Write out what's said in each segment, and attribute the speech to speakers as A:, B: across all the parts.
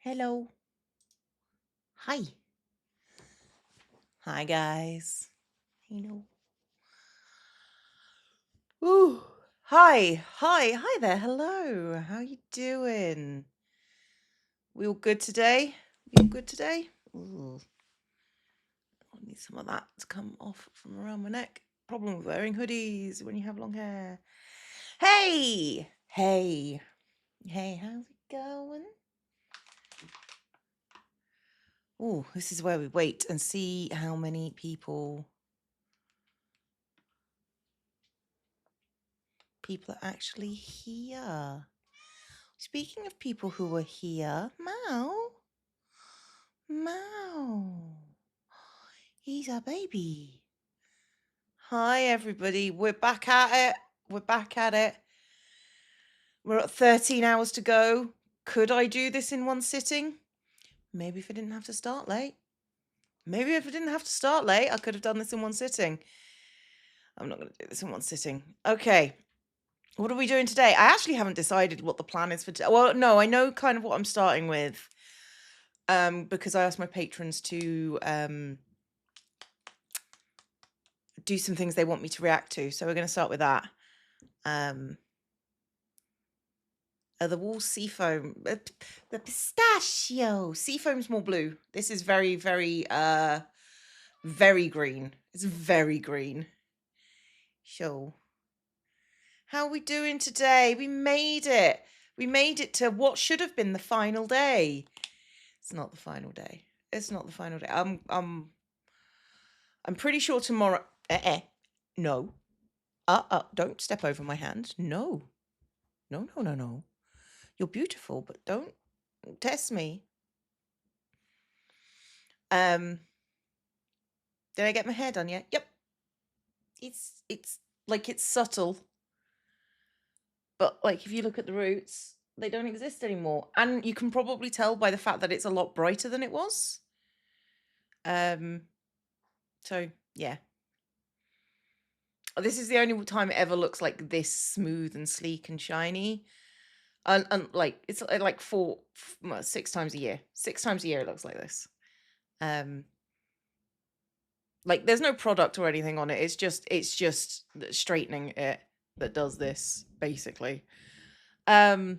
A: Hello. Hi. Hi, guys. Hello. Ooh. Hi. Hi. Hi there. Hello. How you doing? We all good today? We all good today? Ooh. I need some of that to come off from around my neck. Problem with wearing hoodies when you have long hair. Hey. Hey. Hey, how's it going? Oh, this is where we wait and see how many people are actually here. Speaking of people who are here, Mao, he's a baby. Hi, everybody. We're back at it. We're at 13 hours to go. Could I do this in one sitting? Maybe if I didn't have to start late. I could have done this in one sitting. I'm not going to do this in one sitting. Okay. What are we doing today? I actually haven't decided what the plan is for today. Well, no, I know kind of what I'm starting with. Because I asked my patrons to do some things they want me to react to. So we're going to start with that. The wall seafoam, the pistachio seafoam's more blue. This is very, very, very green. It's very green. So, how are we doing today? We made it. We made it to what should have been the final day. It's not the final day. I'm pretty sure tomorrow. No. Don't step over my hand. No. No. You're beautiful, but don't test me. Did I get my hair done yet? Yep. It's like it's subtle. But like if you look at the roots, they don't exist anymore. And you can probably tell by the fact that it's a lot brighter than it was. So yeah. This is the only time it ever looks like this smooth and sleek and shiny. And like it's like 6 times a year. 6 times a year it looks like this. Like there's no product or anything on it. It's just straightening it that does this basically. So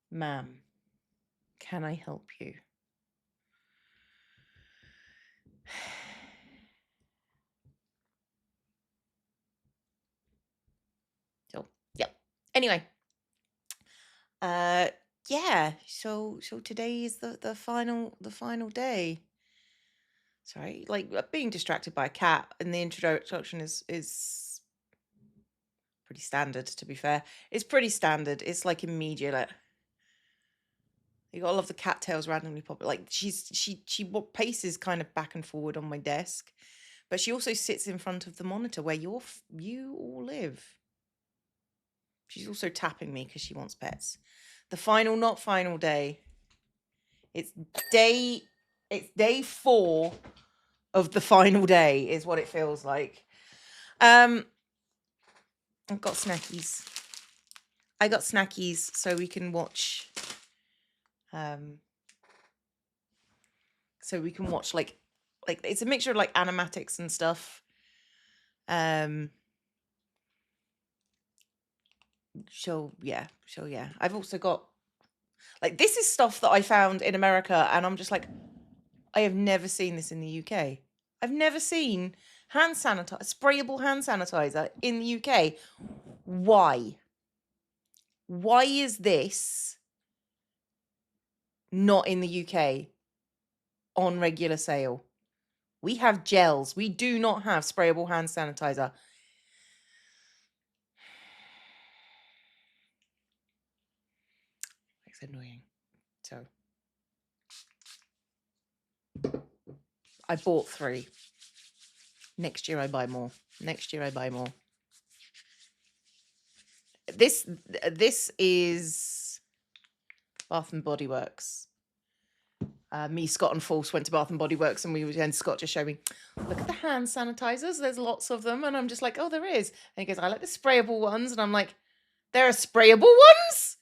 A: ma'am, can I help you? So yep. Anyway. Yeah, so today is the final day. Sorry, like being distracted by a cat in the introduction is pretty standard, to be fair. It's pretty standard. It's like immediate. You got all of the cattails randomly pop. Like she paces kind of back and forward on my desk, but she also sits in front of the monitor where you all live. She's also tapping me because she wants pets. The final, not final day. It's day 4 of the final day is what it feels like. I've got snackies. I got snackies so we can watch. So we can watch like it's a mixture of like animatics and stuff. So yeah. I've also got like this is stuff that I found in America, and I'm just like, I have never seen this in the UK. I've never seen sprayable hand sanitizer in the UK. Why? Why is this not in the UK on regular sale? We have gels. We do not have sprayable hand sanitizer. It's annoying. So I bought 3. Next year I buy more. This is Bath and Body Works. Me, Scott, and False went to Bath and Body Works, and Scott just showed me, look at the hand sanitizers. There's lots of them, and I'm just like, oh, there is. And he goes, I like the sprayable ones, and I'm like, there are sprayable ones.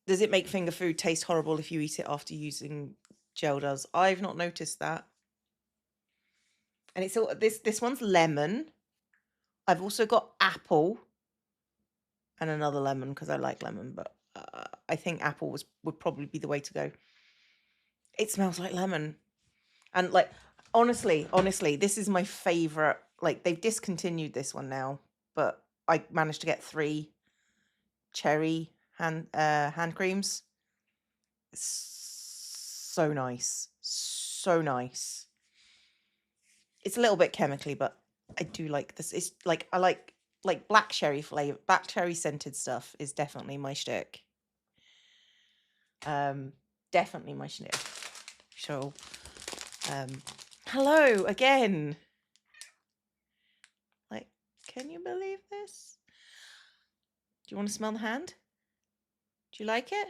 A: Does it make finger food taste horrible if you eat it after using gel? Does I've not noticed that. And it's all this one's lemon. I've also got apple and another lemon because I like lemon, but I think apple would probably be the way to go. It smells like lemon, and like honestly, this is my favorite. Like they've discontinued this one now, but I managed to get 3 cherry hand creams. So nice, so nice. It's a little bit chemically, but I do like this. It's like I like black cherry flavor, black cherry scented stuff is definitely my shtick. Definitely my shtick. So, hello again. Like, can you believe this? Do you want to smell the hand? Do you like it?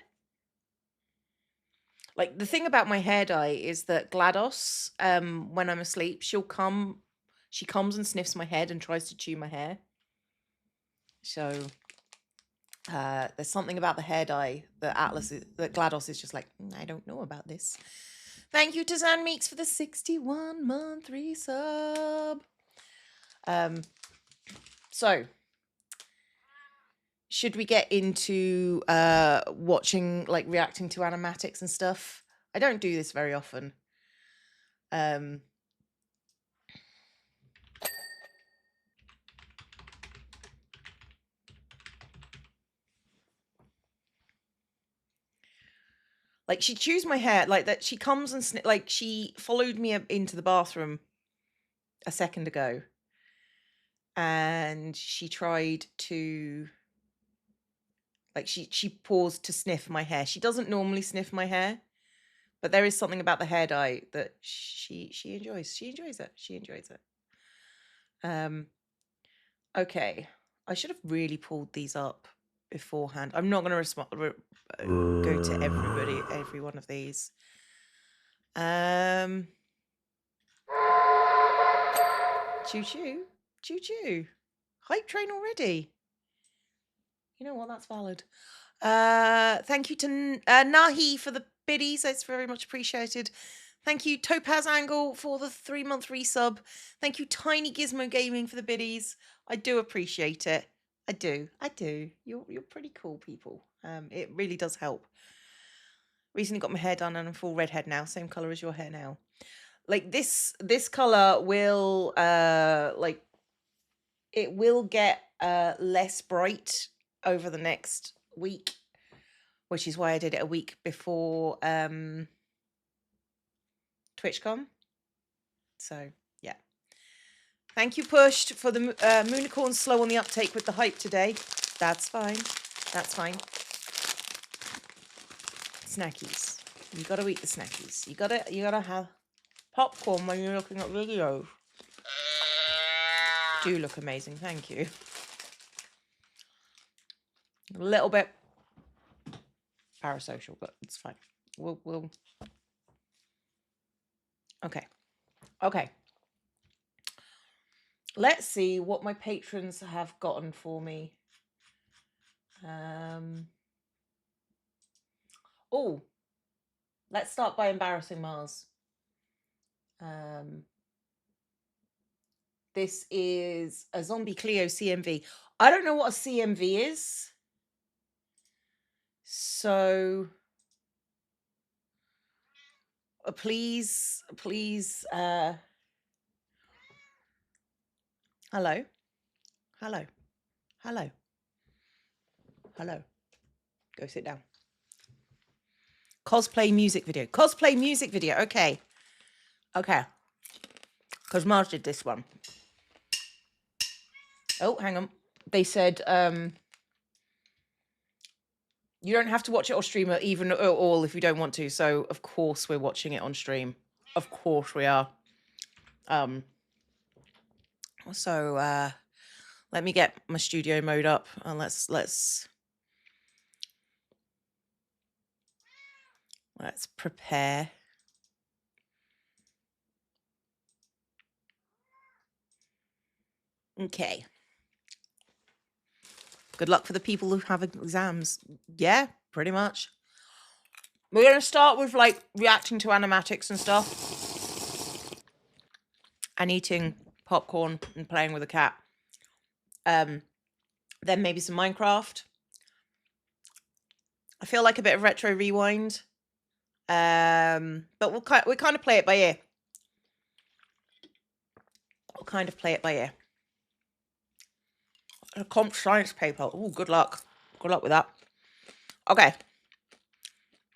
A: Like the thing about my hair dye is that GLaDOS, when I'm asleep, she comes and sniffs my head and tries to chew my hair. So there's something about the hair dye that GLaDOS is just like, I don't know about this. Thank you to Zan Meeks for the 61-month resub. So should we get into watching, like reacting to animatics and stuff? I don't do this very often. Like she chews my hair like that. She comes and like she followed me into the bathroom a second ago, and she tried to, like she paused to sniff my hair. She doesn't normally sniff my hair, but there is something about the hair dye that she enjoys. She enjoys it. She enjoys it. Okay, I should have really pulled these up beforehand. I'm not going to go to every one of these. Choo choo, choo choo. Hype train already. You know what? That's valid. Thank you to Nahi for the biddies. It's very much appreciated. Thank you, Topaz Angle, for the 3-month resub. Thank you, Tiny Gizmo Gaming, for the biddies. I do appreciate it. I do. You're pretty cool people. It really does help. Recently got my hair done and I'm full redhead now. Same color as your hair now. Like this color will like it will get less bright over the next week, which is why I did it a week before TwitchCon. So yeah, thank you, Pushed, for the Moonicorn slow on the uptake with the hype today. That's fine. That's fine. Snackies. You gotta eat the snackies. You gotta have popcorn when you're looking at videos. Do look amazing. Thank you. A little bit parasocial, but it's fine. We'll. Okay. Let's see what my patrons have gotten for me. Oh, let's start by embarrassing Mars. This is a Zombie Cleo CMV. I don't know what a CMV is. So please, hello. Go sit down. Cosplay music video. Okay. Because Mars did this one. Oh, hang on. They said you don't have to watch it or stream it even at all if you don't want to. So of course we're watching it on stream. Of course we are. So let me get my studio mode up and let's prepare. Okay. Good luck for the people who have exams. Yeah, pretty much. We're going to start with like reacting to animatics and stuff. And eating popcorn and playing with a cat. Then maybe some Minecraft. I feel like a bit of retro rewind. But we kind of play it by ear. We'll kind of play it by ear. A comp science paper. Oh, good luck. Good luck with that. Okay.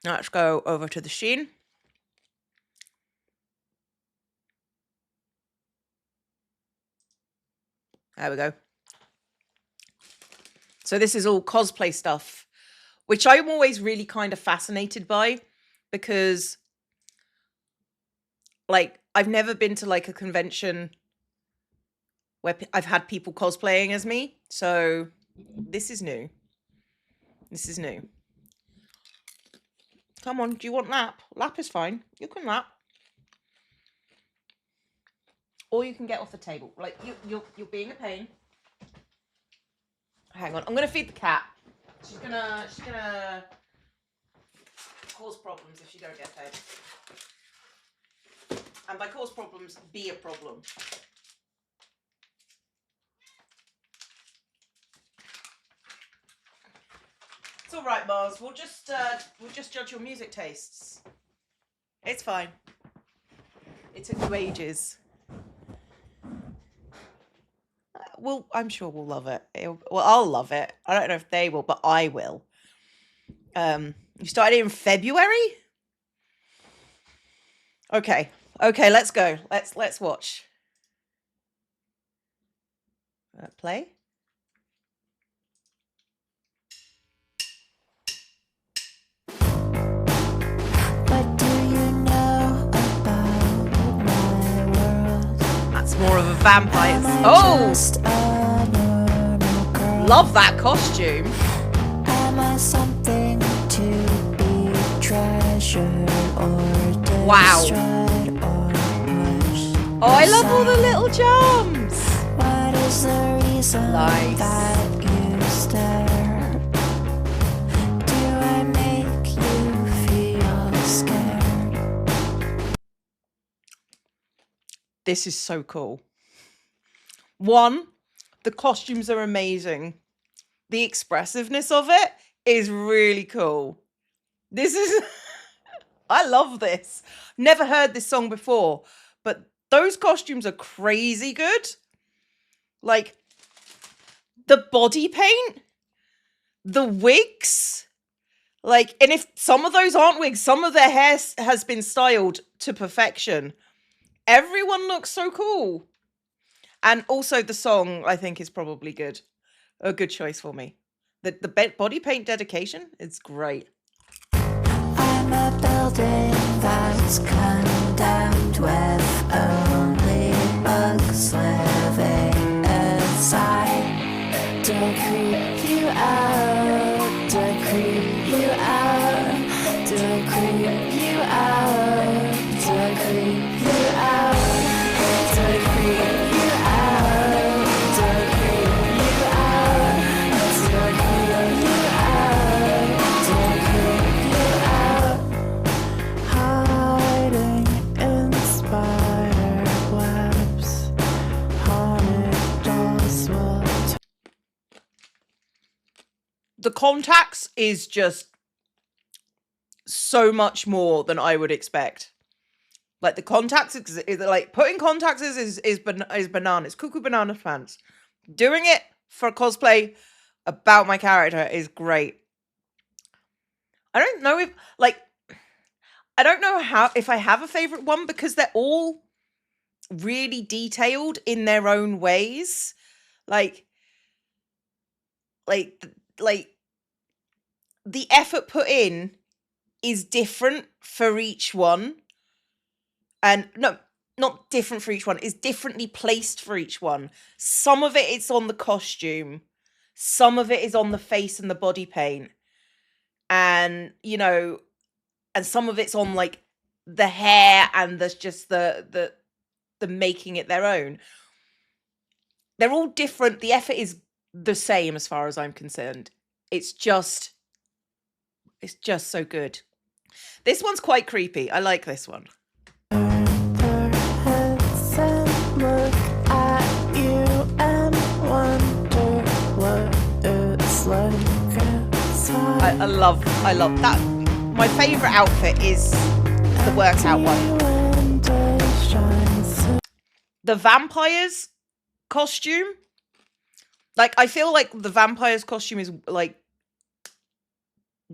A: Now let's go over to the Sheen. There we go. So this is all cosplay stuff, which I'm always really kind of fascinated by, because like I've never been to like a convention where I've had people cosplaying as me. So this is new. This is new. Come on, do you want lap? Lap is fine. You can lap. Or you can get off the table. Like you're being a pain. Hang on, I'm gonna feed the cat. She's gonna cause problems if she don't get fed. And by cause problems, be a problem. It's all right, Mars. We'll just judge your music tastes. It's fine. It took you ages. Well, I'm sure we'll love it. Well, I'll love it. I don't know if they will, but I will. You started in February? Okay. Okay, let's go. Let's watch. Play.
B: What do you know about my world?
A: That's more of a vampire.
B: Am I
A: Oh,
B: just a normal girl?
A: love that costume.
B: Am I something to be treasured or
A: Wow.
B: destroyed or pushed
A: Oh, I love all the
B: aside?
A: little jumps.
B: What is the reason
A: Nice.
B: that you stare? Do I make you feel scared?
A: This is so cool. One, the costumes are amazing. The expressiveness of it is really cool. This is... I love this. Never heard this song before, but those costumes are crazy good. Like, the body paint, the wigs, like, and if some of those aren't wigs, some of their hair has been styled to perfection. Everyone looks so cool. And also the song, I think, is probably good. A good choice for me. The body paint dedication is great.
B: I'm a building that's condemned with only bugs living inside. Do I creep you out? Do I creep you out? Do I creep you out? Do I creep you out? Do I creep you out? Do I creep you out? Do I creep you out? Do I creep you out? Hiding in spider webs, haunted dolls will.
A: The contacts is just so much more than I would expect. Like the contacts is like putting contacts is bananas. Cuckoo banana pants. Doing it for cosplay about my character is great. I don't know if I don't know if I have a favorite one, because they're all really detailed in their own ways. Like the effort put in is different for each one. And no, not different for each one, is differently placed for each one. Some of it it's on the costume, some of it is on the face and the body paint. And, you know, and some of it's on like the hair and there's just the making it their own. They're all different. The effort is the same as far as I'm concerned. It's just so good. This one's quite creepy. I like this one.
B: Their heads and look at you and wonder what it's like inside.
A: I love that. My favorite outfit is the workout one. The vampire's costume. Like, I feel like the vampire's costume is like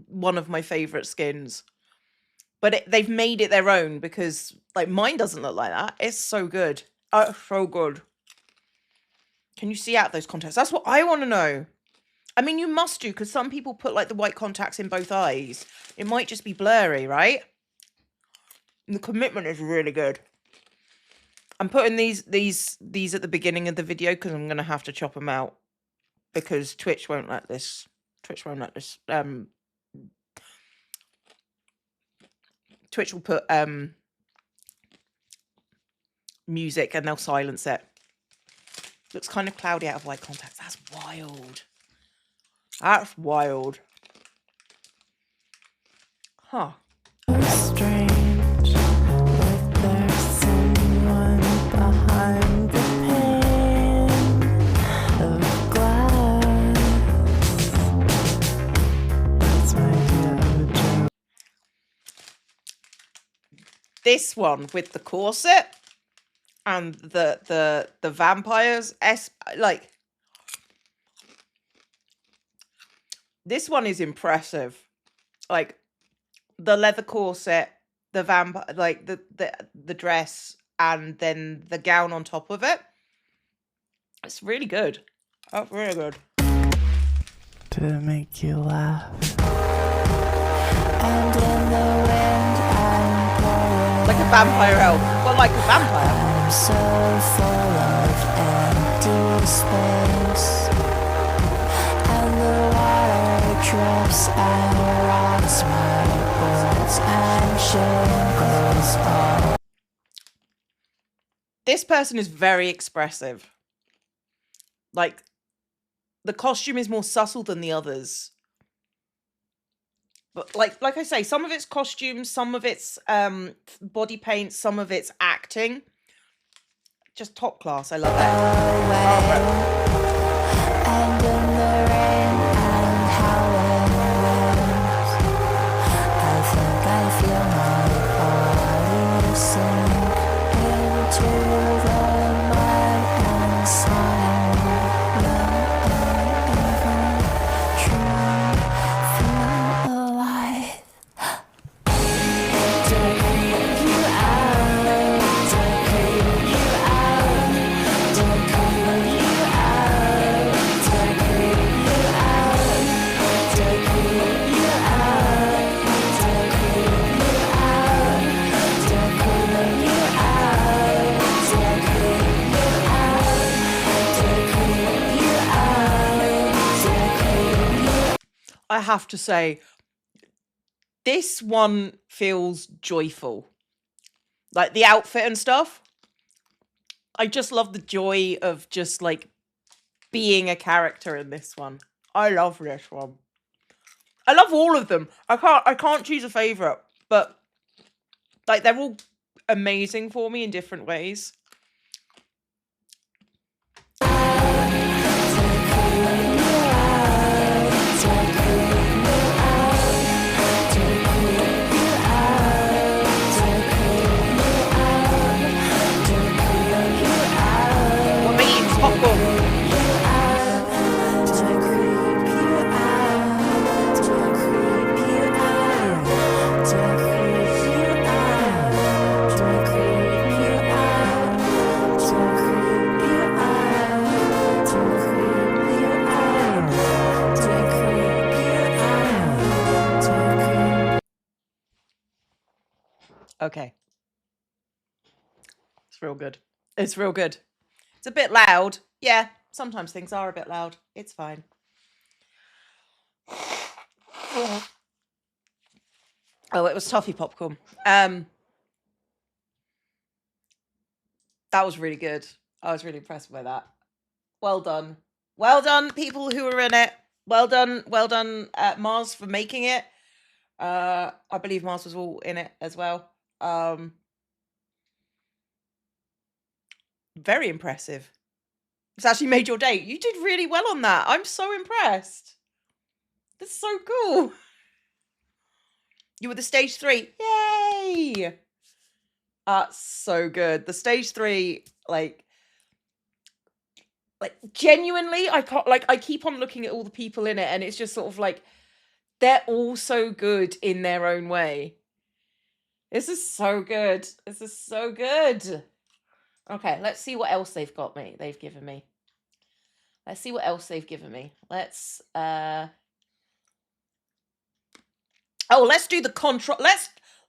A: one of my favorite skins. But they've made it their own because like mine doesn't look like that. It's so good. Oh, so good. Can you see out those contacts? That's what I want to know. I mean, you must do, because some people put like the white contacts in both eyes. It might just be blurry, right? And the commitment is really good. I'm putting these at the beginning of the video because I'm gonna have to chop them out because Twitch won't let this. Twitch won't let this. Twitch will put music and they'll silence it. Looks kind of cloudy out of white contacts. That's wild. That's wild. Huh.
B: Strange, like there's someone behind the pane of glass. That's my idea of a joke.
A: This one with the corset and the vampires, like, this one is impressive. Like, the leather corset, the vampire, like the dress, and then the gown on top of it. It's really good. That's really good.
B: Did it make you laugh? And in the wind I'm blowing
A: Like a vampire elf. Well, like a vampire.
B: I'm so full of empty space, and the water drips and rots my boards and shingles all.
A: This person is very expressive. Like, the costume is more subtle than the others. But like I say, some of it's costumes, some of it's body paint, some of it's acting. Just top class. I love it.
B: And in the rain and howling winds, I think I feel my body sink into the mud and slime. Will I ever try feel alive? To creep you out, to creep you out, to creep you out, to creep you out, to creep you out, to creep you out, to creep you out, to creep you out, to creep you out, to creep you.
A: I have to say, this one feels joyful. Like, the outfit and stuff. I just love the joy of just, like, being a character in this one. I love this one. I love all of them. I can't choose a favorite, but like, they're all amazing for me in different ways. What about eating popcorn? Okay. It's real good. It's real good. It's a bit loud. Yeah, sometimes things are a bit loud. It's fine. Oh, it was toffee popcorn. That was really good. I was really impressed by that. Well done. Well done, people who were in it. Well done, Mars, for making it. I believe Mars was all in it as well. Very impressive. It's actually made your day. You did really well on that. I'm so impressed. That's so cool. You were the stage 3. Yay! So good. The stage 3, like genuinely, I can't, like, I keep on looking at all the people in it, and it's just sort of like they're all so good in their own way. This is so good. This is so good. Okay, let's see what else they've given me. Let's see what else they've given me. Let's let's do the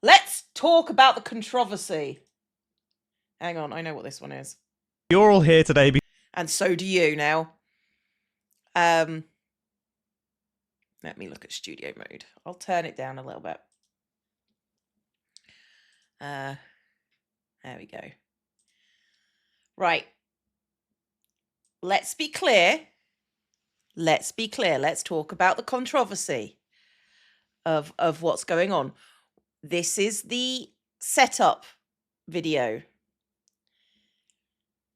A: let's talk about the controversy. Hang on, I know what this one is.
C: You're all here today
A: and so do you now. Let me look at studio mode. I'll turn it down a little bit. There we go. Right. Let's be clear. Let's be clear. Let's talk about the controversy of what's going on. This is the setup video.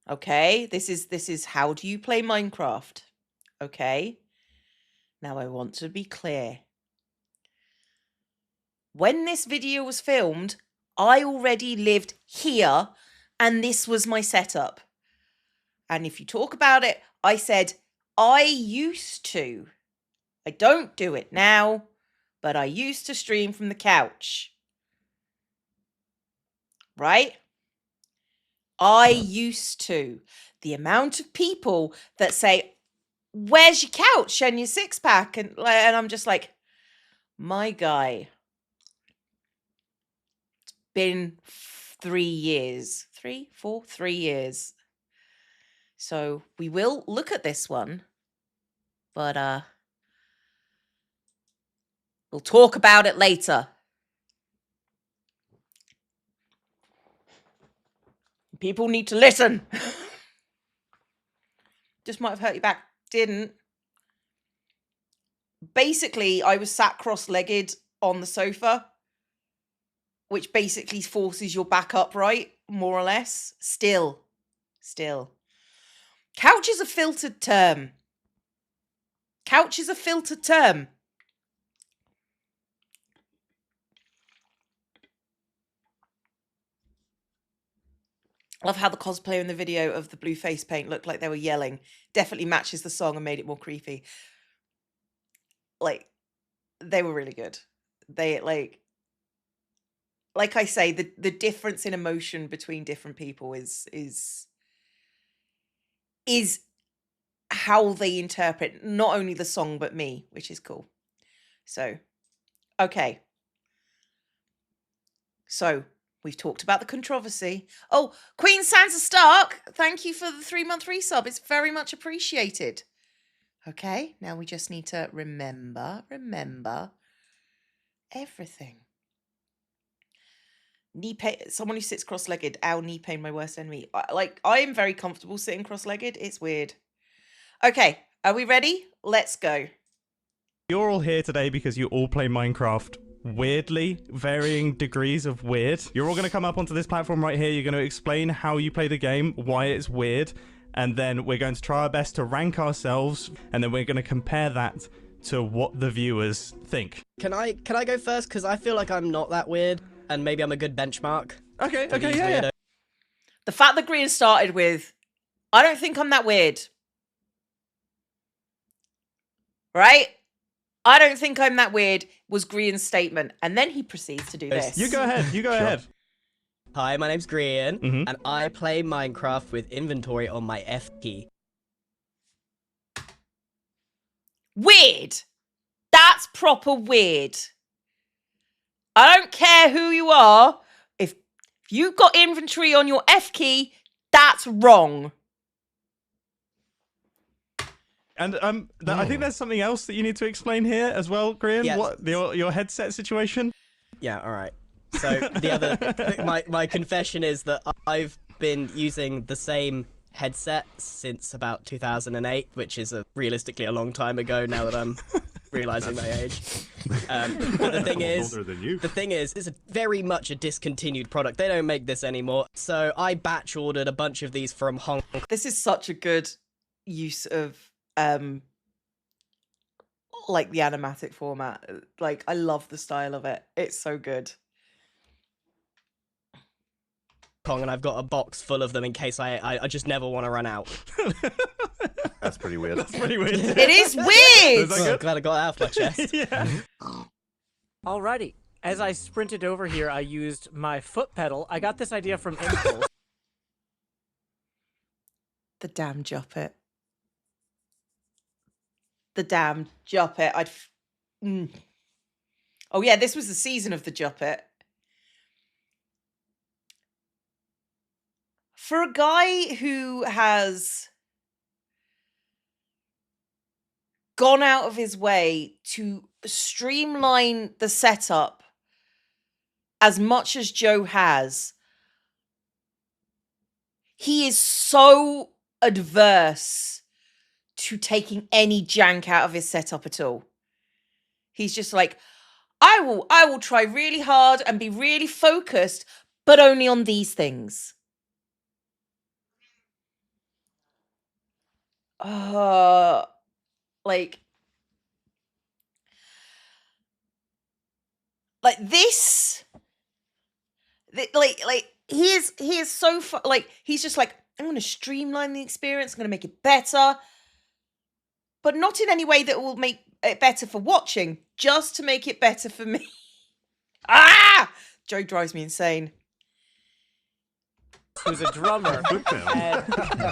A: Okay, this is how do you play Minecraft? Okay. Now I want to be clear. When this video was filmed, I already lived here and this was my setup. And if you talk about it, I said, I used to. I don't do it now, but I used to stream from the couch. Right? I used to. The amount of people that say, where's your couch and your 6-pack? And I'm just like, my guy. It's been 3 years. 3 years. So we will look at this one, but we'll talk about it later. People need to listen. Just might have hurt your back. Didn't. Basically, I was sat cross-legged on the sofa, which basically forces your back upright, more or less. Still. Couch is a filtered term. Couch is a filtered term. I love how the cosplayer in the video of the blue face paint looked like they were yelling. Definitely matches the song and made it more creepy. Like, they were really good. They, like I say, the difference in emotion between different people is how they interpret not only the song but me, which is cool. So, okay. So, we've talked about the controversy. Oh, Queen Sansa Stark, thank you for the 3-month resub. It's very much appreciated. Okay, now we just need to remember everything. Knee pain, someone who sits cross-legged, ow, knee pain, my worst enemy. I am very comfortable sitting cross-legged. It's weird. Okay, are we ready? Let's go.
C: You're all here today because you all play Minecraft weirdly, varying degrees of weird. You're all going to come up onto this platform right here. You're going to explain how you play the game, why it's weird, and then we're going to try our best to rank ourselves, and then we're going to compare that to what the viewers think.
D: Can I go first? Because I feel like I'm not that weird, and maybe I'm a good benchmark.
C: Okay, yeah.
A: The fact that Green started with, I don't think I'm that weird. Right? I don't think I'm that weird was Green's statement. And then he proceeds to do this.
C: You go ahead. You go ahead.
D: Hi, my name's Grian,
C: Mm-hmm.
D: and I play Minecraft with inventory on my F key.
A: Weird. That's proper weird. I don't care who you are. If you've got inventory on your F key, that's wrong.
C: And I think there's something else that you need to explain here as well, Grian.
D: Yes.
C: What your headset situation?
D: Yeah, all right. So the other, my confession is that I've been using the same headset since about 2008, which is realistically a long time ago now that I'm realizing my age. But the thing is,
E: older than you.
D: the thing is, it's very much a discontinued product. They don't make this anymore. So I batch ordered a bunch of these from Hong Kong.
A: This is such a good use of like the animatic format. Like I love the style of it. It's so good.
D: And I've got a box full of them in case I just never want to run out.
E: That's pretty weird.
C: That's pretty weird.
A: It is weird.
C: that
D: Well,
C: good?
D: glad I got that off my chest.
C: Yeah.
F: Alrighty. As I sprinted over here, I used my foot pedal. I got this idea from Impulse.
A: The damn Juppet. The damn Juppet. Oh yeah, this was the season of the Juppet. For a guy who has gone out of his way to streamline the setup as much as Joe has, he is so adverse to taking any jank out of his setup at all. He's just like, I will try really hard and be really focused, but only on these things. Like this, like he is so like he's just like, I'm going to streamline the experience, I'm going to make it better, but not in any way that will make it better for watching, just to make it better for me. Joe drives me insane.
F: Who's a drummer. And,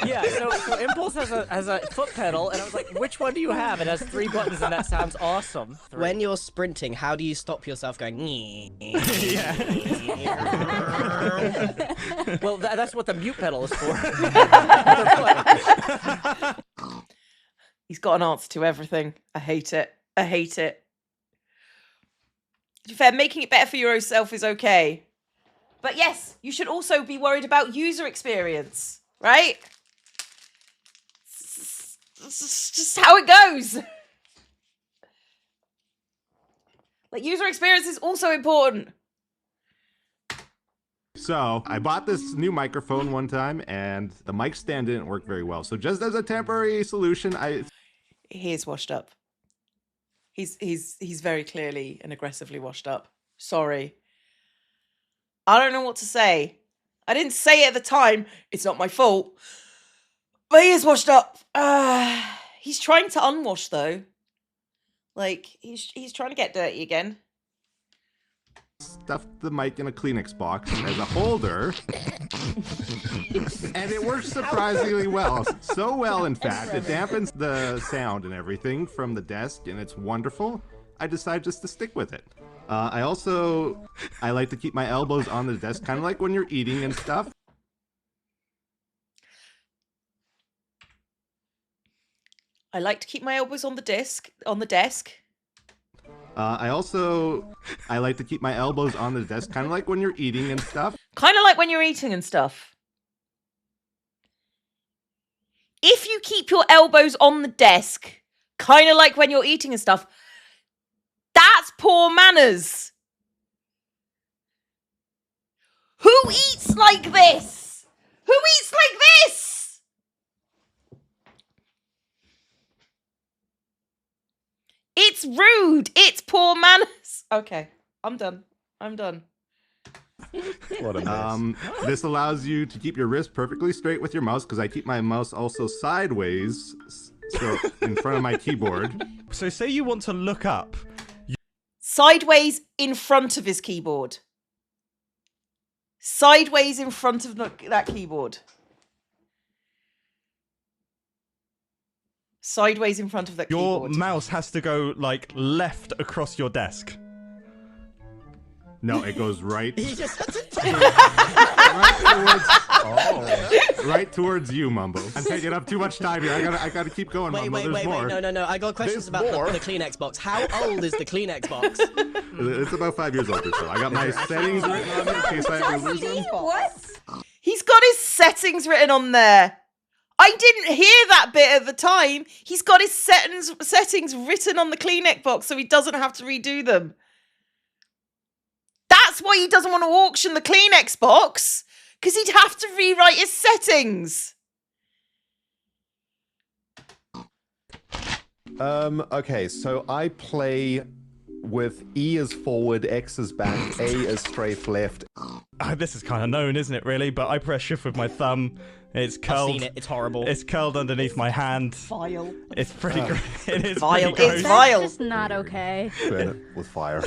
F: yeah, so Impulse has a foot pedal, and I was like, which one do you have? It has 3 buttons, and that sounds awesome.
D: When you're sprinting, how do you stop yourself going?
F: Well, that's what the mute pedal is for.
A: He's got an answer to everything. I hate it. I hate it. To be fair, making it better for yourself is okay. But yes, you should also be worried about user experience, right? It's just how it goes. Like, user experience is also important.
E: So, I bought this new microphone one time, and the mic stand didn't work very well. So, just as a temporary solution,
A: He is washed up. He's very clearly and aggressively washed up. Sorry. I don't know what to say. I didn't say it at the time. It's not my fault. But he is washed up. He's trying to unwash though. Like he's trying to get dirty again.
E: stuffed the mic in a Kleenex box as a holder. And it works surprisingly well. So well, in fact, it dampens the sound and everything from the desk, and it's wonderful. I decided just to stick with it. I like to keep my elbows on the desk, kind of like when you're eating and stuff.
A: I like to keep my elbows on the desk.
E: I like to keep my elbows on the desk, kind of like when you're eating and stuff.
A: Kind of like when you're eating and stuff. If you keep your elbows on the desk, kind of like when you're eating and stuff, that's poor manners. Who eats like this? Who eats like this? It's rude. It's poor manners. Okay, I'm done.
E: What a mess. This allows you to keep your wrist perfectly straight with your mouse, because I keep my mouse also sideways, so in front of my keyboard.
C: So say you want to look up.
A: Sideways in front of his keyboard. Sideways in front of that keyboard. Sideways in front of that
C: Your
A: keyboard.
C: mouse has to go, like, left across your desk.
E: No, it goes right.
D: He just had to
E: Right towards you, Mumbo. I'm taking up too much time here. I gotta keep going,
D: Wait,
E: Mumbo. There's more.
D: no. I got questions
E: There's
D: about
E: more.
D: the Kleenex box. How old is the Kleenex box?
E: It's about 5 years old or so. I got my settings written on it in case I ever lose them.
A: He's got his settings written on there. I didn't hear that bit at the time. He's got his settings written on the Kleenex box so he doesn't have to redo them. That's why he doesn't want to auction the Kleenex box, because he'd have to rewrite his settings.
E: Okay, so I play with E as forward, X as back, A as strafe left.
C: This is kind of known, isn't it, really? But I press shift with my thumb. It's curled.
D: I've seen it. It's horrible.
C: It's curled underneath my hand.
A: Vile.
C: It's pretty great. It is
A: Vile.
C: pretty
A: It's
C: gross.
A: vile.
G: That's just not okay.
E: Burn it with fire.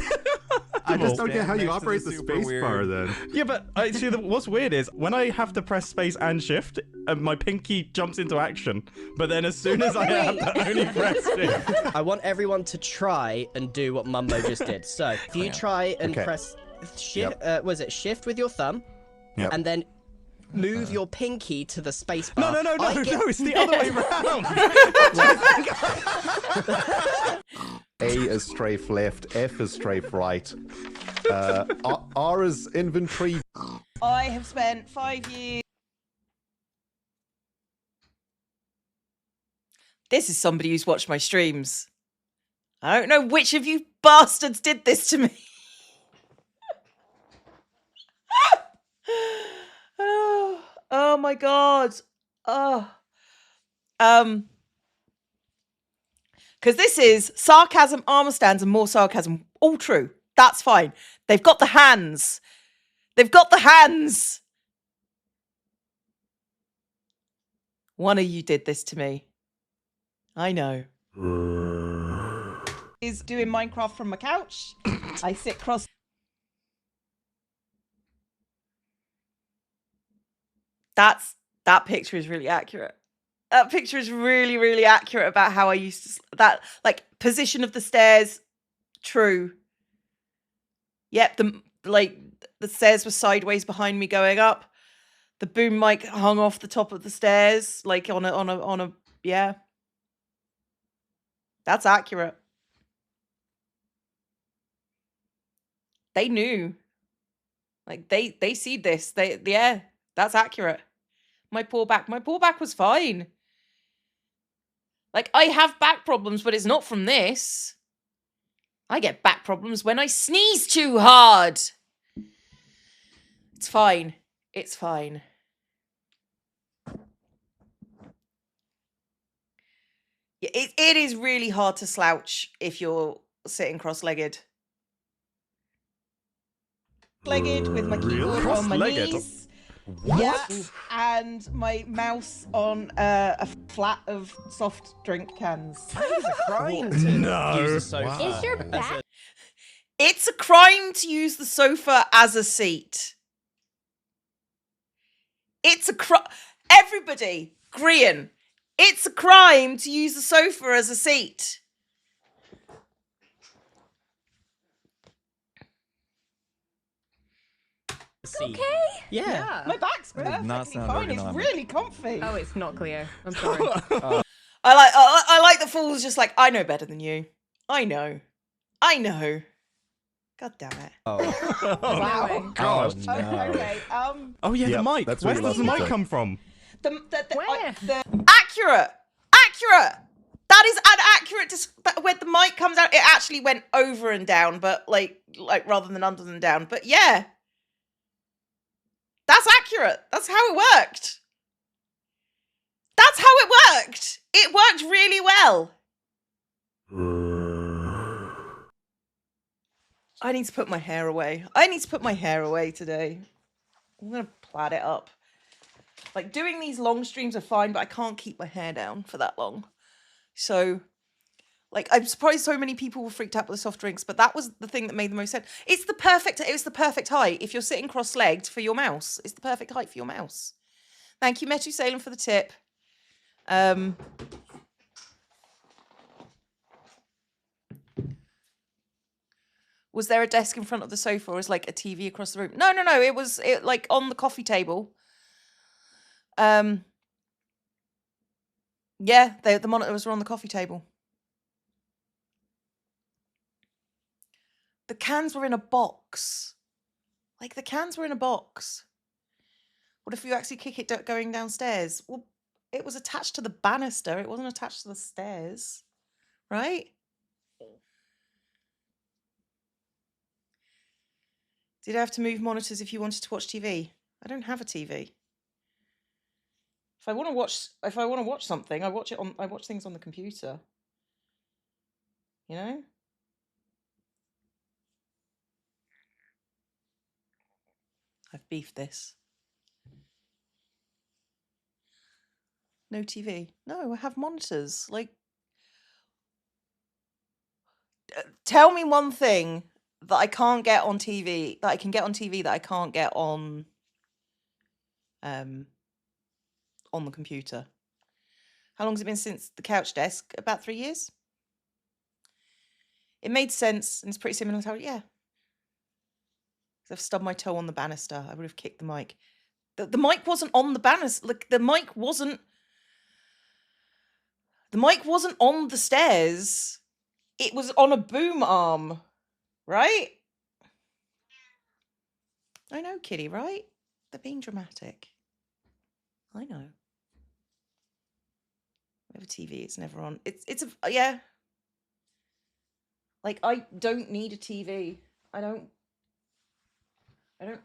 E: I just don't get how you operate the space bar then.
C: Yeah, but see, what's weird is when I have to press space and shift, my pinky jumps into action. But then as soon as I have to only press shift.
D: I want everyone to try and do what Mumbo just did. So if you try and press shift, was it shift with your thumb, and then move your pinky to the space bar.
C: No, it's the other way around.
E: A is strafe left, F is strafe right, R is inventory.
A: I have spent 5 years. This is somebody who's watched my streams. I don't know which of you bastards did this to me. Oh my god. Oh. Because this is sarcasm, armor stands, and more sarcasm. All true. That's fine. They've got the hands. They've got the hands. One of you did this to me. I know. Is doing Minecraft from my couch. I sit cross. That picture is really accurate. That picture is really, really accurate about how I used to that like position of the stairs. True. Yep, the stairs were sideways behind me going up. The boom mic hung off the top of the stairs, like on a yeah. That's accurate. They knew. Like they see this. Yeah, that's accurate. My poor back was fine. Like I have back problems, but it's not from this. I get back problems when I sneeze too hard. It's fine. It's fine. Yeah, it is really hard to slouch if you're sitting cross-legged. Legged with my keyboard on my
C: Cross-legged?
A: knees.
C: What?
A: Yeah, and my mouse on a flat of soft drink cans.
D: Crime to
C: No.
D: use a sofa.
G: Is your back?
A: It's a crime to use the sofa as a seat. It's a crime. Everybody, Grian, it's a crime to use the sofa as a seat.
D: Okay.
G: Yeah.
A: My back's perfectly
H: not sound
A: fine. It's
H: ergonomic.
A: really comfy.
G: Oh, it's not clear. I'm sorry.
A: I like the fool's just like, I know better than you. I know. God damn it.
H: Oh,
A: Wow.
C: God.
H: no.
A: Okay.
C: Oh yeah, the
E: Yep,
C: mic.
E: that's
C: Where
E: what he
C: does the
E: loves to
C: mic
E: say.
C: come from?
G: Where?
A: Accurate. That is an accurate. When the mic comes out, it actually went over and down, but like rather than under and down. But yeah, that's accurate. That's how it worked. That's how it worked. It worked really well. I need to put my hair away. Today. I'm gonna plait it up. Like doing these long streams are fine, but I can't keep my hair down for that long. So, like, I'm surprised so many people were freaked out with the soft drinks, but that was the thing that made the most sense. It was the perfect height if you're sitting cross-legged for your mouse. It's the perfect height for your mouse. Thank you, Metu Salem, for the tip. Was there a desk in front of the sofa, or was like a TV across the room? No. It was like on the coffee table. Yeah, the monitors were on the coffee table. The cans were in a box. Like, the cans were in a box. What if you actually kick it going downstairs? Well, It was attached to the banister. It wasn't attached to the stairs, right? Did I have to move monitors if you wanted to watch TV? I don't have a TV. If I want to watch something, I watch things on the computer. You know? I've beefed this. No TV. No, I have monitors. Like, tell me one thing that I can't get on TV, that I can get on TV that I can't get on the computer. How long has it been since the couch desk? About 3 years? It made sense, and it's pretty similar to how, yeah. I've stubbed my toe on the banister. I would have kicked the mic. The mic wasn't on the banister. Like, the mic wasn't on the stairs. It was on a boom arm, right? I know, Kitty, right? They're being dramatic. I know. I have a TV, it's never on. It's a, yeah. Like, I don't need a TV. I don't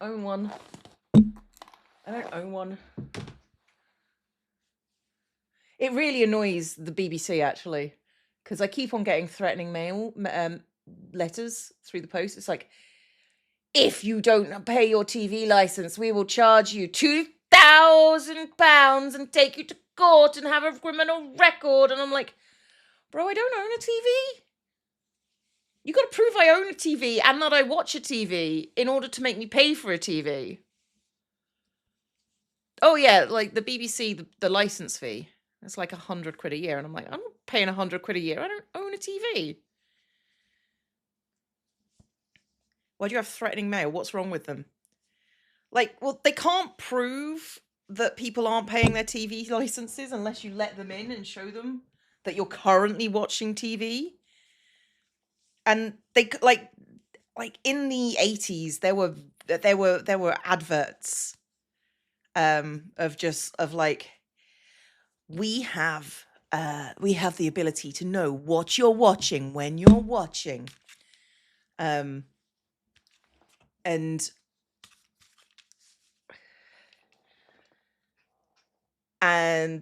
A: own one. I don't own one. It really annoys the BBC, actually, because I keep on getting threatening mail, letters through the post. It's like, if you don't pay your TV license, we will charge you £2,000 and take you to court and have a criminal record. And I'm like, bro, I don't own a TV. You got to prove I own a TV and that I watch a TV in order to make me pay for a TV. Oh yeah, like the BBC, the license fee. It's like £100 a year. And I'm like, I'm not paying £100 a year. I don't own a TV. Why do you have threatening mail? What's wrong with them? Like, well, they can't prove that people aren't paying their TV licenses unless you let them in and show them that you're currently watching TV. And they like in the 80s there were adverts of like, we have the ability to know what you're watching when you're watching. And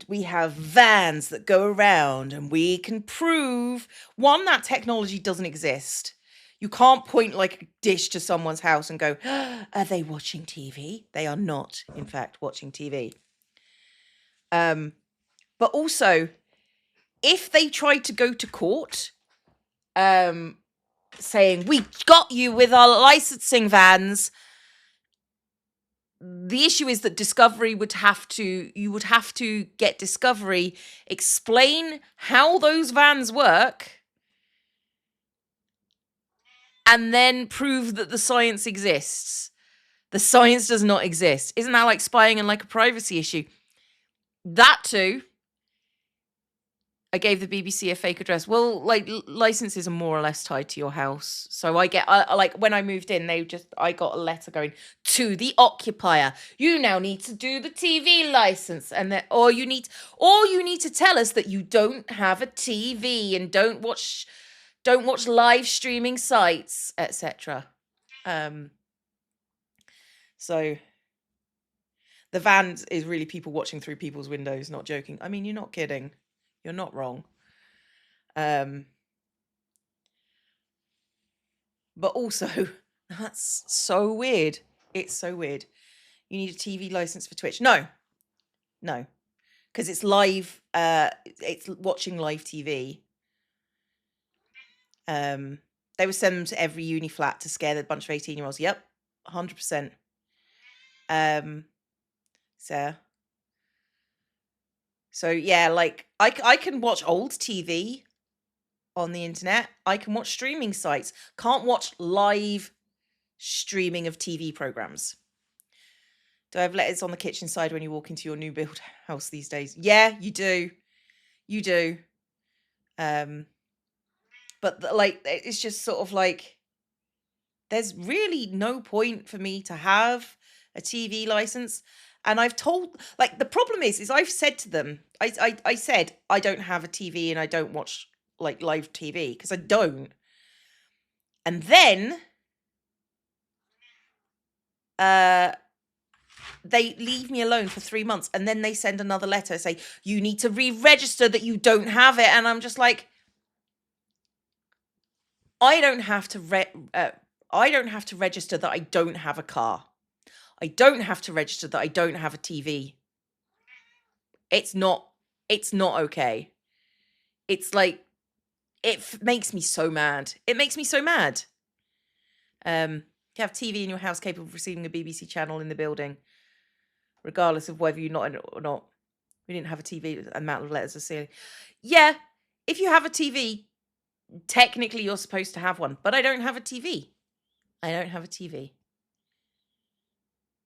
A: we have vans that go around and we can prove, one, that technology doesn't exist. You can't point like a dish to someone's house and go, are they watching TV? They are not, in fact, watching TV. But also, if they try to go to court, saying, we got you with our licensing vans, the issue is that Discovery you would have to get Discovery, explain how those vans work, and then prove that the science exists. The science does not exist. Isn't that like spying and like a privacy issue? That too. I gave the BBC a fake address. Well, like, licenses are more or less tied to your house. So I get, like, when I moved in, I got a letter going to the occupier. You now need to do the TV license, and or you need to tell us that you don't have a TV and don't watch live streaming sites, etc. So the van is really people watching through people's windows, not joking. I mean, you're not kidding. You're not wrong. But also, that's so weird. It's so weird. You need a TV license for Twitch. No. Because it's live, it's watching live TV. They would send them to every uni flat to scare the bunch of 18-year-olds. Yep, 100%. So yeah, like I can watch old TV on the internet. I can watch streaming sites. Can't watch live streaming of TV programs. Do I have letters on the kitchen side when you walk into your new build house these days? Yeah, you do. You do. But like, it's just sort of like, there's really no point for me to have a TV license And I've told, like, the problem is I've said to them, I said, I don't have a TV and I don't watch, like, live TV, because I don't. And then they leave me alone for 3 months, and then they send another letter, say, you need to re-register that you don't have it. And I'm just like, I don't have to register that I don't have a car. I don't have to register that I don't have a TV. It's not okay. It's like, makes me so mad. It makes me so mad. You have TV in your house capable of receiving a BBC channel in the building, regardless of whether you're not in it or not. We didn't have a TV. The amount of letters are silly. Yeah, if you have a TV, technically you're supposed to have one, but I don't have a TV. I don't have a TV.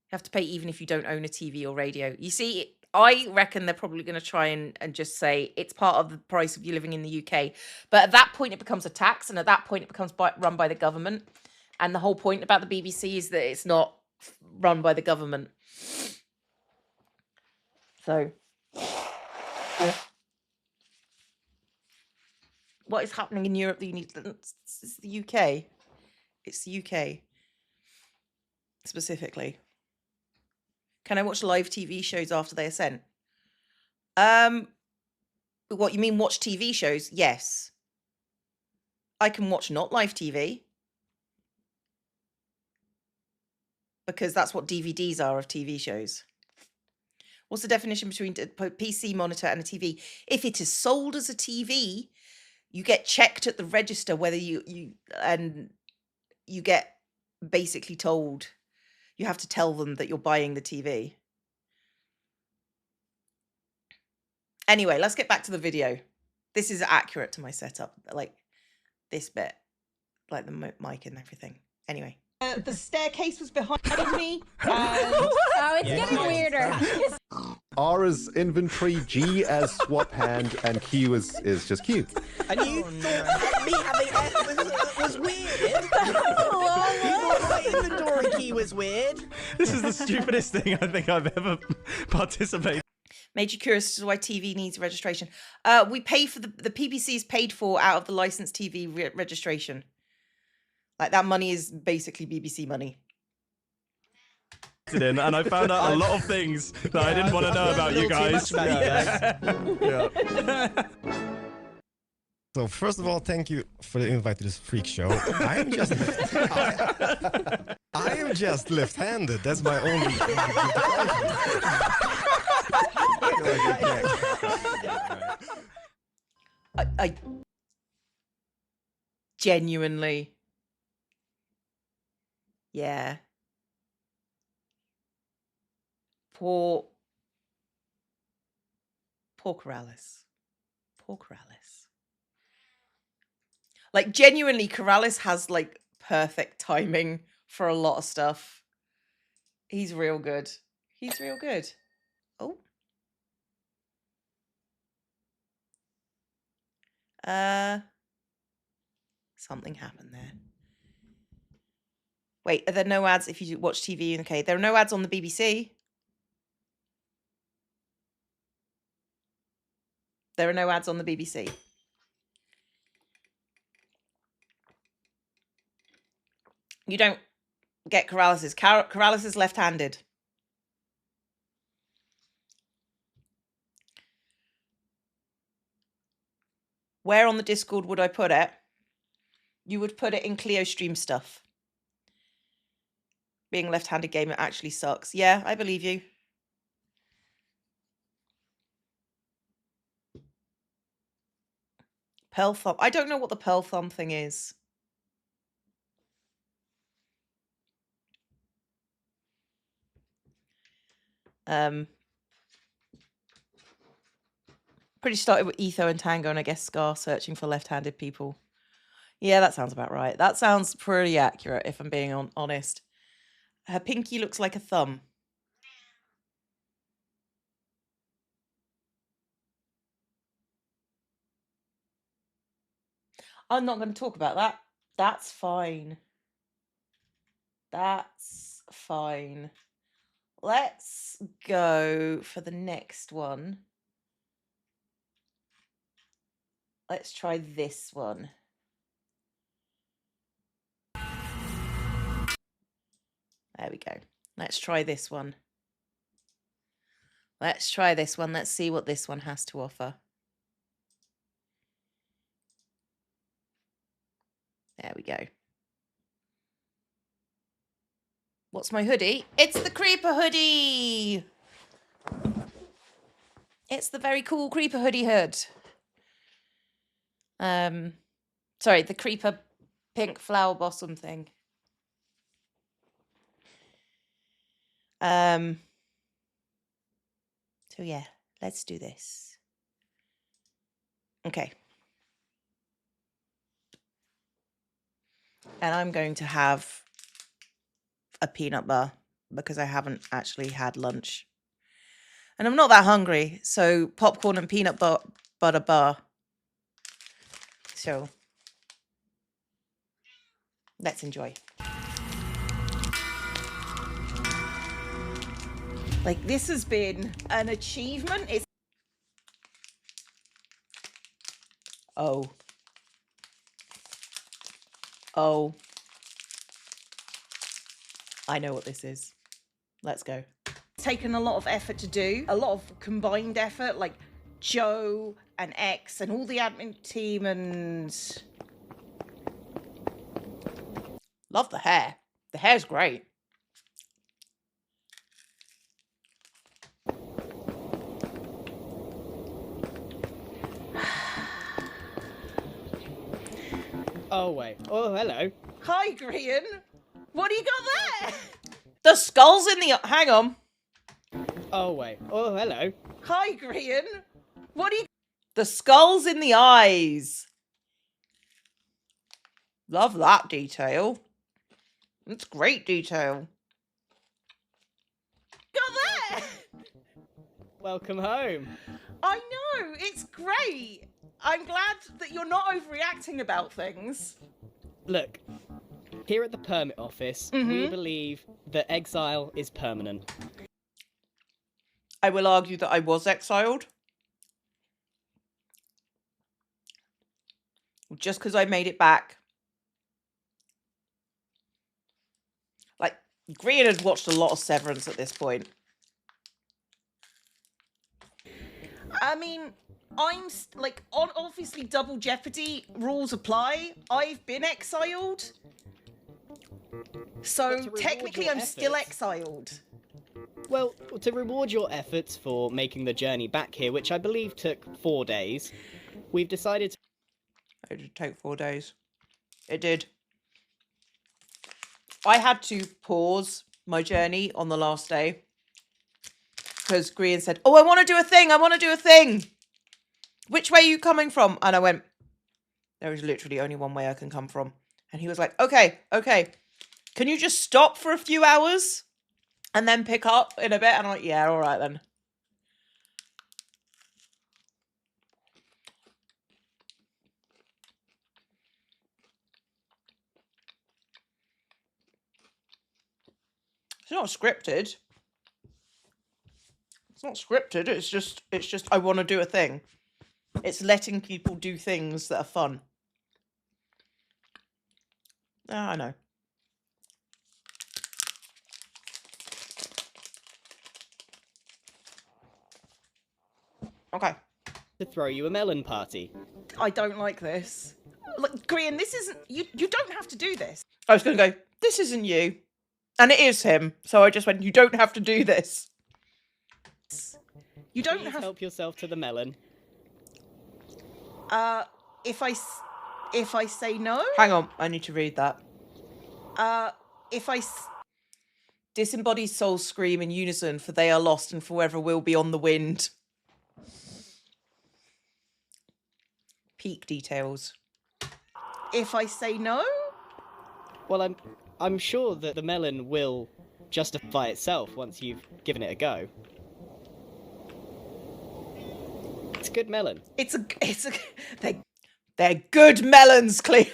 A: You have to pay even if you don't own a TV or radio. You see, I reckon they're probably going to try and just say it's part of the price of you living in the UK. But at that point, it becomes a tax, and at that point, it becomes run by the government. And the whole point about the BBC is that it's not run by the government. So, what is happening in Europe that you need? It's the UK. It's the UK specifically. Can I watch live TV shows after they are sent? What you mean, watch TV shows? Yes. I can watch not live TV, because that's what DVDs are of TV shows. What's the definition between a PC monitor and a TV? If it is sold as a TV, you get checked at the register whether you get basically told, you have to tell them that you're buying the TV. Anyway, let's get back to the video. This is accurate to my setup, like this bit, like the mic and everything. Anyway. The staircase was behind me.
G: Oh, it's getting weirder.
E: R is inventory, G as swap hand, and Q is just Q.
D: And you thought me having F was weird? You thought my inventory key was weird?
C: This is the stupidest thing I think I've ever participated.
A: Made you curious as to why TV needs registration. We pay for the PPC is paid for out of the licensed TV registration. Like, that money is basically BBC money.
C: And I found out a lot of things that I didn't want to know about you guys.
D: Yeah.
H: So first of all, thank you for the invite to this freak show. I am just left-handed. That's my only.
A: I genuinely, yeah. Poor Corrales. Poor Corrales. Like, genuinely, Corrales has, like, perfect timing for a lot of stuff. He's real good. He's real good. Oh. Something happened there. Wait, are there no ads if you watch TV in the UK? There are no ads on the BBC. There are no ads on the BBC. You don't get Corrales'. Corrales is left-handed. Where on the Discord would I put it? You would put it in Clio stream stuff. Being a left-handed gamer actually sucks. Yeah, I believe you. Pearl thumb. I don't know what the pearl thumb thing is. Pretty started with Etho and Tango, and I guess Scar searching for left-handed people. Yeah, that sounds about right. That sounds pretty accurate, if I'm being honest. Her pinky looks like a thumb. I'm not going to talk about that. That's fine. That's fine. let's go for the next one. Let's try this one. There we go. Let's try this one. Let's try this one. Let's see what this one has to offer. There we go. What's my hoodie? It's the Creeper hoodie! It's the very cool Creeper hoodie hood. Sorry, the Creeper pink flower blossom thing. So yeah, let's do this. Okay. And I'm going to have a peanut bar because I haven't actually had lunch. And I'm not that hungry, so popcorn and peanut butter bar. So let's enjoy. Like, this has been an achievement. It's Oh. I know what this is. Let's go. It's taken a lot of effort to do, a lot of combined effort, like Joe and X and all the admin team, and love the hair. The hair's great.
D: Oh, wait. Oh, hello.
A: Hi, Grian. What do you got there? The skull's in the... Hang on.
D: Oh, wait. Oh, hello.
A: Hi, Grian. What do you... The skull's in the eyes. Love that detail. It's great detail. Got there.
D: Welcome home.
A: I know. It's great. I'm glad that you're not overreacting about things.
D: Look, here at the permit office, we believe that exile is permanent.
A: I will argue that I was exiled. Just because I made it back. Like, Grian had watched a lot of Severance at this point. I mean, I'm like, on obviously Double Jeopardy rules apply. I've been exiled. So technically I'm still exiled.
D: Well, to reward your efforts for making the journey back here, which I believe took 4 days, we've decided to...
A: It did take 4 days. It did. I had to pause my journey on the last day. Because Grian said, oh, I want to do a thing. I want to do a thing. Which way are you coming from? And I went, there is literally only one way I can come from. And he was like, okay. Can you just stop for a few hours and then pick up in a bit? And I'm like, yeah, all right then. It's not scripted. It's not scripted. It's just I want to do a thing. It's letting people do things that are fun. I know. Okay.
D: to throw you a melon party.
A: I don't like this. Look, Grian, this isn't... You don't have to do this. I was going to go, this isn't you. And it is him. So I just went, you don't have to do this. You don't
D: Please
A: have...
D: help yourself to the melon.
A: If I say no... Hang on, I need to read that. Disembodied souls scream in unison, for they are lost and forever will be on the wind. Peak details. If I say no?
D: Well, I'm sure that the melon will justify itself once you've given it a go. It's a good melon.
A: They're good melons, Cleo.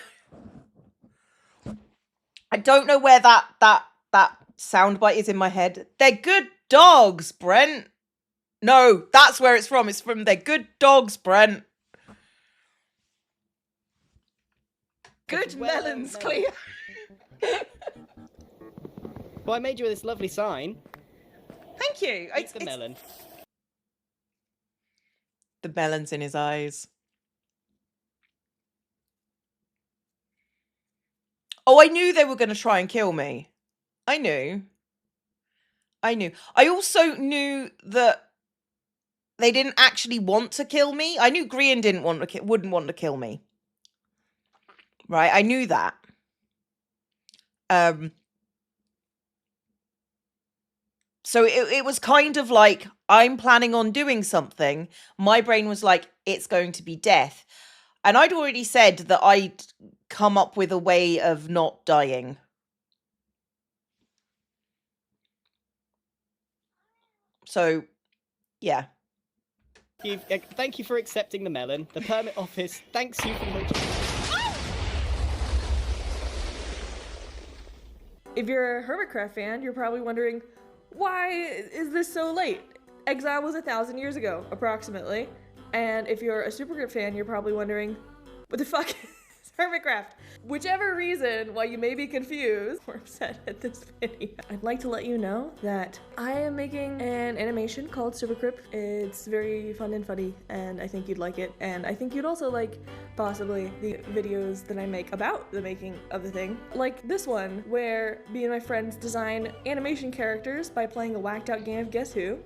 A: I don't know where that soundbite is in my head. They're good dogs, Brent. No, that's where it's from. It's from their good dogs, Brent. Good melons, Cleo.
D: Well, I made you this lovely sign.
A: Thank you.
D: It's the melon.
A: The melons in his eyes. Oh, I knew they were going to try and kill me. I knew. I also knew that they didn't actually want to kill me. I knew Grian wouldn't want to kill me. Right? I knew that. So it was kind of like, I'm planning on doing something. My brain was like, it's going to be death. And I'd already said that I'd come up with a way of not dying. So, yeah.
D: Thank you for accepting the melon. The permit office thanks you for
I: If you're a Hermitcraft fan, you're probably wondering, why is this so late? Exile was 1,000 years ago, approximately. And if you're a Supercrypt fan, you're probably wondering, what the fuck is Hermitcraft? Whichever reason why you may be confused or upset at this video, I'd like to let you know that I am making an animation called Supercrypt. It's very fun and funny, and I think you'd like it. And I think you'd also like, possibly, the videos that I make about the making of the thing. Like this one, where me and my friends design animation characters by playing a whacked out game of Guess Who.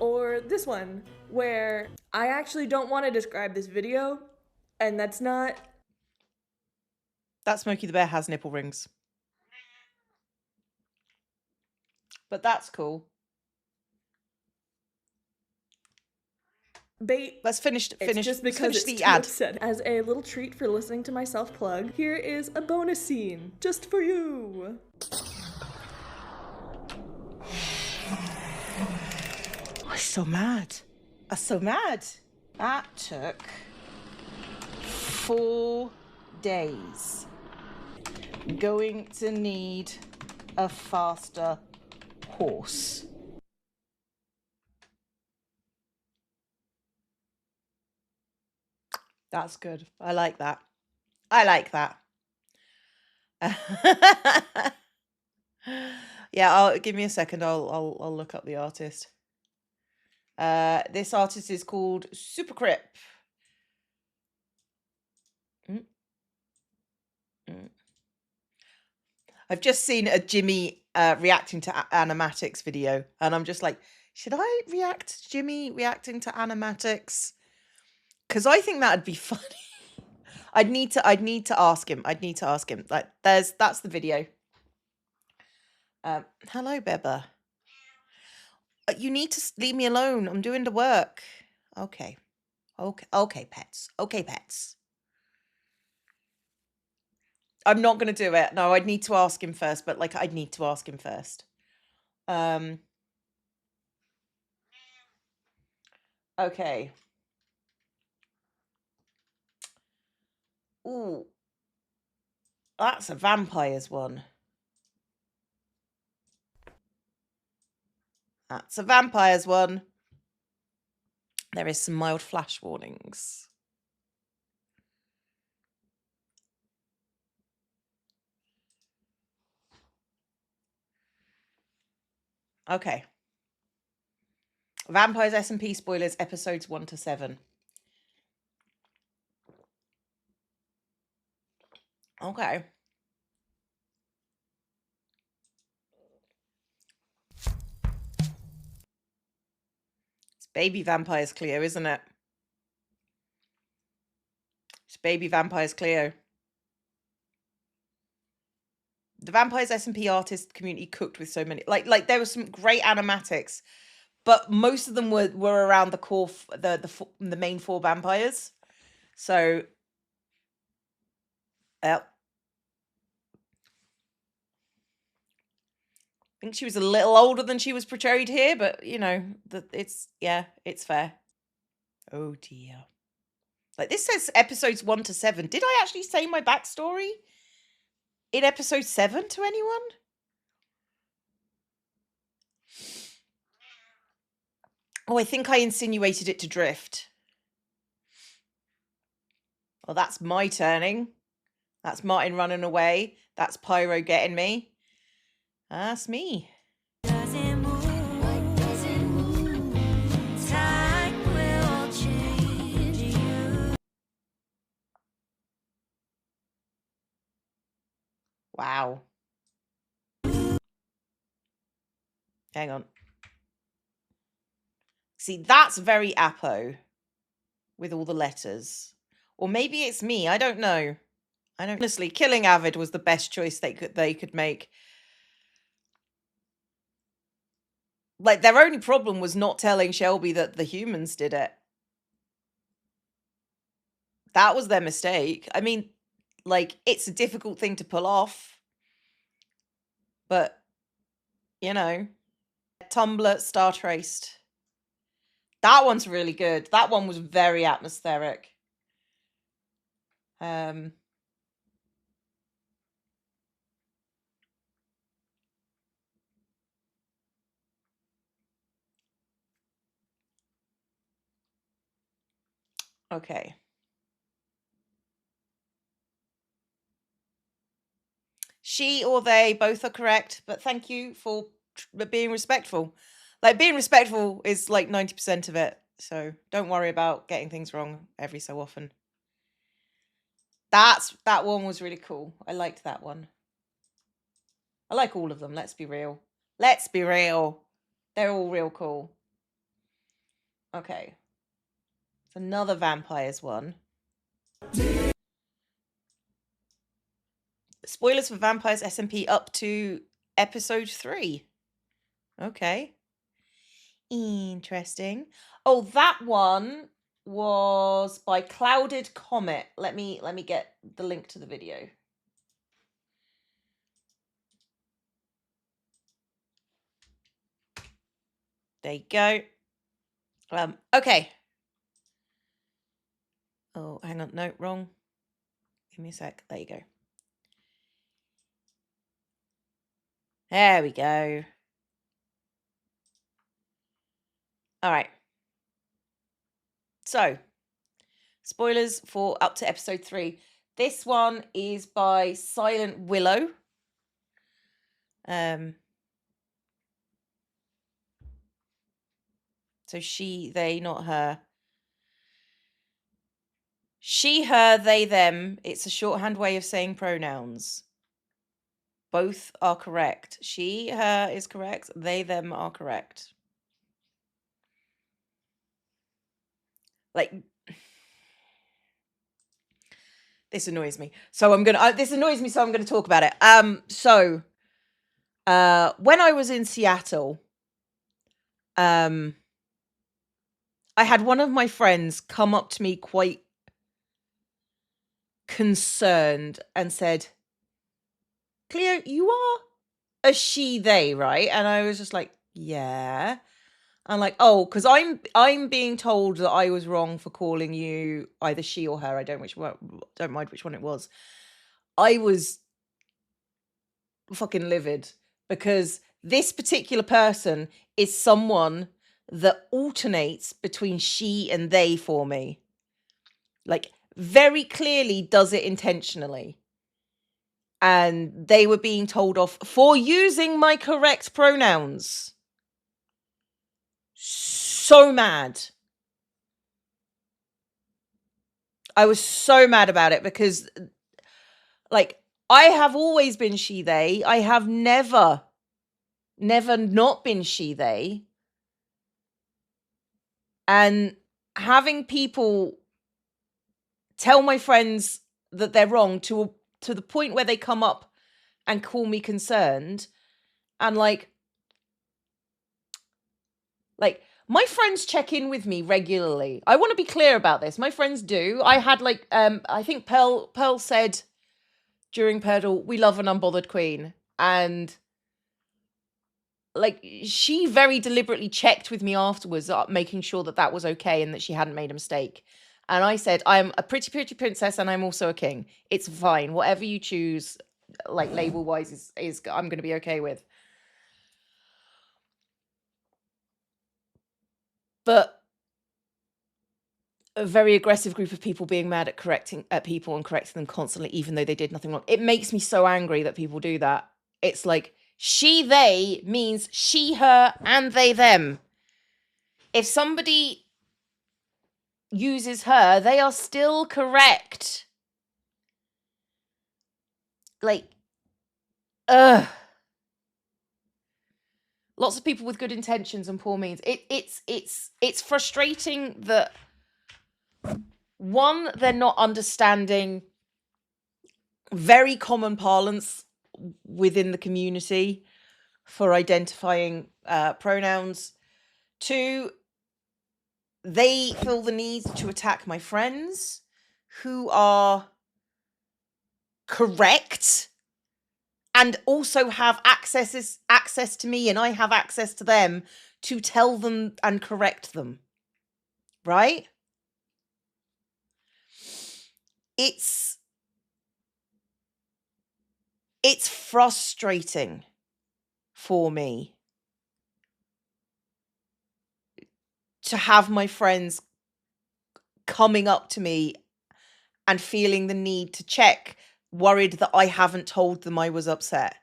I: Or this one, where I actually don't want to describe this video, and that's not...
A: That Smokey the Bear has nipple rings. But that's cool.
I: Bait.
A: Let's finish
I: Just because it's
A: the ad.
I: Said. As a little treat for listening to myself plug, here is a bonus scene just for you.
A: I'm so mad. I'm so mad. That took 4 days. Going to need a faster horse. That's good. I like that. I like that. Yeah, give me a second. I'll look up the artist. This artist is called Supercrypt. I've just seen a Jimmy reacting to animatics video, and I'm just like, should I react to Jimmy reacting to animatics? Because I think that'd be funny. I'd need to ask him. Like, that's the video. Hello, Beba. You need to leave me alone. I'm doing the work. Okay, pets. Okay, pets. I'm not going to do it. No, I'd need to ask him first, but like, I'd need to ask him first. Okay. Ooh. That's a vampires one. That's a vampires one. There is some mild flash warnings. Okay. Vampires S&P spoilers, episodes 1 to 7. Okay. It's baby vampires, Cleo, isn't it? It's baby vampires, Cleo. The Vampires S&P artist community cooked with so many, like there was some great animatics, but most of them were around the core, the main 4 vampires. So, I think she was a little older than she was portrayed here, but you know, it's fair. Oh dear. Like, this says episodes 1 to 7. Did I actually say my backstory in episode 7 to anyone? Oh, I think I insinuated it to drift. Well, that's my turning. That's Martin running away. That's Pyro getting me. That's me. Wow. Hang on. See, that's very Apo with all the letters. Or maybe it's me. I don't know. Honestly, killing Avid was the best choice they could make. Like, their only problem was not telling Shelby that the humans did it. That was their mistake. I mean, like, it's a difficult thing to pull off. But, you know. Tumblr Star Traced. That one's really good. That one was very atmospheric. Okay. She or they both are correct, but thank you for being respectful. Like, being respectful is like 90% of it, so don't worry about getting things wrong every so often. That one was really cool. I liked that one. I like all of them, let's be real. Let's be real. They're all real cool. Okay. It's another vampires one. Spoilers for Vampires SMP up to episode 3. Okay. Interesting. Oh, that one was by Clouded Comet. Let me get the link to the video. There you go. Okay. Oh, hang on. No, wrong. Give me a sec. There you go. There we go. All right. So, spoilers for up to episode 3. This one is by Silent Willow. So she, they, not her. She, her, they, them. It's a shorthand way of saying pronouns. Both are correct. She, her is correct. They, them are correct. Like, this annoys me. So I'm gonna. This annoys me. So I'm gonna talk about it. So, when I was in Seattle, I had one of my friends come up to me quite concerned and said, "Cleo, you are a she, they, right?" And I was just like, "Yeah." I'm like, "Oh, because I'm being told that I was wrong for calling you either she or her. I don't mind which one it was." I was fucking livid because this particular person is someone that alternates between she and they for me. Like, very clearly does it intentionally. And they were being told off for using my correct pronouns. So mad. I was so mad about it because, like, I have always been she, they. I have never not been she, they. And having people tell my friends that they're wrong to the point where they come up and call me concerned, and like my friends check in with me regularly. I want to be clear about this. My friends do. I had like I think Pearl said during Perdle, "We love an unbothered queen," and like she very deliberately checked with me afterwards, making sure that that was okay and that she hadn't made a mistake. And I said, "I'm a pretty princess and I'm also a king. It's fine. Whatever you choose, like label wise, is I'm going to be okay with." but a very aggressive group of people being mad at people and correcting them constantly, even though they did nothing wrong. It makes me so angry that people do that. It's like she, they means she, her, and they, them. If somebody uses her, they are still correct. Like, ugh. Lots of people with good intentions and poor means. It's frustrating that, one, they're not understanding very common parlance within the community for identifying pronouns. Two, they feel the need to attack my friends who are correct and also have access to me, and I have access to them to tell them and correct them. Right? It's frustrating for me to have my friends coming up to me and feeling the need to check, worried that I haven't told them I was upset.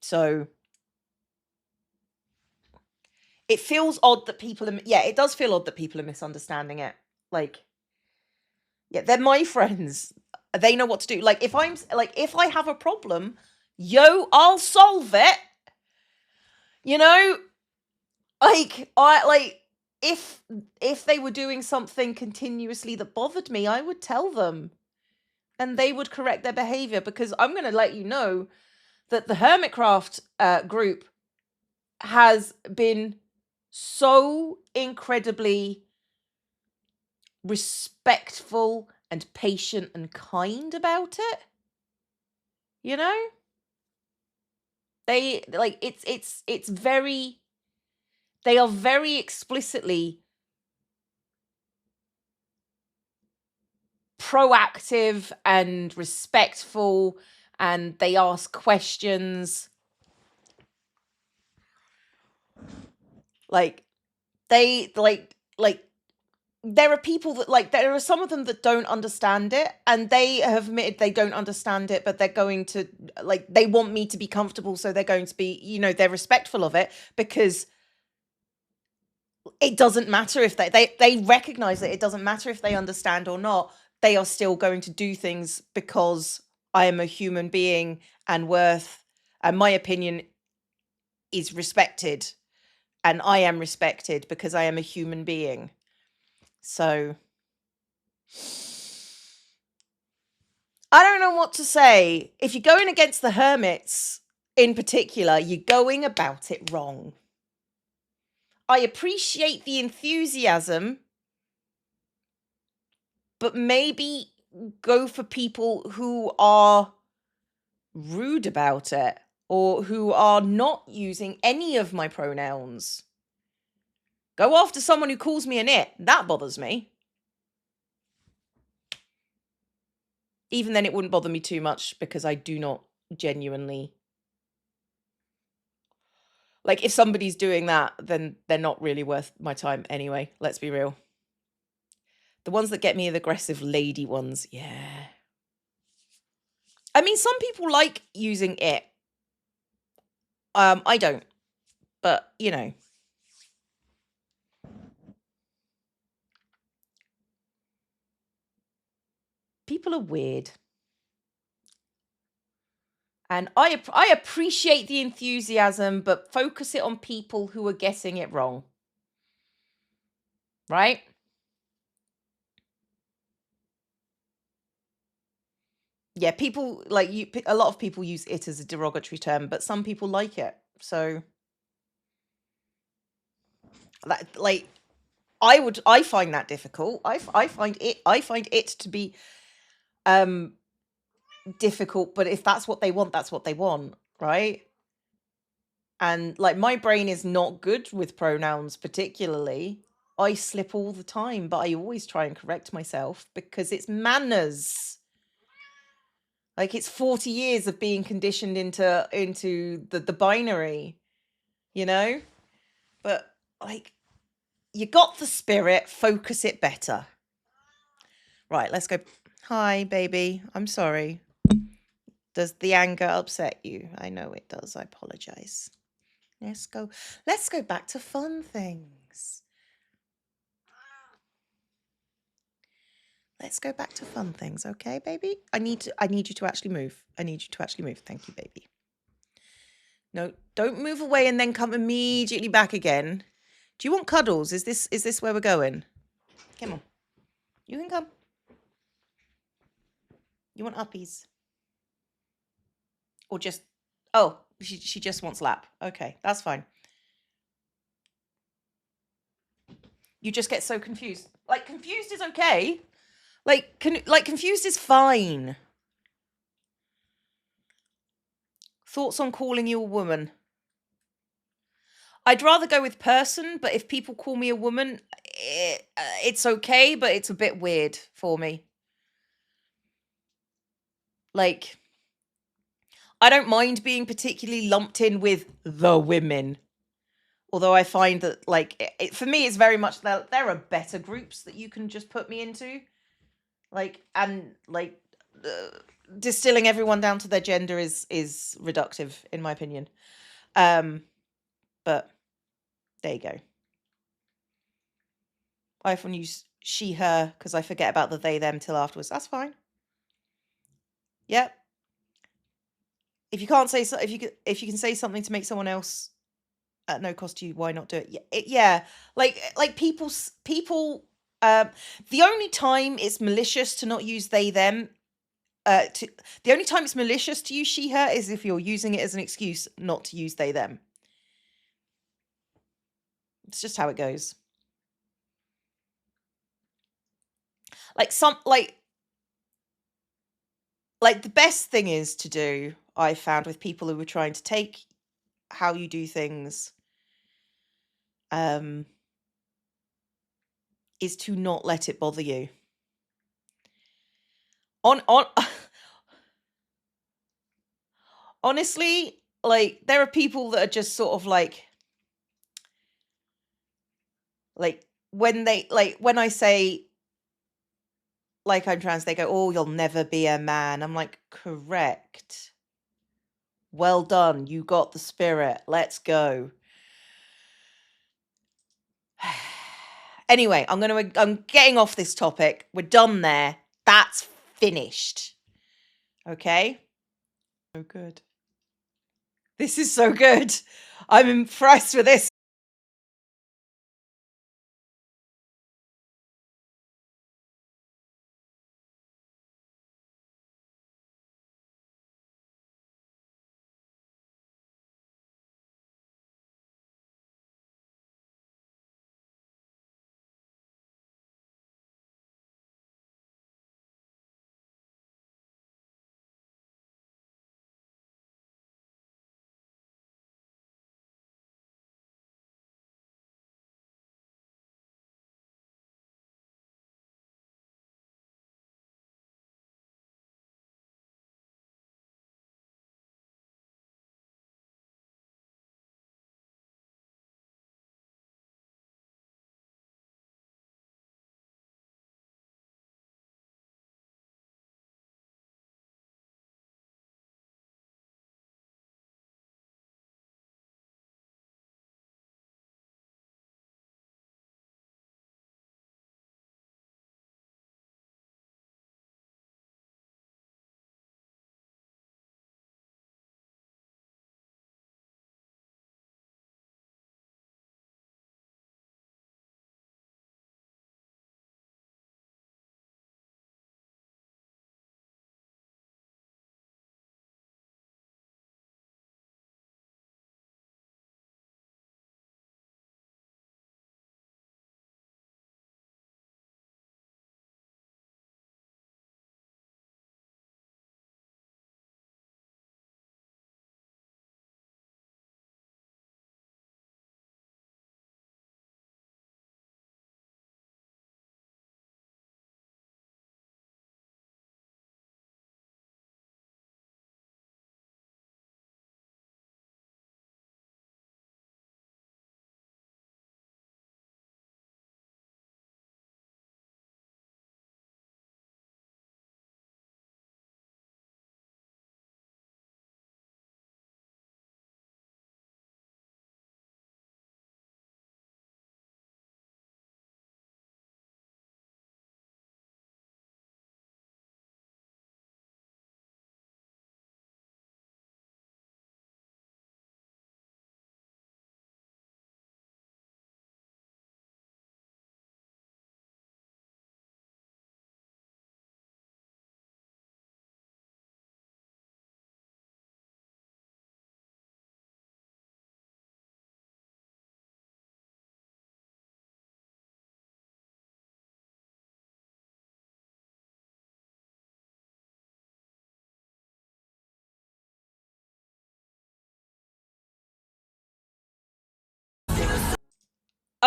A: So it feels odd that people are, yeah, it does feel odd that people are misunderstanding it. Like, yeah, they're my friends. They know what to do. Like, if I have a problem, I'll solve it. You know? If they were doing something continuously that bothered me, I would tell them. And they would correct their behavior, because I'm going to let you know that the Hermitcraft group has been so incredibly respectful and patient and kind about it. You know? They are very explicitly proactive and respectful, and they ask questions. Like, they there are people that, there are some of them that don't understand it, and they have admitted they don't understand it, but they're going to, they want me to be comfortable, so they're going to be, they're respectful of it, because it doesn't matter if they recognize that it doesn't matter if they understand or not. They are still going to do things because I am a human being and my opinion is respected, and I am respected because I am a human being. So I don't know what to say. If you're going against the hermits in particular, you're going about it wrong. I appreciate the enthusiasm, but maybe go for people who are rude about it, or who are not using any of my pronouns. Go after someone who calls me an it. That bothers me. Even then, it wouldn't bother me too much, because I do not genuinely... if somebody's doing that, then they're not really worth my time anyway. Let's be real. The ones that get me are the aggressive lady ones. Yeah. I mean, some people like using it. I don't. But, people are weird. And I appreciate the enthusiasm, but focus it on people who are getting it wrong. Right? Yeah, people a lot of people use it as a derogatory term, but some people like it. So that, I find that difficult. I find it to be difficult, but if that's what they want, that's what they want, right? And my brain is not good with pronouns particularly. I slip all the time, but I always try and correct myself because it's manners. It's 40 years of being conditioned into the binary, But like, you got the spirit, focus it better. Right, let's go. Hi, baby. I'm sorry. Does the anger upset you? I know it does. I apologize. Let's go. Let's go back to fun things. Let's go back to fun things, okay, baby? I need you to actually move. I need you to actually move. Thank you, baby. No, don't move away and then come immediately back again. Do you want cuddles? Is this where we're going? Come on. You can come. You want uppies? Or just oh, she just wants lap. Okay, that's fine. You just get so confused. Like confused is okay. Like confused is fine. Thoughts on calling you a woman? I'd rather go with person, but if people call me a woman, it's okay, but it's a bit weird for me. Like, I don't mind being particularly lumped in with the women. Although I find that, like, for me, it's very much there are better groups that you can just put me into. Like, and, like, distilling everyone down to their gender is reductive, in my opinion. But there you go. I often use she, her, because I forget about the they, them till afterwards. That's fine. Yep. If you can't say so, if you can say something to make someone else at no cost to you, why not do it? Yeah. Like people. The only time it's malicious to not use they, them. The only time it's malicious to use she, her is if you're using it as an excuse not to use they, them. It's just how it goes. Like the best thing is to do, I found, with people who were trying to take how you do things, is to not let it bother you. On honestly, like there are people that are just sort of like when I say like I'm trans, they go, "Oh, you'll never be a man." I'm like, "Correct. Well done. You got the spirit. Let's go." Anyway, I'm getting off this topic. We're done there. That's finished. Okay? So good. This is so good. I'm impressed with this.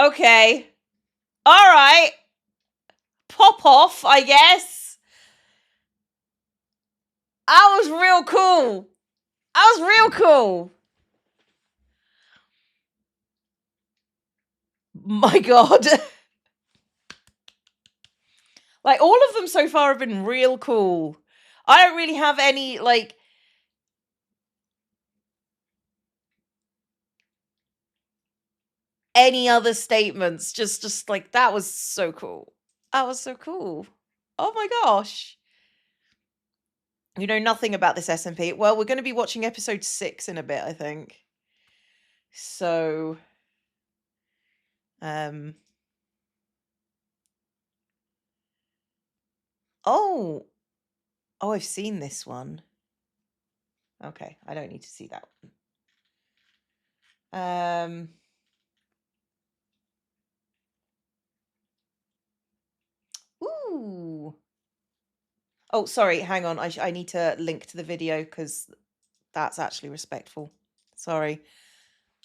A: Okay. All right. Pop off, I guess. That was real cool. That was real cool. My God. Like, all of them so far have been real cool. I don't really have any, like... any other statements. Just like, that was so cool. That was so cool. Oh my gosh. You know nothing about this SMP. Well, we're going to be watching episode 6 in a bit, I think. So... Oh! Oh, I've seen this one. Okay, I don't need to see that one. Ooh. Oh, sorry, hang on. I need to link to the video because that's actually respectful. Sorry.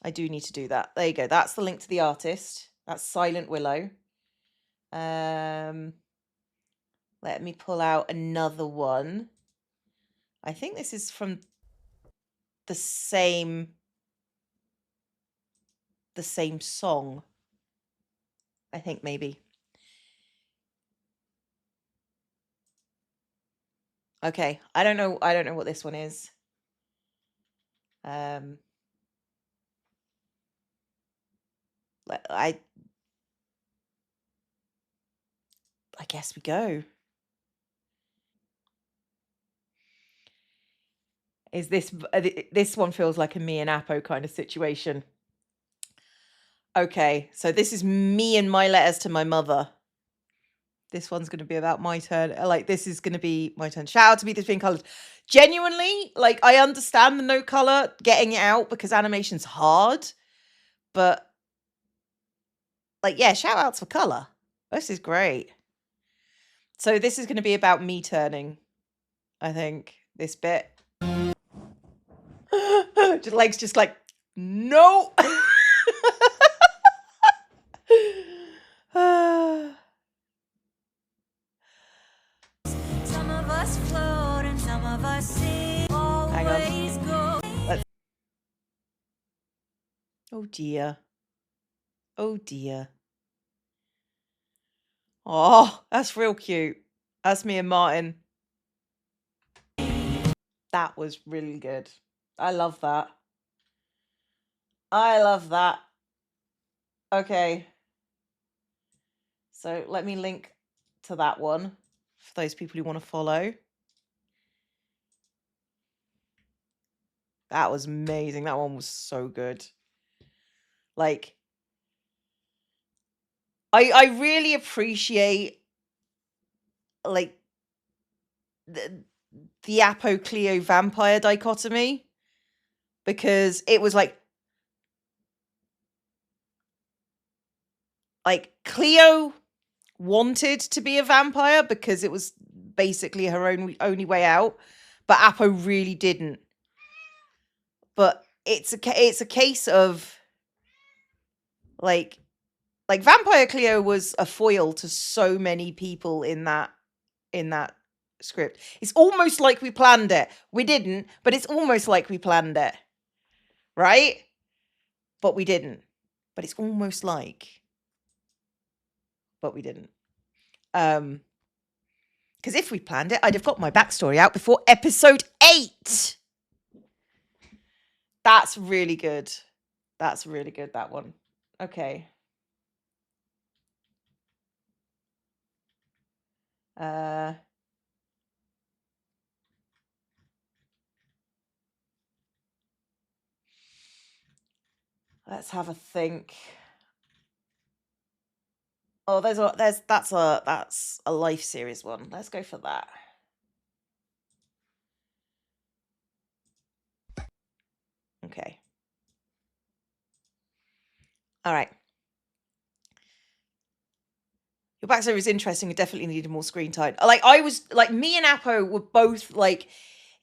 A: I do need to do that. There you go. That's the link to the artist. That's Silent Willow. Let me pull out another one. I think this is from the same song. I think maybe. Okay, I don't know what this one is. I guess we go. Is this one feels like a me and Apo kind of situation. Okay, so this is me and my letters to my mother. This one's going to be about my turn. Like, this is going to be my turn. Shout out to me this being coloured. Genuinely, like, I understand the no colour, getting it out because animation's hard. But, like, yeah, shout outs for colour. This is great. So this is going to be about me turning, I think, this bit. Legs just like, no!
B: Some of us float and some of us sing. Always go.
A: Oh dear. Oh dear. Oh, that's real cute. That's me and Martin. That was really good. I love that. I love that. Okay. So let me link to that one for those people who want to follow. That was amazing. That one was so good. Like, I really appreciate, like, the Apo Cleo vampire dichotomy, because it was like Cleo wanted to be a vampire because it was basically her only way out, but Apo really didn't. But it's a case of like Vampire Cleo was a foil to so many people in that script. It's almost like we planned it. We didn't, but it's almost like we planned it. Right? But we didn't. But it's almost like. But we didn't. Because if we planned it, I'd have got my backstory out before episode 8. That's really good. That's really good, that one. Okay. Let's have a think. Oh, that's a life series one. Let's go for that. Okay. All right. Your backstory was interesting. It definitely needed more screen time. Like, I was like, me and Apo were both like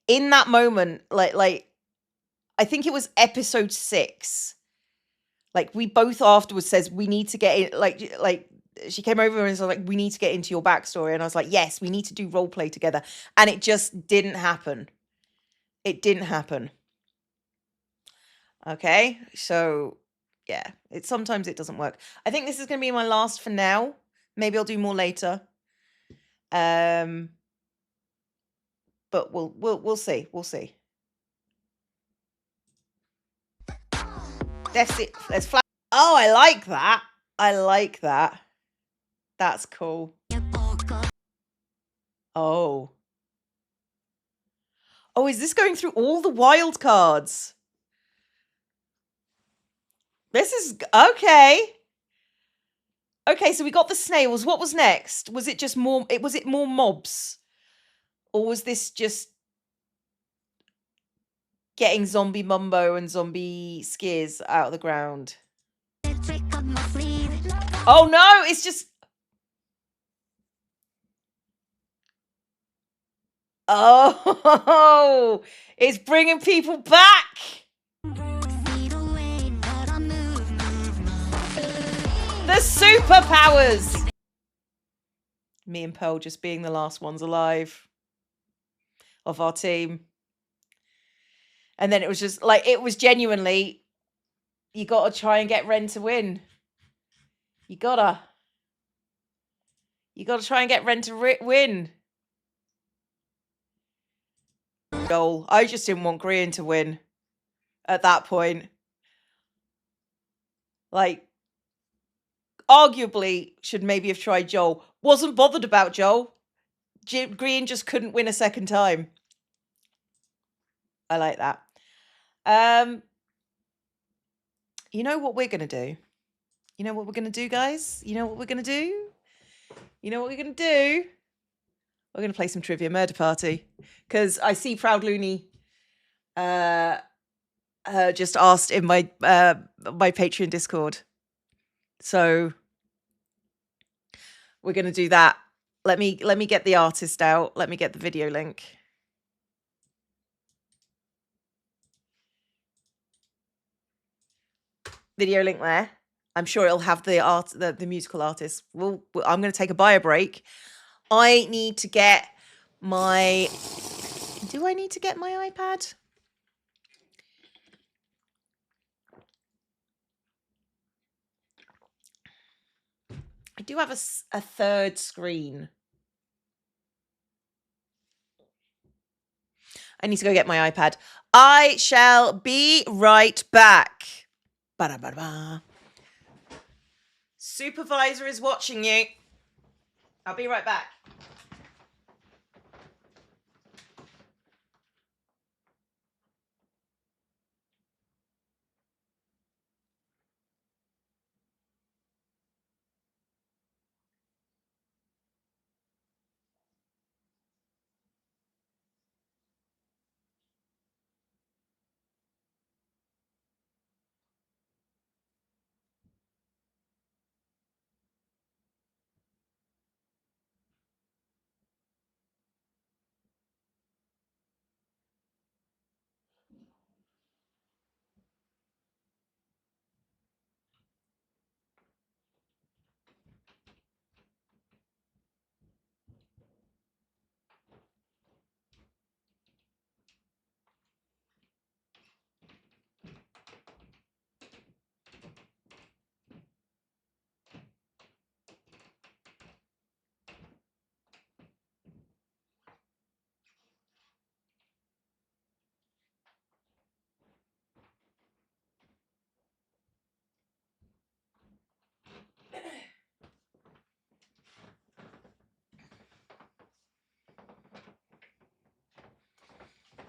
A: in that moment, like I think it was episode 6. Like we both afterwards says we need to get in. Like she came over and was like, we need to get into your backstory, and I was like, yes, we need to do role play together, and it just didn't happen. It didn't happen. Okay, so yeah, sometimes it doesn't work. I think this is going to be my last for now. Maybe I'll do more later. But we'll see. We'll see. That's it. There's flat. Oh, I like that. I like that. That's cool. Oh. Oh, is this going through all the wild cards? This is okay. Okay, so we got the snails. What was next? Was it just more? Was it more mobs, or was this just getting zombie mumbo and zombie skiers out of the ground? Oh no! It's just. Oh, it's bringing people back. The superpowers! Me and Pearl just being the last ones alive of our team. And then it was just like, it was genuinely, you gotta try and get Ren to win. You gotta try and get Ren to win. Goal. I just didn't want Grian to win at that point. Like, arguably, should maybe have tried Joel. Wasn't bothered about Joel. Green just couldn't win a second time. I like that. You know what we're going to do? You know what we're going to do, guys? You know what we're going to do? You know what we're going to do? We're going to play some Trivia Murder Party. Because I see Proud Looney just asked in my my Patreon Discord. So we're going to do that. Let me get the artist out. Let me get the video link. Video link there. I'm sure it'll have the musical artist. I'm going to take a bio break. I need to get my. Do I need to get my iPad? I do have a third screen. I need to go get my iPad. I shall be right back. Ba-da-ba-da-ba. Supervisor is watching you. I'll be right back.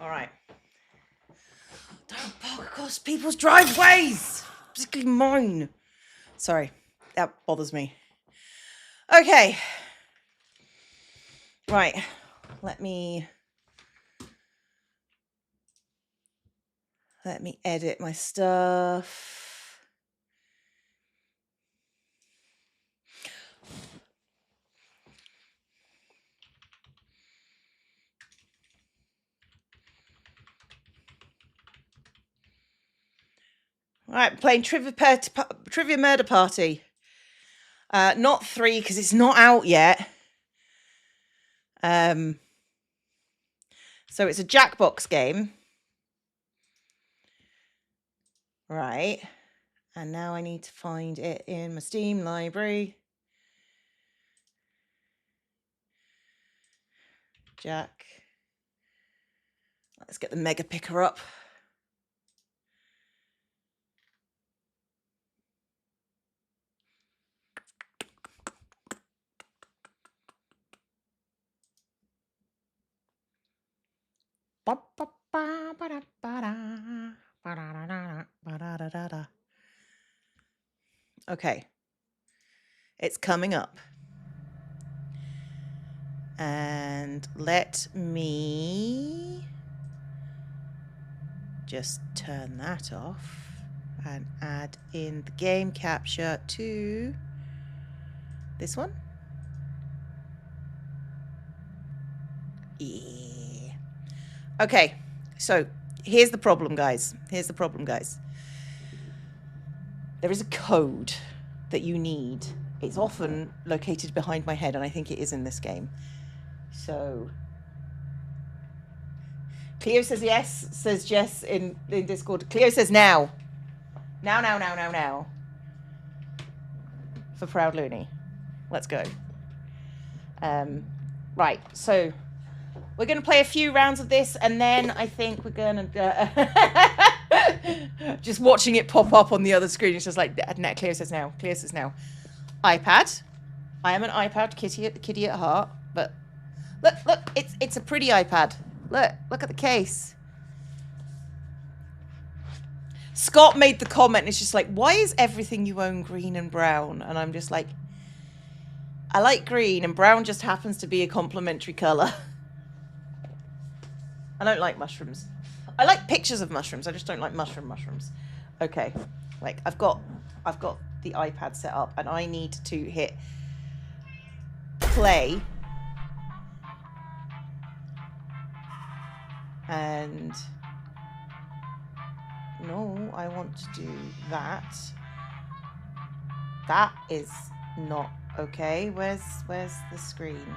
A: All right. Don't park across people's driveways, particularly mine. Sorry, that bothers me. Okay. Right. Let me edit my stuff. All right, playing Trivia Murder Party. Not 3 because it's not out yet. So it's a Jackbox game. Right. And now I need to find it in my Steam library. Jack. Let's get the Mega Picker up. Okay. It's coming up. And let me just turn that off and add in the game capture to this one. Yeah. Okay, so here's the problem, guys. There is a code that you need. It's often located behind my head, and I think it is in this game. So Cleo says yes, says Jess in Discord. Cleo says now. Now. For Proud Looney. Let's go. Right, so we're going to play a few rounds of this, and then I think we're going to... just watching it pop up on the other screen, it's just like, Cleo says now. iPad. I am an iPad kitty at heart, but look, it's a pretty iPad. Look at the case. Scott made the comment, and it's just like, why is everything you own green and brown? And I'm just like, I like green, and brown just happens to be a complementary color. I don't like mushrooms. I like pictures of mushrooms. I just don't like mushrooms. Okay, like I've got the iPad set up, and I need to hit play. And no, I want to do that. That is not okay. Where's the screen?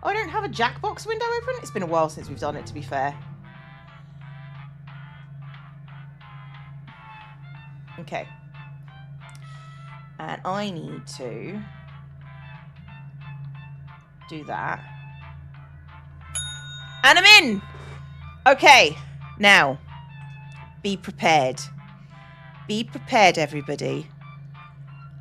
A: Oh, I don't have a Jackbox window open? It's been a while since we've done it, to be fair. Okay. And I need to do that. And I'm in! Okay, now, be prepared. Be prepared, everybody.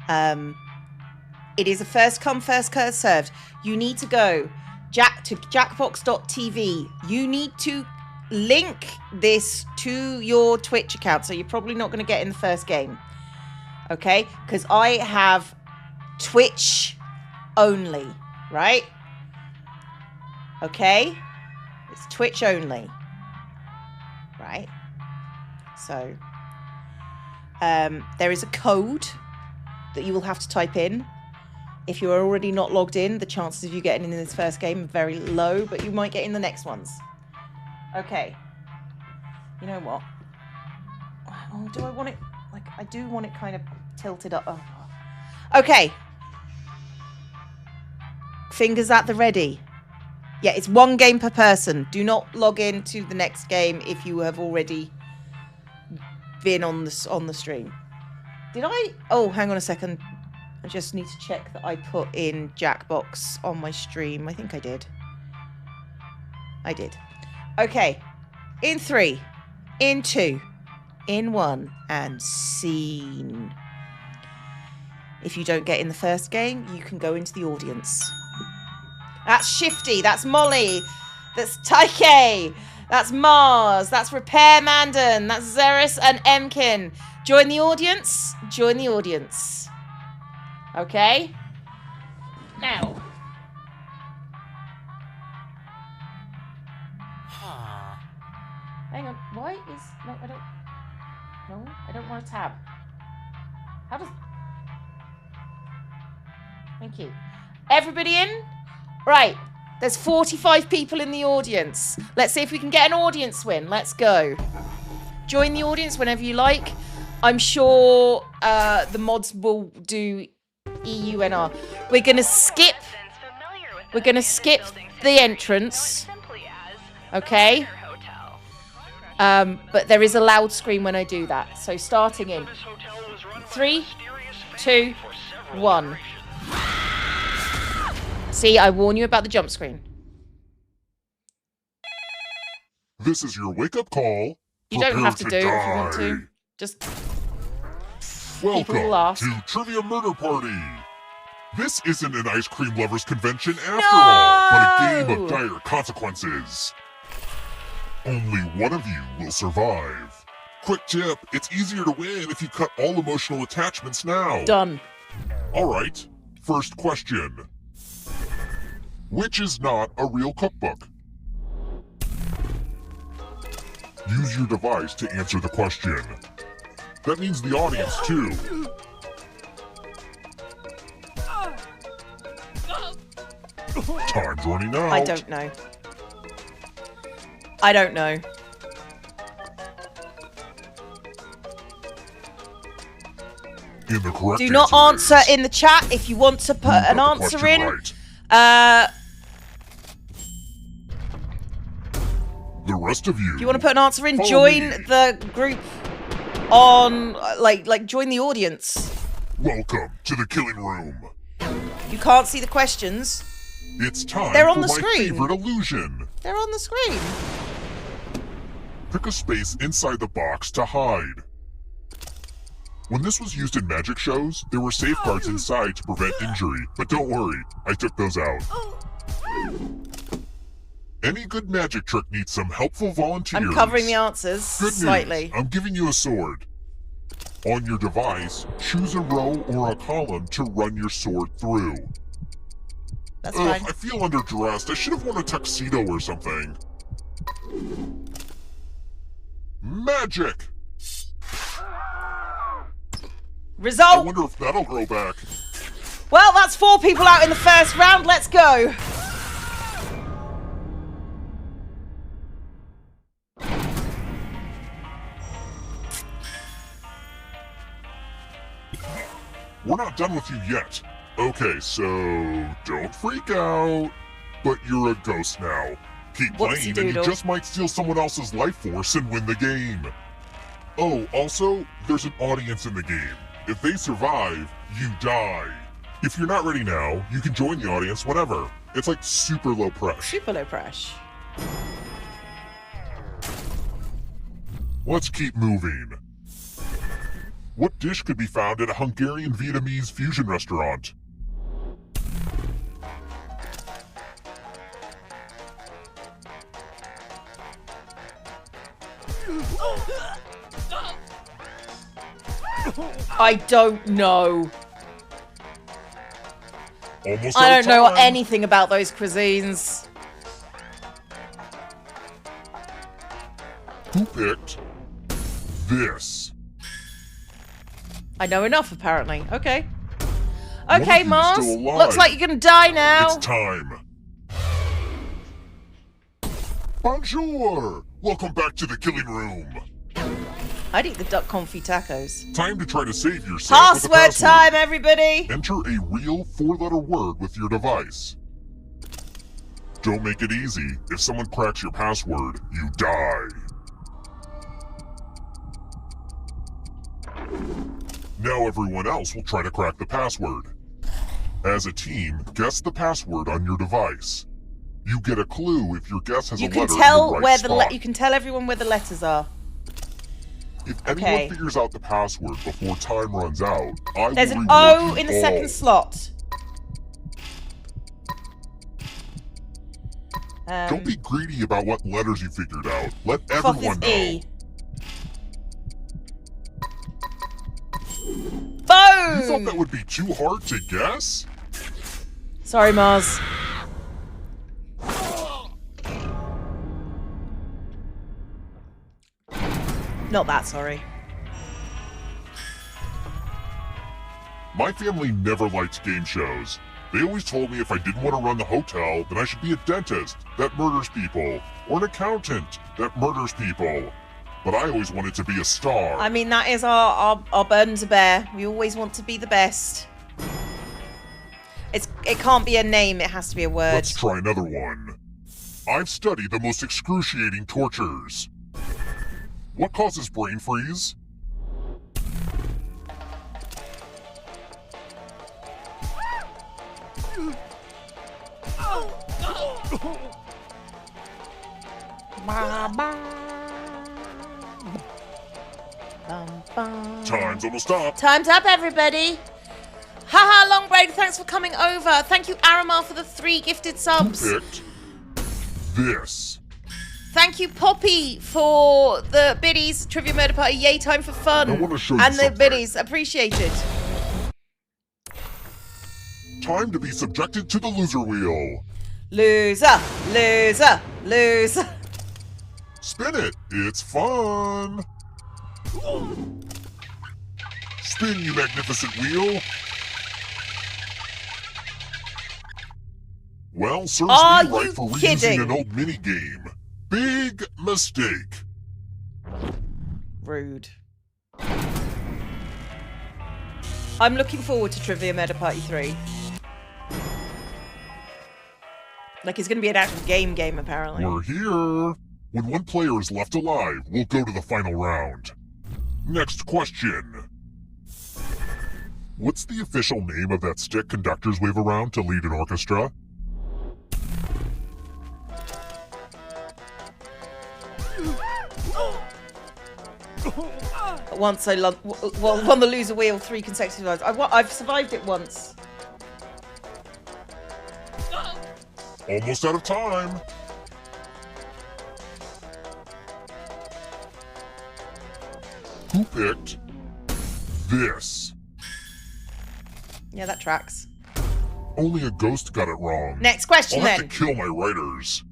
A: It is a first come, first served. You need to go to jackbox.tv. You need to link this to your Twitch account, so you're probably not going to get in the first game. Okay? Because I have Twitch only, right? Okay? It's Twitch only. Right? So, there is a code that you will have to type in. If you're already not logged in, the chances of you getting in this first game are very low, but you might get in the next ones. Okay. You know what? Oh, do I want it? Like, I do want it kind of tilted up. Oh. Okay. Fingers at the ready. Yeah, it's 1 game per person. Do not log in to the next game if you have already been on the stream. Did I? Oh, hang on a second. I just need to check that I put in Jackbox on my stream. I think I did. I did. Okay. In 3, in 2, in 1, and scene. If you don't get in the first game, you can go into the audience. That's Shifty. That's Molly. That's Taike. That's Mars. That's Repair Mandan. That's Zeris and Emkin. Join the audience. Join the audience. Okay? Now. Hang on. Why is... No, I don't... No, I don't want a tab. How does... Thank you. Everybody in? Right. There's 45 people in the audience. Let's see if we can get an audience win. Let's go. Join the audience whenever you like. I'm sure the mods will do EUNR. We're gonna skip the entrance. Okay. But there is a loud screen when I do that. So starting in 3, 2, 1. See, I warn you about the jump screen.
J: This is your wake-up call.
A: You don't have to do it if you want to. Just
J: Welcome
A: people laugh.
J: to Trivia Murder Party. This isn't an ice cream lovers convention after all, but a game of dire consequences. Only one of you will survive. Quick tip, it's easier to win if you cut all emotional attachments now.
A: Done.
J: Alright, first question. Which is not a real cookbook? Use your device to answer the question. That means the audience too. Time's running out.
A: I don't know. I don't know.
J: In the correct
A: Do not answer in the chat if you want to put an answer in.
J: Right. The rest of you.
A: If you want to put an answer in,
J: follow
A: join
J: me.
A: the group on, like join the audience.
J: Welcome to the killing room.
A: You can't see the questions.
J: It's time
A: They're on
J: for
A: the
J: my
A: screen.
J: favorite illusion.
A: They're on the screen.
J: Pick a space inside the box to hide. When this was used in magic shows, there were safeguards inside to prevent injury, but don't worry, I took those out. Any good magic trick needs some helpful volunteers.
A: I'm covering the answers
J: Good
A: slightly.
J: news, I'm giving you a sword. On your device, choose a row or a column to run your sword through.
A: That's fine.
J: I feel underdressed. I should have worn a tuxedo or something. Magic! I
A: Result.
J: wonder if that'll grow back.
A: Well, that's 4 people out in the first round. Let's go.
J: We're not done with you yet. Okay, so don't freak out. But you're a ghost now. Keep playing and you
A: Whoopsie-doodle.
J: just might steal someone else's life force and win the game. Oh, also, there's an audience in the game. If they survive, you die. If you're not ready now, you can join the audience whenever. It's like super low pressure.
A: Super low pressure.
J: Let's keep moving. What dish could be found at a Hungarian Vietnamese fusion restaurant?
A: I don't know.
J: Almost
A: I
J: out
A: don't
J: of
A: know
J: time.
A: anything about those cuisines.
J: Who picked this?
A: I know enough, apparently. Okay.
J: One
A: Okay,
J: of you's
A: Mars.
J: still alive.
A: Looks like you're gonna die now.
J: It's time. Bonjour! Welcome back to the killing room.
A: I'd eat the duck confit tacos.
J: Time to try to save yourself with a
A: Password
J: password.
A: time, everybody.
J: Enter a real 4-letter word with your device. Don't make it easy. If someone cracks your password, you die. Now everyone else will try to crack the password. As a team, guess the password on your device. You get a clue if your guess has
A: You
J: a
A: can
J: letter
A: tell
J: in the right
A: where
J: spot.
A: you can tell everyone where the letters are.
J: If anyone
A: Okay.
J: figures out the password before time runs out, I
A: There's
J: will
A: an
J: reward
A: O
J: you
A: in the
J: all.
A: second slot.
J: Don't be greedy about what letters you figured out. Let
A: Fuck
J: everyone
A: is
J: know.
A: E.
J: You thought
A: Boom!
J: that would be too hard to guess?
A: Sorry, Mars. Not that sorry.
J: My family never liked game shows. They always told me if I didn't want to run the hotel, then I should be a dentist that murders people, or an accountant that murders people. but I always wanted to be a star.
A: I mean, that is our burden to bear. We always want to be the best. It can't be a name, it has to be a word.
J: Let's try another one. I've studied the most excruciating tortures. What causes brain freeze? Time's almost up.
A: Time's up, everybody. Haha, Longbraid, thanks for coming over. Thank you, Aramar, for the 3 gifted subs.
J: Who picked this?
A: Thank you, Poppy, for the biddies. Trivia Murder Party, yay, time for fun.
J: I want to show you
A: and the
J: something.
A: biddies, appreciated.
J: Time to be subjected to the loser wheel.
A: Loser, loser, loser.
J: Spin it. It's fun. Spin, you magnificent wheel. Well, serves
A: Are
J: me right
A: you
J: for reusing
A: kidding?
J: an old minigame. Big mistake.
A: Rude. I'm looking forward to Trivia Murder Party 3. Like, it's going to be an actual game, apparently.
J: We're here. When one player is left alive, we'll go to the final round. Next question. What's the official name of that stick conductors wave around to lead an orchestra?
A: Once I won the loser wheel 3 consecutive times. I've survived it once.
J: Almost out of time. Who picked this?
A: Yeah, that tracks.
J: Only a ghost got it wrong.
A: Next question,
J: I'll have
A: then.
J: to kill my writers.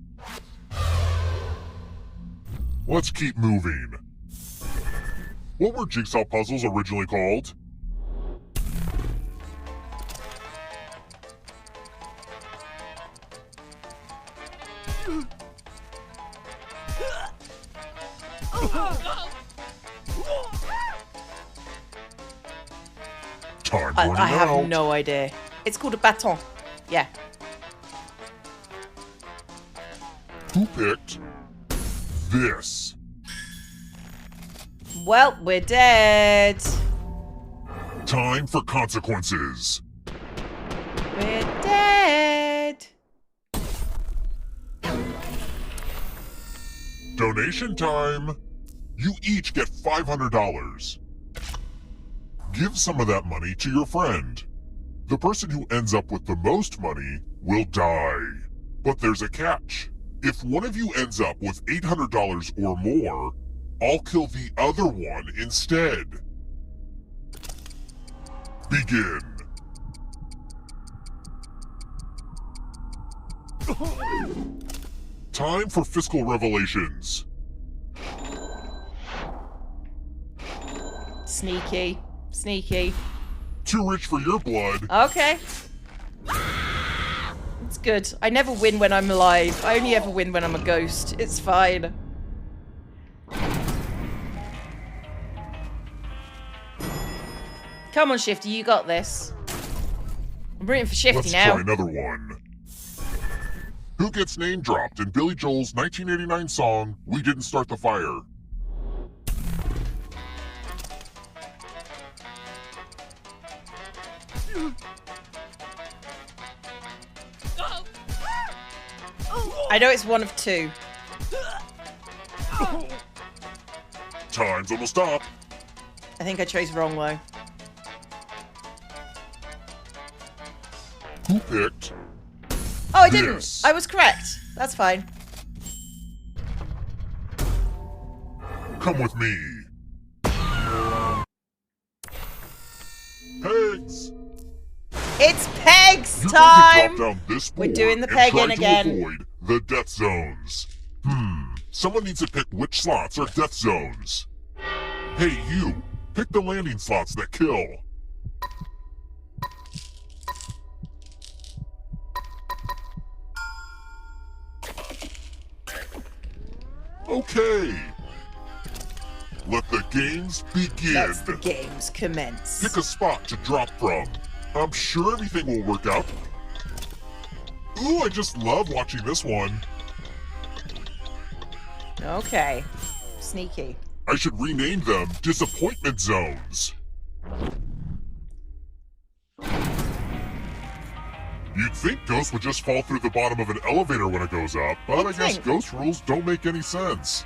J: Let's keep moving. What were jigsaw puzzles originally called? Time running
A: I have
J: out.
A: no idea. It's called a baton. Yeah.
J: Who picked this?
A: Well, we're dead.
J: Time for consequences.
A: We're dead.
J: Donation time. You each get $500. Give some of that money to your friend. The person who ends up with the most money will die. But there's a catch. If one of you ends up with $800 or more, I'll kill the other one instead. Begin. Time for fiscal revelations.
A: Sneaky. Sneaky.
J: Too rich for your blood.
A: Okay. It's good. I never win when I'm alive. I only ever win when I'm a ghost. It's fine. Come on, Shifty, you got this. I'm rooting for Shifty
J: Let's
A: now.
J: try another one. Who gets name dropped in Billy Joel's 1989 song, We Didn't Start the Fire?
A: I know it's one of 2.
J: Time's almost up.
A: I think I chose wrong, though.
J: Who picked?
A: Oh, I didn't.
J: Yes.
A: I was correct. That's fine.
J: Come with me. Pegs.
A: It's Pegs
J: You're
A: time.
J: going to drop down this
A: We're
J: board
A: doing the
J: and
A: pegging
J: try to
A: again.
J: avoid the death zones. Someone needs to pick which slots are death zones. Hey, you. Pick the landing slots that kill. Okay. Let the games begin.
A: Let the games commence.
J: Pick a spot to drop from. I'm sure everything will work out. Ooh, I just love watching this one.
A: Okay. Sneaky.
J: I should rename them disappointment zones. You'd think ghosts would just fall through the bottom of an elevator when it goes up, but I guess ghost rules don't make any sense.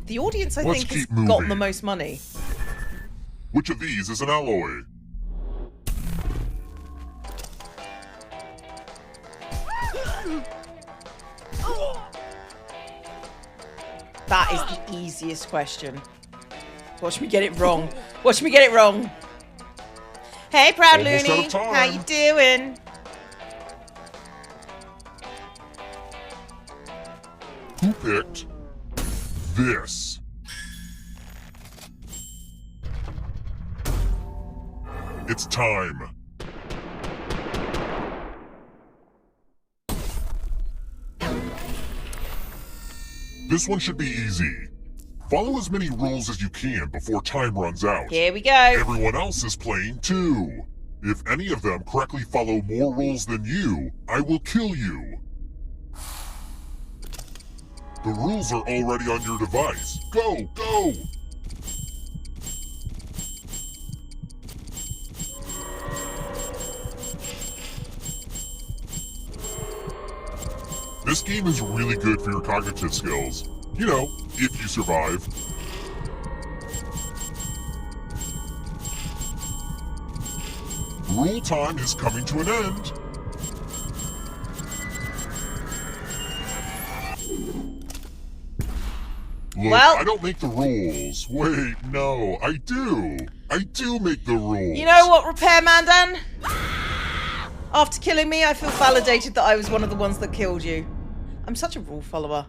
A: The audience, I
J: Let's
A: think, has
J: keep
A: got
J: moving.
A: the most money.
J: Which of these is an alloy?
A: That is the easiest question. Watch me get it wrong. Watch me get it wrong. Hey, Proud
J: Almost
A: Looney.
J: out of time.
A: How you doing?
J: Who picked this? It's time. This one should be easy. Follow as many rules as you can before time runs out.
A: Here we go.
J: Everyone else is playing too. If any of them correctly follow more rules than you, I will kill you. The rules are already on your device. Go, go! This game is really good for your cognitive skills. You know, if you survive. Rule time is coming to an end. Look,
A: Well-
J: I don't make the rules. Wait, no, I do. I do make the rules.
A: You know what, Repairman Dan? After killing me, I feel validated that I was one of the ones that killed you. I'm such a rule follower.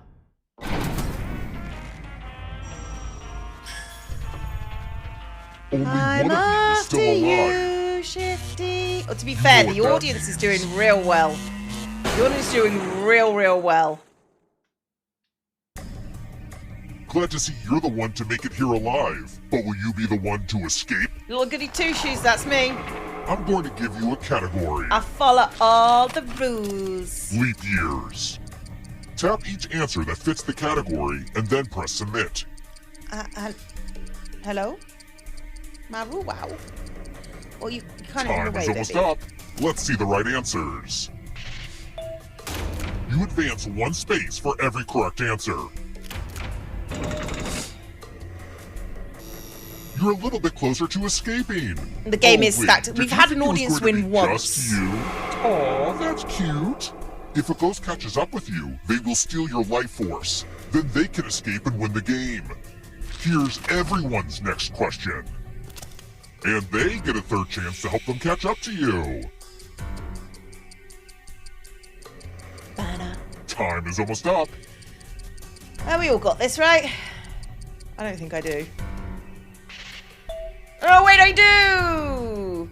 J: Only
A: I'm
J: one of you is
A: after
J: still alive.
A: you, Shifty. Oh, to be fair,
J: know
A: the
J: what that
A: audience is doing real well. The audience is doing real well.
J: Glad to see you're the one to make it here alive. But will you be the one to escape?
A: Little goody two-shoes, that's me.
J: I'm going to give you a category.
A: I follow all the rules.
J: Leap years. Tap each answer that fits the category and then press submit.
A: Hello? Maru, wow. Well, you kind of in
J: Time
A: the
J: is
A: way,
J: almost
A: baby.
J: up. Let's see the right answers. You advance one space for every correct answer. You're a little bit closer to escaping.
A: The game is
J: wait,
A: stacked.
J: did
A: We've
J: you
A: had
J: think
A: an
J: it was
A: audience
J: going to
A: win
J: be
A: once.
J: Just you? Aw, that's cute. If a ghost catches up with you, they will steal your life force. Then they can escape and win the game. Here's everyone's next question. And they get a third chance to help them catch up to you. Time is almost up.
A: Oh, we all got this, right? I don't think I do. Oh, wait, I do!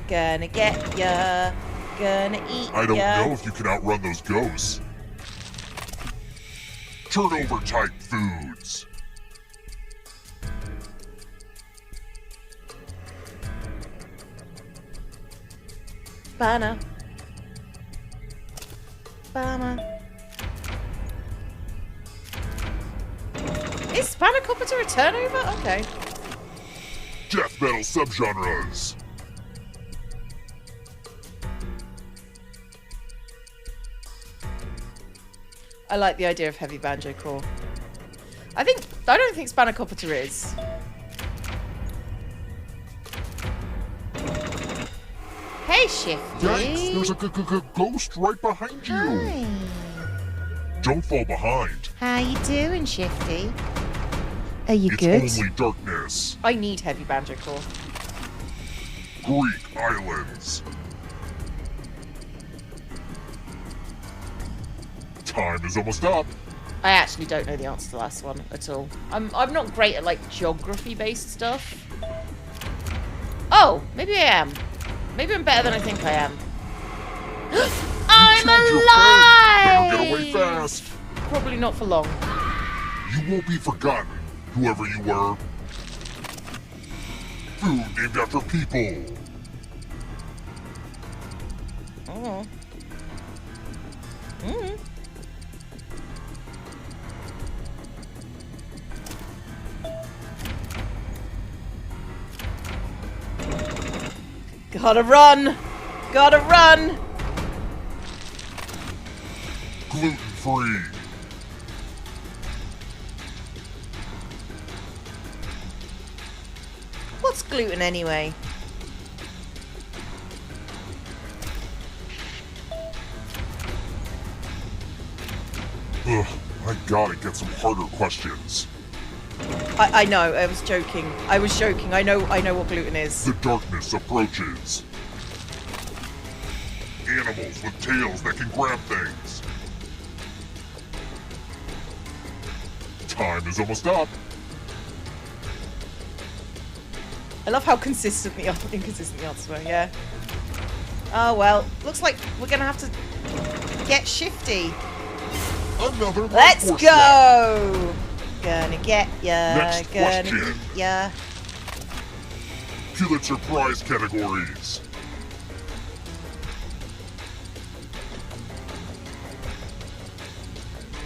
A: Gonna get ya. Gonna eat ya.
J: I don't know if you can outrun those ghosts. Turnover type foods.
A: Banner. Banner. Is Spanakopter a turnover? Okay.
J: Death metal subgenres.
A: I like the idea of heavy banjo core. I don't think Spanakopter is. Hey, Shifty.
J: Yikes, there's a ghost right behind you.
A: Hi.
J: Don't fall behind.
A: How you doing, Shifty? Are you
J: It's
A: good?
J: only darkness.
A: I need heavy banjo core.
J: Greek islands. Time is almost up.
A: I actually don't know the answer to the last one at all. I'm not great at like geography-based stuff. Oh, maybe I am. Maybe I'm better than I think I am. I'm
J: Killed your friend. Better
A: alive!
J: get away fast.
A: probably not for long.
J: You won't be forgotten, whoever you were. Food named after people.
A: Oh. Mm. Gotta run! Gotta run!
J: Gluten-free.
A: What's gluten anyway?
J: Ugh, I gotta get some harder questions.
A: I know, I was joking. I was joking. I know what gluten is.
J: The darkness approaches. Animals with tails that can grab things. Time is almost up.
A: I love how inconsistent the answers were, yeah. Oh well, looks like we're gonna have to get shifty.
J: Another
A: Let's
J: force
A: go! Gonna get ya,
J: Next
A: gonna
J: question.
A: get ya.
J: Pulitzer Prize categories.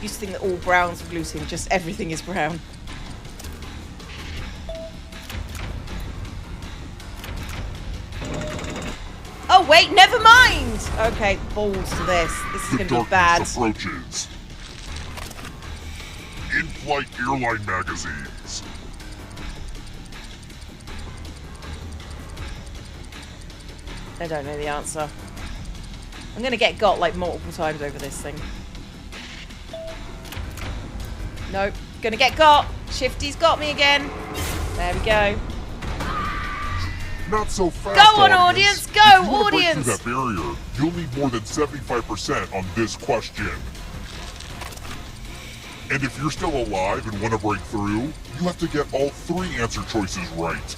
A: Used to think that all browns were gluten, just everything is brown. Oh wait, never mind! Okay, balls to this. This is
J: The
A: gonna be
J: darkness
A: bad.
J: approaches. In-flight airline magazines.
A: I don't know the answer. I'm gonna get got like multiple times over this thing. Nope. Gonna get got. Shifty's got me again. There we go.
J: Not so fast,
A: Go on, audience! Go,
J: If you want to break
A: audience!
J: through that barrier, you'll need more than 75% on this question. And if you're still alive and want to break through, you have to get all 3 answer choices right.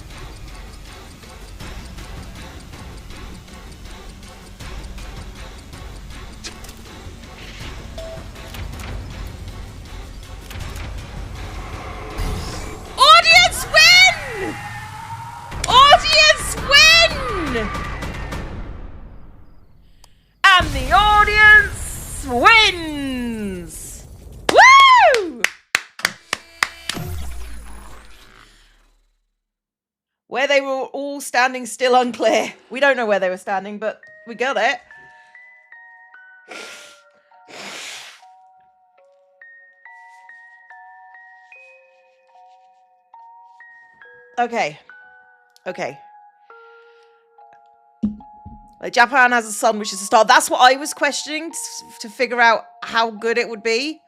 A: Audience win! Audience win! And the audience wins! Woo! Where they were all standing still unclear. We don't know where they were standing, but we got it. Okay. Okay. Like Japan has a sun, which is a star. That's what I was questioning to figure out how good it would be.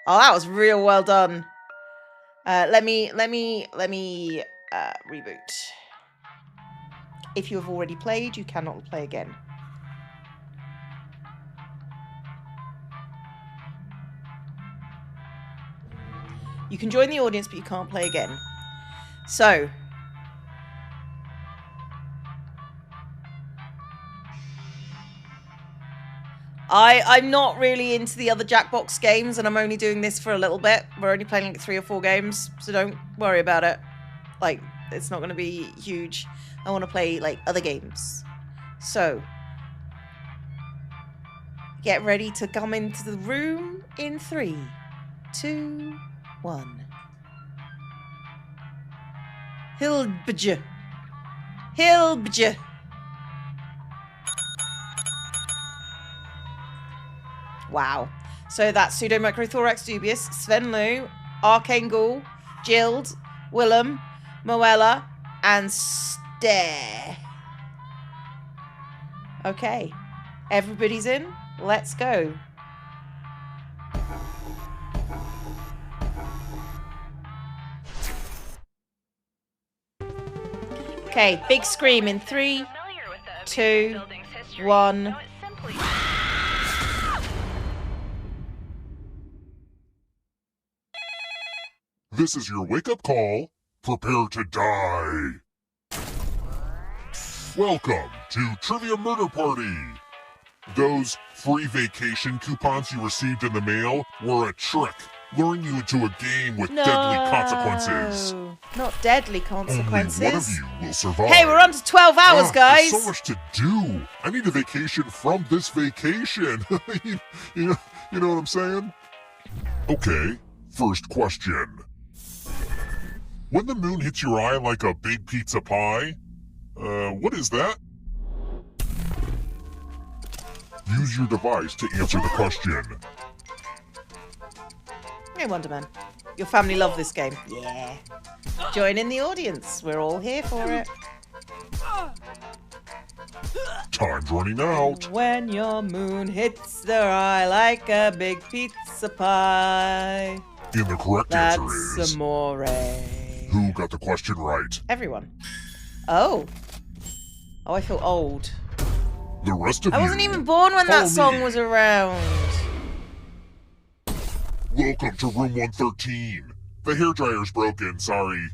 A: Oh, that was real well done. Let me reboot. If you have already played, you cannot play again. You can join the audience, but you can't play again. So, I'm not really into the other Jackbox games, and I'm only doing this for a little bit. We're only playing like 3 or 4 games, so don't worry about it. Like, it's not going to be huge. I want to play like other games. So, get ready to come into the room in 3, 2, 1. Hilbj. Hilbj. Wow. So that's Pseudo Microthorax Dubious, Sven Lu, Arcane Ghoul, Jild, Willem, Moella, and Stare. Okay. Everybody's in. Let's go. Okay, big scream in 3, 2, 1.
J: This is your wake-up call. Prepare to die. Welcome to Trivia Murder Party. Those free vacation coupons you received in the mail were a trick, luring you into a game with deadly consequences.
A: Not deadly consequences.
J: Only one of you will survive.
A: Hey, we're on to 12 hours, guys.
J: There's so much to do. I need a vacation from this vacation. you know what I'm saying? Okay, first question. When the moon hits your eye like a big pizza pie, what is that? Use your device to answer the question.
A: Hey, Wonderman. Your family love this game. Yeah. Join in the audience. We're all here for it.
J: Time's running out.
A: When your moon hits their eye like a big pizza pie.
J: And the correct answer is...
A: That's amore.
J: Who got the question right?
A: Everyone. Oh. Oh, I feel old.
J: The rest of you...
A: I wasn't even born when that song was around.
J: Welcome to room 113. The hairdryer's broken, sorry.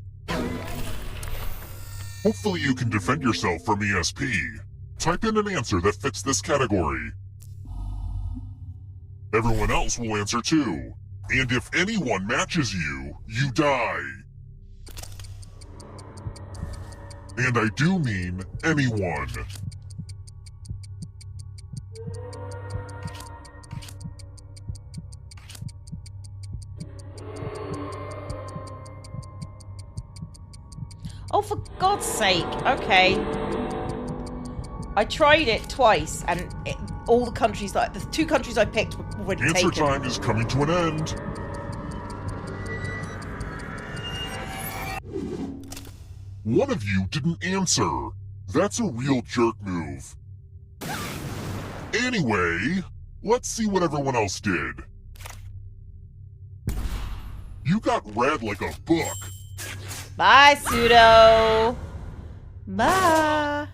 J: Hopefully you can defend yourself from ESP. Type in an answer that fits this category. Everyone else will answer too. And if anyone matches you, you die. And I do mean anyone.
A: Oh, for God's sake. Okay. I tried it twice, and all the countries, like the 2 countries I picked were already taken.
J: Answer time is coming to an end. One of you didn't answer. That's a real jerk move. Anyway, let's see what everyone else did. You got read like a book.
A: Bye, Pseudo. Bye.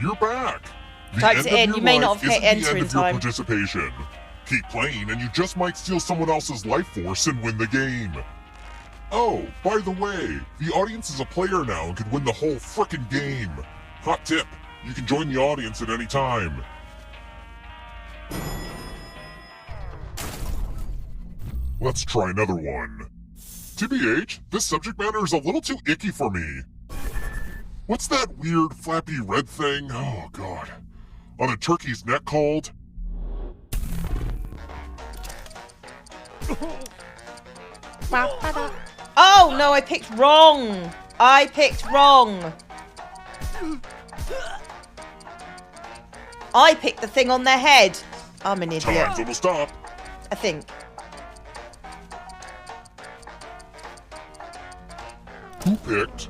J: You're back.
A: Typed it in. You may not have hit enter in time.
J: Participation. Keep playing and you just might steal someone else's life force and win the game. Oh, by the way, the audience is a player now and can win the whole frickin' game. Hot tip, you can join the audience at any time. Let's try another one. TBH, this subject matter is a little too icky for me. What's that weird flappy red thing? Oh god. On a turkey's neck called?
A: Oh no, I picked wrong. I picked wrong. I picked the thing on their head. I'm an idiot.
J: Time's almost up.
A: I think.
J: Who picked?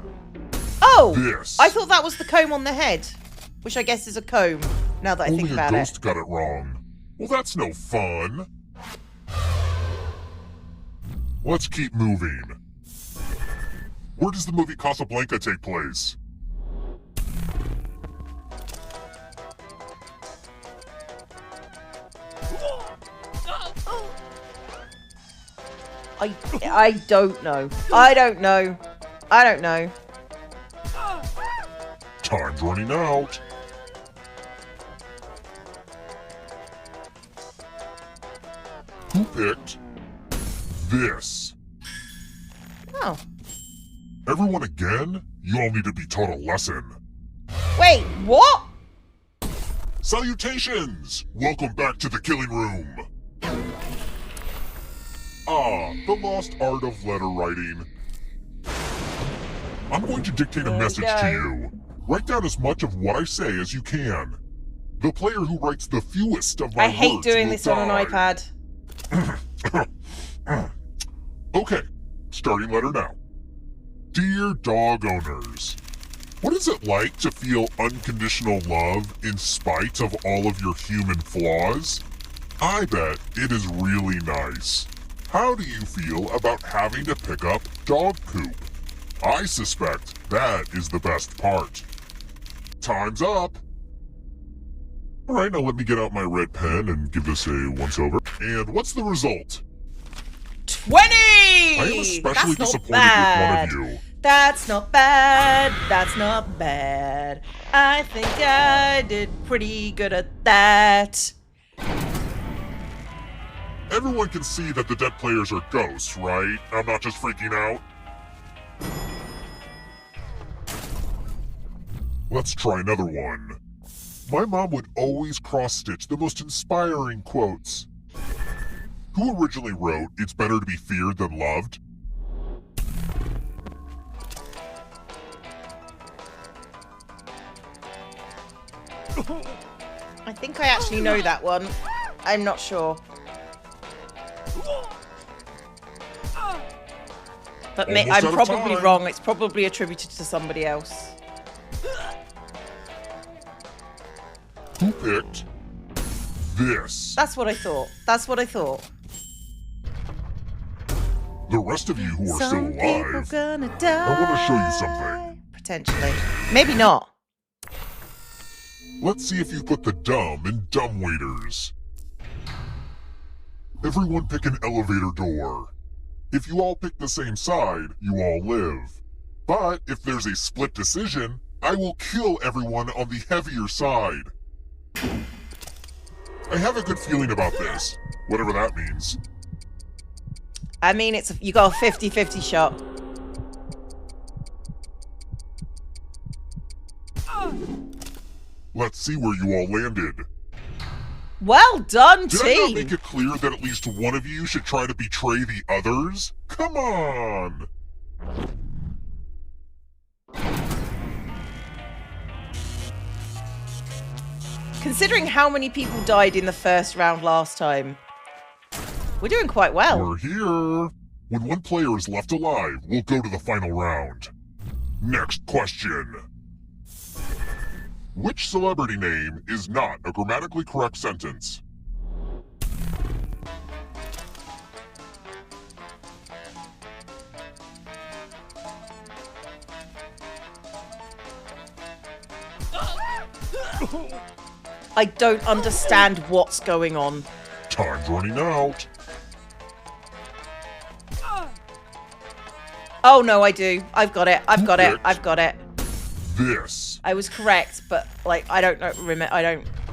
A: Oh!
J: This.
A: I thought that was the comb on the head. Which I guess is a comb, now that I think about it.
J: Only a ghost got it wrong. Well, that's no fun. Let's keep moving. Where does the movie Casablanca take place?
A: I don't know. I don't know. I don't know.
J: Time's running out. Who picked this?
A: Oh.
J: Everyone again? You all need to be taught a lesson.
A: Wait, what?
J: Salutations! Welcome back to the killing room. Ah, the lost art of letter writing. I'm going to dictate a message to you. Write down as much of what I say as you can. The player who writes the fewest of my words
A: I hate doing this
J: die.
A: on an iPad.
J: Okay, starting letter now. Dear dog owners, what is it like to feel unconditional love in spite of all of your human flaws? I bet it is really nice. How do you feel about having to pick up dog poop? I suspect that is the best part. Time's up. Alright, now let me get out my red pen and give this a once over. And what's the result?
A: 20!
J: I am especially
A: That's not
J: disappointed
A: bad.
J: with one of you.
A: That's not bad. That's not bad. I think I did pretty good at that.
J: Everyone can see that the dead players are ghosts, right? I'm not just freaking out. Let's try another one. My mom would always cross-stitch the most inspiring quotes. Who originally wrote, "It's better to be feared than loved"?
A: I think I actually know that one. I'm not sure. But
J: Almost
A: I'm
J: out of
A: probably
J: time.
A: wrong. It's probably attributed to somebody else.
J: Who picked this?
A: That's what I thought. That's what I thought.
J: The rest of you who are still
A: Some people
J: alive,
A: gonna die.
J: I want to show you something.
A: Potentially. Maybe not.
J: Let's see if you put the dumb in dumb waiters. Everyone pick an elevator door. If you all pick the same side, you all live. But if there's a split decision, I will kill everyone on the heavier side. I have a good feeling about this, whatever that means.
A: I mean, you got a 50-50 shot.
J: Let's see where you all landed.
A: Well done,
J: Did I not
A: team.
J: make it clear that at least one of you should try to betray the others? Come on!
A: Considering how many people died in the first round last time, we're doing quite well.
J: We're here. When one player is left alive, we'll go to the final round. Next question. Which celebrity name is not a grammatically correct sentence?
A: I don't understand what's going on.
J: Time's running out.
A: Oh no, I do. I've got it. I've got it. I've got it.
J: This.
A: I was correct, but like I don't know.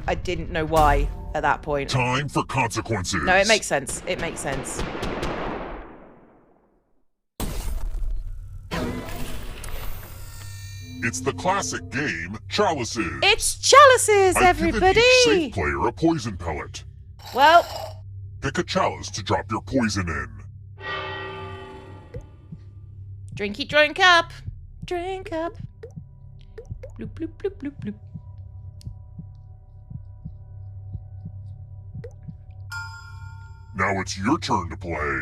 A: I didn't know why at that point.
J: Time for consequences.
A: No, it makes sense. It makes sense.
J: It's the classic game, Chalices.
A: It's chalices,
J: I've given
A: everybody.
J: each safe player a poison pellet.
A: Well,
J: Pick a chalice to drop your poison in.
A: drinky drink up. Drink up. Bloop, bloop, bloop, bloop, bloop.
J: Now it's your turn to play.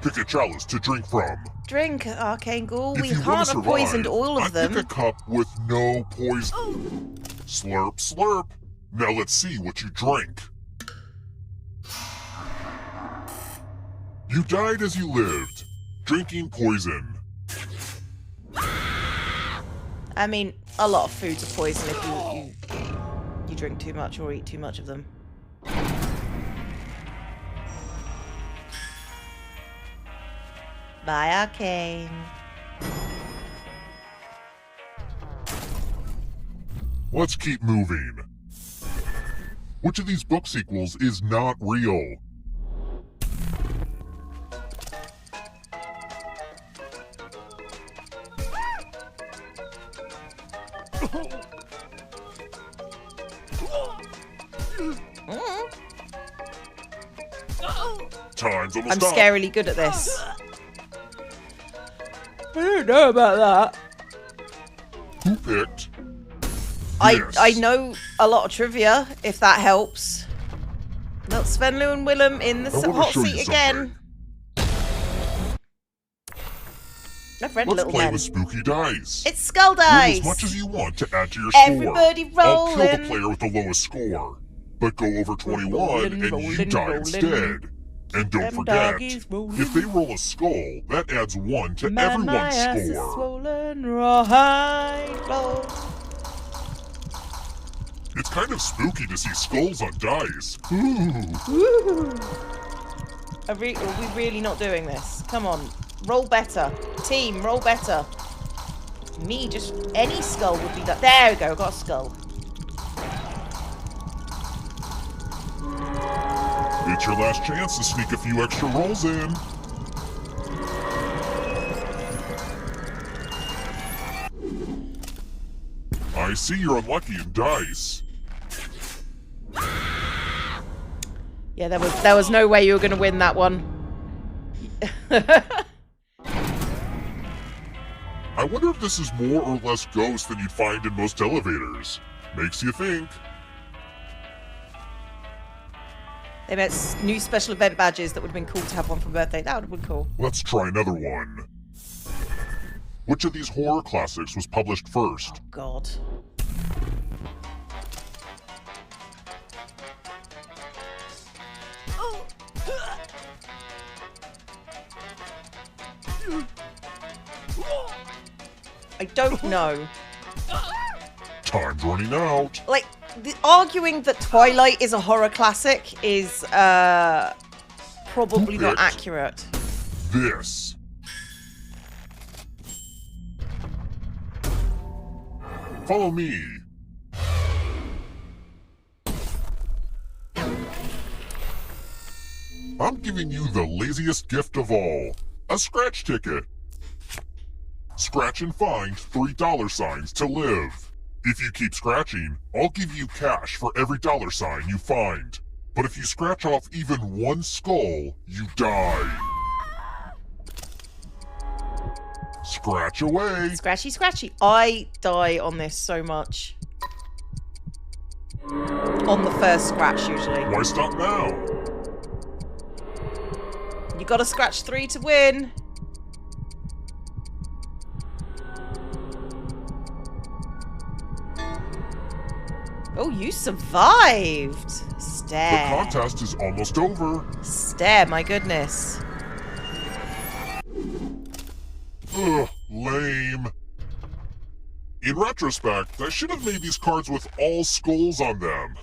J: Pick a chalice to drink from.
A: Drink, Arcane Ghoul.
J: If
A: We
J: you
A: can't
J: wanna
A: have
J: survive,
A: poisoned all
J: I
A: of them.
J: pick a cup with no poison. Slurp, slurp. Now let's see what you drank. You died as you lived, drinking poison.
A: I mean, a lot of foods are poison if you drink too much or eat too much of them. Bye, Arcane.
J: Let's keep moving. Which of these book sequels is not real? Time's almost
A: I'm
J: up.
A: scarily good at this.
F: I don't know about that.
J: Who picked?
A: I
J: Yes.
A: know a lot of trivia, if that helps. Not Svenlu and Willem in the
J: I wanna
A: hot
J: show you
A: seat again. I've read
J: Let's
A: Little
J: play
A: Men.
J: with spooky dice.
A: It's skull
J: Roll
A: dice.
J: as much as you want to add to your score.
A: Everybody
J: I'll kill the
A: rolling.
J: player with the lowest score. But go over 21
A: Rolling,
J: and you
A: rolling,
J: die
A: rolling.
J: instead. And don't
A: Them
J: forget,
A: doggies rolling.
J: if they roll a skull, that adds 1 to
A: Man, my
J: everyone's
A: ass is
J: score.
A: swollen, rawhide blows.
J: It's kind of spooky to see skulls on dice. Ooh.
A: Are we really not doing this? Come on. Roll better. Team, roll better. Me, just any skull would be done. There we go, got a skull.
J: It's your last chance to sneak a few extra rolls in. I see you're unlucky in dice.
A: Yeah, there was no way you were going to win that one.
J: I wonder if this is more or less ghost than you'd find in most elevators. Makes you think.
A: They met new special event badges that would have been cool to have one for birthday. That would have been cool.
J: Let's try another one. Which of these horror classics was published first?
A: Oh, God. I don't know.
J: Time's running out.
A: Like, arguing that Twilight is a horror classic is probably not accurate.
J: This. Follow me. I'm giving you the laziest gift of all. A scratch ticket. Scratch and find $3 to live. If you keep scratching, I'll give you cash for every $sign you find. But if you scratch off even one skull, you die. Scratch away.
A: Scratchy, scratchy. I die on this so much. On the first scratch, usually.
J: Why stop now?
A: You gotta scratch 3 to win. Oh, you survived. Stare.
J: The contest is almost over.
A: Stare, my goodness.
J: Ugh, lame. In retrospect, I should have made these cards with all skulls on them.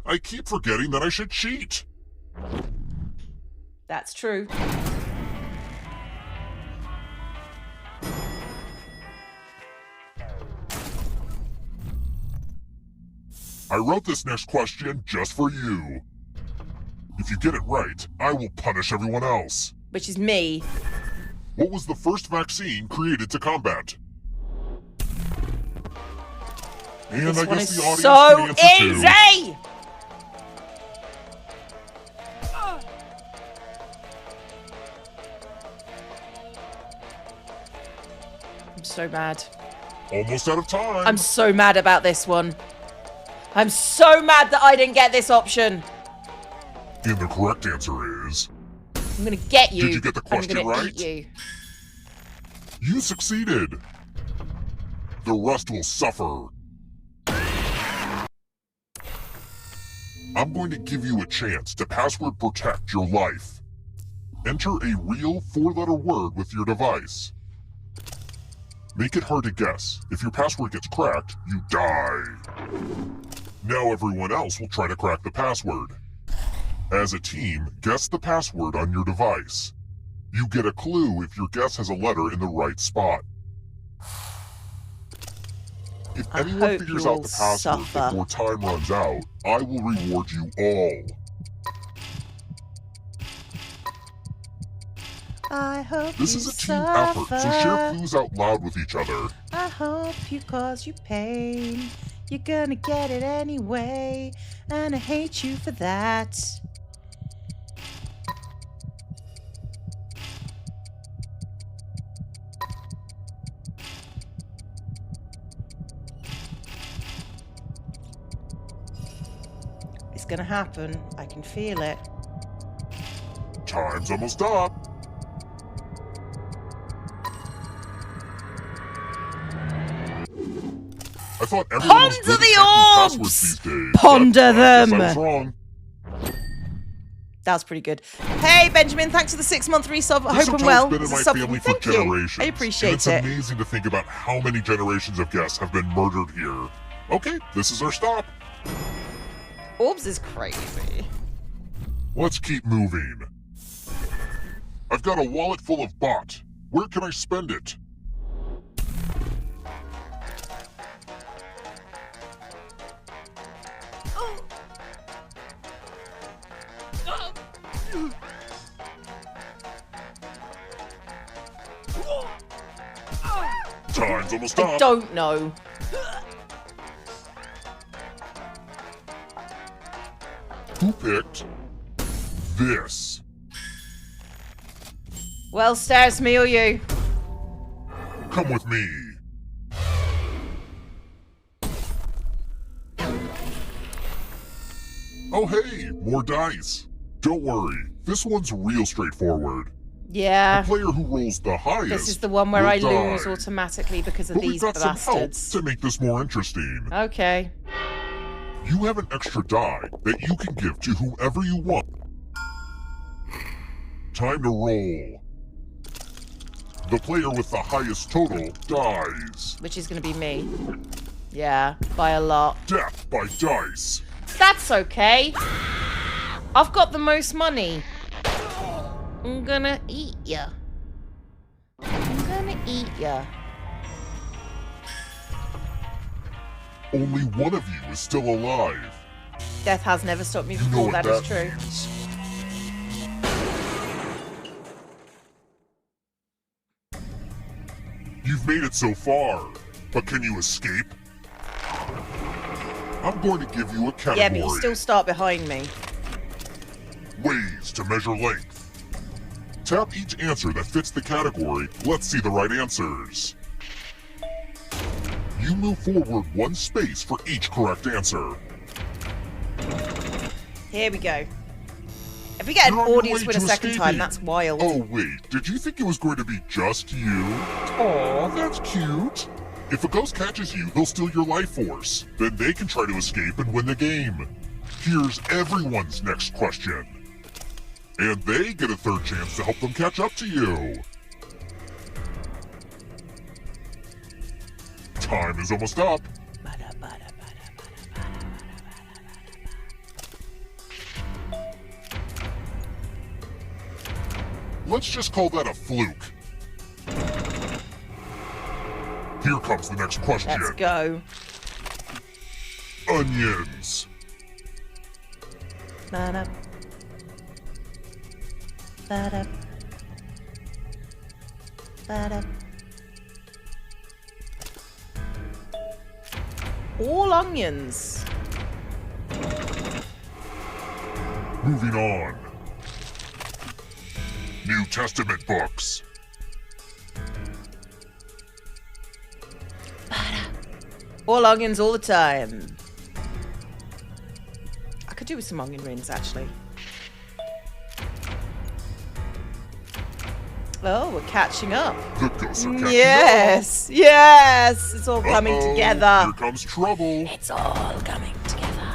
J: I keep forgetting that I should cheat.
A: That's true.
J: I wrote this next question just for you. If you get it right, I will punish everyone else.
A: Which is me.
J: What was the first vaccine created to combat? And
A: This
J: I
A: one
J: guess
A: is
J: the audience
A: so
J: can answer
A: easy! I'm so mad.
J: too. Almost out of time.
A: I'm so mad about this one. I'm so mad that I didn't get this option.
J: And the correct answer is...
A: I'm gonna get you.
J: Did you get the question
A: I'm gonna
J: right?
A: eat you.
J: You succeeded. The rest will suffer. I'm going to give you a chance to password protect your life. Enter a real 4-letter word with your device. Make it hard to guess. If your password gets cracked, you die. Now everyone else will try to crack the password. As a team, guess the password on your device. You get a clue if your guess has a letter in the right spot. If anyone figures out the password before time runs out, I will reward you all.
A: I hope
J: This is a team effort, so share clues out loud with each other.
A: I hope you cause you pain. You're gonna get it anyway, and I hate you for that. It's gonna happen. I can feel it.
J: Time's almost up. I thought everyone was good at cracking passwords these days.
A: Ponder them.
J: I was wrong.
A: That was pretty good. Hey, Benjamin, thanks for the 6-month resub. I
J: This
A: hope I'm
J: hotel's
A: well.
J: been in my family for
A: Thank you.
J: generations.
A: I appreciate
J: and it's
A: it.
J: amazing to think about how many generations of guests have been murdered here. Okay, this is our stop.
A: Orbs is crazy.
J: Let's keep moving. I've got a wallet full of bot. Where can I spend it? Time's almost up.
A: I don't know.
J: Who picked this?
A: Well, Stairs, me or you?
J: Come with me. Oh hey, more dice. Don't worry, this one's real straightforward.
A: Yeah.
J: The player who rolls the highest.
A: This is the one where
J: will
A: I
J: die.
A: lose automatically because of
J: But
A: these
J: we've got some help
A: bastards.
J: to make this more interesting.
A: Okay.
J: You have an extra die that you can give to whoever you want. Time to roll. The player with the highest total dies.
A: Which is going to be me. Yeah, by a lot.
J: Death by dice.
A: That's okay. I've got the most money. I'm gonna eat ya. I'm gonna eat ya.
J: Only one of you is still alive.
A: Death has never stopped me
J: You know
A: before,
J: what
A: that is
J: that
A: true.
J: means. You've made it so far, but can you escape? I'm going to give you a category.
A: Yeah, but you still start behind me.
J: Ways to measure length. Tap each answer that fits the category. Let's see the right answers. You move forward one space for each correct answer.
A: Here we go. If we get an
J: You're on your
A: audience
J: way
A: with a
J: to
A: second time,
J: escaping.
A: that's wild.
J: Oh wait, did you think it was going to be just you? Aw, that's cute. If a ghost catches you, they'll steal your life force. Then they can try to escape and win the game. Here's everyone's next question. And they get a third chance to help them catch up to you. Time is almost up. Let's just call that a fluke. Here comes the next question.
A: Let's go.
J: Onions.
A: Ba-da. Ba-da. Ba-da. All onions.
J: Moving on. New Testament books.
A: All onions all the time. I could do with some onion rings, actually. Oh, we're catching up.
J: The ghosts are catching
A: Yes, yes, it's all coming
J: Uh-oh,
A: together.
J: Here comes trouble.
A: It's all coming together.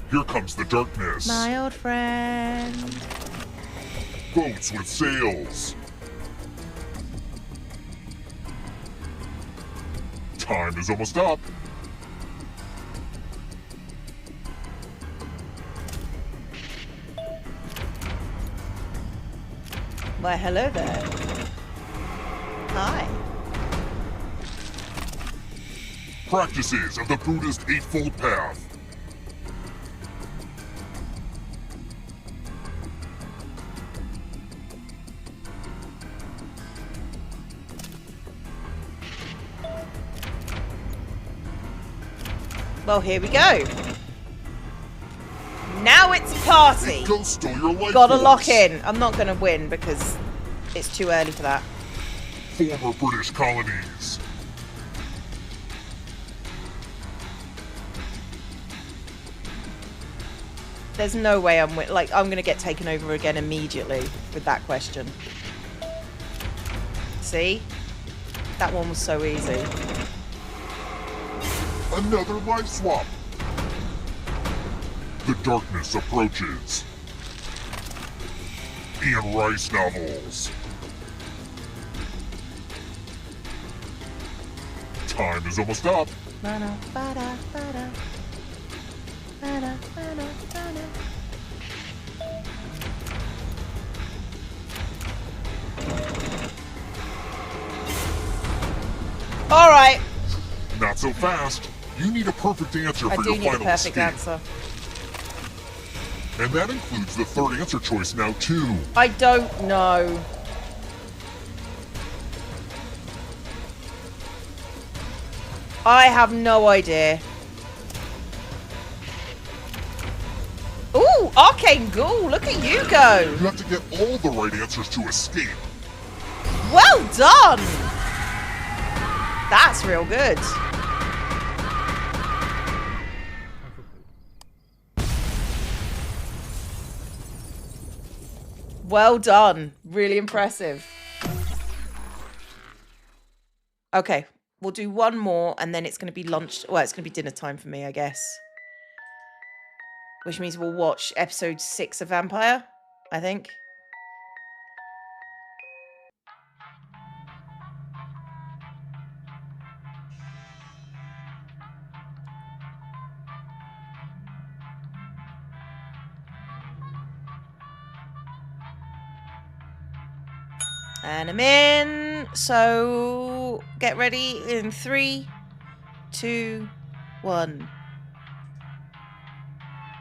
J: Here comes the darkness.
A: My old friend.
J: Boats with sails. Time is almost up.
A: Why, hello there. Hi.
J: Practices of the Buddhist Eightfold Path.
A: Well, here we go. Now it's party.
J: Ghost stole your life
A: Gotta
J: force.
A: lock in. I'm not gonna win because it's too early for that.
J: Former British colonies.
A: There's no way I'm I'm gonna get taken over again immediately with that question. See? That one was so easy.
J: Another life swap. The darkness approaches. Ian Rice novels. Time is almost up.
A: All right.
J: Not so fast. You need a perfect answer
A: I
J: for
A: do
J: your
A: need a
J: final
A: perfect
J: escape.
A: answer.
J: And that includes the third answer choice now, too.
A: I don't know. I have no idea. Ooh, Arcane Ghoul, look at you go.
J: You have to get all the right answers to escape.
A: Well done. That's real good. Well done. Really impressive. Okay, we'll do one more and then it's going to be lunch. Well, it's going to be dinner time for me, I guess. Which means we'll watch episode 6 of Vampire, I think. And I'm in. So get ready in 3, 2, 1.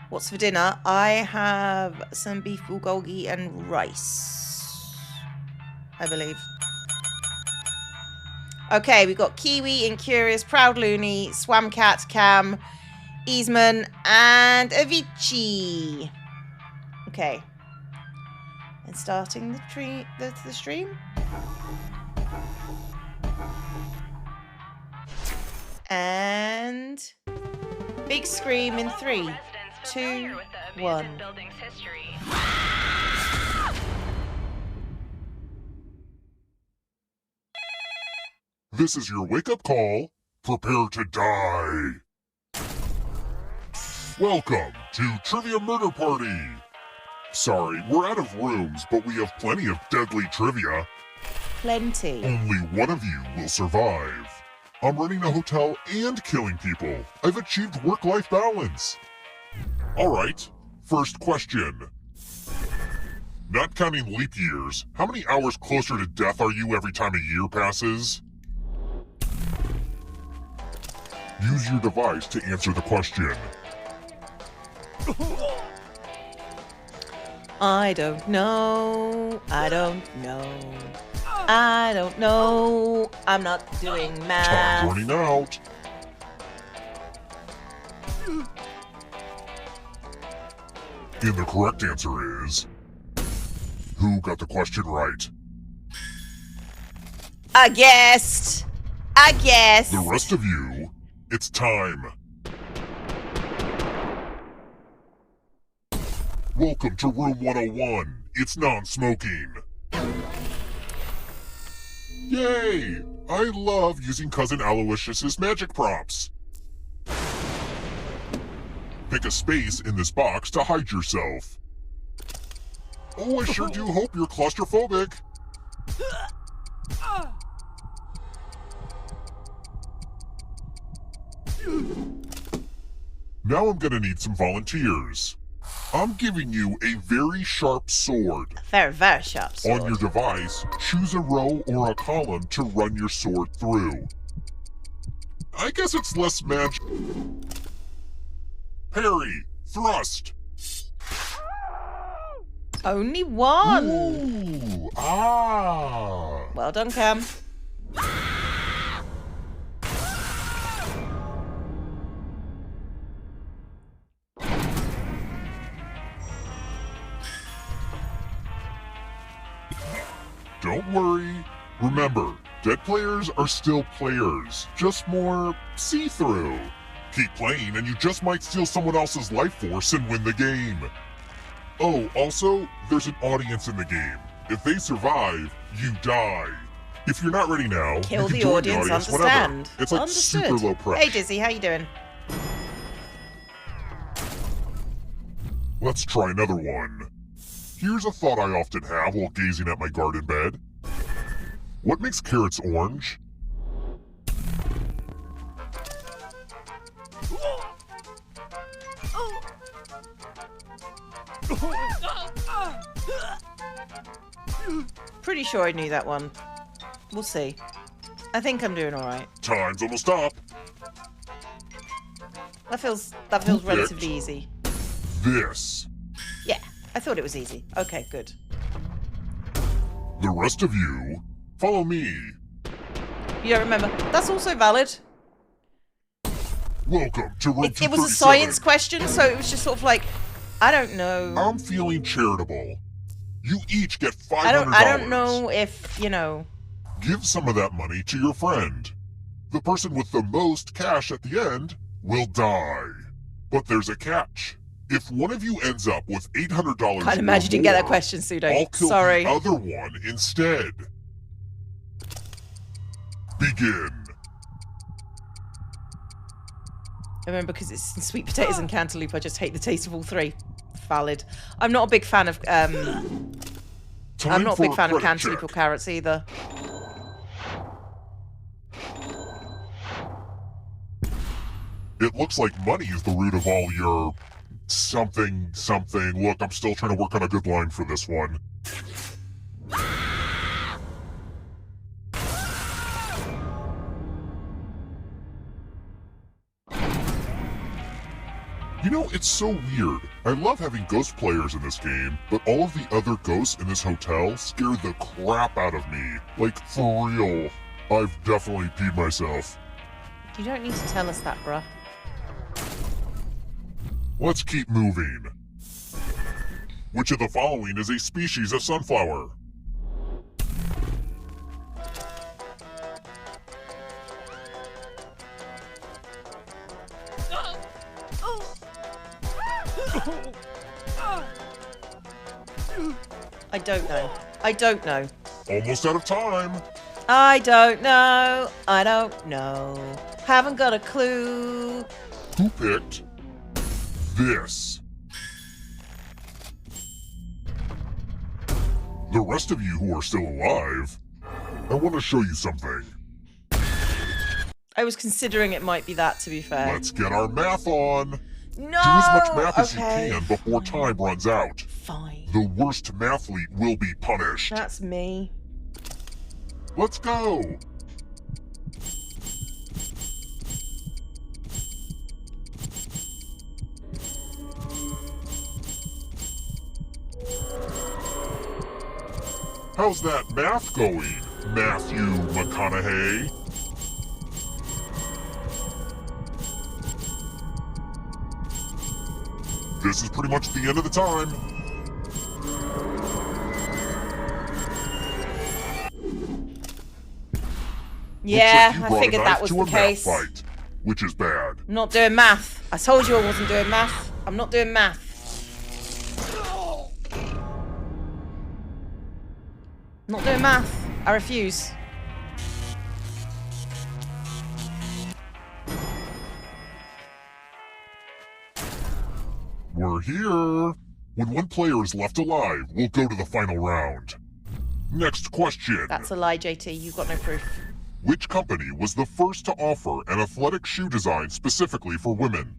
A: What's for dinner? I have some beef bulgogi and rice, I believe. Okay, we've got Kiwi, Incurious, Proud Looney, Swamcat, Cam, Easman, and Avicii. Okay. And starting the stream. And big scream in 3, 2, 1.
J: This is your wake-up call. Prepare to die. Welcome to Trivia Murder Party. Sorry, we're out of rooms, but we have plenty of deadly trivia.
A: Plenty.
J: Only one of you will survive. I'm running a hotel and killing people. I've achieved work-life balance. Alright, first question. Not counting leap years, how many hours closer to death are you every time a year passes? Use your device to answer the question.
A: I don't know. I don't know. I don't know. I'm not doing math.
J: Time's running out. And the correct answer is... Who got the question right?
A: I guessed.
J: The rest of you, it's time. Welcome to room 101. It's non-smoking. Yay! I love using Cousin Aloysius's magic props. Pick a space in this box to hide yourself. Oh, I sure do hope you're claustrophobic. Now I'm gonna need some volunteers. I'm giving you a very sharp sword.
A: Very, very sharp sword.
J: On your device, choose a row or a column to run your sword through. I guess it's less magic. Parry, thrust.
A: Only one.
J: Ooh, ah.
A: Well done, Cam.
J: Don't worry. Remember, dead players are still players, just more see-through. Keep playing and you just might steal someone else's life force and win the game. Oh, also, there's an audience in the game. If they survive, you die. If you're not ready now,
A: Kill
J: you can
A: the
J: join
A: audience,
J: the audience
A: understand.
J: whenever. It's like
A: Understood.
J: super low pressure.
A: Hey Dizzy, how you doing?
J: Let's try another one. Here's a thought I often have while gazing at my garden bed. What makes carrots orange?
A: Pretty sure I knew that one. We'll see. I think I'm doing all right.
J: Time's almost up.
A: That feels relatively easy.
J: This.
A: Yeah, I thought it was easy. Okay, good.
J: The rest of you, follow me.
A: You don't remember? That's also valid.
J: Welcome to room
A: It was a science question, so it was just sort of like, I don't know.
J: I'm feeling charitable. You each get $500.
A: I don't know if, you know.
J: Give some of that money to your friend. The person with the most cash at the end will die. But there's a catch. If one of you ends up with $800
A: Can't imagine you didn't get that question, Pseudo.
J: I'll kill
A: Sorry.
J: the other one instead. Begin.
A: I remember because it's sweet potatoes and cantaloupe, I just hate the taste of all three. Valid. I'm not a big fan of I'm not a big fan of cantaloupe or carrots either.
J: It looks like money is the root of all your something. Look, I'm still trying to work on a good line for this one. You know, it's so weird. I love having ghost players in this game, but all of the other ghosts in this hotel scare the crap out of me. Like, for real. I've definitely peed myself.
A: You don't need to tell us that, bruh.
J: Let's keep moving. Which of the following is a species of sunflower?
A: I don't know. I don't know.
J: Almost out of time.
A: I don't know. I don't know. Haven't got a clue.
J: Who picked this? The rest of you who are still alive, I want to show you something.
A: I was considering it might be that, to be fair.
J: Let's get our math on.
A: No!
J: Do as much math as you can before time runs out.
A: Fine.
J: The worst mathlete will be punished.
A: That's me.
J: Let's go. How's that math going, Matthew McConaughey? This is pretty much the end of the time.
A: Yeah,
J: like
A: I figured that was the case.
J: Fight, which is bad.
A: I'm not doing math. I told you I wasn't doing math. I'm not doing math. I'm not doing math. I refuse.
J: We're here. When one player is left alive, we'll go to the final round. Next question.
A: That's a lie, JT. You've got no proof.
J: Which company was the first to offer an athletic shoe design specifically for women?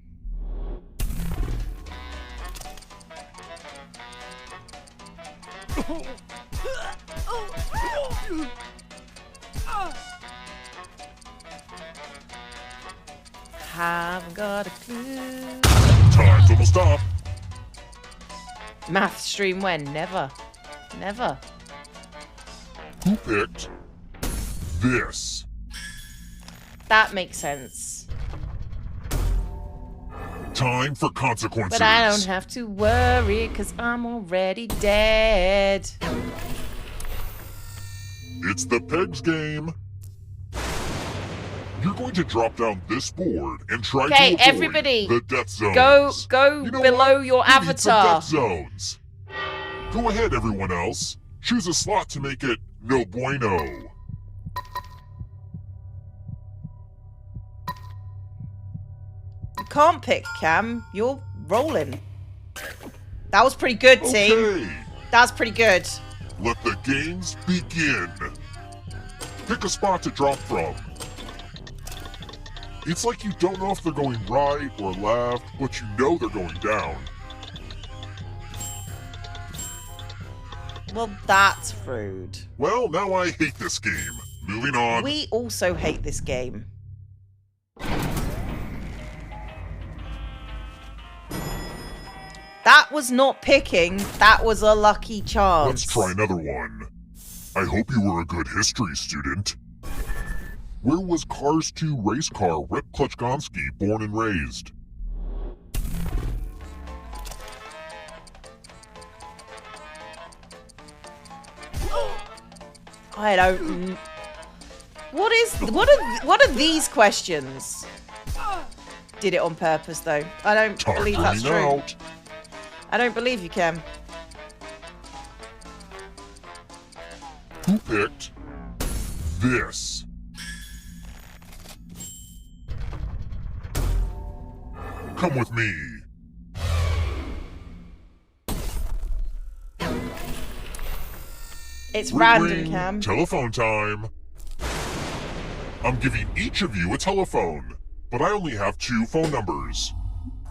A: Haven't got a clue.
J: Time's almost up.
A: Math stream when? Never. Never.
J: Who picked this?
A: That makes sense.
J: Time for consequences.
A: But I don't have to worry, because I'm already dead.
J: It's the Pegs game. You're going to drop down this board and try to avoid
A: everybody,
J: the death zones.
A: Go
J: You know
A: below
J: what?
A: your
J: We need some
A: avatar.
J: death zones. Go ahead, everyone else. Choose a slot to make it no bueno.
A: You can't pick, Cam. You're rolling. That was pretty good, team.
J: Okay,
A: That's pretty good.
J: let the games begin. Pick a spot to drop from. It's like you don't know if they're going right or left, but you know they're going down.
A: Well, that's rude.
J: Well, now I hate this game. Moving on.
A: We also hate this game. That was not picking. That was a lucky chance.
J: Let's try another one. I hope you were a good history student. Where was Cars 2 race car Rip Kluchkonsky born and raised?
A: I don't. What are these questions? Did it on purpose though. I don't believe that's true.
J: Out.
A: I don't believe you, Cam.
J: Who picked this? Come with me.
A: It's
J: Ring,
A: random,
J: ring.
A: Cam.
J: Telephone time. I'm giving each of you a telephone, but I only have 2 phone numbers.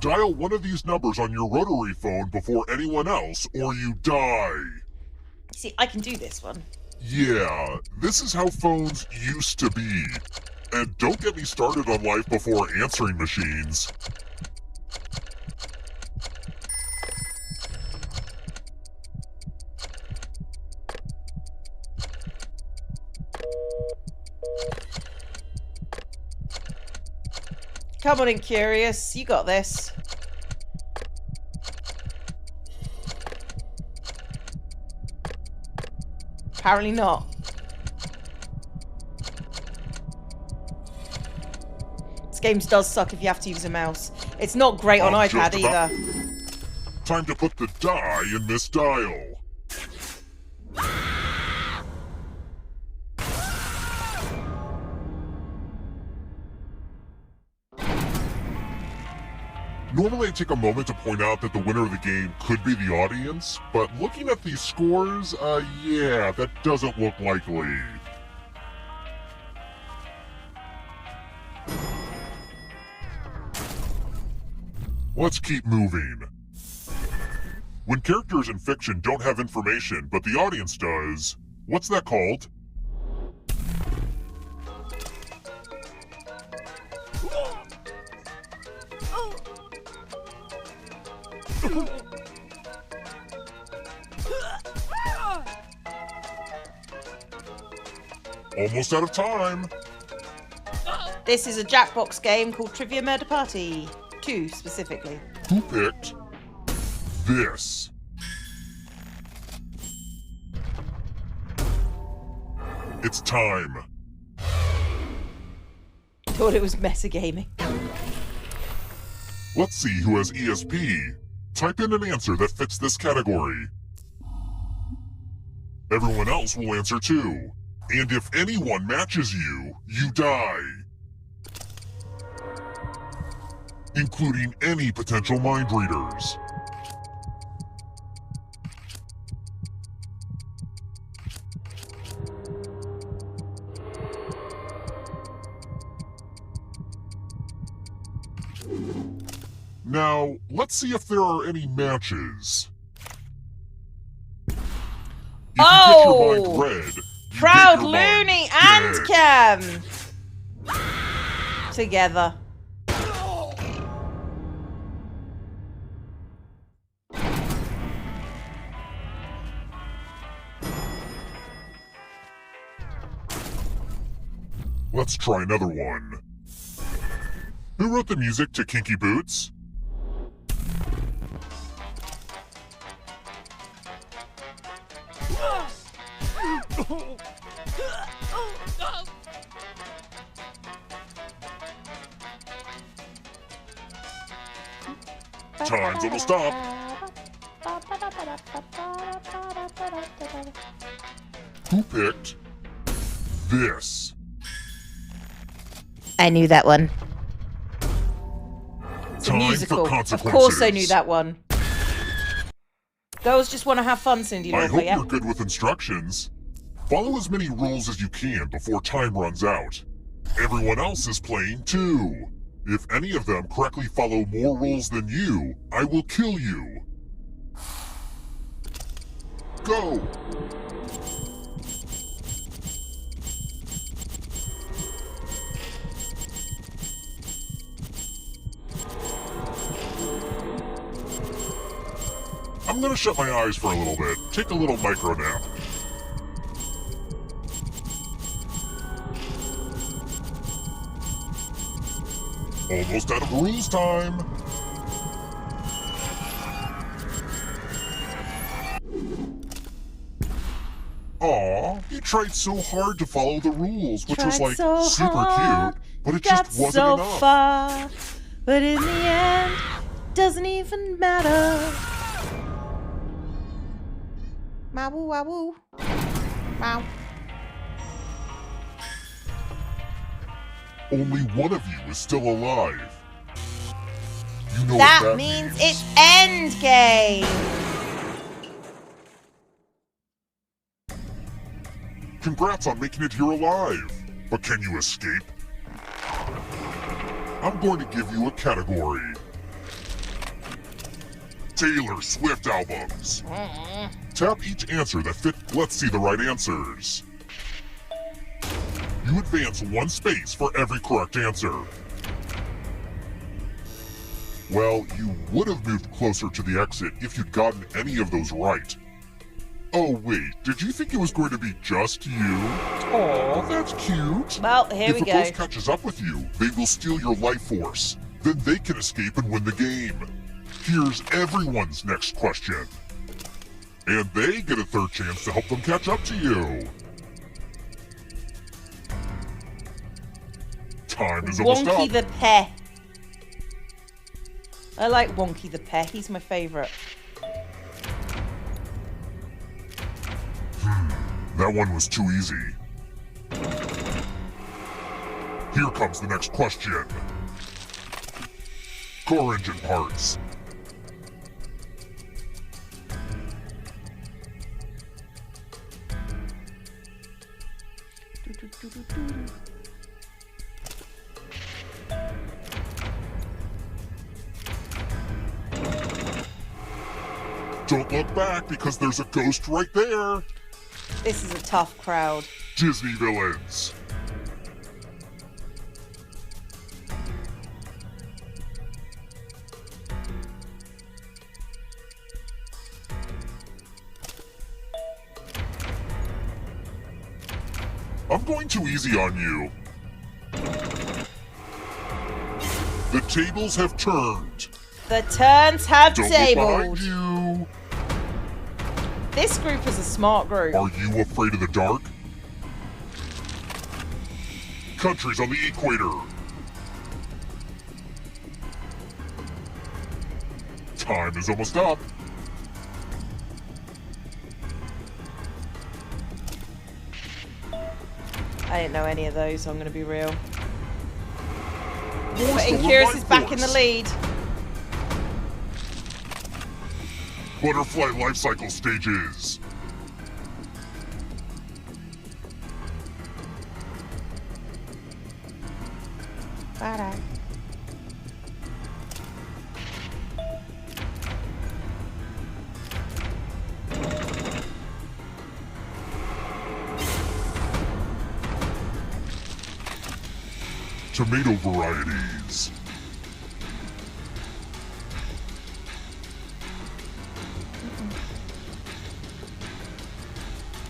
J: Dial one of these numbers on your rotary phone before anyone else, or you die.
A: See, I can do this one.
J: Yeah, this is how phones used to be. And don't get me started on life before answering machines.
A: Come on in, Curious. You got this. Apparently not. This game does suck if you have to use a mouse. It's not great on
J: I'm
A: iPad
J: just about-
A: either.
J: Time to put the die in this dial. Normally I take a moment to point out that the winner of the game could be the audience, but looking at these scores, yeah, that doesn't look likely. Let's keep moving. When characters in fiction don't have information, but the audience does, what's that called? Almost out of time.
A: This is a Jackbox game called Trivia Murder Party 2 specifically.
J: Who picked this? It's time.
A: Thought it was metagaming.
J: Let's see who has ESP. Type in an answer that fits this category. Everyone else will answer too. And if anyone matches you, you die. Including any potential mind readers. Now, let's see if there are any matches. If you get your mind read, you
A: Proud
J: get your mind
A: Looney and
J: dead.
A: Cam together.
J: Let's try another one. Who wrote the music to Kinky Boots? Time's almost up. Who picked this?
A: I knew that one. It's a
J: Time for
A: musical. Of
J: consequences.
A: course I knew that one. Girls just want to have fun, Cindy
J: I
A: Lauper,
J: hope
A: yeah?
J: you're good with instructions. Follow as many rules as you can before time runs out. Everyone else is playing too. If any of them correctly follow more rules than you, I will kill you. Go! I'm gonna shut my eyes for a little bit. Take a little micro nap. Almost out of rules time. Aw, you tried so hard to follow the rules, which was like
A: so
J: super
A: hard,
J: cute, but it
A: got
J: just wasn't
A: so
J: enough.
A: far, but in the end, doesn't even matter. Wow, wow, woo. Wow.
J: Only one of you is still alive. You know
A: That
J: what that
A: means it's endgame.
J: Congrats on making it here alive. But can you escape? I'm going to give you a category. Taylor Swift albums. Tap each answer that fit. Let's see the right answers. You advance 1 space for every correct answer. Well, you would have moved closer to the exit if you'd gotten any of those right. Oh wait, did you think it was going to be just you? Aw, that's cute.
A: Well, here we
J: If a
A: go.
J: ghost catches up with you, they will steal your life force. Then they can escape and win the game. Here's everyone's next question. And they get a third chance to help them catch up to you. Time is almost
A: Wonky
J: up.
A: the Peh. I like Wonky the Peh. He's my favourite.
J: That one was too easy. Here comes the next question. Car engine parts. Don't look back because there's a ghost right there.
A: This is a tough crowd.
J: Disney villains. I'm going too easy on you. The tables have turned.
A: The turns have
J: Don't look behind
A: tabled.
J: you.
A: This group is a smart group.
J: Are you afraid of the dark? Countries on the equator. Time is almost up.
A: I didn't know any of those, so I'm going to be real.
J: More
A: But
J: stolen
A: Incurus
J: life
A: is back in the
J: force.
A: lead.
J: Butterfly life cycle stages.
A: Bye-bye.
J: Tomato varieties.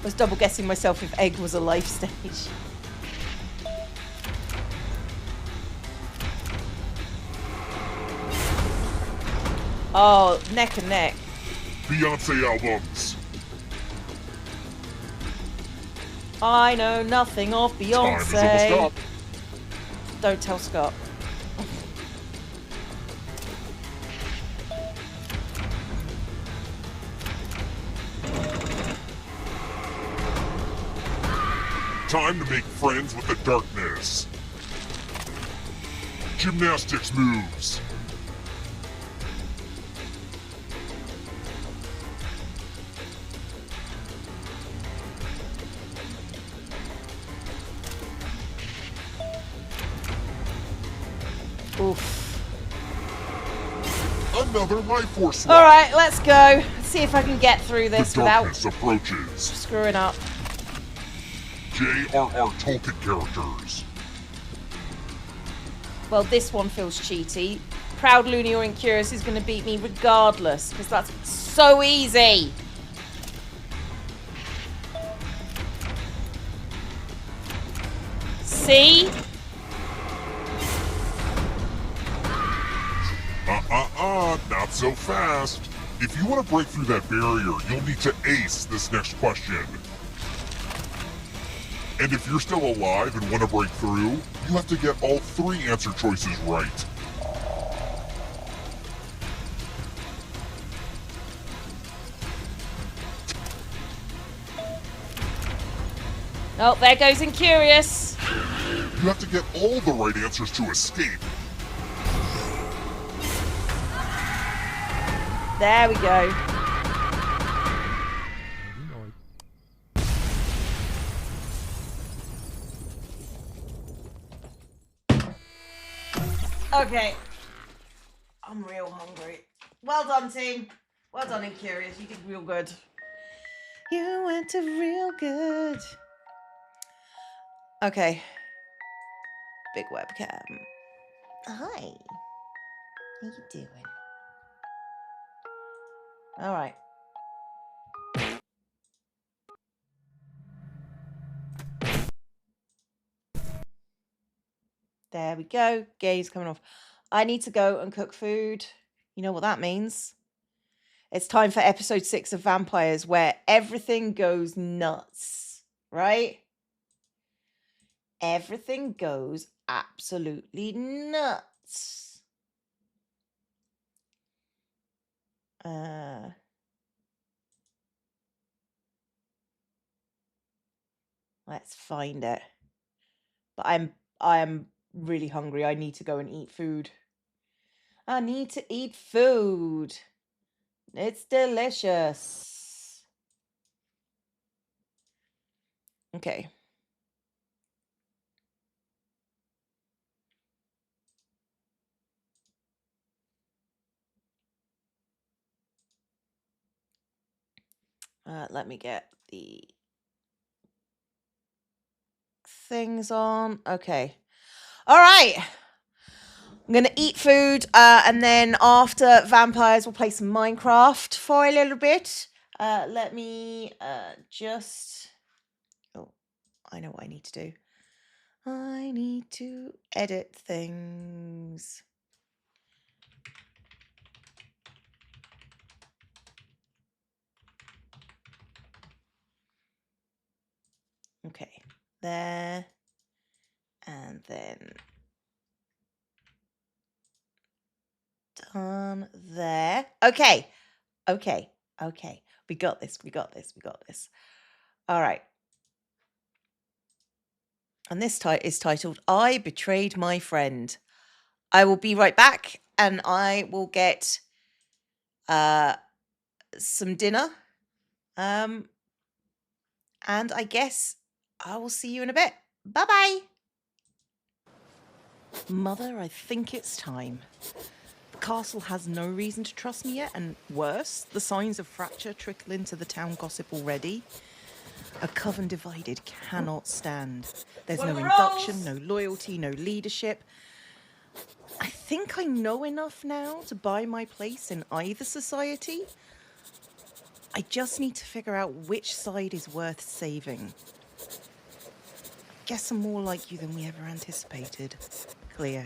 A: I was double guessing myself if egg was a life stage. Oh, neck and neck.
J: Beyonce albums.
A: I know nothing of
J: Time is almost
A: Beyonce.
J: up.
A: Don't tell Scott.
J: Time to make friends with the darkness. Gymnastics moves.
A: Oof.
J: Another life force swap.
A: All right, let's go. Let's see if I can get through this
J: The
A: without
J: darkness approaches.
A: screwing up.
J: J.R.R. Tolkien characters.
A: Well, this one feels cheaty. Proud Looney or Incurus is going to beat me regardless, because that's so easy. See?
J: Not so fast. If you want to break through that barrier, you'll need to ace this next question. And if you're still alive and want to break through, you have to get all 3 answer choices right.
A: Oh, there goes Incurious.
J: You have to get all the right answers to escape.
A: There we go. Okay. I'm real hungry. Well done, team. Well done, Incurious. You did real good. You went to real good. Okay. Big webcam. Hi. How you doing? All right. There we go. Gaze coming off. I need to go and cook food. You know what that means? It's time for episode 6 of Vampires, where everything goes nuts, right? Everything goes absolutely nuts. Let's find it. But I'm really hungry. I need to go and eat food. I need to eat food. It's delicious. Okay. Let me get the things on. Okay. All right. I'm going to eat food, and then after Vampires, we'll play some Minecraft for a little bit. Let me just... Oh, I know what I need to do. I need to edit things. Okay, there. And then done there. Okay. We got this. All right. And this is titled, I Betrayed My Friend. I will be right back, and I will get some dinner. And I guess I will see you in a bit. Bye-bye. Mother, I think it's time. The castle has no reason to trust me yet, and worse, the signs of fracture trickle into the town gossip already. A coven divided cannot stand. There's no induction, no loyalty, no leadership. I think I know enough now to buy my place in either society. I just need to figure out which side is worth saving. Guess I'm more like you than we ever anticipated. Cleo.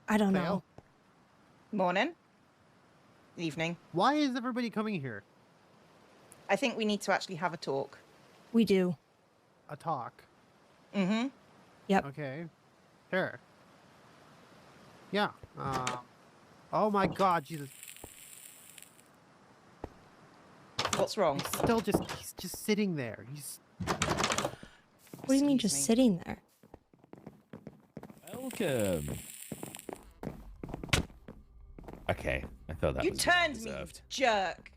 K: I don't know.
A: Morning. Evening.
L: Why is everybody coming here?
A: I think we need to actually have a talk.
K: We do.
L: A talk?
A: Mm-hmm.
K: Yep.
L: Okay. Sure. Yeah. Oh my god, Jesus.
A: What's wrong?
L: He's just sitting there.
K: What do you mean just sitting there?
M: Welcome. Okay, I thought that
A: you
M: was
A: turned me, jerk.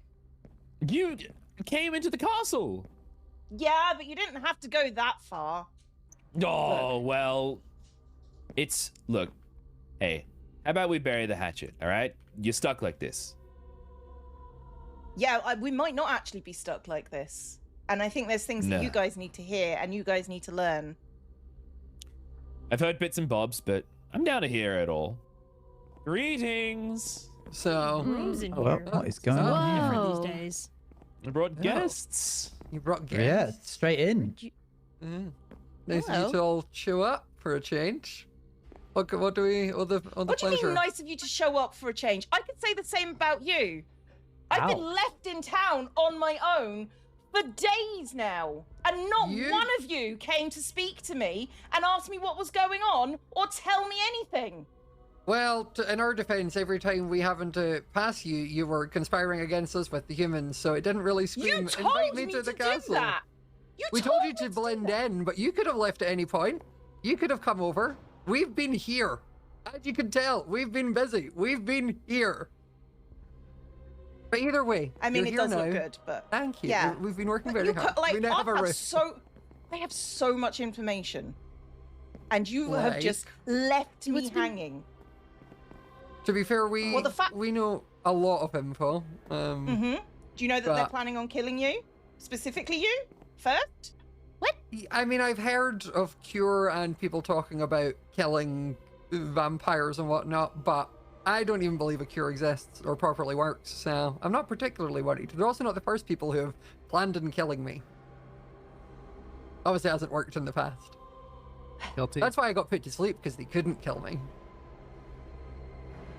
M: You came into the castle.
A: Yeah, but you didn't have to go that far.
M: Oh, well, look, hey, how about we bury the hatchet, all right? You're stuck like this.
A: Yeah, we might not actually be stuck like this. And I think there's things that you guys need to hear and you guys need to learn.
M: I've heard bits and bobs, but I'm down to hear it all. Greetings.
N: So,
K: Rooms in
O: Well,
K: here.
O: what is going on here?
K: Different these days.
M: I brought guests.
N: You brought guests?
O: Yeah, straight in.
N: Nice of you to all show up for a change. What do we, all the
A: What do you
N: pleasure?
A: mean nice of you to show up for a change? I could say the same about you. I've been left in town on my own for days now, and not one of you came to speak to me and ask me what was going on or tell me anything.
N: Well, in our defense, every time we happened to pass you, you were conspiring against us with the humans, so it didn't really scream,
A: You told
N: invite me
A: me
N: to the
A: to do
N: castle.
A: that.
N: We told you to blend in, but you could have left at any point. You could have come over. We've been here. As you can tell, we've been busy. We've been here. But either way,
A: I mean,
N: you're
A: it does
N: here
A: look
N: now.
A: good, but
N: thank you.
A: yeah.
N: We've been working very hard.
A: Like,
N: we now have a
A: I
N: rift.
A: have so much information, and you have just left me hanging.
N: To be fair, we know a lot of info.
A: Do you know that they're planning on killing you? Specifically you? First? What?
N: I mean, I've heard of Cure and people talking about killing vampires and whatnot, but I don't even believe a cure exists or properly works, so I'm not particularly worried. They're also not the first people who have planned on killing me. Obviously, it hasn't worked in the past.
L: Guilty.
N: That's why I got put to sleep, because they couldn't kill me.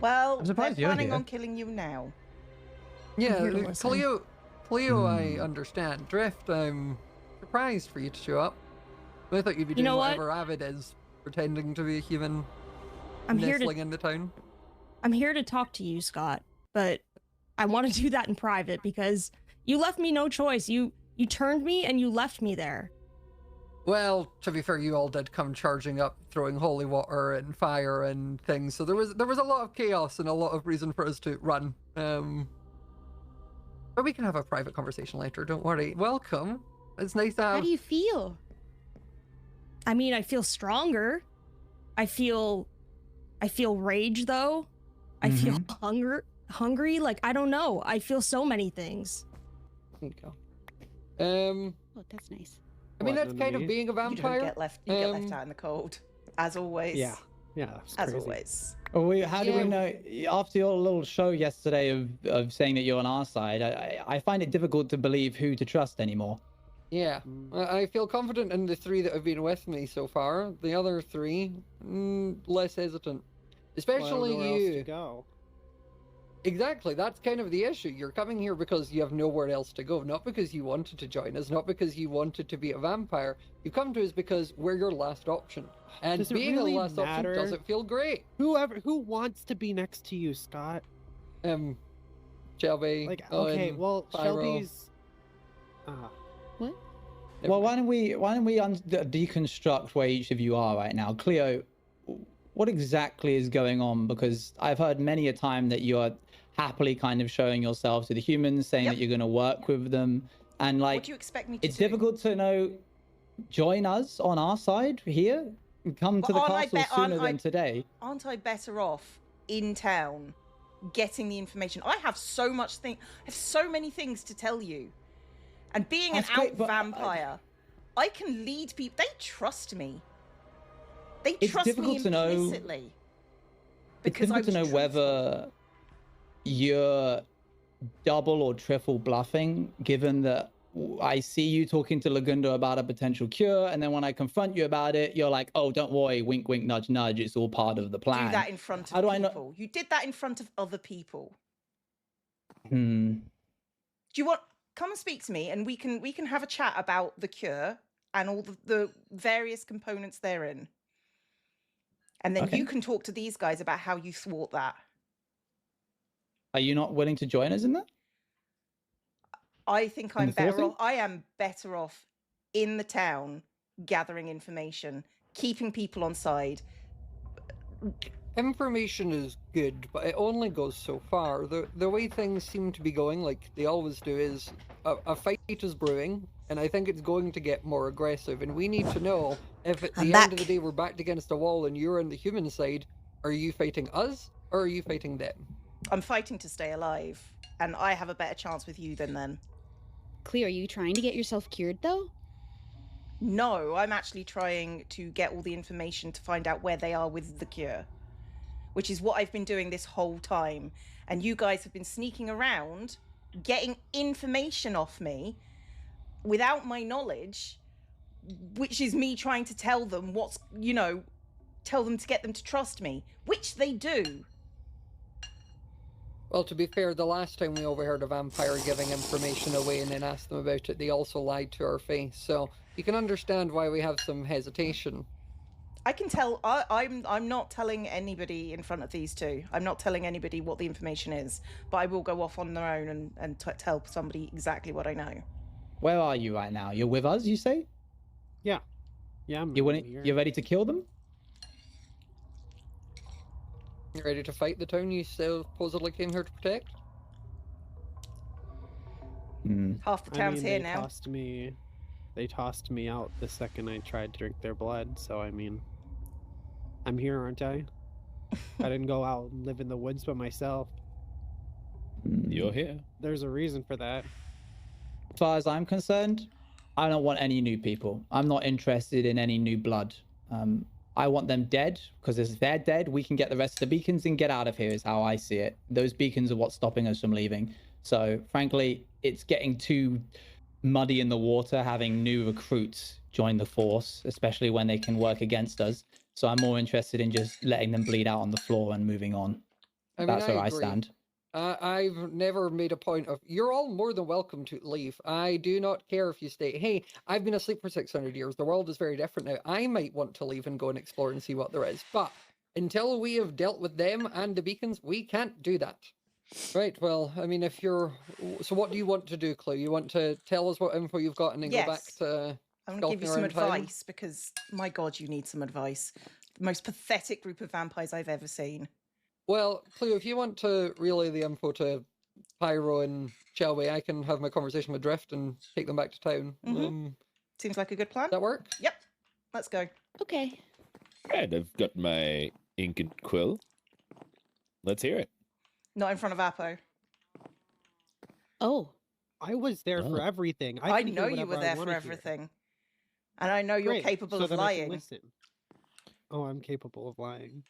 A: Well,
O: I'm
A: they're
O: surprised you're
A: planning
O: here.
A: on killing you now.
N: Yeah,
K: here to listen.
N: Cleo, I understand. Drift, I'm surprised for you to show up. I thought you'd be
K: You
N: doing
K: know what?
N: whatever Avid is, pretending to be a human
K: I'm here
N: nestling
K: to
N: in the town.
K: I'm here to talk to you, Scott, but I want to do that in private because you left me no choice. You turned me and you left me there.
N: Well, to be fair, you all did come charging up, throwing holy water and fire and things. So there was a lot of chaos and a lot of reason for us to run. But we can have a private conversation later. Don't worry. Welcome. It's nice to have.
G: How do you feel?
K: I mean, I feel stronger. I feel rage though. I feel hungry. Like, I don't know. I feel so many things.
N: Okay.
G: Oh, that's nice.
N: I mean, that's kind of being a
A: You
N: vampire.
A: don't get left. You get left out in the cold, as always.
L: Yeah. That's
A: as
L: crazy.
A: always.
O: Well, how do we know? After your little show yesterday of saying that you're on our side, I find it difficult to believe who to trust anymore.
N: Yeah, I feel confident in the three that have been with me so far. The other three, less hesitant. Especially
L: Well, nowhere else
N: you.
L: to go.
N: Exactly, that's kind of the issue. You're coming here because you have nowhere else to go, not because you wanted to join us, not because you wanted to be a vampire. You come to us because we're your last option. And
L: Does it
N: being
L: really
N: a last
L: matter?
N: option doesn't feel great.
L: Who wants to be next to you, Scott?
N: Shelby.
L: Like,
N: Owen,
L: okay, well,
N: Pyro.
L: Shelby's.
G: What?
O: Well, why don't we deconstruct where each of you are right now? Cleo, what exactly is going on? Because I've heard many a time that you're happily kind of showing yourself to the humans, saying that you're going to work with them, and like,
A: What do you expect me to
O: it's
A: do?
O: difficult to know. Join us on our side here. Come to the
A: Well,
O: castle sooner than today.
A: Aren't I better off in town, getting the information? I have so many things to tell you, and being
O: That's
A: an
O: great,
A: out
O: but
A: vampire, I can lead people. They trust me. They
O: It's
A: trust me
O: difficult to know-
A: implicitly.
O: It's
A: Because
O: difficult to know
A: was
O: whether you're double or triple bluffing, given that I see you talking to Lagundo about a potential cure, and then when I confront you about it, you're like, "Oh, don't worry, wink, wink, nudge, nudge. It's all part of the plan."
A: do that in front
O: How
A: of
O: do I know?
A: people. You did that in front of other people.
O: Hmm.
A: Do you want come and speak to me, and we can have a chat about the cure and all the various components therein, and then
O: Okay.
A: you can talk to these guys about how you thwart that.
O: Are you not willing to join us in that?
A: I think
O: In
A: I'm
O: the
A: better
O: thwarting?
A: off. I am better off in the town, gathering information, keeping people on side.
N: Information is good, but it only goes so far. The way things seem to be going, like they always do, is a fight is brewing, and I think it's going to get more aggressive. And we need to know if at the end of the day we're backed against a wall and you're on the human side, are you fighting us or are you fighting them?
A: I'm fighting to stay alive, and I have a better chance with you than them.
G: Cleo, are you trying to get yourself cured though?
A: No, I'm actually trying to get all the information to find out where they are with the cure, which is what I've been doing this whole time. And you guys have been sneaking around, getting information off me without my knowledge, which is me trying to tell them tell them to get them to trust me, which they do.
N: Well, to be fair, the last time we overheard a vampire giving information away and then asked them about it, they also lied to our face. So you can understand why we have some hesitation.
A: I can tell. I'm not telling anybody in front of these two. I'm not telling anybody what the information is, but I will go off on their own and tell somebody exactly what I know.
O: Where are you right now? You're with us, you say?
L: Yeah. Yeah,
O: You're ready to kill them?
N: You ready to fight the town you supposedly came here to protect?
A: Half the town's here now.
L: They tossed me out the second I tried to drink their blood, so I mean, I'm here, aren't I? I didn't go out and live in the woods by myself.
M: You're here.
L: There's a reason for that.
O: As far as I'm concerned, I don't want any new people. I'm not interested in any new blood. I want them dead, because if they're dead, we can get the rest of the beacons and get out of here, is how I see it. Those beacons are what's stopping us from leaving. So, frankly, it's getting too muddy in the water having new recruits join the force, especially when they can work against us. So I'm more interested in just letting them bleed out on the floor and moving on. That's where I stand.
N: I've never made a point of, you're all more than welcome to leave. I do not care if you stay. Hey, I've been asleep for 600 years. The world is very different now. I might want to leave and go and explore and see what there is. But until we have dealt with them and the beacons, we can't do that. Right, well, I mean, so what do you want to do, Clue? You want to tell us what info you've got and then go back to...
A: I'm going to give you some advice because, my God, you need some advice. The most pathetic group of vampires I've ever seen.
N: Well, Cleo, if you want to relay the info to Pyro and Shelby, I can have my conversation with Drift and take them back to town.
A: Seems like a good plan.
N: That work?
A: Yep. Let's go.
G: Okay.
M: Right, I've got my ink and quill. Let's hear it.
A: Not in front of Apo.
G: Oh.
L: I was there for everything.
A: I know you were there for everything. And I know you're capable of lying.
L: Oh, I'm capable of lying.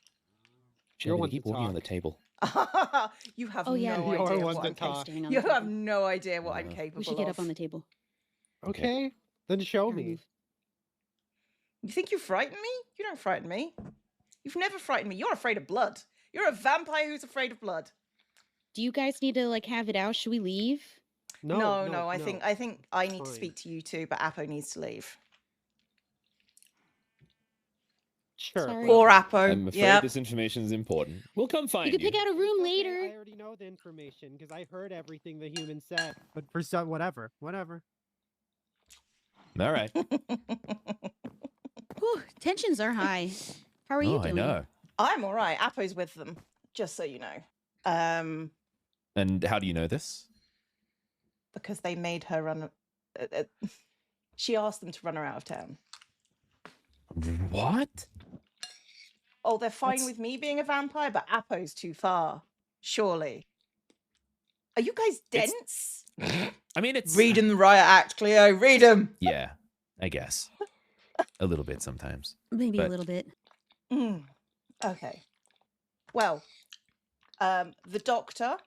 M: Shelby, keep walking on the table.
A: You have
G: Oh, yeah,
A: no
G: you're
A: idea
G: the
A: what
G: one
A: I'm
G: to talk.
A: capable of. You have no idea what I'm capable of.
G: We should get up on the table.
L: Okay, then show me.
A: You think you frighten me? You don't frighten me. You've never frightened me. You're afraid of blood. You're a vampire who's afraid of blood.
G: Do you guys need to like have it out? Should we leave?
A: No. I think I need to speak to you too, but Apo needs to leave.
L: Sure.
G: Sorry.
A: Poor Apo.
M: I'm afraid this information is important. We'll come find you.
G: You could pick out a room later.
L: I already know the information because I heard everything the human said. But for some, whatever.
M: All right.
G: Whew, tensions are high. How are you doing?
M: I know.
A: I'm all right. Apo's with them, just so you know.
M: And how do you know this?
A: Because they made her run. She asked them to run her out of town.
M: What?
A: Oh, they're fine with me being a vampire, but Apo's too far. Surely. Are you guys dense?
M: I mean, it's...
A: Read in the Riot Act, Cleo. Read them.
M: Yeah, I guess. A little bit sometimes.
G: Maybe a little bit.
A: Okay. Well, the doctor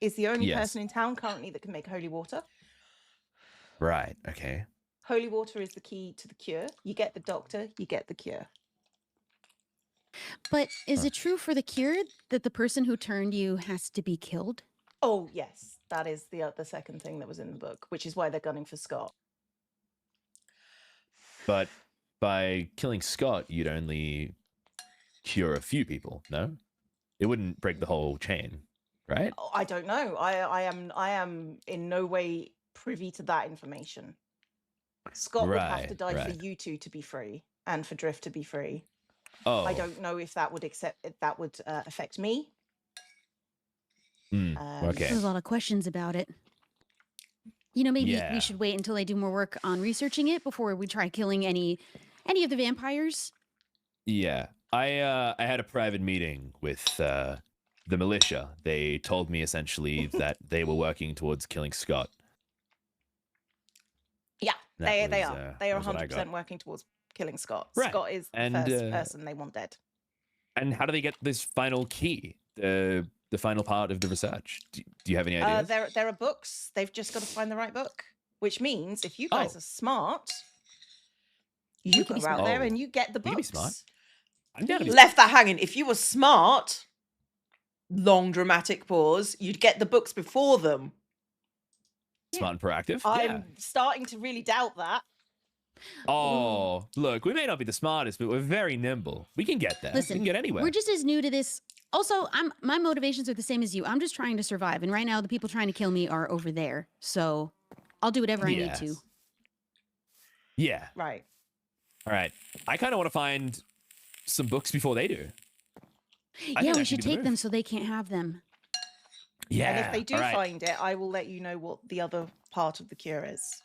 A: is the only person in town currently that can make holy water.
M: Right, okay.
A: Holy water is the key to the cure. You get the doctor, you get the cure.
G: But is it true for the cure that the person who turned you has to be killed?
A: Oh, yes. That is the second thing that was in the book, which is why they're gunning for Scott.
M: But by killing Scott, you'd only cure a few people, no? It wouldn't break the whole chain, right?
A: Oh, I don't know. I am in no way privy to that information. Scott would have to die for you two to be free and for Drift to be free.
M: Oh.
A: I don't know if that would affect me.
M: Okay.
G: There's a lot of questions about it. You know, maybe we should wait until I do more work on researching it before we try killing any of the vampires.
M: Yeah. I had a private meeting with the militia. They told me essentially that they were working towards killing Scott.
A: They
M: was,
A: are. They are
M: was what I got.
A: 100% working towards killing Scott.
M: Right.
A: Scott is the
M: And,
A: first person they want dead.
M: And how do they get this final key? The final part of the research? Do you have any ideas?
A: There are books. They've just got to find the right book. Which means if you guys are smart, you can go out there and you get the books.
M: You can be smart. I'm down to be
A: Left that hanging. If you were smart, long dramatic pause, you'd get the books before them.
M: smart and proactive.
A: I'm starting to really doubt that.
M: Oh, look, we may not be the smartest, but we're very nimble. We can get there.
G: Listen,
M: we can get anywhere.
G: we're just as new to this. Also, my motivations are the same as you. I'm just trying to survive, and right now the people trying to kill me are over there. So I'll do whatever I need to.
M: Yeah.
A: Right.
M: All right. I kind of want to find some books before they do.
G: Yeah, we should take them so they can't have them.
M: Yeah.
A: And if they do
M: all right.
A: find it, I will let you know what the other part of the cure is.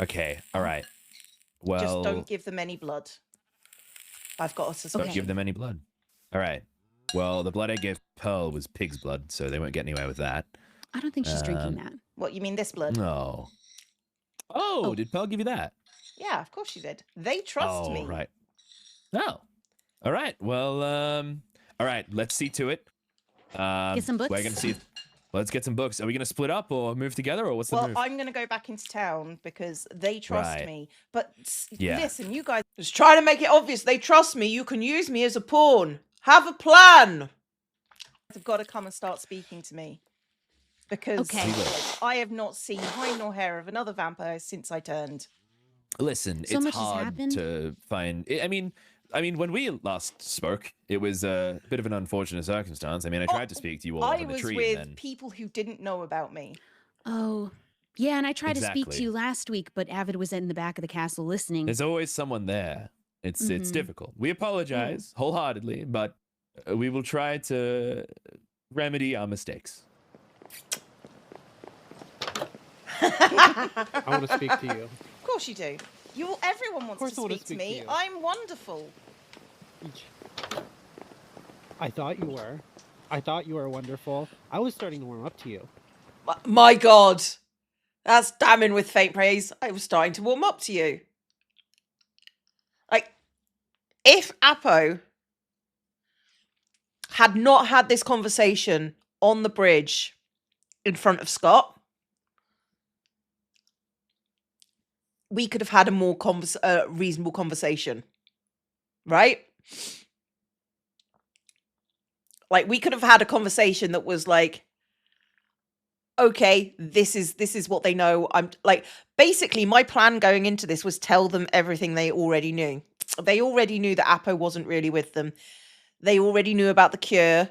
M: Okay. All right. Well,
A: Just don't give them any blood. I've got a suspicion.
M: Don't give them any blood. All right. Well, the blood I gave Pearl was pig's blood, so they won't get anywhere with that.
G: I don't think she's drinking that.
A: What, you mean this blood?
M: No. Oh, did Pearl give you that?
A: Yeah, of course she did. They trust me.
M: Right. Oh. All right. Well, all right. Let's see to it.
G: Get some books?
M: We're going to see. Let's get some books. Are we going to split up or move together, or what's the move?
A: Well, I'm going to go back into town because they trust
M: Right.
A: me. But
M: Yeah.
A: listen, you guys just trying to make it obvious. They trust me. You can use me as a pawn. Have a plan. They've got to come and start speaking to me. Because I have not seen hide nor hair of another vampire since I turned.
M: Listen,
G: So
M: it's
G: much has
M: hard
G: happened.
M: to find. I mean, when we last spoke, it was a bit of an unfortunate circumstance. I mean, I tried to speak to you all
A: I
M: over the
A: was
M: tree,
A: with
M: and then
A: people who didn't know about me.
G: Oh, yeah, and I tried to speak to
M: Exactly.
G: you last week, but Avid was in the back of the castle listening.
M: there's always someone there. It's
G: Mhm.
M: difficult. We apologize wholeheartedly, but we will try to remedy our mistakes.
L: I want to speak to you.
A: Of course you do. Everyone wants
L: course I
A: to
L: wanna
A: speak to
L: speak to
A: me.
L: you.
A: I'm wonderful.
L: I thought you were. I thought you were wonderful. I was starting to warm up to you.
A: My God. That's damning with faint praise. I was starting to warm up to you. Like, if Apo had not had this conversation on the bridge in front of Scott, we could have had a more reasonable conversation, right? Like, we could have had a conversation that was like, okay, this is what they know. I'm like, basically, my plan going into this was tell them everything they already knew. They already knew that Apo wasn't really with them. They already knew about the cure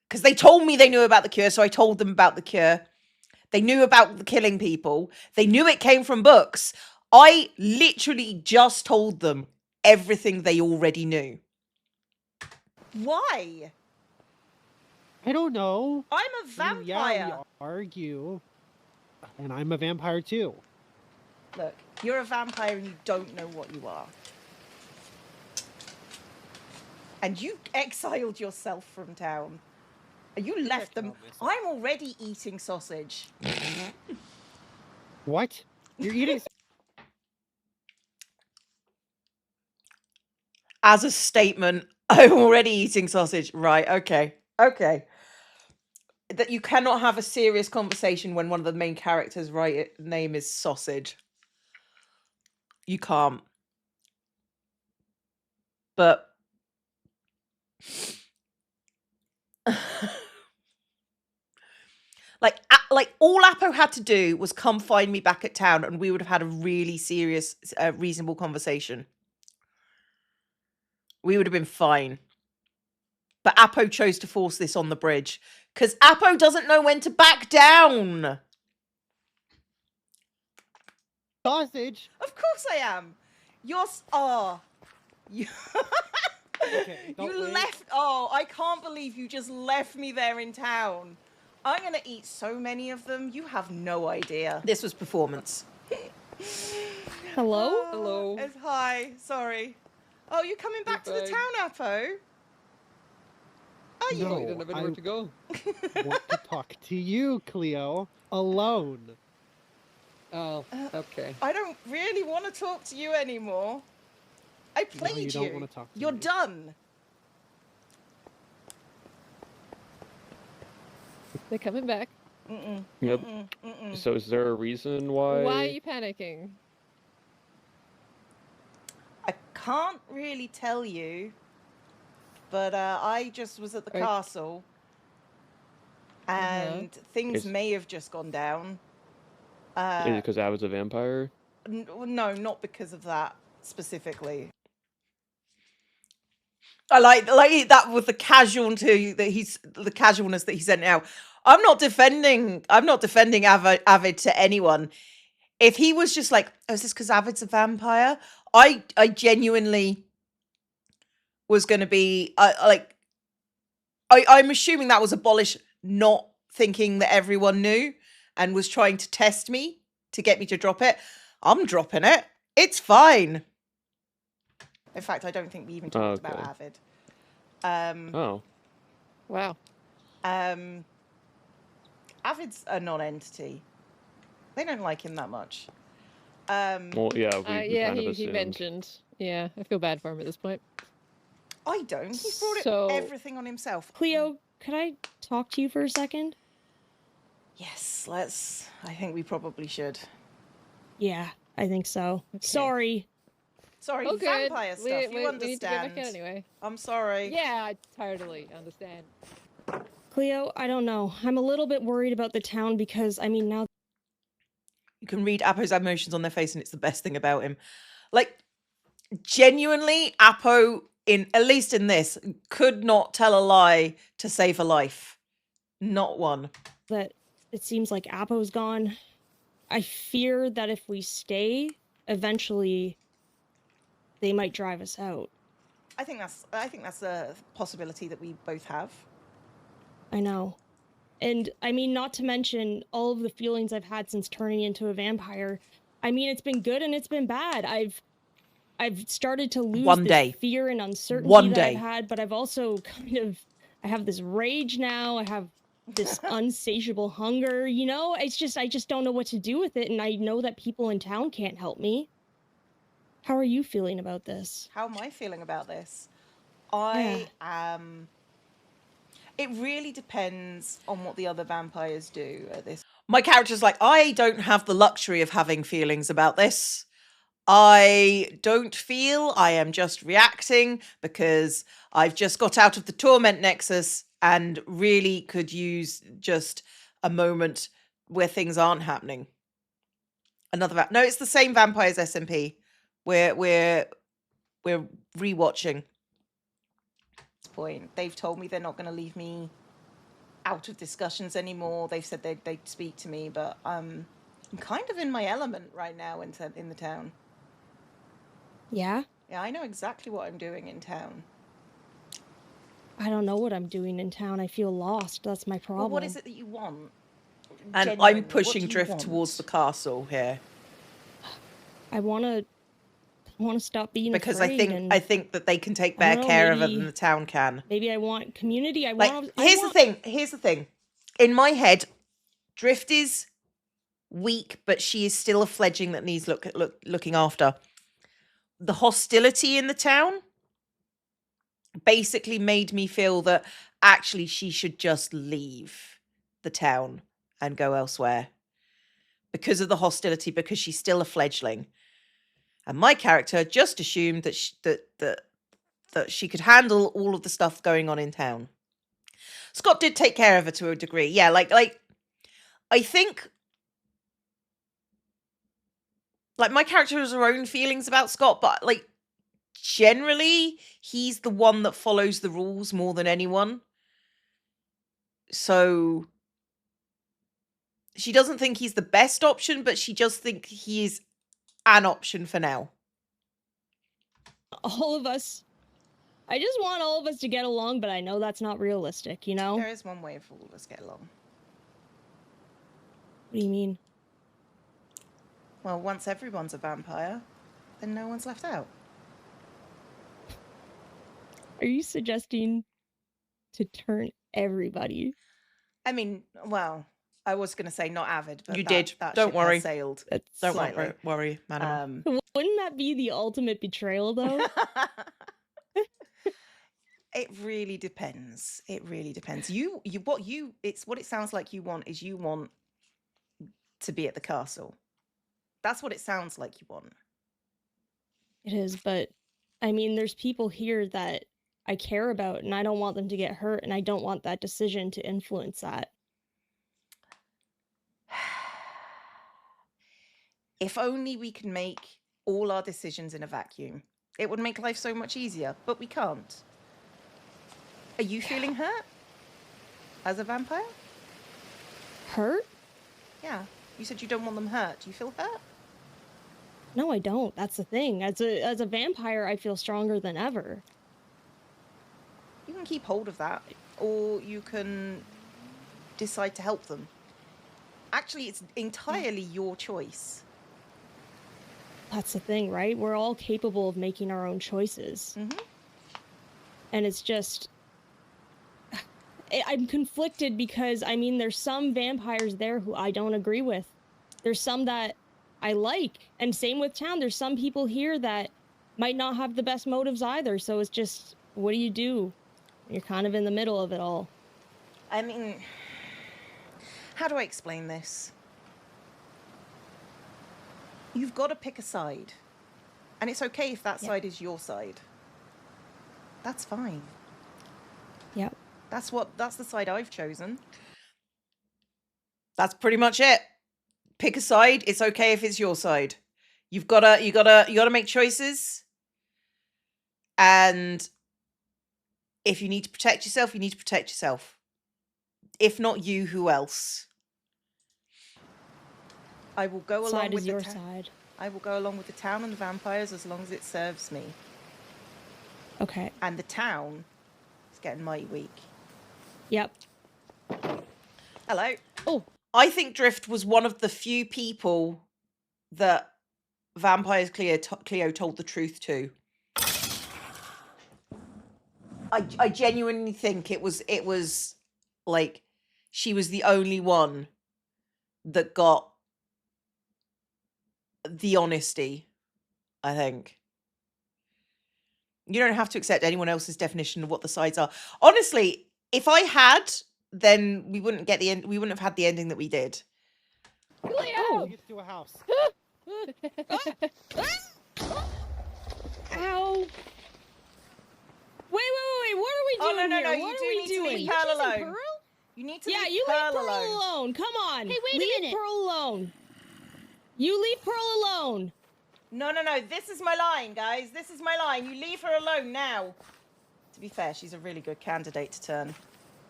A: because they told me they knew about the cure, so I told them about the cure. They knew about the killing people. They knew it came from books. I literally just told them everything they already knew. Why?
L: I don't know.
A: I'm a vampire.
L: Yeah, we argue. And I'm a vampire too.
A: Look, you're a vampire and you don't know what you are. And you exiled yourself from town. You left them. I'm already eating sausage.
L: What? You're eating.
A: As a statement, I'm already eating sausage. Right, okay. Okay. That you cannot have a serious conversation when one of the main characters' name is sausage. You can't. But like all Apo had to do was come find me back at town and we would have had a really serious, reasonable conversation. We would have been fine. But Apo chose to force this on the bridge because Apo doesn't know when to back down.
L: Sausage?
A: Of course I am. You
L: Okay,
A: you
L: wait.
A: left. Oh, I can't believe you just left me there in town. I'm gonna eat so many of them. You have no idea. This was performance.
K: Hello?
N: Hello.
A: It's hi. Sorry. Oh, you coming back to the
N: Goodbye.
A: town, Apo? Are you?
L: No,
N: You didn't have anywhere to go.
L: want to talk to you, Cleo, alone.
N: Oh, okay.
A: I don't really want to talk to you anymore. I played
L: you don't want to talk to
A: You're
L: me.
A: done.
P: They're coming back.
Q: Yep. So is there a reason why?
P: Why are you panicking?
A: I can't really tell you, but I just was at the castle, and things may have just gone down.
Q: Is it because I was a vampire?
A: No, not because of that specifically. I like that with the casualness that he sent out. I'm not defending Avid to anyone. If he was just like, oh, is this because Avid's a vampire? I genuinely was going to be I'm assuming that was abolish, not thinking that everyone knew and was trying to test me to get me to drop it. I'm dropping it. It's fine. In fact, I don't think we even talked about Avid.
Q: Oh.
P: Wow.
A: Avid's a non-entity. They don't like him that much.
Q: Well, yeah, we kind of
P: he
Q: assumed.
P: mentioned. Yeah, I feel bad for him at this point.
A: I don't. He's brought everything on himself.
K: Cleo, could I talk to you for a second?
A: Yes, let's. I think we probably should.
K: Yeah, I think so. Okay. Sorry.
A: Sorry,
P: Oh, good.
A: vampire stuff.
P: We
A: You understand.
P: need to get back in anyway.
A: I'm sorry.
P: Yeah, I totally understand.
K: Cleo, I don't know. I'm a little bit worried about the town because, I mean, now...
A: You can read Apo's emotions on their face, and it's the best thing about him. Like, genuinely, Apo, at least in this, could not tell a lie to save a life. Not one.
K: That it seems like Apo's gone. I fear that if we stay, eventually they might drive us out.
A: I think that's a possibility that we both have.
K: I know. And I mean, not to mention all of the feelings I've had since turning into a vampire. I mean, it's been good and it's been bad. I've started to lose this fear and uncertainty that I've had, but I've also I have this rage now. I have this unsatiable hunger, you know? I just don't know what to do with it, and I know that people in town can't help me. How are you feeling about this?
A: How am I feeling about this? I am... It really depends on what the other vampires do at this. My character's like, I don't have the luxury of having feelings about this. I don't feel, I am just reacting because I've just got out of the torment nexus and really could use just a moment where things aren't happening. No, it's the same vampires SMP. We're rewatching. Point. They've told me they're not going to leave me out of discussions anymore. They've said they'd speak to me, but I'm kind of in my element right now in the town.
K: Yeah?
A: Yeah, I know exactly what I'm doing in town.
K: I don't know what I'm doing in town. I feel lost. That's my problem.
A: Well, what is it that you want? And genuinely, I'm pushing Drift towards the castle here.
K: I want to stop being
A: because
K: afraid.
A: I think that they can take better care of it than the town can.
K: Maybe I want community.
A: Here's the thing. In my head, Drift is weak, but she is still a fledgling that needs looking after. The hostility in the town basically made me feel that actually she should just leave the town and go elsewhere because of the hostility, because she's still a fledgling. And my character just assumed that she could handle all of the stuff going on in town. Scott did take care of her to a degree. Yeah, like I think my character has her own feelings about Scott, but generally he's the one that follows the rules more than anyone. So she doesn't think he's the best option, but she just thinks he is an option for now.
K: All of us. I just want all of us to get along, but I know that's not realistic, you know?
A: There is one way for all of us to get along.
K: What do you mean?
A: Well, once everyone's a vampire, then no one's left out.
K: Are you suggesting to turn everybody?
A: I mean, well, I was going to say not avid, but
R: You
A: that,
R: did.
A: That
R: Don't
A: ship
R: worry.
A: has sailed.
R: Don't
A: slightly.
R: worry, madam.
K: Wouldn't that be the ultimate betrayal, though?
A: It really depends. It really depends. It's what it sounds like you want is you want to be at the castle. That's what it sounds like you want.
K: It is, but I mean, there's people here that I care about, and I don't want them to get hurt, and I don't want that decision to influence that.
A: If only we can make all our decisions in a vacuum. It would make life so much easier, but we can't. Are you feeling hurt as a vampire?
K: Hurt?
A: Yeah. You said you don't want them hurt. Do you feel hurt?
K: No, I don't. That's the thing. As a vampire, I feel stronger than ever.
A: You can keep hold of that, or you can decide to help them. Actually, it's entirely your choice.
K: That's the thing, right? We're all capable of making our own choices.
A: Mm-hmm.
K: And it's just... I'm conflicted because, I mean, there's some vampires there who I don't agree with. There's some that I like. And same with town. There's some people here that might not have the best motives either. So it's just, what do you do? You're kind of in the middle of it all.
A: I mean, how do I explain this? You've got to pick a side. And it's okay if that side is your side. That's fine.
K: Yep.
A: That's the side I've chosen.
R: That's pretty much it. Pick a side. It's okay if it's your side. You gotta make choices. And if you need to protect yourself, you need to protect yourself. If not you, who else?
A: I will go along with
K: your side.
A: I will go along with the town and the vampires as long as it serves me.
K: Okay.
A: And the town is getting mighty weak.
K: Yep.
A: Hello.
K: Oh.
R: I think Drift was one of the few people that Vampires Cleo told the truth to. I genuinely think it was like she was the only one that got the honesty, I think. You don't have to accept anyone else's definition of what the sides are. Honestly, if I had, then we wouldn't have had the ending that we did.
K: Oh.
L: Get to a house.
K: Ow. Wait. What are we doing
A: no,
K: here?
A: you
K: What
A: do
K: are we
A: need to
K: doing?
A: leave
K: You
A: Pearl
K: choosing
A: alone.
K: Pearl?
A: You need to
K: leave
A: leave Pearl
K: Pearl
A: alone.
K: alone. Come on.
G: Hey, wait a
K: leave
G: minute.
K: Pearl alone. You leave Pearl alone.
A: No. This is my line, guys. This is my line. You leave her alone now. To be fair, she's a really good candidate to turn.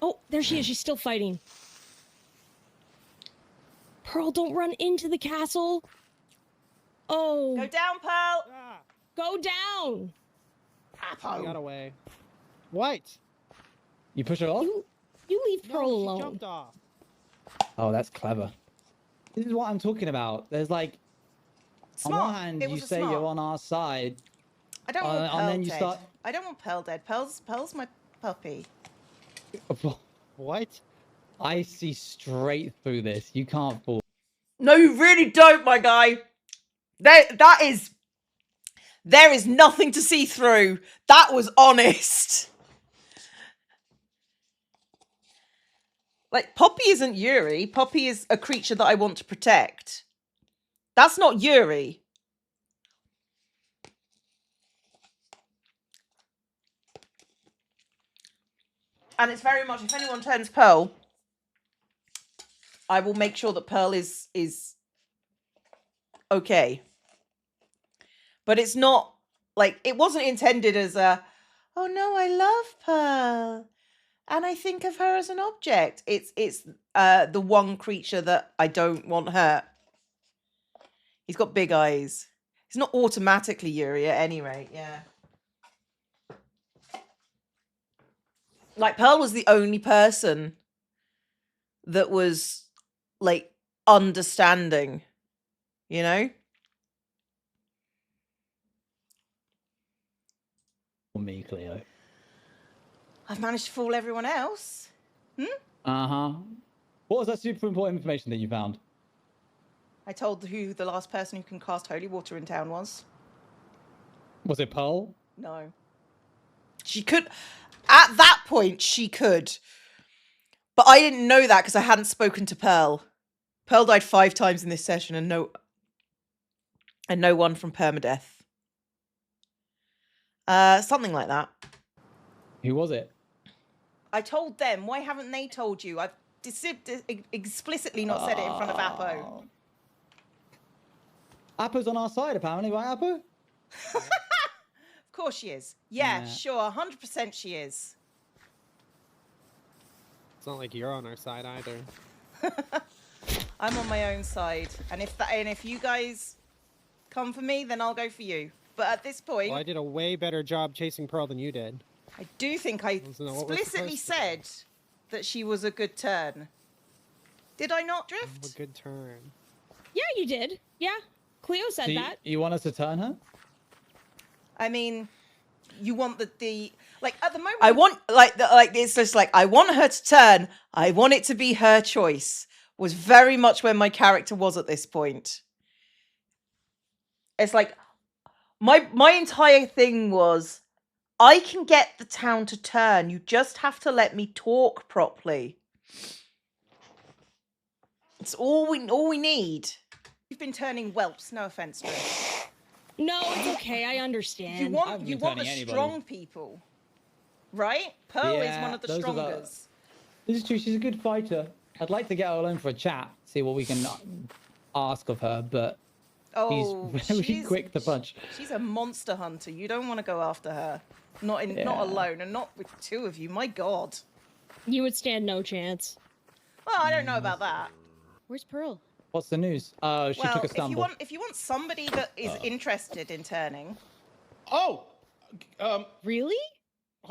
K: Oh, there she is. She's still fighting. Pearl, don't run into the castle. Oh.
A: Go down, Pearl.
K: Go down.
L: I got away. What?
O: You push her off?
K: You leave Pearl
L: She
K: alone.
L: jumped off.
O: Oh, that's clever. This is what I'm talking about. There's like, on one
A: Smart.
O: hand,
A: It
O: you
A: was a
O: say
A: smart.
O: you're on our side.
A: I don't want Pearl
O: and then you
A: dead.
O: start.
A: I don't want Pearl dead. Pearl's my puppy.
L: What?
O: I see straight through this. You can't fool.
R: No, you really don't, my guy. There is nothing to see through. That was honest. Like, Poppy isn't Yuri. Poppy is a creature that I want to protect. That's not Yuri. And it's very much, if anyone turns Pearl, I will make sure that Pearl is okay. But it's not, like, it wasn't intended as a, oh no, I love Pearl. And I think of her as an object. It's the one creature that I don't want hurt. He's got big eyes. He's not automatically Yuri at any rate, yeah. Like, Pearl was the only person that was, like, understanding, you know?
O: Me, Cleo.
A: I've managed to fool everyone else.
O: Uh-huh. What was that super important information that you found?
R: I told who the last person who can cast holy water in town was.
O: Was it Pearl?
R: No. She could. At that point, she could. But I didn't know that because I hadn't spoken to Pearl. Pearl died 5 times in this session, and no one from permadeath. Something like that.
O: Who was it?
R: I told them. Why haven't they told you? I've explicitly not said it in front of Apo.
O: Apo's on our side, apparently, right, Apo?
R: Of course she is. Yeah, sure, 100% she is.
L: It's not like you're on our side either.
R: I'm on my own side, and if you guys come for me, then I'll go for you. But at this point,
L: Well, I did a way better job chasing Pearl than you did.
R: I do think I explicitly said that she was a good turn. Did I not, Drift?
L: A good turn.
K: Yeah, you did. Yeah, Cleo said that.
O: You want us to turn her?
R: I mean, you want the like at the moment. I want like it's just like I want her to turn. I want it to be her choice. Was very much where my character was at this point. It's like my entire thing was I can get the town to turn. You just have to let me talk properly. It's all we need. You've been turning whelps. No offense, Drift.
K: No, it's okay. I understand.
R: You want the strong people, right? Pearl is one of the strongest.
O: This is true. She's a good fighter. I'd like to get her alone for a chat, see what we can ask of her, but she's very quick to punch.
R: She's a monster hunter. You don't want to go after her. Not alone, and not with 2 of you. My God.
K: You would stand no chance.
R: Well, I don't know about that.
G: Where's Pearl?
O: What's the news? She took a stumble.
R: If you want somebody that is interested in turning.
S: Oh.
K: Really?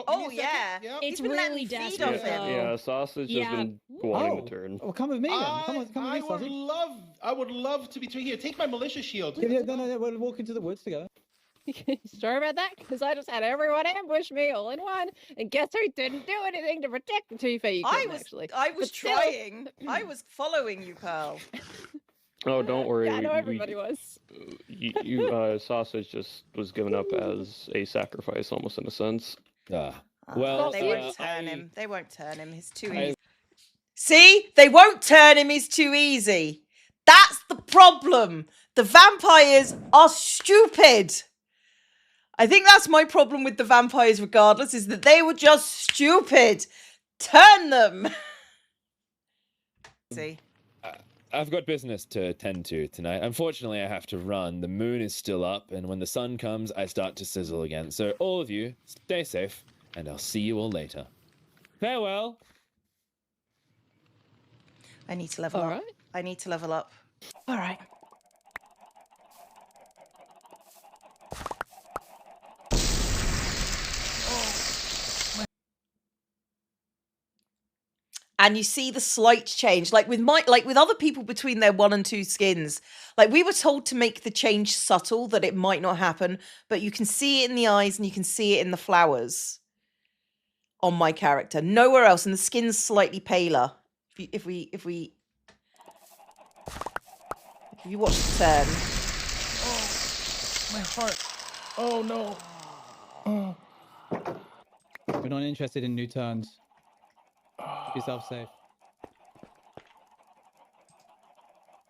R: Oh yeah.
K: It's really desperate.
Q: Yeah, Sausage has been wanting to turn.
O: Well, come with me. Come with me, Sausage.
S: I would love to be here. Take my militia shield.
O: No, we'll walk into the woods together.
P: Sure about that? Because I just had everyone ambush me all in one, and guess who didn't do anything to protect the two feet?
R: I was trying. I was following you, Pearl.
Q: Oh, don't worry.
P: Yeah, I know everybody was.
Q: Sausage just was given up as a sacrifice, almost in a sense.
M: Well,
R: they won't turn him. They won't turn him. He's too easy. See, they won't turn him. He's too easy. That's the problem. The vampires are stupid. I think that's my problem with the vampires, regardless, is that they were just stupid. Turn them. See.
M: I've got business to attend to tonight. Unfortunately, I have to run. The moon is still up, and when the sun comes, I start to sizzle again. So all of you, stay safe, and I'll see you all later. Farewell.
R: I need to level up. I need to level up. All right. And you see the slight change, like with other people between their 1 and 2 skins. Like we were told to make the change subtle, that it might not happen, but you can see it in the eyes and you can see it in the flowers on my character. Nowhere else, and the skin's slightly paler. If you watch the turn.
S: Oh, my heart. Oh no. Oh.
O: We're not interested in new turns. Keep yourself safe.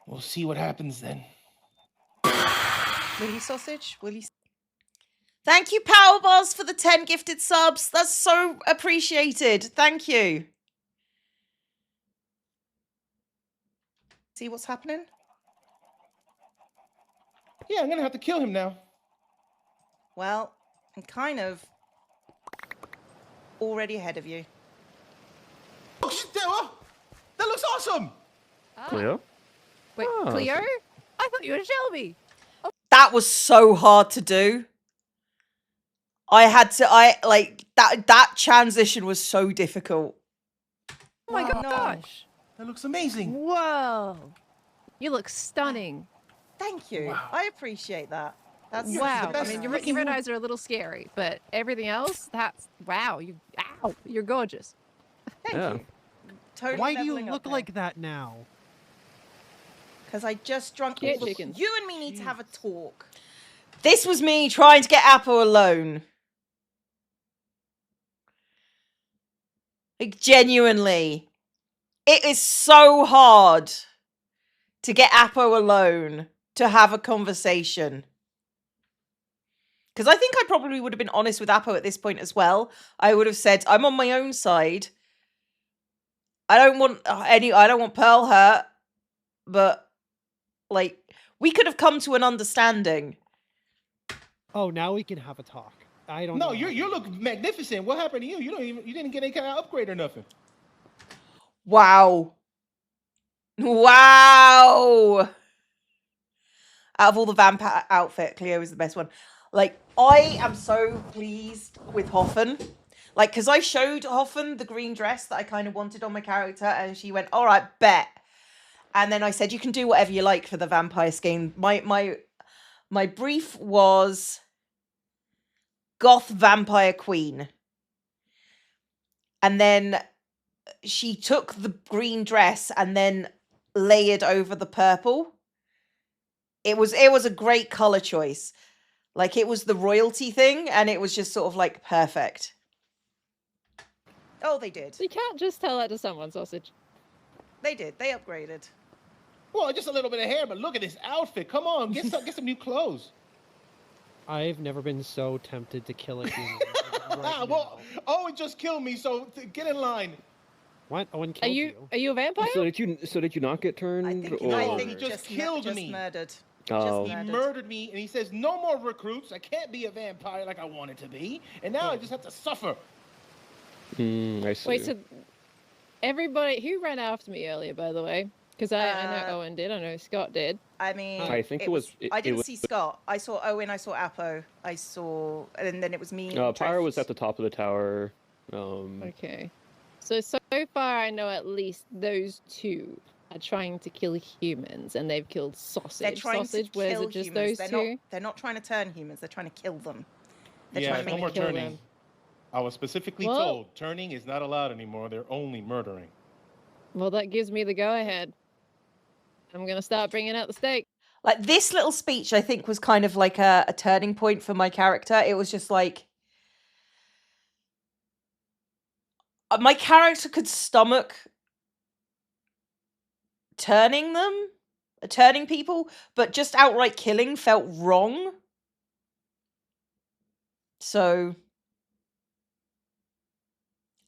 S: We'll see what happens then.
R: Will you, Sausage? Will you? Thank you, Powerbars, for the 10 gifted subs. That's so appreciated. Thank you. See what's happening?
S: Yeah, I'm gonna have to kill him now.
R: Well, I'm kind of already ahead of you.
S: Oh, that looks awesome!
Q: Cleo?
P: Wait, Cleo? I thought you were Shelby. Oh.
R: That was so hard to do. That transition was so difficult.
P: Oh my gosh.
S: That looks amazing.
P: Whoa. You look stunning.
R: Thank you. Wow. I appreciate that. That's
P: wow. I mean, your red eyes are a little scary, but everything else, that's wow. You're gorgeous.
R: Thank you.
A: Totally
L: Why do you
A: leveling up
L: look
A: there.
L: like that now?
A: Because I just drunk.
P: Get
A: Look,
P: chickens.
A: you and me need to have a talk. This was me trying to get Apple alone. Like, genuinely. It is so hard to get Apple alone to have a conversation. Because I think I probably would have been honest with Apple at this point as well. I would have said, I'm on my own side. I don't want Pearl hurt, but like we could have come to an understanding.
L: Oh, now we can have a talk. I don't know.
S: No, you look magnificent. What happened to you? You didn't get any kind of upgrade or nothing.
A: Wow. Wow. Out of all the vampire outfit, Cleo is the best one. Like, I am so pleased with Hoffen. Like, because I showed Hoffen the green dress that I kind of wanted on my character, and she went, all right, bet. And then I said, you can do whatever you like for the vampire skin. My brief was goth vampire queen. And then she took the green dress and then layered over the purple. It was a great color choice. Like, it was the royalty thing, and it was just sort of like perfect. Oh, they did.
P: You can't just tell that to someone, Sausage.
A: They did. They upgraded.
S: Well, just a little bit of hair, but look at this outfit. Come on, get some new clothes.
L: I've never been so tempted to kill a human.
S: Well, Owen just killed me, so get in line.
L: What? Owen killed you?
P: Are you a vampire?
Q: So did you not get turned?
S: I think he just killed me.
A: Murdered.
Q: Oh.
S: He murdered me, and he says, no more recruits. I can't be a vampire like I wanted to be. And now I just have to suffer.
Q: I see.
P: Wait, so everybody who ran after me earlier, by the way, because I know Owen did, I know Scott did.
A: I mean,
Q: I think it was.
A: I didn't see Scott. I saw Owen. I saw Apo. And then it was me.
Q: Pyro was at the top of the tower.
P: Okay. So far, I know at least those two are trying to kill humans, and they've killed Sausage.
A: They're trying
P: Sausage,
A: to
P: where's
A: kill
P: it just
A: humans.
P: those
A: They're
P: two?
A: they're not trying to turn humans. They're trying to kill them. They're
S: Yeah,
A: trying to
S: no
A: make
S: more
A: them kill
S: turning.
A: them.
S: I was specifically
P: Well-
S: told turning is not allowed anymore. They're only murdering.
P: Well, that gives me the go-ahead. I'm gonna start bringing out the steak.
A: Like, this little speech, I think, was kind of like a turning point for my character. It was just like, my character could stomach turning people, but just outright killing felt wrong. So,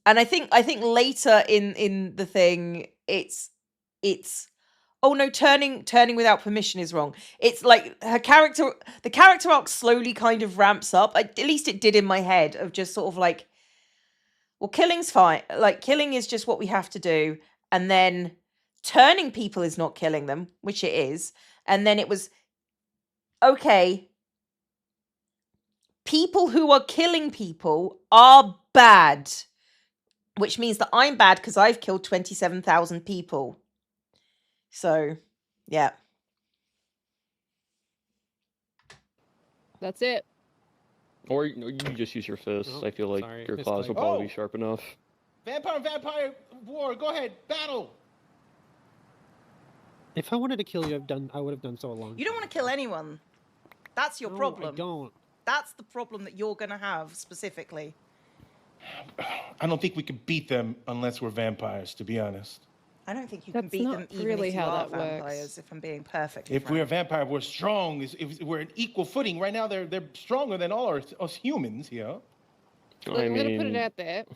A: and I think later in the thing, it's oh no, turning without permission is wrong. It's like the character arc slowly kind of ramps up. At least it did in my head, of just sort of like, well, killing's fine. Like, killing is just what we have to do. And then turning people is not killing them, which it is. And then it was, okay, people who are killing people are bad, which means that I'm bad because I've killed 27,000 people. So, yeah.
P: That's it.
Q: Or you can just use your fists.
L: Oh,
Q: I feel like
L: sorry.
Q: your
L: Fist
Q: claws will
L: fight.
Q: probably be sharp enough.
S: Vampire war. Go ahead, battle.
L: If I wanted to kill you, I would have done so long.
A: You don't want to kill anyone. That's your
L: No,
A: problem.
L: I don't.
A: That's the problem that you're going to have specifically.
S: I don't think we can beat them unless we're vampires, to be honest.
A: I don't think you can
P: That's
A: beat
P: not
A: them even
P: really
A: if you
P: how
A: are
P: that works.
A: vampires, if I'm being perfectly
S: If we're a vampire, we're strong. If we're an equal footing. Right now, they're stronger than all us humans here.
P: Look, I'm gonna put it out there.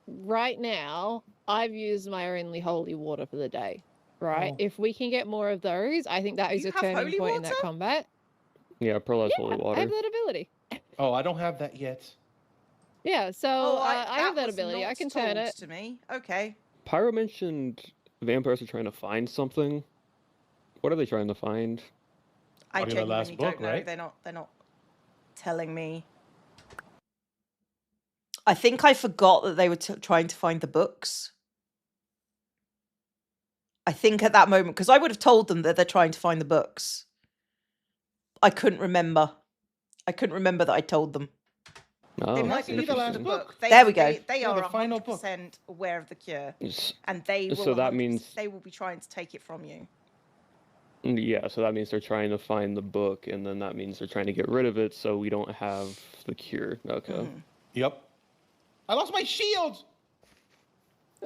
P: Right now, I've used my only holy water for the day. Right?
S: Oh.
P: If we can get more of those, I think that is
A: You
P: a
A: have
P: turning
A: holy
P: point in that
A: water?
P: combat.
Q: Yeah, Pearl has holy
P: I
Q: water.
P: have that ability.
S: Oh, I don't have that yet.
P: Yeah, so
A: Oh,
P: I have that
A: was
P: ability. I
A: not
P: can turn
A: told
P: it.
A: to me. Okay.
Q: Pyro mentioned vampires are trying to find something. What are they trying to find?
A: I
S: Probably the
A: genuinely
S: last book,
A: don't know.
S: right?
A: They're not telling me. I think I forgot that they were trying to find the books. I think at that moment, because I would have told them that they're trying to find the books. I couldn't remember. I couldn't remember that I told them.
Q: Oh,
R: They might be looking for the
Q: interesting.
R: book.
A: There we go.
R: They
S: Yeah,
R: are
S: the final book.
R: 100% aware of the cure,
Q: S-
R: and they will.
Q: So that means,
R: they will be trying to take it from you.
Q: yeah, so that means they're trying to find the book, and then that means they're trying to get rid of it so we don't have the cure. Okay.
S: Yep. I lost my shield.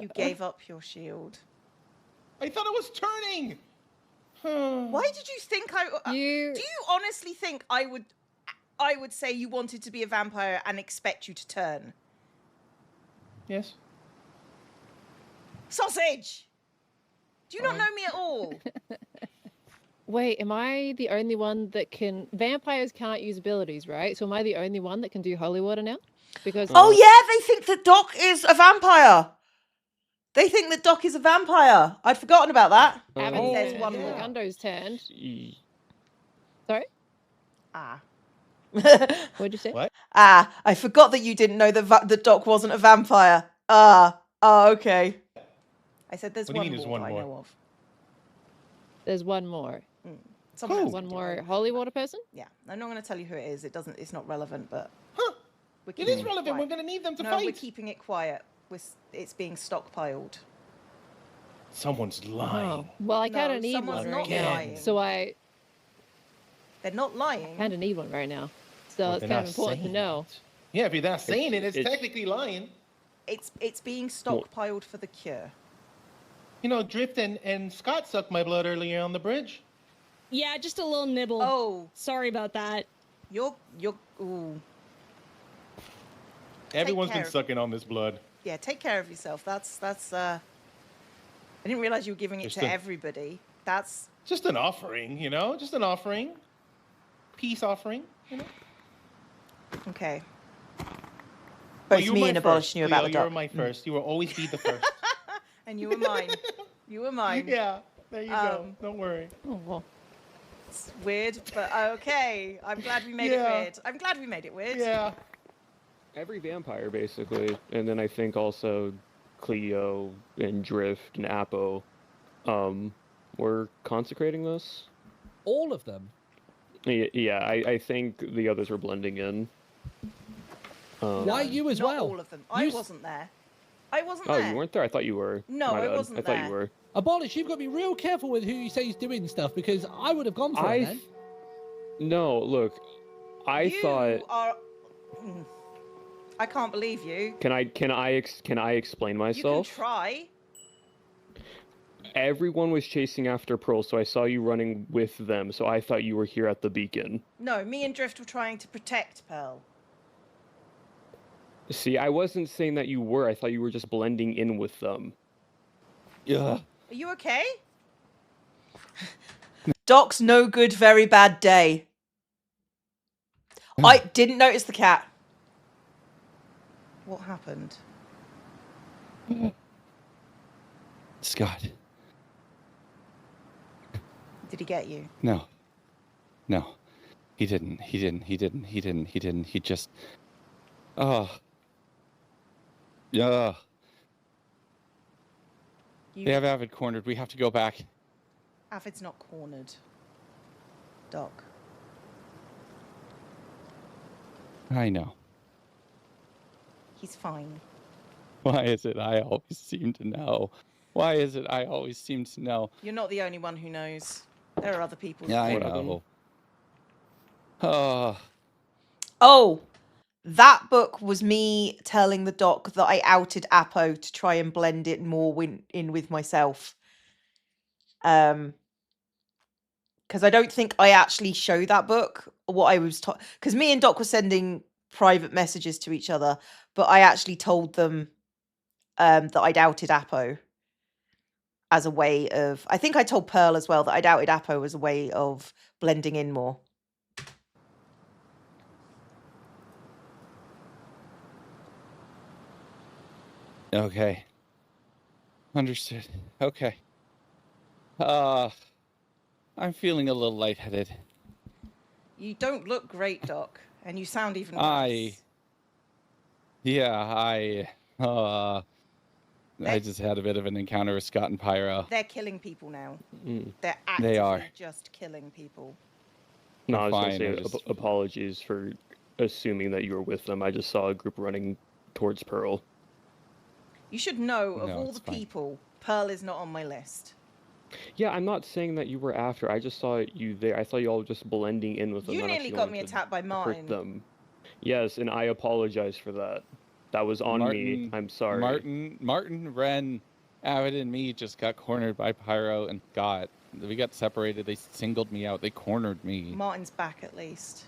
R: You gave up your shield.
S: I thought it was turning.
R: Why did you think I? Do you honestly think I would say you wanted to be a vampire and expect you to turn?
S: Yes.
R: Sausage. Do you not know me at all?
P: Wait, am I the only one that can? Vampires can't use abilities, right? So am I the only one that can do holy water now? Because
R: Oh yeah, they think that Doc is a vampire. They think that Doc is a vampire. I'd forgotten about that. There's one more.
P: Gundo's turned. Sorry.
R: Ah.
P: What'd you say?
S: What?
R: Ah, I forgot that you didn't know that Doc wasn't a vampire. Okay. I said there's
S: What do you
R: one
S: mean there's
R: more
S: one
R: that
S: more?
R: I know of.
P: There's one more.
R: Someone else
P: One
R: can do
P: more
R: it.
P: holy water person?
R: Yeah, I'm not going to tell you who it is. It's not relevant, but.
S: It is relevant. We're going to need them to
R: no,
S: fight.
R: we're keeping it quiet. It's being stockpiled.
S: Someone's lying.
P: Oh. Well, I kind of
R: No,
P: need
R: someone's
P: one
R: not
P: right now.
R: lying.
P: So I
R: They're not lying.
P: kind of need one right now. So
S: Well,
P: it's
S: they're
P: kind of
S: not
P: important to
S: saying
P: know.
S: Yeah, if you're not saying it, it's
Q: it's-
S: technically lying.
R: It's being stockpiled for the cure.
S: You know, Drift and Scott sucked my blood earlier on the bridge.
K: Yeah, just a little nibble.
R: Oh,
K: sorry about that.
R: You're ooh.
S: Everyone's
R: care
S: been
R: of-
S: sucking on this blood.
R: Yeah, take care of yourself. That's I didn't realize you were giving it
S: Just
R: to
S: a-
R: everybody. That's
S: Just an offering, you know? Just an offering. Peace offering, you know?
R: okay.
S: Well,
R: Both
S: you were
R: me
S: my
R: and
S: first,
R: Abolish knew about
S: Cleo,
R: the
S: You were
R: doc.
S: my first. You will always be the first.
R: And you were mine. You were mine.
S: Yeah, there you go. Don't worry.
P: Oh, well.
R: It's weird, but okay. I'm glad we made it
S: Yeah.
R: weird. I'm glad we made it weird.
S: Yeah.
Q: Every vampire, basically. And then I think also Cleo and Drift and Apo were consecrating this.
F: All of them?
Q: Yeah, I think the others were blending in.
F: Why you as
R: Not
F: well?
R: all of them. I wasn't there. I wasn't
Q: Oh,
R: there.
Q: you weren't there? I thought you were.
R: No,
Q: My
R: I
Q: bad.
R: wasn't
Q: I thought
R: there.
Q: you were.
F: Abolish, you've got to be real careful with who you say is doing stuff because I would have gone for it then.
Q: No, look. I thought.
R: I can't believe you.
Q: Can I explain
R: You
Q: myself?
R: can try.
Q: Everyone was chasing after Pearl, so I saw you running with them. So I thought you were here at the beacon.
R: No, me and Drift were trying to protect Pearl.
Q: See, I wasn't saying that you were. I thought you were just blending in with them. Yeah.
R: Are you okay? Doc's no good, very bad day. I didn't notice the cat. What happened?
T: Scott.
R: Did he get you?
T: No. No. He didn't. He just. Oh. Yeah. They have Avid cornered. We have to go back.
R: Avid's not cornered. Doc.
T: I know.
R: He's fine.
T: Why is it I always seem to know? Why is it I always seem to know?
R: You're not the only one who knows. There are other people.
T: Yeah, I
R: who
T: know. Oh.
R: Oh, that book was me telling the doc that I outed Apo to try and blend it more in with myself. Because I don't think I actually show that book what I was taught. Because me and Doc were sending private messages to each other, but I actually told them that I doubted Apo as a way of. I think I told Pearl as well that I doubted Apo as a way of blending in more.
T: Okay. Understood. Okay. I'm feeling a little lightheaded.
R: You don't look great, Doc, and you sound even worse.
T: I just had a bit of an encounter with Scott and Pyro.
R: They're killing people now.
Q: Mm.
R: They're
T: They
R: actively
T: are.
R: just killing people.
Q: No, I was
T: Fine,
Q: gonna
T: I
Q: say
T: just-
Q: apologies for assuming that you were with them. I just saw a group running towards Pearl.
R: You should know, of
Q: No,
R: all
Q: it's
R: the
Q: fine.
R: people, Pearl is not on my list.
Q: Yeah, I'm not saying that you were after. I just saw you there. I saw you all just blending in with them.
R: You
Q: not
R: nearly
Q: actually
R: got
Q: wanting
R: me
Q: to
R: attacked by
Q: hurt
R: Martin.
Q: them. Yes, and I apologize for that. That was on me. I'm sorry.
T: Martin, Ren, Avid, and me just got cornered by Pyro and Scott. We got separated. They singled me out. They cornered me.
R: Martin's back at least.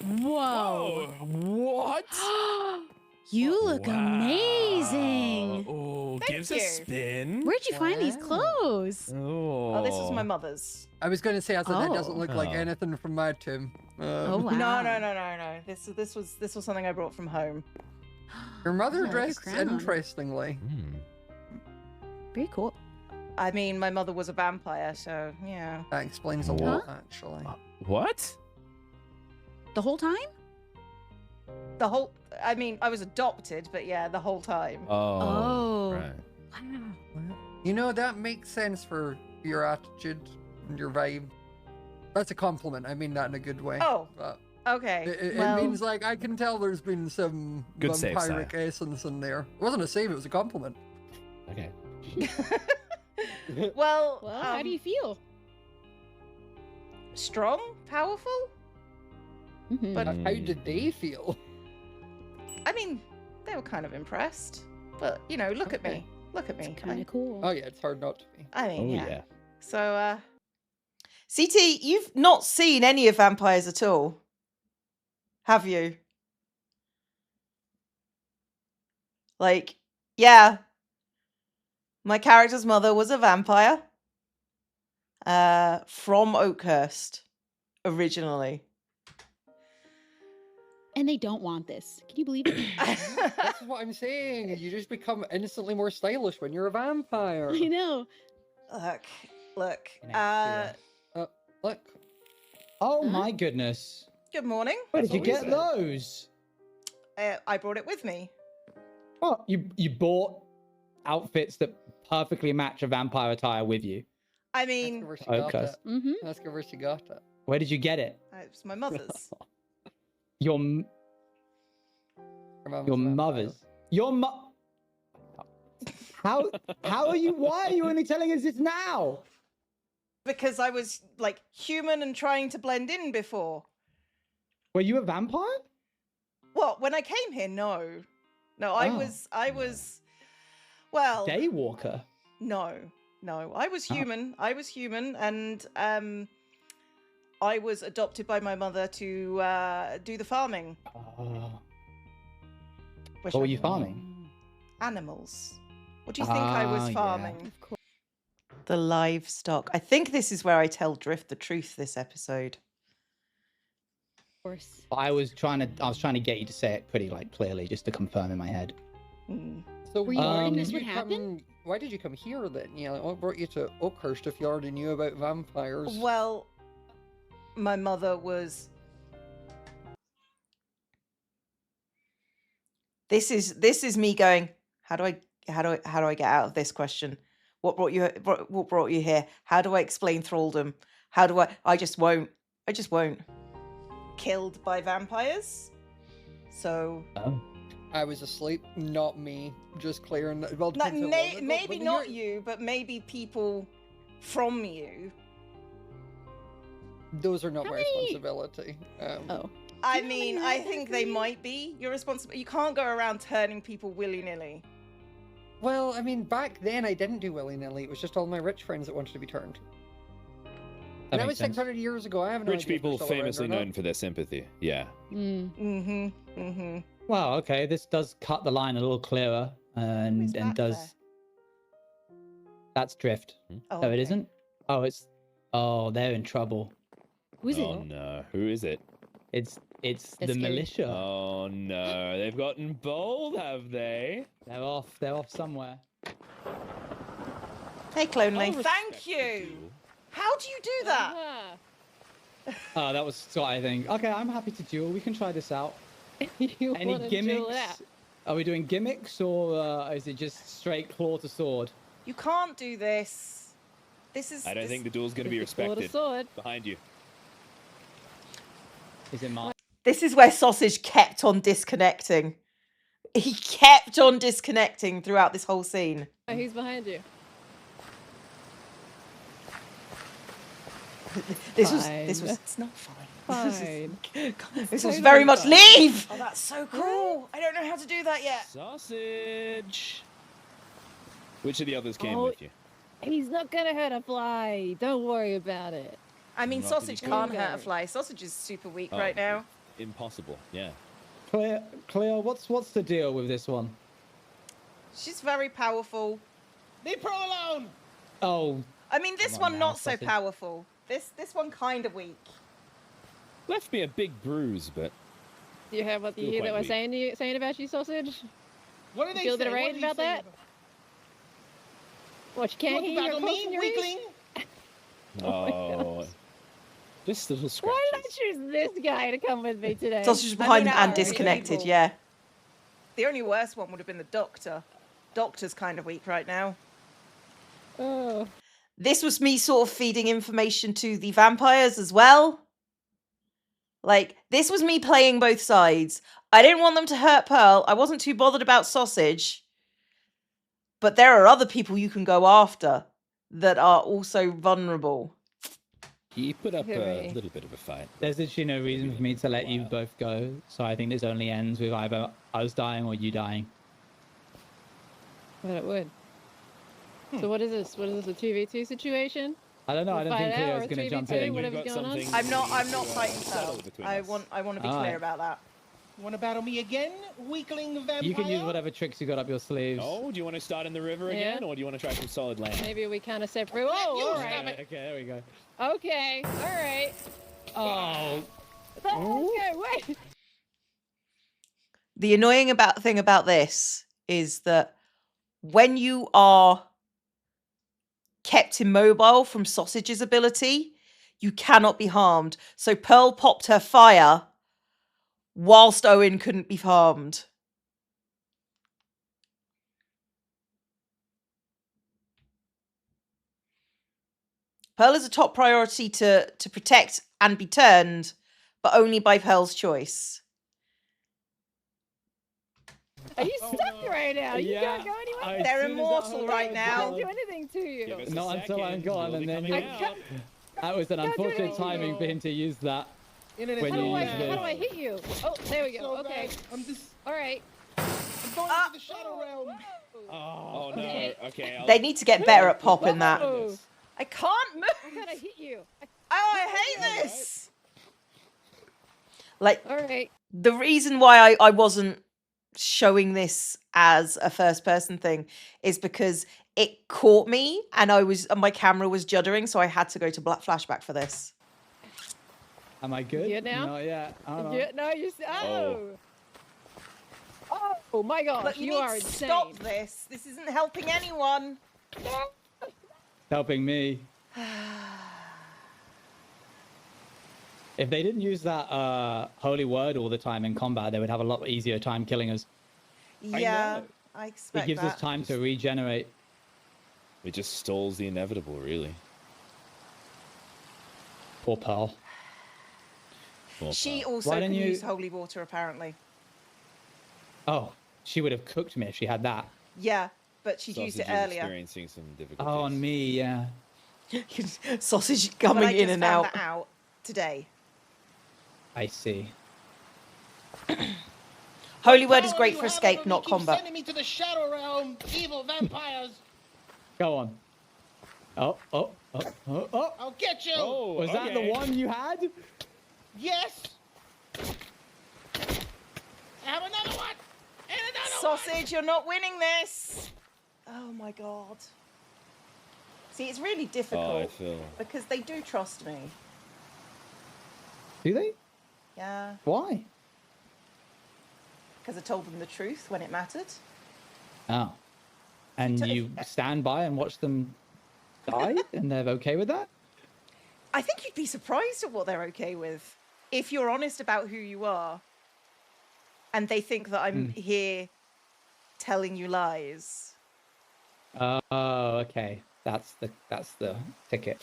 G: Whoa.
B: What?
G: You look amazing.
B: Oh,
R: Thank
B: gives
R: you.
B: a spin.
G: Where'd you find these clothes?
R: Oh, this was my mother's.
N: I was going to say, I thought that doesn't look like
B: Oh.
N: anything from my tomb.
G: Oh wow.
R: No. This was something I brought from home.
N: Your mother
G: Yeah,
N: dressed
G: your crown.
N: interestingly.
G: Very cool.
R: I mean, my mother was a vampire, so yeah.
N: That explains a lot, actually.
B: What?
G: The whole time?
R: I mean, I was adopted, but yeah, the whole time.
G: Oh.
B: Right.
G: Wow.
N: You know, that makes sense for your attitude and your vibe. That's a compliment. I mean that in a good way.
R: Oh,
N: But
R: okay.
N: it means, like, I can tell there's been some
B: Good save,
N: vampiric essence in there. It wasn't a save, it was a compliment.
B: Okay.
R: Well,
P: how do you feel?
R: Strong, powerful.
N: But how did they feel?
R: I mean, they were kind of impressed. But you know, look at me. Look at me.
G: Kind of cool.
N: Oh yeah, it's hard not to be.
R: I mean,
B: Oh,
R: yeah.
B: yeah.
R: So, CT, you've not seen any of vampires at all, have you? Like, yeah. My character's mother was a vampire. From Oakhurst, originally.
G: And they don't want this. Can you believe it?
N: That's what I'm saying. You just become instantly more stylish when you're a vampire.
G: I know.
R: Look.
N: Look.
O: Oh my goodness.
R: Good morning.
O: Where did you
N: That's
O: get
N: always
O: those?
R: I brought it with me.
O: Oh, you bought outfits that perfectly match a vampire attire with you.
R: I mean,
N: Where she got
O: Okay.
N: it. Ask her where she got it.
O: Where did you get it?
R: it was my mother's.
O: Your
N: Her
O: mother's. Your How are you? Why are you only telling us this now?
R: Because I was like human and trying to blend in before.
O: Were you a vampire?
R: Well, when I came here, no. I was well,
O: Daywalker.
R: No. I was human. I was human, and I was adopted by my mother to do the farming.
O: What were you farming?
R: Animals. What do you think I was
O: yeah.
R: farming? The livestock. I think this is where I tell Drift the truth this episode.
G: Of course.
O: I was trying to get you to say it pretty clearly, just to confirm in my head.
N: So
G: Were you worried this
N: did
G: would
N: you
G: happen?
N: Why did you come here then? Yeah, like, what brought you to Oakhurst if you already knew about vampires?
R: Well, my mother was. This is me going. How do I get out of this question? What brought you here? How do I explain thraldom? How do I just won't. Killed by vampires. So.
O: Oh.
N: I was asleep, not me. Just clearing. Well,
R: Like,
N: depends how long ago,
R: maybe
N: but
R: not
N: you're-
R: you, but maybe people from you.
N: Those are not my responsibility.
R: I mean, I think they might be your responsibility. You can't go around turning people willy-nilly.
N: Well, I mean, back then I didn't do willy-nilly. It was just all my rich friends that wanted to be turned. And that was 600 years ago. I have no
M: Rich
N: idea if they're
M: people
N: still around or
M: famously
N: not.
M: known for their sympathy. Yeah.
O: Well, okay, this does cut the line a little clearer, and does. That's Drift.
R: Oh,
O: No, it
R: okay.
O: isn't. Oh, it's. Oh, they're in trouble.
G: Who's
M: Oh no, who is it?
O: It's the
G: scary.
O: militia.
M: Oh no, they've gotten bold, have they?
O: They're off somewhere.
R: Hey, Clonely.
P: I'll
R: Thank
P: respect
R: you. How do you do that?
O: Oh, that was Scott, I think. Okay, I'm happy to duel. We can try this out.
P: You
O: Any
P: wanna duel
O: gimmicks?
P: it out?
O: Are we doing gimmicks, or is it just straight claw to sword?
R: You can't do this.
A: This is.
M: I don't think the duel's going to be
P: Sword
M: respected.
P: of sword.
M: Behind you.
O: Is it mine?
A: This is where Sausage kept on disconnecting. He kept on disconnecting throughout this whole scene.
P: Oh, he's behind you.
A: This
P: Fine.
A: was. It's not fine.
P: Fine.
A: This was
P: Totally
A: very much
P: fine.
A: leave. Oh, that's so cruel. I don't know how to do that yet.
M: Sausage. Which of the others came
P: Oh,
M: with you?
P: He's not gonna hurt a fly. Don't worry about it.
A: I mean,
M: Not
A: Sausage
M: that you
A: can't
M: can.
A: hurt a fly. Sausage is super weak
M: Oh,
A: right now.
M: Impossible. Yeah.
O: Cleo, what's the deal with this one?
A: She's very powerful.
S: Leave her alone.
O: Oh,
A: I mean, this
O: Come on
A: one
O: now,
A: not so
O: Sausage.
A: powerful. This one kind of weak.
M: Left me a big bruise, but
P: Do you have what
M: Still
P: you hear
M: quite
P: that we're
M: weak.
P: saying about you, Sausage?
S: What do
P: You
S: they
P: feel a
S: say?
P: bit of
S: What
P: rage
S: do they
P: about
S: say
P: that? What, you can't
S: You
P: hear your
S: battle
P: quotes
S: me,
P: in your ears?
S: weakling?
M: oh, just little scratches.
P: Why did I choose this guy to come with me today?
A: Sausage is
P: I
A: behind
P: mean,
A: and
P: alright.
A: disconnected, yeah. The only worst one would have been the Doctor. Doctor's kind of weak right now.
P: Oh.
A: This was me sort of feeding information to the vampires as well. Like, this was me playing both sides. I didn't want them to hurt Pearl. I wasn't too bothered about Sausage. But there are other people you can go after that are also vulnerable.
M: He put up a
P: Hooray.
M: little bit of a fight.
O: there's literally no reason for me to let you both go. So I think this only ends with either us dying or you dying.
P: But it would. So what is this? What is this, a 2v2 situation?
O: I don't know. I
P: We'll
O: don't think
P: fight it out,
O: Cleo's
P: or
O: going to jump
P: 3v2,
O: in.
P: whatever's going on.
A: I'm not fighting
M: settle
A: Pearl.
M: between
A: I
M: us.
A: want to be clear
O: Alright.
A: about that.
S: Want to battle me again, weakling vampire?
O: You can use whatever tricks you got up your sleeves.
M: Oh, do you want to start in the river
P: Yeah.
M: again, or do you want to try some solid land?
P: Maybe we kind of separate. Whoa, all right.
O: Okay, there we go.
P: Okay, all right.
O: Oh,
P: Okay, wait.
A: The annoying thing about this is that when you are kept immobile from Sausage's ability, you cannot be harmed. So Pearl popped her fire whilst Owen couldn't be harmed. Pearl is a top priority to protect and be turned, but only by Pearl's choice.
P: Are you stuck right now? You
O: Yeah,
P: can't go anywhere.
A: They're immortal right
P: I
A: now.
P: can't do anything to you.
M: Give us a
O: not until I'm
M: second,
O: gone,
M: we'll
O: and
M: be
O: then
M: coming
O: you.
M: out.
O: That was an
P: Can't do
O: unfortunate
P: anything.
O: timing for him to use that.
S: Internet
O: When
P: How
O: you
P: do I,
O: use
P: how do I
O: this.
P: hit you? Oh, there we go.
S: so
P: Okay.
S: bad. I'm just
P: All right.
S: I'm going into the shadow realm.
M: Oh no.
P: Okay.
M: Okay. I'll...
A: They need to get better at popping that.
P: Whoa.
A: I can't move.
P: I'm gonna hit you.
A: Oh, I hate this. Like,
P: All right.
A: the reason why I wasn't showing this as a first person thing is because it caught me and my camera was juddering, so I had to go to flashback for this.
O: Am I good?
P: Good now?
O: No, yeah. I don't know.
P: Yeah, no, you. Oh. Oh my gosh,
A: Look,
P: you
A: need
P: are
A: to
P: insane.
A: stop this. This isn't helping anyone.
O: Helping me. If they didn't use that holy word all the time in combat, they would have a lot easier time killing us.
A: Yeah, I
O: It
A: expect
O: gives
A: that.
O: us time to regenerate.
M: It just stalls the inevitable, really.
O: Poor Pearl.
M: Poor
A: She
M: Pearl.
A: also
O: Why
A: can
O: don't you-
A: use holy water, apparently.
O: Oh, she would have cooked me if she had that.
A: Yeah, but she'd used it
M: Sausage is
A: earlier.
M: experiencing some difficulties.
O: Oh, on me, yeah.
A: Sausage
R: But I
A: coming in
R: just
A: and
R: found
A: out.
R: that out today.
O: I see.
A: Holy word is
S: Power
A: great
S: you
A: for
S: have
A: escape,
S: over me
A: not
S: keeps
A: combat.
S: Sending me to the shadow realm, evil vampires.
O: Go on. Oh.
S: I'll get you.
M: Oh,
O: Was that the one you had?
S: Yes. I have another one. And another
A: Sausage, you're not winning this. Oh my god. See, it's really difficult
M: feel-
A: because they do trust me.
O: Do they?
A: Yeah,
O: Why?
A: because I told them the truth when it mattered.
O: Oh. And you stand by and watch them die, and they're okay with that?
A: I think you'd be surprised at what they're okay with if you're honest about who you are and they think that I'm here telling you lies.
O: Oh, okay. That's the ticket.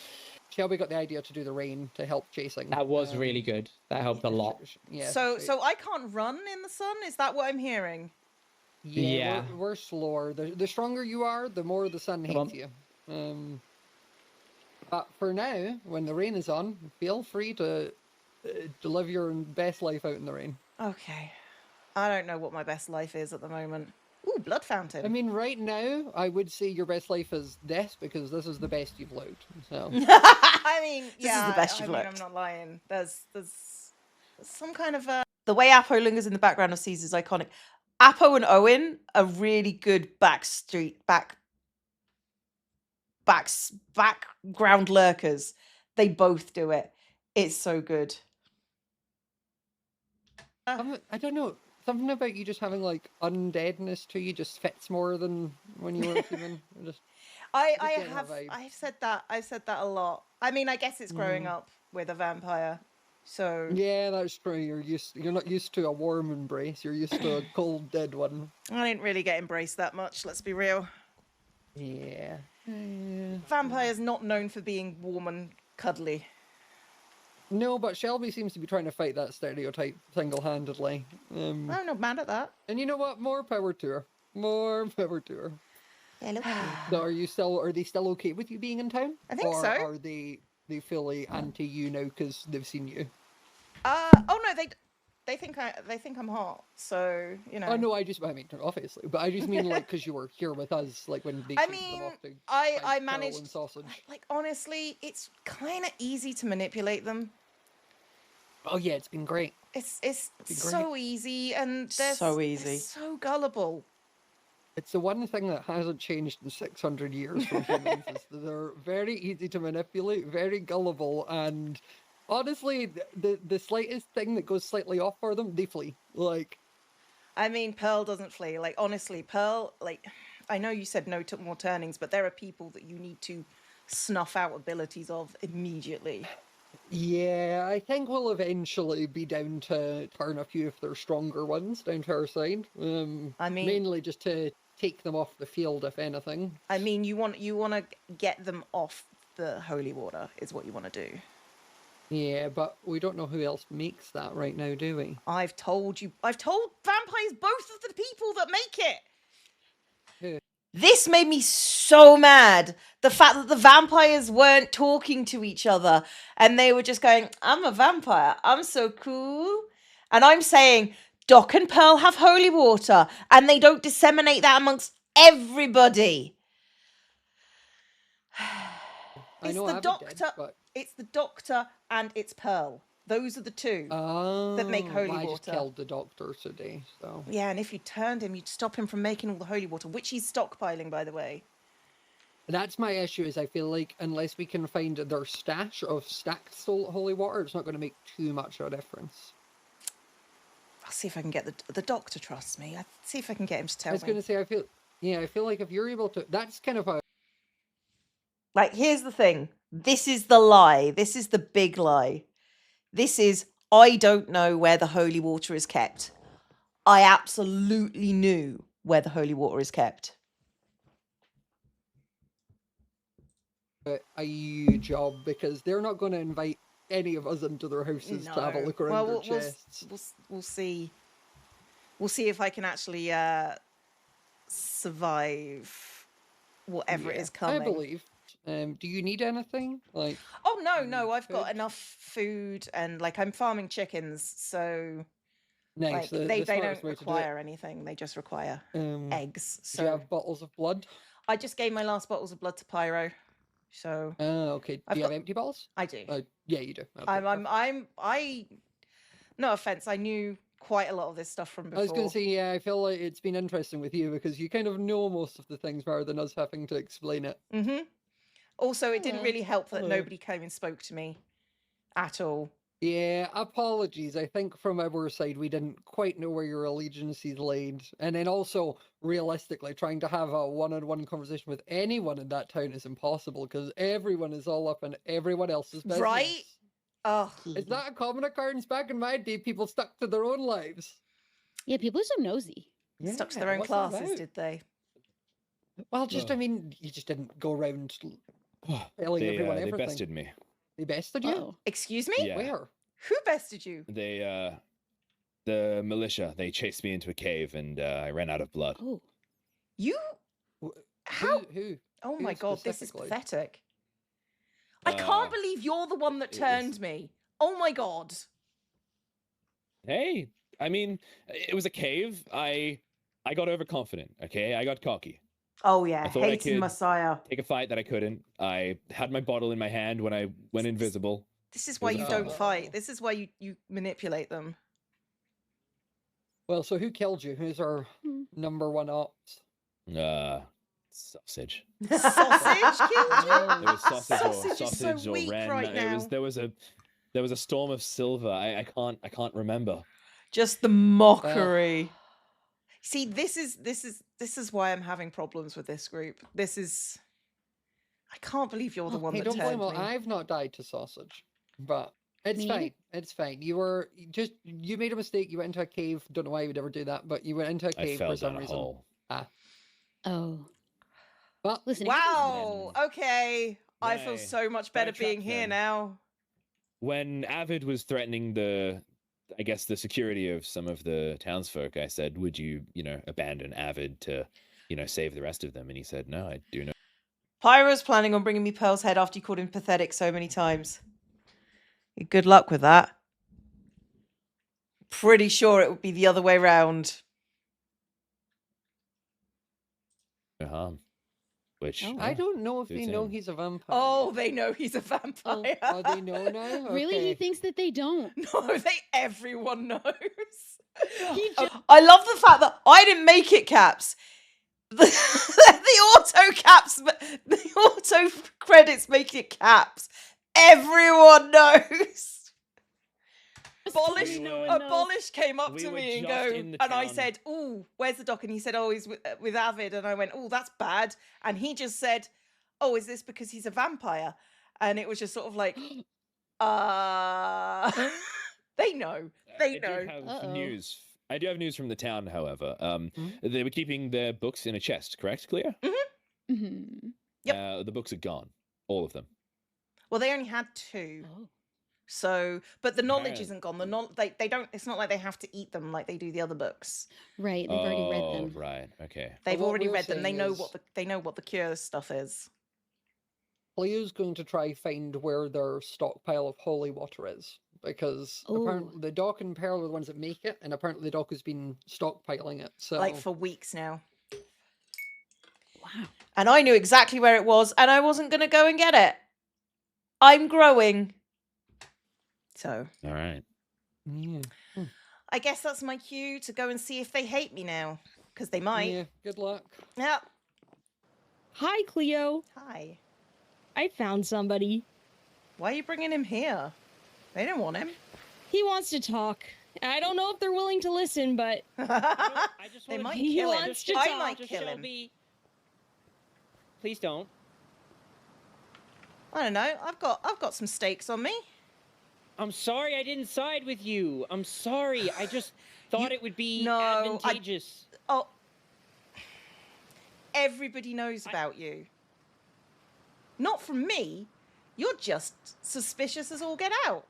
N: Shelby got the idea to do the rain to help chasing.
O: That was really good. That helped a lot.
N: Yeah.
R: So I can't run in the sun. Is that what I'm hearing?
N: Yeah. We're slower. The stronger you are, the more the sun
O: Come
N: hates you. But for now, when the rain is on, feel free to live your best life out in the rain.
R: Okay. I don't know what my best life is at the moment. Ooh, blood fountain.
N: I mean, right now, I would say your best life is this, because this is the best you've looked. So.
R: I mean, yeah,
A: This is the best you've
R: I mean,
A: looked.
R: I'm not lying. There's some kind of the way Apo lingers in the background of Caesar's iconic. Apo and Owen are really good background lurkers. They both do it. It's so good.
N: I don't know. Something about you just having like undeadness to you just fits more than when you were human.
R: I've said that a lot. I mean, I guess it's growing up with a vampire. So
N: yeah, that's true. You're not used to a warm embrace. You're used to a cold, dead one.
R: I didn't really get embraced that much. Let's be real.
N: Yeah.
R: Vampires not known for being warm and cuddly.
N: No, but Shelby seems to be trying to fight that stereotype single-handedly.
R: I'm not mad at that.
N: And you know what? More power to her. More power to her.
R: Hello.
N: So are they still okay with you being in town?
R: I think
N: or
R: so.
N: Are they fully anti you now because they've seen you?
R: Oh no, they think I'm hot. So you know.
N: Oh no, I mean obviously, but I just mean like because you were here with us, like when they.
R: I mean, I managed. Like honestly, it's kind of easy to manipulate them.
N: Oh yeah, it's been great.
R: It's so easy, and they're so gullible.
N: It's the one thing that hasn't changed in 600 years from humans. Is that they're very easy to manipulate, very gullible, and honestly, the slightest thing that goes slightly off for them, they flee. Like,
R: I mean, Pearl doesn't flee. Like honestly, Pearl. Like, I know you said no to more turnings, but there are people that you need to snuff out abilities of immediately.
N: Yeah, I think we'll eventually be down to turn a few of their stronger ones down to our side.
R: I mean,
N: mainly just to take them off the field, if anything.
R: I mean, you want to get them off the holy water is what you want to do.
N: Yeah, but we don't know who else makes that right now, do we?
R: I've told vampires both of the people that make it.
N: Who?
R: This made me so mad. The fact that the vampires weren't talking to each other and they were just going, I'm a vampire. I'm so cool. And I'm saying, Doc and Pearl have holy water and they don't disseminate that amongst everybody. It's the doctor. It's the doctor and it's Pearl. Those are the two that make holy water.
N: I just killed the doctor today, so.
R: Yeah, and if you turned him, you'd stop him from making all the holy water, which he's stockpiling, by the way.
N: That's my issue, is I feel like unless we can find their stash of stacked holy water, it's not going to make too much of a difference.
R: I'll see if I can get the doctor trusts me. I'll see if I can get him to tell me.
N: I was going to say, I feel like if you're able to, that's kind of a...
R: Like, here's the thing. This is the lie. This is the big lie. This is, I don't know where the holy water is kept. I absolutely knew where the holy water is kept.
N: A huge job, because they're not going to invite any of us into their houses to have a look around their chests.
R: We'll see. We'll see if I can actually survive whatever it is coming.
N: I believe. Do you need anything? Like?
R: Oh no, I've got enough food, and like I'm farming chickens, so
N: nice.
R: Like, they don't require anything. They just require eggs. So
N: do you have bottles of blood?
R: I just gave my last bottles of blood to Pyro. So
N: okay. Do you have empty bottles?
R: I do.
N: Yeah, you do.
R: Okay, no offense, I knew quite a lot of this stuff from before.
N: I was going to say, yeah, I feel like it's been interesting with you because you kind of know most of the things rather than us having to explain it.
R: Mm-hmm. Also, it didn't really help that nobody came and spoke to me at all.
N: Yeah, apologies. I think from our side, we didn't quite know where your allegiances laid. And then also, realistically, trying to have a one-on-one conversation with anyone in that town is impossible because everyone is all up in everyone else's business.
R: Right? Oh.
N: It's not a common occurrence. Back in my day, people stuck to their own lives.
G: Yeah, people are so nosy.
R: Yeah, stuck to their own classes, did they?
N: Well, just, I mean, you just didn't go around telling everyone
M: They
N: everything.
M: bested me.
N: They bested you?
R: Excuse me?
M: Yeah.
N: Where?
R: Who bested you?
M: The militia, they chased me into a cave and I ran out of blood.
G: Oh.
R: You? How?
N: Who?
R: Oh my god, this is
N: specifically?
R: pathetic. I can't believe you're the one that turned me. Oh my god.
M: Hey, I mean, it was a cave. I got overconfident, okay? I got cocky.
R: Oh yeah,
M: I thought I
R: hating
M: could
R: Messiah.
M: take a fight that I couldn't. I had my bottle in my hand when I went invisible.
R: This is why you don't fight. This is why you manipulate them.
N: Well, so who killed you? Who's our number one ops?
M: Sausage.
R: Sausage killed you?
M: It was
R: Sausage is so
M: or
R: weak
M: Ren.
R: right now.
M: There was a storm of silver. I can't remember.
R: Just the mockery. See, this is why I'm having problems with this group. I can't believe you're the one that
N: don't blame
R: turned
N: me.
R: me.
N: I've not died to sausage, but it's
G: Me
N: fine.
G: neither.
N: It's fine. You made a mistake. You went into a cave. Don't know why you would ever do that, but you went into a
M: I
N: cave
M: fell
N: for some
M: down a
N: reason.
M: hole.
G: Oh.
N: But
G: listen.
R: Wow. Okay. I feel
M: Right.
R: so much
M: But I
R: better being
M: tracked
R: here
M: them.
R: now.
M: When Avid was threatening the security of some of the townsfolk, I said, "Would you, abandon Avid to, save the rest of them?" And he said, "No, I do not."
R: Pyro's planning on bringing me Pearl's head after you called him pathetic so many times. Good luck with that. Pretty sure it would be the other way round.
M: Which
N: I don't know if they
M: suits
N: know
M: him.
N: he's a vampire.
R: Oh, they know he's a vampire.
N: Oh, they know now?
G: Really?
N: Okay.
G: He thinks that they don't.
R: No, everyone knows. I love the fact that I didn't make it, Caps. The auto caps, the auto credits make it Caps. Everyone knows. Abolish came up to me and I said, "Ooh, where's the doc?" And he said, "Oh, he's with Avid." And I went, "Oh, that's bad." And he just said, "Oh, is this because he's a vampire?" And it was just sort of like, they know. They know.
M: I do have news from the town, however. They were keeping their books in a chest, correct, Clea?
R: Mm-hmm. Mm-hmm. Yep.
M: The books are gone, all of them.
R: Well, they only had 2. Oh. So, but the knowledge isn't gone. They don't. It's not like they have to eat them like they do the other books.
G: Right. They've already read them.
M: Right. Okay.
R: They've already read them. They know what the cure stuff is.
N: Leo's going to try find where their stockpile of holy water is, because apparently the Doc and Pearl are the ones that make it, and apparently the Doc has been stockpiling it. So
R: like for weeks now. Wow. And I knew exactly where it was, and I wasn't going to go and get it. I'm growing. So.
M: All right.
N: Yeah.
R: I guess that's my cue to go and see if they hate me now, because they might.
N: Yeah. Good luck.
R: Yeah.
K: Hi, Cleo.
R: Hi.
K: I found somebody.
R: Why are you bringing him here? They don't want him.
K: He wants to talk. I don't know if they're willing to listen, but
R: they might
K: he
R: kill him.
K: wants to
R: I
K: talk.
R: might kill him.
F: Please don't.
R: I don't know. I've got some stakes on me.
F: I'm sorry I didn't side with you. I'm sorry. I just thought it would be advantageous.
R: Everybody knows about you. Not from me. You're just suspicious as all get out.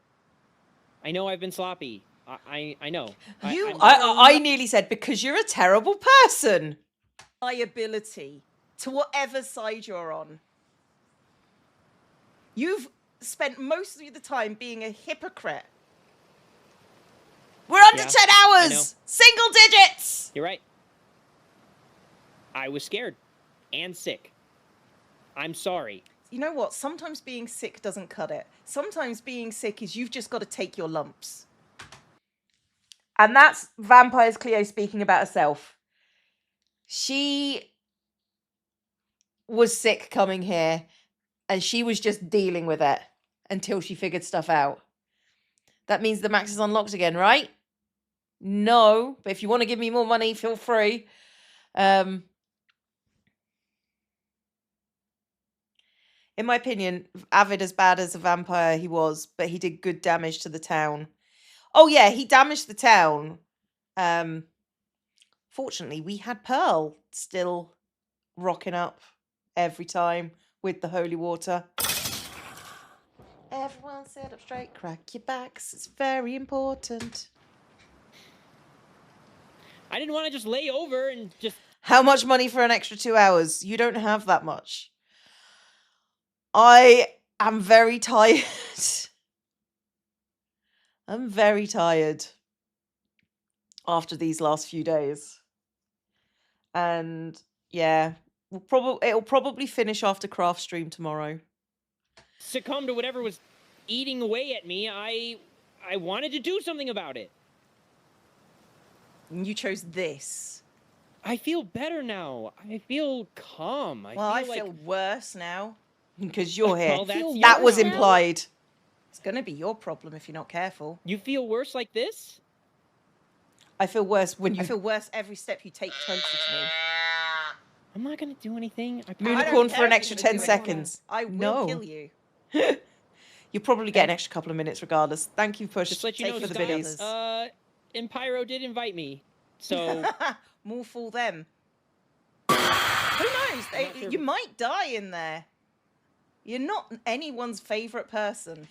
F: I know I've been sloppy. I know.
R: I nearly said because you're a terrible person. Liability to whatever side you're on. You've spent most of the time being a hypocrite. We're under 10 hours! Single digits!
F: You're right. I was scared. And sick. I'm sorry.
R: You know what? Sometimes being sick doesn't cut it. Sometimes being sick is you've just got to take your lumps. And that's Vampire's Cleo speaking about herself. She was sick coming here, and she was just dealing with it until she figured stuff out. That means the max is unlocked again, right? No, but if you want to give me more money, feel free. In my opinion, Avid as bad as a vampire he was, but he did good damage to the town. Oh yeah, he damaged the town. Fortunately, we had Pearl still rocking up every time with the holy water. Everyone sit up straight, crack your backs. It's very important.
F: I didn't want to just lay over and just...
R: How much money for an extra 2 hours? You don't have that much. I am very tired. I'm very tired after these last few days. And yeah, it'll probably finish after craft stream tomorrow.
F: Succumb to whatever was eating away at me. I wanted to do something about it.
R: And you chose this.
F: I feel better now. I feel calm.
R: I feel worse now because you're here.
F: Well, that's
R: that was
F: your problem.
R: implied. It's going to be your problem if you're not careful.
F: You feel worse like this?
R: I feel worse when you. I feel worse every step you take closer to me.
F: I'm not going to do anything.
R: Moonicorn for an extra 10 seconds.
F: I
R: will kill you. You'll probably get an extra couple of minutes regardless. Thank you, Push.
F: Just let you
R: Take
F: know,
R: for the
F: Scott,
R: biddies.
F: Empyro did invite me, so...
R: More fool them. Who knows? You might die in there. You're not anyone's favourite person.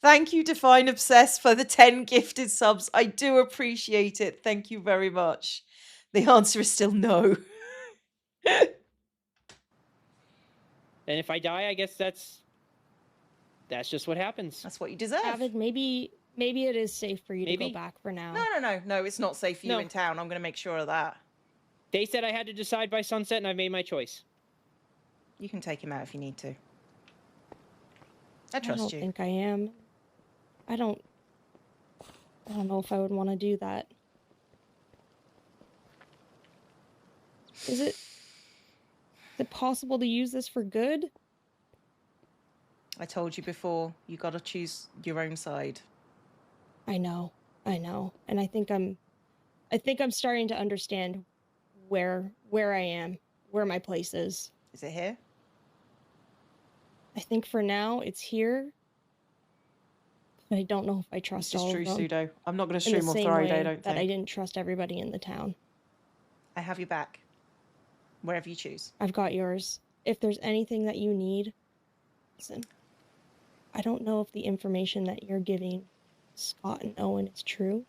R: Thank you, Define Obsessed, for the 10 gifted subs. I do appreciate it. Thank you very much. The answer is still no.
F: And if I die, I guess that's just what happens.
R: That's what you deserve.
K: Avid, maybe it is safe for you to go back for now.
R: No, it's not safe for you in town. I'm going to make sure of that.
F: They said I had to decide by sunset, and I've made my choice.
R: You can take him out if you need to. I trust you.
K: I don't think I am. I don't know if I would want to do that. Is it possible to use this for good?
R: I told you before, you got to choose your own side.
K: I know. And I think I'm starting to understand where I am, where my place is.
R: Is it here?
K: I think for now it's here. But I don't know if I trust all of them.
R: It's just true, Pseudo. I'm not going to
K: In the
R: stream or
K: same
R: throw
K: way
R: day, I don't
K: that
R: think.
K: I didn't trust everybody in the town.
R: I have your back. Wherever you choose.
K: I've got yours. If there's anything that you need, listen. I don't know if the information that you're giving Scott and Owen is true,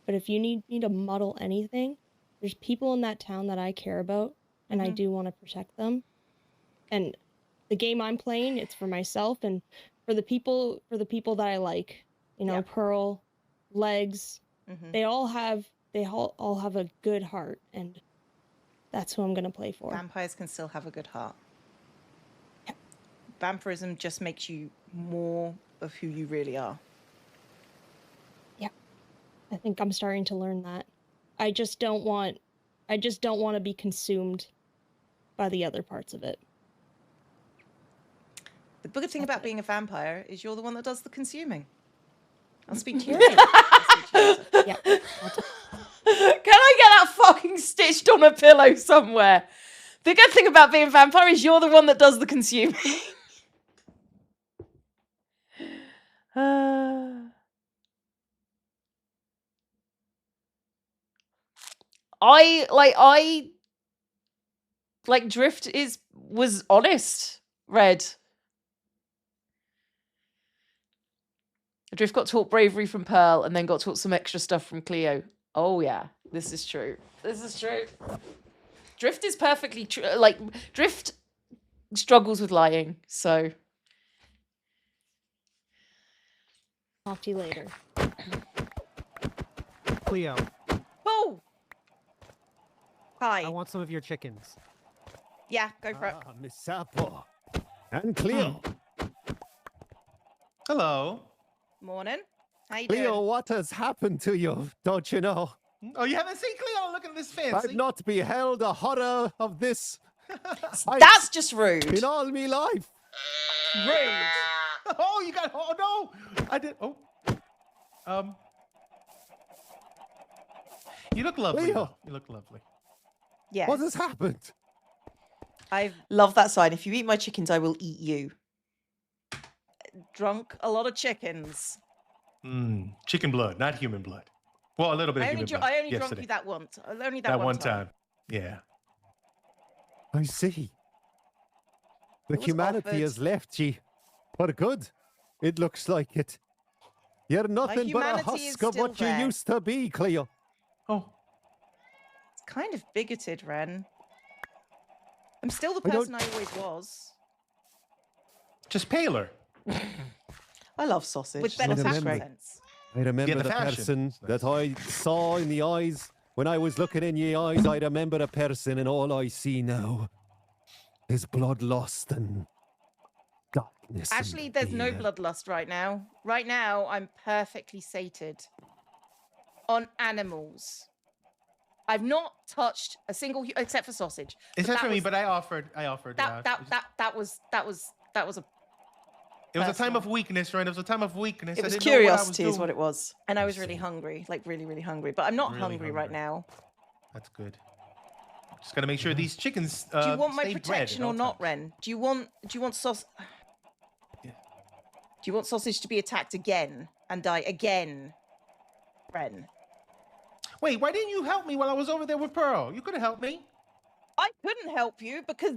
K: but if you need me to muddle anything, there's people in that town that I care about, and I do want to protect them. And the game I'm playing, it's for myself and for the people that I like. You know, Pearl, Legs, they all have a good heart, and that's who I'm gonna play for.
R: Vampires can still have a good heart. Yeah. Vampirism just makes you more of who you really are.
K: Yeah. I think I'm starting to learn that. I just don't want to be consumed by the other parts of it.
R: The good thing about being a vampire is you're the one that does the consuming. I'll speak to you
K: Right.
R: later.
K: Yeah.
R: Can I get that fucking stitched on a pillow somewhere? The good thing about being a vampire is you're the one that does the consuming. I Drift was honest, Red. Drift got taught bravery from Pearl and then got taught some extra stuff from Cleo. Oh yeah, this is true. This is true. Drift is perfectly true. Drift struggles with lying, so.
K: Talk to you later.
U: Cleo.
R: Oh! Hi.
U: I want some of your chickens.
R: Yeah, go for it.
U: Miss Sapo. And Cleo.
V: Hello.
R: Morning. How you
U: Cleo,
R: doing?
U: what has happened to you? Don't you know?
V: Oh, you haven't seen Cleo looking this fancy?
U: I've not beheld a horror of this.
R: That's just rude.
U: In all me life.
V: Rude. Oh, you got. Oh no! I did. Oh. You look lovely.
U: Leo.
V: though. You look lovely.
R: Yes.
U: What has happened?
R: I love that sign. If you eat my chickens, I will eat you. Drunk a lot of chickens.
V: Chicken blood, not human blood. Well, a little bit of human blood.
R: I only drunk
V: yesterday.
R: you that once. Only
V: That
R: one
V: one time. Yeah.
U: I see. The
R: was
U: humanity
R: offered.
U: has left ye. For good. It looks like it. You're nothing but a
R: humanity is
U: husk of
R: still
U: what you
R: there.
U: used to be, Cleo.
V: Oh.
R: It's kind of bigoted, Ren. I'm still the
U: I don't-
R: person I always was.
V: Just paler.
R: I love sausage. With
U: I
R: better
U: remember.
R: accents.
U: I remember
V: the
U: the
V: fashion.
U: person that I saw in the eyes. When I was looking in ye eyes, I remember a person, and all I see now is blood lost and darkness.
R: Actually,
U: and
R: there's no
U: fear.
R: bloodlust right now. Right now, I'm perfectly sated on animals. I've not touched a single except for sausage.
V: Except for me,
R: was-
V: but I offered.
R: that was a.
V: It was a time
R: personal.
V: of weakness, right? It was a time of weakness.
R: It
V: I
R: was
V: didn't know what I was
R: curiosity, is what
V: doing.
R: it was, and I was really hungry, like really, really hungry. But I'm not
V: Really
R: hungry right now.
V: That's good. Just gotta make sure these chickens.
R: Do you want my
V: stay bred at
R: protection or
V: all
R: not,
V: times.
R: Ren? Do you want sauce? Do you want sausage to be attacked again and die again, Ren?
V: Wait, why didn't you help me while I was over there with Pearl? You could have helped me.
R: I couldn't help you because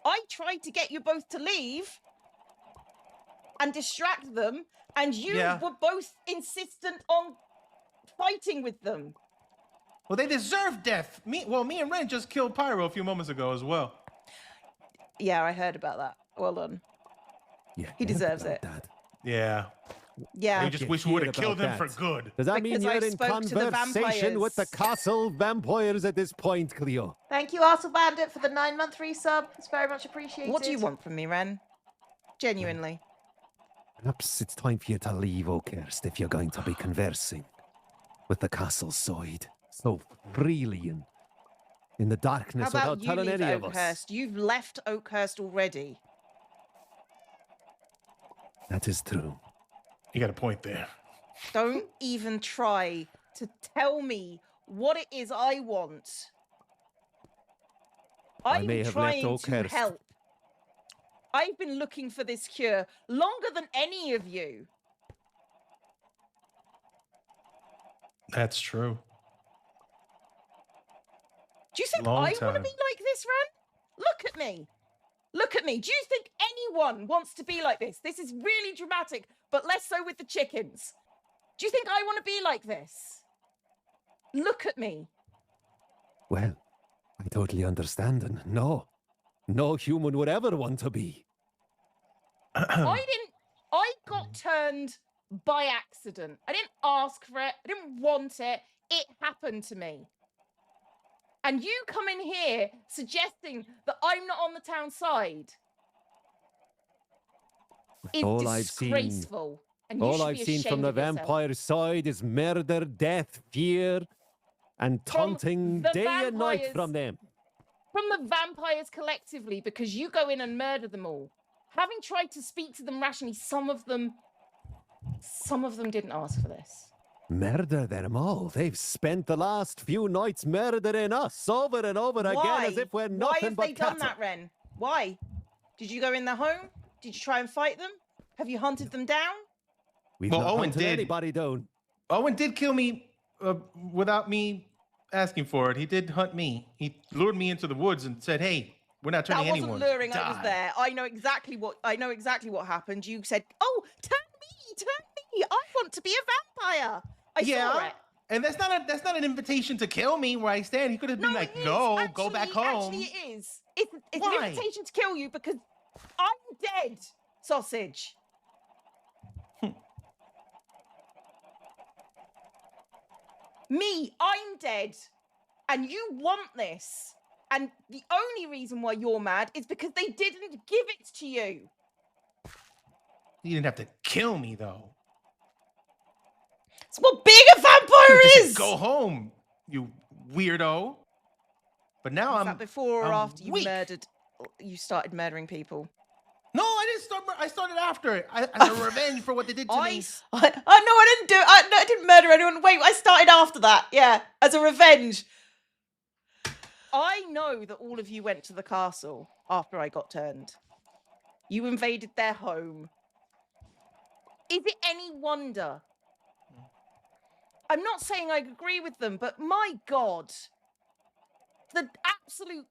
R: I tried to get you both to leave and distract them, and you were both insistent on fighting with them.
V: Well, they deserve death. Me and Ren just killed Pyro a few moments ago as well.
R: Yeah, I heard about that. Well done.
U: Yeah,
R: He deserves it.
V: Yeah.
R: Yeah.
V: I just wish we would have killed them for good.
U: Does that mean
R: Because I
U: you're in
R: spoke to the
U: conversation with the
R: vampires.
U: castle vampires at this point, Cleo?
A: Thank you, Arsel Bandit, for the 9-month resub. It's very much appreciated.
R: What do you want from me, Ren? Genuinely.
U: Perhaps it's time for you to leave Oakhurst if you're going to be conversing with the castle side so freely and in the
R: How
U: darkness
R: about
U: without
R: you
U: telling
R: leave
U: any of us.
R: Oakhurst? You've left Oakhurst already.
U: That is true.
V: You got a point there.
R: Don't even try to tell me what it is I want.
U: I
R: I'm
U: may have left
R: trying to
U: Oakhurst.
R: help. I've been looking for this cure longer than any of you.
V: That's true.
R: Do you think
V: Long
R: I want to
V: time.
R: be like this, Ren? Look at me. Look at me. Do you think anyone wants to be like this? This is really dramatic, but less so with the chickens. Do you think I want to be like this? Look at me.
U: Well, I totally understand, and no human would ever want to be.
R: I got turned by accident. I didn't ask for it. I didn't want it. It happened to me. And you come in here suggesting that I'm not on the town side. It's
U: All I've
R: disgraceful. And you
U: All
R: should
U: I've
R: be
U: seen from
R: ashamed
U: the
R: of yourself.
U: vampire side is murder, death, fear, and taunting
R: the
U: day and night
R: vampires-
U: from them.
R: From the vampires collectively, because you go in and murder them all. Having tried to speak to them rationally, some of them didn't ask for this.
U: Murder them all. They've spent the last few nights murdering us over and over again as if we're
R: Why
U: nothing
R: have
U: but
R: they done
U: cattle.
R: that, Ren? Why? Did you go in their home? Did you try and fight them? Have you hunted them down?
U: We've
V: Well,
U: not
V: Owen
U: hunted
V: did.
U: anybody down.
V: Owen did kill me without me asking for it. He did hunt me. He lured me into the woods and said, "Hey, we're not turning
R: That wasn't
V: anyone."
R: luring. I was
V: Die."
R: there. I know exactly what happened. You said, "Oh, turn me! I want to be a vampire." I saw it.
V: And that's not an invitation to kill me where I stand. He could have been like, "No, go back home."
R: Actually, it is. It's
V: Why?
R: an invitation to kill you because I'm dead, sausage. Me, I'm dead, and you want this. And the only reason why you're mad is because they didn't give it to you.
V: You didn't have to kill me though.
R: It's what being a vampire
V: You just
R: is.
V: said, "Go home, you weirdo." But now
R: Was
V: I'm
R: that before or
V: I'm
R: after you
V: weak.
R: you started murdering people?
V: No, I didn't start. I started after it as a revenge for what they did to me.
A: Oh no, I didn't do it. I didn't murder anyone. Wait, I started after that. Yeah, as a revenge.
R: I know that all of you went to the castle after I got turned. You invaded their home. Is it any wonder? I'm not saying I agree with them, but my God, the absolute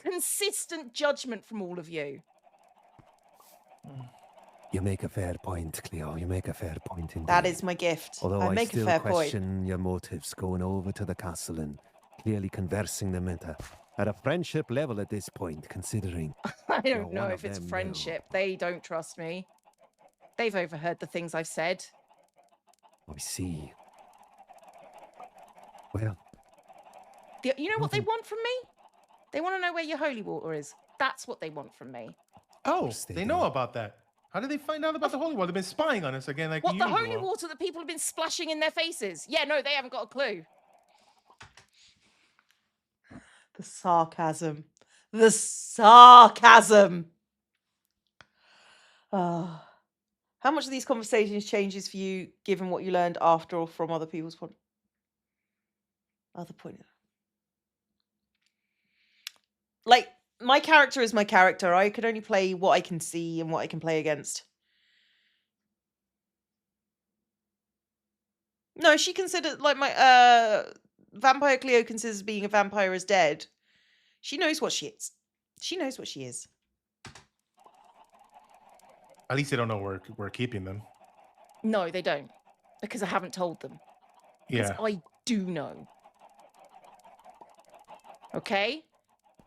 R: consistent judgment from all of you.
U: You make a fair point, Cleo. You make a fair point indeed.
R: That is my gift.
U: Although
R: I
U: I
R: make a
U: still
R: fair point.
U: question your motives going over to the castle and clearly conversing them at a friendship level at this point, considering
R: I
U: you're
R: don't know
U: one
R: if
U: of
R: it's
U: them now.
R: friendship. They don't trust me. They've overheard the things I've said.
U: I see. Well,
R: You know what they want from me? They want to know where your holy water is. That's what they want from me.
V: Oh, they know about that. How did they find out about the holy water? They've been spying on us again, like
R: What, the
V: usual.
R: holy water that people have been splashing in their faces? Yeah, no, they haven't got a clue. The sarcasm. The sarcasm. Oh. How much of these conversations changes for you, given what you learned after or from other people's point? Like, my character is my character. I could only play what I can see and what I can play against. No, she considered, like, my vampire Cleo considers being a vampire as dead. She knows what she is. She knows what she is.
V: At least they don't know we're keeping them.
R: No, they don't, because I haven't told them. Because
V: Yeah.
R: I do know. Okay?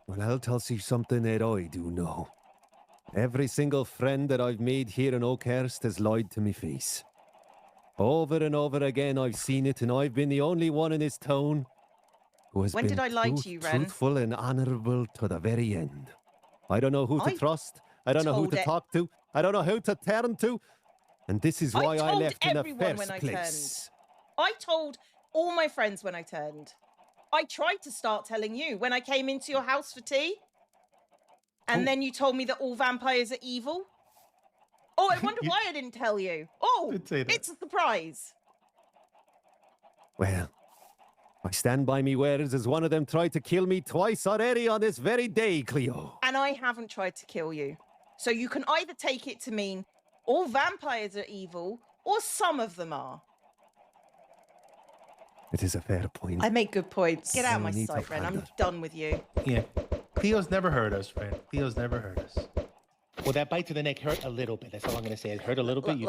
U: well, I'll tell you something that I do know. Every single friend that I've made here in Oakhurst has lied to me face. Over and over again, I've seen it, and I've been the only one in this town who has
R: When
U: been
R: did I lie to you, Ren?
U: truthful and honorable to the very end. I don't know who to trust. I don't know who to talk to. I don't know who to turn to. And this is why I left in the first place.
R: I told all my friends when I turned. I tried to start telling you when I came into your house for tea. And then you told me that all vampires are evil. Oh, I wonder why I didn't tell you. Oh, it's a surprise.
U: Well, I stand by me words as one of them tried to kill me twice already on this very day, Cleo.
R: And I haven't tried to kill you. So you can either take it to mean all vampires are evil, or some of them are.
U: It is a fair point.
R: I make good points. Get out of
U: No
R: my
U: need to
R: sight, Ren. I'm
U: pander.
R: done with you.
V: Yeah. Cleo's never hurt us, Ren. Cleo's never hurt us. Well, that bite to the neck hurt a little bit. That's all I'm going to say. It hurt a little bit.
R: You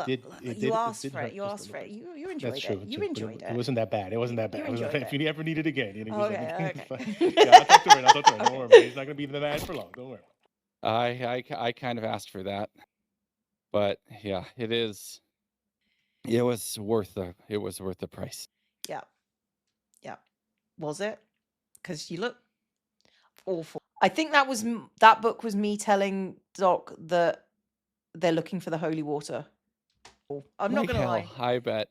R: asked for it. You asked for it. You enjoyed
V: That's true.
R: it. You enjoyed it.
V: It wasn't that bad. It wasn't that bad.
R: You enjoyed
V: If you ever need it again, you know.
R: Okay.
V: Yeah, I'll talk to her. Don't worry, man. He's not going to be the man for long. Don't worry.
T: I kind of asked for that, but yeah, it is. It was worth the price.
R: Yeah. Yeah. Was it? Because you look awful. I think that book was me telling Doc that they're looking for the holy water. I'm not going to lie.
T: I bet.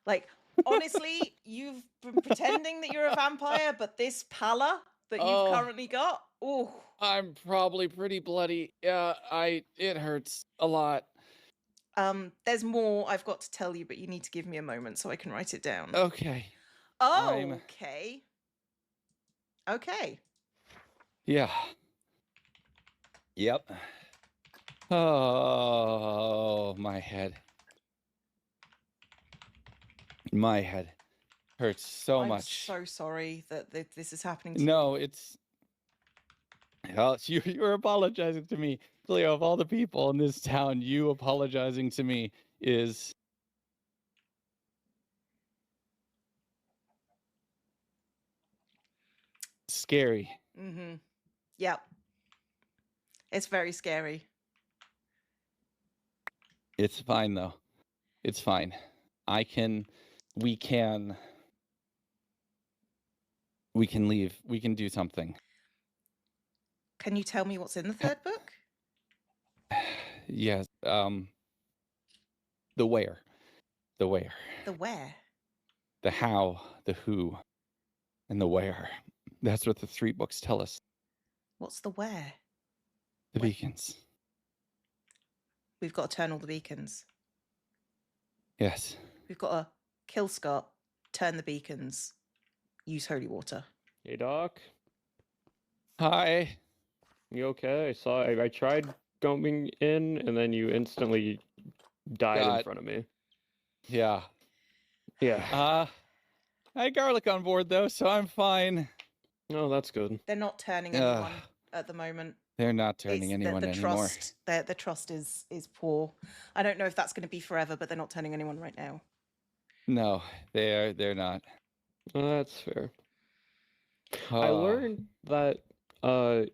R: Like, honestly, you've been pretending that you're a vampire, but this pallor that you've currently got, oh.
T: I'm probably pretty bloody. Yeah, it hurts a lot.
R: There's more I've got to tell you, but you need to give me a moment so I can write it down.
T: Okay.
R: Oh, okay. Okay.
T: Yeah. Yep. Oh, my head. My head hurts so much.
R: I'm so sorry that this is happening to
T: No,
R: you.
T: it's. Well, you're apologizing to me. Cleo, of all the people in this town, you apologizing to me is. Scary.
R: Mm-hmm. Yep. It's very scary.
T: It's fine, though. It's fine. We can leave. We can do something.
R: Can you tell me what's in the third book?
T: Yes. The where. The where.
R: The where?
T: The how, the who, and the where. That's what the 3 books tell us.
R: What's the where?
T: The beacons.
R: We've got to turn all the beacons.
T: Yes.
R: We've got to kill Scott, turn the beacons, use holy water.
Q: Hey, Doc.
T: Hi.
Q: You okay? I tried going in, and then you instantly died in front of me.
T: Yeah.
Q: Yeah.
T: I had garlic on board though, so I'm fine.
Q: Oh, that's good.
R: They're not turning anyone. at the moment.
T: They're not turning anyone
R: the
T: anymore.
R: trust. The trust is poor. I don't know if that's going to be forever, but they're not turning anyone right now.
T: No, they're not.
Q: That's fair. I
T: Oh.
Q: learned that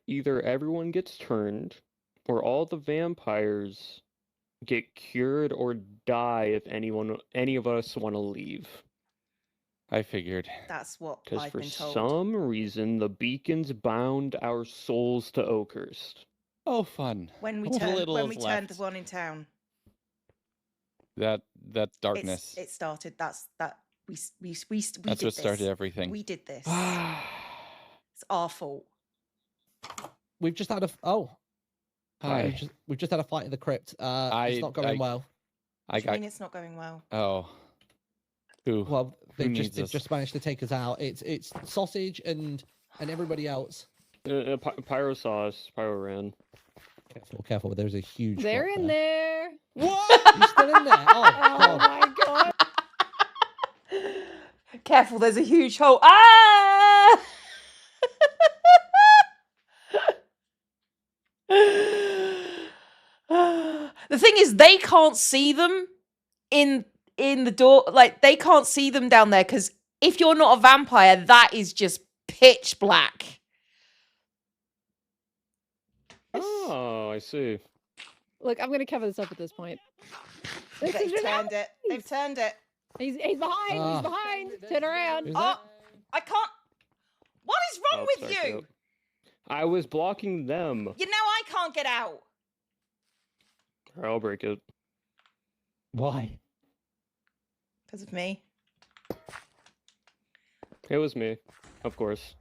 Q: either everyone gets turned, or all the vampires get cured or die if any of us want to leave.
T: I figured.
R: That's what
Q: Because
R: I've
Q: for
R: been told.
Q: some reason, the beacons bound our souls to Oakhurst.
T: Oh, fun.
R: When we
T: What
R: turned
T: little is
R: turned the
T: left?
R: one in town.
T: That darkness.
R: It started. We
T: That's
R: did
T: what
R: this.
T: started everything.
R: We did this. It's our fault.
C: We've just had a
T: Hi.
C: We've just had a fight in the crypt. It's not going well.
R: What do you mean it's not going well?
T: Oh. Who?
C: Well, they've
T: needs us?
C: just managed to take us out. It's Sausage and everybody else.
Q: Pyro saw us. Pyro ran.
C: Careful. There's a huge.
P: They're
C: drop
P: in there.
C: What? You still in there? Oh,
P: Oh my god.
R: Careful, there's a huge hole. Ah! The thing is, they can't see them in the door. Like, they can't see them down there because if you're not a vampire, that is just pitch black.
Q: Oh, I see.
P: Look, I'm gonna cover this up at this point.
R: They've turned it. They've turned it.
P: He's behind. He's behind. Turn around.
R: Oh, I can't. What is wrong with
Q: sorry,
R: you?
Q: Phil. I was blocking them.
R: You know I can't get out.
Q: I'll break it.
C: Why?
R: Because of me.
Q: It was me, of course.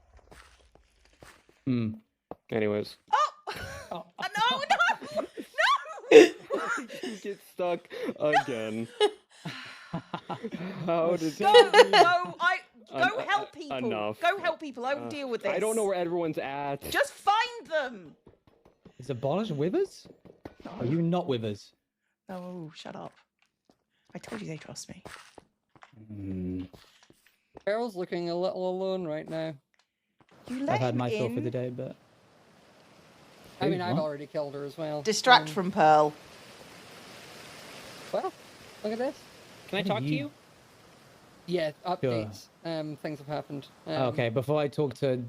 Q: Anyways.
R: Oh, no!
Q: You get stuck again. How did
R: Go help people.
Q: Enough.
R: Go help people. I will deal with this.
Q: I don't know where everyone's at.
R: Just find them.
O: Is Abolish with us? Are you not with us?
R: Oh, shut up. I told you they trust me.
N: Carol's looking a little alone right now.
R: You
O: I've had my fill for the day, but
N: I mean, I've
O: what?
N: already killed her as well.
R: Distract from Pearl.
N: Well, look at this.
F: Can I talk to you?
N: Yeah, updates. Things have happened.
O: Okay, before I talk to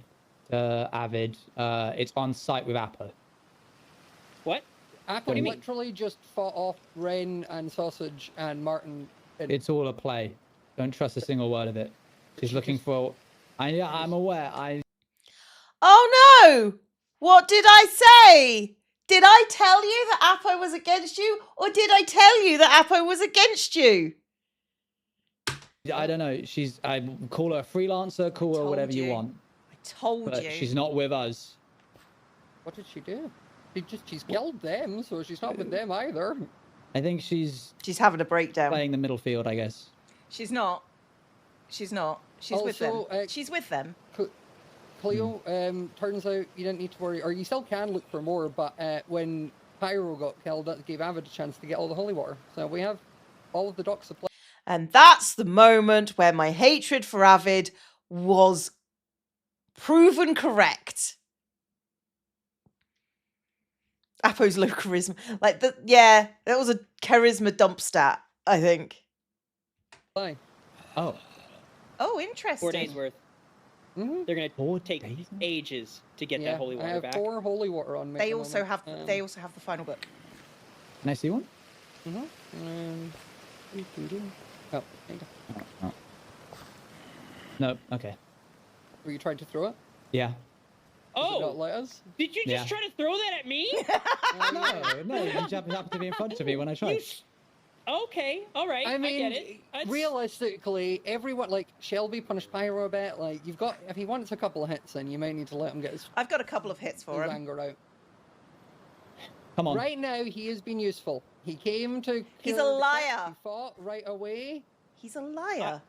O: Avid, it's on site with Apple.
F: What?
N: Apple
F: What do you mean?
N: literally just fought off Ren and Sausage and Martin.
O: It's all a play. Don't trust a single word of it. She's looking for. I'm aware.
R: Oh no! What did I say? Did I tell you that Apo was against you, or did I tell you that Apo was against you?
O: I don't know. I call her a freelancer. Call her whatever you want.
R: I told
O: But
R: you.
O: she's not with us.
N: What did she do? She's killed them, so she's not with them either.
O: I think she's
R: having a breakdown.
O: Playing the middle field, I guess.
R: She's not. She's not. She's with them. She's with them.
N: Cleo, turns out you didn't need to worry, or you still can look for more, but when Pyro got killed, that gave Avid a chance to get all the holy water. So we have all of the dock supply.
R: And that's the moment where my hatred for Avid was proven correct. Apo's low charisma. That was a charisma dump stat, I think.
N: Bye.
O: Oh.
R: Oh, interesting.
F: 4 days worth. They're gonna take ages to get that holy
N: I
F: water
N: have
F: back.
N: 4 holy water on me.
R: They also have the final book.
O: Can I see one?
N: Oh, there you go.
O: No. Okay.
N: Were you trying to throw it?
O: Yeah.
F: Oh!
N: Not let us?
F: Did you just
O: Yeah.
F: try to throw that at me?
O: No. You happened to be in front of me when I tried.
F: Okay, all right.
N: I mean,
F: get it.
N: realistically, everyone, like, Shelby punished Pyro a bit. Like, you've got, if he wants a couple of hits, then you might need to let him get his.
R: I've got a couple of hits for him.
N: Anger out.
O: Come on.
N: Right now, he has been useful. He came to.
R: He's
N: kill
R: a
N: the
R: liar.
N: He fought right away.
R: He's a liar.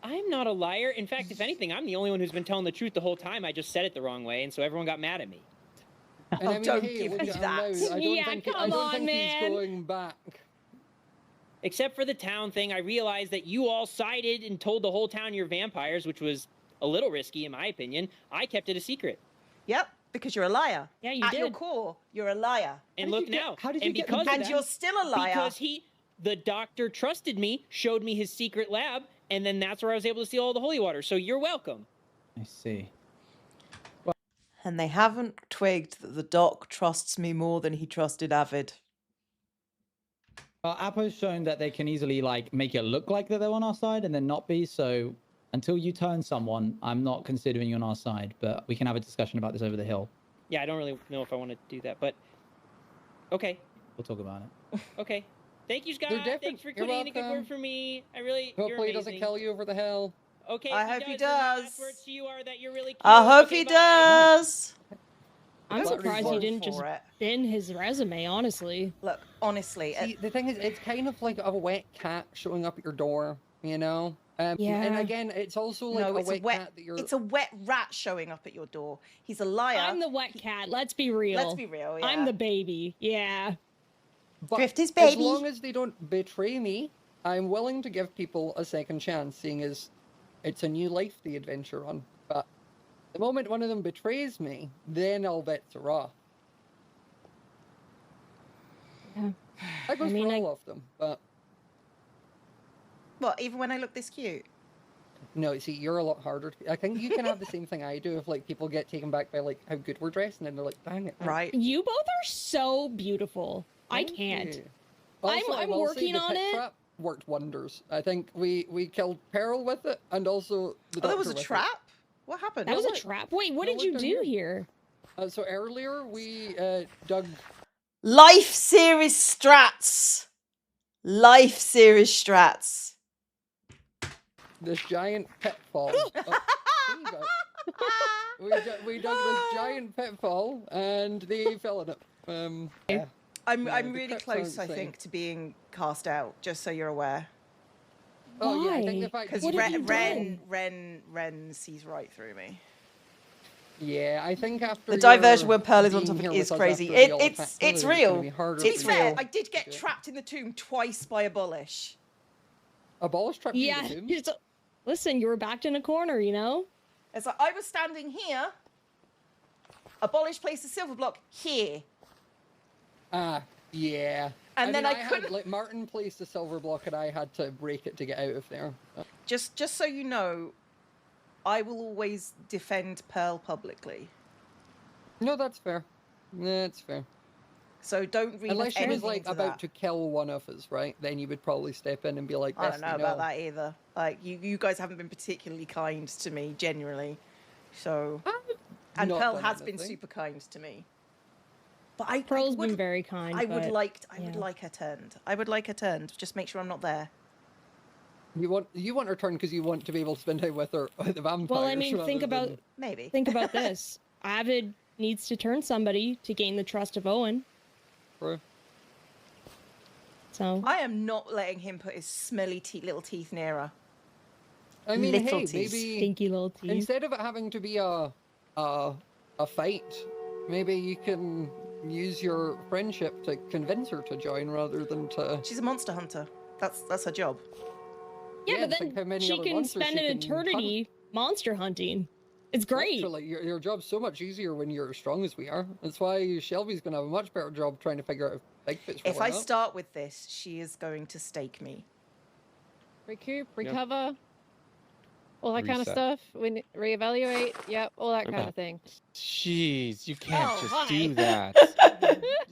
F: I'm not a liar. In fact, if anything, I'm the only one who's been telling the truth the whole time. I just said it the wrong way, and so everyone got mad at me.
N: And I mean,
R: don't
N: hey,
R: give
N: look
R: me
N: at him
R: that.
N: now. I don't
F: Yeah,
N: think,
F: come
N: I don't
F: on,
N: think
F: man.
N: he's going back.
F: Except for the town thing, I realized that you all sided and told the whole town you're vampires, which was a little risky in my opinion. I kept it a secret.
R: Yep.
A: Because you're a liar.
K: Yeah, you
A: At
K: did.
A: your core, you're a liar.
E: And look now.
O: How did
E: and
O: you get
E: because of
A: And
E: that,
A: you're still a liar.
E: Because the doctor trusted me, showed me his secret lab, and then that's where I was able to steal all the holy water. So you're welcome.
O: I see.
A: And they haven't twigged that the doc trusts me more than he trusted Avid.
O: Well, Apo's shown that they can easily like make it look like that they're on our side and then not be. So until you turn someone, I'm not considering you on our side. But we can have a discussion about this over the hill.
E: Yeah, I don't really know if I want to do that, but okay.
O: We'll talk about it.
E: Okay. Thank you, Scott. Thanks for
N: You're
E: putting in a good
N: welcome.
E: word for me. I really.
N: Hopefully he
E: you're
N: doesn't
E: amazing.
N: kill you over the hill.
E: Okay.
A: I
E: if
A: hope he
E: then my
A: does.
E: last words to you are that you're really cute.
A: I hope
E: Okay,
A: he
E: bye.
A: does.
K: I'm
A: Got
K: surprised
A: vote
K: you didn't
A: for
K: just
A: it.
K: bin his resume, honestly.
A: Look, honestly.
N: See, the thing is, it's kind of like a wet cat showing up at your door, you know? And
K: Yeah.
N: again, it's also like
A: No,
N: a
A: it's
N: wet cat that you're...
A: It's a wet rat showing up at your door. He's a liar.
K: I'm the wet cat. Let's be real.
A: Let's be real, yeah.
K: I'm the baby. Yeah.
N: But
A: Drift his
N: as
A: baby.
N: long as they don't betray me, I'm willing to give people a second chance, seeing as it's a new life they adventure on. But the moment one of them betrays me, then all bets are off.
K: Yeah.
N: That goes for all of them, but...
A: What, even when I look this cute?
N: No, see, you're a lot harder. I think you can have the same thing I do if, like, people get taken back by, like, how good we're dressed, and then they're like, dang it.
A: Right.
K: You both are so beautiful. I
N: Thank
K: can't.
N: you. Also, I
K: I'm
N: will say
K: working
N: the
K: on
N: pit
K: it.
N: trap worked wonders. I think we killed Pearl with it, and also the
A: Oh, there was
N: doctor
A: a
N: with it.
A: trap? What happened?
K: That was a trap. Wait, what
N: No,
K: did
N: look
K: you
N: down
K: do
N: here.
K: here?
N: So earlier we dug
A: Life series strats. Life series strats.
N: this giant pitfall. We dug this giant pitfall, and they fell in it. Yeah.
A: I'm
N: the
A: really
N: crypts
A: close, I
N: aren't
A: think, to being cast out, just so you're aware.
N: Oh yeah, I think the fact
A: Because
N: that you did-
A: Ren sees right through me.
N: Yeah, I think after
A: The diversion
N: your
A: where Pearl is on
N: being
A: top of
N: here
A: it is
N: with us
A: crazy.
N: after the
A: It's
N: Olympics, gonna
A: real.
N: be harder
A: It's
N: to
A: fair.
N: do.
A: I did get trapped in the tomb twice by Abolish.
N: Abolish trapped you in
K: Yeah.
N: the tomb?
K: you're so- Listen, you were backed in a corner, you know?
A: It's like I was standing here. Abolish placed a silver block here.
N: Yeah.
A: And then
N: mean,
A: I
N: had,
A: couldn't-
N: like Martin placed a silver block, and I had to break it to get out of there.
A: Just so you know, I will always defend Pearl publicly.
N: No, that's fair. That's fair.
A: So don't read
N: Unless she was
A: anything
N: like
A: into
N: about
A: that.
N: to kill one of us, right? Then you would probably step in and be like,
A: I don't know
N: "Bestie,
A: about
N: no."
A: that either. Like you guys haven't been particularly kind to me generally, so and
N: not
A: Pearl
N: done
A: has been
N: anything.
A: super kind to me. But I
K: Pearl's
A: would,
K: been very kind.
A: I would
K: but,
A: like
K: yeah.
A: her turned. I would like her turned. Just make sure I'm not there.
N: You want her turn because you want to be able to spend time with her, with the vampires.
K: Well, I mean, think
N: rather
K: about
N: than-
A: Maybe.
K: think about this. Avid needs to turn somebody to gain the trust of Owen.
N: True.
K: So
A: I am not letting him put his smelly little teeth near her.
N: I mean,
A: Little
N: hey,
A: teeth.
N: maybe
K: Stinky little teeth.
N: instead of it having to be a fight, maybe you can use your friendship to convince her to join rather than to.
A: She's a monster hunter. That's her job.
K: yeah,
N: Yeah,
K: but
N: think how
K: then
N: many
K: she
N: other
K: can
N: monsters
K: spend
N: she
K: an
N: can hunt.
K: eternity monster hunting. It's great.
N: Actually, your job's so much easier when you're as strong as we are. That's why Shelby's going to have a much better job trying to figure out if Bigfoot's
A: If I
N: rolling up.
A: start with this, she is going to stake me.
P: Recoup, recover, all that kind of
U: Reset.
P: stuff. We reevaluate. Yep, all that kind
U: Okay.
P: of thing.
U: Jeez, you can't
P: Oh,
U: just
P: hi.
U: do that.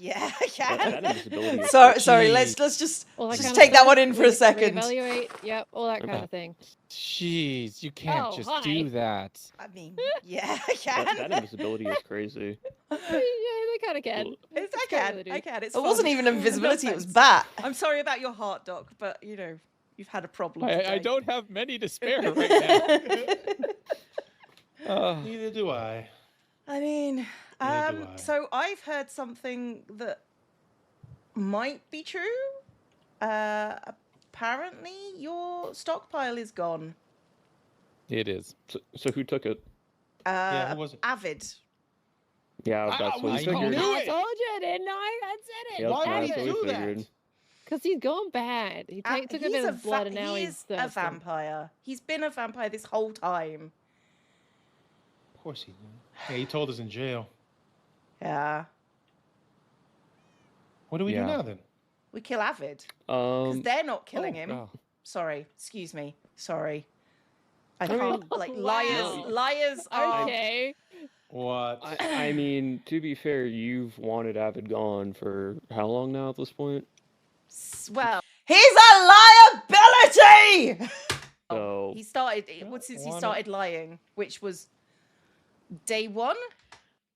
A: Yeah, I
Q: That
A: can.
Q: invisibility is
A: Sorry.
U: Jeez.
A: Let's just
P: All that
A: just
P: kind
A: take
P: of
A: that
P: stuff.
A: one in for a second.
P: Reevaluate. Yep, all that kind
U: Okay.
P: of thing.
U: Jeez, you can't
P: Oh,
U: just
P: hi.
U: do that.
A: I mean, yeah, I can.
Q: That invisibility is crazy.
P: Yeah, they kind of can.
A: I
P: It's
A: can.
P: kinda
A: I can. It's
P: fun.
A: it wasn't even invisibility. It was bat. I'm sorry about your heart, Doc, but you know you've had a problem.
U: I
A: today.
U: don't have many to spare right now.
V: Neither do I.
A: I mean,
V: Neither do I.
A: so I've heard something that might be true. Apparently, your stockpile is gone.
U: It is.
Q: So who took it?
V: Yeah, who was it?
A: Avid.
Q: Yeah, that's what
V: I
Q: we figured.
V: knew
P: I
V: it.
P: told you, didn't I? I said it.
Q: Yep,
V: Why
Q: that's
V: would
Q: what
V: he
Q: we
V: do that?
Q: figured.
P: Because he's gone bad. He took a
A: He's
P: bit of blood and
A: he
P: now he's
A: is a
P: thirsty.
A: vampire. He's been a vampire this whole time.
V: Of course he did. Yeah, he told us in jail.
A: Yeah.
V: What do we do
Q: Yeah.
V: now then?
A: We kill Avid. Because they're not killing
V: oh,
A: him.
Q: oh.
A: Sorry. Excuse me. Sorry. I
Q: I
A: can't.
Q: mean-
A: like,
Q: Wow.
A: liars are.
P: Okay.
V: What?
Q: I mean, to be fair, you've wanted Avid gone for how long now at this point?
A: Well, he's a liability!
Q: So
A: He started, since he started lying, which was day one.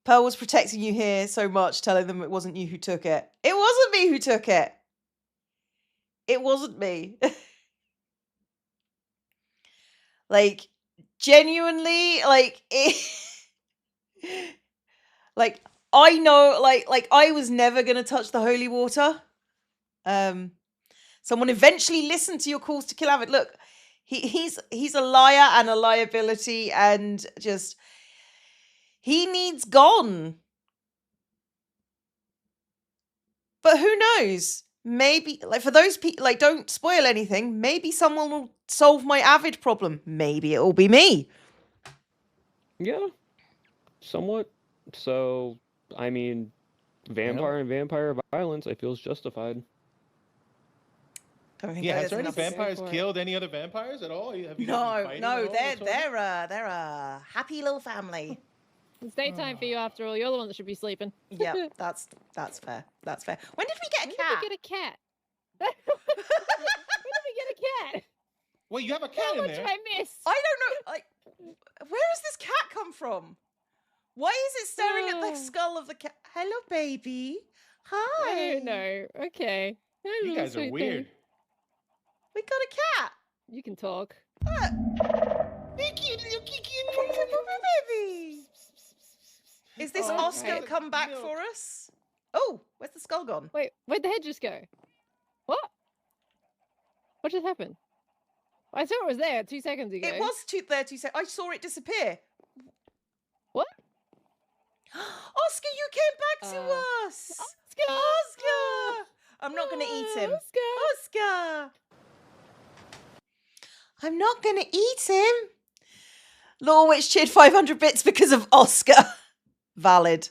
A: Pearl was protecting you here so much, telling them it wasn't you who took it. It wasn't me who took it. It wasn't me. Like, genuinely, like, like, I know, like I was never gonna touch the holy water. Someone eventually listened to your calls to kill Avid. Look, he's a liar and a liability, and just he needs gone. But who knows? Maybe, like, for those people, like, don't spoil anything. Maybe someone will solve my Avid problem. Maybe it'll be me.
Q: yeah, somewhat. So I mean, vampire and vampire violence, I feel is justified.
V: Yeah, has there any vampires killed any other vampires at all? Have you guys been fighting at all
A: they're a happy little family.
P: It's daytime for you after all. You're the one that should be sleeping.
A: Yeah, that's fair. That's fair. When did we get a cat?
P: When did we get a cat? When did we get a cat?
V: Well, you have a cat
P: How
V: in
P: much
V: there.
P: did I miss?
A: I don't know. Like, where has this cat come from? Why is it staring at the skull of the cat? Hello, baby. Hi.
P: I don't know. Okay.
V: You guys are weird.
A: We got a cat.
P: You can talk.
A: Baby. Is this Oscar come back for us? Oh, where's the skull gone?
P: Wait, where'd the head just go? What? What just happened? I saw it was there 2 seconds ago.
A: It was there 2 seconds. I saw it disappear.
P: What?
A: Oscar, you came back to us. Oscar. I'm not going to eat him. Oscar. I'm not going to eat him. Law Witch cheered 500 bits because of Oscar. Valid.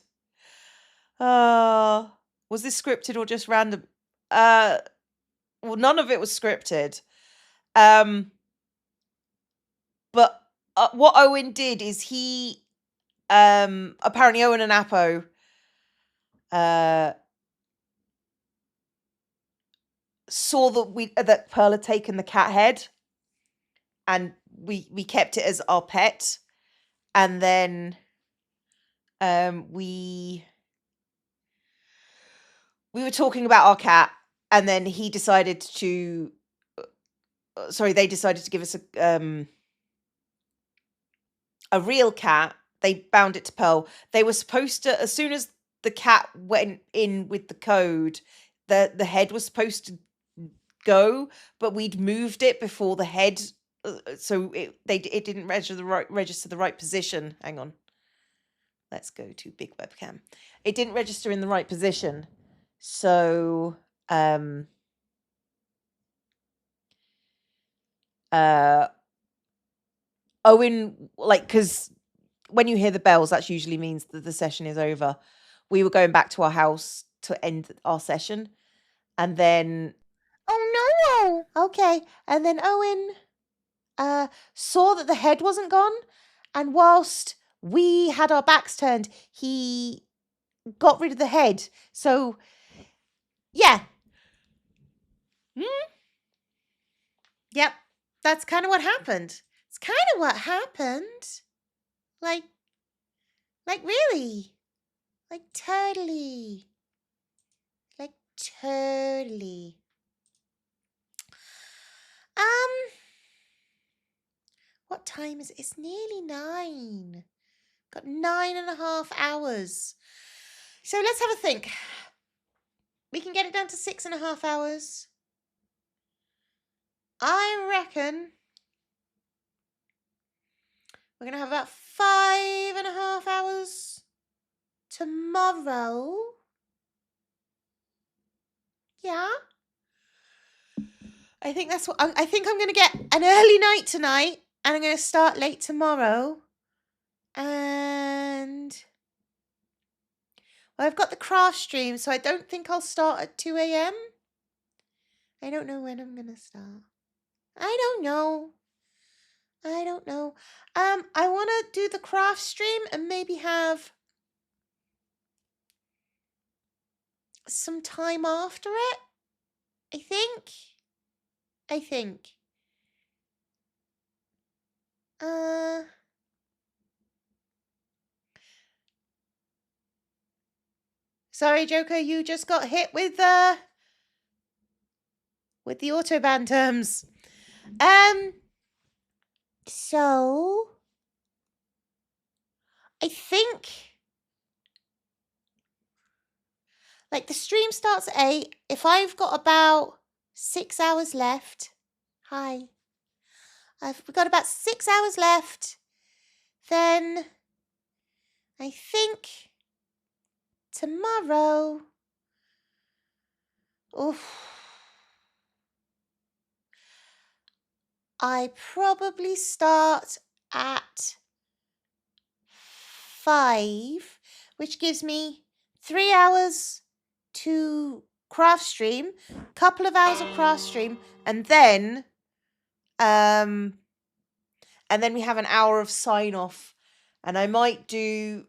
A: Was this scripted or just random? Well, none of it was scripted. But what Owen did is he, apparently Owen and Apo, saw that Pearl had taken the cat head, and we kept it as our pet, and then we were talking about our cat, and then he decided to they decided to give us a real cat. They bound it to Pearl. They were supposed to, as soon as the cat went in with the code, the head was supposed to go, but we'd moved it before the head, so it didn't register the right position. Hang on, let's go to big webcam. It didn't register in the right position, so Owen, like, because when you hear the bells, that usually means that the session is over. We were going back to our house to end our session, and then oh no, okay, and then Owen saw that the head wasn't gone, and whilst we had our backs turned, he got rid of the head. So yeah. Yep, that's kind of what happened. It's kind of what happened. Like really. Like totally. Like totally. What time is it? It's nearly 9. Got 9.5 hours. So let's have a think. We can get it down to 6.5 hours. I reckon we're going to have about 5.5 hours tomorrow. Yeah. I think that's what I think. I'm going to get an early night tonight, and I'm going to start late tomorrow. And
R: I've got the craft stream, so I don't think I'll start at 2 a.m. I don't know when I'm gonna start. I don't know. I don't know. I want to do the craft stream and maybe have some time after it. I think. Sorry, Joker, you just got hit with the autobahn terms. So I think like the stream starts at 8. If I've got about 6 hours left, we've got about 6 hours left, then I think tomorrow, I probably start at 5, which gives me 3 hours to craft stream, couple of hours of craft stream, and then we have an hour of sign off, and I might do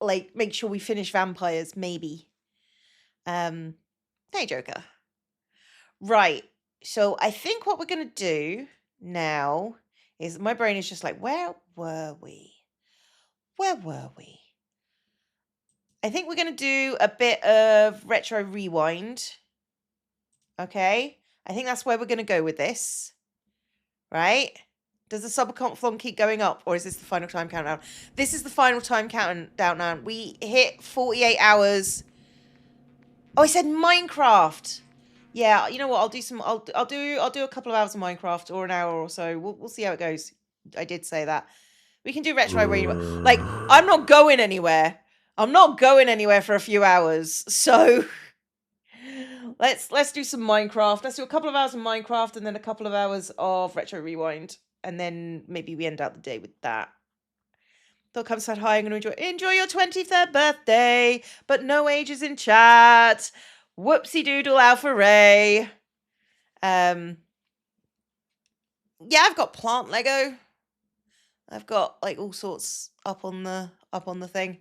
R: like make sure we finish vampires, maybe. Hey, Joker. Right. So I think what we're gonna do now is my brain is just like, where were we? I think we're gonna do a bit of retro rewind. Okay. I think that's where we're gonna go with this. Right? Does the Subathon keep going up, or is this the final time countdown? This is the final time countdown now. We hit 48 hours. Oh, I said Minecraft. Yeah, you know what? I'll do a couple of hours of Minecraft, or an hour or so. We'll see how it goes. I did say that. We can do retro radio. Like, I'm not going anywhere. I'm not going anywhere for a few hours. So let's do some Minecraft. Let's do a couple of hours of Minecraft and then a couple of hours of retro rewind. And then maybe we end out the day with that. They'll come said hi. I'm going to enjoy your 23rd birthday, but no ages in chat. Whoopsie doodle Alpha Ray. Yeah, I've got plant Lego. I've got like all sorts up on the thing.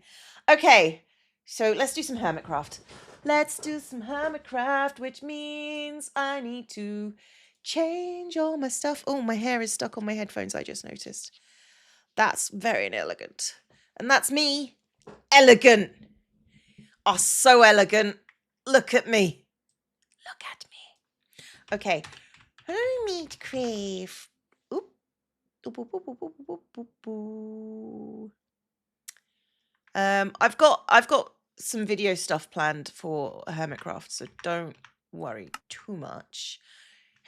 R: Okay, so let's do some Hermitcraft. Let's do some Hermitcraft, which means I need to change all my stuff. Oh, my hair is stuck on my headphones, I just noticed. That's very inelegant. And that's me. Elegant. Oh, so elegant. Look at me. Look at me. Okay. Hermitcraft. Oop. Oop, oop, oop, oop, oop, oop, oop, oop. I've got some video stuff planned for Hermitcraft, so don't worry too much.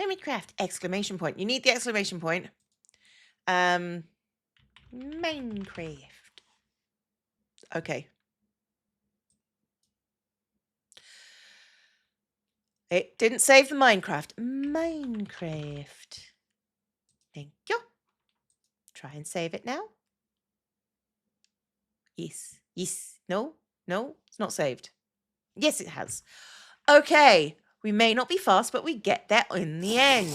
R: Hermitcraft! Exclamation point. You need the exclamation point. Minecraft. Okay. It didn't save the Minecraft. Minecraft. Thank you. Try and save it now. Yes. Yes. No. No. It's not saved. Yes, it has. Okay. We may not be fast, but we get there in the end.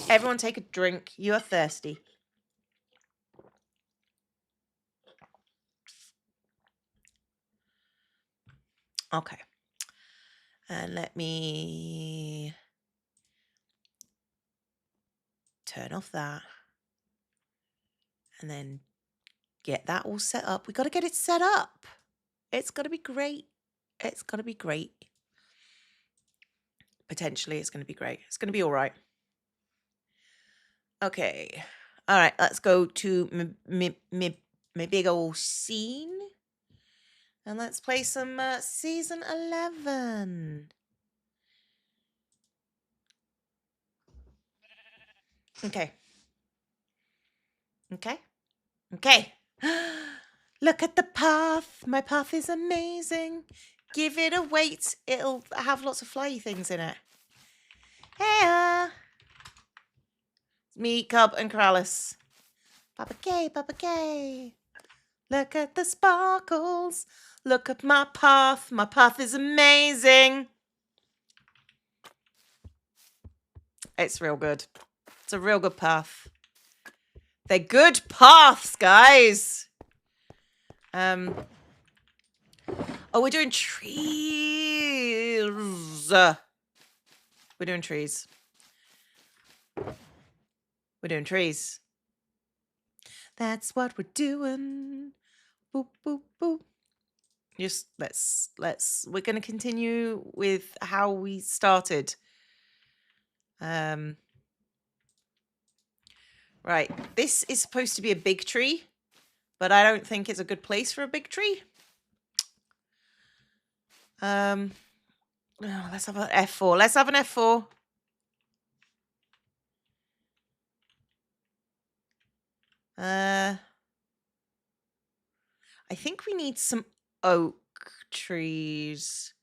R: Everyone take a drink. You are thirsty. Okay. And let me turn off that. And then get that all set up. We got to get it set up. It's going to be great. It's going to be great. Potentially, it's going to be great. It's going to be all right. Okay. All right. Let's go to my big old scene. And let's play some Season 11. Okay. Okay. Okay. Look at the path. My path is amazing. Give it a wait. It'll have lots of flyy things in it. Hey, me, Cub, and Kralis. Papa K, Papa K. Look at the sparkles. Look at my path. My path is amazing. It's real good. It's a real good path. They're good paths, guys. Oh, we're doing trees. We're doing trees. We're doing trees. That's what we're doing. Boop, boop, boop. Just we're going to continue with how we started. Right. This is supposed to be a big tree, but I don't think it's a good place for a big tree. Let's have an F4. Let's have an F4. I think we need some oak trees.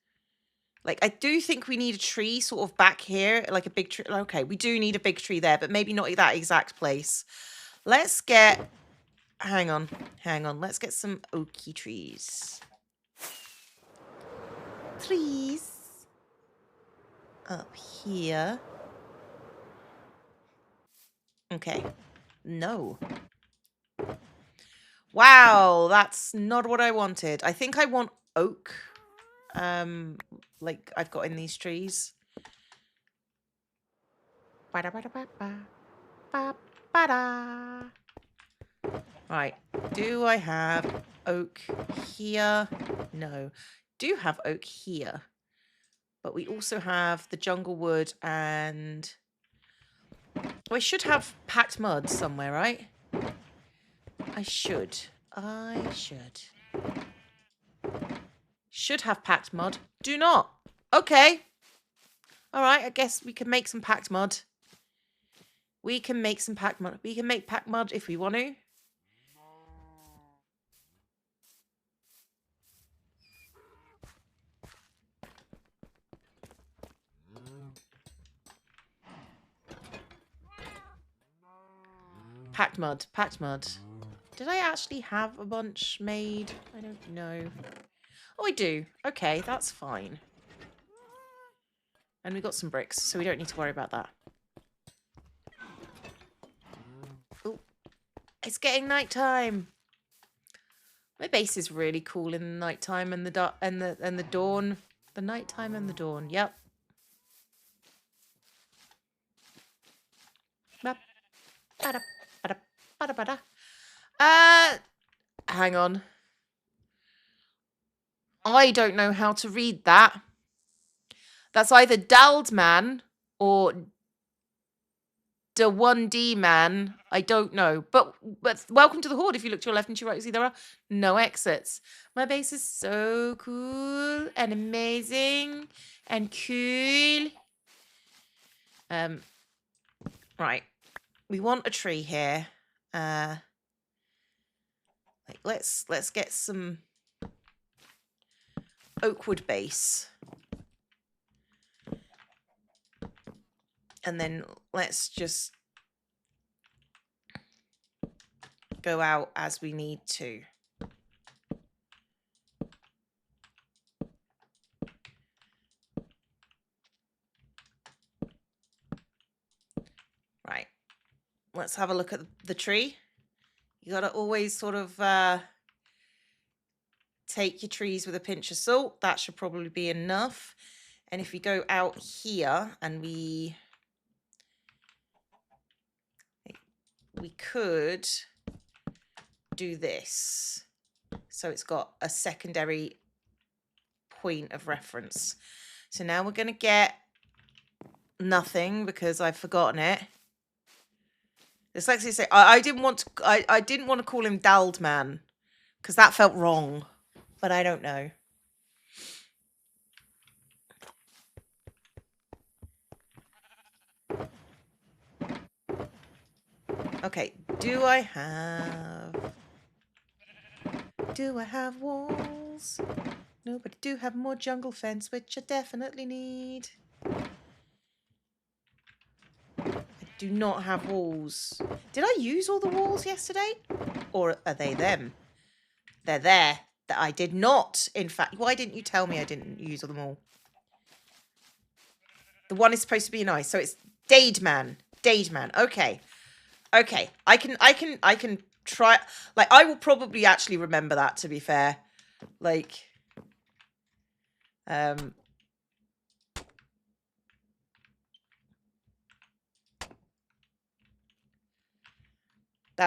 R: Like, I do think we need a tree sort of back here, like a big tree. Okay, we do need a big tree there, but maybe not that exact place. Let's get... Hang on. Let's get some oaky trees. Trees. Up here. Okay. No. Wow, that's not what I wanted. I think I want oak. Like I've got in these trees. Right. Do I have oak here? No. Do have oak here. But we also have the jungle wood and... I should have packed mud somewhere, right? I should. Should have packed mud. Do not. Okay. All right, I guess we can make some packed mud. We can make some packed mud. We can make packed mud if we want to. Packed mud. Did I actually have a bunch made? I don't know. Oh, I do. Okay, that's fine. And we got some bricks, so we don't need to worry about that. Ooh. It's getting nighttime. My base is really cool in the nighttime and the dawn. The nighttime and the dawn. Yep. Hang on. I don't know how to read that. That's either Daldman or the 1D man. I don't know. But welcome to the Horde. If you look to your left and to your right, you see there are no exits. My base is so cool and amazing and cool. Right. We want a tree here. Like let's get some oakwood base. And then let's just go out as we need to. Right. Let's have a look at the tree. You got to always sort of take your trees with a pinch of salt. That should probably be enough. And if we go out here and we could do this. So it's got a secondary point of reference. So now we're going to get nothing because I've forgotten it. Dyslexia say I didn't want to call him Daldman because that felt wrong, but I don't know. Okay, do I have walls? No, but I do have more jungle fence, which I definitely need. I do not have walls. Did I use all the walls yesterday? Or are they them? They're there. That I did not, in fact. Why didn't you tell me I didn't use them all? The one is supposed to be nice. So it's Dade Man. Dade Man. Okay. Okay. I can try. Like, I will probably actually remember that, to be fair. Like, that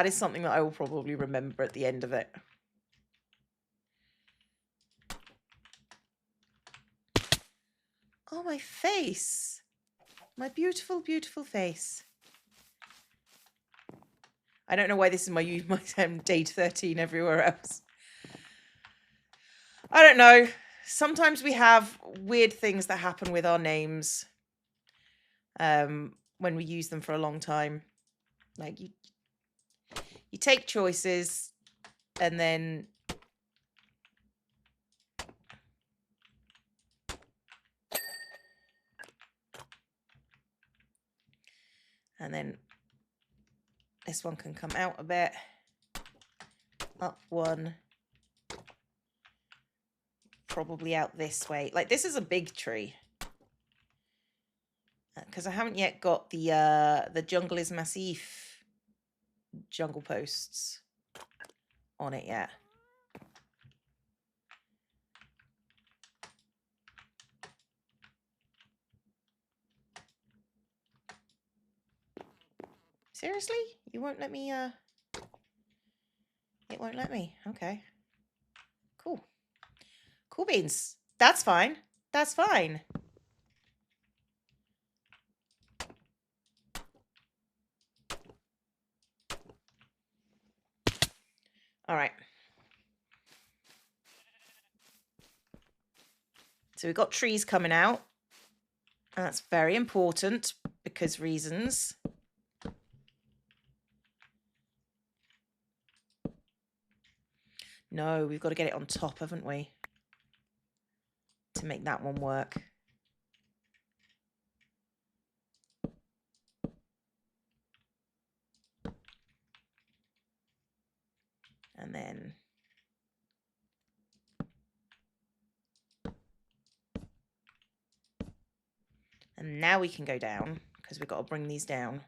R: is something that I will probably remember at the end of it. Oh, my face. My beautiful, beautiful face. I don't know why this is my date 13 everywhere else. I don't know. Sometimes we have weird things that happen with our names when we use them for a long time. Like you take choices and then this one can come out a bit. Up one. Probably out this way. Like, this is a big tree. Because I haven't yet got the Jungle is Massif jungle posts on it yet. Seriously? You won't let me, It won't let me. Okay. Cool. Cool beans. That's fine. That's fine. All right. So we've got trees coming out. And that's very important because reasons. No, we've got to get it on top, haven't we? To make that one work. And then now we can go down because we've got to bring these down.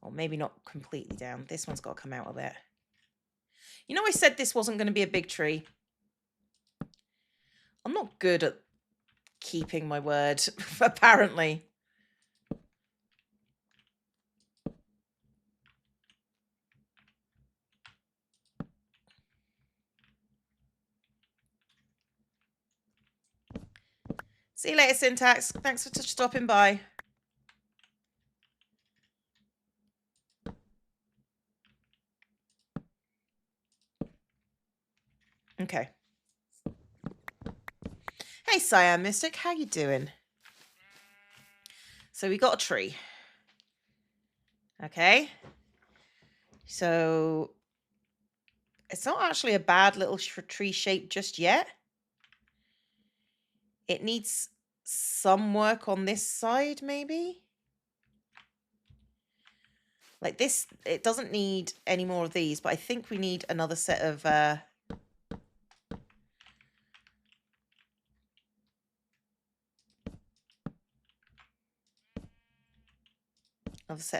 R: Or maybe not completely down. This one's got to come out a bit. You know, I said this wasn't going to be a big tree. I'm not good at keeping my word, apparently. See you later, Syntax. Thanks for stopping by. Okay. Hey, Cyan Mystic, how you doing? So we got a tree. Okay. So it's not actually a bad little tree shape just yet. It needs some work on this side, maybe. Like this, it doesn't need any more of these, but I think we need another set of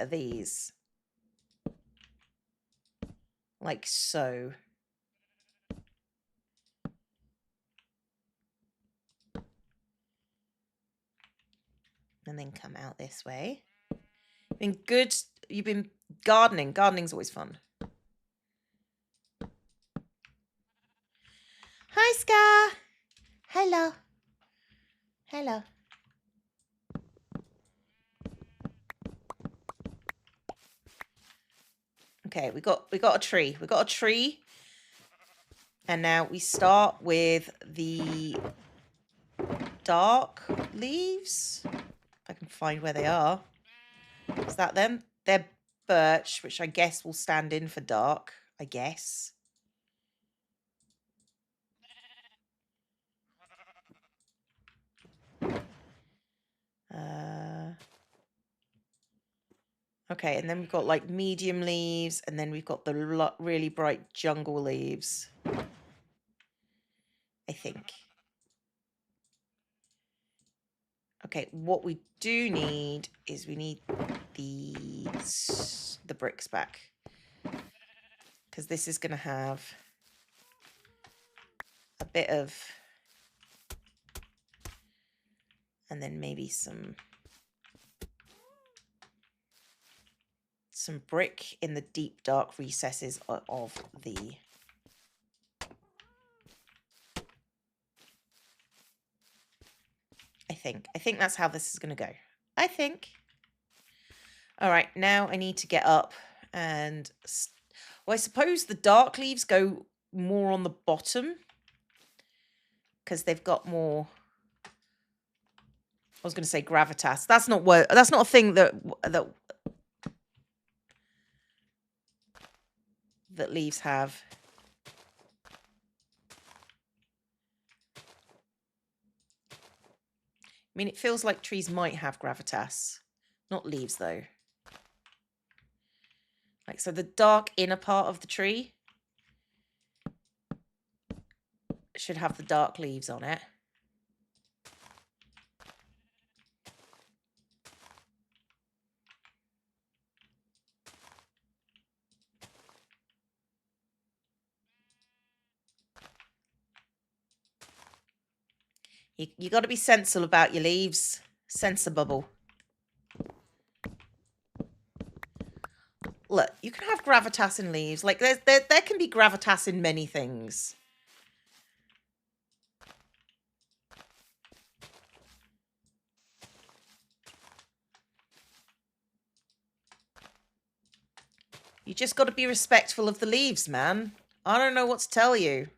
R: these. Like so. And then come out this way. Been good. You've been gardening. Gardening's always fun. Hi, Scar. Hello. Hello. Okay, we got a tree. We got a tree. And now we start with the dark leaves. If I can find where they are. Is that them? They're birch, which I guess will stand in for dark, I guess. Okay, and then we've got like medium leaves, and then we've got the really bright jungle leaves. think. Okay, what we do need is we need the bricks back. Because this is going to have a bit of... And then maybe some brick in the deep, dark recesses of the... I think that's how this is going to go. I think. All right, now I need to get up and... Well, I suppose the dark leaves go more on the bottom because they've got more... I was going to say gravitas. That's not a thing that leaves have. I mean, it feels like trees might have gravitas. Not leaves, though. Like, so the dark inner part of the tree should have the dark leaves on it. You got to be sensible about your leaves. Sensible. Look, you can have gravitas in leaves. Like, there can be gravitas in many things. You just got to be respectful of the leaves, man. I don't know what to tell you.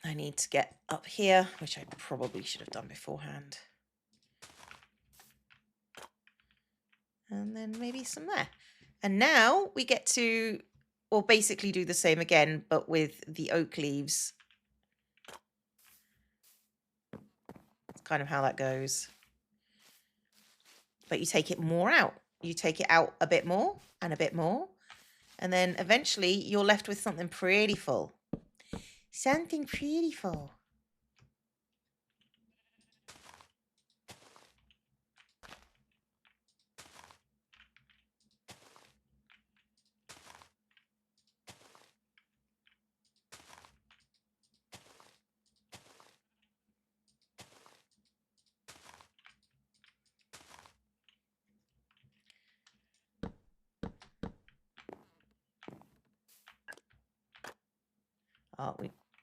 R: I need to get up here, which I probably should have done beforehand. And then maybe some there. And now we get to, or basically do the same again, but with the oak leaves. That's kind of how that goes. But you take it more out. You take it out a bit more and a bit more. And then eventually you're left with something pretty full. Something pretty full.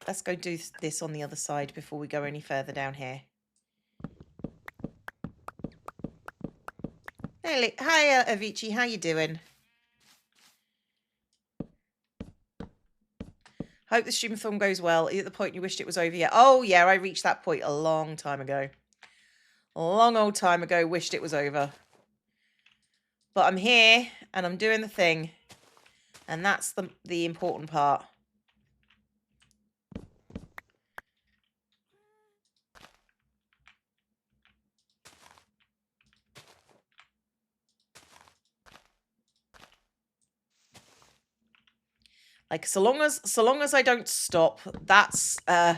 R: Let's go do this on the other side before we go any further down here. Hey, hi, Avicii. How you doing? Hope the Subathon goes well. Are you at the point you wished it was over yet? Oh, yeah, I reached that point a long time ago. A long old time ago, wished it was over. But I'm here, and I'm doing the thing. And that's the important part. Like, so long as I don't stop, that's you're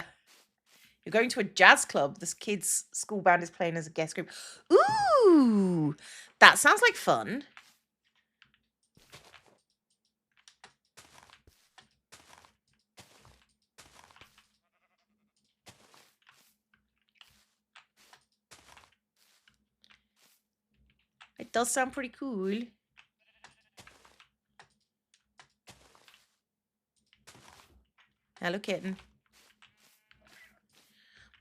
R: going to a jazz club. This kid's school band is playing as a guest group. Ooh, that sounds like fun. It does sound pretty cool. Hello, kitten.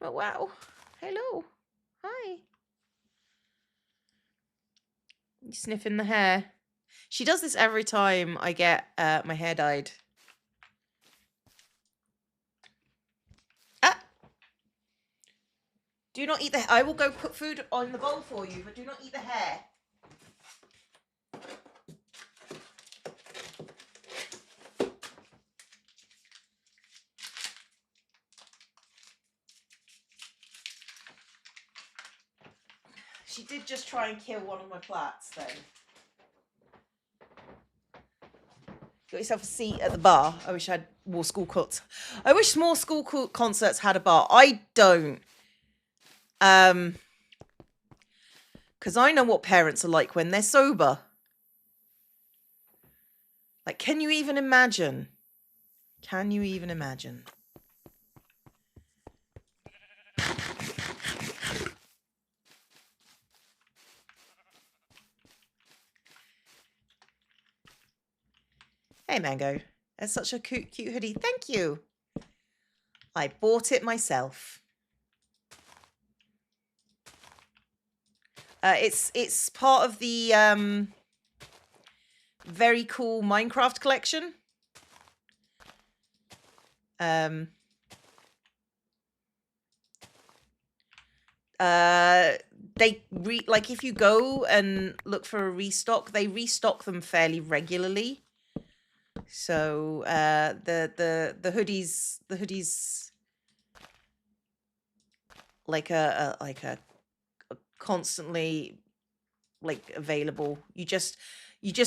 R: Oh, wow. Hello. Hi. You sniffing the hair. She does this every time I get my hair dyed. Ah! Do not eat the... I will go put food on the bowl for you, but do not eat the hair. She did just try and kill one of my plats then. Got yourself a seat at the bar. I wish I had more school concerts. I wish more school concerts had a bar. I don't. Because I know what parents are like when they're sober. Like, can you even imagine? Can you even imagine? Hey, Mango. That's such a cute hoodie. Thank you. I bought it myself. It's part of the very cool Minecraft collection. Like if you go and look for a restock, they restock them fairly regularly. So the hoodies like a constantly like available. You just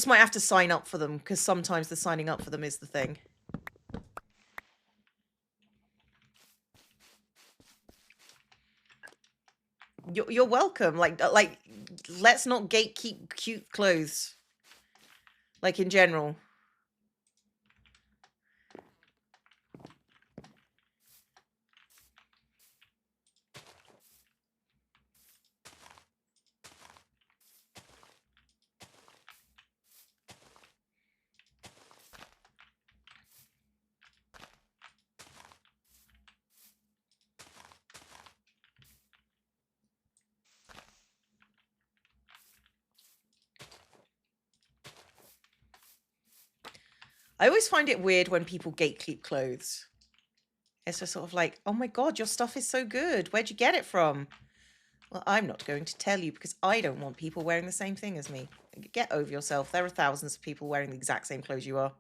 R: might have to sign up for them because sometimes the signing up for them is the thing. You're welcome. Like let's not gatekeep cute clothes. Like in general. I always find it weird when people gatekeep clothes. It's just sort of like, oh my God, your stuff is so good. Where'd you get it from? Well, I'm not going to tell you because I don't want people wearing the same thing as me. Get over yourself. There are thousands of people wearing the exact same clothes you are.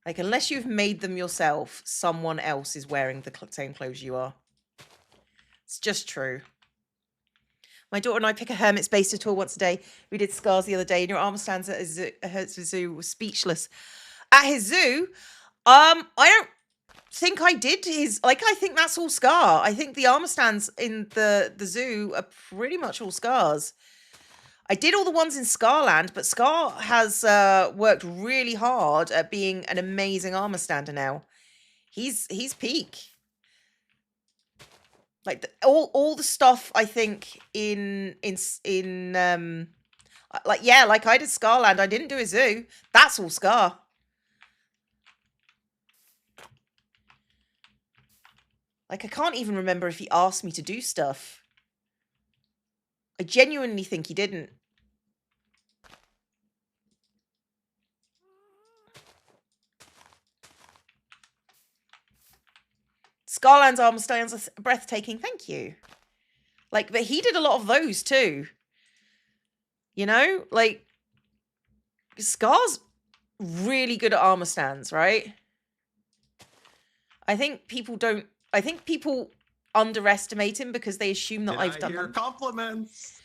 R: Like, unless you've made them yourself, someone else is wearing the same clothes you are. It's just true. My daughter and I pick a hermit's base tour once a day. We did Scars the other day, and your arm stands at his zoo was speechless. At his zoo, I don't think I did his, like, I think that's all Scar. I think the armor stands in the zoo are pretty much all Scars. I did all the ones in Scarland, but Scar has worked really hard at being an amazing armor stander now. He's peak. Like all the stuff I think in like yeah, like I did Scarland, I didn't do a zoo. That's all Scar. Like I can't even remember if he asked me to do stuff. I genuinely think he didn't. Scarland's armor stands are breathtaking. Thank you. Like, but he did a lot of those too. You know, like Scar's really good at armor stands, right? I think people don't. I think people underestimate him because they assume that I've done them.
D: Compliments.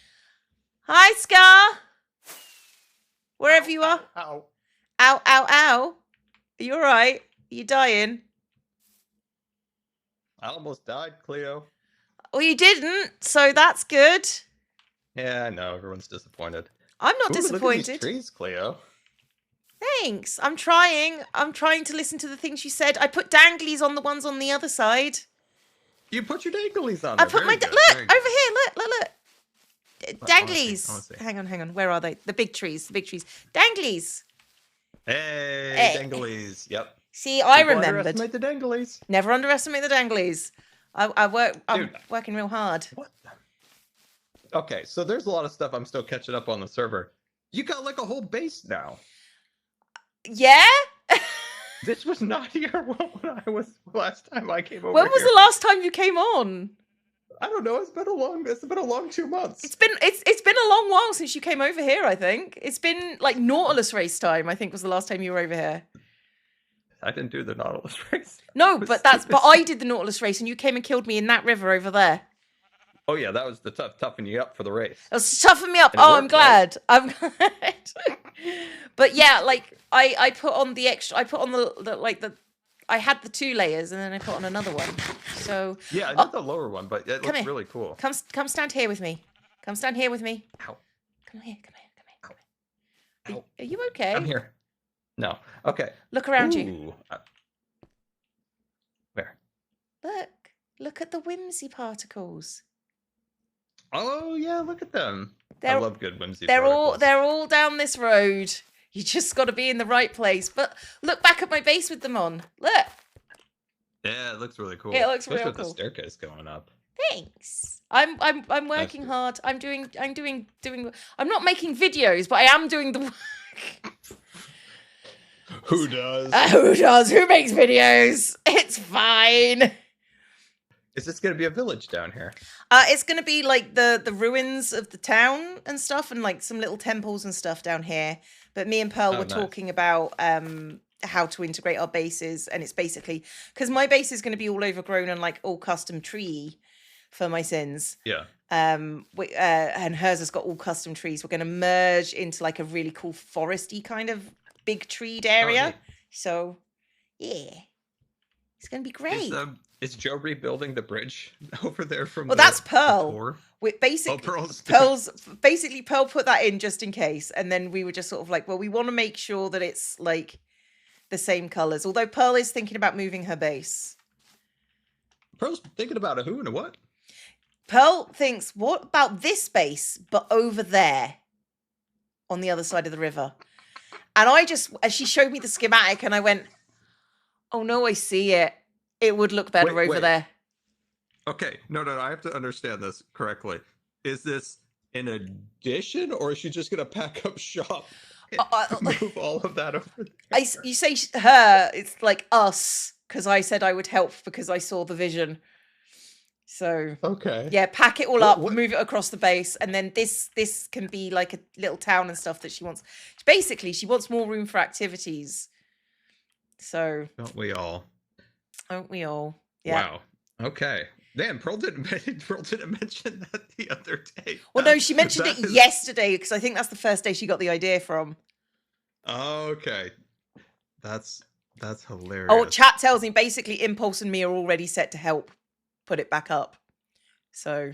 R: Hi, Scar. Wherever you are.
D: Ow.
R: Ow, ow, ow. Are you all right? Are you dying?
D: I almost died, Cleo.
R: Well, you didn't, so that's good.
D: Yeah, I know. Everyone's disappointed.
R: I'm not
D: Ooh,
R: disappointed.
D: Look at these trees, Cleo.
R: Thanks. I'm trying. I'm trying to listen to the things you said. I put danglies on the ones on the other side.
D: You put your danglies on.
R: I
D: there.
R: put
D: Very
R: my
D: good,
R: look
D: very
R: over
D: good.
R: here. Look. Danglies.
D: I wanna see.
R: Hang on. Where are they? The big trees. The big trees. Danglies.
D: Hey, danglies. Yep.
R: See, I
D: People
R: remembered.
D: Underestimate the danglies.
R: Never underestimate the danglies. I'm working real hard.
D: What? Okay, so there's a lot of stuff I'm still catching up on the server. You got like a whole base now.
R: Yeah?
D: This was not here when I was last time I came over.
R: When was the last time you came on?
D: I don't know. It's been a long 2 months.
R: It's been a long while since you came over here, I think. It's been like Nautilus race time, I think was the last time you were over here.
D: I didn't do the Nautilus race.
R: No, but I did the Nautilus race, and you came and killed me in that river over there.
D: Oh yeah, that was the toughen you up for the race.
R: It was toughen me up.
D: And it
R: Oh,
D: worked,
R: I'm glad. I'm glad. But yeah, like I put on the extra. I put on the I had the 2 layers, and then I put on another one. So
D: yeah, I did the lower one, but it
R: come
D: looks
R: here.
D: really cool.
R: Come stand here with me. Come stand here with me.
D: Ow.
R: Come here. Are you okay?
D: I'm here. No. Okay.
R: Look around you.
D: Ooh. Where?
R: Look at the whimsy particles.
D: Oh yeah, look at them. I
R: They're-
D: love good whimsy.
R: They're
D: particles.
R: all down this road. You just got to be in the right place. But look back at my base with them on. Look.
D: Yeah, it looks really cool.
R: It looks
D: Especially
R: real
D: with the
R: cool.
D: staircase going up.
R: Thanks. I'm working hard. I'm doing. I'm not making videos, but I am doing the work.
D: Who does?
R: Who does? Who makes videos? It's fine.
D: Is this going to be a village down here?
R: It's gonna be like the ruins of the town and stuff, and like some little temples and stuff down here. But me and Pearl
D: Oh,
R: were
D: nice.
R: talking about how to integrate our bases, and it's basically because my base is going to be all overgrown and like all custom tree for my sins.
D: Yeah.
R: And hers has got all custom trees. We're going to merge into like a really cool foresty kind of big treed area.
D: neat.
R: So yeah, it's going to be great.
D: Is Joe rebuilding the bridge over there from?
R: Well, that's Pearl.
D: core?
R: Pearl's
D: Pearl's
R: basically Pearl put that in just in case, and then we were just sort of like, well, we want to make sure that it's like the same colors. Although Pearl is thinking about moving her base.
D: Pearl's thinking about a who and a what?
R: Pearl thinks, what about this base, but over there, on the other side of the river? And as she showed me the schematic, and I went, oh no, I see it. It would look better over there.
D: Okay, no, I have to understand this correctly. Is this in addition, or is she just gonna pack up shop and move all of that over there?
R: You say her, it's like us, because I said I would help because I saw the vision. So
D: okay,
R: yeah, pack it all up, move it across the base, and then this can be like a little town and stuff that she wants. Basically, she wants more room for activities. So
D: Don't we all?
R: Don't we all? Yeah.
D: Wow. Okay. Damn, Pearl didn't mention that the other day.
R: Well, no, she mentioned
D: That
R: it
D: is-
R: yesterday because I think that's the first day she got the idea from.
D: Okay. That's hilarious.
R: Oh, chat tells me basically Impulse and me are already set to help put it back up. So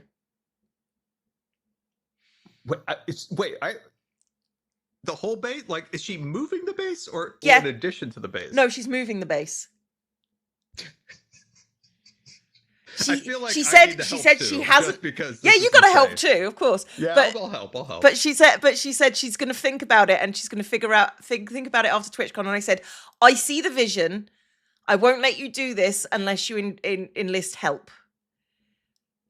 D: the whole base? Like, is she moving the base or
R: Yeah.
D: in addition to the base?
R: no, she's moving the base.
D: I feel like
R: she
D: I
R: said
D: need to
R: she
D: help
R: said
D: too,
R: she
D: just
R: hasn't.
D: because
R: Yeah,
D: this
R: you
D: is
R: got to help
D: insane.
R: too, of course.
D: Yeah,
R: but,
D: I'll help.
R: But she said she's going to think about it and she's going to figure out think about it after TwitchCon. And I said, I see the vision. I won't let you do this unless you enlist help.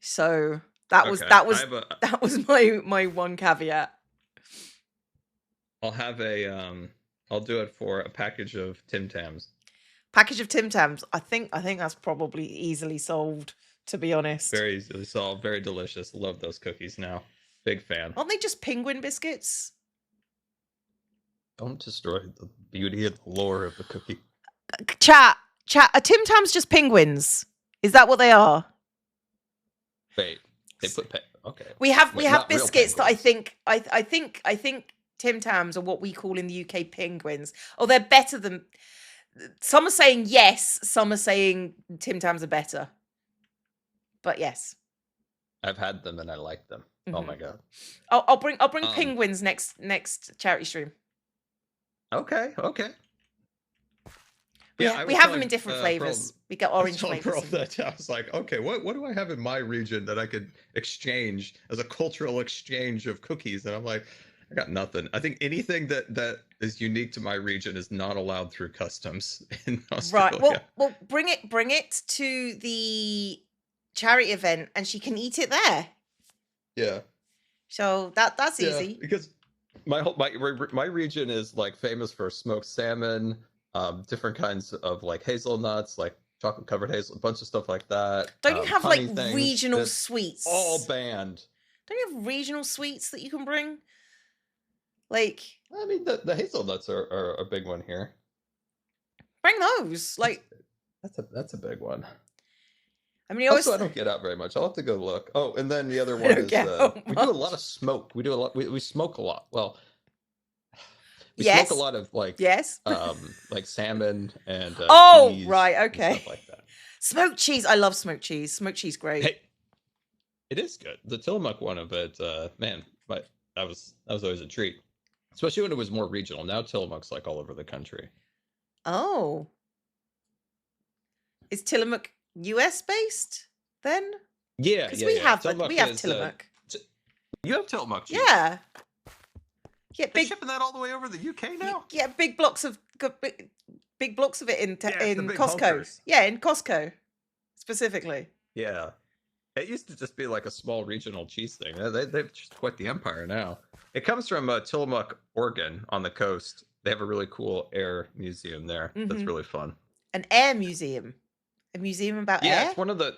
R: So that was
D: Okay,
R: that was
D: I have a-
R: that was my one caveat.
D: I'll have I'll do it for a package of Tim Tams.
R: Package of Tim Tams. I think that's probably easily solved. To be honest,
D: Very easily solved, very delicious. Love those cookies now. Big fan.
R: aren't they just penguin biscuits?
D: Don't destroy the beauty and the lore of the cookie.
R: Chat. Are Tim Tams just penguins? Is that what they are?
D: Wait, they put okay.
R: We have
D: Wait, not real
R: biscuits that I think Tim Tams are what we call in the UK penguins. Oh, they're better than. Some are saying yes. Some are saying Tim Tams are better. But yes,
D: I've had them and I like them. Oh
R: Mhm.
D: my god.
R: I'll bring penguins next charity stream.
D: Okay.
R: We
D: I
R: have
D: was
R: them
D: telling,
R: in different
D: Pearl-
R: flavors. We got
D: I was
R: orange
D: telling
R: flavors.
D: Pearl that I was like, okay, what do I have in my region that I could exchange as a cultural exchange of cookies? And I'm like, I got nothing. I think anything that is unique to my region is not allowed through customs in Australia.
R: Right. Well, bring it to the charity event, and she can eat it there.
D: Yeah.
R: So that's
D: Yeah,
R: easy.
D: because my region is like famous for smoked salmon, different kinds of like hazelnuts, like chocolate covered hazel, a bunch of stuff like that.
R: Don't you have like
D: honey things.
R: regional
D: That's
R: sweets?
D: all banned.
R: Don't you have regional sweets that you can bring? Like,
D: I mean, the hazelnuts are a big one here.
R: Bring those. Like,
D: that's a big one.
R: I mean, you always...
D: Also, I don't get out very much. I'll have to go look. Oh, and then the other
R: I
D: one
R: don't
D: is
R: get out
D: we do a
R: much.
D: lot of smoke. We do a lot. We smoke a lot. Well, we
R: Yes.
D: smoke a lot of like like salmon and
R: oh,
D: cheese
R: right,
D: and
R: okay.
D: stuff like that.
R: Smoked cheese. I love smoked cheese. Smoked cheese, great.
D: Hey, it is good. The Tillamook one of it, man, but that was always a treat, especially when it was more regional. Now Tillamook's like all over the country.
R: Oh, is Tillamook US based then?
D: Yeah,
R: because
D: yeah,
R: we
D: yeah.
R: have
D: Tillamook
R: we have
D: is,
R: Tillamook.
D: You have Tillamook cheese.
R: Yeah. Yeah,
D: They're
R: big
D: shipping that all the way over to the UK now.
R: yeah, big blocks of big blocks of it in
D: Yeah, it's the
R: in
D: big
R: Costco.
D: hunkers.
R: Yeah, in Costco specifically.
D: Yeah. It used to just be like a small regional cheese thing. They've just quite the empire now. It comes from Tillamook, Oregon, on the coast. They have a really cool air museum there. That's
R: Mhm.
D: really fun.
R: An air museum. A museum about
D: Yeah,
R: air?
D: it's one of the.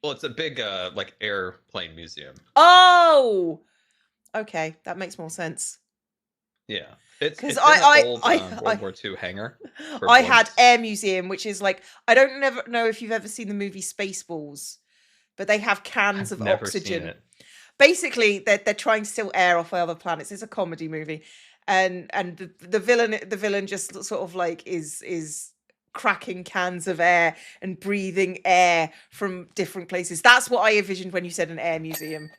D: Well, it's a big like airplane museum.
R: Oh, okay, that makes more sense.
D: Yeah, it's
R: 'Cause
D: in
R: I-
D: an old
R: I-
D: World War II hangar. for
R: I had
D: blimps.
R: Air Museum, which is like, I don't never know if you've ever seen the movie Spaceballs, but they have cans of
D: never seen
R: oxygen.
D: it.
R: Basically, they're trying to steal air off other planets. It's a comedy movie, and the villain just sort of like is cracking cans of air and breathing air from different places. That's what I envisioned when you said an air museum.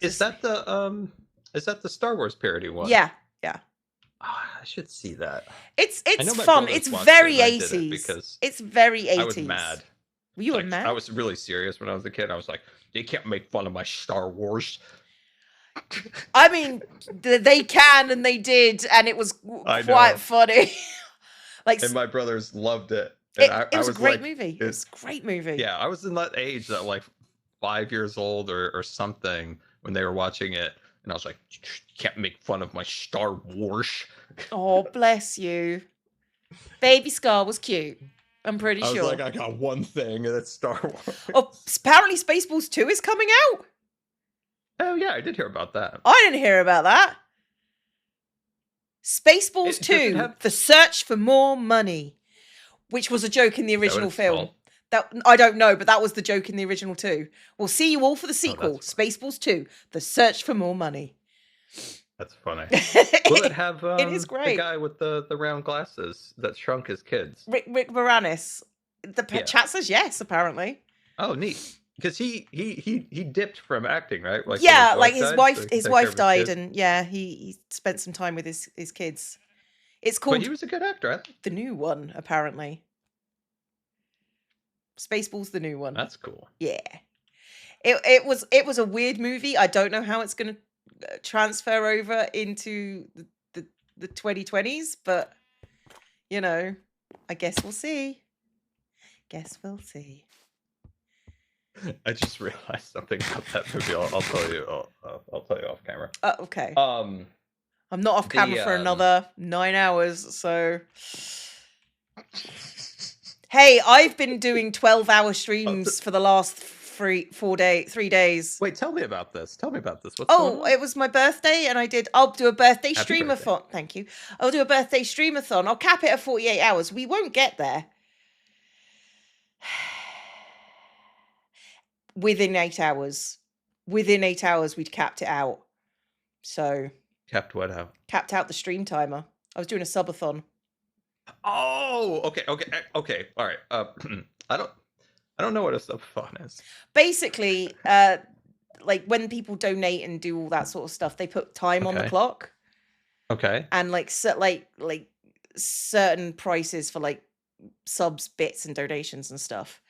D: Is that the Star Wars parody one?
R: Yeah, yeah.
D: I should see that.
R: It's
D: I know my
R: fun.
D: brothers
R: It's
D: watched
R: very
D: it, and I did it
R: 80s.
D: because
R: It's very 80s.
D: I was mad.
R: You were
D: Like,
R: mad?
D: I was really serious when I was a kid. I was like, "You can't make fun of my Star Wars."
R: I mean, they can and they did, and it was
D: I
R: quite
D: know.
R: funny. like,
D: And my brothers loved it. And
R: it was a great
D: like,
R: movie. It was a great movie.
D: Yeah, I was in that age, that like 5 years old or something, when they were watching it, and I was like, "You can't make fun of my Star Wars."
R: Oh, bless you. Baby Scar was cute. I'm pretty
D: I was
R: sure.
D: like, I got one thing, and it's Star Wars.
R: Oh, apparently Spaceballs 2 is coming out.
D: Oh yeah, I did hear about that.
R: I didn't hear about that. Spaceballs
D: Does it
R: 2,
D: have-
R: The Search for More Money, which was a joke in the
D: Is that what
R: original
D: it's
R: film.
D: called?
R: That I don't know, but that was the joke in the original too. We'll see you all for the
D: Oh,
R: sequel, Spaceballs 2, The Search for More Money.
D: That's funny. Will it have
R: It is great.
D: the guy with the round glasses that shrunk his kids?
R: Rick Moranis. The
D: Yeah.
R: chat says yes, apparently.
D: Oh, neat. Because he dipped from acting, right? Like, when
R: Yeah, like his
D: died,
R: wife
D: so he could
R: his
D: take care
R: wife
D: of
R: died,
D: kids.
R: and yeah, he spent some time with his kids. It's called
D: But he was a good actor.
R: the new one, apparently. Spaceballs, the new one.
D: That's cool.
R: Yeah. It was a weird movie. I don't know how it's going to transfer over into the 2020s, but you know, I guess we'll see. Guess we'll see.
D: I just realized something about that movie. I'll tell you. I'll tell you off camera.
R: Okay.
D: Um,
R: I'm not off camera for another 9 hours, so. Hey, I've been doing 12-hour streams for the last 3 days.
D: Wait, tell me about this. Tell me about this. What's going
R: Oh,
D: on?
R: it was my birthday, and I'll do a birthday
D: Happy
R: streamathon. Thank you. I'll do a birthday streamathon. I'll cap it at 48 hours. We won't get there. Within 8 hours. Within 8 hours, we'd capped it out. So,
D: Capped what out?
R: capped out the stream timer. I was doing a subathon.
D: Oh, okay. All right. I don't know what a subathon is.
R: Basically, like when people donate and do all that sort of stuff, they put time on the
D: Okay.
R: clock.
D: Okay.
R: And like certain prices for like subs, bits, and donations and stuff.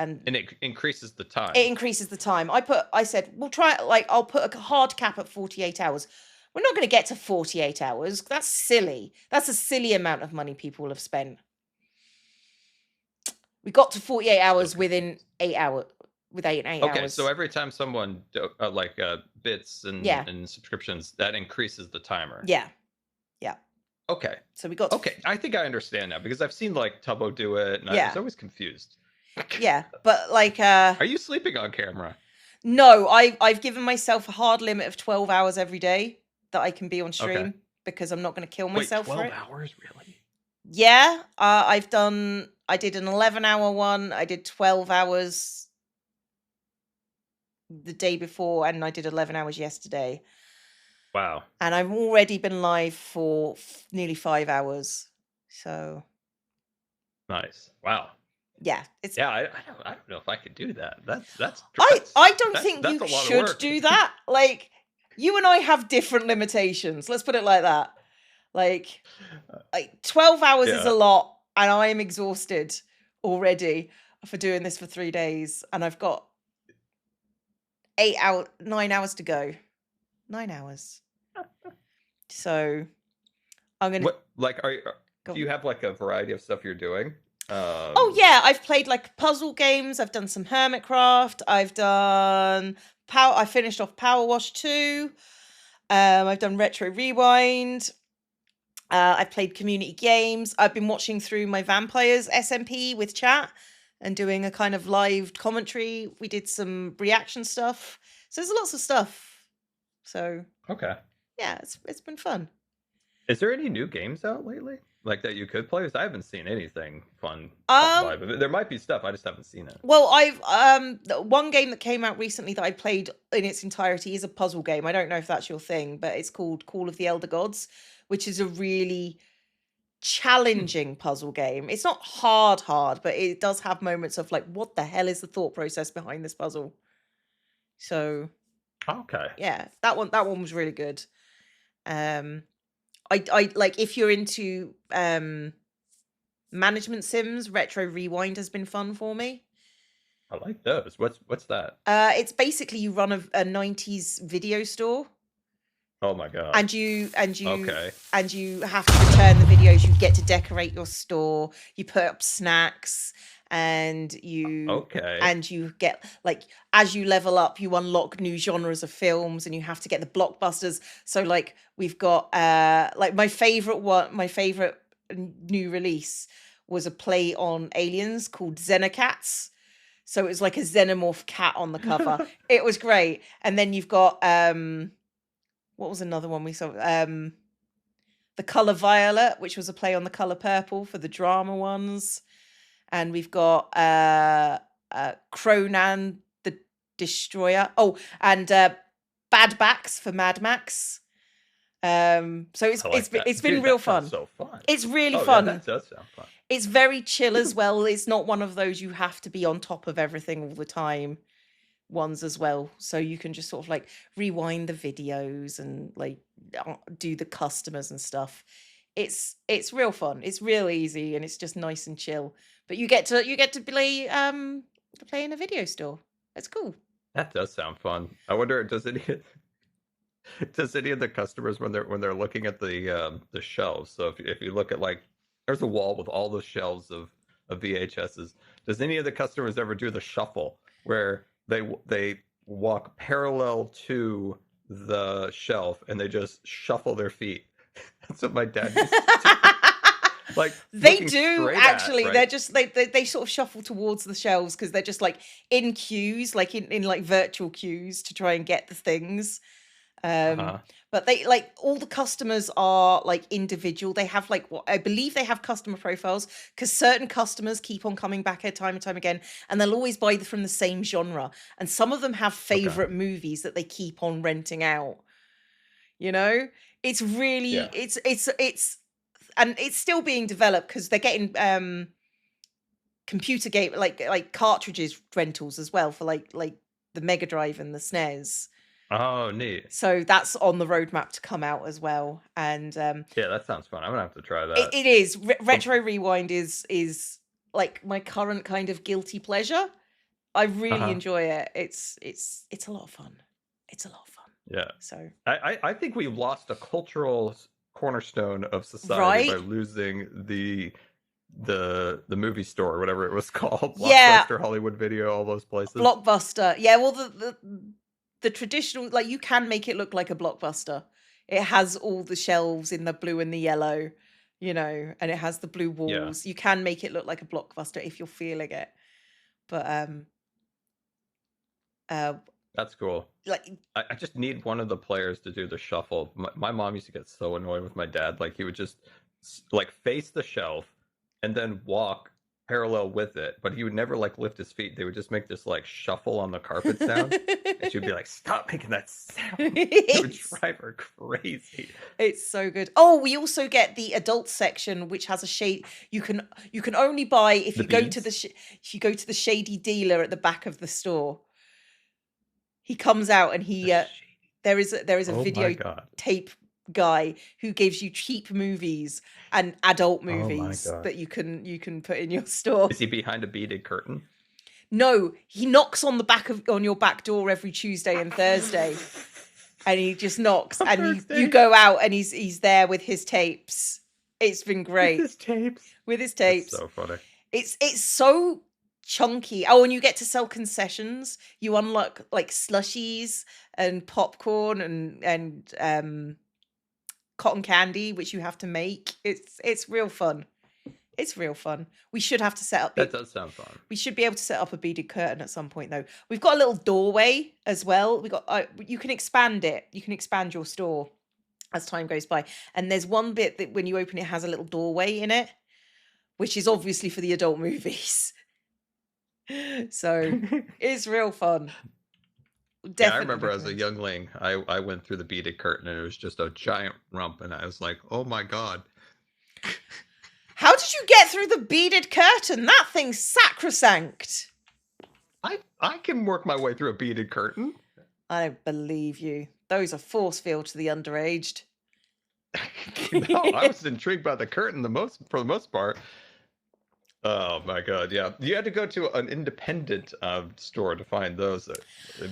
R: And
D: it increases the time.
R: it increases the time. I said, we'll try it, like I'll put a hard cap at 48 hours. We're not going to get to 48 hours. That's silly. That's a silly amount of money people have spent. We got to 48 hours within 8 hours. With 8 and 8
D: Okay,
R: hours.
D: so every time someone bits and,
R: Yeah.
D: and subscriptions, that increases the timer.
R: Yeah. Yeah.
D: Okay.
R: So we got.
D: Okay, I think I understand now because I've seen like Tubbo do it, and I
R: Yeah.
D: was always confused.
R: Yeah, but like
D: Are you sleeping on camera?
R: no, I've given myself a hard limit of 12 hours every day that I can be on stream
D: Okay.
R: because I'm not going to kill
D: Wait,
R: myself
D: 12
R: for it.
D: hours, really?
R: Yeah, I did an 11-hour one. I did 12 hours the day before, and I did 11 hours yesterday.
D: Wow.
R: And I've already been live for nearly 5 hours. So
D: Nice. Wow.
R: yeah, it's
D: Yeah, I don't know if I could do that.
R: I don't think
D: that's
R: you
D: a lot of
R: should
D: work.
R: do that. Like, you and I have different limitations. Let's put it like that. Like 12 hours is
D: Yeah.
R: a lot, and I am exhausted already for doing this for 3 days, and I've got 9 hours to go. 9 hours. So I'm gonna.
D: What like do you have like a variety of stuff you're doing?
R: Oh yeah, I've played like puzzle games. I've done some Hermitcraft. I've done Power. I finished off Power Wash 2. I've done Retro Rewind. I've played community games. I've been watching through my Vampires SMP with chat and doing a kind of live commentary. We did some reaction stuff. So there's lots of stuff. So
D: Okay.
R: yeah, it's been fun.
D: Is there any new games out lately? Like that you could play? Because I haven't seen anything fun pop by, but there might be stuff. I just haven't seen it.
R: Well, I've one game that came out recently that I played in its entirety is a puzzle game. I don't know if that's your thing, but it's called Call of the Elder Gods, which is a really challenging puzzle game. It's not hard, but it does have moments of like, what the hell is the thought process behind this puzzle? So
D: okay,
R: yeah, that one was really good. I like, if you're into management sims, Retro Rewind has been fun for me.
D: I like those. What's that?
R: It's basically you run a 90s video store.
D: Oh my god.
R: And you
D: okay.
R: and you have to return the videos. You get to decorate your store. You put up snacks, and you get, like, as you level up, you unlock new genres of films, and you have to get the blockbusters. So like we've got like my favorite new release was a play on aliens called Xenocats. So it was like a xenomorph cat on the cover. It was great. And then you've got what was another one we saw? The Color Violet, which was a play on the color purple for the drama ones. And we've got Cronan the Destroyer. Oh, and Bad Backs for Mad Max. So it's been real fun.
D: So fun.
R: It's really
D: Oh,
R: fun.
D: Yeah, that does sound fun.
R: It's very chill as well. It's not one of those you have to be on top of everything all the time ones as well. So you can just sort of like rewind the videos and like do the customers and stuff. It's real fun. It's real easy, and it's just nice and chill. But you get to play in a video store. It's cool.
D: That does sound fun. I wonder, does any of the customers, when they're looking at the shelves, so if you look at, like, there's a wall with all the shelves of VHSs, does any of the customers ever do the shuffle where they walk parallel to the shelf and they just shuffle their feet? That's what my dad used to do. Like,
R: they do actually.
D: Right?
R: They're just they sort of shuffle towards the shelves because they're just like in queues, like in like virtual queues to try and get the things. But they, like, all the customers are like individual. They have, like, what I believe they have customer profiles, because certain customers keep on coming back here time and time again, and they'll always buy from the same genre. And some of them have favorite movies that they keep on renting out. You know, it's really it's and it's still being developed because they're getting computer game like cartridges rentals as well for like the Mega Drive and the SNES.
D: Oh, neat.
R: So that's on the roadmap to come out as well. And
D: yeah, that sounds fun. I'm gonna have to try that.
R: It is. Retro Rewind is like my current kind of guilty pleasure. I really enjoy it. It's a lot of fun. It's a lot of fun.
D: Yeah.
R: So
D: I think we lost a cultural cornerstone of society by losing the movie store, or whatever it was called. Blockbuster, Hollywood Video, all those places.
R: Blockbuster. Yeah, well, the traditional, like, you can make it look like a Blockbuster. It has all the shelves in the blue and the yellow, you know, and it has the blue walls. You can make it look like a Blockbuster if you're feeling it. But
D: that's cool.
R: Like,
D: I just need one of the players to do the shuffle. My mom used to get so annoyed with my dad. Like, he would just like face the shelf and then walk parallel with it, but he would never like lift his feet. They would just make this like shuffle on the carpet sound, and she'd be like, "Stop making that sound!" It would drive her crazy.
R: It's so good. Oh, we also get the adult section, which has a shade. You can only buy if
D: The
R: you go to
D: beads?
R: if you go to the shady dealer at the back of the store. He comes out and he there is a
D: Oh my
R: video
D: God.
R: tape guy who gives you cheap movies and adult
D: Oh my
R: movies
D: God.
R: that you can put in your store.
D: Is he behind a beaded curtain?
R: No, he knocks on your back door every Tuesday and Thursday. And he just knocks and you go out and he's there with his tapes. It's been great.
D: With his tapes.
R: With his tapes.
D: That's so funny.
R: It's so chunky. Oh, and you get to sell concessions. You unlock like slushies and popcorn and cotton candy, which you have to make. It's real fun. It's real fun. We should have to set up.
D: That does sound fun.
R: We should be able to set up a beaded curtain at some point, though. We've got a little doorway as well. We got. You can expand it. You can expand your store as time goes by. And there's one bit that when you open it has a little doorway in it, which is obviously for the adult movies. So it's real fun. Definitely.
D: Yeah, I remember as a youngling, I went through the beaded curtain and it was just a giant rump, and I was like, "Oh my God."
R: How did you get through the beaded curtain? That thing's sacrosanct.
D: I can work my way through a beaded curtain.
R: I don't believe you. Those are force fields to the underaged.
D: No, I was intrigued by the curtain for the most part. Oh my God, yeah. You had to go to an independent store to find those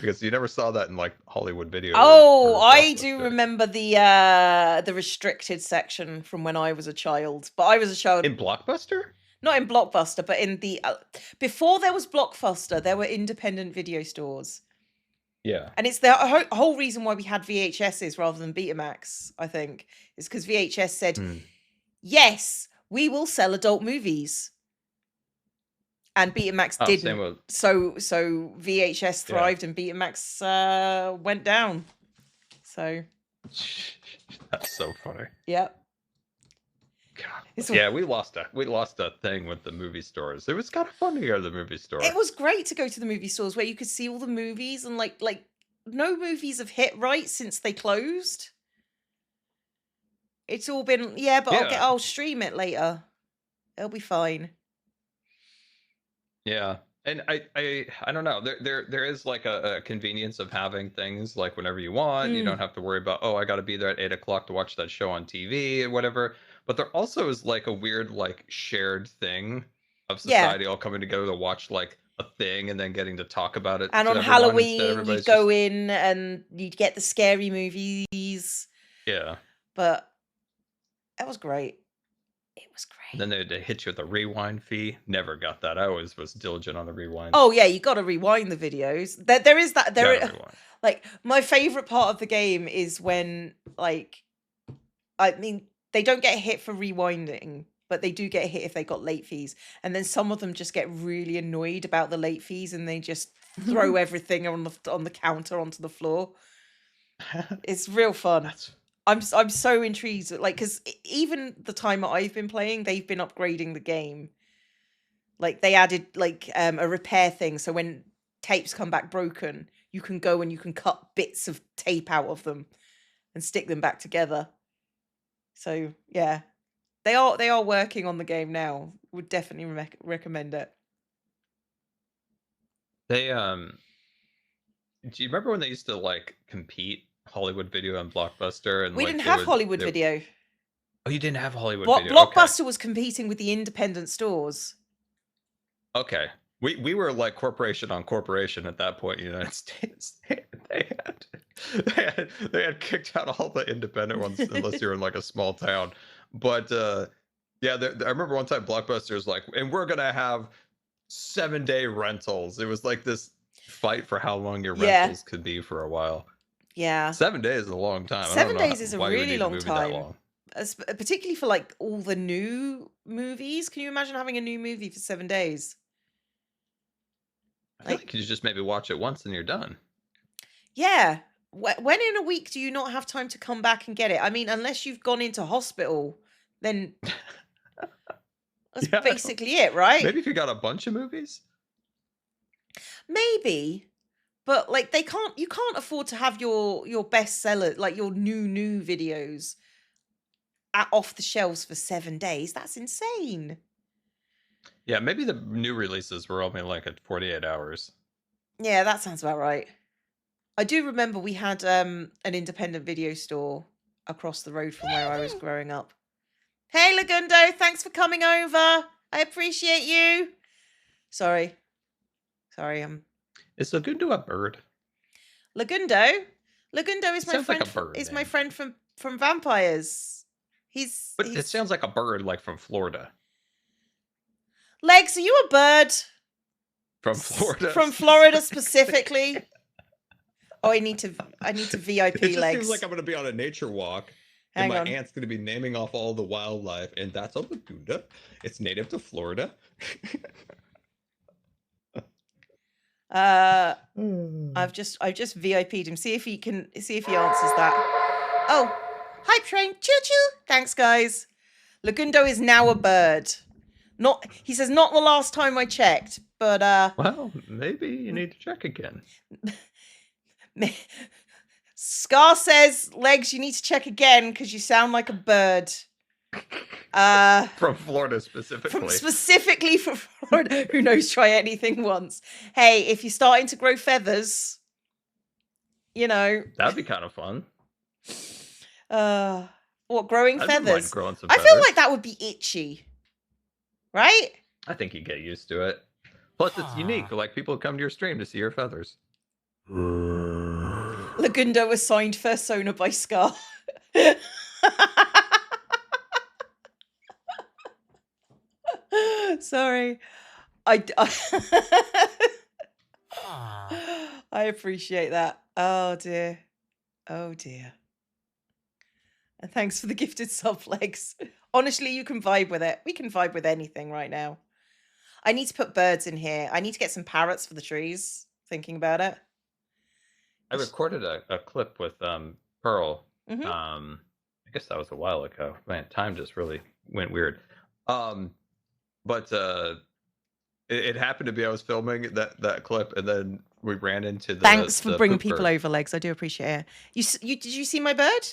D: because you never saw that in like Hollywood Video.
R: Oh, I do remember the restricted section from when I was a child. But I was a child
D: in Blockbuster?
R: Not in Blockbuster, but in the before there was Blockbuster, there were independent video stores.
D: Yeah.
R: And it's the whole reason why we had VHSs rather than Betamax, I think, is because VHS said, yes, we will sell adult movies. And Betamax didn't. So VHS thrived and Betamax went down. So.
D: That's so funny.
R: Yep.
D: God. Yeah, we lost a thing with the movie stores. It was kind of fun to go to the movie store.
R: It was great to go to the movie stores where you could see all the movies and like no movies have hit right since they closed. It's all been but I'll stream it later. It'll be fine.
D: Yeah. And I don't know. There is like a convenience of having things like whenever you want. You don't have to worry about, I got to be there at 8 o'clock to watch that show on TV or whatever. But there also is like a weird like shared thing of society all coming together to watch like a thing and then getting to talk about it.
R: And on Halloween, you'd go in and you'd get the scary movies.
D: Yeah.
R: But that was great. It was great.
D: And then they hit you with a rewind fee. Never got that. I always was diligent on the rewind.
R: Oh yeah, you got to rewind the videos. There is that. Like my favorite part of the game is when they don't get hit for rewinding, but they do get hit if they got late fees. And then some of them just get really annoyed about the late fees and they just throw everything on the counter onto the floor. It's real fun. I'm so intrigued, because even the time that I've been playing, they've been upgrading the game. Like they added a repair thing, so when tapes come back broken, you can go and you can cut bits of tape out of them and stick them back together. So yeah, they are working on the game now. Would definitely recommend it.
D: They do you remember when they used to like compete Hollywood Video and Blockbuster? And
R: we didn't have Hollywood Video.
D: Oh, you didn't have Hollywood Video.
R: Blockbuster was competing with the independent stores.
D: Okay. We were like corporation on corporation at that point in the United States. They had kicked out all the independent ones unless you're in like a small town. But I remember one time Blockbuster was like, and we're gonna have 7-day rentals. It was like this fight for how long your rentals could be for a while.
R: Yeah.
D: 7 days is a long time.
R: 7 days is a really long time. Particularly for like all the new movies. Can you imagine having a new movie for 7 days?
D: I feel like you just maybe watch it once and you're done.
R: Yeah. When in a week do you not have time to come back and get it? I mean, unless you've gone into hospital, then that's basically it, right?
D: Maybe if you got a bunch of movies.
R: Maybe, but like you can't afford to have your bestseller, like your new videos off the shelves for 7 days. That's insane.
D: Yeah, maybe the new releases were only like at 48 hours.
R: Yeah, that sounds about right. I do remember we had an independent video store across the road from where I was growing up. Hey, Lagundo, thanks for coming over. I appreciate you. Sorry,
D: Is Lagundo a bird?
R: Lagundo is my
D: Sounds like
R: friend.
D: a bird
R: Is my
D: name.
R: friend from Vampires.
D: But it sounds like a bird, like from Florida.
R: Legs, are you a bird?
D: From Florida.
R: From Florida specifically. Oh, I need to VIP
D: It just
R: Legs.
D: seems like I'm going to be on a nature walk,
R: Hang
D: and
R: on.
D: my aunt's going to be naming off all the wildlife, and that's a Lagundo. It's native to Florida.
R: I've just VIP'd him. See if he answers that. Oh, hype train, choo choo. Thanks, guys. Lagundo is now a bird. He says not the last time I checked, but
D: well, maybe you need to check again.
R: Scar says, Legs, you need to check again because you sound like a bird.
D: From Florida specifically.
R: Specifically for Florida. Who knows? Try anything once. Hey, if you're starting to grow feathers,
D: that'd be kind of fun.
R: What, growing
D: I wouldn't mind
R: feathers?
D: growing some
R: I feel
D: feathers.
R: like that would be itchy, right?
D: I think you get used to it. Plus, it's unique. Like people come to your stream to see your feathers.
R: Lagundo was signed Fursona by Scar. Sorry. I appreciate that. Oh dear. Oh dear. And thanks for the gifted sub, Legs. Honestly, you can vibe with it. We can vibe with anything right now. I need to put birds in here. I need to get some parrots for the trees. Thinking about it.
D: I recorded a clip with Pearl.
R: Mhm.
D: I guess that was a while ago. Man, time just really went weird. But it happened to be I was filming that clip, and then we ran into the.
R: Thanks for
D: the
R: bringing
D: poop
R: people
D: bird.
R: over, Legs. I do appreciate it. Did you see my bird?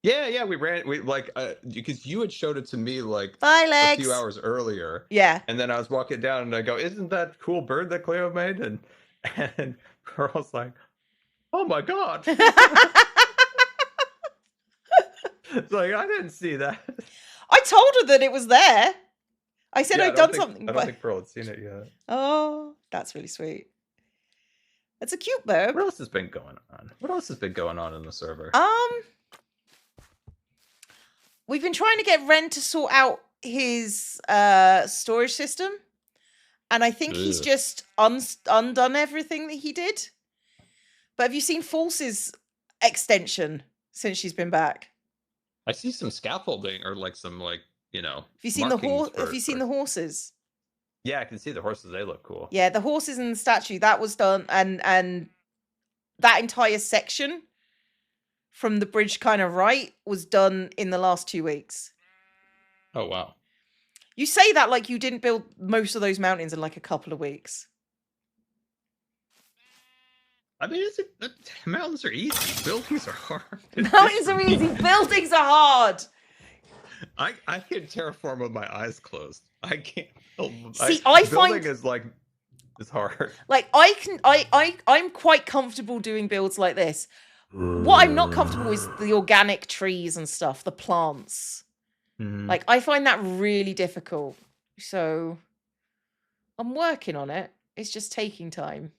D: Yeah, we like because you had showed it to me like
R: Bye,
D: a
R: Legs.
D: few hours earlier.
R: Yeah.
D: And then I was walking down and I go, "Isn't that cool bird that Cleo made?" And Pearl's like, "Oh my god!" It's like I didn't see that.
R: I told her that it was there. I said
D: Yeah,
R: I'd done something.
D: I don't think Pearl had seen it yet.
R: Oh, that's really sweet. It's a cute bird.
D: What else has been going on? What else has been going on in the server?
R: We've been trying to get Ren to sort out his storage system, and I think he's
D: Ugh.
R: just undone everything that he did. But have you seen False's extension since she's been back?
D: I see some scaffolding or like some Have
R: Have you seen the
D: markings
R: Have you seen the horses?
D: Yeah, I can see the horses. They look cool.
R: Yeah, the horses and the statue that was done, and that entire section from the bridge kind of right was done in the last 2 weeks.
D: Oh wow.
R: You say that like you didn't build most of those mountains in like a couple of weeks.
D: I mean, mountains are easy. Buildings are hard.
R: Mountains are easy. Buildings are hard.
D: I can terraform with my eyes closed. I can't.
R: See, I find-
D: building is hard.
R: Like I'm quite comfortable doing builds like this. What I'm not comfortable with is the organic trees and stuff, the plants. Like I find that really difficult. So I'm working on it. It's just taking time.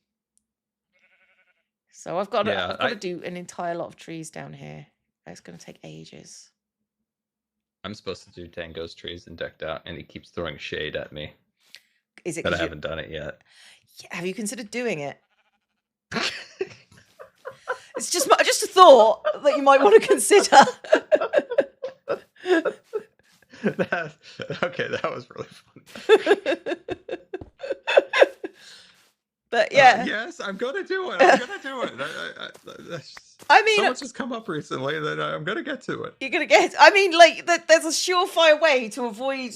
R: So I've got to do an entire lot of trees down here. It's going to take ages.
D: I'm supposed to do Tango's trees and decked out, and he keeps throwing shade at me.
R: Is it
D: that I
R: 'cause you-
D: haven't done it yet?
R: Have you considered doing it? It's just a thought that you might want to consider.
D: Okay, that was really funny.
R: But yeah.
D: Yes, I'm gonna do it. I'm gonna do it.
R: I mean,
D: so much has come up recently that I'm gonna get to it.
R: you're gonna get. I mean, like there's a surefire way to avoid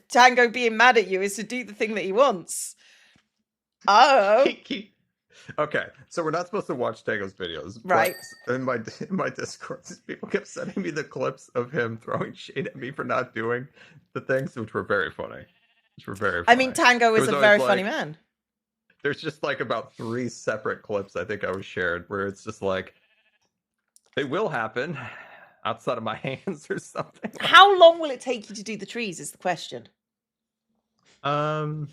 R: Tango being mad at you is to do the thing that he wants. Oh.
D: Okay, so we're not supposed to watch Tango's videos,
R: right?
D: But in my Discord, people kept sending me the clips of him throwing shade at me for not doing the things, which were very funny.
R: I mean, Tango
D: There
R: is
D: was
R: a
D: always,
R: very
D: like,
R: funny man.
D: There's just like about 3 separate clips I think I was shared where it's just like they will happen outside of my hands or something.
R: How long will it take you to do the trees? Is the question.
D: I'll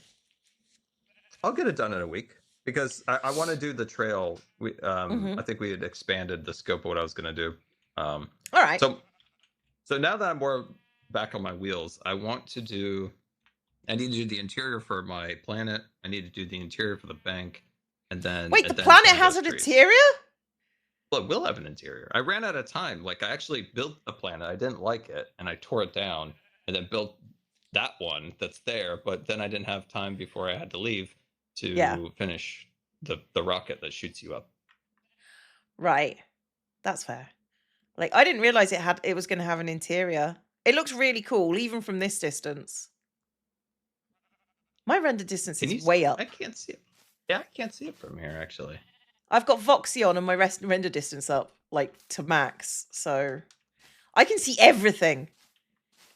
D: get it done in a week because I want to do the trail. I think we had expanded the scope of what I was going to do. All
R: right.
D: So now that I'm more back on my wheels, I need to do the interior for my planet. I need to do the interior for the bank, and then
R: wait, the planet has an interior?
D: Well, it will have an interior. I ran out of time. Like I actually built a planet. I didn't like it, and I tore it down, and then built that one that's there. But then I didn't have time before I had to leave to finish the rocket that shoots you up.
R: Right, that's fair. Like I didn't realize it was going to have an interior. It looks really cool, even from this distance. My render distance is way up.
D: I can't see it. Yeah, I can't see it from here actually.
R: I've got Voxy on and my render distance up like to max, so I can see everything.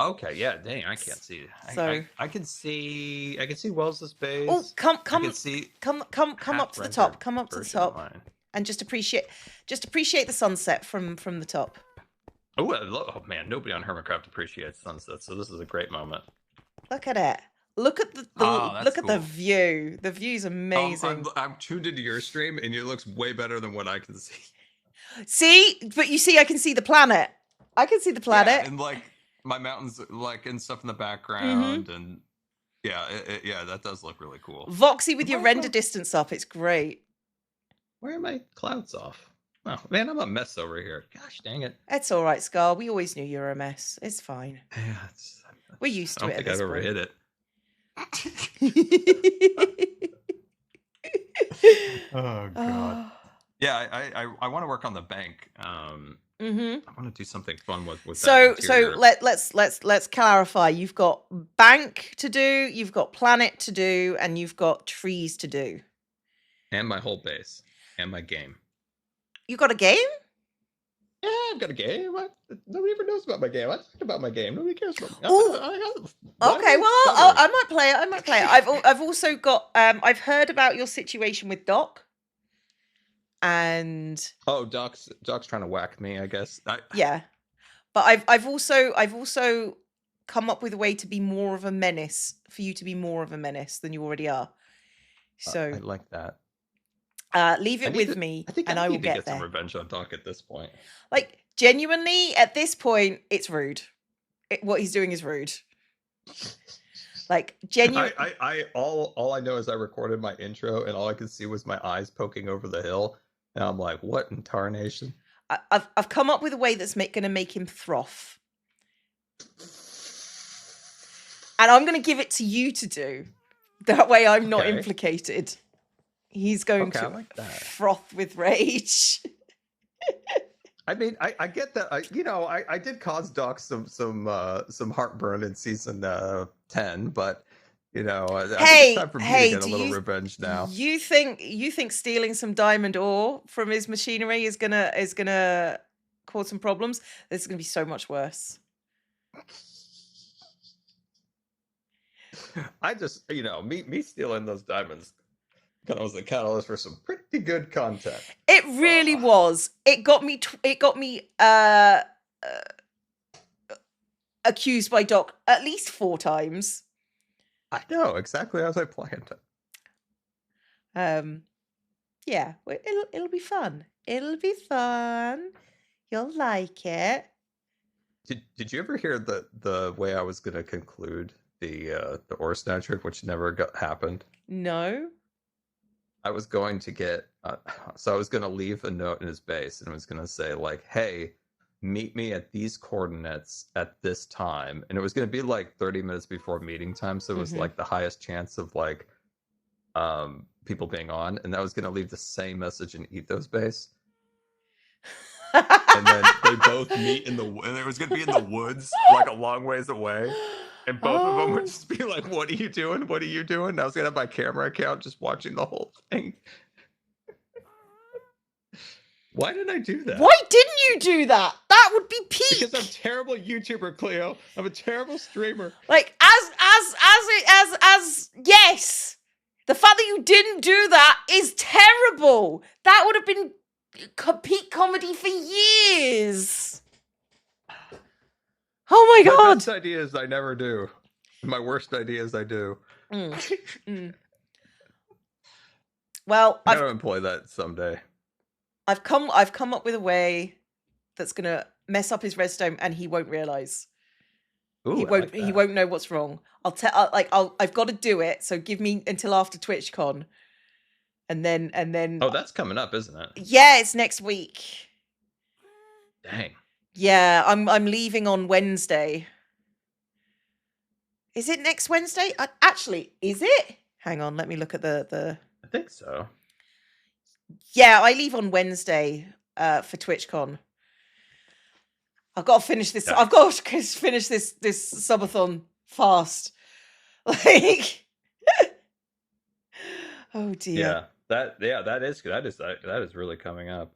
D: Okay, yeah, dang, I can't see.
R: So
D: I can see Wells' base.
R: Oh, come
D: I can see
R: come up to the top. Come up to the top and just appreciate the sunset from the top.
D: Oh man, nobody on Hermitcraft appreciates sunsets, so this is a great moment.
R: Look at it. Look at the view. The view's amazing.
D: I'm tuned into your stream, and it looks way better than what I can see.
R: See, but you see, I can see the planet. I can see the planet,
D: yeah, and like my mountains, like and stuff in the background, and yeah, that does look really cool.
R: Voxy with your render distance up, it's great.
D: Where are my clouds off? Oh man, I'm a mess over here. Gosh dang it!
R: It's all right, Scar. We always knew you were a mess. It's fine.
D: Yeah,
R: we're used to it.
D: I don't think I've ever hit it. Oh god. Yeah, I want to work on the bank. I want to do something fun with
R: so
D: that interior.
R: let's clarify. You've got bank to do, you've got planet to do, and you've got trees to do.
D: And my whole base. And my game.
R: You got a game?
D: Yeah, I've got a game. Nobody ever knows about my game. I talk about my game. Nobody cares about me.
R: Okay, well, I might play it. I've also got. I've heard about your situation with Doc. And
D: Doc's trying to whack me, I guess.
R: Yeah, but I've also come up with a way to be more of a menace for you to be more of a menace than you already are. So
D: I like that.
R: Leave it with me, and I will get there.
D: Some revenge on Doc at this point.
R: Like genuinely, at this point, it's rude. What he's doing is rude. Like genuine.
D: All I know is I recorded my intro, and all I could see was my eyes poking over the hill, and I'm like, "What in tarnation?"
R: I've come up with a way that's going to make him froth, and I'm going to give it to you to do. That way, I'm not implicated. He's going to froth with rage.
D: I mean, I get that. I did cause Doc some heartburn in season 10, but I think it's time for me to get a little revenge now.
R: You think stealing some diamond ore from his machinery is gonna cause some problems? This is gonna be so much worse.
D: I just me stealing those diamonds kind of was the catalyst for some pretty good content.
R: It really was. It got me accused by Doc at least 4 times.
D: I know, exactly as I planned
R: it. Yeah, it'll be fun. It'll be fun. You'll like it.
D: Did you ever hear the way I was going to conclude the ore snatcher, which never happened?
R: No.
D: I was going to get so I was going to leave a note in his base, and I was going to say like, "Hey, meet me at these coordinates at this time," and it was going to be like 30 minutes before meeting time, so it was like the highest chance of like people being on, and I was gonna leave the same message in Ethos base. And then they both meet in the and it was gonna be in the woods, like a long ways away. And both of them would just be like, "What are you doing? What are you doing?" And I was gonna have my camera account just watching the whole thing. Why did I do that?
R: Why didn't you do that? That would be peak.
D: Because I'm a terrible YouTuber, Cleo. I'm a terrible streamer.
R: Like as yes. The fact that you didn't do that is terrible. That would have been peak comedy for years. Oh my god.
D: My best ideas I never do. My worst ideas I do.
R: Well,
D: I'm gonna employ that someday.
R: I've come up with a way that's gonna mess up his redstone, and he won't realize. He won't know what's wrong. I've got to do it. So give me until after TwitchCon, and then.
D: Oh, that's coming up, isn't it?
R: Yeah, it's next week.
D: Dang.
R: Yeah, I'm leaving on Wednesday. Is it next Wednesday? Actually, is it? Hang on, let me look at the.
D: I think so.
R: Yeah, I leave on Wednesday for TwitchCon. I've got to finish this.
D: Yeah.
R: I've got to finish this subathon fast. Like, oh dear.
D: Yeah, that is really coming up.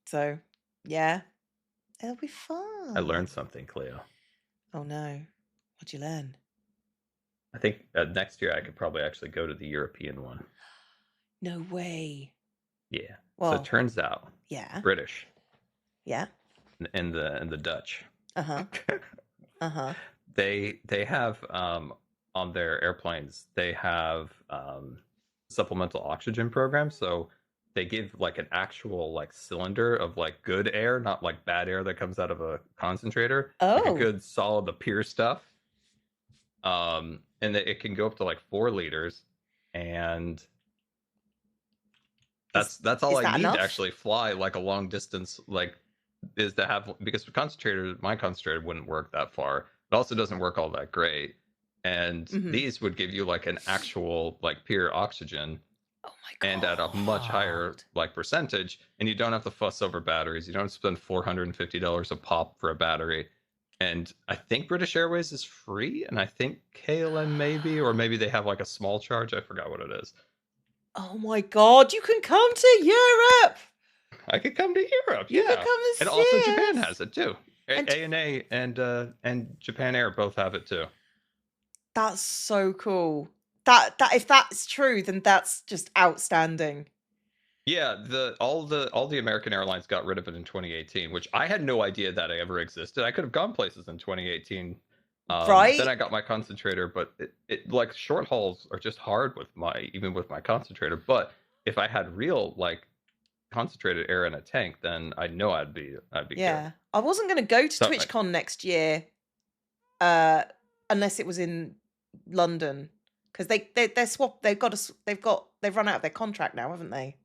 R: So, yeah, it'll be fun.
D: I learned something, Cleo.
R: Oh no, what'd you learn?
D: I think next year I could probably actually go to the European one.
R: No way.
D: Yeah.
R: Well,
D: so it turns out.
R: Yeah.
D: British.
R: Yeah.
D: And the Dutch.
R: Uh-huh.
D: They have on their airplanes they have supplemental oxygen programs. So they give like an actual like cylinder of like good air, not like bad air that comes out of a concentrator. Like a good solid, the pure stuff. And it can go up to like 4 liters, and that's all I need to actually fly like a long distance, like is to have, because my concentrator wouldn't work that far. It also doesn't work all that great. And these would give you like an actual like pure oxygen. Oh my god. And at a much higher like percentage, and you don't have to fuss over batteries. You don't spend $450 a pop for a battery. And I think British Airways is free, and I think KLM maybe, or maybe they have like a small charge. I forgot what it is.
R: Oh my god, you can come to Europe.
D: I could come to Europe.
R: You
D: yeah.
R: can come to
D: and also Japan has it too. ANA and Japan Air both have it too.
R: That's so cool. That if that's true, then that's just outstanding.
D: Yeah, all the American airlines got rid of it in 2018, which I had no idea that I ever existed. I could have gone places in 2018.
R: Right.
D: Then I got my concentrator, but it like short hauls are just hard with even with my concentrator. But if I had real like concentrated air in a tank, then I know I'd be
R: Yeah.
D: good.
R: I wasn't going to go to
D: So,
R: TwitchCon next year, unless it was in London, because they're swapped. They've run out of their contract now, haven't they?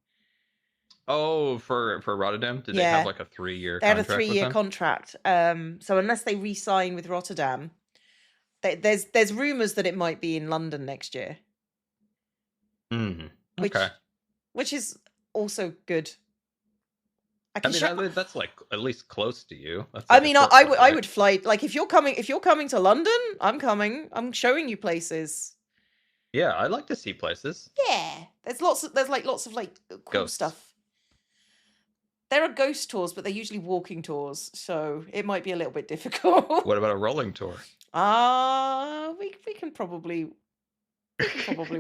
D: Oh, for Rotterdam, did they have like a 3-year?
R: They had a 3-year contract. So unless they re-sign with Rotterdam, there's rumors that it might be in London next year.
D: Okay.
R: Which is also good.
D: That's like at least close to you. That's
R: I
D: like
R: mean,
D: a short
R: I
D: flight.
R: would fly. Like if you're coming to London, I'm coming. I'm showing you places.
D: Yeah, I'd like to see places.
R: Yeah, there's lots of cool
D: Ghosts.
R: stuff. There are ghost tours, but they're usually walking tours, so it might be a little bit difficult.
D: What about a rolling tour?
R: We can probably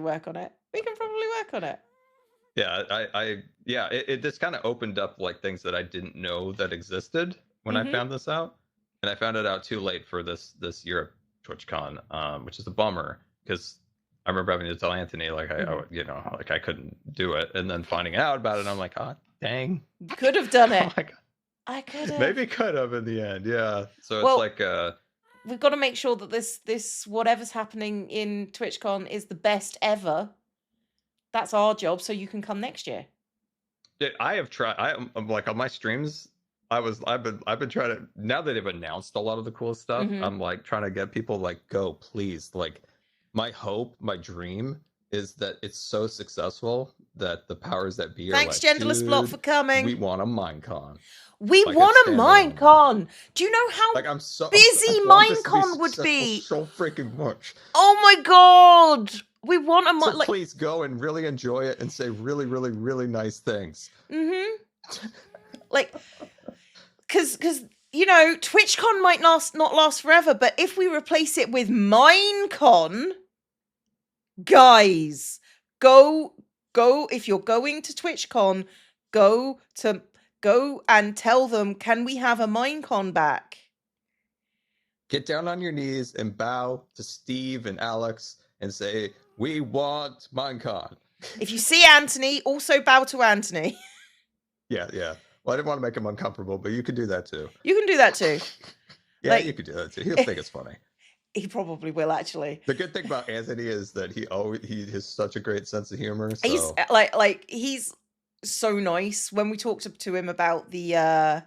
R: work on it. We can probably work on it.
D: Yeah, it just kind of opened up like things that I didn't know that existed when I found this out, and I found it out too late for this Europe TwitchCon, which is a bummer because I remember having to tell Anthony like I couldn't do it, and then finding out about it, I'm like, oh dang,
R: you could have done it.
D: Oh my God.
R: I could have.
D: Maybe could have in the end, yeah. So it's like
R: we've got to make sure that this whatever's happening in TwitchCon is the best ever. That's our job, so you can come next year.
D: I have tried. I'm like on my streams. I've been trying to. Now that they've announced a lot of the cool stuff, I'm like trying to get people like go please. Like my hope, my dream is that it's so successful that the powers that be are
R: Thanks,
D: like,
R: Genderless Block,
D: dude,
R: for coming.
D: we want a Minecon.
R: We
D: Like
R: want a
D: standalone.
R: Minecon. Do you know how
D: Like I'm so
R: busy
D: I want this to be
R: Minecon would
D: successful
R: be?
D: so freaking much.
R: Oh my god! We want a
D: So
R: like.
D: please go and really enjoy it and say really, really, really nice things.
R: Like, because you know, TwitchCon might not last forever, but if we replace it with Minecon, guys, go if you're going to TwitchCon, go and tell them, can we have a Minecon back?
D: Get down on your knees and bow to Steve and Alex and say, we want Minecon.
R: If you see Anthony, also bow to Anthony.
D: Yeah. Well, I didn't want to make him uncomfortable, but you can do that too.
R: You can do that too.
D: Yeah,
R: Like-
D: you can do that too. He'll think it's funny.
R: He probably will, actually.
D: The good thing about Anthony is that he has such a great sense of humor. So.
R: He's like he's so nice. When we talked to him about the I'm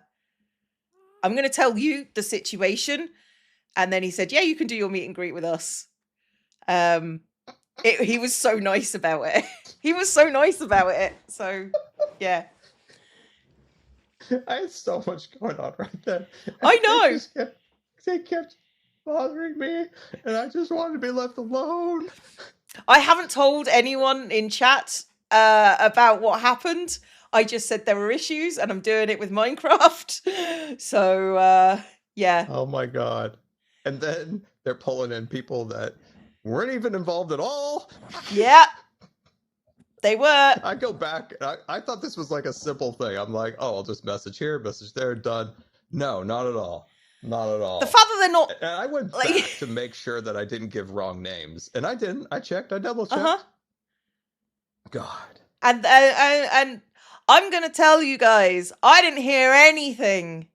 R: going to tell you the situation, and then he said, yeah, you can do your meet and greet with us. He was so nice about it. He was so nice about it. So yeah,
D: I had so much going on right then.
R: I know.
D: They kept bothering me, and I just wanted to be left alone.
R: I haven't told anyone in chat about what happened. I just said there were issues, and I'm doing it with Minecraft. So yeah.
D: Oh my god! And then they're pulling in people that weren't even involved at all.
R: Yeah. They were.
D: I go back. I thought this was like a simple thing. I'm like, oh, I'll just message here, message there, done. No, not at all. Not at all.
R: The fact that they're not.
D: And I went back to make sure that I didn't give wrong names, and I didn't. I checked. I double checked. God.
R: And I'm gonna tell you guys, I didn't hear anything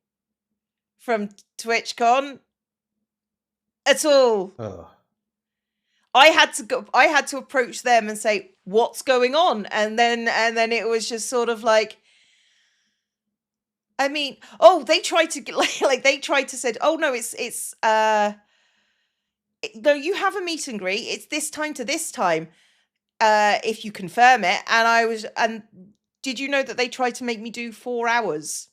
R: from TwitchCon at all.
D: Oh.
R: I had to approach them and say, what's going on? And then it was just sort of like, I mean, they tried to they tried to say, oh no, it's no, you have a meet and greet. It's this time to this time, if you confirm it. And did you know that they tried to make me do 4 hours?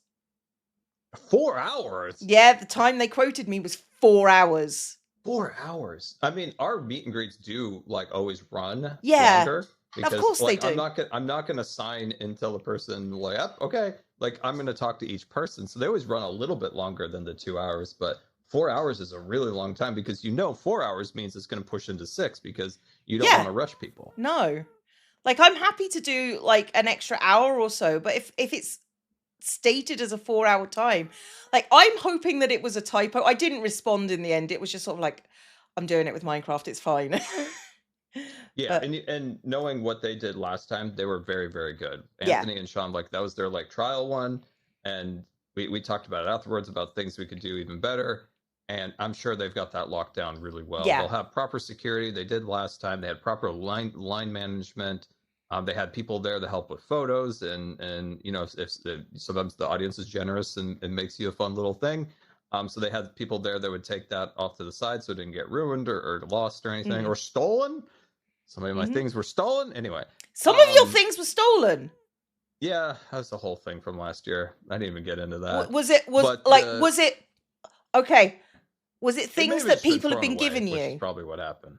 D: 4 hours?
R: Yeah, the time they quoted me was 4 hours.
D: 4 hours. I mean, our meet and greets do like always run
R: longer.
D: Because,
R: of course
D: like,
R: they do.
D: I'm not gonna sign until the person like, yep, okay. Like I'm gonna talk to each person, so they always run a little bit longer than the 2 hours. But 4 hours is a really long time because 4 hours means it's gonna push into 6 because you don't want to rush people.
R: No, like I'm happy to do like an extra hour or so, but if it's stated as a 4 hour time, like I'm hoping that it was a typo. I didn't respond in the end. It was just sort of like, I'm doing it with Minecraft. It's fine.
D: Yeah, and knowing what they did last time, they were very, very good.
R: Yeah.
D: Anthony and Sean, like that was their like trial one, and we talked about it afterwards about things we could do even better. And I'm sure they've got that locked down really well.
R: Yeah.
D: They'll have proper security. They did last time. They had proper line management. They had people there to help with photos, and if sometimes the audience is generous and makes you a fun little thing. So they had people there that would take that off to the side so it didn't get ruined or lost or anything or stolen. Some of my things were stolen. Anyway.
R: Some of your things were stolen.
D: Yeah, that's the whole thing from last year. I didn't even get into that.
R: Was it okay? Was it things that people have been giving you?
D: Is probably what happened.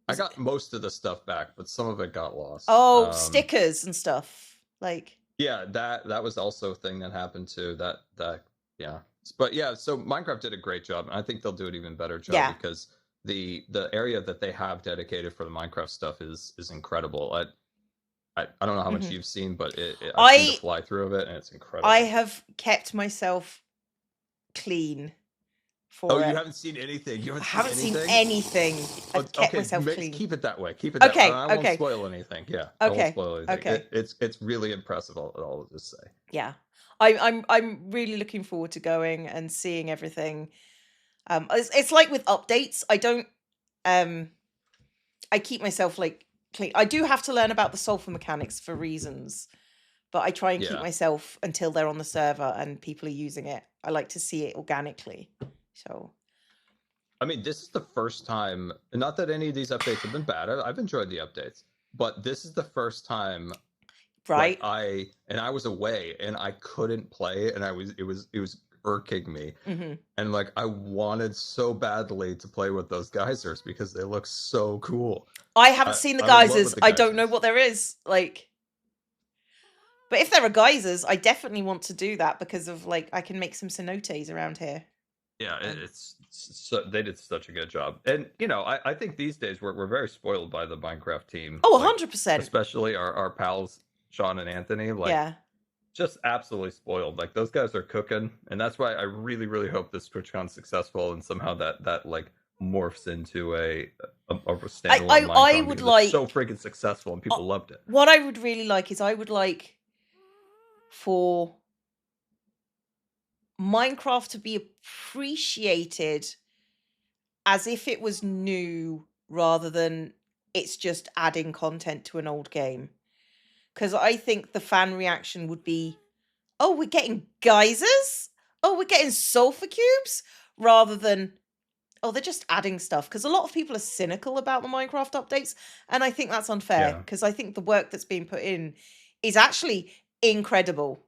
D: I got most of the stuff back, but some of it got lost.
R: Oh, stickers and stuff. Like
D: yeah, that was also a thing that happened too. That yeah. But yeah, so Minecraft did a great job, and I think they'll do an even better job because the area that they have dedicated for the Minecraft stuff is incredible. I don't know how much you've seen, but I've seen the fly through of it, and it's incredible.
R: I have kept myself clean for it.
D: You haven't seen anything? You
R: haven't seen anything? I've kept myself clean.
D: Keep it that way. Keep it that way. I won't spoil anything. Yeah.
R: Okay.
D: I won't spoil anything.
R: Okay.
D: It's really impressive, I'll just say.
R: Yeah. I'm really looking forward to going and seeing everything. It's like with updates. I don't I keep myself like clean. I do have to learn about the sulfur mechanics for reasons, but I try and keep myself until they're on the server and people are using it. I like to see it organically. So
D: I mean, this is the first time, not that any of these updates have been bad. I've enjoyed the updates. but this is the first time
R: Right.
D: like I was away and I couldn't play, and it was irking me.
R: Mhm.
D: And like I wanted so badly to play with those geysers because they look so cool.
R: I haven't seen the
D: I'm in love
R: geysers.
D: with the
R: I don't know
D: geysers.
R: what there is. Like, but if there are geysers, I definitely want to do that because of like I can make some cenotes around here.
D: Yeah, it's so, they did such a good job. And you know, I think these days we're very spoiled by the Minecraft team.
R: Oh,
D: like,
R: 100%.
D: Especially our pals Sean and Anthony. Like,
R: Yeah.
D: just absolutely spoiled. Like those guys are cooking, and that's why I really, really hope this TwitchCon's successful and somehow that like morphs into a standalone
R: I
D: Minecon
R: would
D: because
R: like
D: it's so freaking successful and people loved it.
R: what I would really like is I would like for Minecraft to be appreciated as if it was new rather than it's just adding content to an old game. Because I think the fan reaction would be, oh, we're getting geysers? Oh, we're getting sulfur cubes? Rather than, oh, they're just adding stuff. Because a lot of people are cynical about the Minecraft updates. And I think that's unfair.
D: Yeah.
R: Because I think the work that's being put in is actually incredible.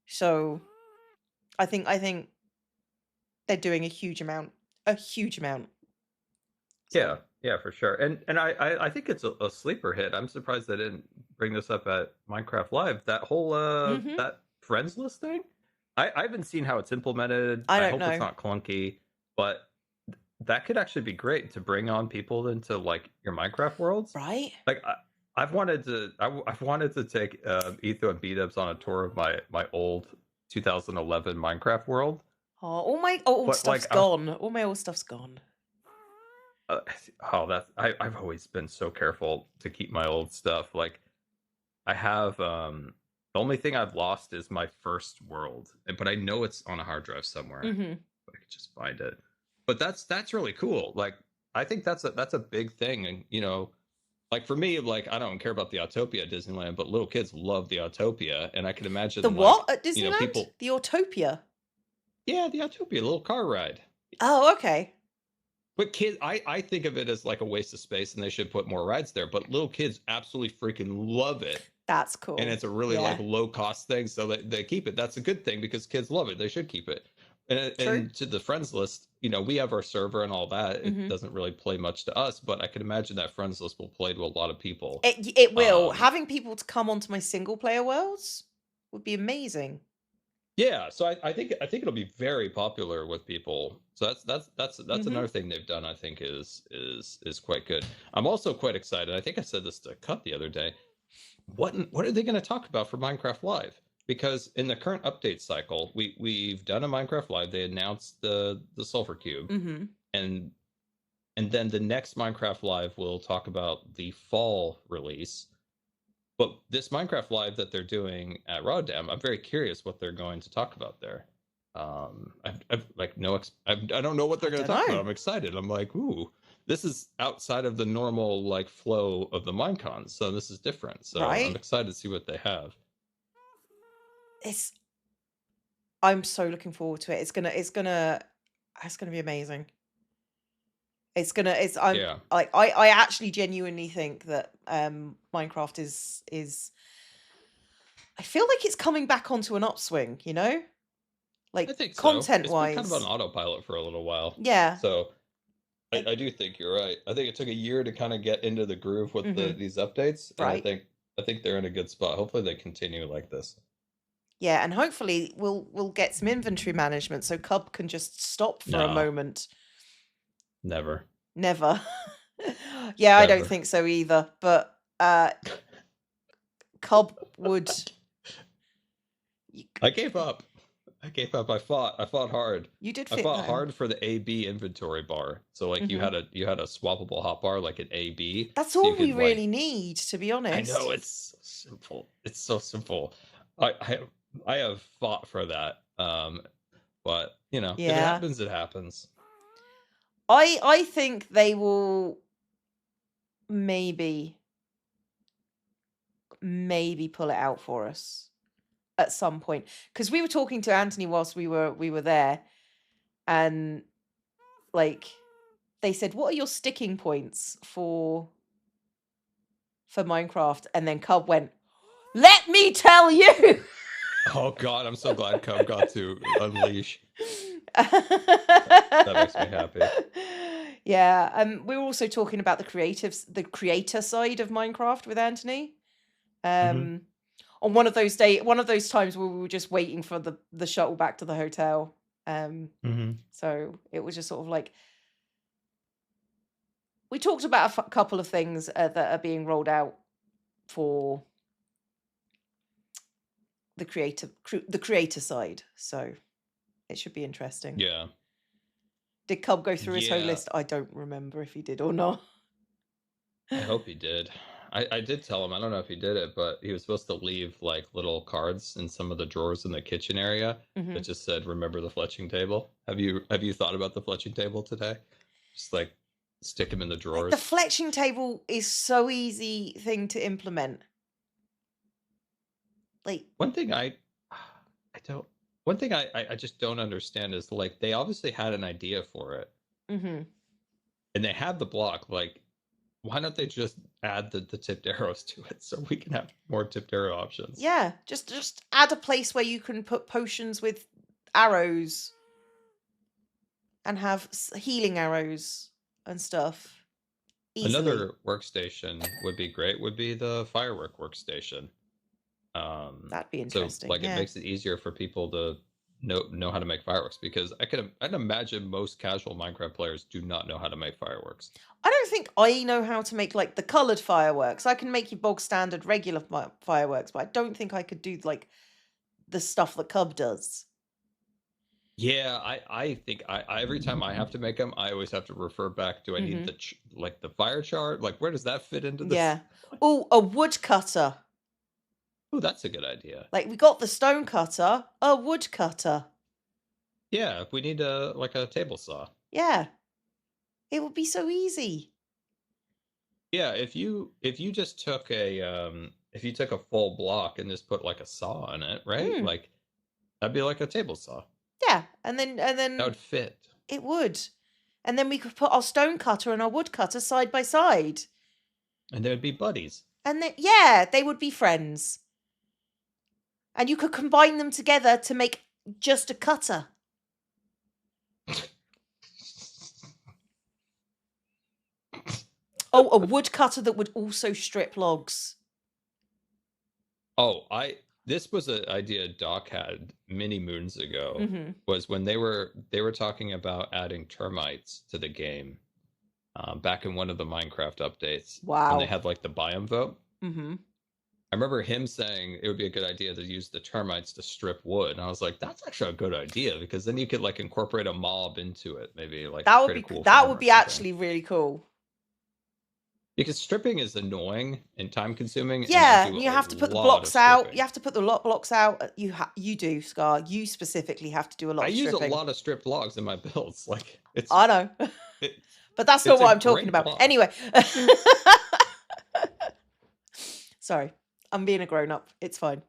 R: So I think they're doing a huge amount. A huge amount.
D: Yeah, yeah, for sure. And I think it's a sleeper hit. I'm surprised they didn't bring this up at Minecraft Live. That whole
R: Mhm.
D: that friends list thing. I haven't seen how it's implemented.
R: I don't
D: hope
R: know.
D: it's not clunky, but that could actually be great to bring on people into like your Minecraft worlds.
R: Right?
D: Like I've wanted to I've wanted to take Etho and B-Dubs on a tour of my old 2011 Minecraft world.
R: Oh, all my old
D: But,
R: stuff's
D: like, I was-
R: gone. All my old stuff's gone.
D: I've always been so careful to keep my old stuff. Like I have the only thing I've lost is my first world, but I know it's on a hard drive somewhere.
R: Mhm.
D: I could just find it. But that's really cool. Like I think that's a big thing, and you know, like for me, like I don't care about the Autopia at Disneyland, but little kids love the Autopia, and I can imagine
R: The
D: like,
R: what at
D: you know,
R: Disneyland?
D: people.
R: The Autopia.
D: Yeah, the Autopia, little car ride.
R: Oh, okay.
D: But kids, I think of it as like a waste of space, and they should put more rides there. But little kids absolutely freaking love it,
R: That's cool.
D: and it's a really
R: Yeah.
D: like low cost thing, so they keep it. That's a good thing because kids love it. They should keep it. And to the friends list, you know, we have our server and all that. It
R: Mhm.
D: doesn't really play much to us, but I can imagine that friends list will play to a lot of people.
R: It will. Having people to come onto my single player worlds would be amazing.
D: Yeah, so I think it'll be very popular with people. So that's
R: Mhm.
D: another thing they've done. I think is quite good. I'm also quite excited. I think I said this to Cut the other day. What are they going to talk about for Minecraft Live? Because in the current update cycle, we've done a Minecraft Live. They announced the Sulfur Cube,
R: Mhm.
D: and then the next Minecraft Live will talk about the fall release. But this Minecraft Live that they're doing at Rotterdam, I'm very curious what they're going to talk about there. I've like I don't know what they're going to talk about. I'm excited. I'm like, ooh, this is outside of the normal like flow of the Minecons, so this is different. So
R: Right?
D: I'm excited to see what they have.
R: I'm so looking forward to it. It's gonna be amazing. I'm
D: Yeah.
R: like I actually genuinely think that Minecraft is I feel like it's coming back onto an upswing, you know? Like
D: I think so.
R: content
D: It's been
R: wise.
D: kind of on autopilot for a little while.
R: Yeah.
D: So I do think you're right. I think it took a year to kind of get into the groove with
R: Mhm.
D: these updates. And
R: Right.
D: I think they're in a good spot. Hopefully they continue like this.
R: Yeah, and hopefully we'll get some inventory management so Cub can just stop for a
D: No.
R: moment.
D: Never.
R: Never. Yeah, I don't
D: Never.
R: think so either. But Cub would.
D: I gave up. I fought hard.
R: You did
D: I
R: fit
D: fought
R: that in.
D: hard for the AB inventory bar. So like you had a swappable hotbar like an AB.
R: That's
D: so you
R: all we
D: could,
R: really
D: like,
R: need, to be
D: I
R: honest.
D: know it's so simple. It's so simple. I have fought for that. But you know, if it
R: Yeah.
D: happens, it happens.
R: I think they will maybe pull it out for us at some point, because we were talking to Anthony whilst we were there, and like they said, what are your sticking points for for Minecraft, and then Cub went, "Let me tell you."
D: Oh God, I'm so glad Cub got to unleash. That makes me happy.
R: Yeah, we were also talking about the creator side of Minecraft with Anthony. On one of those times where we were just waiting for the shuttle back to the hotel. So it was just sort of like we talked about a couple of things that are being rolled out for the creator side. So it should be interesting.
D: Yeah.
R: Did Cub go through his whole
D: Yeah.
R: list? I don't remember if he did or not.
D: I hope he did. I did tell him, I don't know if he did it, but he was supposed to leave like little cards in some of the drawers in the kitchen area
R: Mhm.
D: that just said, "Remember the fletching table." Have you thought about the fletching table today? Just like stick them in the drawers.
R: The fletching table is so easy thing to implement. Like
D: One thing I just don't understand is like they obviously had an idea for it
R: Mhm.
D: and they had the block. Like, why don't they just add the tipped arrows to it so we can have more tipped arrow options?
R: Yeah, just add a place where you can put potions with arrows and have healing arrows and stuff. Easily.
D: Another workstation would be great. Would be the firework workstation.
R: That'd be interesting.
D: So like
R: yeah.
D: it makes it easier for people to know how to make fireworks, because I'd imagine most casual Minecraft players do not know how to make fireworks.
R: I don't think I know how to make like the coloured fireworks. I can make you bog standard regular fireworks, but I don't think I could do like the stuff that Cub does.
D: Yeah, I think every time I have to make them, I always have to refer back. Do I need the fire chart? Like, where does that fit into this?
R: Yeah. Oh, a woodcutter.
D: Oh, that's a good idea.
R: Like we got the stone cutter, a woodcutter.
D: Yeah, if we need a table saw.
R: Yeah. It would be so easy.
D: Yeah, if you just took a full block and just put like a saw on it, right? Like that'd be like a table saw.
R: Yeah, and then
D: That would fit.
R: It would. And then we could put our stone cutter and our woodcutter side by side.
D: And they'd be buddies.
R: And they would be friends. And you could combine them together to make just a cutter. Oh, a woodcutter that would also strip logs.
D: Oh, this was an idea Doc had many moons ago.
R: Mhm.
D: Was when they were talking about adding termites to the game, back in one of the Minecraft updates.
R: Wow.
D: When they had like the biome vote.
R: Mm-hmm.
D: I remember him saying it would be a good idea to use the termites to strip wood, and I was like, "That's actually a good idea, because then you could like incorporate a mob into it, maybe like
R: That would
D: create
R: be
D: a cool
R: that
D: farm
R: would
D: or
R: be
D: something."
R: actually really cool.
D: Because stripping is annoying and time consuming.
R: Yeah,
D: and
R: you have to put the
D: lot
R: blocks
D: of
R: out.
D: stripping.
R: You have to put the blocks out. You do, Scar. You specifically have to do a lot
D: I
R: of
D: use
R: stripping.
D: a lot of stripped logs in my builds. Like it's.
R: I know. But that's not
D: it's
R: what
D: a
R: I'm talking
D: great
R: about.
D: block.
R: Anyway. Sorry. I'm being a grown up. It's fine.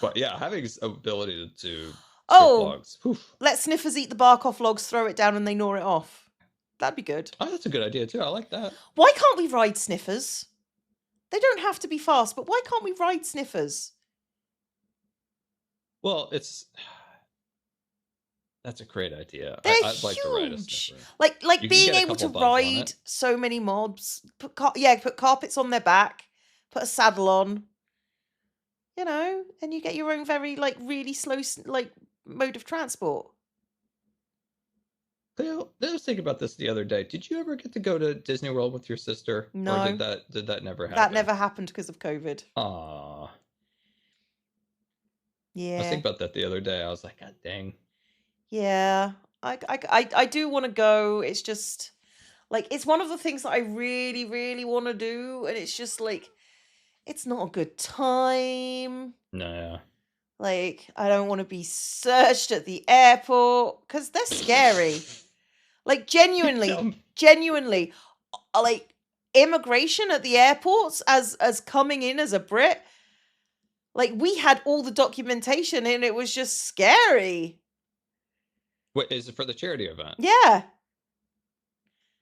D: But yeah, having this ability to strip
R: Oh,
D: logs.
R: let sniffers eat the bark off logs, throw it down, and they gnaw it off. That'd be good.
D: Oh, that's a good idea too. I like that.
R: Why can't we ride sniffers? They don't have to be fast, but why can't we ride sniffers?
D: Well, that's a great idea.
R: They're
D: I'd like to ride a
R: huge.
D: sniffer.
R: Like
D: You can
R: being
D: get a
R: able to
D: couple buns on
R: ride
D: it.
R: so many mobs. Put carpets on their back. Put a saddle on. You know, and you get your own very really slow mode of transport.
D: Cleo, I was thinking about this the other day. Did you ever get to go to Disney World with your sister?
R: No.
D: Or did that never happen?
R: That never happened because of COVID.
D: Aww. I
R: Yeah.
D: was thinking about that the other day. I was like, God dang.
R: Yeah, I do want to go. It's just it's one of the things that I really, really want to do, and it's just it's not a good time.
D: No.
R: I don't want to be searched at the airport because they're scary. Genuinely, immigration at the airports as coming in as a Brit. We had all the documentation and it was just scary.
D: What is it for the charity event?
R: Yeah.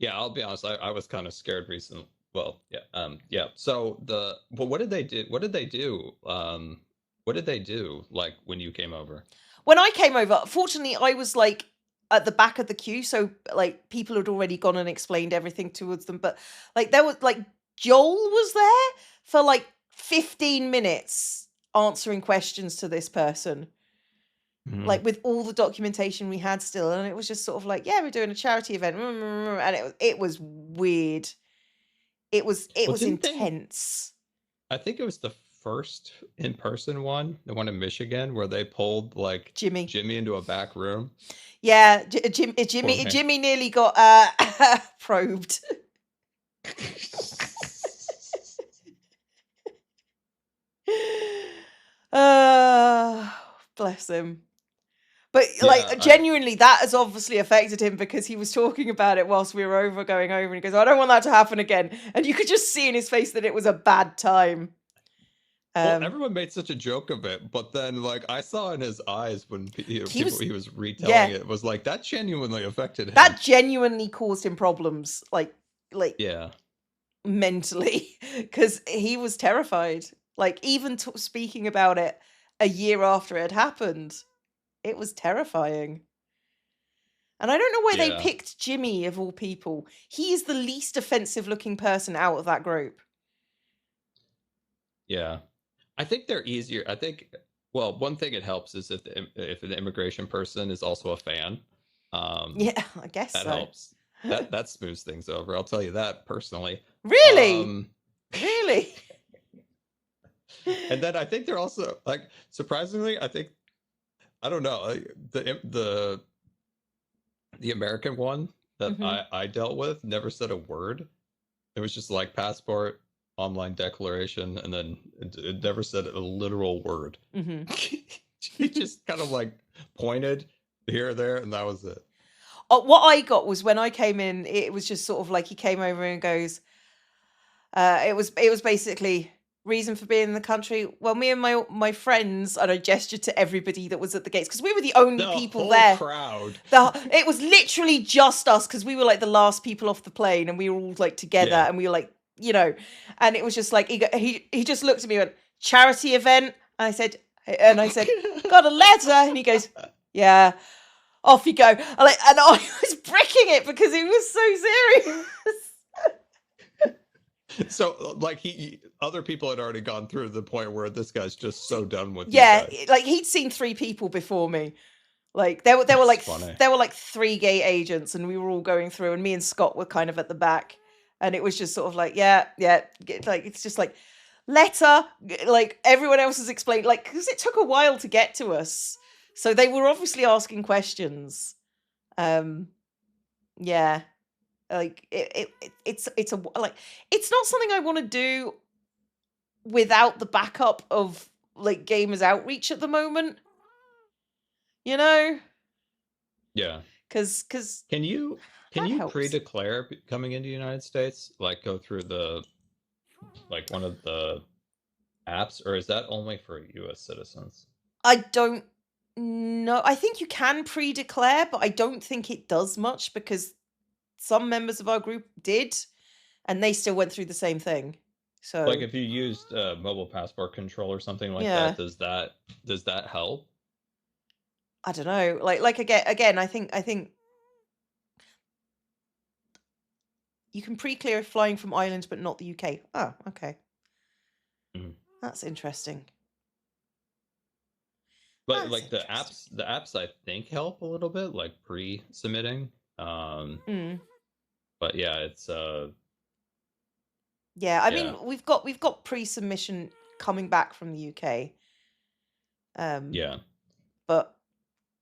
D: Yeah, I'll be honest. I was kind of scared recently. Well, yeah. So what did they do? What did they do? What did they do? Like when you came over?
R: When I came over, fortunately, I was like at the back of the queue, so like people had already gone and explained everything towards them. But like there was like Joel was there for like 15 minutes answering questions to this person. Like with all the documentation we had still, and it was just sort of like, yeah, we're doing a charity event, and it was weird. It was
D: Well, didn't they-
R: intense.
D: I think it was the first in-person one, the one in Michigan, where they pulled like
R: Jimmy
D: into a back room.
R: Yeah,
D: Poor man.
R: Jimmy nearly got probed. Bless him. But like genuinely, that has obviously affected him because he was talking about it whilst we were going over, and he goes, "I don't want that to happen again." And you could just see in his face that it was a bad time.
D: Well, everyone made such a joke of it, but then like I saw in his eyes when he was retelling it was like that genuinely affected him.
R: That genuinely caused him problems, like
D: yeah,
R: mentally, because he was terrified. Like even speaking about it a year after it had happened, it was terrifying. And I don't know why they picked Jimmy of all people. He is the least offensive looking person out of that group.
D: Yeah. I think they're easier. I think, well, one thing it helps is if an immigration person is also a fan.
R: Yeah, I guess
D: that helps. That smooths things over. I'll tell you that personally.
R: Really? Really?
D: And then I think they're also like surprisingly. I don't know, the American one that I dealt with never said a word. It was just like passport, online declaration, and then it never said a literal word. He just kind of like pointed here or there, and that was it.
R: What I got was when I came in, it was just sort of like he came over and goes, it was basically reason for being in the country. Well, me and my friends, and I gestured to everybody that was at the gates because we were the only people there.
D: Crowd.
R: It was literally just us because we were like the last people off the plane, and we were all like together, and we were like, you know, and it was just like he just looked at me and went, charity event, and I said, got a letter, and he goes, yeah. Off you go. And I was bricking it because it was so serious.
D: So like other people had already gone through the point where this guy's just so done with
R: like he'd seen 3 people before me. Like there were like 3 gay agents, and we were all going through, and me and Scott were kind of at the back, and it was just sort of like like it's just like letter, like everyone else has explained, like because it took a while to get to us. So they were obviously asking questions. Yeah. Like it's it's not something I want to do without the backup of like Gamers Outreach at the moment. You know?
D: Yeah.
R: Cuz
D: Can you pre-declare coming into the United States? Like go through like one of the apps, or is that only for US citizens?
R: I don't know. I think you can pre-declare, but I don't think it does much because some members of our group did, and they still went through the same thing. So
D: like if you used mobile passport control or something like that, does that help?
R: I don't know. Like again, I think you can pre-clear flying from Ireland, but not the UK. Oh, okay. That's interesting.
D: But like the apps I think help a little bit, like pre-submitting. But yeah, it's
R: yeah, I mean we've got pre-submission coming back from the UK.
D: Yeah.
R: But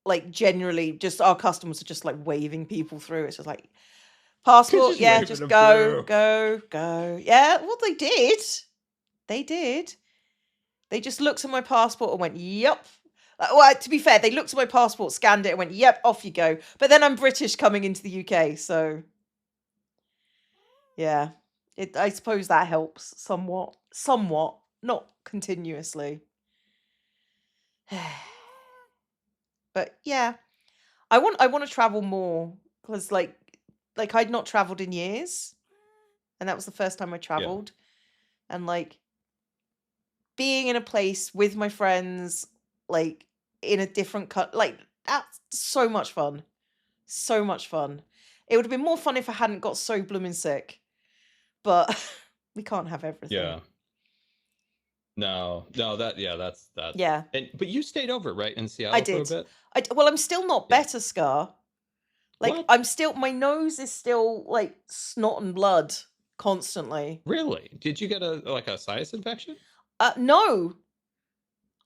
R: like generally just our customers are just like waving people through. It's just like passport, yeah, just go. Yeah, well they did. They just looked at my passport and went, yep. Well, to be fair, they looked at my passport, scanned it, and went, yep, off you go. But then I'm British coming into the UK, so yeah. I suppose that helps somewhat, not continuously. But yeah, I want to travel more because like like I'd not traveled in years, and that was the first time I
D: Yeah.
R: traveled, and like being in a place with my friends, like in a different like that's so much fun, so much fun. It would have been more fun if I hadn't got so blooming sick, but we can't have everything.
D: Yeah. No, that's
R: Yeah.
D: but you stayed over, right, in
R: I
D: Seattle for a
R: did.
D: bit?
R: Well, I'm still not better, Scar. Like
D: What?
R: I'm still, my nose is still like snot and blood constantly.
D: Really? Did you get a sinus infection?
R: No,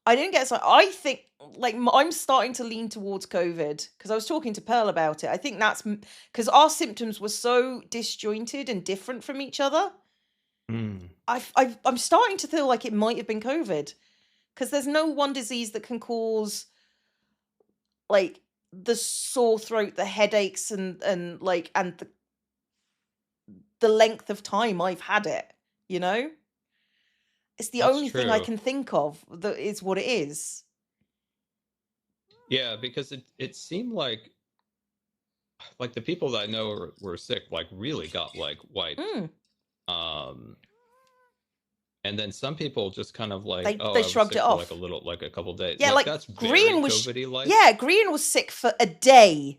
R: I didn't get. So I think like I'm starting to lean towards COVID because I was talking to Pearl about it. I think that's because our symptoms were so disjointed and different from each other.
D: Mm.
R: I'm starting to feel like it might have been COVID because there's no one disease that can cause like the sore throat, the headaches, and like and the length of time I've had it. You know, it's the
D: That's
R: only thing I
D: true.
R: can think of that is what it is.
D: Yeah, because it seemed like the people that I know were sick, like really got like wiped. And then some people just kind of like, oh,
R: They
D: I was
R: shrugged
D: sick
R: it
D: for
R: off.
D: like a couple days.
R: Yeah, like
D: that's very
R: Green was
D: COVID-y like.
R: yeah, Green was sick for a day,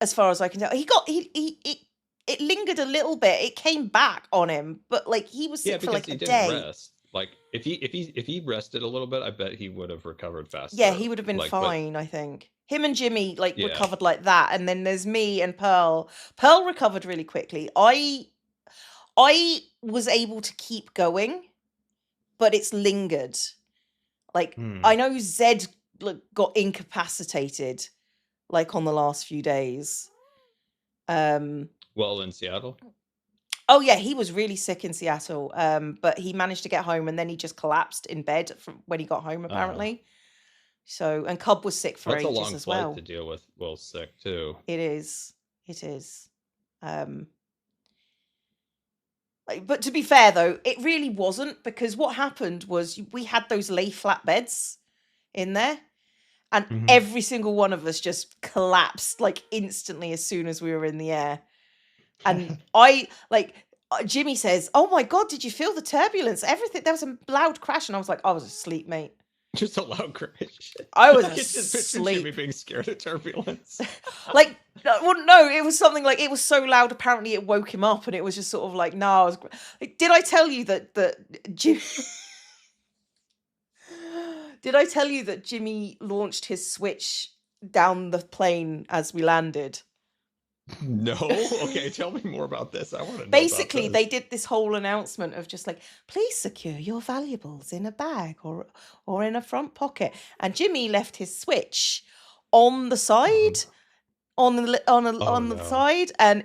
R: as far as I can tell. It lingered a little bit. It came back on him, but like he was
D: Yeah,
R: sick for
D: because
R: like
D: he
R: a
D: didn't
R: day.
D: rest. Like if he rested a little bit, I bet he would have recovered faster.
R: Yeah, he would have been
D: Like, but
R: fine, I think. Him and Jimmy like
D: Yeah.
R: recovered like that, and then there's me and Pearl. Pearl recovered really quickly. I was able to keep going, but it's lingered. Like I know Zed got incapacitated like on the last few days.
D: well, in Seattle.
R: Oh yeah, he was really sick in Seattle. But he managed to get home and then he just collapsed in bed from when he got home apparently. So and Cub was sick for
D: That's a
R: ages
D: long
R: as
D: flight
R: well.
D: to deal with while sick too.
R: It is. It is. But to be fair though, it really wasn't because what happened was we had those lay flat beds in there, and every single one of us just collapsed like instantly as soon as we were in the air. And Jimmy says, "Oh my god, did you feel the turbulence? Everything there was a loud crash," and I was like, "I was asleep, mate."
D: Just a loud crash.
R: I was
D: I could just picture
R: asleep.
D: Jimmy being scared of turbulence.
R: Like, well, no, it was something like it was so loud. Apparently, it woke him up, and it was just sort of like, no. I was like, did I tell you that Jimmy? Did I tell you that Jimmy launched his Switch down the plane as we landed?
D: No. Okay, tell me more about this. I want to know.
R: Basically,
D: about
R: they did this whole announcement of just like, please secure your valuables in a bag or in a front pocket. And Jimmy left his Switch on the side, on the side, and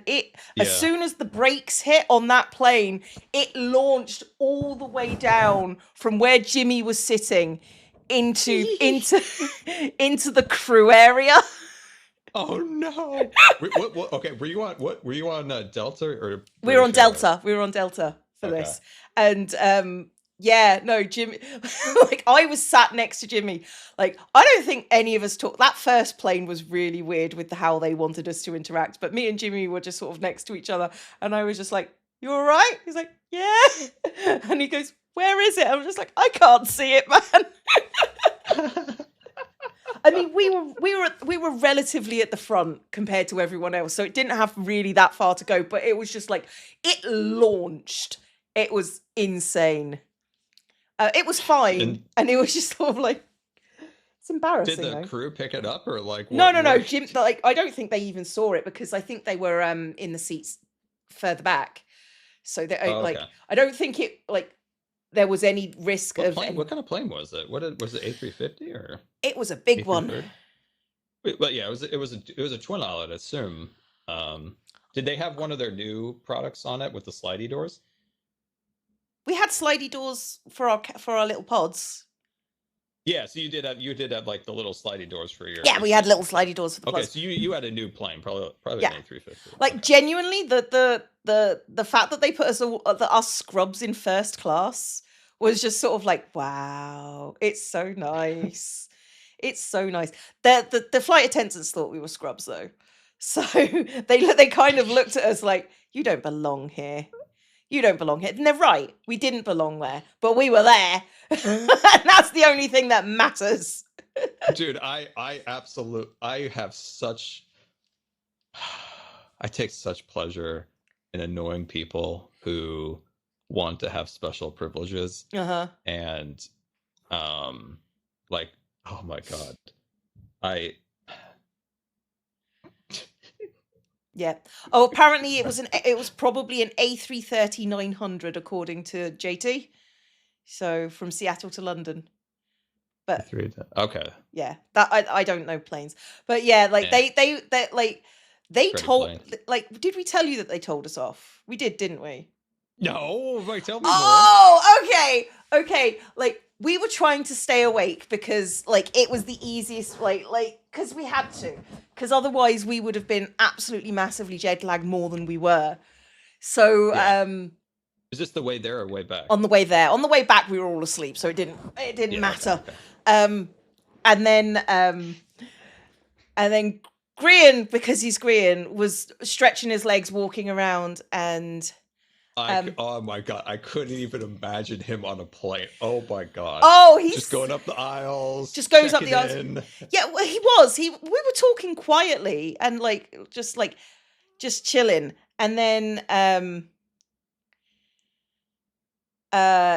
R: as soon as the brakes hit on that plane, it launched all the way down from where Jimmy was sitting into the crew area.
D: Oh no! What? Okay, were you on Delta or?
R: We were on
D: British Airways?
R: Delta. We were on Delta for
D: Okay.
R: this, and yeah, no, Jimmy. Like I was sat next to Jimmy. Like I don't think any of us talked. That first plane was really weird with how they wanted us to interact. But me and Jimmy were just sort of next to each other, and I was just like, "You all right?" He's like, "Yeah," and he goes, "Where is it?" I'm just like, "I can't see it, man." I mean, we were relatively at the front compared to everyone else, so it didn't have really that far to go. But it was just like it launched. It was insane. It was fine, and it was just sort of like it's embarrassing.
D: Did the
R: though.
D: crew pick it up or like?
R: No.
D: what-
R: Jim, like I don't think they even saw it because I think they were in the seats further back. So they
D: Oh,
R: like
D: okay.
R: I don't think it like there was any risk of.
D: What kind of plane was it? Was it A350 or?
R: It was a big one.
D: A330? But yeah, it was a twin aisle, I'd assume. Did they have one of their new products on it with the slidey doors?
R: We had slidey doors for our little pods.
D: Yeah, so you did have like the little slidey doors for your.
R: Yeah, we had little slidey doors for the
D: Okay,
R: pods.
D: so you had a new plane, probably
R: Yeah.
D: an A350.
R: Like genuinely, the fact that they put us scrubs in first class was just sort of like, wow, it's so nice. It's so nice. The flight attendants thought we were scrubs though. So they kind of looked at us like, you don't belong here. You don't belong here. And they're right. We didn't belong there, but we were there. And that's the only thing that matters.
D: Dude, I have such I take such pleasure in annoying people who want to have special privileges.
R: Uh-huh.
D: And like, oh my god.
R: Yeah. Oh, apparently it was probably an A330-900 according to JT. So from Seattle to London. But
D: okay.
R: yeah, that I don't know planes. But yeah, like they
D: Great
R: told
D: plane.
R: like did we tell you that they told us off? We did, didn't we?
D: No, wait, tell me
R: Oh, okay. Like we were trying to stay awake because like it was the easiest like because we had to, because otherwise we would have been absolutely massively jet lagged more than we were. So
D: Is this the way there or way back?
R: on the way there, on the way back we were all asleep, so it didn't matter. Okay. And then Grian, because he's Grian, was stretching his legs walking around, and
D: oh my god, I couldn't even imagine him on a plane. Oh my god.
R: Oh, he's
D: just going up the aisles.
R: Just goes up
D: checking
R: the aisles.
D: in.
R: Yeah, well, he was. We were talking quietly and just chilling. And then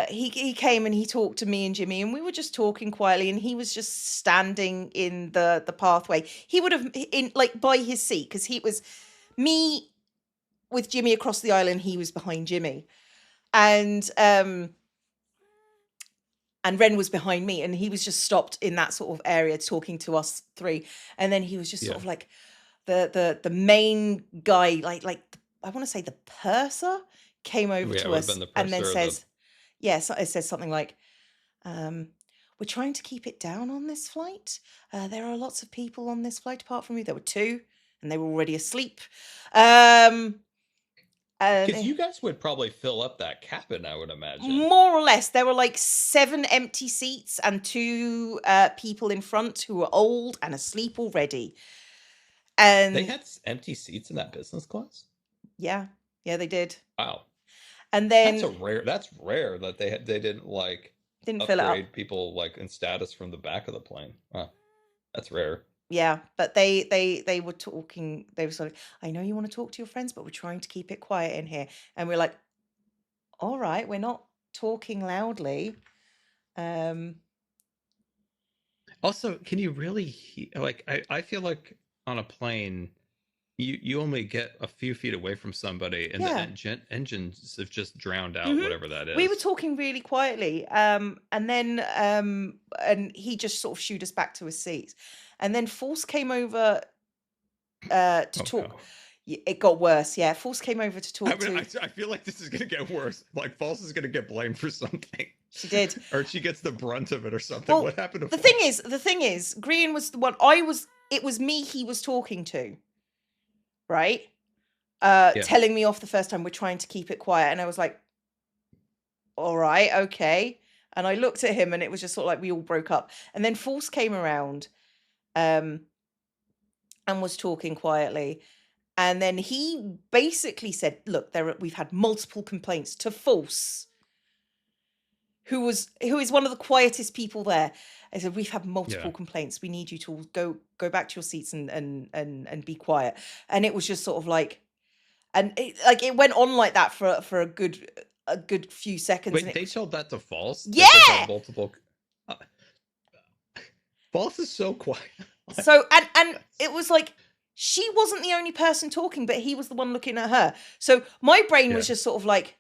R: he came and he talked to me and Jimmy, and we were just talking quietly, and he was just standing in the pathway. He would have in like by his seat, because he was me with Jimmy across the aisle and he was behind Jimmy. And Ren was behind me, and he was just stopped in that sort of area talking to us three. And then he was just sort of like the main guy, like I want to say the purser, came over to us and then says, yes, it says something like, we're trying to keep it down on this flight. There are lots of people on this flight apart from you. There were 2, and they were already asleep.
D: Because you guys would probably fill up that cabin, I would imagine.
R: More or less. There were like 7 empty seats and 2 people in front who were old and asleep already. And
D: they had empty seats in that business class?
R: Yeah, they did.
D: Wow.
R: And then
D: that's rare that they didn't
R: didn't fill it up.
D: upgrade people like in status from the back of the plane. Huh. That's rare.
R: Yeah, but they were talking. They were sort of, I know you want to talk to your friends, but we're trying to keep it quiet in here. And we're like, all right, we're not talking loudly.
D: Also, can you really I feel like on a plane, you only get a few feet away from somebody, and the engines have just drowned out whatever that is.
R: We were talking really quietly, and then and he just sort of shooed us back to his seats. And then Force came over to talk.
D: No.
R: It got worse. Yeah, Force came over to talk
D: I feel like this is going to get worse. Like, False is going to get blamed for something.
R: She did.
D: Or she gets the brunt of it or something.
R: Well,
D: what happened to
R: the
D: False?
R: thing is, Green was the one it was me he was talking to. Right? Telling me off the first time, we're trying to keep it quiet. And I was like, all right, okay. And I looked at him, and it was just sort of like we all broke up. And then Force came around and was talking quietly. And then he basically said, look, we've had multiple complaints to Force, who is one of the quietest people there. I said, we've had multiple complaints. We need you to go back to your seats and be quiet. And it was just sort of like, and it went on like that for a good few seconds.
D: Wait,
R: and
D: they told that to False?
R: Yeah!
D: That they've had multiple... False is so quiet.
R: So, and it was like, she wasn't the only person talking, but he was the one looking at her. So my brain was just sort of like,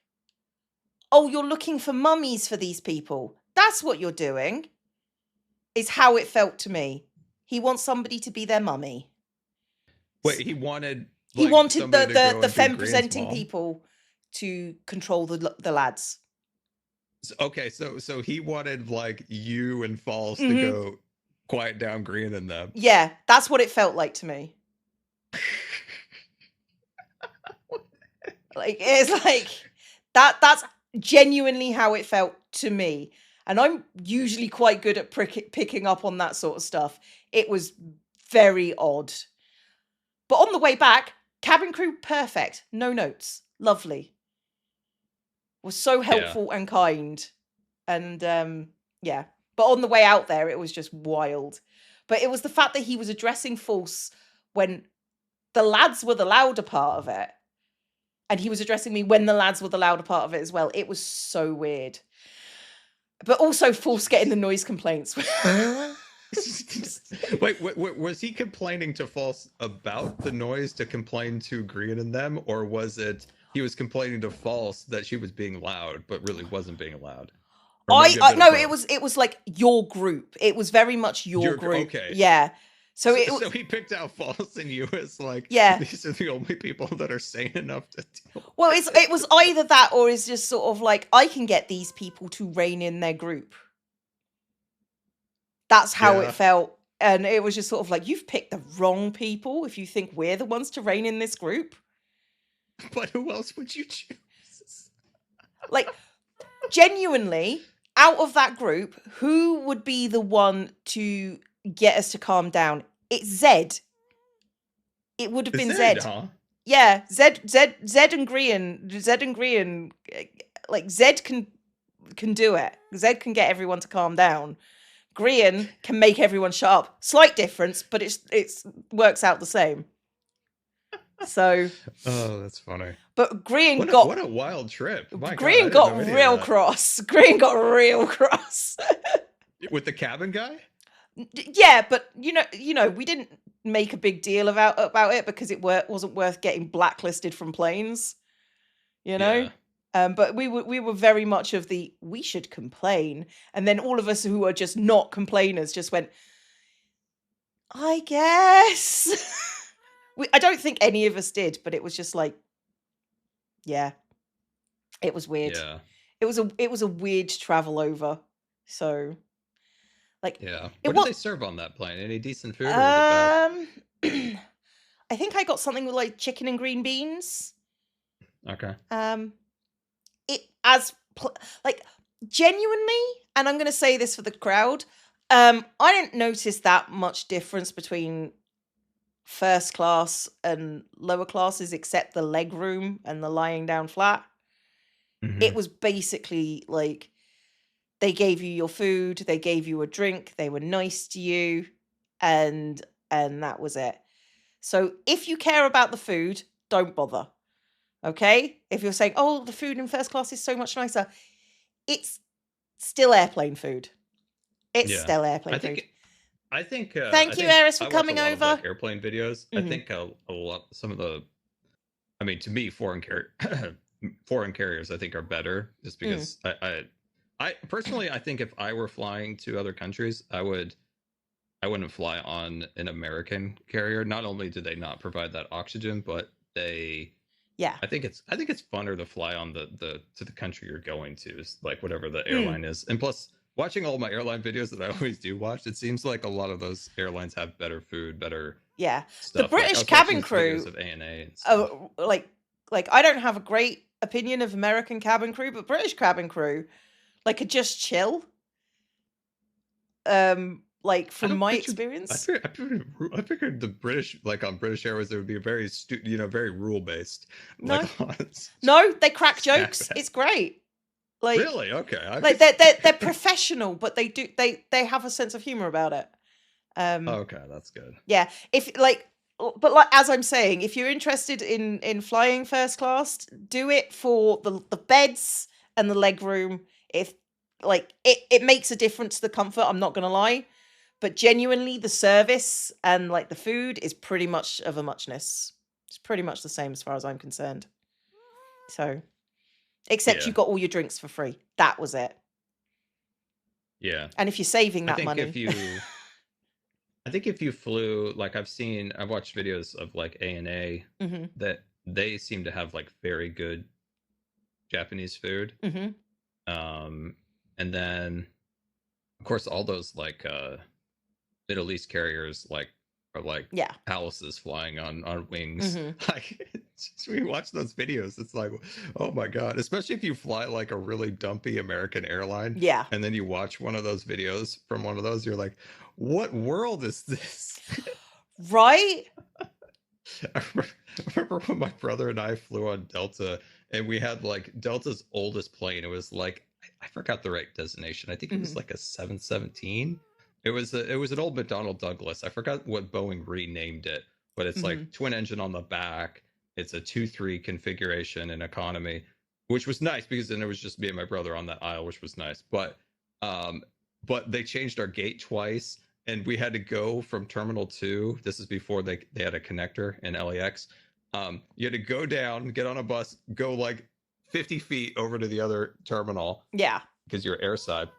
R: oh, you're looking for mummies for these people. That's what you're doing, is how it felt to me. He wants somebody to be their mummy.
D: Wait, he wanted
R: the femme presenting people to control the lads.
D: Okay, so he wanted like you and False to go quiet down Green and them.
R: Yeah, that's what it felt like to me. Like, it's like that's genuinely how it felt to me. And I'm usually quite good at picking up on that sort of stuff. It was very odd. But on the way back, cabin crew, perfect. No notes. Lovely. Was so helpful and kind. And yeah. But on the way out there, it was just wild. But it was the fact that he was addressing false when the lads were the louder part of it. And he was addressing me when the lads were the louder part of it as well. It was so weird. But also false getting the noise complaints.
D: Wait, was he complaining to False about the noise to complain to Green and them, or was it he was complaining to False that she was being loud but really wasn't being loud?
R: No, it was like your group. It was very much your group.
D: Okay.
R: Yeah. So
D: he picked out False and you as like,
R: yeah,
D: these are the only people that are sane enough to deal.
R: Well, it was either that or it's just sort of like, I can get these people to rein in their group. That's how it felt. And it was just sort of like, you've picked the wrong people if you think we're the ones to rein in this group.
D: But who else would you choose?
R: Like, genuinely, out of that group, who would be the one to get us to calm down? It's Zed. It would have been Zed.
D: Huh?
R: Yeah, Zed and Grian, like Zed can do it. Zed can get everyone to calm down. Grian can make everyone shut up. Slight difference, but it's works out the same. So.
D: Oh, that's funny.
R: But Grian
D: what a wild trip.
R: Grian got real cross. Grian got real cross.
D: With the cabin guy?
R: Yeah, but you know, we didn't make a big deal about it because it wasn't worth getting blacklisted from planes. You know?
D: Yeah.
R: But we were very much of the we should complain, and then all of us who are just not complainers just went, I guess. I don't think any of us did, but it was just like, yeah, it was weird.
D: Yeah.
R: It was a weird travel over. So, like,
D: yeah. What did they serve on that plane? Any decent food? Or was it bad?
R: I think I got something with like chicken and green beans.
D: Okay.
R: Like genuinely, and I'm going to say this for the crowd, I didn't notice that much difference between first class and lower classes except the leg room and the lying down flat.
D: Mm-hmm.
R: It was basically like they gave you your food, they gave you a drink, they were nice to you, and that was it. So if you care about the food, don't bother. Okay? If you're saying, oh, the food in first class is so much nicer, it's still airplane food. It's still airplane food.
D: I think.
R: Thank you, Eris, for coming over.
D: Of, like, airplane videos. I think a lot. Some of the. I mean, to me, foreign carriers, I think, are better, just because I personally, I think if I were flying to other countries, I wouldn't fly on an American carrier. Not only do they not provide that oxygen, but they.
R: Yeah.
D: I think it's funner to fly on the to the country you're going to, like whatever the airline is. And plus, watching all my airline videos that I always do watch, it seems like a lot of those airlines have better food, better stuff.
R: The British cabin crew
D: of ANA and
R: stuff. Like I don't have a great opinion of American cabin crew, but British cabin crew like could just chill. Like from my experience,
D: I figured the British, like on British Airways, there would be a very very rule based.
R: No, they crack jokes. It's great. Like
D: really, okay.
R: Like they're professional, but they have a sense of humor about it.
D: Okay, that's good.
R: Yeah, but like as I'm saying, if you're interested in flying first class, do it for the beds and the leg room. If like it makes a difference to the comfort. I'm not gonna lie. But genuinely, the service and like the food is pretty much of a muchness. It's pretty much the same as far as I'm concerned. So, except you got all your drinks for free. That was it.
D: Yeah.
R: And if you're saving that money,
D: I think if you flew, like I've watched videos of like ANA that they seem to have like very good Japanese food. And then, of course, all those like Middle East carriers are like palaces flying on wings. Like we watch those videos, it's like, oh my god! Especially if you fly like a really dumpy American airline, and then you watch one of those videos from one of those, you're like, what world is this?
R: Right?
D: I remember when my brother and I flew on Delta, and we had like Delta's oldest plane. It was like I forgot the right designation. I think it was like a 717. It was an old McDonnell Douglas. I forgot what Boeing renamed it, but it's like twin engine on the back. It's a 2-3 configuration in economy, which was nice because then it was just me and my brother on that aisle, which was nice. But they changed our gate twice, and we had to go from Terminal 2. This is before they had a connector in LAX. You had to go down, get on a bus, go like 50 feet over to the other terminal.
R: Yeah.
D: Because you're airside.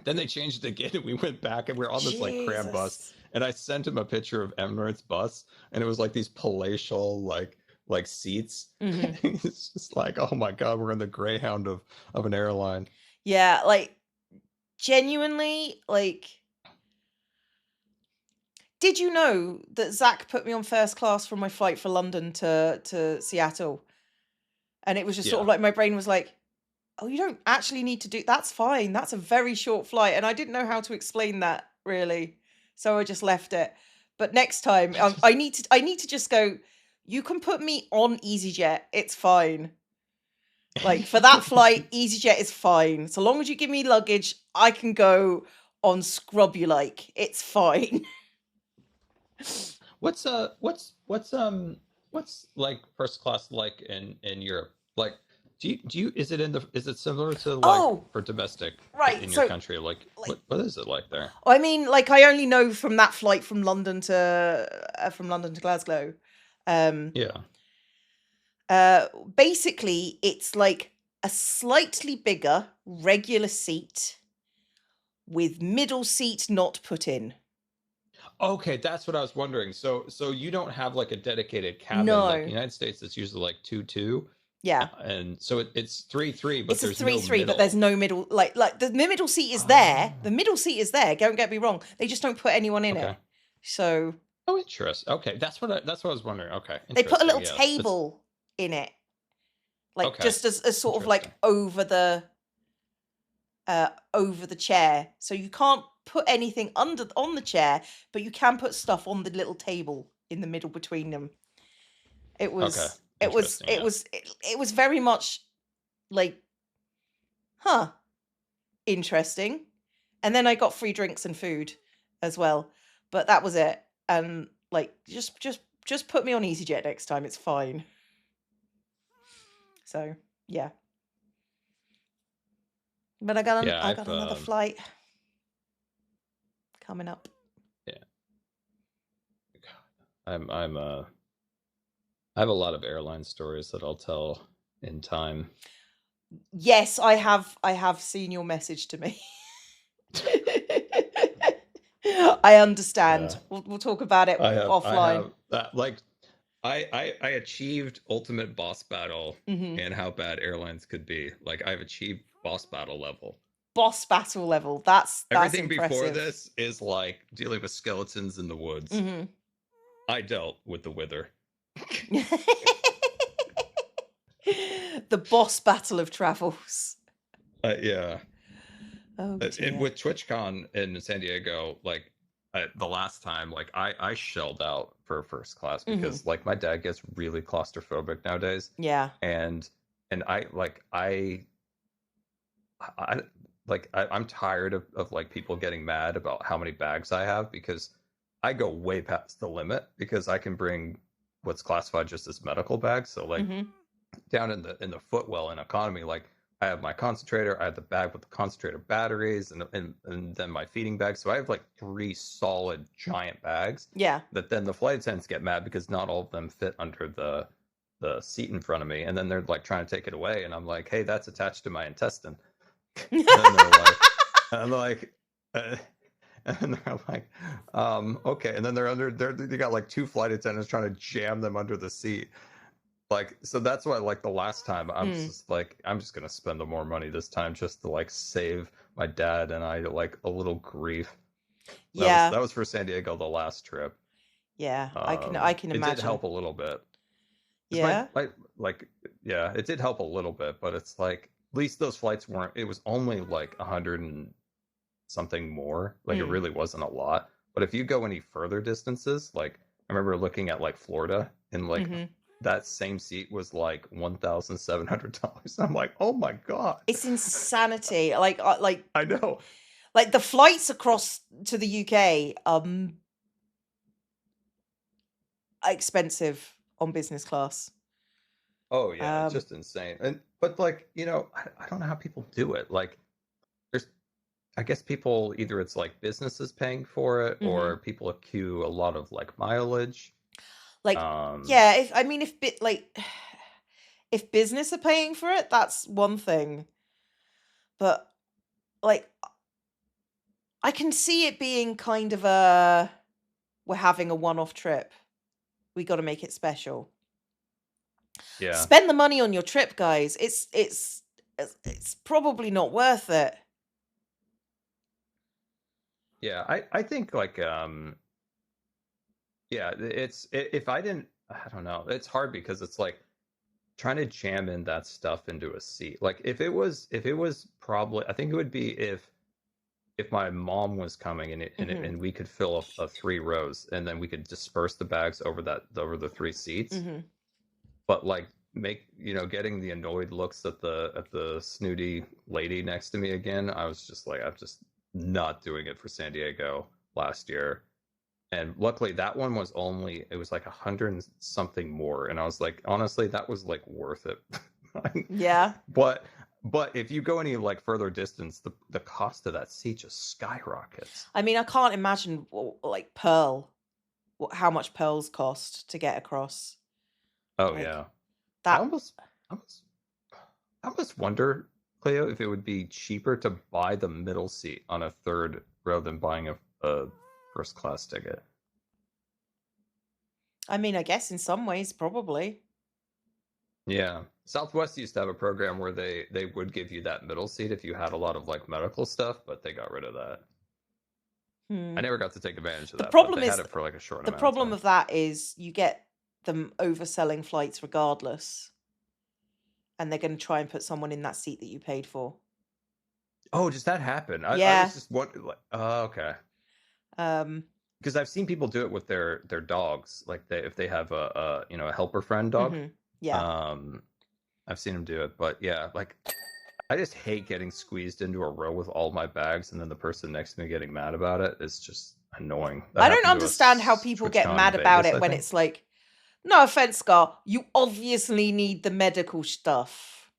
D: Then they changed it again, and we went back, and we were on this like cram bus. And I sent him a picture of Emirates bus, and it was like these palatial like seats. It's just like, oh my god, we're in the Greyhound of an airline.
R: Yeah, like genuinely, like, did you know that Zach put me on first class for my flight for London to Seattle? And it was just sort of like my brain was like, oh, you don't actually need to do that's fine. That's a very short flight. And I didn't know how to explain that really. So I just left it. But next time I need to just go, you can put me on EasyJet. It's fine. Like for that flight, EasyJet is fine. So long as you give me luggage, I can go on Scrub You Like. It's fine.
D: What's like first class like in Europe? Like do you is it similar to like for domestic in your country? Like what is it like there?
R: I mean, like I only know from that flight from London to Glasgow. Basically it's like a slightly bigger regular seat with middle seat not put in.
D: Okay, that's what I was wondering. So you don't have like a dedicated cabin.
R: No.
D: Like the United States, it's usually like 2-2.
R: Yeah.
D: And so it's 3-3, but
R: it's
D: there's
R: a 3-3,
D: no middle.
R: but there's no middle. Like the middle seat is there. The middle seat is there. Don't get me wrong. They just don't put anyone in it. So.
D: Oh, interesting. Okay, that's what I was wondering. Okay,
R: they put a little table in it, like just as sort of like over the chair, so you can't put anything on the chair, but you can put stuff on the little table in the middle between them. It was it was very much like, interesting. And then I got free drinks and food as well, but that was it. And like just put me on EasyJet next time, it's fine. So yeah, but I got another flight coming up.
D: Yeah, I have a lot of airline stories that I'll tell in time.
R: Yes, I have seen your message to me. I understand. Yeah. We'll talk about it offline.
D: I achieved ultimate boss battle and how bad airlines could be. Like I've achieved boss battle level.
R: Boss battle level. That's
D: everything
R: impressive.
D: Before this is like dealing with skeletons in the woods. I dealt with the wither.
R: The boss battle of travels.
D: Yeah.
R: Oh,
D: and with TwitchCon in San Diego, like the last time, like I shelled out for first class because like my dad gets really claustrophobic nowadays.
R: Yeah.
D: And I'm tired of like people getting mad about how many bags I have, because I go way past the limit because I can bring what's classified just as medical bags. So like down in the footwell in economy, like I have my concentrator, I have the bag with the concentrator batteries, and then my feeding bag. So I have like 3 solid giant bags.
R: Yeah.
D: That then the flight attendants get mad because not all of them fit under the seat in front of me, and then they're like trying to take it away, and I'm like, hey, that's attached to my intestine. And they're like, okay. And then they got like 2 flight attendants trying to jam them under the seat. Like, so that's why, like, the last time I was just like, I'm just gonna spend the more money this time just to like save my dad and I like a little grief. That was for San Diego, the last trip.
R: Yeah, I can imagine.
D: It did help a little bit.
R: Yeah.
D: It did help a little bit, but it's like at least those flights weren't. It was only like 100 and something more. Like it really wasn't a lot. But if you go any further distances, like I remember looking at like Florida, and like
R: Mhm.
D: that same seat was like $1,700. I'm like, oh my god,
R: It's insanity. Like
D: I know.
R: like the flights across to the UK are expensive on business class.
D: Oh yeah, it's
R: Um,
D: just insane. And but like, I don't know how people do it. Like there's I guess people either it's like businesses paying for it
R: Mhm.
D: or people accrue a lot of like mileage.
R: Like, yeah, if I mean, if bit like, if business are paying for it, that's one thing. But like, I can see it being kind of a, we're having a one-off trip. We got to make it special.
D: Yeah.
R: Spend the money on your trip, guys. It's probably not worth it.
D: Yeah, I think like yeah, if I didn't, I don't know. It's hard because it's like trying to jam in that stuff into a seat. Like if it was probably, I think it would be if my mom was coming
R: Mhm.
D: and we could fill a 3 rows and then we could disperse the bags over the 3 seats.
R: Mhm.
D: But like getting the annoyed looks at the snooty lady next to me again, I was just like, I'm just not doing it for San Diego last year. And luckily that one was it was like 100 and something more, and I was like, honestly, that was like worth it.
R: Yeah.
D: but if you go any like further distance, the cost of that seat just skyrockets.
R: I mean, I can't imagine like Pearl, how much pearls cost to get across.
D: Oh
R: Like,
D: yeah.
R: that
D: I almost wonder, Cleo, if it would be cheaper to buy the middle seat on a third row than buying a first class ticket.
R: I mean, I guess in some ways, probably.
D: Yeah. Southwest used to have a program where they would give you that middle seat if you had a lot of like medical stuff, but they got rid of that.
R: Hmm.
D: I never got to take advantage of
R: The
D: that.
R: problem
D: but they
R: is
D: had it for like a short
R: the
D: amount
R: problem
D: of
R: of that is you get them overselling flights regardless, and they're going to try and put someone in that seat that you paid for.
D: time. Oh, does that happen? I
R: Yeah.
D: was just wondering, like, oh, okay.
R: Um,
D: Because I've seen people do it with their dogs, like if they have a helper friend dog.
R: Mhm. Yeah.
D: I've seen them do it, but yeah, like I just hate getting squeezed into a row with all my bags and then the person next to me getting mad about it. It's just annoying. That
R: I don't
D: happened to
R: understand how
D: us
R: people get
D: TwitchCon
R: mad about
D: Vegas,
R: it
D: I
R: when
D: think.
R: it's like, no offense, Scar, you obviously need the medical stuff.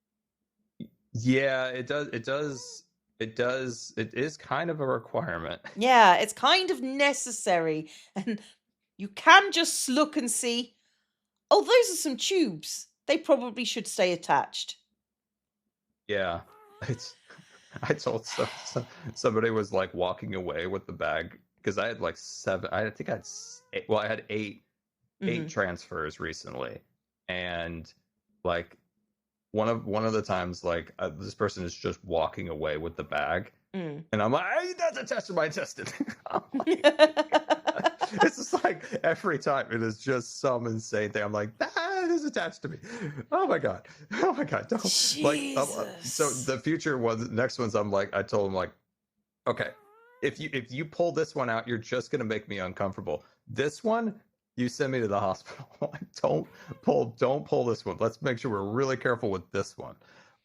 D: Yeah, it does. It is kind of a requirement.
R: Yeah, it's kind of necessary, and you can just look and see, oh, those are some tubes. They probably should stay attached.
D: Yeah, it's. I told somebody was like walking away with the bag because I had like 7. I think I had I had 8
R: Mhm.
D: transfers recently, and like one of the times like this person is just walking away with the bag,
R: Mm.
D: and I'm like, hey, that's attached to my intestine. It's just like every time it is just some insane thing. I'm like, that is attached to me. Oh my god, don't like. So the future ones, next ones, I told him like, okay, if you pull this one out, you're just gonna make me uncomfortable. This one, you send me to the hospital. Like, don't pull this one. Let's make sure we're really careful with this one.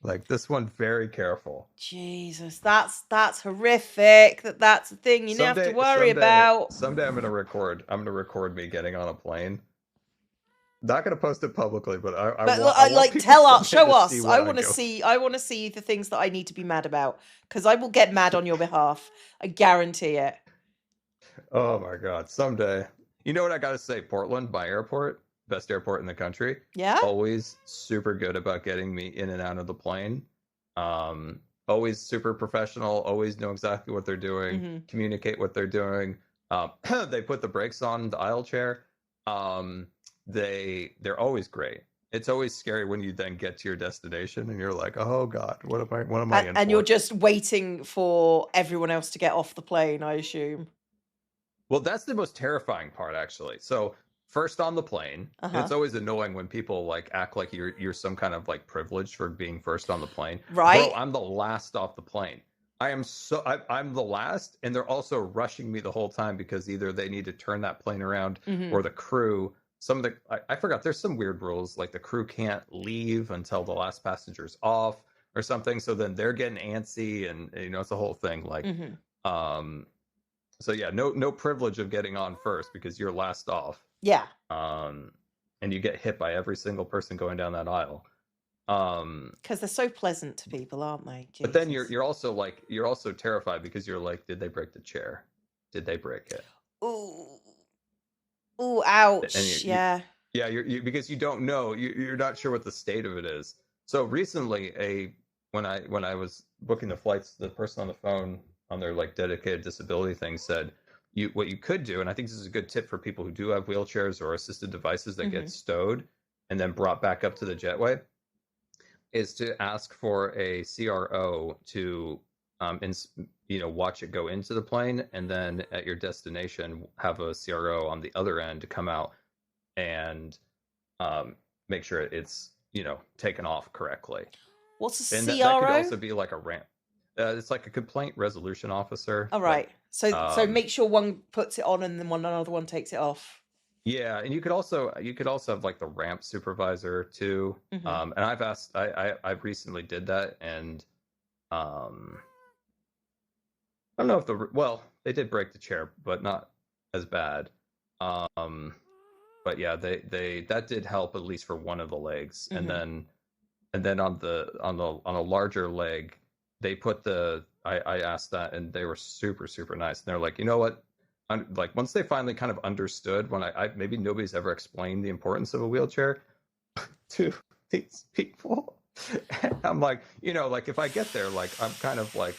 D: Like this one, very careful.
R: Jesus, that's horrific. That's a thing you have to worry about.
D: Someday I'm gonna record me getting on a plane. Not gonna post it publicly, but I
R: But
D: want
R: like,
D: people
R: tell us,
D: someday
R: show
D: to
R: us.
D: see
R: I
D: what
R: want to
D: go
R: see. I want to see the things that I need to be mad about because I will get mad on your behalf. I guarantee it.
D: Oh my god, someday. You know what I gotta say? Portland, my airport, best airport in the country.
R: Yeah.
D: Always super good about getting me in and out of the plane. Always super professional. Always know exactly what they're doing.
R: Mhm.
D: Communicate what they're doing. They put the brakes on the aisle chair. They're always great. It's always scary when you then get to your destination and you're like, oh god, what am I in
R: And
D: for?
R: you're just waiting for everyone else to get off the plane, I assume.
D: Well, that's the most terrifying part, actually. So first on the plane, and it's always annoying when people like act like you're some kind of like privilege for being first on the plane.
R: Right.
D: Bro, I'm the last off the plane. I'm the last, and they're also rushing me the whole time because either they need to turn that plane around
R: Mhm.
D: or the crew. Some of the I forgot there's some weird rules like the crew can't leave until the last passenger's off or something. So then they're getting antsy, and it's a whole thing. Like,
R: Mhm.
D: so yeah, no privilege of getting on first because you're last off.
R: Yeah.
D: And you get hit by every single person going down that aisle.
R: Because they're so pleasant to people, aren't they?
D: But then you're also terrified because you're like, did they break the chair? Did they break it?
R: Ooh. Ooh, ouch.
D: And
R: yeah.
D: you because you don't know, you're not sure what the state of it is. So recently, when I was booking the flights, the person on the phone on their like dedicated disability thing said, what you could do, and I think this is a good tip for people who do have wheelchairs or assisted devices that get stowed and then brought back up to the jetway, is to ask for a CRO to watch it go into the plane, and then at your destination have a CRO on the other end to come out and make sure it's taken off correctly.
R: What's a
D: and
R: CRO?
D: that could also be like a ramp. It's like a complaint resolution officer.
R: All right.
D: Like,
R: so make sure one puts it on and then another one takes it off.
D: Yeah, and you could also have like the ramp supervisor too.
R: Mhm.
D: And I recently did that, and I don't know if they did break the chair, but not as bad. But yeah, that did help at least for one of the legs,
R: Mhm.
D: and then on a larger leg, they put I asked that, and they were super super nice, and they're like, you know what, like once they finally kind of understood when I maybe nobody's ever explained the importance of a wheelchair to these people. I'm like, like if I get there, like I'm kind of like,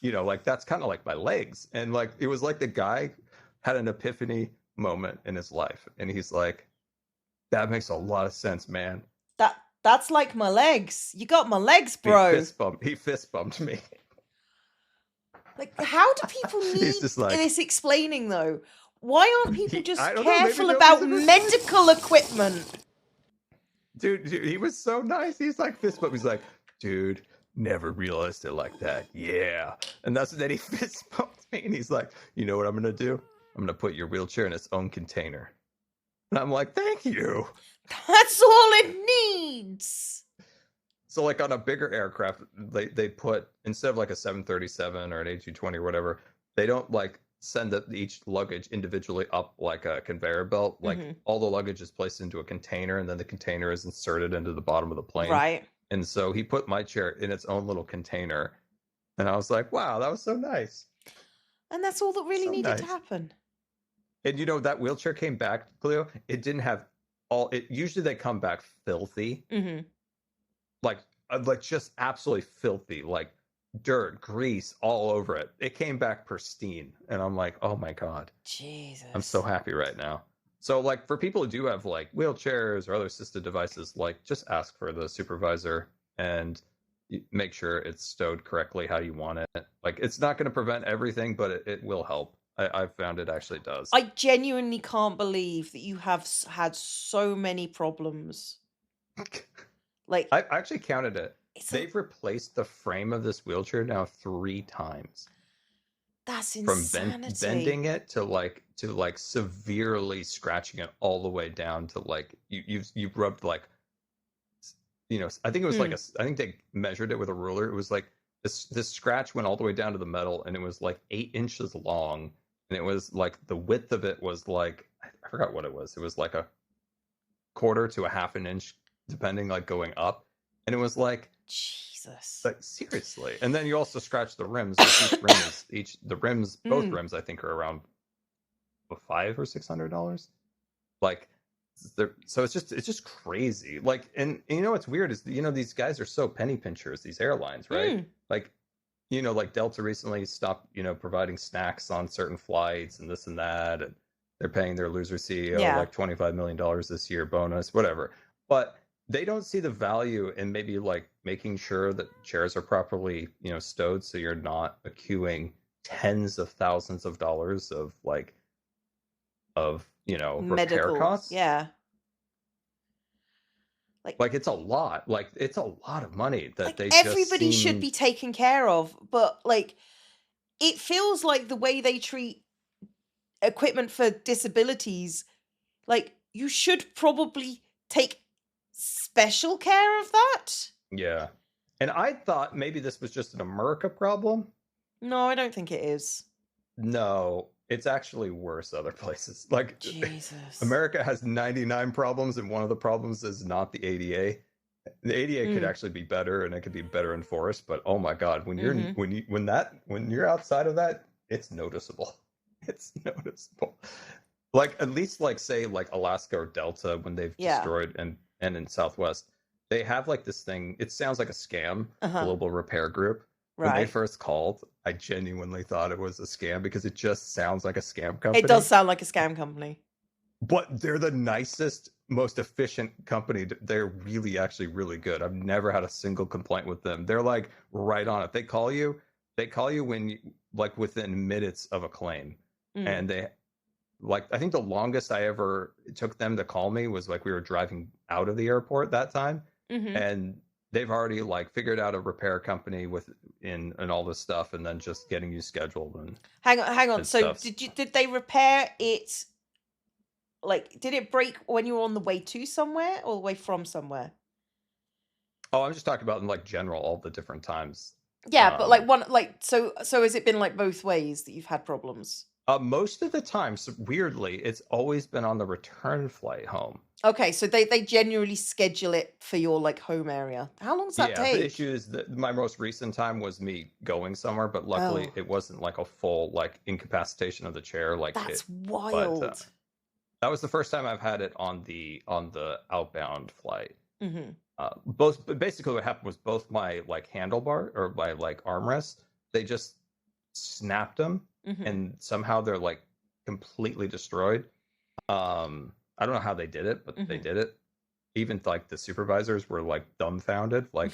D: like that's kind of like my legs, and like it was like the guy had an epiphany moment in his life, and he's like, that makes a lot of sense, man.
R: That's like my legs. You got my legs, bro.
D: He fist bumped me.
R: Like, how do people need
D: just like-
R: this explaining though? Why aren't people just
D: I don't know, maybe
R: careful
D: nobody's
R: about
D: ever-
R: medical equipment?
D: Dude, he was so nice. He's like fist bump. He's like, dude, never realized it like that. Yeah. And then he fist bumped me, and he's like, you know what I'm gonna do? I'm gonna put your wheelchair in its own container. And I'm like, thank you.
R: That's all it needs.
D: So like on a bigger aircraft, they put, instead of like a 737 or an A220 or whatever, they don't like send each luggage individually up like a conveyor belt. Like all the luggage is placed into a container, and then the container is inserted into the bottom of the plane.
R: Right.
D: And so he put my chair in its own little container, and I was like, wow, that was so nice.
R: And that's all that really
D: So
R: needed to
D: nice.
R: happen.
D: And that wheelchair came back, Cleo. It didn't have usually they come back filthy.
R: Mm-hmm.
D: Like just absolutely filthy, like dirt, grease all over it. It came back pristine, and I'm like, oh my god,
R: Jesus,
D: I'm so happy right now. So like for people who do have like wheelchairs or other assisted devices, like just ask for the supervisor and make sure it's stowed correctly how you want it. Like it's not going to prevent everything, but it will help. I've found it actually does.
R: I genuinely can't believe that you have had so many problems. Like
D: I actually counted it. They've replaced the frame of this wheelchair now 3 times.
R: That's
D: From
R: insanity.
D: bending it to like severely scratching it all the way down to like you've rubbed like, I think it was like I think they measured it with a ruler. It was like this scratch went all the way down to the metal, and it was like 8 inches long, and it was like the width of it was like, I forgot what it was. It was like a quarter to a half an inch, depending, like going up, and it was like,
R: Jesus,
D: like seriously. And then you also scratch the rims. Both rims I think are around $500 or $600. Like, so it's just crazy. Like, and what's weird is these guys are so penny pinchers, these airlines, right? Like, like Delta recently stopped providing snacks on certain flights and this and that, and they're paying their loser CEO like $25 million this year bonus, whatever. But they don't see the value in maybe like making sure that chairs are properly stowed, so you're not accruing tens of thousands of dollars of repair
R: medical
D: costs.
R: Yeah.
D: Like it's a lot. Like it's a lot of money that they
R: Everybody
D: just
R: should
D: seem...
R: be taken care of, but like it feels like the way they treat equipment for disabilities, like you should probably take special care of that.
D: Yeah. And I thought maybe this was just an America problem.
R: No, I don't think it is.
D: No, it's actually worse other places. Like
R: Jesus.
D: America has 99 problems, and one of the problems is not the ADA. The ADA could actually be better, and it could be better enforced. But oh my God, when you're when you're outside of that, it's noticeable. It's noticeable. Like at least like say like Alaska or Delta when they've destroyed and in Southwest, they have like this thing. It sounds like a scam, Global Repair Group. When they first called, I genuinely thought it was a scam because it just sounds like a scam company.
R: It does sound like a scam company.
D: But they're the nicest, most efficient company. They're really, actually really good. I've never had a single complaint with them. They're like right on it. They call you when you, like within minutes of a claim. And they like, I think the longest I ever took them to call me was like we were driving out of the airport that time. And they've already like figured out a repair company and all this stuff, and then just getting you scheduled and
R: hang on.
D: and
R: So
D: stuff.
R: did they repair it? Like, did it break when you were on the way to somewhere or the way from somewhere?
D: Oh, I'm just talking about in like general, all the different times.
R: Yeah, but like so has it been like both ways that you've had problems?
D: Most of the time, so weirdly, it's always been on the return flight home.
R: Okay, so they genuinely schedule it for your like home area. How long does that take?
D: The issue is that my most recent time was me going somewhere, but luckily it wasn't like a full like incapacitation of the chair. Like
R: that's wild.
D: But, that was the first time I've had it on the outbound flight. Basically what happened was both my like handlebar or my like armrest, they just snapped them and somehow they're like completely destroyed. I don't know how they did it, but they did it. Even like the supervisors were like dumbfounded. Like,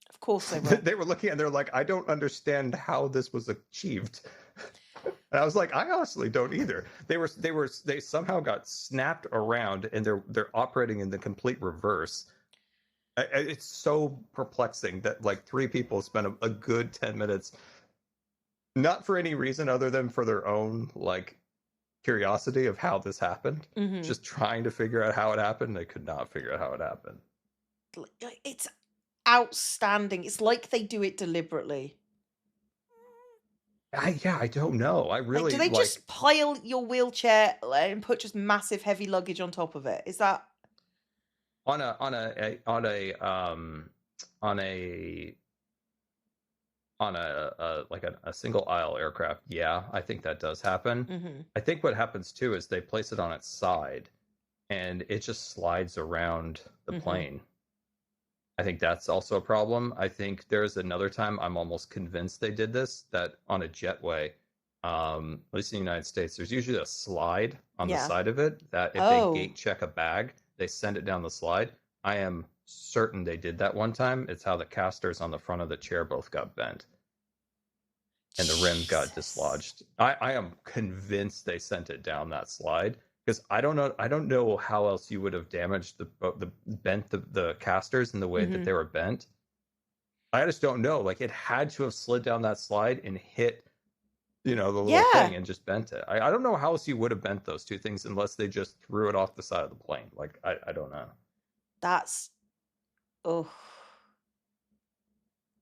R: of course they were.
D: They were looking and they're like, I don't understand how this was achieved. And I was like, I honestly don't either. They somehow got snapped around and they're operating in the complete reverse. It's so perplexing that like 3 people spent a good 10 minutes, not for any reason other than for their own like curiosity of how this happened, just trying to figure out how it happened. They could not figure out how it happened.
R: It's outstanding. It's like they do it deliberately.
D: I don't know. I really
R: do they just pile your wheelchair and put just massive heavy luggage on top of it? Is that
D: on a single aisle aircraft? Yeah, I think that does happen. I think what happens too is they place it on its side and it just slides around the plane. I think that's also a problem. I think there's another time I'm almost convinced they did this, that on a jetway, at least in the United States, there's usually a slide on the side of it that if they gate check a bag, they send it down the slide. I am certain they did that one time. It's how the casters on the front of the chair both got bent and the rim got dislodged. I am convinced they sent it down that slide. Because I don't know how else you would have damaged the casters in the way that they were bent. I just don't know. Like it had to have slid down that slide and hit, the little thing and just bent it. I don't know how else you would have bent those 2 things unless they just threw it off the side of the plane. Like I don't know.
R: That's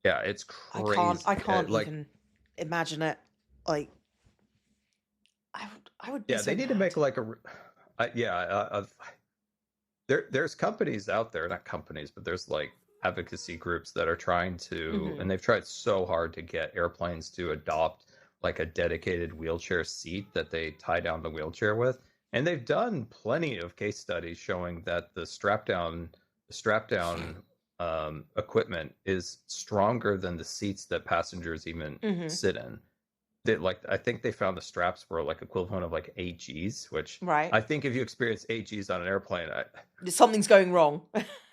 D: yeah, it's crazy.
R: I can't even imagine it. Like I would be
D: yeah,
R: so
D: they need to make like there's companies out there, not companies, but there's like advocacy groups that are trying to, and they've tried so hard to get airplanes to adopt like a dedicated wheelchair seat that they tie down the wheelchair with. And they've done plenty of case studies showing that the strap down equipment is stronger than the seats that passengers even sit in. I think they found the straps were like equivalent of like 8 Gs, which I think if you experience 8 Gs on an airplane,
R: something's going wrong.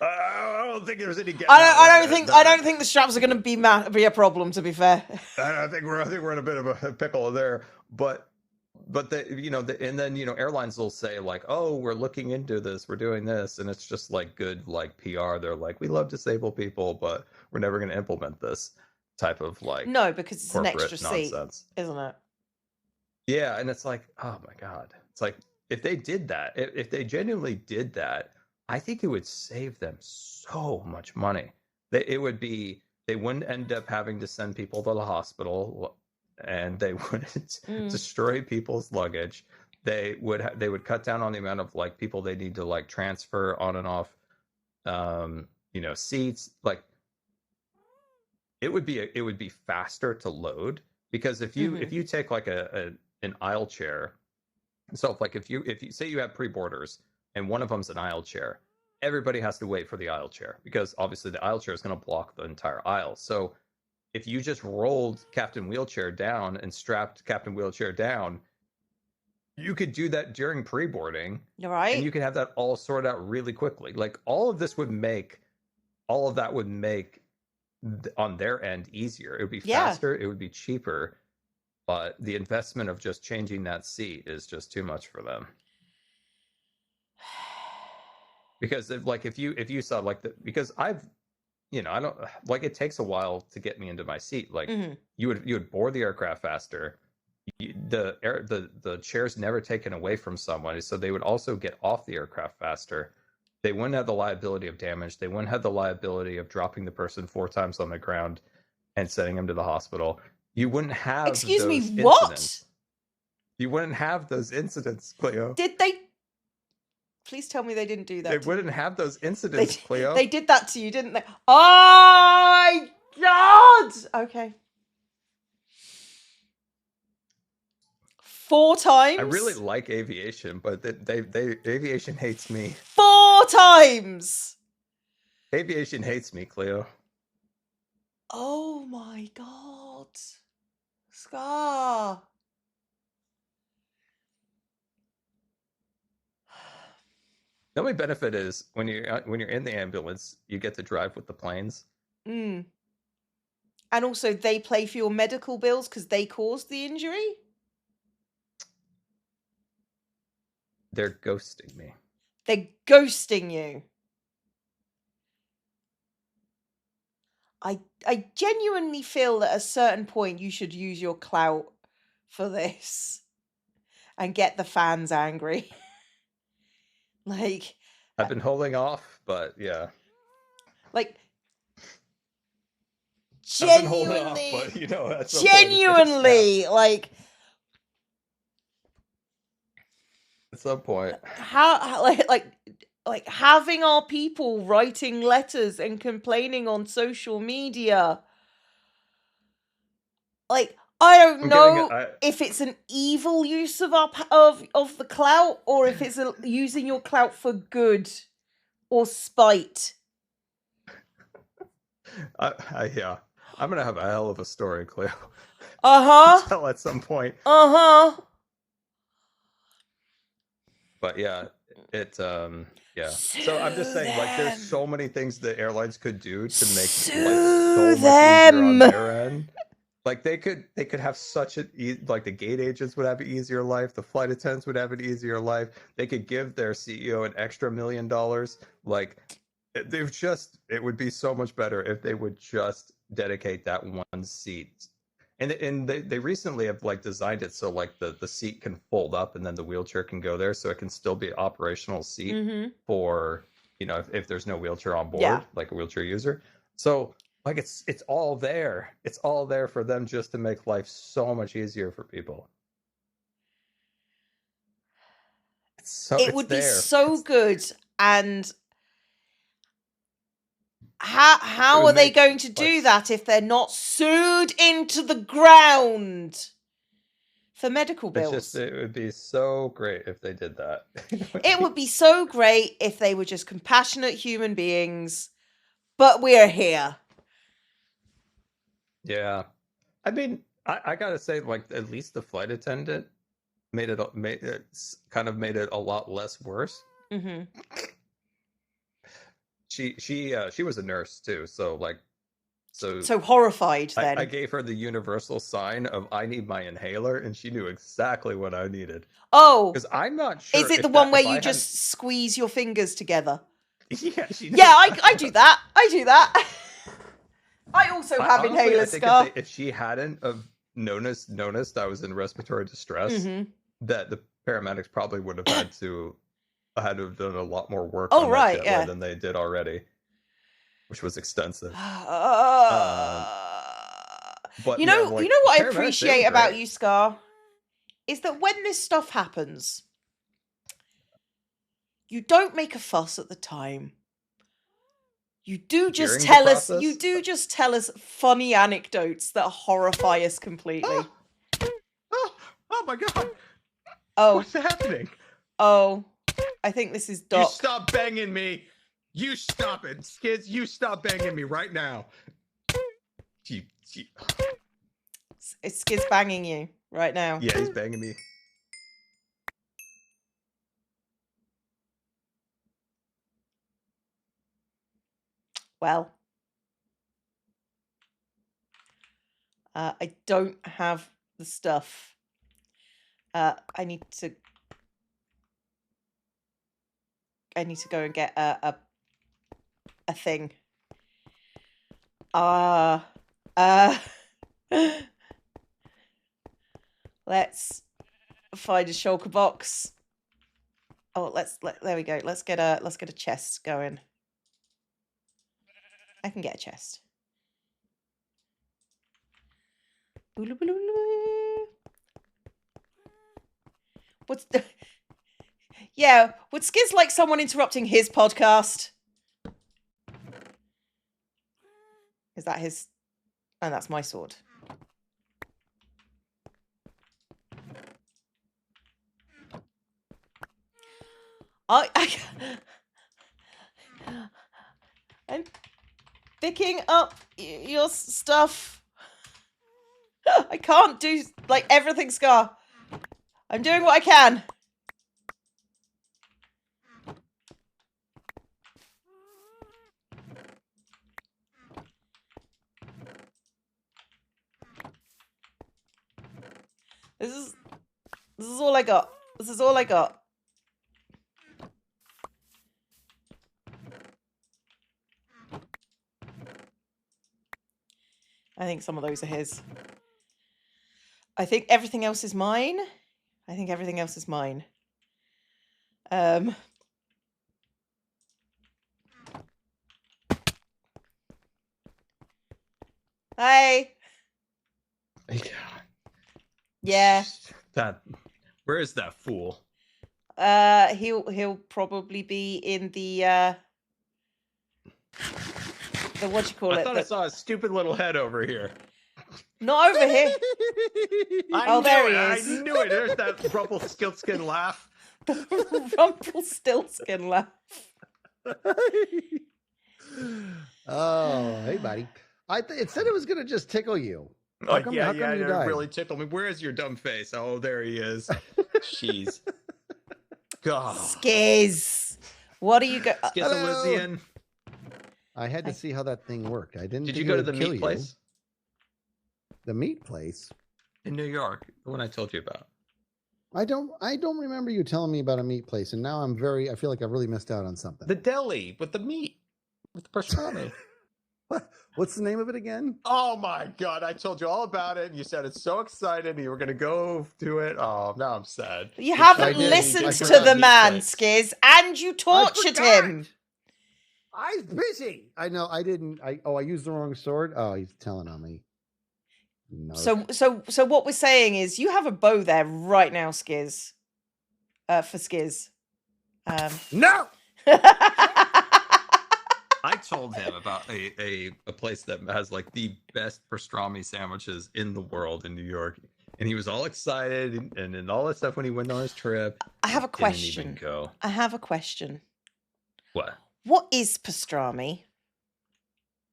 D: I don't think there's any.
R: I don't think the straps are going to be a problem. To be fair,
D: I think we're in a bit of a pickle there. But but and then airlines will say like, oh, we're looking into this, we're doing this, and it's just like good like PR. They're like, we love disabled people, but we're never going to implement this type of like
R: No, because it's an extra
D: corporate
R: seat,
D: nonsense.
R: isn't it?
D: Yeah, and it's like, oh my god, it's like if they did that, if they genuinely did that, I think it would save them so much money. They wouldn't end up having to send people to the hospital, and they wouldn't destroy people's luggage. They would cut down on the amount of like people they need to like transfer on and off seats. Like it would be faster to load, because if you take like an aisle chair, so like if you say you have pre-boarders and one of them's an aisle chair, everybody has to wait for the aisle chair, because obviously the aisle chair is going to block the entire aisle. So if you just rolled Captain Wheelchair down and strapped Captain Wheelchair down, you could do that during pre-boarding.
R: You're right.
D: And you could have that all sorted out really quickly. Like all of that would make on their end easier. It would be faster, it would be cheaper, but the investment of just changing that seat is just too much for them. Because if you saw like because I've I don't like, it takes a while to get me into my seat. Like you would board the aircraft faster. The chair's never taken away from someone, so they would also get off the aircraft faster. They wouldn't have the liability of damage. They wouldn't have the liability of dropping the person 4 times on the ground and sending them to the hospital. You wouldn't have
R: Excuse me,
D: those
R: what?
D: incidents. You wouldn't have those incidents, Cleo.
R: Did they? Please tell me they didn't do that.
D: They wouldn't have those incidents, Cleo.
R: They did that to you, didn't they? Oh my god! Okay. 4 times?
D: I really like aviation, but aviation hates me.
R: 4 times!
D: Aviation hates me, Cleo.
R: Oh my god. Scar.
D: The only benefit is when you're in the ambulance, you get to drive with the planes.
R: And also they pay for your medical bills because they caused the injury?
D: They're ghosting me.
R: They're ghosting you. I genuinely feel that at a certain point you should use your clout for this and get the fans angry. Like,
D: I've been holding off, but yeah.
R: Like,
D: I've been holding off, but at some point
R: genuinely, like,
D: at some point,
R: how like having our people writing letters and complaining on social media. Like, I don't know if it's an evil use of of the clout, or if it's using your clout for good or spite.
D: Yeah, I'm gonna have a hell of a story, Cleo.
R: To
D: tell at some point. But yeah, yeah. So I'm just saying, like, there's so many things that airlines could do to make life so much easier on their end. Like they could have such like the gate agents would have an easier life, the flight attendants would have an easier life. They could give their CEO an extra $1 million. Like it would be so much better if they would just dedicate that one seat. And they recently have like designed it so like the seat can fold up and then the wheelchair can go there, so it can still be an operational seat for if there's no wheelchair on board, like a wheelchair user. So like it's all there. It's all there for them just to make life so much easier for people.
R: It would be so good. And how are they going to do that if they're not sued into the ground for medical bills?
D: It would be so great if they did that.
R: It would be so great if they were just compassionate human beings, but we're here.
D: Yeah. I mean, I gotta say, like, at least the flight attendant made it a lot less worse. She was a nurse too, so like
R: So horrified then.
D: I gave her the universal sign of I need my inhaler, and she knew exactly what I needed.
R: Oh,
D: because I'm not sure.
R: is it
D: if
R: the one
D: that-
R: where
D: if I
R: you
D: hadn't-
R: just squeeze your fingers together?
D: Yeah, she knows.
R: Yeah, I do that. I do that. I also have
D: Honestly,
R: inhaler
D: I think
R: scar.
D: if she hadn't have noticed I was in respiratory distress,
R: Mhm.
D: that the paramedics probably would have had to have done a lot more work
R: Oh,
D: on
R: right,
D: that shit
R: yeah.
D: than they did already, which was extensive. But
R: you
D: yeah,
R: know,
D: like,
R: you know what I
D: paramedics, they were
R: appreciate about
D: great.
R: you, Scar, is that when this stuff happens, you don't make a fuss at the time. You do just
D: During the
R: tell us.
D: process?
R: You do just tell us funny anecdotes that horrify us completely.
D: Oh my god!
R: Oh,
D: What's happening?
R: Oh, I think this is
D: You
R: Doc.
D: stop banging me! You stop it, Skids! You stop banging me right now!
R: It's Skiz banging you right now.
D: Yeah, he's banging me.
R: Well, I don't have the stuff. I need to go and get a thing. Let's find a shulker box. Oh, there we go. Let's get a chest going. I can get a chest. What's the... Yeah, would Skiz like someone interrupting his podcast? Is that his... Oh, that's my sword. I'm picking up your stuff. I can't do, like, everything, Scar. I'm doing what I can. This is all I got. This is all I got. I think some of those are his. I think everything else is mine. I think everything else is mine. Hi. Yeah.
D: Where is that fool?
R: He'll probably be in the what do you call it?
D: I thought I saw a stupid little head over here.
R: Not over here. Oh, there he
D: I
R: is.
D: knew it. There's that Rumpelstiltskin laugh.
R: Rumpelstiltskin laugh.
H: Oh, hey, buddy. It said it was gonna just tickle you. How come,
D: yeah,
H: how come you
D: it
H: died?
D: really tickled me. Where is your dumb face? Oh, there he is. Jeez. God.
R: Skiz. What are you go?
D: Schizolysian.
H: I had to see how that thing worked. I didn't.
D: Did
H: think
D: you
H: it
D: go to
H: would
D: the
H: kill
D: meat
H: you.
D: place?
H: The meat place
D: In New York, the one I told you about.
H: I don't remember you telling me about a meat place, and now I feel like I've really missed out on something.
D: The deli with the meat, with the pastrami.
H: What's the name of it again?
D: Oh my God, I told you all about it. And you said it's so excited and you were going to go do it. Oh, now I'm sad.
R: You haven't listened to the man, Skiz, and you tortured him.
H: I was busy. I know. I didn't. I used the wrong sword. Oh, he's telling on me. No.
R: So what we're saying is you have a bow there right now, Skiz. For Skiz.
H: No.
D: I told him about a place that has like the best pastrami sandwiches in the world in New York. And he was all excited and all that stuff when he went on his trip.
R: I have a
D: Didn't
R: question.
D: even go.
R: I have a question.
D: What?
R: What is pastrami?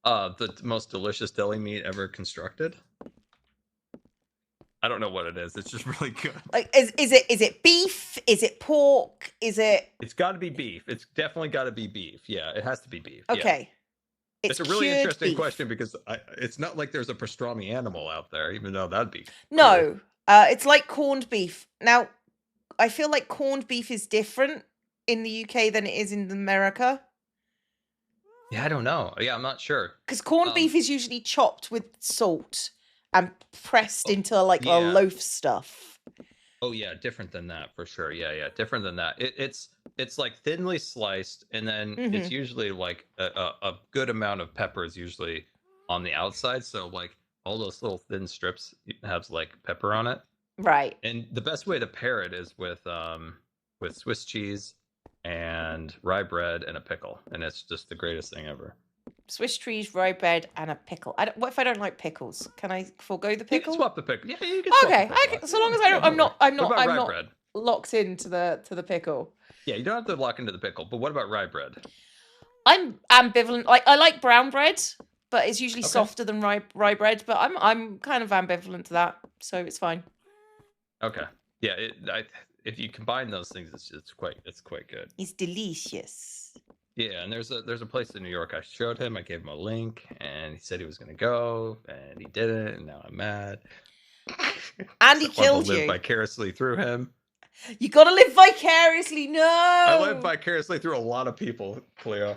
D: The most delicious deli meat ever constructed. I don't know what it is. It's just really good.
R: Like, is it beef? Is it pork? Is it
D: It's got to be beef. It's definitely got to be beef. Yeah, it has to be beef. yeah.
R: okay?
D: It's a really
R: cured
D: interesting
R: beef.
D: question because it's not like there's a pastrami animal out there, even though that'd be
R: No, it's like corned beef. Now, I feel like corned beef is different in the UK than it is in America.
D: Yeah, I don't know. Yeah, I'm not sure.
R: Because corned beef is usually chopped with salt and pressed into like a
D: yeah.
R: loaf stuff.
D: Oh yeah, different than that for sure. Yeah, different than that. It's like thinly sliced, and then it's
R: Mhm.
D: usually like a good amount of pepper is usually on the outside. So like all those little thin strips have like pepper on it.
R: Right.
D: And the best way to pair it is with Swiss cheese and rye bread and a pickle, and it's just the greatest thing ever.
R: Swiss cheese, rye bread, and a pickle. What if I don't like pickles? Can I forego the pickle?
D: You can swap the pickle. Yeah, you can swap
R: Okay,
D: the pickle.
R: so long as I don't, I'm not
D: What about rye
R: not
D: bread?
R: locked into the pickle.
D: Yeah, you don't have to lock into the pickle. But what about rye bread?
R: I'm ambivalent. Like I like brown bread, but it's usually softer than rye bread. But I'm kind of ambivalent to that, so it's fine.
D: Okay. Yeah, if you combine those things, it's quite good.
R: It's delicious.
D: Yeah, and there's a place in New York I showed him. I gave him a link, and he said he was going to go, and he didn't, and now I'm mad.
R: And he
D: So I want
R: killed
D: to live
R: you.
D: vicariously through him.
R: You gotta live vicariously. No.
D: I live vicariously through a lot of people, Cleo.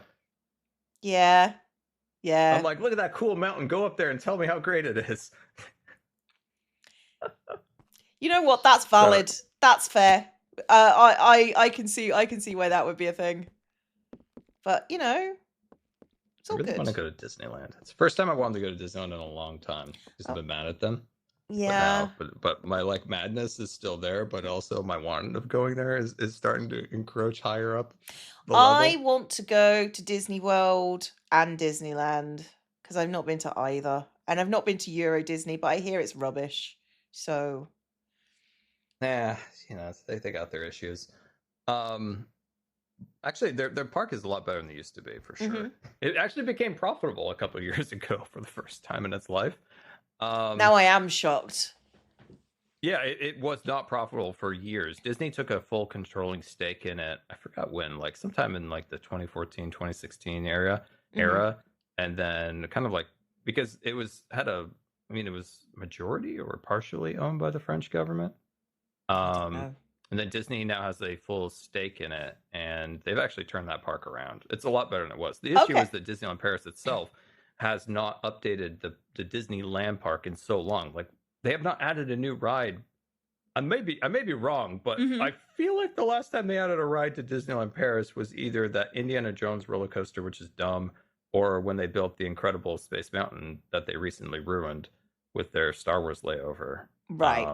R: Yeah. Yeah.
D: I'm like, look at that cool mountain. Go up there and tell me how great it is.
R: You know what? That's valid. That's fair. I can see why that would be a thing. But it's
D: I
R: all
D: really
R: good.
D: want to go to Disneyland. It's the first time I wanted to go to Disneyland in a long time because I've been mad at them.
R: Yeah.
D: But my like madness is still there, but also my wanting of going there is starting to encroach higher up the
R: I
D: level.
R: want to go to Disney World and Disneyland because I've not been to either, and I've not been to Euro Disney, but I hear it's rubbish. So
D: Nah, they got their issues. Actually, their park is a lot better than they used to be for sure.
R: Mhm.
D: It actually became profitable a couple of years ago for the first time in its life.
R: Now I am shocked.
D: Yeah, it was not profitable for years. Disney took a full controlling stake in it. I forgot when, like sometime in like the 2014, 2016 era, and then kind of like because it was majority or partially owned by the French government. And then Disney now has a full stake in it, and they've actually turned that park around. It's a lot better than it was. The issue is that Disneyland Paris itself has not updated the Disneyland park in so long. Like they have not added a new ride. I may be wrong, but I feel like the last time they added a ride to Disneyland Paris was either that Indiana Jones roller coaster, which is dumb, or when they built the incredible Space Mountain that they recently ruined with their Star Wars layover.
R: Right.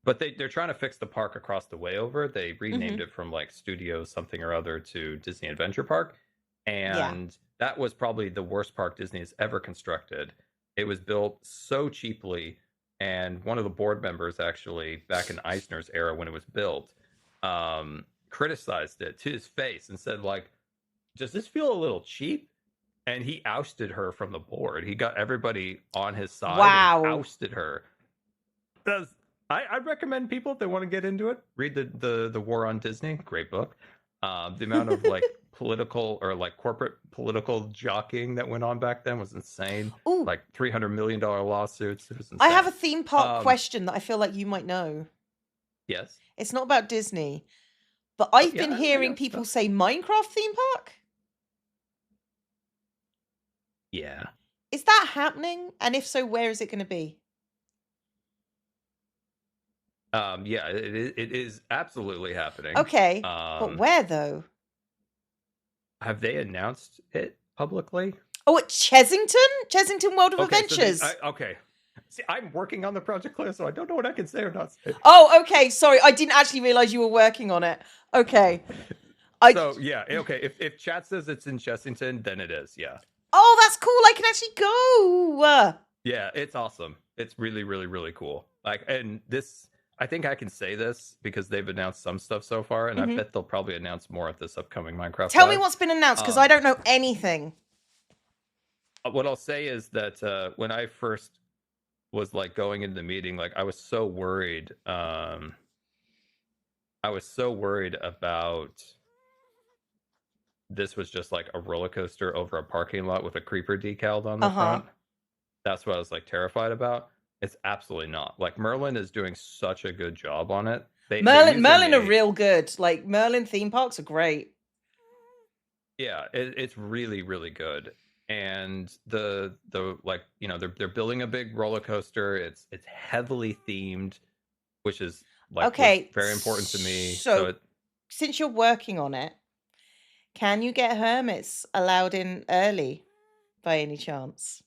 D: But they're trying to fix the park across the way over. They renamed it from like Studio something or other to Disney Adventure Park. And that was probably the worst park Disney has ever constructed. It was built so cheaply. And one of the board members actually, back in Eisner's era when it was built, criticized it to his face and said, like, does this feel a little cheap? And he ousted her from the board. He got everybody on his side and ousted her. I'd recommend people if they want to get into it, read the War on Disney. Great book. The amount of like political or like corporate political jockeying that went on back then was insane.
R: Ooh.
D: Like $300 million lawsuits. It was insane.
R: I have a theme park question that I feel like you might know.
D: Yes.
R: It's not about Disney, but I've been hearing people say Minecraft theme park.
D: Yeah.
R: Is that happening? And if so, where is it going to be?
D: Yeah, it is absolutely happening.
R: Okay, but where though?
D: Have they announced it publicly?
R: Oh, at Chessington World of Adventures.
D: Okay. See, I'm working on the project, Claire, so I don't know what I can say or not say.
R: Oh, okay. Sorry, I didn't actually realize you were working on it. Okay.
D: So yeah, okay. If chat says it's in Chessington, then it is. Yeah.
R: Oh, that's cool. I can actually go.
D: Yeah, it's awesome. It's really, really, really cool. Like, and this. I think I can say this because they've announced some stuff so far, and I bet they'll probably announce more at this upcoming Minecraft.
R: Tell
D: Live.
R: me what's been announced, because I don't know anything.
D: What I'll say is that when I first was like going into the meeting, like I was so worried. I was so worried about this was just like a roller coaster over a parking lot with a creeper decaled on the
R: Uh-huh.
D: front, that's what I was like terrified about. It's absolutely not. Like Merlin is doing such a good job on it.
R: Merlin are real good. Like Merlin theme parks are great.
D: Yeah, it's really really good. And the like, you know, they're building a big roller coaster. It's heavily themed, which is like was
R: Okay,
D: very important to me.
R: so since you're working on it, can you get hermits allowed in early by any chance?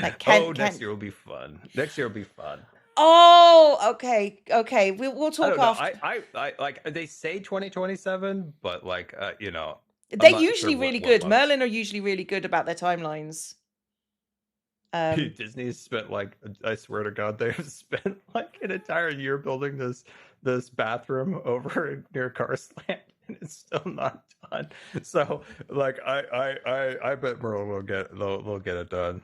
R: Like,
D: next year will be fun. Next year will be fun.
R: Oh, okay. We'll
D: I
R: talk
D: don't know.
R: after.
D: I like they say 2027, but like you know, I'm
R: They're
D: not sure
R: usually
D: what
R: really good.
D: months.
R: Merlin are usually really good about their timelines.
D: Disney's spent like, I swear to God, they have spent like an entire year building this bathroom over near Carsland, and it's still not done. So like I bet Merlin will they'll get it done.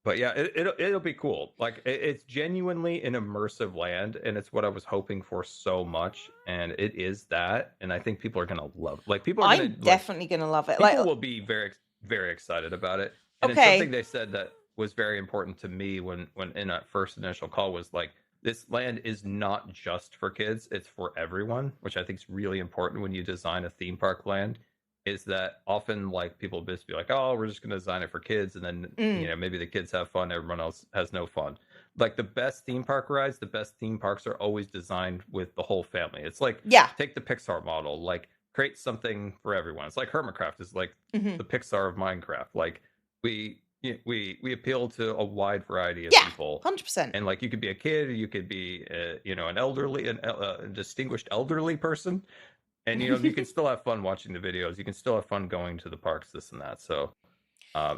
D: But yeah, it'll be cool. Like it's genuinely an immersive land, and it's what I was hoping for so much, and it is that. And I think people are gonna love. Like people are
R: I'm
D: gonna
R: definitely gonna love it.
D: People
R: Like,
D: will be very very excited about it. And it's
R: okay.
D: something they said that was very important to me when in that first initial call was like, this land is not just for kids, it's for everyone, which I think is really important when you design a theme park land. Is that often like people just be like, oh, we're just going to design it for kids, and then you know, maybe the kids have fun, everyone else has no fun. Like the best theme park rides, the best theme parks are always designed with the whole family. It's like, take the Pixar model, like create something for everyone. It's like Hermitcraft is like the Pixar of Minecraft. Like we appeal to a wide variety of people.
R: 100%.
D: And like you could be a kid, or you could be you know, an elderly, a distinguished elderly person. And you know, you can still have fun watching the videos. You can still have fun going to the parks, this and that. So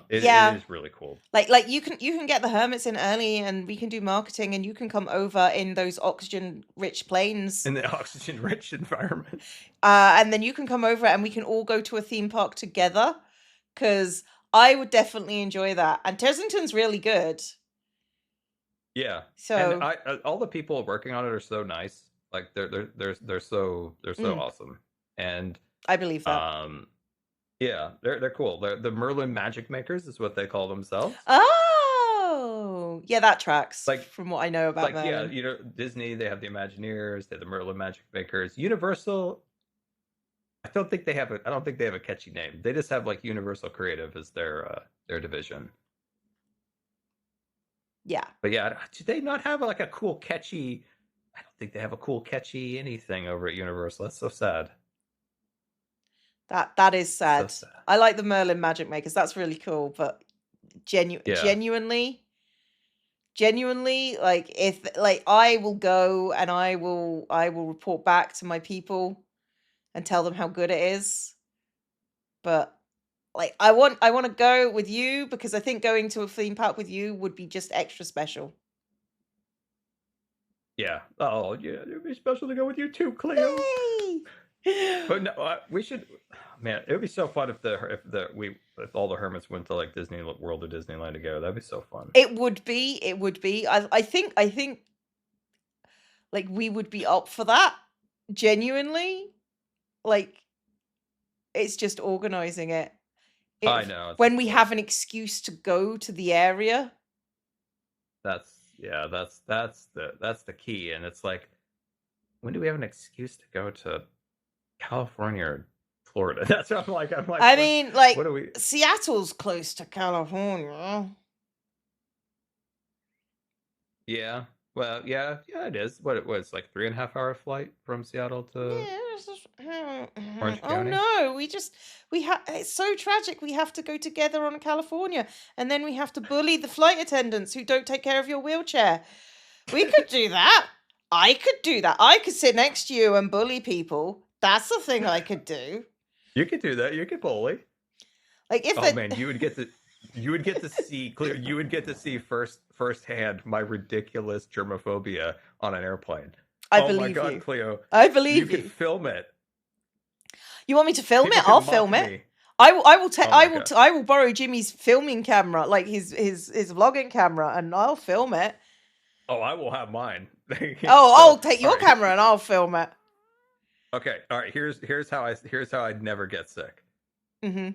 D: it is really cool.
R: Like you can get the hermits in early, and we can do marketing, and you can come over in those oxygen rich planes.
D: In the oxygen rich environment.
R: And then you can come over and we can all go to a theme park together, because I would definitely enjoy that. And Tersington's really good.
D: Yeah.
R: So
D: and all the people working on it are so nice. Like they're so awesome. And
R: I believe that.
D: Yeah, they're cool. They're the Merlin Magic Makers is what they call themselves.
R: Oh, yeah, that tracks. Like from what I know about Merlin.
D: Yeah, you know, Disney, they have the Imagineers, they have the Merlin Magic Makers. Universal, I don't think they have a catchy name. They just have like Universal Creative as their division.
R: Yeah.
D: But yeah, do they not have like a cool catchy? I don't think they have a cool catchy anything over at Universal. That's so sad.
R: That is sad. So sad. I like the Merlin Magic Makers. That's really cool. But genuinely, like if like I will go and I will report back to my people and tell them how good it is. But like I want to go with you, because I think going to a theme park with you would be just extra special.
D: Yeah. Oh, yeah. It'd be special to go with you too, Cleo.
R: Yay!
D: But no, we should. Man, it would be so fun if all the hermits went to like Disney World or Disneyland together. That'd be so fun.
R: It would be. I think like we would be up for that. Genuinely, like it's just organizing it.
D: I know.
R: When we have an excuse to go to the area.
D: That's the key. And it's like, when do we have an excuse to go to California or Florida? That's what I'm like.
R: I mean, like,
D: what do we...
R: Seattle's close to California.
D: Yeah. Well, yeah, it is. What it was, like 3.5 hour flight from Seattle to Orange County.
R: Oh no, it's so tragic. We have to go together on California, and then we have to bully the flight attendants who don't take care of your wheelchair. We could do that. I could do that. I could sit next to you and bully people. That's the thing I could do.
D: You could do that. You could bully.
R: Like if
D: man, you would get to see clear. You would get to see firsthand my ridiculous germophobia on an airplane.
R: I believe
D: my God,
R: you,
D: Cleo.
R: I believe you.
D: You could film it.
R: You want me to film it? I'll film it. I will borrow Jimmy's filming camera, like his vlogging camera, and I'll film it.
D: Oh, I will have mine.
R: I'll take your camera and I'll film it.
D: Okay, all right. Here's how I'd never get sick.
R: Mm-hmm.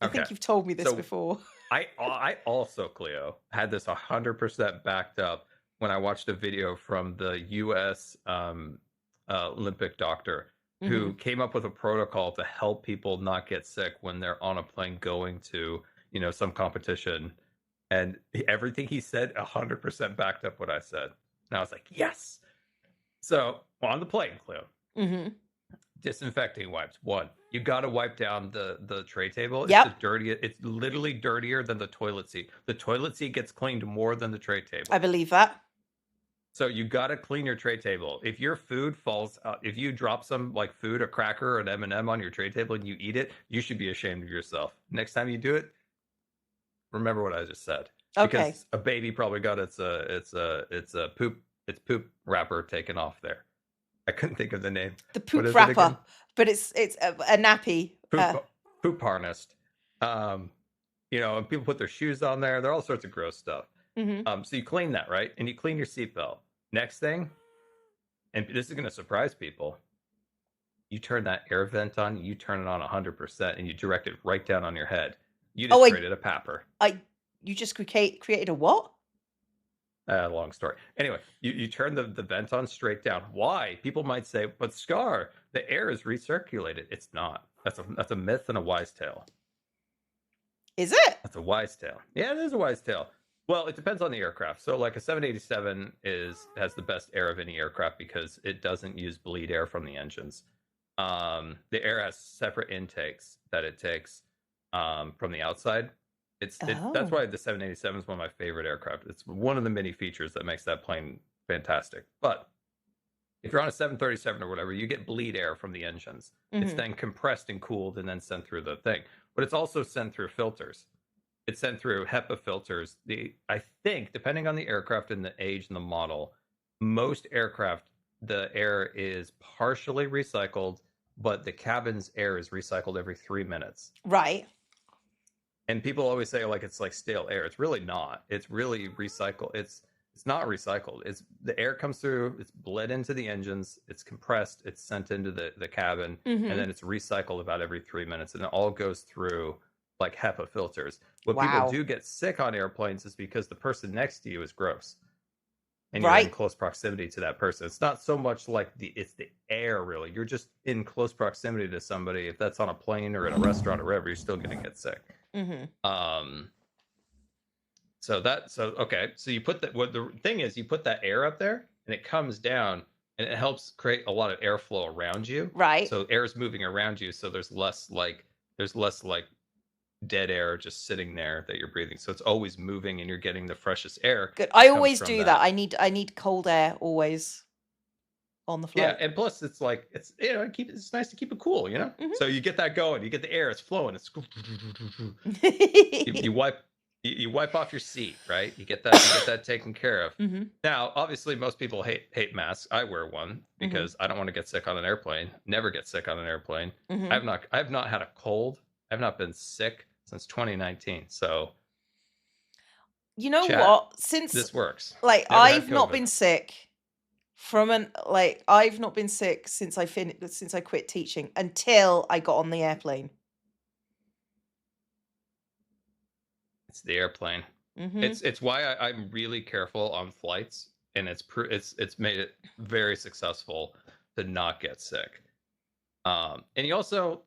R: I
D: Okay.
R: think you've told me this
D: So
R: before.
D: I also, Cleo, had this 100% backed up when I watched a video from the U.S. Olympic doctor who came up with a protocol to help people not get sick when they're on a plane going to, some competition. And everything he said 100% backed up what I said. And I was like, yes. So on the plane, Cleo,
R: Mm-hmm.
D: disinfecting wipes. One, you got to wipe down the tray table.
R: Yep.
D: It's the dirtiest. It's literally dirtier than the toilet seat. The toilet seat gets cleaned more than the tray table.
R: I believe that.
D: So you got to clean your tray table. If your food falls, if you drop some like food, a cracker, or an M&M on your tray table and you eat it, you should be ashamed of yourself. Next time you do it, remember what I just said.
R: Okay.
D: Because a baby probably got its poop wrapper taken off there. I couldn't think of the name.
R: The
D: What
R: poop
D: is it
R: wrapper,
D: again?
R: but it's a nappy.
D: Poop harnessed. And people put their shoes on there. There are all sorts of gross stuff.
R: Mhm.
D: So you clean that, right? And you clean your seatbelt. Next thing, and this is going to surprise people, you turn that air vent on, you turn it on 100%, and you direct it right down on your head. You just created a papper.
R: You just created a what?
D: Long story. Anyway, you turn the vent on straight down. Why? People might say, but Scar, the air is recirculated. It's not. That's a myth and a wise tale.
R: Is it?
D: That's a wise tale. Yeah, it is a wise tale. Well, it depends on the aircraft. So like a 787 has the best air of any aircraft because it doesn't use bleed air from the engines. The air has separate intakes that it takes from the outside. That's why the 787 is one of my favorite aircraft. It's one of the many features that makes that plane fantastic. But if you're on a 737 or whatever, you get bleed air from the engines. It's
R: Mhm.
D: then compressed and cooled and then sent through the thing. But it's also sent through filters. It's sent through HEPA filters. I think, depending on the aircraft and the age and the model, most aircraft, the air is partially recycled, but the cabin's air is recycled every 3 minutes.
R: Right.
D: And people always say like it's like stale air. It's really not. It's really recycled. It's not recycled. It's the air comes through, it's bled into the engines, it's compressed, it's sent into the cabin,
R: Mhm.
D: and then it's recycled about every 3 minutes, and it all goes through like HEPA filters. What
R: Wow.
D: people do get sick on airplanes is because the person next to you is gross. And you're in
R: Right.
D: close proximity to that person. It's not so much like it's the air, really. You're just in close proximity to somebody. If that's on a plane or in a restaurant or wherever, you're still going to get sick.
R: Mm-hmm.
D: So you put that. What the thing is, you put that air up there, and it comes down, and it helps create a lot of airflow around you.
R: Right.
D: So air is moving around you, so there's less dead air just sitting there that you're breathing. So it's always moving, and you're getting the freshest air.
R: Good.
D: that
R: I
D: comes
R: always
D: from
R: do that. I need cold air always on the flight.
D: Yeah, and plus it's like it's it's nice to keep it cool, So you get that going, you get the air, it's flowing, it's you wipe off your seat, right? You get that taken care of.
R: Mhm.
D: Now, obviously, most people hate masks. I wear one because I don't want to get sick on an airplane. Never get sick on an airplane.
R: Mhm.
D: I've not had a cold. I've not been sick since 2019. So
R: You know
D: Chat,
R: what? Since
D: this works.
R: like
D: Never had
R: I've not
D: COVID.
R: been sick I've not been sick since I quit teaching until I got on the airplane.
D: It's the airplane.
R: Mhm.
D: It's why I'm really careful on flights, and it's made it very successful to not get sick. And you also,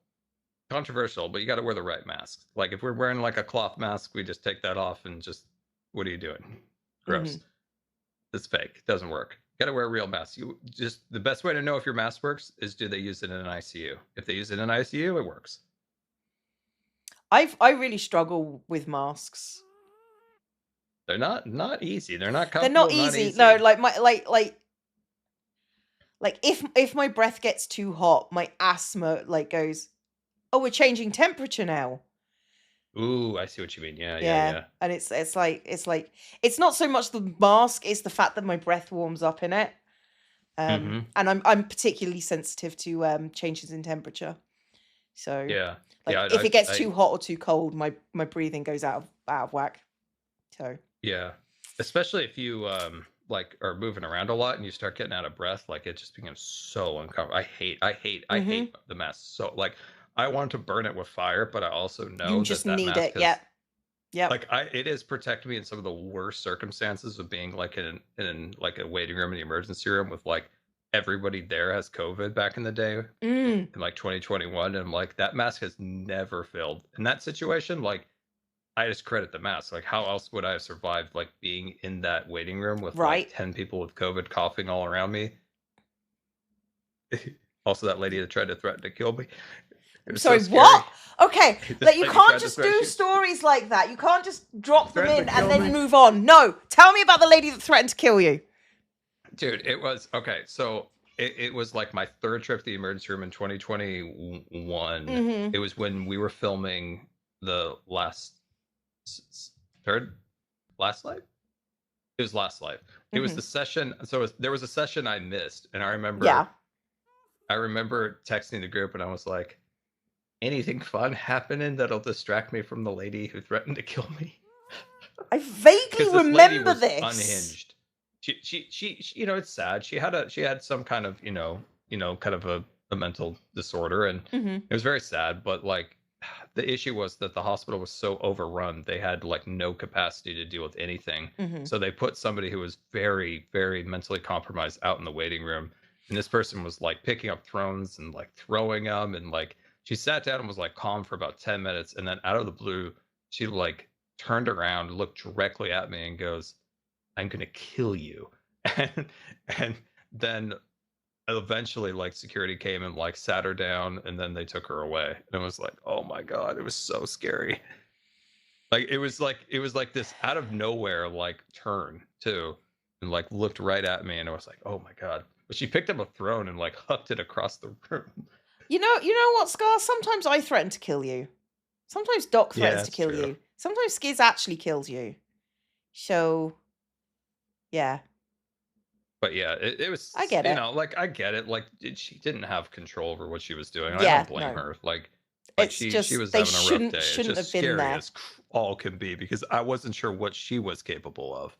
D: controversial, but you got to wear the right mask. Like if we're wearing like a cloth mask, we just take that off and just, what are you doing? Gross. It's fake. It doesn't work. You got to wear a real mask. The best way to know if your mask works is, do they use it in an ICU? If they use it in an ICU, it works.
R: I really struggle with masks.
D: They're not easy. They're not
R: They're
D: comfortable.
R: not easy. No, like if my breath gets too hot, my asthma goes, "Oh, we're changing temperature now."
D: Ooh, I see what you mean. Yeah.
R: And it's not so much the mask, it's the fact that my breath warms up in it. And I'm particularly sensitive to changes in temperature. So
D: Yeah.
R: if it gets too hot or too cold, my breathing goes out of whack. So
D: yeah, especially if you like are moving around a lot and you start getting out of breath, like it just becomes so uncomfortable. I hate the mask. So like I want to burn it with fire, but I also know
R: You
D: that
R: just
D: that
R: need
D: mask
R: it.
D: has
R: Yep. Yep.
D: like it has protected me in some of the worst circumstances of being like in like a waiting room in the emergency room with like everybody there has COVID back in the day
R: Mm.
D: in like 2021, and like that mask has never failed in that situation. Like I just credit the mask. Like how else would I have survived like being in that waiting room with
R: Right.
D: like 10 people with COVID coughing all around me? Also, that lady that tried to threaten to kill me. It was
R: Sorry,
D: so scary.
R: what? Okay,
D: This
R: like you
D: lady
R: can't
D: tried to
R: just
D: threaten-
R: do
D: she-
R: stories like that. You can't just drop them
D: Threatened
R: in
D: to
R: and
D: kill
R: then
D: me.
R: move on. No, tell me about the lady that threatened to kill you.
D: Dude, it was okay. So it was like my third trip to the emergency room in 2021.
R: Mhm.
D: It was when we were filming the third last life. It was last life. It was
R: Mhm.
D: the session. So there was a session I missed, and I remember.
R: Yeah.
D: I remember texting the group, and I was like, "Anything fun happening that'll distract me from the lady who threatened to kill me?"
R: I vaguely
D: Because this lady
R: remember
D: was
R: this.
D: unhinged. She you know, it's sad. She had some kind of, kind of a mental disorder, and
R: Mhm.
D: it was very sad, but like the issue was that the hospital was so overrun, they had like no capacity to deal with anything.
R: Mhm.
D: So they put somebody who was very, very mentally compromised out in the waiting room. And this person was like picking up thrones and like throwing them. And like she sat down and was like calm for about 10 minutes. And then out of the blue, she like turned around, looked directly at me and goes, "I'm going to kill you." And then eventually like security came and like sat her down, and then they took her away, and it was like, oh my god, it was so scary. Like it was like this out of nowhere like turn too, and like looked right at me, and I was like, oh my god. But she picked up a throne and like hucked it across the room.
R: You know what, Scar? Sometimes I threaten to kill you. Sometimes Doc
D: Yeah,
R: threatens to
D: that's
R: kill
D: true.
R: you. Sometimes Skiz actually kills you. So, yeah.
D: But yeah, it was,
R: I get it.
D: like I get it. Like she didn't have control over what she was doing. And I
R: Yeah,
D: don't blame
R: no.
D: her. Like
R: It's
D: she
R: just
D: was
R: they
D: having a rough day. It's
R: shouldn't
D: just
R: have been
D: scary
R: there.
D: as all can be, because I wasn't sure what she was capable of,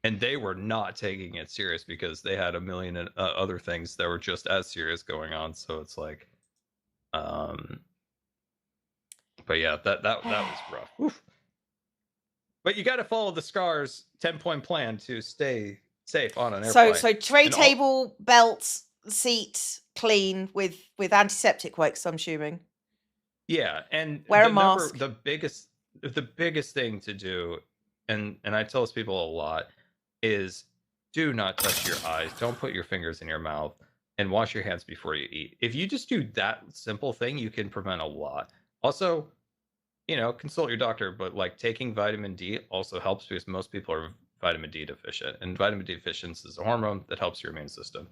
D: and they were not taking it serious because they had a million other things that were just as serious going on. So it's like, but yeah, that was rough. Oof. But you got to follow the Scar's 10-point plan to stay safe on an airplane.
R: So tray
D: And
R: table, belt, seat, clean with antiseptic wipes, I'm assuming.
D: Yeah, and
R: Wear a
D: the number,
R: mask.
D: the biggest thing to do, and I tell this people a lot, is do not touch your eyes. Don't put your fingers in your mouth, and wash your hands before you eat. If you just do that simple thing, you can prevent a lot. Also, consult your doctor, but like taking vitamin D also helps, because most people are vitamin D deficient, and vitamin D deficiency is a hormone that helps your immune system.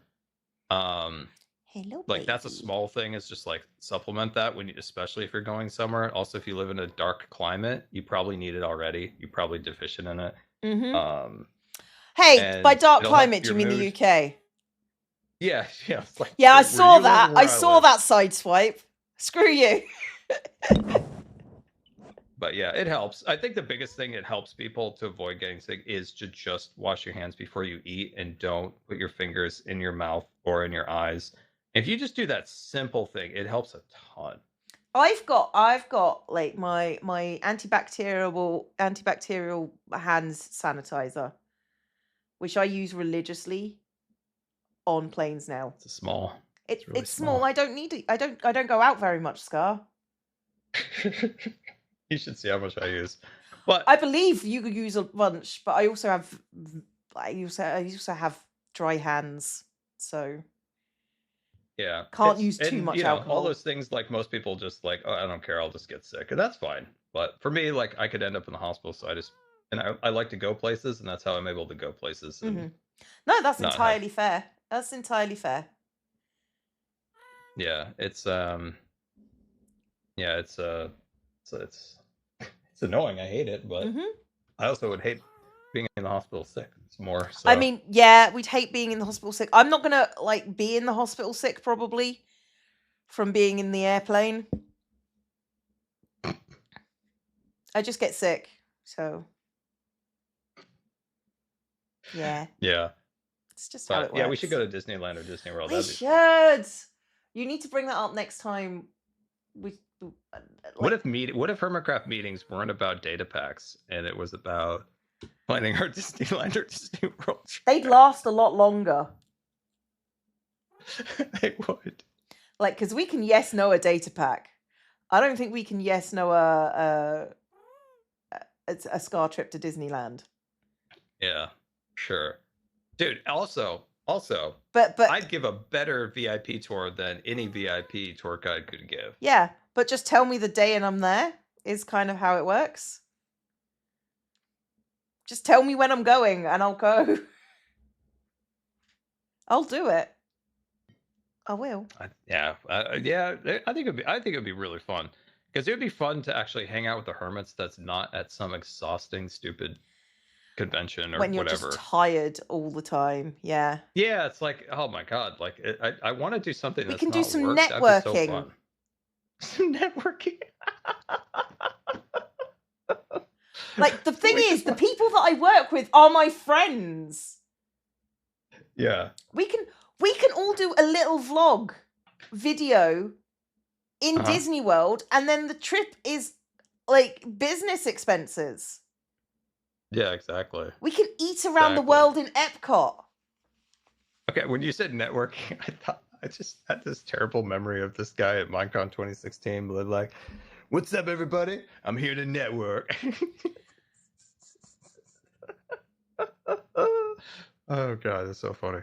R: Hello,
D: Like that's a small thing, is just like supplement that especially if you're going somewhere. Also, if you live in a dark climate, you probably need it already. You're probably deficient in it.
R: Mhm. Hey,
D: and
R: by dark
D: it'll help
R: climate, do you
D: your
R: mean the
D: mood.
R: UK?
D: Yeah, it's like,
R: Yeah, I
D: where
R: saw
D: you live
R: that.
D: and where
R: I saw
D: live.
R: that side swipe. Screw you.
D: But yeah, it helps. I think the biggest thing it helps people to avoid getting sick is to just wash your hands before you eat, and don't put your fingers in your mouth or in your eyes. If you just do that simple thing, it helps a ton.
R: I've got like my antibacterial hands sanitizer, which I use religiously on planes now.
D: It's small.
R: It's
D: really
R: small. I don't need it. I don't go out very much, Scar.
D: You should see how much I use. But
R: I believe you could use a bunch, but I also have dry hands, so
D: yeah,
R: can't use too much
D: all
R: alcohol.
D: those things, like most people just like, oh, I don't care, I'll just get sick, and that's fine. But for me, like I could end up in the hospital, so I like to go places, and that's how I'm able to go places. And
R: Mhm. No, that's
D: not
R: entirely fair. That's entirely fair.
D: yeah, it's it's annoying. I hate it, but
R: Mhm.
D: I also would hate being in the hospital sick. It's more so.
R: I mean, yeah, we'd hate being in the hospital sick. I'm not gonna like be in the hospital sick probably from being in the airplane. I just get sick, so
A: Yeah.
D: Yeah.
A: It's just how it
D: But yeah, we should
A: works.
D: go to Disneyland or Disney World.
A: We
D: That'd be
A: should. You need to bring that up next time.
D: What if Hermitcraft meetings weren't about data packs and it was about planning our Disneyland or Disney World trip?
A: They'd last a lot longer.
D: They would.
A: Like, because we can yes no a data pack. I don't think we can yes no a Scar trip to Disneyland.
D: Yeah, sure. Dude, also,
A: but
D: I'd give a better VIP tour than any VIP tour guide could give.
A: Yeah, but just tell me the day and I'm there is kind of how it works. Just tell me when I'm going and I'll go. I'll do it. I will.
D: Yeah, I think it'd be really fun because it would be fun to actually hang out with the hermits. That's not at some exhausting, stupid convention or
A: when you're
D: whatever.
A: Just tired all the time. Yeah.
D: Yeah, it's like, oh my god, like I want to do something.
A: We
D: that's
A: can do
D: not
A: some
D: work.
A: networking.
D: That'd be so fun. Networking.
A: Like the thing is, the people that I work with are my friends.
D: Yeah.
A: We can all do a little vlog video in Disney World, and then the trip is like business expenses.
D: Yeah, exactly.
A: We can eat around the world in Epcot.
D: Okay, when you said networking, I just had this terrible memory of this guy at Minecon 2016. Like, what's up, everybody? I'm here to network. Oh god, that's so funny.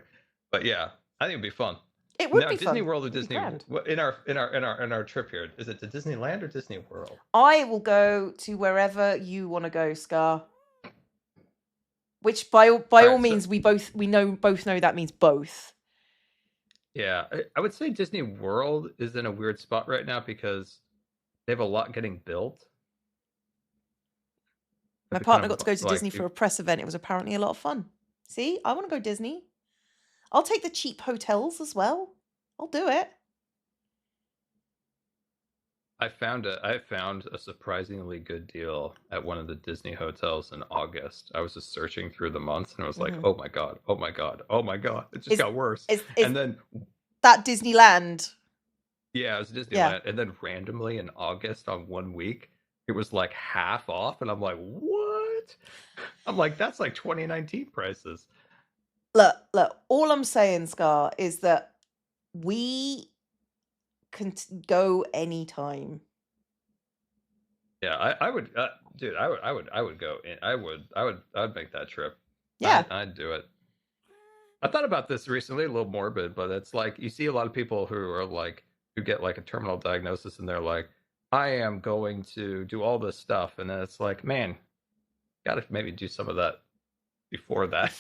D: But yeah, I think it'd be fun.
A: It would be
D: Disney
A: fun.
D: World or Disney in our trip here. Is it to Disneyland or Disney World?
A: I will go to wherever you want to go, Scar. Which by all means, we both know that means both.
D: Yeah, I would say Disney World is in a weird spot right now because they have a lot getting built.
A: My partner got to go to Disney for a press event. It was apparently a lot of fun. See, I want to go Disney. I'll take the cheap hotels as well. I'll do it.
D: I found a surprisingly good deal at one of the Disney hotels in August. I was just searching through the months and I was like, oh my god, oh my god, oh my god. It just got worse. And then
A: that Disneyland.
D: Yeah, it was Disneyland.
A: Yeah.
D: And then randomly in August on 1 week, it was like half off. And I'm like, what? I'm like, that's like 2019 prices.
A: Look, all I'm saying, Scar, is that we can go anytime.
D: Yeah, I would, dude, I would go in. I'd make that trip.
A: Yeah.
D: I'd do it. I thought about this recently, a little morbid, but it's like, you see a lot of people who are like, who get like a terminal diagnosis and they're like, I am going to do all this stuff. And then it's like, man, gotta maybe do some of that before that.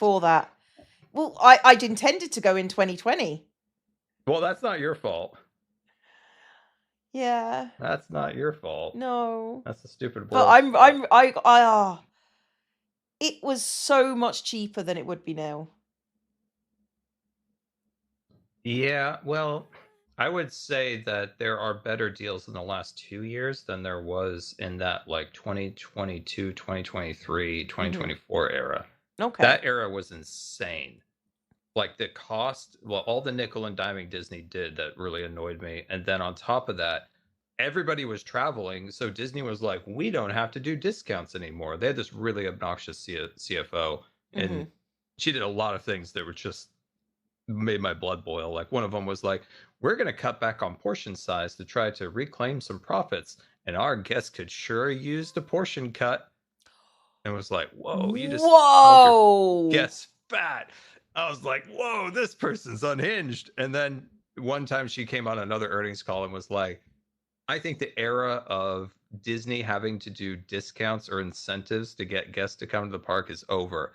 A: Well, I'd intended to go in 2020.
D: Well, that's not your fault.
A: Yeah.
D: That's not your fault.
A: No.
D: That's a stupid
A: But
D: world.
A: It was so much cheaper than it would be now.
D: Yeah, well, I would say that there are better deals in the last 2 years than there was in that like 2022, 2023, 2024 era.
A: Okay.
D: That era was insane. Like the cost, well, all the nickel and diming Disney did that really annoyed me. And then on top of that, everybody was traveling. So Disney was like, we don't have to do discounts anymore. They had this really obnoxious CFO. And she did a lot of things that were just made my blood boil. Like one of them was like, we're going to cut back on portion size to try to reclaim some profits. And our guests could sure use the portion cut. And it was like, whoa, you just called your guests fat. I was like, whoa, this person's unhinged. And then one time she came on another earnings call and was like, I think the era of Disney having to do discounts or incentives to get guests to come to the park is over.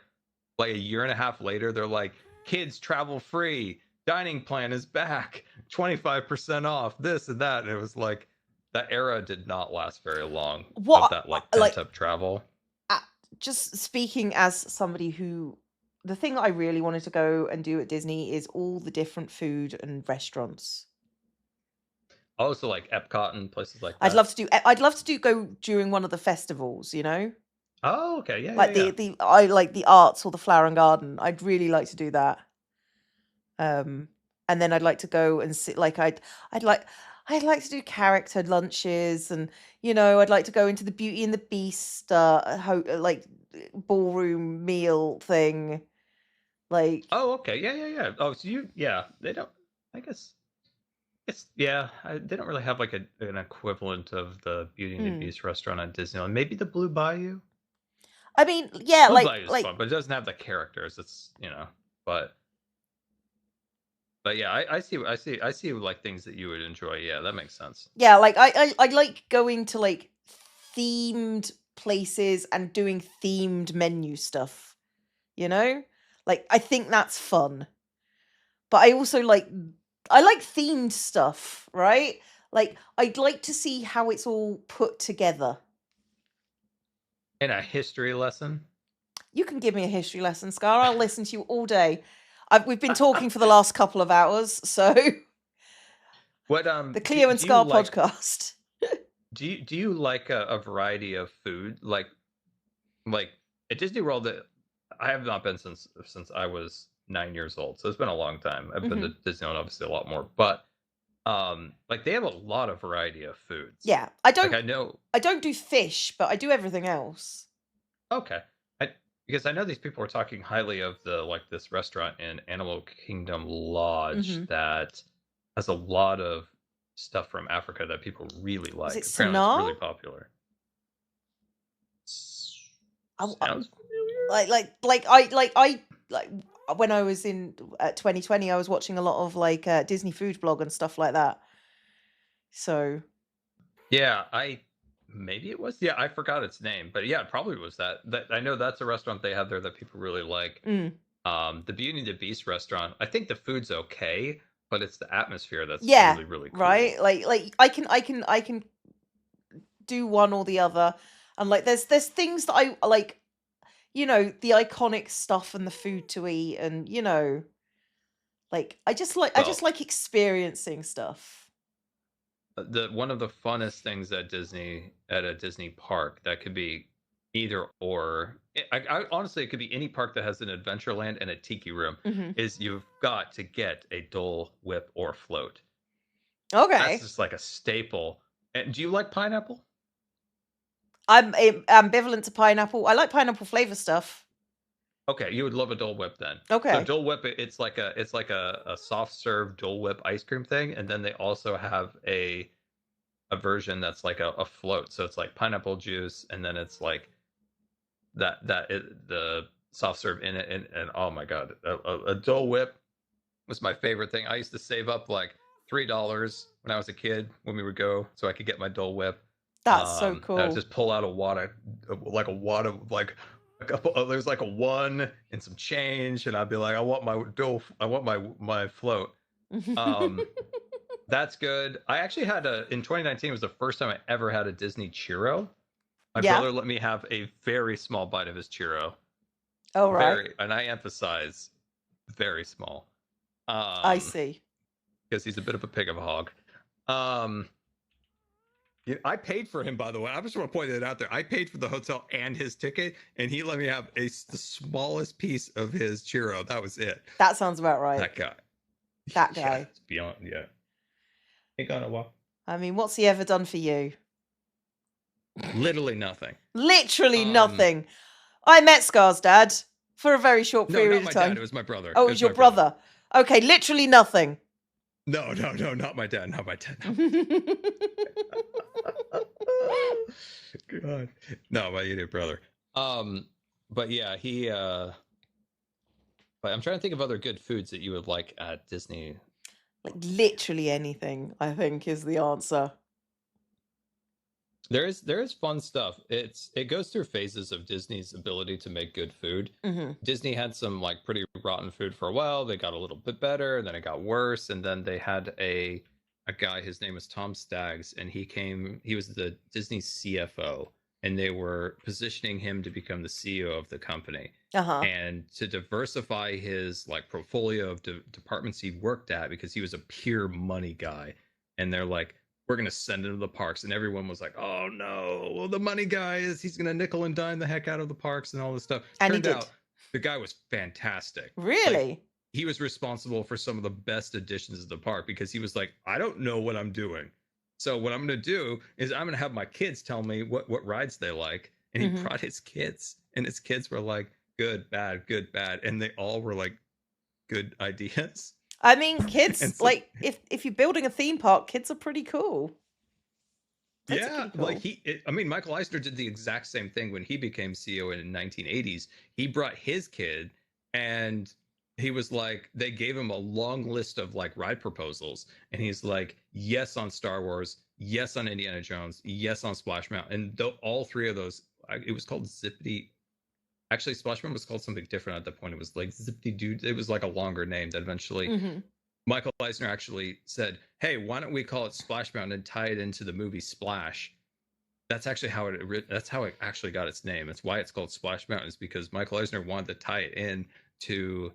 D: Like a year and a half later, they're like, kids travel free. Dining plan is back. 25% off, this and that. And it was like, that era did not last very long. Of that like pent-up travel.
A: Just speaking as somebody who, the thing that I really wanted to go and do at Disney is all the different food and restaurants.
D: Oh, so like Epcot and places like that.
A: I'd love to go during one of the festivals, you know?
D: Oh, okay, yeah,
R: Like
D: yeah, yeah.
R: the I like the arts or the flower and garden. I'd really like to do that. And then I'd like to go and sit like I'd like to do character lunches, and I'd like to go into the Beauty and the Beast like ballroom meal thing. Like,
D: Oh, okay, yeah, yeah, yeah. Oh, so they don't. I guess it's they don't really have like an equivalent of the Beauty and the Beast restaurant at Disneyland. Maybe the Blue Bayou.
R: I mean, yeah,
D: Blue
R: like
D: Bayou's fun, but it doesn't have the characters. It's but yeah, I see like things that you would enjoy. Yeah, that makes sense.
R: yeah, like I like going to like themed places and doing themed menu stuff. Like I think that's fun. But I also like themed stuff, right? Like I'd like to see how it's all put together.
D: And a history lesson.
R: You can give me a history lesson, Scar. I'll listen to you all day. We've been talking for the last couple of hours, so
D: What
R: the Cleo and
D: do
R: Scar
D: you like,
R: podcast.
D: do you like a variety of food like at Disney World? That I have not been since I was 9 years old, so it's been a long time. I've been to Disneyland obviously a lot more, but like they have a lot of variety of foods.
R: Yeah, I don't.
D: Like, I know.
R: I don't do fish, but I do everything else.
D: Okay, because I know these people are talking highly of this restaurant in Animal Kingdom Lodge that has a lot of stuff from Africa that people really like.
R: Is it
D: Apparently, it's
R: Sanaa?
D: really popular.
R: Sounds familiar. Like when I was in 2020, I was watching a lot of like Disney food blog and stuff like that. So
D: Yeah, maybe it was. Yeah, I forgot its name, but yeah, it probably was that. That I know that's a restaurant they have there that people really like. The Beauty and the Beast restaurant. I think the food's okay, but it's the atmosphere that's
R: yeah,
D: really really cool.
R: right. Like I can do one or the other, and like there's things that I like. The iconic stuff and the food to eat, and like I just like experiencing stuff.
D: One of the funnest things at a Disney park that could be either or. I honestly, it could be any park that has an Adventureland and a tiki room. Is you've got to get a Dole Whip or float.
R: Okay,
D: that's just like a staple. And do you like pineapple?
R: I'm ambivalent to pineapple. I like pineapple flavor stuff.
D: Okay, you would love a Dole Whip then.
R: Okay.
D: So Dole Whip, it's like a soft serve Dole Whip ice cream thing, and then they also have a version that's like a float. So it's like pineapple juice, and then it's like the soft serve in it, and oh my god, a Dole Whip was my favorite thing. I used to save up like $3 when I was a kid when we would go, so I could get my Dole Whip.
R: That's so cool.
D: I would just pull out a wad of there's like a one and some change, and I'd be like, I want my float. That's good. I actually had in 2019 was the first time I ever had a Disney churro. My brother let me have a very small bite of his churro.
R: Oh, right.
D: And I emphasize very small.
R: I see.
D: Because he's a bit of a pig of a hog. I paid for him, by the way. I just want to point that out there. I paid for the hotel and his ticket, and he let me have the smallest piece of his churro. That was it.
R: That sounds about right.
D: That guy.
R: That guy.
D: Yeah, it's beyond. Yeah. Ain't gonna walk.
R: I mean, what's he ever done for you?
D: Literally nothing.
R: Literally nothing. I met Scar's dad for a very short period
D: of
R: time.
D: Dad. It was my brother.
R: Oh, it was your brother. Okay, literally nothing.
D: No, not my dad. Not my dad. God. No, my idiot brother. But yeah, he but I'm trying to think of other good foods that you would like at Disney.
R: Like literally anything, I think, is the answer.
D: There is fun stuff. It goes through phases of Disney's ability to make good food. Disney had some like pretty rotten food for a while. They got a little bit better, and then it got worse. And then they had a guy. His name was Tom Staggs, and he was the Disney CFO, and they were positioning him to become the CEO of the company. And to diversify his like portfolio of departments he worked at, because he was a pure money guy. And they're like, we're gonna send him to the parks, and everyone was like, "Oh no, well, the money guy he's gonna nickel and dime the heck out of the parks and all this stuff."
R: And he
D: Turned
R: did.
D: out the guy was fantastic.
R: Really?
D: Like, he was responsible for some of the best additions to the park because he was like, "I don't know what I'm doing, so what I'm gonna do is I'm gonna have my kids tell me what rides they like." And he
R: Mhm.
D: brought his kids, and his kids were like, "Good, bad, and they all were like, good ideas.
R: I mean, kids
D: And so-
R: like if you're building a theme park, kids are pretty cool. Kids are
D: Yeah,
R: pretty cool.
D: like I mean, Michael Eisner did the exact same thing when he became CEO in the 1980s. He brought his kid, and he was like, they gave him a long list of like ride proposals, and he's like, yes on Star Wars, yes on Indiana Jones, yes on Splash Mountain, and all three of those, it was called Zippity. Actually, Splash Mountain was called something different at that point. It was like Zippity Doo. It was like a longer name that eventually
R: Mhm.
D: Michael Eisner actually said, "Hey, why don't we call it Splash Mountain and tie it into the movie Splash?" That's actually how it actually got its name. It's why it's called Splash Mountain, is because Michael Eisner wanted to tie it in to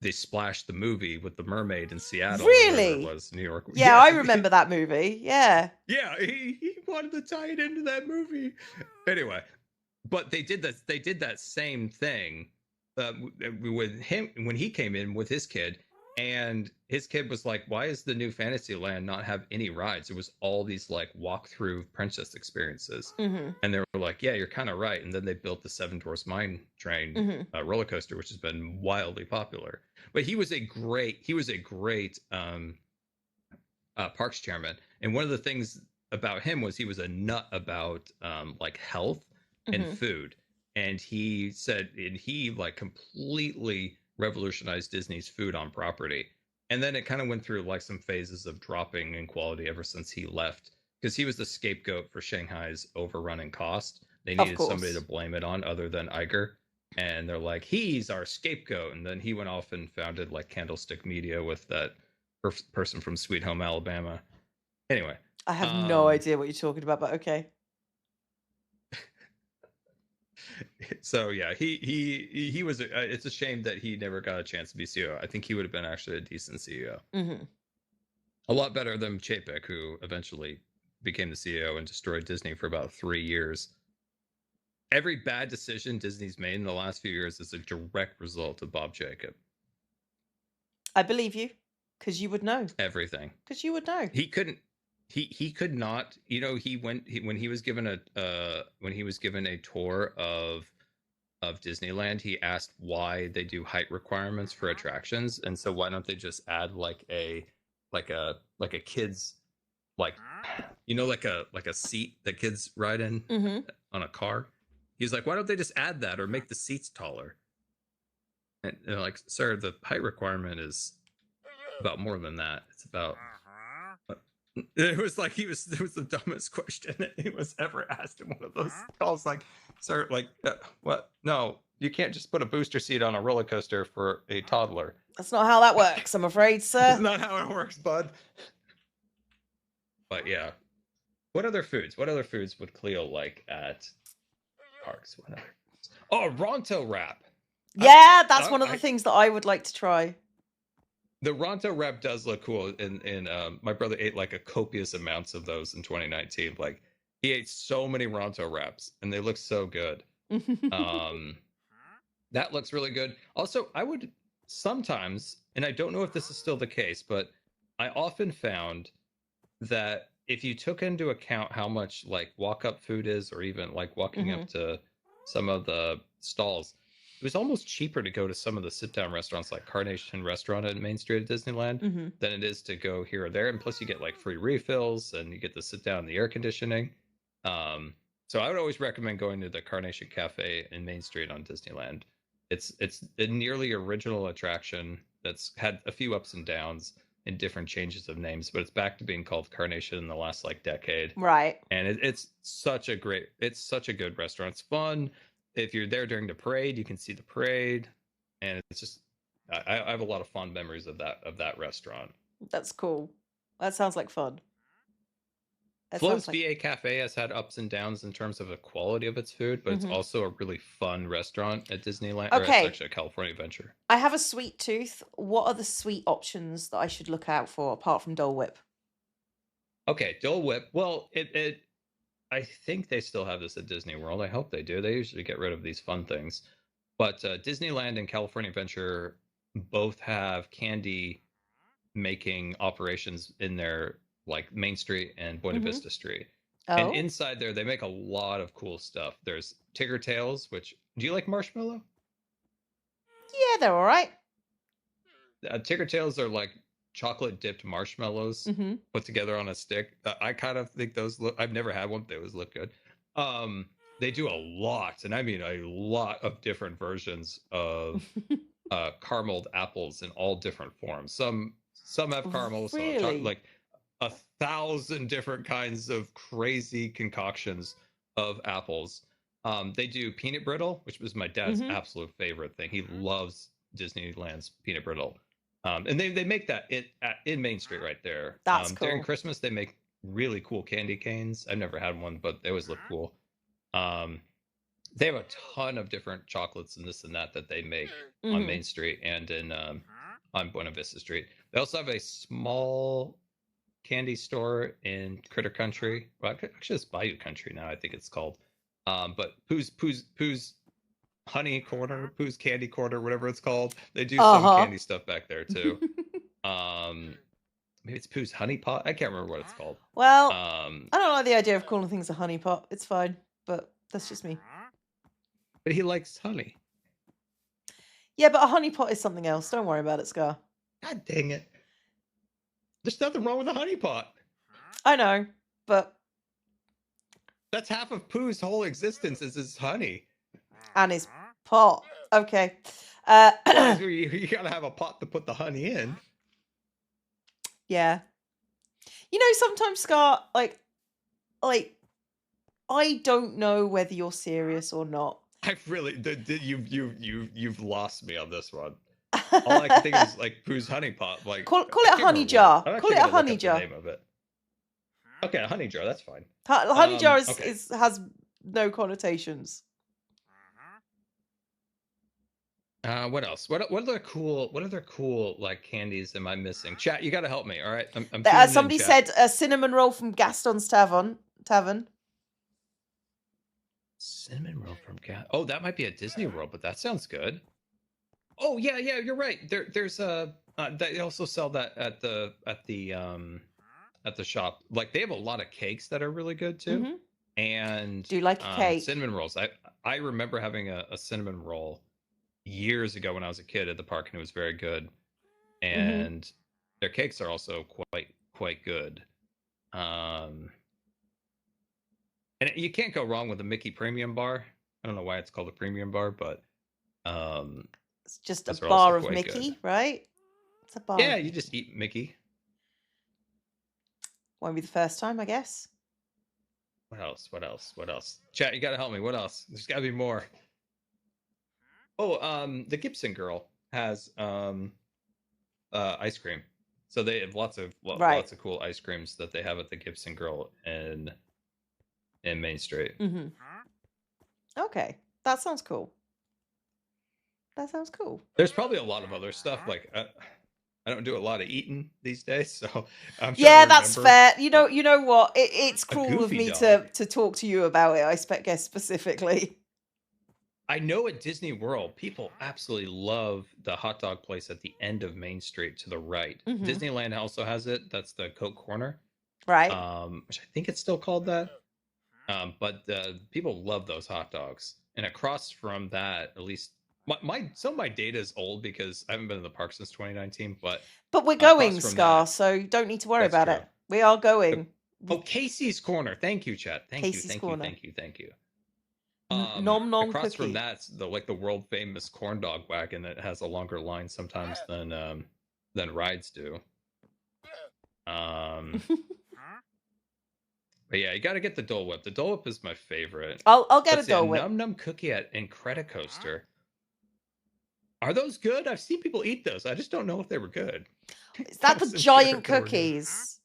D: the Splash the movie with the mermaid in Seattle. Or wherever
R: Really?
D: it was, New York.
R: Yeah, I remember that movie. Yeah.
D: Yeah, he wanted to tie it into that movie. Anyway, but they did that. They did that same thing with him when he came in with his kid, and his kid was like, "Why is the new Fantasyland not have any rides? It was all these like walk-through princess experiences."
R: Mhm.
D: And they were like, "Yeah, you're kind of right." And then they built the Seven Dwarfs Mine Train
R: Mhm.
D: roller coaster, which has been wildly popular. But he was a great parks chairman, and one of the things about him was he was a nut about like health and
R: Mhm.
D: food. And he said, and he like completely revolutionized Disney's food on property. And then it kind of went through like some phases of dropping in quality ever since he left, because he was the scapegoat for Shanghai's overrunning cost. They
R: Of
D: needed somebody to
R: course.
D: blame it on other than Iger. And they're like, he's our scapegoat. And then he went off and founded like Candlestick Media with that person from Sweet Home Alabama. Anyway,
R: I have no idea what you're talking about, but okay.
D: So yeah, he was. It's a shame that he never got a chance to be CEO. I think he would have been actually a decent CEO.
R: Mhm.
D: A lot better than Chapek, who eventually became the CEO and destroyed Disney for about 3 years. Every bad decision Disney's made in the last few years is a direct result of Bob Jacob.
R: I believe you, because you would know.
D: Everything.
R: Because you would know.
D: He couldn't. He could not. You know, when he was given a tour of Disneyland, he asked why they do height requirements for attractions, and so why don't they just add like a kid's, like, you know, like a seat that kids ride in
R: Mhm.
D: on a car. He's like, why don't they just add that or make the seats taller? And they're like, sir, the height requirement is about more than that. It's about. It was like it was the dumbest question that he was ever asked in one of those calls. Like, sir, like, what? No, you can't just put a booster seat on a roller coaster for a toddler.
R: That's not how that works, I'm afraid, sir.
D: That's not how it works, bud. But yeah, what other foods would Cleo like at parks? What other? Oh, Ronto wrap.
R: Yeah, that's one of the things that I would like to try.
D: The Ronto wrap does look cool, and my brother ate like a copious amounts of those in 2019. Like, he ate so many Ronto wraps, and they look so good. That looks really good. Also, I would sometimes, and I don't know if this is still the case, but I often found that if you took into account how much like walk-up food is, or even like walking up to some of the stalls, it was almost cheaper to go to some of the sit-down restaurants like Carnation Restaurant at Main Street at Disneyland than it is to go here or there. And plus, you get like free refills, and you get to sit down in the air conditioning. So I would always recommend going to the Carnation Cafe in Main Street on Disneyland. It's a nearly original attraction that's had a few ups and downs and different changes of names, but it's back to being called Carnation in the last like decade.
R: Right.
D: And it's such a good restaurant. It's fun. If you're there during the parade, you can see the parade, and it's just I have a lot of fond memories of that restaurant.
R: That's cool. That sounds like fun. That
D: Flo's
R: sounds like...
D: VA Cafe has had ups and downs in terms of the quality of its food, but it's also a really fun restaurant at Disneyland. Or it's actually a California Adventure.
R: I have a sweet tooth. What are the sweet options that I should look out for apart from Dole Whip?
D: Okay, Dole Whip. Well, I think they still have this at Disney World. I hope they do. They usually get rid of these fun things. But Disneyland and California Adventure both have candy making operations in their like Main Street and Buena Vista Street. And
R: Oh.
D: inside there, they make a lot of cool stuff. There's Tigger Tails, which do you like marshmallow?
R: Yeah, they're all right.
D: Tigger Tails are like chocolate dipped marshmallows put together on a stick. I kind of think those look. I've never had one, but they always look good. They do a lot, and I mean a lot of different versions of carameled apples in all different forms. Some have caramel, some have
R: Really?
D: like 1,000 different kinds of crazy concoctions of apples. They do peanut brittle, which was my dad's absolute favorite thing. He loves Disneyland's peanut brittle. And they make that in Main Street right there.
R: That's
D: During
R: cool.
D: Christmas, they make really cool candy canes. I've never had one, but they always look cool. They have a ton of different chocolates and this and that they make on Main Street and in on Buena Vista Street. They also have a small candy store in Critter Country. Well, actually, it's Bayou Country now. I think it's called. But Pooh's Honey Corner, Pooh's Candy Corner, whatever it's called. They do some candy stuff back there too. Maybe it's Pooh's Honey Pot. I can't remember what it's called.
R: Well, I don't like the idea of calling things a honey pot. It's fine, but that's just me.
D: But he likes honey.
R: Yeah, but a honey pot is something else. Don't worry about it, Scar.
D: God dang it. There's nothing wrong with a honey pot.
R: I know, but
D: that's half of Pooh's whole existence is his honey.
R: And his pot. Okay.
D: You gotta have a pot to put the honey in.
R: Yeah. You know, sometimes, Scar, like I don't know whether you're serious or not.
D: I've really you've lost me on this one. All I can think is like Pooh's honey pot. Like
R: call it a honey jar. Call it a honey jar.
D: The name of it. Okay, a honey jar. That's fine.
R: Honey jar
D: okay.
R: has no connotations.
D: What else? What other cool like candies am I missing? Chat, you got to help me. All right, I'm
R: somebody said a cinnamon roll from Gaston's Tavern.
D: Cinnamon roll from Gaston. Oh, that might be a Disney World, but that sounds good. Oh yeah, you're right. There's a they also sell that at the shop. Like they have a lot of cakes that are really good too. And
R: do you like a cake?
D: Cinnamon rolls. I remember having a cinnamon roll years ago when I was a kid at the park, and it was very good. And their cakes are also quite good. And you can't go wrong with a Mickey Premium Bar. I don't know why it's called a Premium Bar, but
R: it's just a bar of Mickey,
D: good.
R: Right? It's a bar.
D: Yeah, you just eat Mickey.
R: Won't be the first time, I guess.
D: What else? Chat, you gotta help me. What else? There's gotta be more. Oh, the Gibson girl has ice cream. So they have lots of cool ice creams that they have at the Gibson girl in Main Street.
R: Okay, that sounds cool.
D: There's probably a lot of other stuff. Like I don't do a lot of eating these days, so I'm
R: yeah, that's fair. You know what? It's cruel of me to talk to you about it. I guess specifically.
D: I know at Disney World, people absolutely love the hot dog place at the end of Main Street to the right. Disneyland also has it. That's the Coke Corner,
R: right?
D: Which I think it's still called that. But people love those hot dogs. And across from that, at least some of my data is old because I haven't been in the park since 2019. But
R: we're going, Scar, so don't need to worry about it. We are going.
D: Casey's Corner. Thank you, chat. Thank you.
R: Nom nom
D: across
R: cookie.
D: from that's the world famous corn dog wagon that has a longer line sometimes than rides do. But yeah, you got to get the Dole Whip. The Dole Whip is my favorite.
R: I'll get a Dole Whip.
D: Num Num Cookie at Incredicoaster. Are those good? I've seen people eat those. I just don't know if they were good.
R: Is that the giant cookies?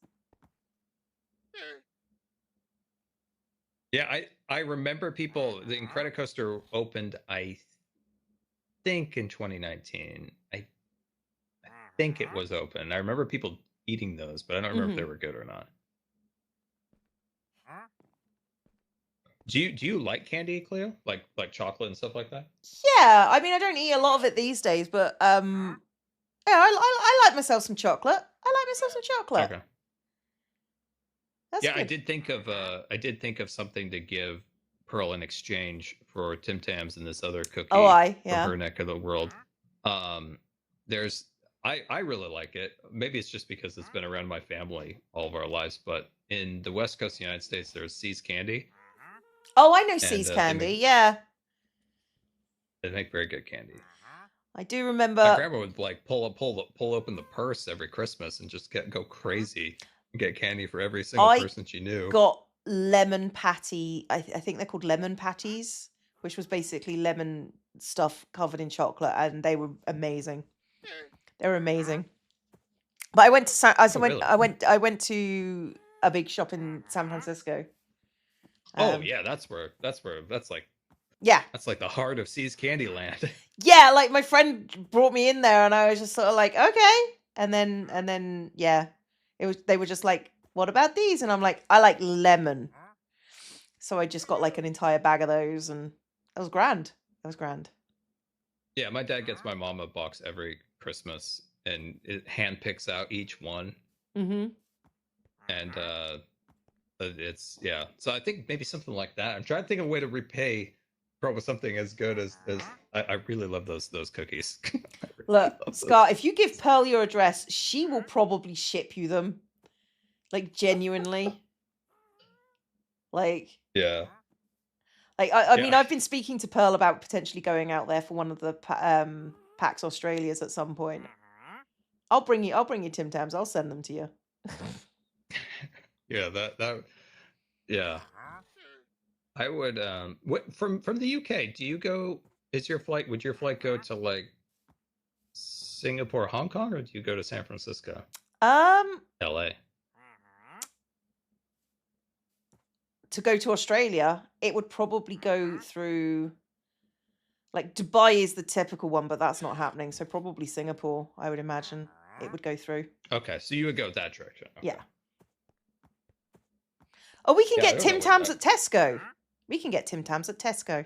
D: Yeah, I remember people. The Incredicoaster opened, I think, in 2019. I think it was open. I remember people eating those, but I don't remember if they were good or not. Do you like candy, Cleo? Like chocolate and stuff like that?
R: Yeah, I mean, I don't eat a lot of it these days, but yeah, I like myself some chocolate. I like myself some chocolate.
D: Okay.
R: That's
D: Yeah,
R: good.
D: I did think of something to give Pearl in exchange for Tim Tams and this other cookie
R: Oh,
D: from
R: yeah.
D: her neck of the world. There's I really like it. Maybe it's just because it's been around my family all of our lives, but in the West Coast of the United States, there's See's candy.
R: Oh, I know
D: And,
R: See's
D: they
R: candy.
D: make-
R: Yeah,
D: They make very good candy.
R: I do
D: My
R: remember.
D: grandma would like pull open the purse every Christmas and just go crazy and get candy for every single
R: I
D: person she knew.
R: got lemon patty. I think they're called lemon patties, which was basically lemon stuff covered in chocolate, and they were amazing. They were amazing. But I went to
D: really?
R: I went to a big shop in San Francisco.
D: Oh
R: Um,
D: yeah, that's like
R: Yeah.
D: that's like the heart of See's Candyland.
R: Yeah, like my friend brought me in there, and I was just sort of like, okay, and then yeah, they were just like, what about these? And I'm like, I like lemon, so I just got like an entire bag of those, and that was grand. That was grand.
D: Yeah, my dad gets my mom a box every Christmas, and it hand picks out each one,
R: Mm-hmm.
D: and it's yeah. So I think maybe something like that. I'm trying to think of a way to repay Pearl with something as good as I really love those cookies.
R: Look, Scar, if you give Pearl your address, she will probably ship you them, like genuinely. Like
D: Yeah.
R: I mean,
D: Yeah.
R: I've been speaking to Pearl about potentially going out there for one of the PAX Australias at some point. I'll bring you Tim Tams. I'll send them to you.
D: Yeah, that yeah. I would what from the UK, do you go would your flight go to like Singapore, Hong Kong, or do you go to San Francisco? LA.
R: To go to Australia, it would probably go through like Dubai is the typical one, but that's not happening. So probably Singapore, I would imagine it would go through.
D: Okay, so you would go that direction. Okay.
R: Yeah. Oh, we can
D: Yeah, I
R: get
D: don't know
R: Tim
D: what
R: Tams
D: that-
R: at Tesco. We can get Tim Tams at Tesco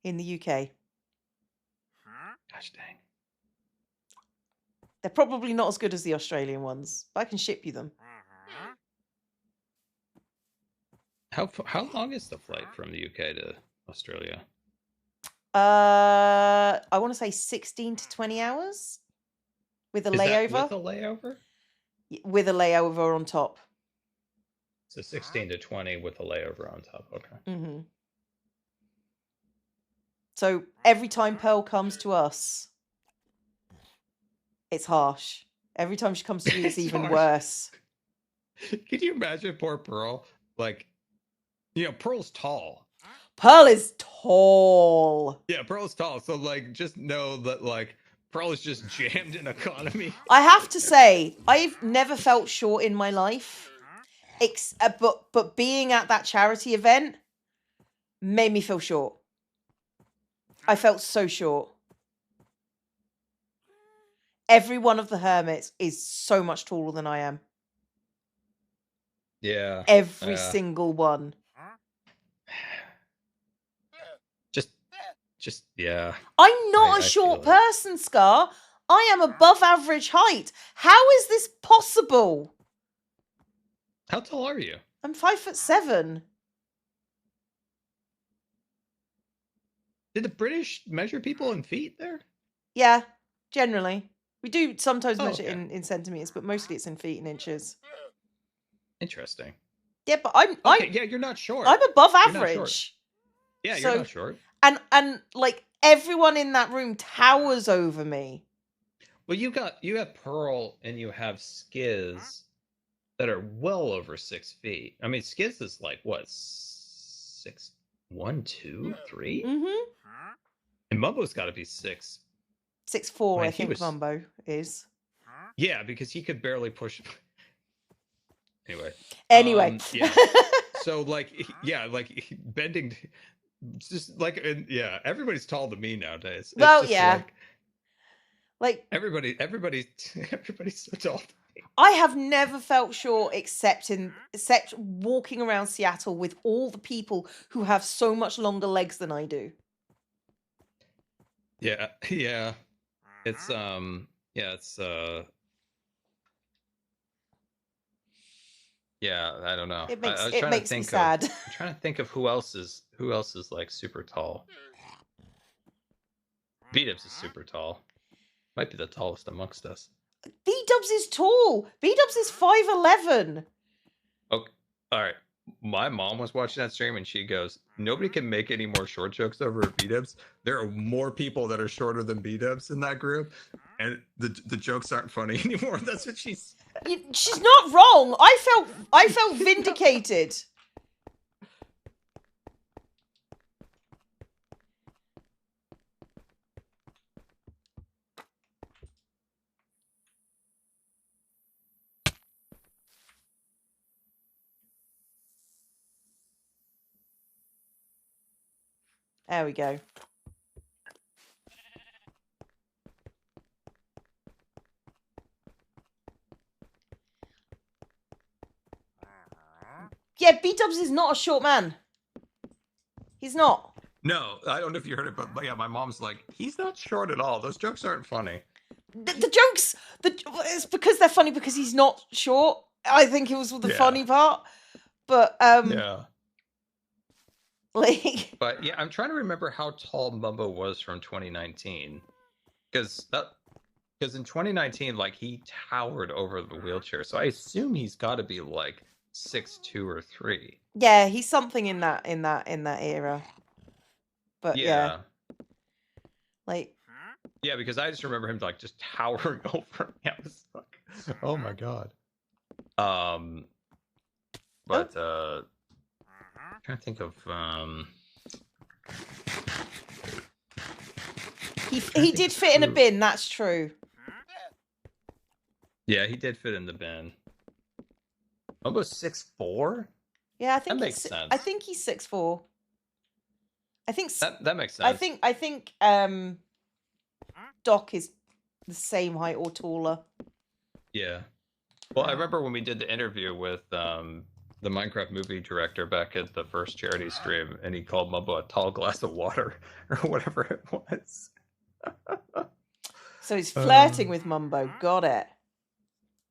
R: in the UK.
D: Gosh dang.
R: They're probably not as good as the Australian ones, but I can ship you them.
D: How long is the flight from the UK to Australia?
R: I want to say 16 to 20 hours with a
D: Is that
R: layover.
D: with a layover?
R: With a layover on top.
D: So 16 to 20 with a layover on top. Okay.
R: Mm-hmm. So every time Pearl comes to us, it's harsh. Every time she comes to you, it's even
D: harsh.
R: worse.
D: Can you imagine poor Pearl? Like, you know, Pearl's tall.
R: Pearl is tall.
D: Yeah, Pearl's tall. So like, just know that like Pearl is just jammed in economy.
R: I have to say, I've never felt short in my life. But being at that charity event made me feel short. I felt so short. Every one of the hermits is so much taller than I am.
D: Yeah.
R: Every single one.
D: Just yeah.
R: I'm not a short person, Scar. I am above average height. How is this possible?
D: How tall are you?
R: I'm 5'7".
D: Did the British measure people in feet there?
R: Yeah, generally. We do sometimes
D: Oh,
R: measure
D: okay.
R: in centimeters, but mostly it's in feet and inches.
D: Interesting.
R: Yeah, but I'm
D: yeah, you're not short.
R: I'm above
D: You're not short.
R: average.
D: Yeah,
R: So-
D: you're not short.
R: And like everyone in that room towers over me.
D: Well, you have Pearl and you have Skiz that are well over 6 feet. I mean, Skiz is like what 6, 1, 2, 3,
R: Mm-hmm.
D: and Mumbo's got to be 6.
R: 6'4",
D: Like,
R: I
D: he
R: think
D: was-
R: Mumbo is.
D: Yeah, because he could barely push. Anyway.
R: Anyway.
D: Yeah. So like, yeah, like bending, just like, and yeah, everybody's tall to me nowadays. It's
R: Well,
D: just
R: yeah. Like
D: everybody's so tall.
R: I have never felt short except walking around Seattle with all the people who have so much longer legs than I do.
D: Yeah, yeah. It's yeah, it's yeah, I don't know.
R: It
D: I was
R: makes
D: trying to
R: me
D: think
R: sad.
D: I'm trying to think of who else is like super tall. B-Dubs is super tall. Might be the tallest amongst us.
R: B-Dubs is tall. B-Dubs is 5'11".
D: Okay, all right. My mom was watching that stream and she goes, "Nobody can make any more short jokes over B-Dubs. There are more people that are shorter than B-Dubs in that group, and the jokes aren't funny anymore." That's what she said.
R: She's not wrong. I felt vindicated. There we go. Yeah, B-Dubs is not a short man. He's not.
D: No, I don't know if you heard it, but yeah, my mom's like, "He's not short at all. Those jokes aren't funny."
R: The jokes, it's because they're funny because he's not short. I think it was the funny part. But
D: yeah.
R: Like,
D: but yeah, I'm trying to remember how tall Mumbo was from 2019, because in 2019, like he towered over the wheelchair, so I assume he's got to be like 6'2" or 3.
R: Yeah, he's something in that era. But yeah. Like,
D: yeah, because I just remember him like just towering over me. I was like, oh my god. But I'm trying to think of
R: he did fit in a bin, that's true.
D: Yeah, he did fit in the bin. Almost 6'4"?
R: Yeah, I think
D: that makes sense.
R: I think he's 6'4". I think
D: that makes sense.
R: I think Doc is the same height or taller.
D: Yeah. Well, I remember when we did the interview with the Minecraft movie director back at the first charity stream, and he called Mumbo a tall glass of water or whatever it was.
R: So he's flirting with Mumbo. Got it.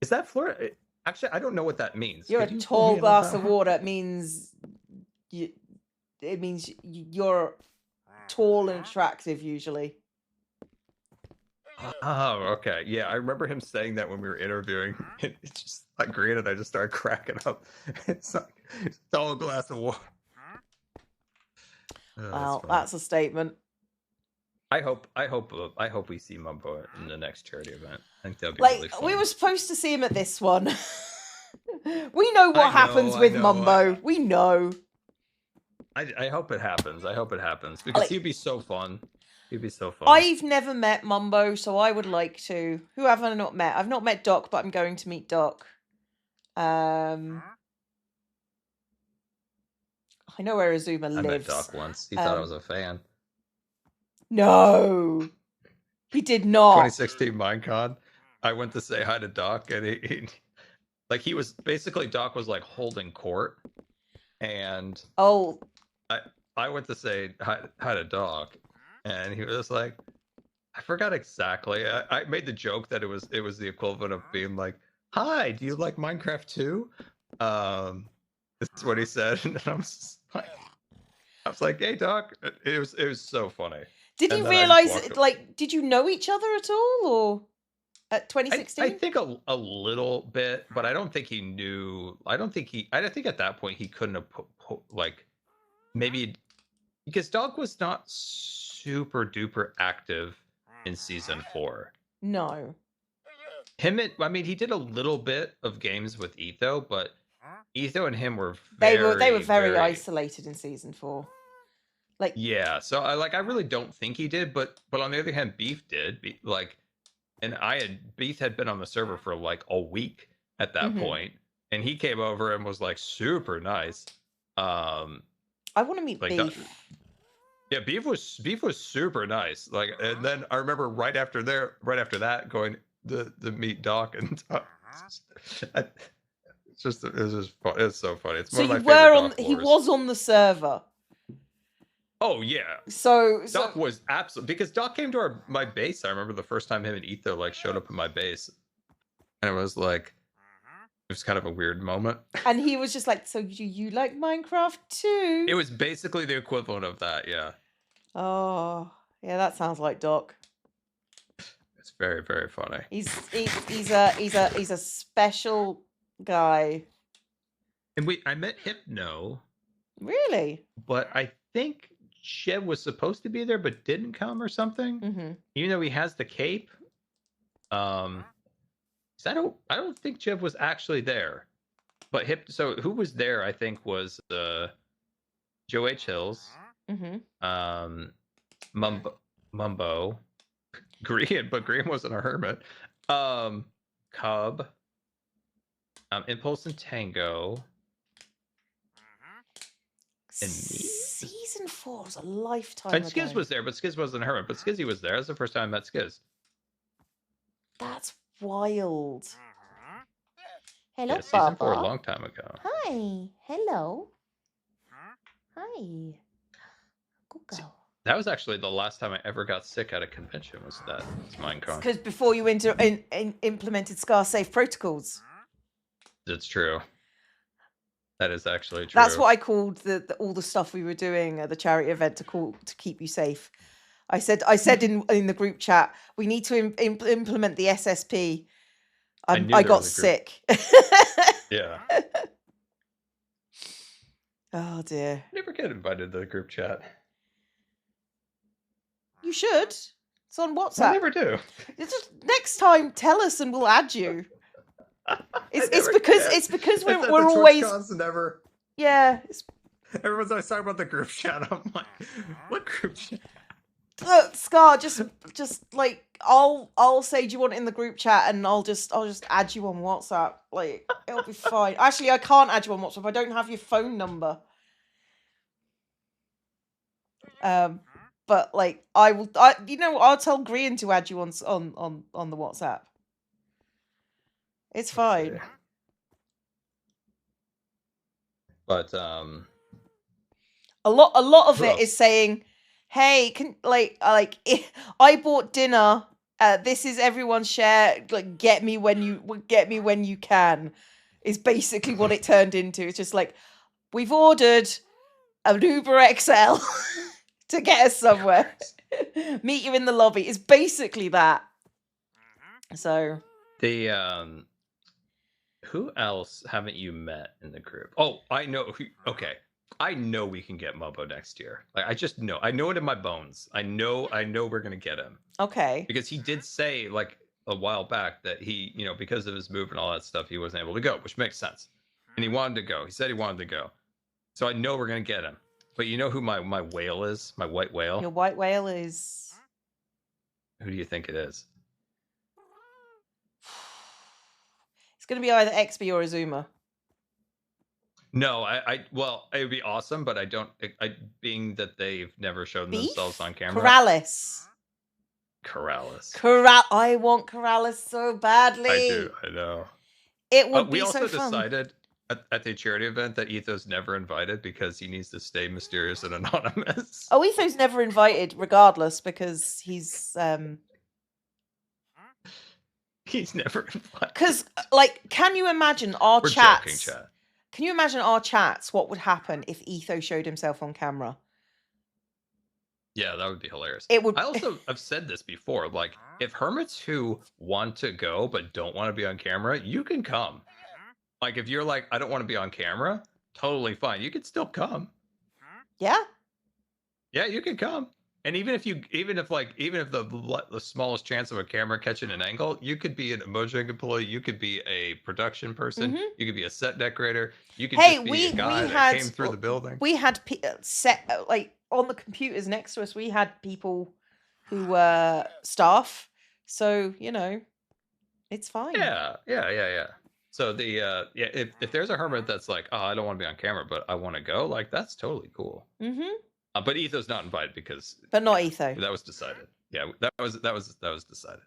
D: Is that flirt? Actually, I don't know what that means.
R: You're
D: Could
R: a
D: you
R: tall
D: fill me in on
R: glass
D: that
R: of
D: one?
R: water. It means you're tall and attractive usually.
D: Oh, okay. Yeah, I remember him saying that when we were interviewing. It's just like, granted, I just started cracking up. It's like it's a tall glass of water.
R: Well, that's a statement.
D: I hope we see Mumbo in the next charity event. I think that'll be
R: Like,
D: really fun.
R: we were supposed to see him at this one. We know what happens with Mumbo. We know.
D: I hope it happens. I hope it happens because he'd be so fun. He'd be so fun.
R: I've never met Mumbo, so I would like to. Who have I not met? I've not met Doc, but I'm going to meet Doc. I know where Azuma lives.
D: I met Doc once. He thought I was a fan.
R: No, he did not.
D: 2016 Minecon. I went to say hi to Doc, and he was basically Doc was like holding court, and I went to say hi to Doc, and he was like, I forgot exactly. I made the joke that it was the equivalent of being like, "Hi, do you like Minecraft too?" That's what he said, and I was like, "Hey, Doc." It was so funny.
R: Did
D: And
R: you
D: then I just
R: realize,
D: walked
R: like, did you know each other at all, or at 2016?
D: I think a little bit, but I don't think he knew. I think at that point he couldn't have put like maybe because Dog was not super duper active in season 4.
R: No.
D: I mean, he did a little bit of games with Etho, but Etho and him were
R: They were very isolated in season 4. Like,
D: yeah, so I really don't think he did, but on the other hand, Beef did. And Beef had been on the server for like a week at that point, and he came over and was like super nice.
R: I want to meet Beef.
D: Yeah, Beef was super nice. Like, and then I remember right after that going to meet Doc, and It's just it's so funny. It's
R: So
D: one of my
R: you
D: favorite
R: were on.
D: Doc
R: He
D: wars.
R: was on the server.
D: Oh yeah.
R: So
D: Doc was absolutely, because Doc came to my base. I remember the first time him and Etho like showed up in my base, and it was like it was kind of a weird moment.
R: And he was just like, "So you like Minecraft too?"
D: It was basically the equivalent of that. Yeah.
R: Oh, yeah, that sounds like Doc.
D: It's very, very funny.
R: He's a special guy.
D: And I met Hypno.
R: Really?
D: But I think Chev was supposed to be there but didn't come or something.
R: Mm-hmm.
D: Even though he has the cape. I don't think Chev was actually there. But so who was there, I think, was Joe H. Hills.
R: Mm-hmm.
D: Mumbo. Green, but Green wasn't a hermit. Cub. Impulse and Tango. And me.
R: Season 4 was a lifetime
D: And
R: ago.
D: Skiz was there, but Skiz wasn't a hermit. But Skizzy was there. That's the first time I met Skiz.
R: That's wild. Hello,
D: Yeah, season 4 a
R: Baba.
D: long time ago.
R: Hi. Hello. Hi. Good girl.
D: That was actually the last time I ever got sick at a convention. Was Minecon?
R: Because before you implemented Scar safe protocols.
D: It's true. That is actually true.
R: That's what I called all the stuff we were doing at the charity event to keep you safe. I said in the group chat, we need to implement the SSP. I got sick.
D: Yeah.
R: Oh dear.
D: Never get invited to the group chat.
R: You should. It's on WhatsApp.
D: I never do.
R: Just next time, tell us and we'll add you. It's because we're always
D: never.
R: Yeah.
D: Everyone's always talking about the group chat. I'm like, what group chat?
R: Look, Scar, just like I'll say, do you want it in the group chat, and I'll just add you on WhatsApp. Like it'll be fine. Actually, I can't add you on WhatsApp. I don't have your phone number. But like I'll tell Grian to add you on the WhatsApp. It's fine.
D: But
R: a lot of it is saying, hey, can I bought dinner. This is everyone's share. Like, get me when you can. Is basically what it turned into. It's just like, we've ordered an Uber XL to get us somewhere. Meet you in the lobby. It's basically that. So
D: the who else haven't you met in the group? Oh, I know. Okay. I know we can get Mubbo next year. Like, I just know. I know it in my bones. I know we're gonna get him.
R: Okay.
D: Because he did say like a while back that he, because of his move and all that stuff, he wasn't able to go, which makes sense. And he wanted to go. He said he wanted to go. So I know we're gonna get him. But you know who my whale is? My white whale?
R: Your white whale is...
D: Who do you think it is?
R: It's gonna be either XB or Azuma.
D: No, well, it would be awesome, but being that they've never shown themselves on camera.
R: Corrales. I want Corrales so badly.
D: I do, I know.
R: It would be
D: so fun. We also
R: fun.
D: decided at the charity event that Etho's never invited because he needs to stay mysterious and anonymous.
R: Oh, Etho's never invited, regardless, because he's
D: he's never invited.
R: Because, like, can you imagine our
D: We're
R: chats?
D: joking, chat.
R: Can you imagine our chats? What would happen if Etho showed himself on camera?
D: Yeah, that would be hilarious.
R: It would.
D: I also have said this before. Like, if hermits who want to go but don't want to be on camera, you can come. Like, if you're like, I don't want to be on camera, totally fine. You can still come.
R: Yeah.
D: Yeah, you can come. And even if the smallest chance of a camera catching an angle, you could be an Mojang employee, you could be a production person, you could be a set decorator, you could just be a guy that came through the building.
R: We had like on the computers next to us. We had people who were staff, so it's fine.
D: Yeah. So if there's a hermit that's like, oh, I don't want to be on camera, but I want to go, like that's totally cool.
R: Mm-hmm.
D: But Etho's not invited because.
R: But not Etho.
D: That was decided. Yeah, that was decided.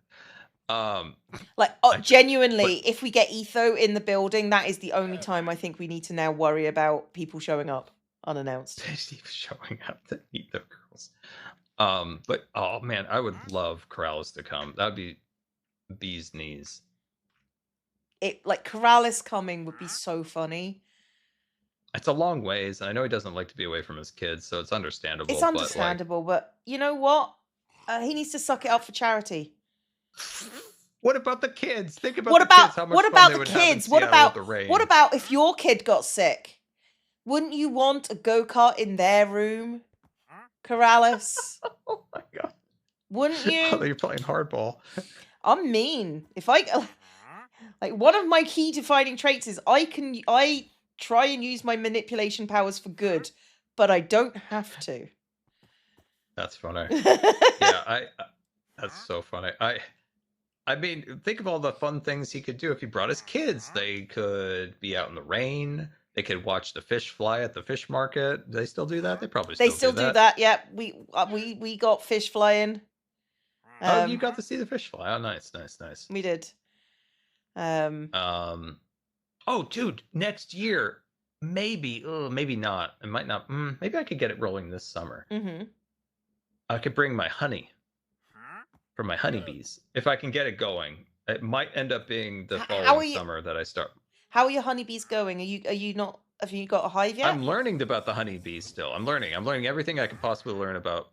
R: Like, genuinely, if we get Etho in the building, that is the only time I think we need to now worry about people showing up unannounced.
D: Showing up to eat the girls. But oh man, I would love Corrales to come. That would be bee's knees.
R: It like Corrales coming would be so funny.
D: It's a long ways, and I know he doesn't like to be away from his kids, so it's understandable.
R: It's understandable, but you know what? He needs to suck it up for charity.
D: What about the kids? Think about
R: What
D: the
R: about
D: kids. How much
R: what
D: fun
R: about
D: they
R: the
D: would have in
R: kids? What
D: Seattle
R: about
D: with the rain.
R: what about if your kid got sick? Wouldn't you want a go-kart in their room, Corrales?
D: Oh my god!
R: Wouldn't you?
D: Oh, you're playing hardball.
R: I'm mean. If I like one of my key defining traits is I try and use my manipulation powers for good, but I don't have to.
D: That's funny. Yeah, that's so funny. I mean, think of all the fun things he could do if he brought his kids. They could be out in the rain. They could watch the fish fly at the fish market. Do they still do that? They probably
R: They
D: still
R: still do that. Yeah, we got fish flying.
D: Oh, you got to see the fish fly. Oh, nice.
R: We did.
D: Oh, dude, next year, maybe not. It might not. Maybe I could get it rolling this summer.
R: Mm-hmm.
D: I could bring my honey for my honeybees if I can get it going. It might end up being the following summer that I start.
R: How are your honeybees going? Are you not? Have you got a hive yet?
D: I'm learning about the honeybees still. I'm learning everything I could possibly learn about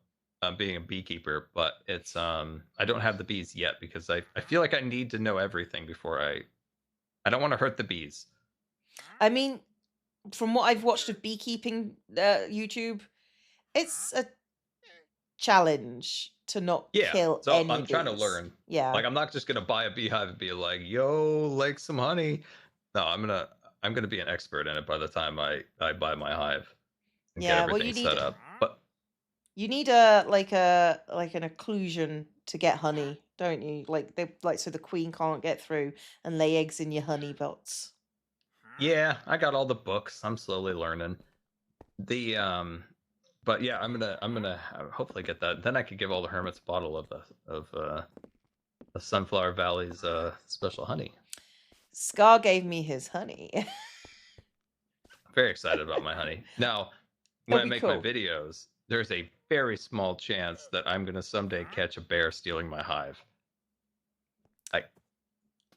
D: being a beekeeper, but it's I don't have the bees yet because I feel like I need to know everything before I don't want to hurt the bees.
R: I mean, from what I've watched of beekeeping YouTube, it's a challenge to not kill
D: so
R: any
D: I'm trying to
R: bees.
D: learn.
R: Yeah.
D: Like I'm not just gonna buy a beehive and be like, yo, like some honey. No, I'm gonna be an expert in it by the time I buy my hive and get everything set up. But
R: you need an occlusion to get honey, don't you? So the queen can't get through and lay eggs in your honey pots.
D: yeah, I got all the books. I'm slowly learning. But yeah, I'm gonna hopefully get that. Then I could give all the hermits a bottle of the Sunflower Valley's special honey.
R: Scar gave me his honey.
D: I'm very excited about my honey. Now, when I make my
R: cool.
D: videos, there's a very small chance that I'm gonna someday catch a bear stealing my hive.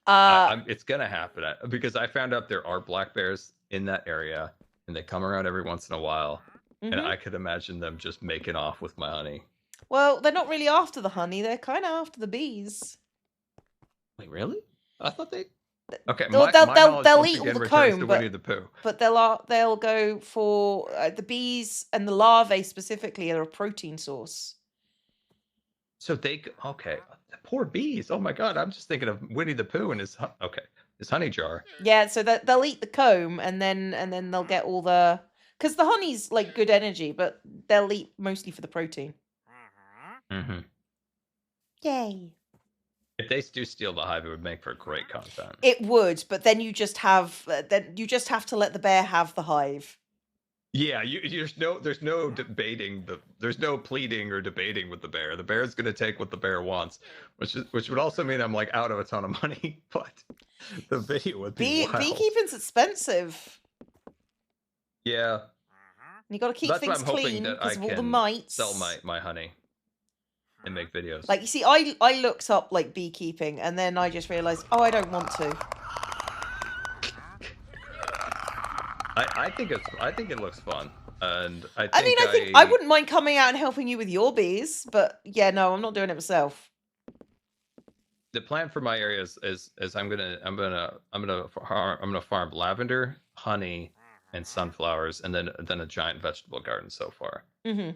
D: It's gonna happen because I found out there are black bears in that area, and they come around every once in a while. And I could imagine them just making off with my honey.
R: Well, they're not really after the honey. They're kind of after the bees.
D: Wait, really? I thought they... Okay,
R: they'll eat all the comb, but they'll go for the bees, and the larvae specifically are a protein source.
D: So okay, the poor bees. Oh my god, I'm just thinking of Winnie the Pooh and his honey jar.
R: Yeah, so they'll eat the comb, and then they'll get all the... Because the honey's like good energy, but they'll eat mostly for the protein.
D: Mm-hmm.
R: Yay.
D: If they do steal the hive, it would make for great content.
R: It would, but then you just have to let the bear have the hive.
D: Yeah, there's no debating there's no pleading or debating with the bear. The bear's gonna take what the bear wants, which would also mean I'm like out of a ton of money, but the video would be wild.
R: Beekeeping's expensive.
D: Yeah.
R: You got to keep things clean because of all the mites.
D: Sell my honey and make videos.
R: Like, you see, I looked up like beekeeping, and then I just realized, I don't want to.
D: I think it looks fun, and I
R: think I wouldn't mind coming out and helping you with your bees, but yeah, no, I'm not doing it myself.
D: The plan for my area is I'm gonna farm lavender, honey, and sunflowers, and then a giant vegetable garden so far.
R: Mm-hmm.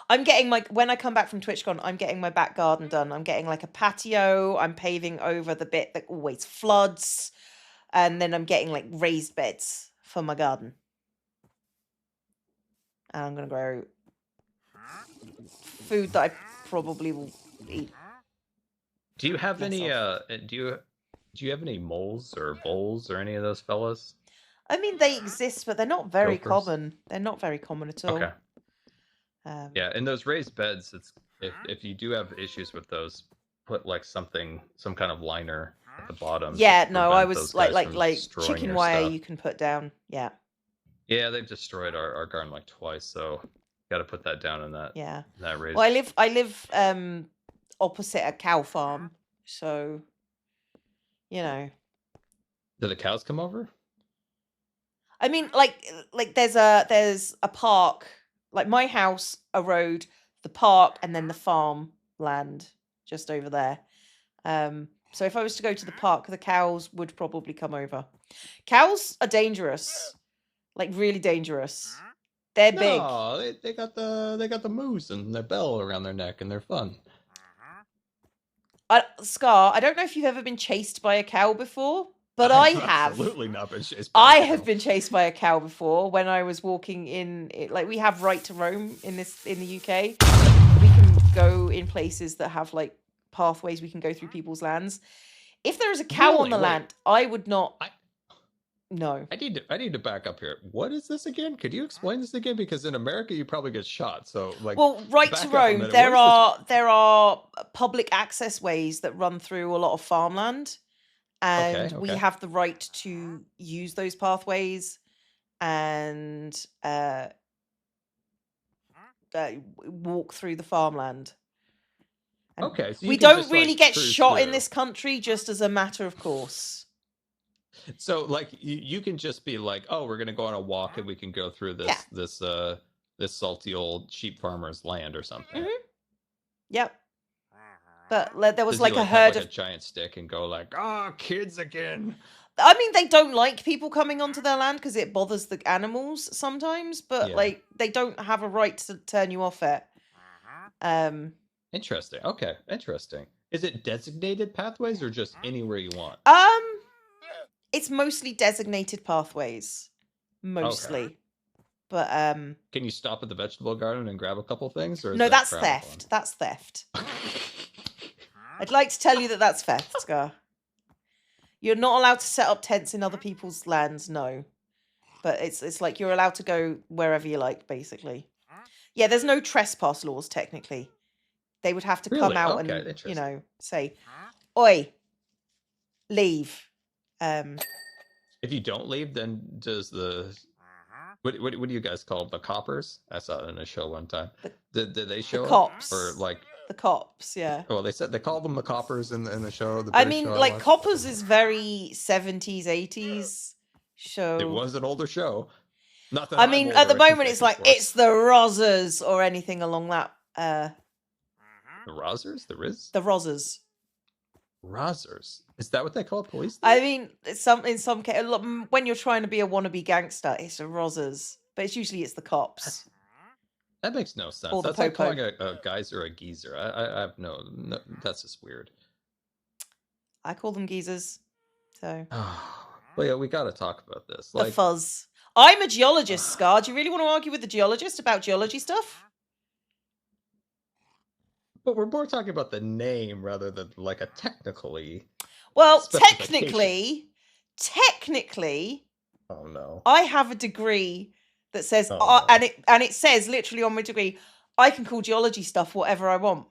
R: I'm getting when I come back from TwitchCon, I'm getting my back garden done. I'm getting like a patio. I'm paving over the bit that always floods, and then I'm getting like raised beds for my garden. And I'm gonna grow food that I probably will eat.
D: Do you have any? Do you have any moles or voles or any of those fellas?
R: I mean, they exist, but they're not very common. They're not very common at all.
D: Okay. Yeah, in those raised beds, if you do have issues with those, put like some kind of liner at the bottom.
R: Yeah,
D: to
R: no, I
D: prevent
R: was
D: those
R: like
D: guys from destroying
R: chicken
D: your
R: wire
D: stuff.
R: you can put down. Yeah.
D: Yeah, they've destroyed our garden like twice, so got to put that down in that
R: Yeah.
D: that raise.
R: Well, I live opposite a cow farm, so you know.
D: Do the cows come over?
R: I mean, like there's a park, like my house, a road, the park, and then the farm land just over there. So if I was to go to the park, the cows would probably come over. Cows are dangerous, like really dangerous. They're big.
D: No, they got the moose and their bell around their neck, and they're fun.
R: Scar, I don't know if you've ever been chased by a cow before, but I have.
D: Absolutely not been chased by
R: I
D: a cow.
R: have been chased by a cow before when I was walking in. Like we have right to roam in the UK. We can go in places that have like pathways. We can go through people's lands. If there is a cow on the land, I would not. No.
D: I need to back up here. What is this again? Could you explain this again? Because in America, you probably get shot. So like,
R: well, right
D: back
R: to
D: up a
R: roam.
D: minute.
R: There are public access ways that run through a lot of farmland, and we
D: okay.
R: have the right to use those pathways and walk through the farmland. And
D: Okay, so you
R: we
D: can
R: don't
D: just,
R: really
D: like,
R: get
D: cruise
R: shot in
D: through.
R: this country just as a matter of course.
D: So like you can just be like, oh, we're gonna go on a walk and we can go through this salty old sheep farmer's land or something.
R: Yep. But there was
D: Does
R: like
D: he,
R: a
D: have,
R: herd of.
D: a giant stick and go like, kids again.
R: I mean, they don't like people coming onto their land because it bothers the animals sometimes, but
D: Yeah.
R: like they don't have a right to turn you off it.
D: Interesting. Okay, interesting. Is it designated pathways or just anywhere you want?
R: It's mostly designated pathways, mostly. But
D: can you stop at the vegetable garden and grab a couple things, or is
R: no,
D: that
R: that's
D: frowned
R: theft. That's theft. I'd like to tell you that that's theft, Scar. You're not allowed to set up tents in other people's lands, no. But it's like you're allowed to go wherever you like, basically. Yeah, there's no trespass laws technically. They would have to come
D: Really?
R: out
D: Okay,
R: and
D: interesting.
R: say, "Oi, leave."
D: If you don't leave, then does the what do you guys call them? The coppers? I saw it in a show one time. Did they show
R: cops.
D: up or like
R: the cops? Yeah.
D: Well, they called them the coppers in the show. The
R: I
D: British
R: mean,
D: show
R: like
D: watched.
R: Coppers is very 70s, 80s show.
D: It was an older show. Not that
R: I mean, at the moment, it's like it's the Rozzers or anything along that.
D: The Rozzers, the Riz,
R: the Rozzers.
D: Rozzers. Is that what they call police?
R: I mean, in some case, when you're trying to be a wannabe gangster, it's the Rozzers, but it's usually the cops.
D: That makes no sense.
R: Or the
D: That's like
R: po-po.
D: calling a geyser a geezer. I have no. That's just weird.
R: I call them geezers. So.
D: Well, yeah, we got to talk about this.
R: The fuzz. I'm a geologist, Scar. Do you really want to argue with the geologist about geology stuff?
D: But we're more talking about the name rather than like a technically.
R: Well,
D: specification.
R: technically.
D: Oh no.
R: I have a degree that says,
D: no.
R: and it says literally on my degree, I can call geology stuff whatever I want.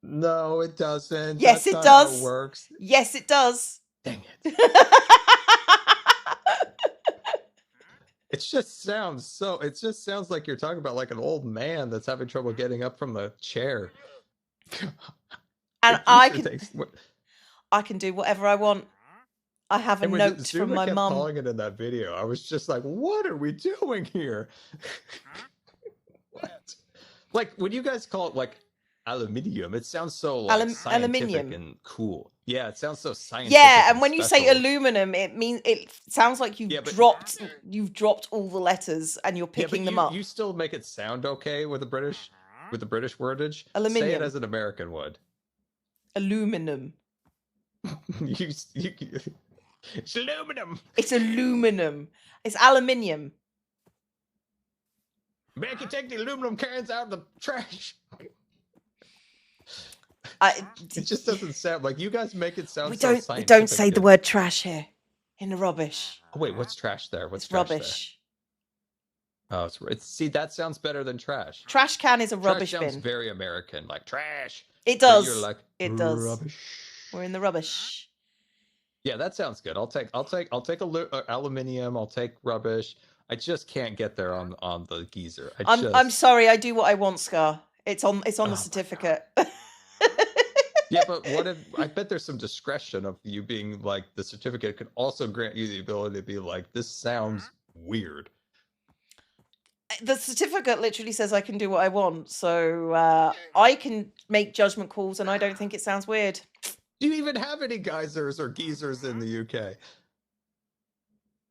D: No, it doesn't.
R: Yes,
D: That's
R: it
D: not
R: does.
D: How it works.
R: Yes, it does.
D: Dang it. It just sounds like you're talking about like an old man that's having trouble getting up from the chair.
R: And I can do whatever I want. I have a note from my
D: kept
R: mum.
D: calling it in that video. I was just like, what are we doing here? What? Like when you guys call it like aluminium, it sounds so like scientific
R: aluminium.
D: and cool. Yeah, it sounds so scientific.
R: Yeah, and when you say
D: special.
R: aluminum, it sounds like you've dropped all the letters and you're picking them up.
D: You still make it sound okay with the British wordage.
R: Aluminium.
D: Say it as an American would.
R: Aluminum.
D: It's aluminum.
R: It's aluminum. It's aluminium.
D: Make you take the aluminum cans out of the trash. It just doesn't sound like you guys make it sound.
R: We
D: scientific.
R: don't say the word trash here in the rubbish.
D: Oh, wait, what's trash there? What's
R: It's
D: trash
R: rubbish.
D: There? Oh, it's see that sounds better than trash.
R: Trash can is a
D: Trash
R: rubbish
D: sounds
R: bin.
D: very American, like trash.
R: It
D: Where
R: does.
D: you're like,
R: It does.
D: rubbish.
R: We're in the rubbish.
D: Yeah, that sounds good. I'll take aluminium. I'll take rubbish. I just can't get there on the geyser.
R: I'm sorry. I do what I want, Scar. It's on the certificate.
D: Yeah, but what if I bet there's some discretion of you being like the certificate could also grant you the ability to be like, this sounds weird.
R: The certificate literally says I can do what I want, so I can make judgment calls, and I don't think it sounds weird.
D: Do you even have any geysers or geezers in the UK?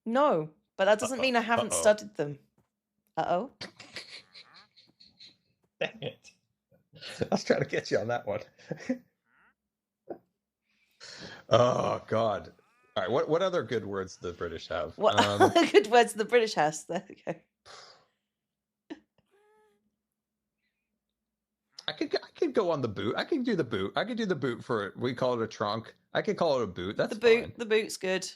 R: No, but that doesn't mean I haven't studied them. Uh-oh.
D: Dang it. I was trying to get you on that one. Oh, God. All right, what other good words do the British have?
R: What other good words the British has? There we go.
D: I could go on the boot. I can do the boot. I could do the boot for it. We call it a trunk. I could call it a boot. That's fine.
R: The boot's good.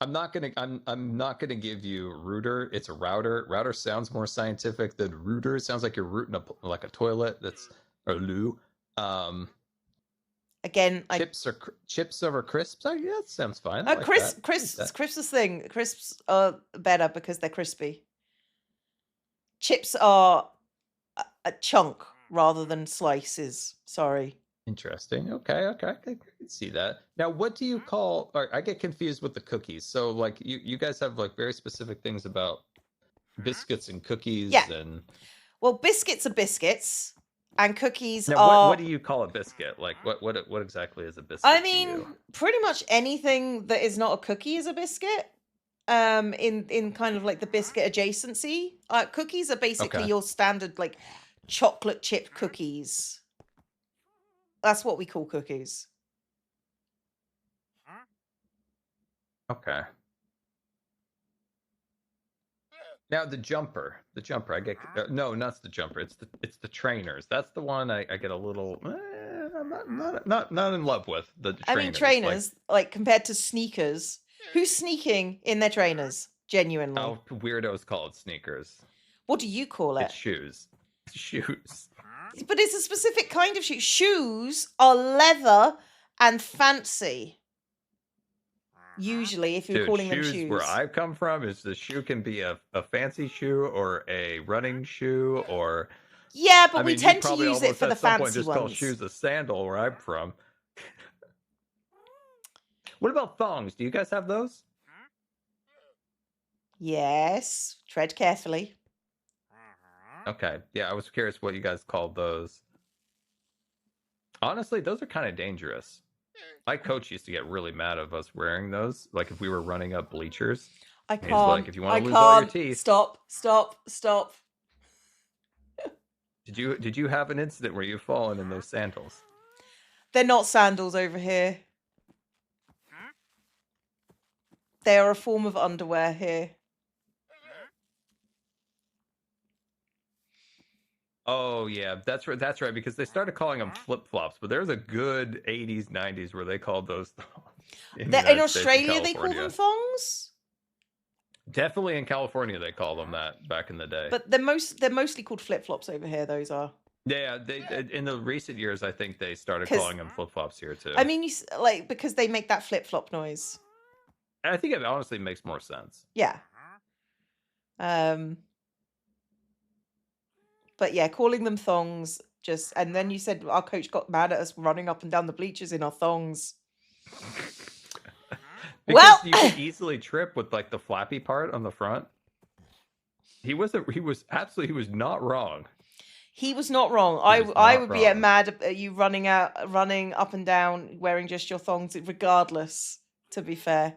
D: I'm not gonna give you router. It's a router. Router sounds more scientific than router. It sounds like you're rooting like a toilet. That's a loo.
R: Again,
D: chips over crisps. Yeah, that sounds fine.
R: Crisps thing. Crisps are better because they're crispy. Chips are a chunk rather than slices. Sorry.
D: Interesting. Okay. I can see that. Now, what do you call? I get confused with the cookies. So, like, you guys have like very specific things about biscuits and cookies.
R: Yeah.
D: And
R: well, biscuits are biscuits, and cookies
D: now,
R: are.
D: What do you call a biscuit? Like, what exactly is a biscuit?
R: I mean, pretty much anything that is not a cookie is a biscuit. In kind of like the biscuit adjacency. Cookies are basically your standard like chocolate chip cookies. That's what we call cookies.
D: Okay. Now the jumper, I get no, not the jumper. It's the trainers. That's the one I get a little. I'm not in love with the trainers.
R: I mean, trainers like compared to sneakers. Who's sneaking in their trainers? Genuinely.
D: Oh, weirdos call it sneakers.
R: What do you call it?
D: It's shoes. Shoes.
R: But it's a specific kind of shoe. Shoes are leather and fancy. Usually, if you're calling them shoes.
D: Where I come from is the shoe can be a fancy shoe or a running shoe or.
R: Yeah, but we tend to use it for the fancy ones.
D: Just call shoes a sandal where I'm from. What about thongs? Do you guys have those?
R: Yes. Tread carefully.
D: Okay. Yeah, I was curious what you guys called those. Honestly, those are kind of dangerous. My coach used to get really mad of us wearing those. Like if we were running up bleachers.
R: I can't.
D: Like, if you want to lose all your teeth.
R: Stop.
D: Did you have an incident where you've fallen in those sandals?
R: They're not sandals over here. They are a form of underwear here.
D: Oh yeah, that's right. Because they started calling them flip flops, but there's a good 80s, 90s where they called those. In
R: Australia, they call them thongs.
D: Definitely in California, they call them that back in the day.
R: But they're mostly called flip flops over here. Those are.
D: Yeah, they in the recent years, I think they started calling them flip flops here too.
R: I mean, because they make that flip flop noise.
D: I think it honestly makes more sense.
R: Yeah. But yeah, calling them thongs and then you said our coach got mad at us running up and down the bleachers in our thongs.
D: Because you can easily trip with like the flappy part on the front. He was not wrong.
R: He was not wrong. I would be mad at you running up and down wearing just your thongs regardless, to be fair.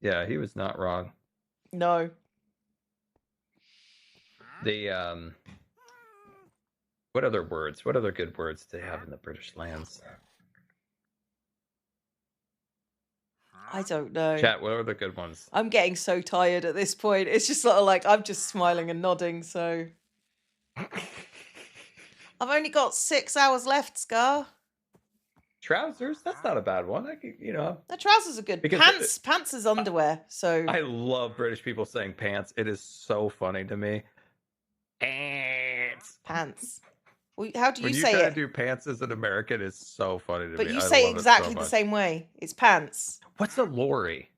D: Yeah, he was not wrong.
R: No.
D: What other good words do they have in the British lands?
R: I don't know.
D: Chat, what are the good ones?
R: I'm getting so tired at this point. It's just sort of like I'm just smiling and nodding, so I've only got 6 hours left, Scar.
D: Trousers? That's not a bad one.
R: The trousers are good. Pants is underwear, so
D: I love British people saying pants. It is so funny to me.
R: Pants.
A: How do you
D: When you
A: say
D: try to
A: it?
D: do pants as an American, is so funny to
A: But
D: me.
A: you
D: I
A: say
D: love it so
A: exactly the
D: much.
A: same way. It's pants.
D: What's a lorry?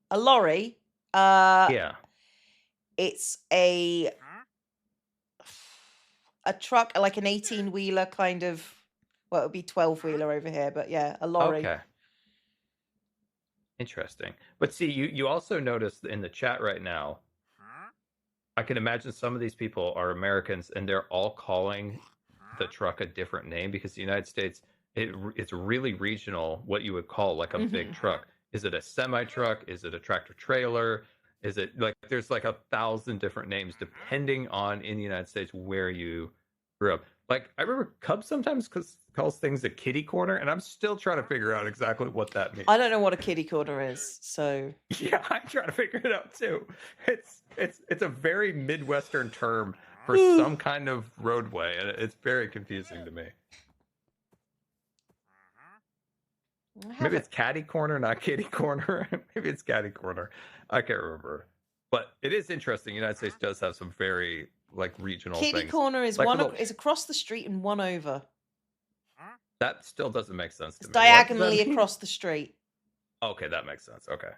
A: A lorry.
D: Yeah.
A: It's a truck, like an 18-wheeler kind of. Well, it would be 12-wheeler over here, but yeah, a lorry.
D: Okay. Interesting. But see, you also notice in the chat right now, I can imagine some of these people are Americans and they're all calling the truck a different name because the United States, it's really regional what you would call like a big truck. Is it a semi truck? Is it a tractor trailer? Is it like there's like 1,000 different names depending on in the United States where you grew up. Like I remember Cub sometimes calls things a kitty corner, and I'm still trying to figure out exactly what that means.
A: I don't know what a kiddie corner is, so
D: Yeah, I'm trying to figure it out too. It's a very Midwestern term for some kind of roadway, and it's very confusing to me. Maybe it's catty corner, not kitty corner. Maybe it's catty corner. I can't remember. But it is interesting. The United States does have some very like regional
A: kitty
D: things.
A: corner is
D: like
A: is across the street and one over.
D: That still doesn't make sense to
A: It's
D: me. What does that
A: diagonally
D: mean?
A: across the street.
D: Okay, that makes sense. Okay.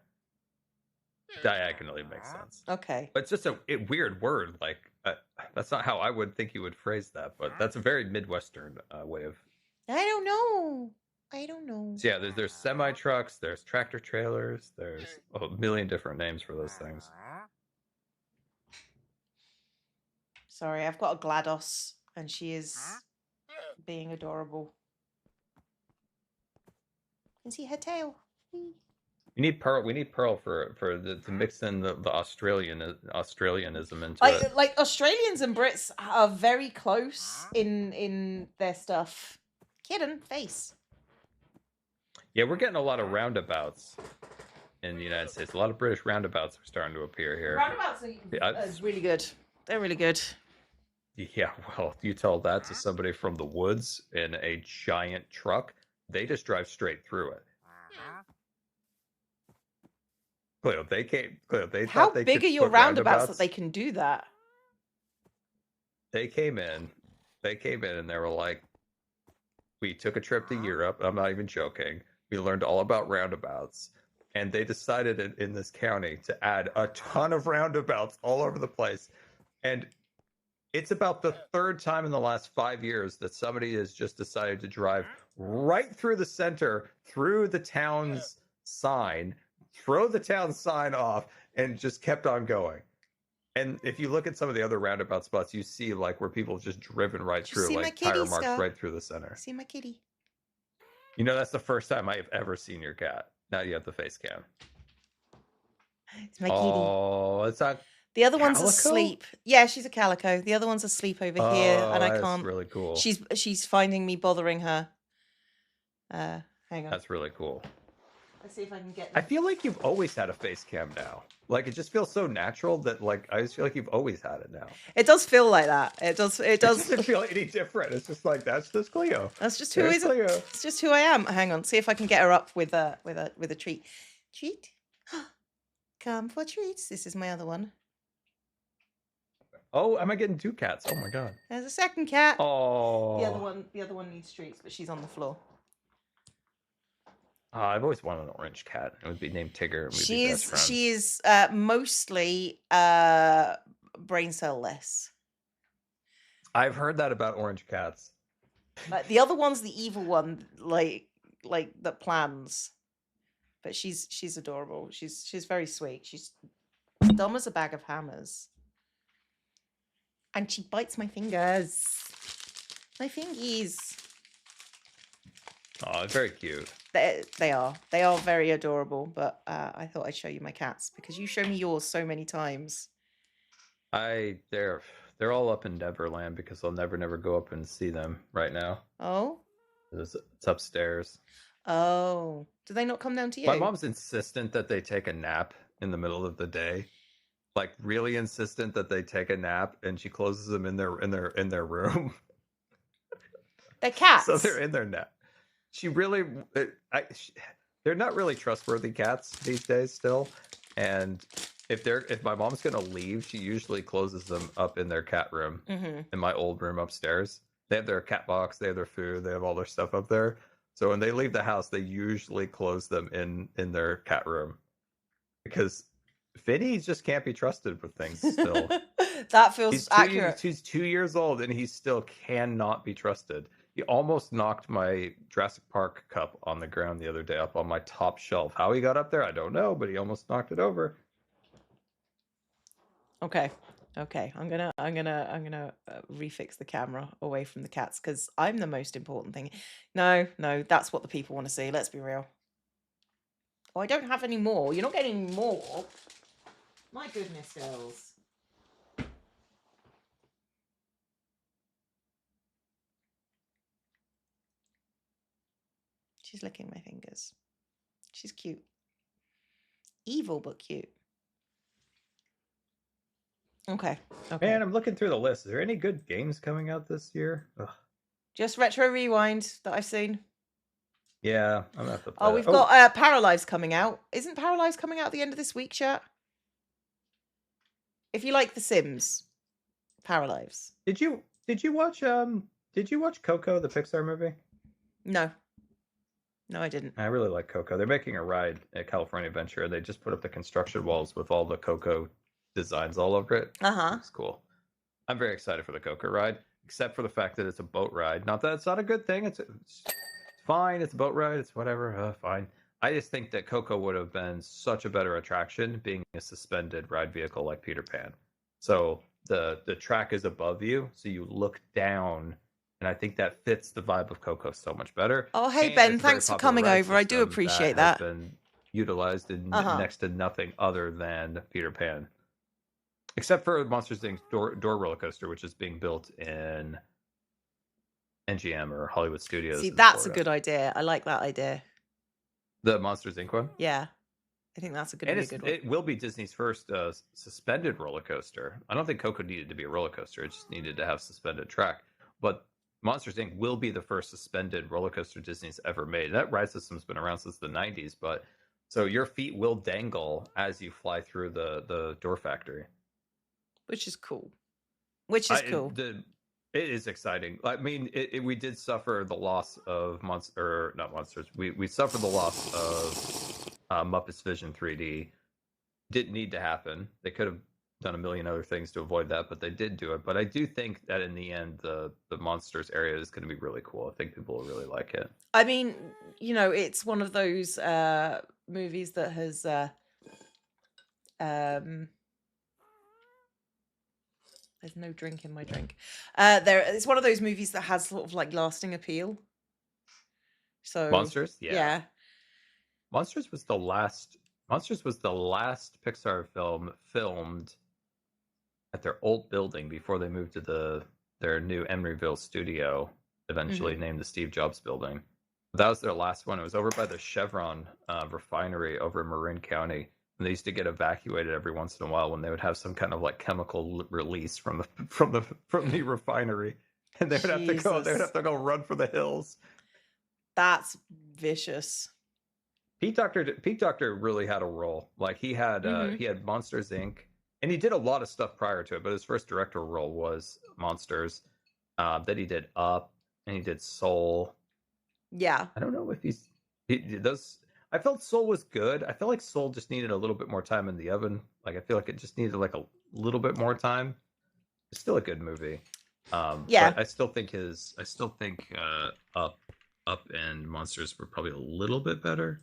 D: Diagonally makes sense.
A: Okay.
D: But it's just a weird word. Like, that's not how I would think you would phrase that, but that's a very Midwestern way of.
A: I don't know.
D: So yeah, there's semi trucks, there's tractor trailers, there's a million different names for those things.
A: Sorry, I've got a GLaDOS, and she is being adorable. You can see her tail.
D: You need Pearl. We need Pearl to mix in the Australianism into it.
A: Like Australians and Brits are very close in their stuff. Kitten face.
D: Yeah, we're getting a lot of roundabouts in the United States. A lot of British roundabouts are starting to appear here.
A: Roundabouts are really good. They're really good.
D: Yeah, well, you tell that to somebody from the woods in a giant truck, they just drive straight through it. Cleo, they came. Cleo, they
A: How
D: thought they
A: big
D: could
A: are your
D: put
A: roundabouts that they can do that?
D: They came in, and they were like, we took a trip to Europe. I'm not even joking. We learned all about roundabouts, and they decided in this county to add a ton of roundabouts all over the place. And it's about the third time in the last 5 years that somebody has just decided to drive right through the center, through the town's sign, throw the town sign off, and just kept on going. And if you look at some of the other roundabout spots, you see like where people have just driven right through, like tire marks right through the center.
A: See my kitty.
D: You know, that's the first time I have ever seen your cat. Now you have the face cam.
A: It's my kitty.
D: Oh, it's not.
A: The other one's
D: Calico?
A: asleep. Yeah, she's a calico. The other one's asleep over here, and I
D: that's
A: can't.
D: really cool.
A: She's finding me bothering her. Hang on.
D: That's really cool.
A: Let's see if I can get.
D: I feel like you've always had a face cam now. Like it just feels so natural that like I just feel like you've always had it now.
A: It does feel like that. It does. It does.
D: It doesn't feel any different. It's just like that's just Cleo.
A: That's just who
D: There's
A: is.
D: Cleo.
A: It's just who I am. Hang on. See if I can get her up with a treat. Treat. Come for treats. This is my other one.
D: Oh, am I getting two cats? Oh my god.
A: There's a second cat.
D: Oh.
A: The other one needs treats, but she's on the floor.
D: I've always wanted an orange cat. It would be named Tigger. And we'd be best friends.
A: She is mostly brain cell less.
D: I've heard that about orange cats.
A: Like the other one's the evil one, like that plans. But she's adorable. She's very sweet. She's dumb as a bag of hammers. And she bites my fingers. My fingies.
D: Oh, it's very cute.
A: They are very adorable, but I thought I'd show you my cats because you show me yours so many times.
D: They're all up in Neverland because I'll never go up and see them right now.
A: Oh?
D: It's upstairs.
A: Oh. Do they not come down to you?
D: My mom's insistent that they take a nap in the middle of the day. Like really insistent that they take a nap, and she closes them in their room.
A: They're cats.
D: So they're in their nap. She really, they're not really trustworthy cats these days still. And if my mom's gonna leave, she usually closes them up in their cat room,
A: Mhm.
D: in my old room upstairs. They have their cat box, they have their food, they have all their stuff up there. So when they leave the house, they usually close them in their cat room because Finny just can't be trusted with things still.
A: That feels accurate.
D: He's 2 years old and he still cannot be trusted. He almost knocked my Jurassic Park cup on the ground the other day up on my top shelf. How he got up there, I don't know, but he almost knocked it over.
A: Okay. I'm gonna refix the camera away from the cats because I'm the most important thing. No, that's what the people want to see. Let's be real. Oh, I don't have any more. You're not getting any more. My goodness, girls. She's licking my fingers. She's cute. Evil but cute. Okay.
D: Man, I'm looking through the list. Is there any good games coming out this year? Ugh.
A: Just Retro Rewind that I've seen.
D: Yeah, I'm gonna have to play.
A: Oh, we've got Paralives coming out. Isn't Paralives coming out at the end of this week, chat? If you like The Sims, Paralives.
D: Did you watch Coco, the Pixar movie?
A: No, I didn't.
D: I really like Coco. They're making a ride at California Adventure. They just put up the construction walls with all the Coco designs all over it. It's cool. I'm very excited for the Coco ride, except for the fact that it's a boat ride. Not that it's not a good thing. It's fine. It's a boat ride. It's whatever. Fine. I just think that Coco would have been such a better attraction being a suspended ride vehicle like Peter Pan. So the track is above you, so you look down, and I think that fits the vibe of Coco so much better.
A: Oh, hey,
D: And
A: Ben,
D: it's a very
A: thanks for
D: popular
A: coming
D: ride
A: over. I do
D: system
A: appreciate
D: has
A: that.
D: been utilized in next to nothing other than Peter Pan. Except for Monsters Inc. Door roller coaster, which is being built in NGM or Hollywood Studios.
A: See,
D: in
A: that's
D: Florida.
A: a good idea. I like that idea.
D: The Monsters Inc. one?
A: Yeah. I think that's
D: And
A: a good one.
D: it will be Disney's first suspended roller coaster. I don't think Coco needed to be a roller coaster. It just needed to have suspended track. But Monsters Inc. will be the first suspended roller coaster Disney's ever made. That ride system's been around since the 90s, but so your feet will dangle as you fly through the door factory.
A: Which is cool. Cool.
D: It is exciting. I mean, we did suffer the loss of not monsters. We suffered the loss of Muppets Vision 3D. Didn't need to happen. They could have done a million other things to avoid that, but they did do it. But I do think that in the end, the monsters area is going to be really cool. I think people will really like it.
A: I mean, it's one of those movies that has there's no drink in my drink. It's one of those movies that has sort of like lasting appeal. So
D: Monsters?
A: Yeah.
D: Monsters was the last Pixar film filmed at their old building before they moved to their new Emeryville studio, eventually named the Steve Jobs building. That was their last one. It was over by the Chevron refinery over in Marin County. And they used to get evacuated every once in a while when they would have some kind of like chemical release from the refinery, and they would have to go. They would have to go run for the hills.
A: That's vicious.
D: Pete Docter really had a role. Like he had Monsters Inc. and he did a lot of stuff prior to it, but his first directorial role was Monsters. Then he did Up and he did Soul.
A: Yeah.
D: I don't know if he does. I felt Soul was good. I felt like Soul just needed a little bit more time in the oven. Like I feel like it just needed like a little bit more time. It's still a good movie.
A: Yeah.
D: But I still think Up and Monsters were probably a little bit better.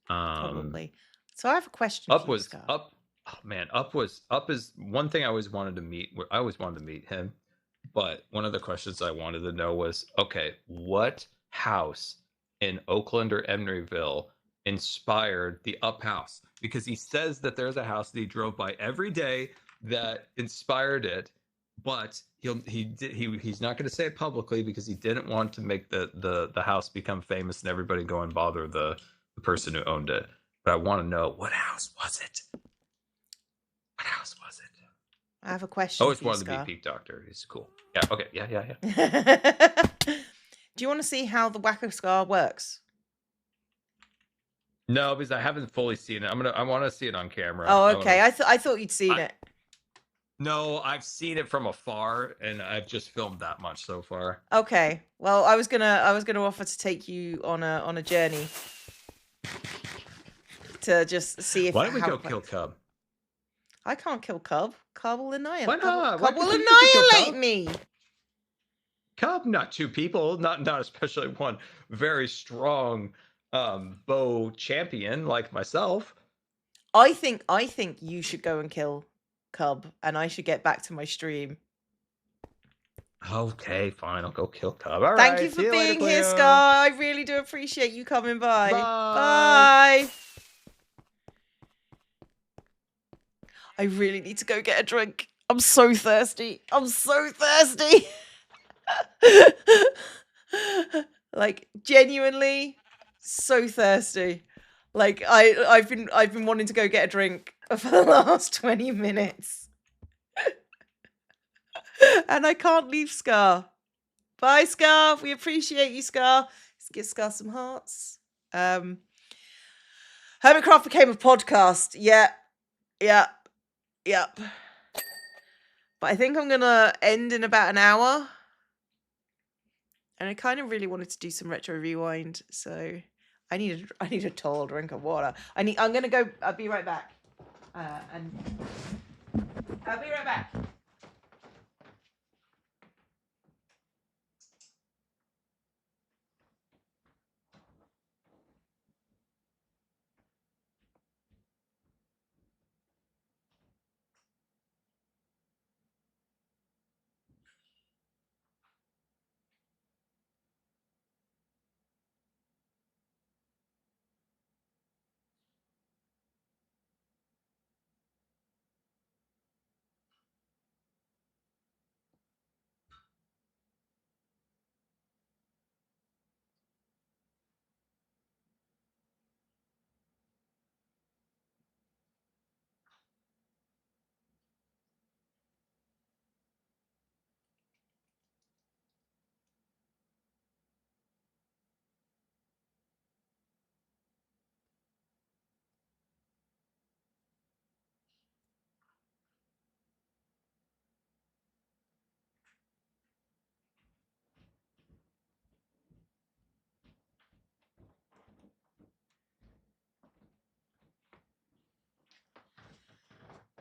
A: Probably. So I have a question.
D: Up was Up. Oh man, Up is one thing I always wanted to meet. I always wanted to meet him, but one of the questions I wanted to know was, okay, what house in Oakland or Emeryville inspired the Up house? Because he says that there's a house that he drove by every day that inspired it, but he's not going to say it publicly because he didn't want to make the house become famous and everybody go and bother the person who owned it. But I want to know, what house was it? What house was it?
A: I have a question.
D: I always
A: for you,
D: wanted to
A: Scar.
D: be Pete Docter. He's cool. Yeah. Okay. Yeah.
A: Do you want to see how the Wacko Scar works?
D: No, because I haven't fully seen it. I want to see it on camera.
A: Oh, okay. I thought you'd seen it.
D: No, I've seen it from afar, and I've just filmed that much so far.
R: Okay. Well, I was gonna offer to take you on a journey to just see if
D: Why don't we
R: how
D: go kill Cub?
R: I can't kill Cub. Cub will annihilate.
D: Why not?
R: Cub will
D: You can kill
R: annihilate
D: Cub.
R: me.
D: Cub, not two people, not especially one very strong bow champion like myself.
R: I think you should go and kill Cub, and I should get back to my stream.
D: Okay, fine. I'll go kill Cub. All
R: Thank
D: right.
R: you for
D: See you later,
R: being here,
D: Cleo.
R: Scar. I really do appreciate you coming by.
D: Bye.
R: Bye. I really need to go get a drink. I'm so thirsty. I'm so thirsty. Like, genuinely so thirsty. Like, I've been wanting to go get a drink for the last 20 minutes. And I can't leave Scar. Bye, Scar. We appreciate you, Scar. Let's give Scar some hearts. Hermitcraft became a podcast. Yep. But I think I'm gonna end in about an hour. And I kind of really wanted to do some retro rewind, so I need a tall drink of water. I'm gonna go. I'll be right back. And I'll be right back.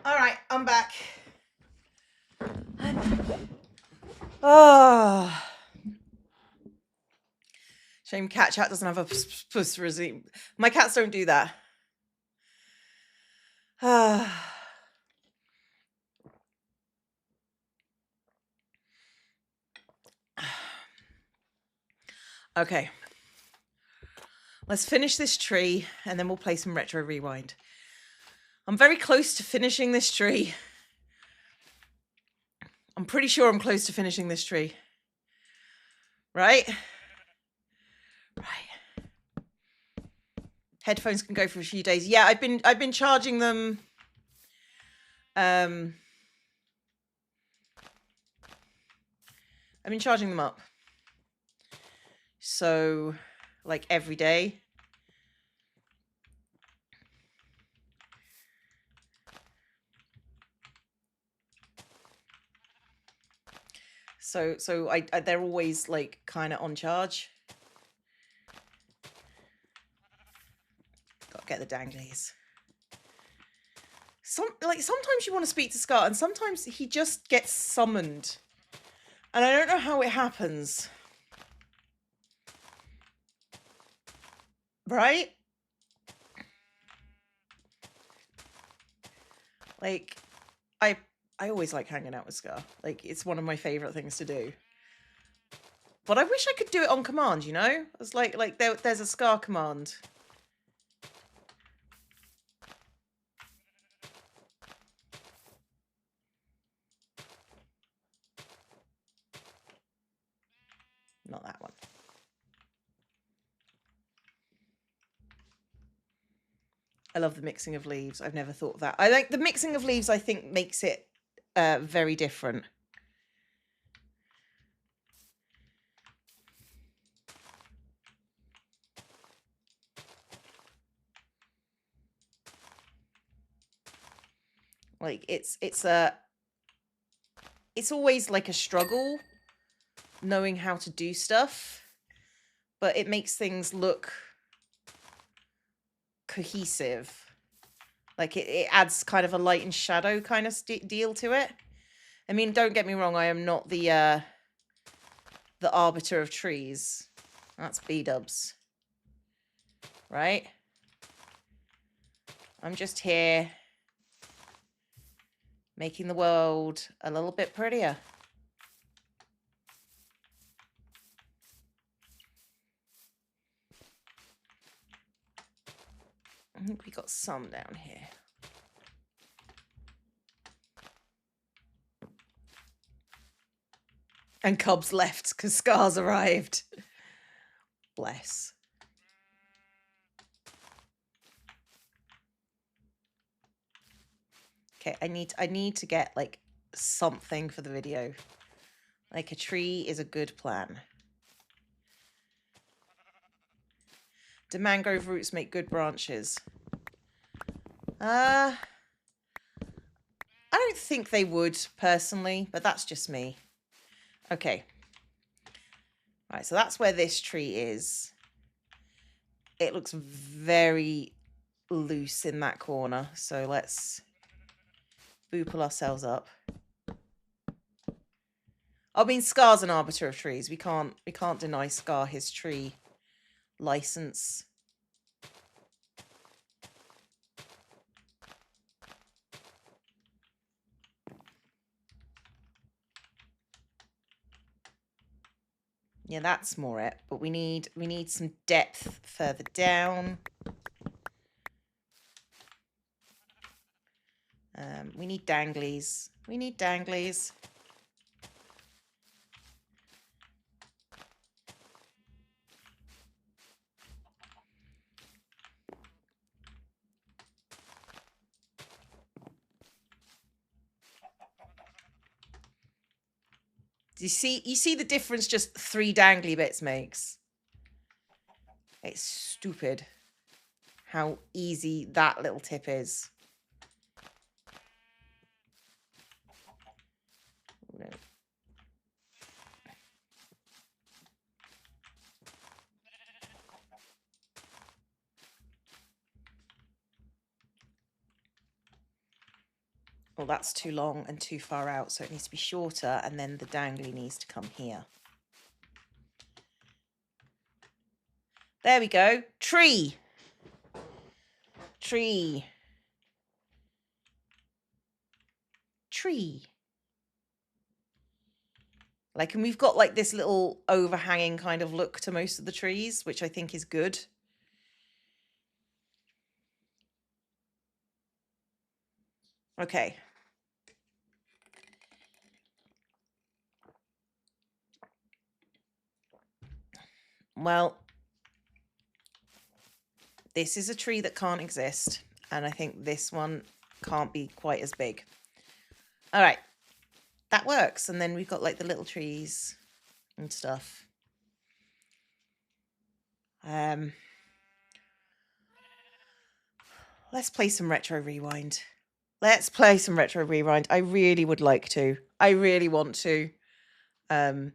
R: All right, I'm back. Oh. Shame Cat Chat doesn't have a puss regime. My cats don't do that. Okay. Let's finish this tree and then we'll play some retro rewind. I'm very close to finishing this tree. I'm pretty sure I'm close to finishing this tree. Right? Right. Headphones can go for a few days. Yeah, I've been charging them. I've been charging them up. So, like every day. So they're always like kind of on charge. Gotta get the danglies. Sometimes you want to speak to Scott, and sometimes he just gets summoned, and I don't know how it happens. Right? Like, I always like hanging out with Scar. Like, it's one of my favorite things to do. But I wish I could do it on command, you know? It's like there's a Scar command. Not that one. I love the mixing of leaves. I've never thought of that. I like the mixing of leaves, I think, makes it very different. Like it's a it's always like a struggle knowing how to do stuff, but it makes things look cohesive. Like it adds kind of a light and shadow kind of deal to it. I mean, don't get me wrong, I am not the arbiter of trees. That's B-dubs. Right? I'm just here making the world a little bit prettier. I think we got some down here. And Cubs left because Scar's arrived. Bless. Okay, I need to get like something for the video. Like a tree is a good plan. Do mangrove roots make good branches? I don't think they would personally, but that's just me. Okay. Right, so that's where this tree is. It looks very loose in that corner, so let's boople ourselves up. I mean, Scar's an arbiter of trees. We can't deny Scar his tree license. Yeah, that's more it. But we need some depth further down. We need danglies. We need danglies. Do you see the difference just 3 dangly bits makes? It's stupid how easy that little tip is. No. Well, that's too long and too far out, so it needs to be shorter, and then the dangly needs to come here. There we go. Tree. Tree. Tree. Like, and we've got like this little overhanging kind of look to most of the trees, which I think is good. Okay. Well, this is a tree that can't exist, and I think this one can't be quite as big. All right. That works. And then we've got like the little trees and stuff. Let's play some Retro Rewind. Let's play some Retro Rewind. I really would like to. I really want to. And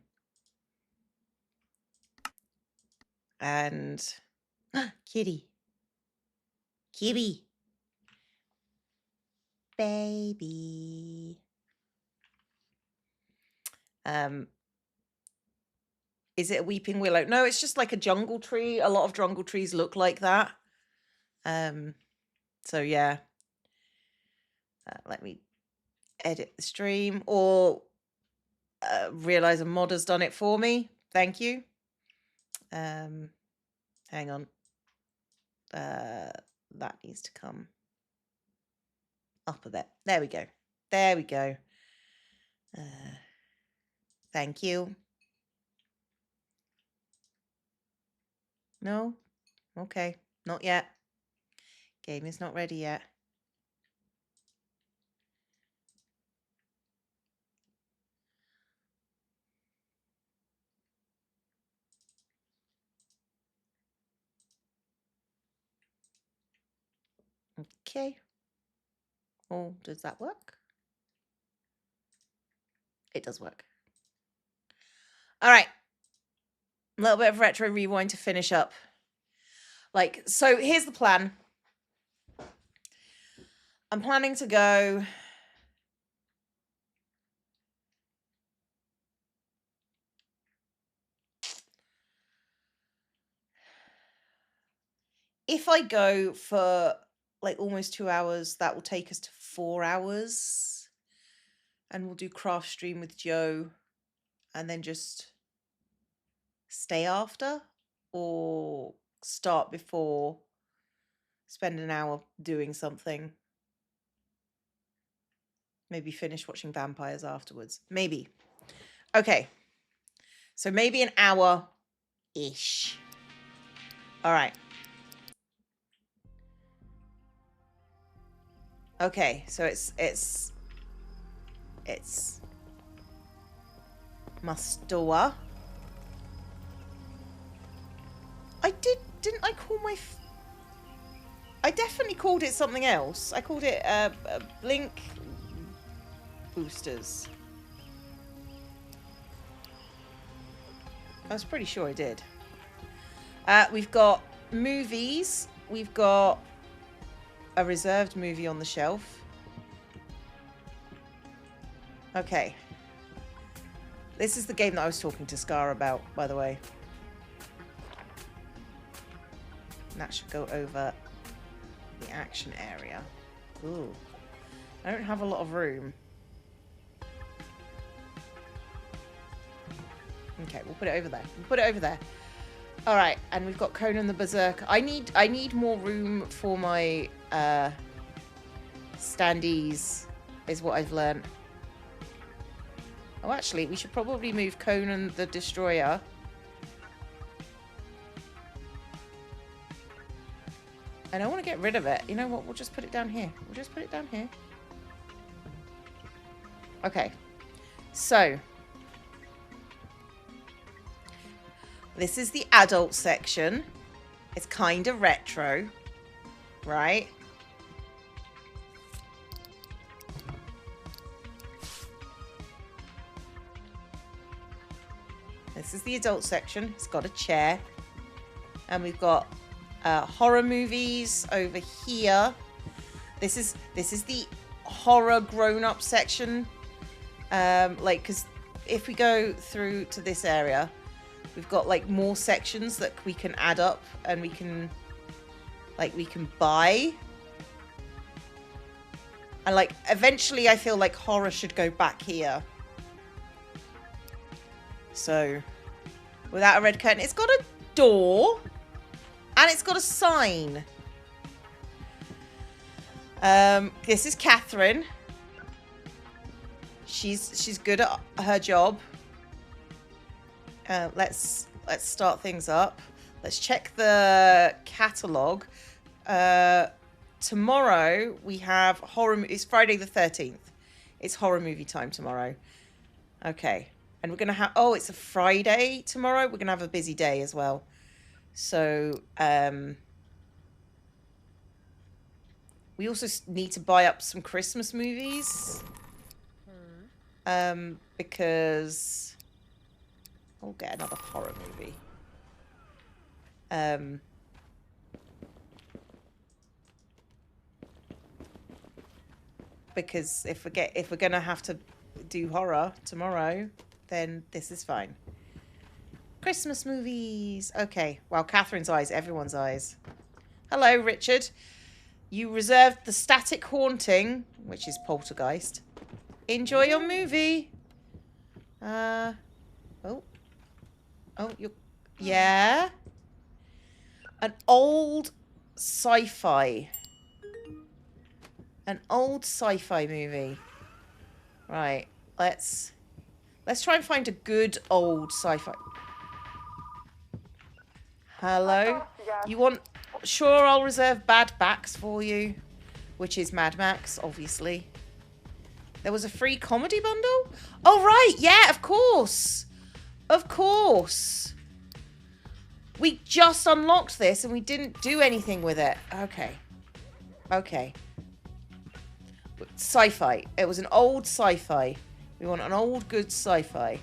R: kitty. Kitty. Baby. Is it a weeping willow? No, it's just like a jungle tree. A lot of jungle trees look like that. So yeah. Let me edit the stream, or realize a mod has done it for me. Thank you. Hang on. That needs to come up a bit. There we go. There we go. Thank you. No? Okay. Not yet. Game is not ready yet. Okay. Oh, does that work? It does work. All right. A little bit of retro rewind to finish up. Like, so here's the plan. I'm planning to go... If I go for like almost 2 hours, that will take us to 4 hours. And we'll do craft stream with Joe and then just stay after, or start before, spend an hour doing something. Maybe finish watching vampires afterwards. Maybe. Okay. So maybe an hour-ish. All right. Okay, so it's Mustawa. Didn't I call my... I definitely called it something else. I called it Blink Boosters. I was pretty sure I did. We've got movies. We've got a reserved movie on the shelf. Okay. This is the game that I was talking to Scar about, by the way. And that should go over the action area. Ooh. I don't have a lot of room. Okay, we'll put it over there. We'll put it over there. All right, and we've got Conan the Berserker. I need more room for my standees, is what I've learned. Oh, actually, we should probably move Conan the Destroyer. I don't want to get rid of it. You know what? We'll just put it down here. We'll just put it down here. Okay. So. This is the adult section. It's kind of retro, right? This is the adult section. It's got a chair. And we've got horror movies over here. This is the horror grown-up section. Like, because if we go through to this area, we've got like more sections that we can add up, and we can buy. And like eventually I feel like horror should go back here. So without a red curtain, it's got a door and it's got a sign. This is Catherine. She's good at her job. Let's start things up. Let's check the catalogue. Tomorrow we have horror. It's Friday the 13th. It's horror movie time tomorrow. Okay, and we're gonna have. Oh, it's a Friday tomorrow. We're gonna have a busy day as well. So we also need to buy up some Christmas movies. Because I'll get another horror movie. Because if we're gonna have to do horror tomorrow, then this is fine. Christmas movies. Okay. Well, Catherine's eyes, everyone's eyes. Hello, Richard. You reserved the Static Haunting, which is Poltergeist. Enjoy your movie. Oh, you're... Yeah? An old sci-fi. An old sci-fi movie. Right. Let's try and find a good old sci-fi. Hello? You want... Sure, I'll reserve Bad Backs for you. Which is Mad Max, obviously. There was a free comedy bundle? Oh, right. Yeah, of course. Of course. We just unlocked this and we didn't do anything with it. Okay. Okay. Sci-fi. It was an old sci-fi. We want an old, good sci-fi.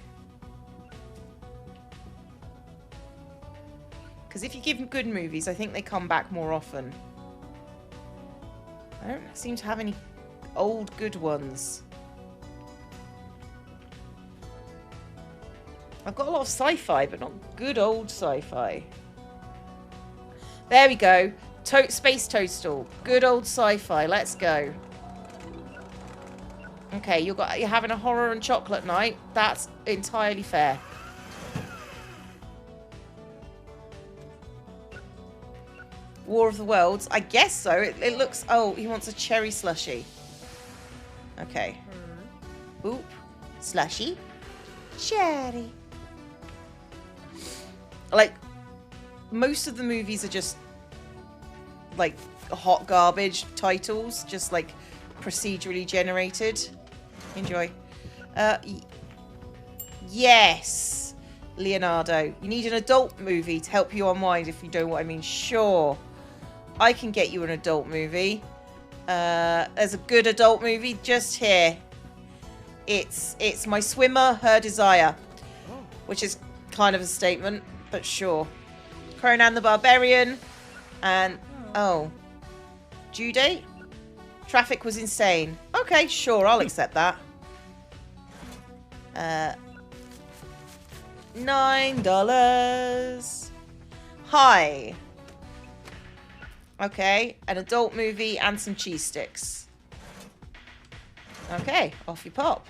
R: Because if you give them good movies, I think they come back more often. I don't seem to have any old, good ones. I've got a lot of sci-fi, but not good old sci-fi. There we go. Space Toadstool. Good old sci-fi. Let's go. Okay, you're having a horror and chocolate night. That's entirely fair. War of the Worlds. I guess so. It looks... Oh, he wants a cherry slushy. Okay. Oop. Slushy. Cherry. Like, most of the movies are just, like, hot garbage titles. Just, like, procedurally generated. Enjoy. Yes. Leonardo. You need an adult movie to help you unwind, if you know what I mean. Sure. I can get you an adult movie. There's a good adult movie just here. It's My Swimmer, Her Desire. Which is kind of a statement, but sure. Conan the Barbarian. And, oh. Due date? Traffic was insane. Okay, sure, I'll accept that. $9. Hi. Okay, an adult movie and some cheese sticks. Okay, off you pop.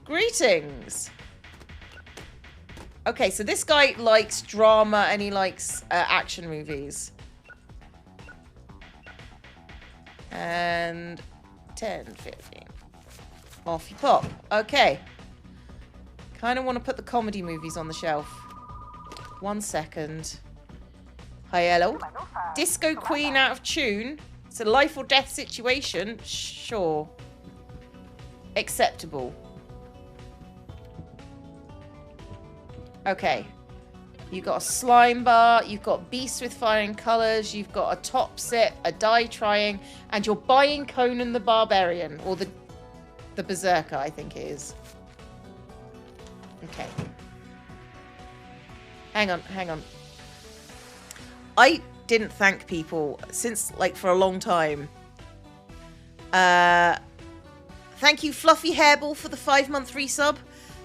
R: Greetings. Okay, so this guy likes drama and he likes action movies. And 10, 15. Off you pop. Okay. Kind of want to put the comedy movies on the shelf. 1 second. Hi, hello. Disco Queen out of tune. It's a life or death situation. Sure. Acceptable. Okay. You've got a slime bar. You've got beasts with firing colours. You've got a top sit, a die trying, and you're buying Conan the Barbarian, or the Berserker, I think it is. Okay. Hang on, hang on. I didn't thank people since, like, for a long time. Thank you, Fluffy Hairball, for the 5-month resub.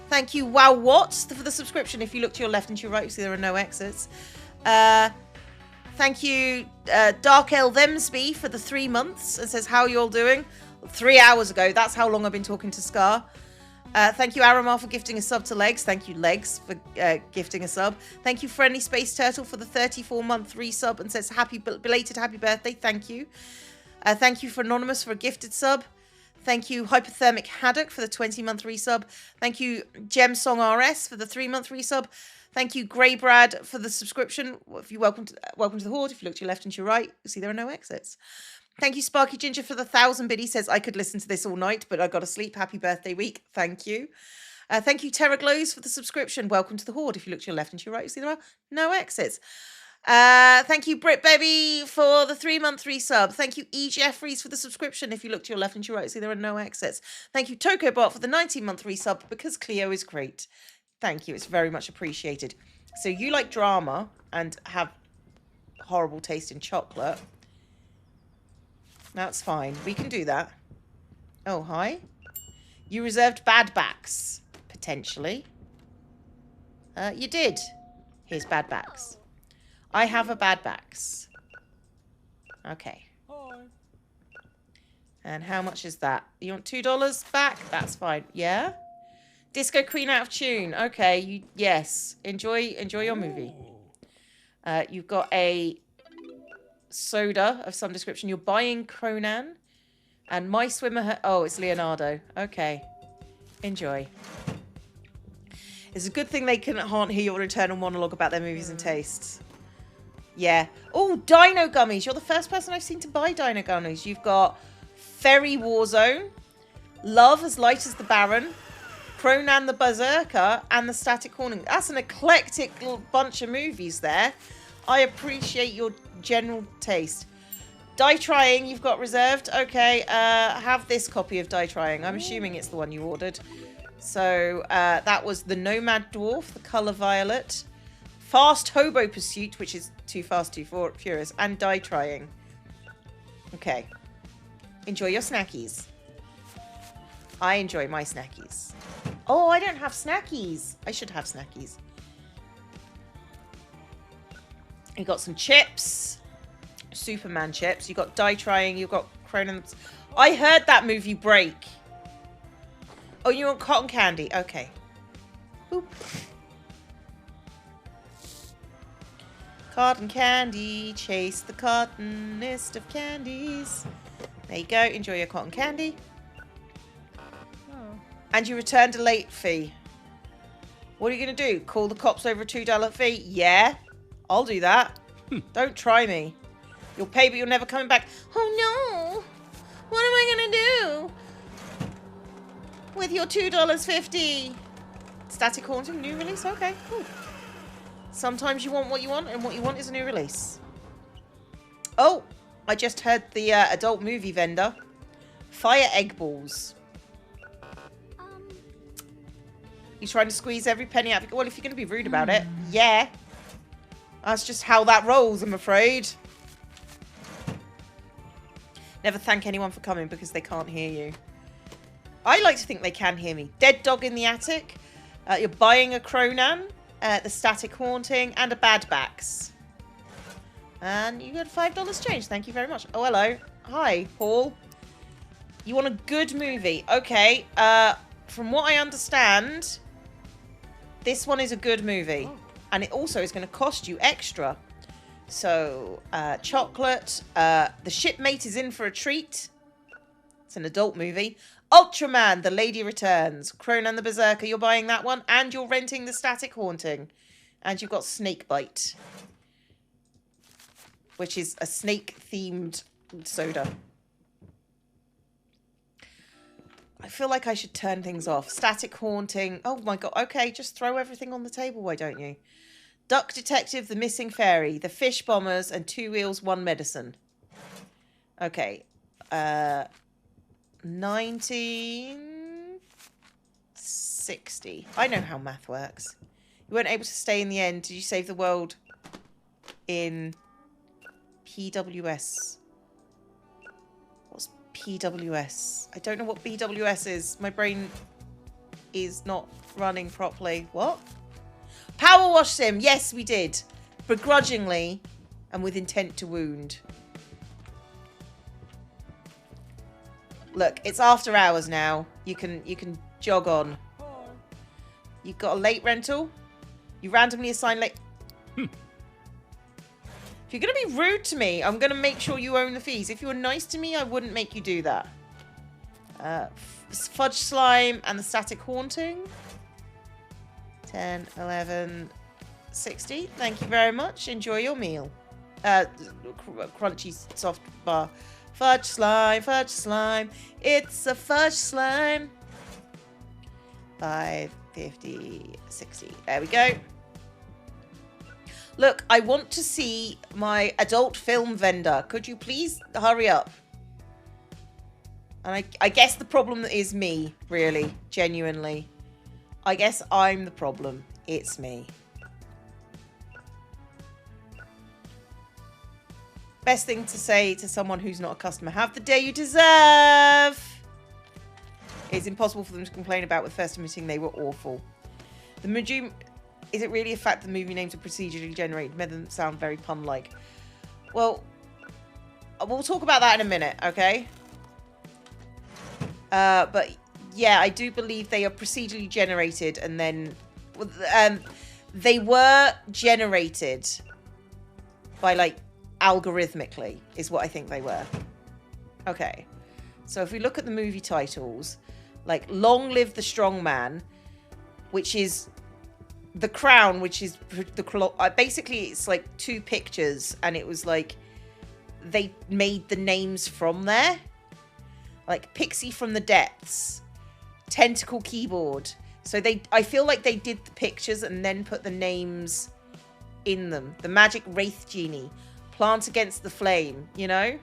R: Thank you, Wow Watts, for the subscription. If you look to your left and to your right, you see there are no exits. Thank you, Dark L Themsby, for the 3 months. It says, how are you all doing? 3 hours ago. That's how long I've been talking to Scar. Thank you, Aramar, for gifting a sub to Legs. Thank you, Legs, for gifting a sub. Thank you, Friendly Space Turtle, for the 34-month resub and says belated happy birthday. Thank you. Thank you for Anonymous for a gifted sub. Thank you, Hypothermic Haddock, for the 20-month resub. Thank you, Gem Song RS, for the 3-month resub. Thank you, Grey Brad, for the subscription. If you welcome to the Horde. If you look to your left and to your right, you see there are no exits. Thank you, Sparky Ginger, for the 1,000 biddy. Says, I could listen to this all night, but I got to sleep. Happy birthday week. Thank you. Thank you, Terra Glows, for the subscription. Welcome to the Horde. If you look to your left and to your right, you see there are no exits. Thank you, Brit Baby, for the 3-month resub. Thank you, E. Jeffries, for the subscription. If you look to your left and to your right, you see there are no exits. Thank you, Tokobot, for the 19-month resub, because Cleo is great. Thank you. It's very much appreciated. So you like drama and have horrible taste in chocolate. That's fine. We can do that. Oh, hi. You reserved bad backs, potentially. You did. Here's bad backs. I have a bad backs. Okay. Hi. And how much is that? You want $2 back? That's fine. Yeah? Disco Queen out of tune. Okay. Yes. Enjoy your movie. You've got a soda of some description. You're buying Conan. And My Swimmer... Oh, it's Leonardo. Okay. Enjoy. It's a good thing they can't hear your internal monologue about their movies and tastes. Yeah. Oh, Dino Gummies. You're the first person I've seen to buy Dino Gummies. You've got Ferry Warzone, Love as Light as the Baron, Conan the Berserker, and the Static Horning. That's an eclectic bunch of movies there. I appreciate your general taste. Die Trying, you've got reserved. Okay, have this copy of Die Trying. I'm assuming it's the one you ordered. So that was the Nomad Dwarf, the Color Violet, Fast Hobo Pursuit, which is Too Fast, Too Furious, and Die Trying. Okay. Enjoy your snackies. I enjoy my snackies. Oh, I don't have snackies. I should have snackies. You got some chips. Superman chips. You got Die Trying. You got Cronin's. I heard that movie break. Oh, you want cotton candy? Okay. Boop. Cotton candy. Chase the cottonest of candies. There you go. Enjoy your cotton candy. And you returned a late fee. What are you going to do? Call the cops over a $2 fee? Yeah, I'll do that. Don't try me. You'll pay, but you're never coming back. Oh, no. What am I going to do? With your $2.50. Static Haunting, new release? Okay, cool. Sometimes you want what you want, and what you want is a new release. Oh, I just heard the adult movie vendor. Fire egg balls. He's trying to squeeze every penny out. Well, if you're going to be rude about it, yeah. That's just how that rolls, I'm afraid. Never thank anyone for coming because they can't hear you. I like to think they can hear me. Dead Dog in the Attic. You're buying a Cronan. The Static Haunting. And a Bad Backs. And you got $5 change. Thank you very much. Oh, hello. Hi, Paul. You want a good movie? Okay. From what I understand, this one is a good movie. And it also is going to cost you extra. So, chocolate. The Shipmate is in for a treat. It's an adult movie. Ultraman, The Lady Returns. Cronan the Berserker, you're buying that one. And you're renting the Static Haunting. And you've got Snakebite. Which is a snake-themed soda. I feel like I should turn things off. Static Haunting. Oh my god. Okay, just throw everything on the table, why don't you? Duck Detective, The Missing Fairy, The Fish Bombers, and Two Wheels, One Medicine. Okay. 1960. I know how math works. You weren't able to stay in the end. Did you save the world in PWS? What's PWS? I don't know what BWS is. My brain is not running properly. What? Power Wash Sim. Yes, we did. Begrudgingly and with intent to wound. Look, it's after hours now. You can jog on. You got a late rental? You randomly assign late. If you're going to be rude to me, I'm going to make sure you own the fees. If you were nice to me, I wouldn't make you do that. Fudge Slime and the Static Haunting. 10, 11, 60. Thank you very much. Enjoy your meal. Crunchy soft bar. Fudge slime, fudge slime. It's a fudge slime. 5, 50, 60. There we go. Look, I want to see my adult film vendor. Could you please hurry up? And I guess the problem is me, really, genuinely. I guess I'm the problem. It's me. Best thing to say to someone who's not a customer, have the day you deserve. It's impossible for them to complain about with first admitting they were awful. The movie, is it really a fact that the movie names are procedurally generated? Made them sound very pun-like. Well, we'll talk about that in a minute, okay? But yeah, I do believe they are procedurally generated, and then they were generated by, like, algorithmically, is what I think they were. Okay. So if we look at the movie titles, like Long Live the Strong Man, which is The Crown, which is basically it's like 2 pictures, and it was like they made the names from there. Like Pixie from the Depths, Tentacle Keyboard. So I feel like they did the pictures and then put the names in them. The Magic Wraith Genie, Plant Against the Flame, you know?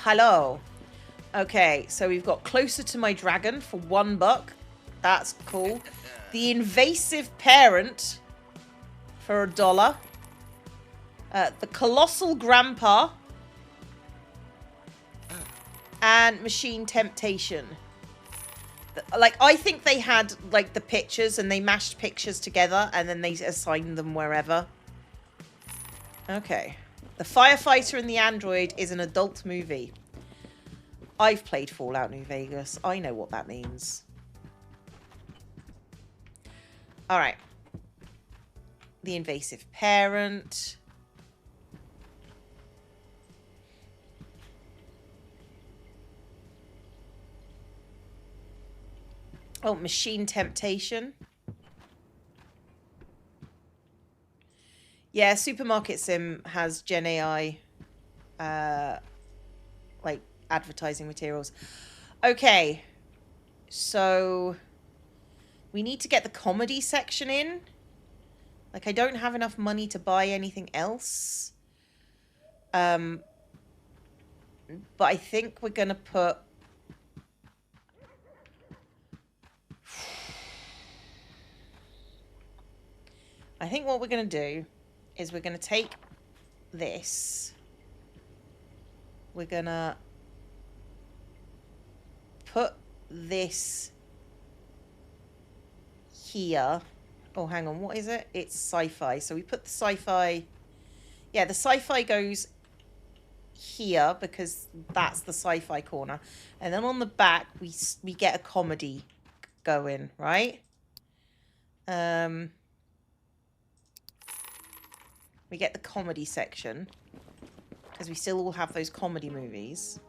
R: hello. Okay, so we've got Closer to My Dragon for $1. That's cool. The Invasive Parent for $1. The Colossal Grandpa. And Machine Temptation. Like, I think they had, like, the pictures and they mashed pictures together and then they assigned them wherever. Okay. The Firefighter and the Android is an adult movie. I've played Fallout New Vegas. I know what that means. Alright. The Invasive Parent. Oh, Machine Temptation. Yeah, Supermarket Sim has Gen AI, like, advertising materials. Okay. So, we need to get the comedy section in. Like, I don't have enough money to buy anything else. But I think we're going to put... I think what we're going to do is we're going to take this. We're going to put this here. Oh, hang on. What is it? It's sci-fi. So we put the sci-fi... Yeah, the sci-fi goes here because that's the sci-fi corner. And then on the back, we get a comedy going, right? We get the comedy section because we still all have those comedy movies.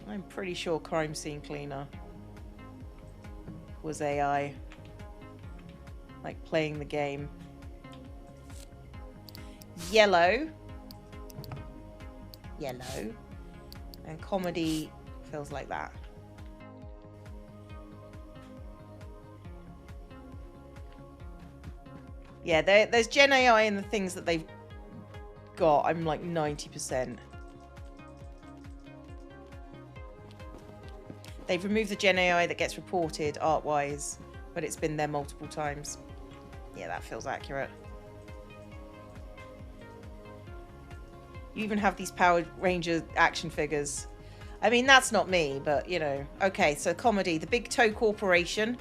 R: I'm pretty sure Crime Scene Cleaner was AI, like playing the game. Yellow. And comedy feels like that. Yeah, there's Gen AI in the things that they've got. I'm like 90%. They've removed the Gen AI that gets reported art-wise, but it's been there multiple times. Yeah, that feels accurate. You even have these Power Ranger action figures. I mean, that's not me, but, you know. Okay, so comedy. The Big Toe Corporation.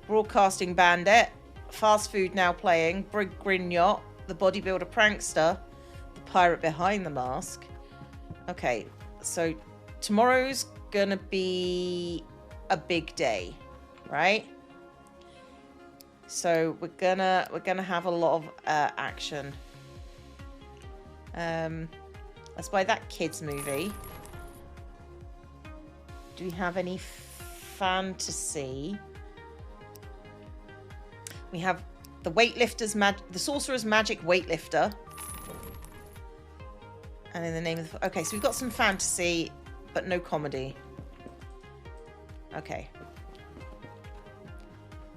R: Broadcasting Bandit. Fast Food Now Playing. Brig Grin Yacht. The Bodybuilder Prankster. The Pirate Behind the Mask. Okay, so tomorrow's gonna be a big day, right? So we're gonna have a lot of action. Let's buy that kids movie. Do we have any fantasy? We have the the Sorcerer's Magic Weightlifter. And in the name of the... Okay, so we've got some fantasy, but no comedy. Okay.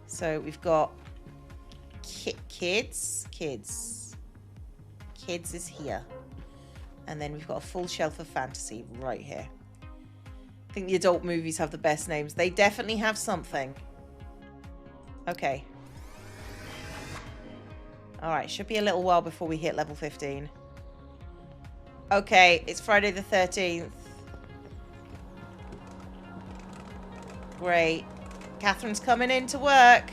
R: So we've got kids. Kids is here. And then we've got a full shelf of fantasy right here. I think the adult movies have the best names. They definitely have something. Okay. Alright, should be a little while before we hit level 15. Okay, it's Friday the 13th. Great. Catherine's coming in to work.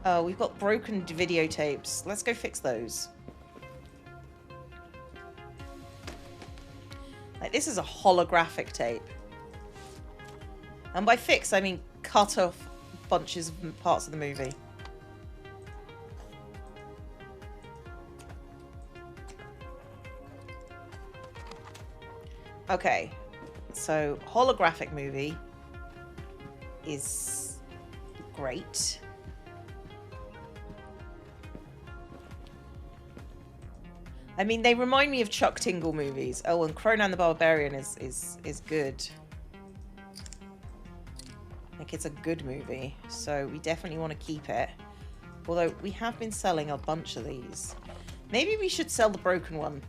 R: Oh, we've got broken videotapes. Let's go fix those. Like, this is a holographic tape. And by fix, I mean cut off bunches of parts of the movie. Okay, so holographic movie is great. I mean, they remind me of Chuck Tingle movies. Oh, and Conan the Barbarian is good. Like, it's a good movie, so we definitely want to keep it. Although, we have been selling a bunch of these. Maybe we should sell the broken one.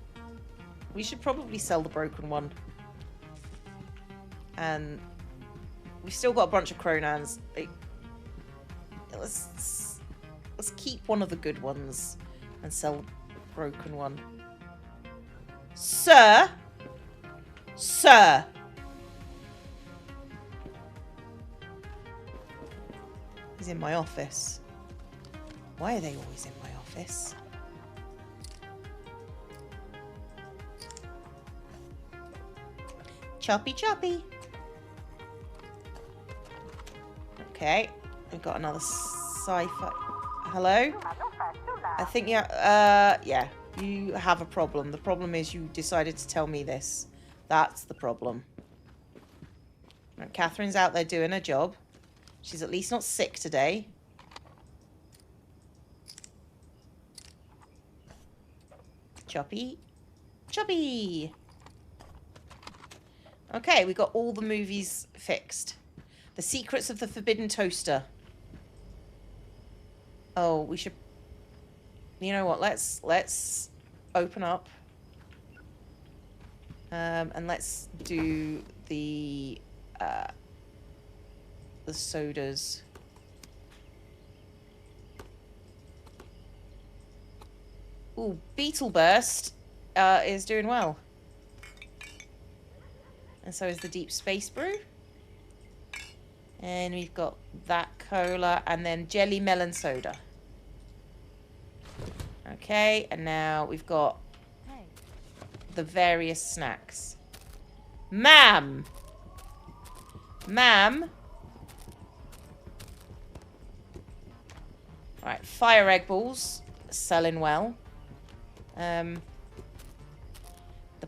R: We should probably sell the broken one. And we've still got a bunch of Cronans. Like, let's keep one of the good ones and sell the broken one. Sir! Sir! He's in my office. Why are they always in my office? Choppy choppy. Okay, we've got another sci-fi. Hello? I think yeah, you have a problem. The problem is you decided to tell me this. That's the problem. Right, Catherine's out there doing her job. She's at least not sick today. Choppy. Choppy! Okay, we got all the movies fixed. The Secrets of the Forbidden Toaster. Oh, we should... You know what? Let's open up. And let's do the sodas. Ooh, Beetle Burst is doing well. And so is the Deep Space Brew. And we've got that cola and then Jelly Melon Soda. Okay, and now we've got the various snacks. Ma'am! Ma'am! Right, fire egg balls. Selling well. The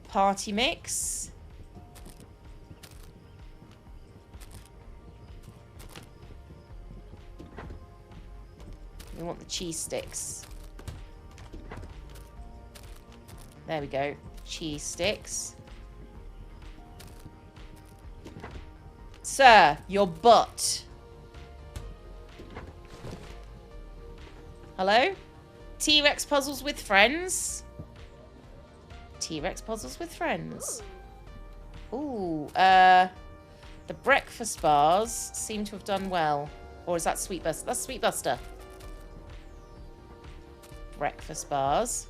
R: party mix. We want the cheese sticks. There we go. Cheese sticks. Sir, your butt. Hello? T-Rex puzzles with friends? T-Rex puzzles with friends. Ooh, the breakfast bars seem to have done well. Or is that Sweet Buster? That's Sweet Buster. Breakfast bars.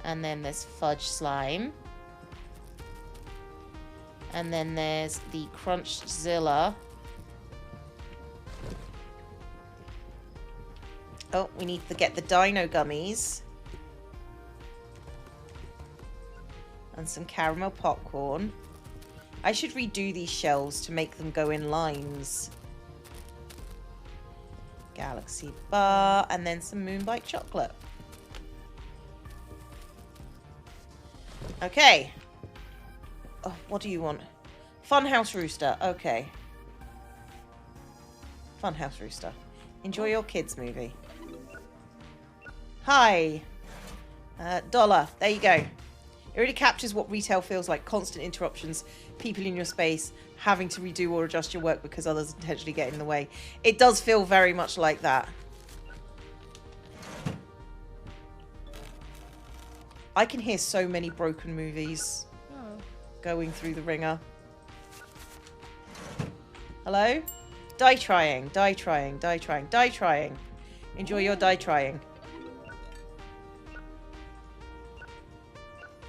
R: And then there's fudge slime. And then there's the Crunchzilla. Oh, we need to get the dino gummies. And some caramel popcorn. I should redo these shelves to make them go in lines. Galaxy bar, and then some Moonbite chocolate. Okay. Oh, what do you want? Funhouse Rooster. Okay. Funhouse Rooster. Enjoy your kids' movie. Hi. $1. There you go. It really captures what retail feels like. Constant interruptions, people in your space, having to redo or adjust your work because others intentionally get in the way. It does feel very much like that. I can hear so many broken movies going through the ringer. Hello? Die trying, die trying, die trying, die trying. Enjoy your die trying.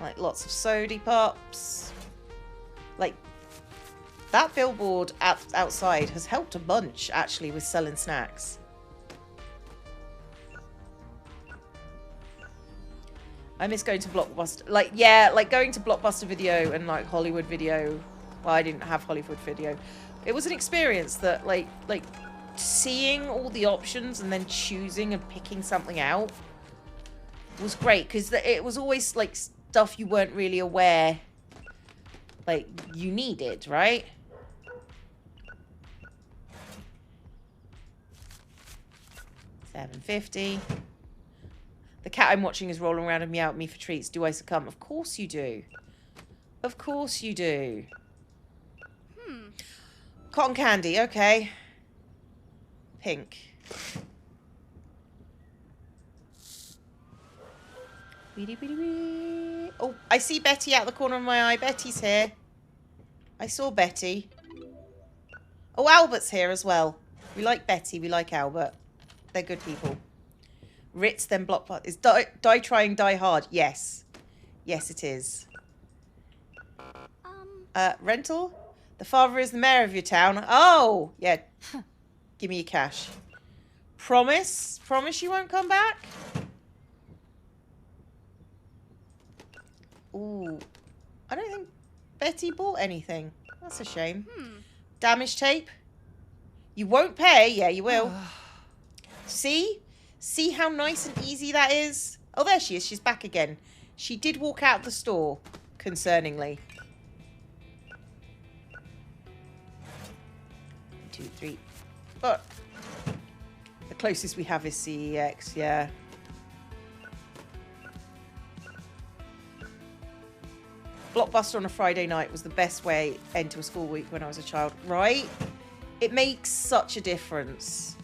R: Like lots of sody pops. Like that billboard outside has helped a bunch actually with selling snacks. I miss going to Blockbuster. Like, yeah, like going to Blockbuster Video and like Hollywood Video. Well, I didn't have Hollywood Video. It was an experience that like seeing all the options and then choosing and picking something out was great because it was always like stuff you weren't really aware like you needed, right? $7.50. The cat I'm watching is rolling around and meow at me for treats. Do I succumb? Of course you do. Of course you do. Cotton candy, okay. Pink. Weedy, weedy, wee. Oh, I see Betty out the corner of my eye. Betty's here. I saw Betty. Oh, Albert's here as well. We like Betty. We like Albert. They're good people. Ritz, then Blockbuster. Is die trying, die hard? Yes. Yes, it is. Rental? The father is the mayor of your town. Oh, yeah. Give me your cash. Promise? Promise you won't come back? Ooh. I don't think Betty bought anything. That's a shame. Damage tape? You won't pay? Yeah, you will. See? See how nice and easy that is? Oh, there she is. She's back again. She did walk out of the store, concerningly. 2, 3. But the closest we have is CEX, yeah. Blockbuster on a Friday night was the best way into a school week when I was a child, right? It makes such a difference.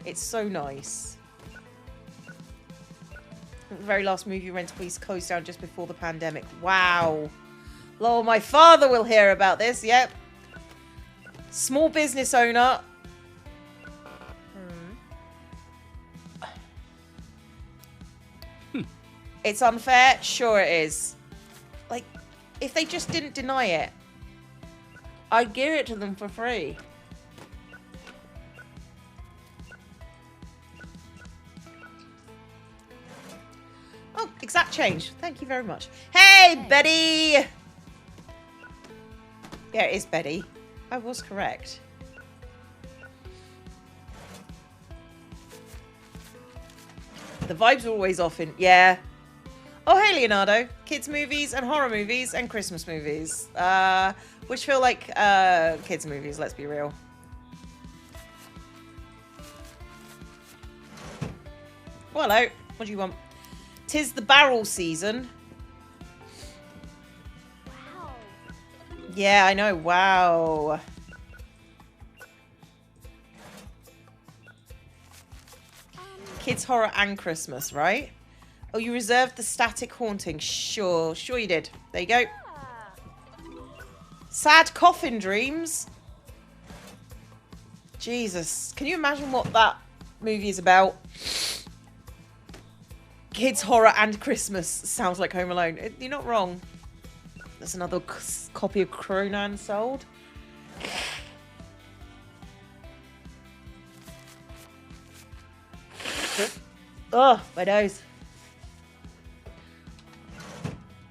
R: It's so nice. The very last movie rental piece closed down just before the pandemic. Wow. Lol, my father will hear about this. Yep. Small business owner. It's unfair? Sure it is. Like, if they just didn't deny it, I'd give it to them for free. Oh, exact change. Thank you very much. Hey, Betty! Yeah, it is Betty. I was correct. The vibes are always off in... Yeah. Oh, hey, Leonardo. Kids movies and horror movies and Christmas movies. Which feel like kids movies, let's be real. Well, hello. What do you want? 'Tis the barrel season. Wow. Yeah, I know. Wow. Kids horror and Christmas, right? Oh, you reserved the static haunting. Sure. Sure you did. There you go. Sad coffin dreams. Jesus. Can you imagine what that movie is about? Kids horror and Christmas. Sounds like Home Alone. You're not wrong. There's another copy of Cronan sold. Ugh, my nose.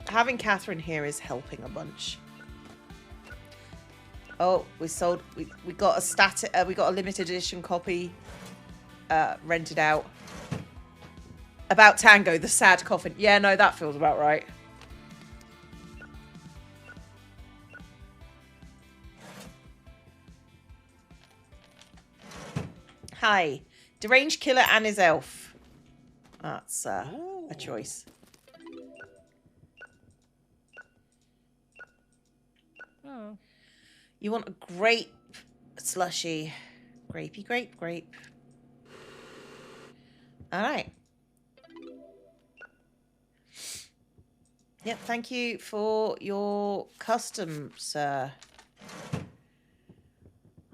R: Having Catherine here is helping a bunch. Oh, we sold. We got a static. We got a limited edition copy. Rented out. About Tango, the sad coffin. Yeah, no, that feels about right. Hi, deranged killer and his elf. That's a choice.
F: Oh.
R: You want a grape slushy. Grapey, grape, grape. All right. Yep, thank you for your custom, sir.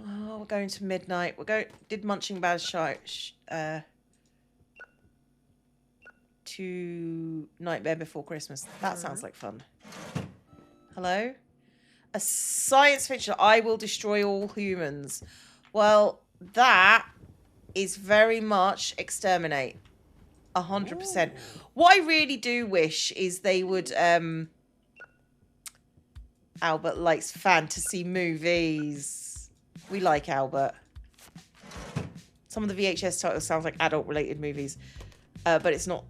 R: Oh, we're going to midnight. Did Munching Bad to Nightmare Before Christmas. That sounds like fun. Hello? A science fiction. I will destroy all humans. Well, that is very much exterminate. 100%. What I really do wish is they would Albert likes fantasy movies. We like Albert. Some of the VHS titles sounds like adult related movies. But it's not.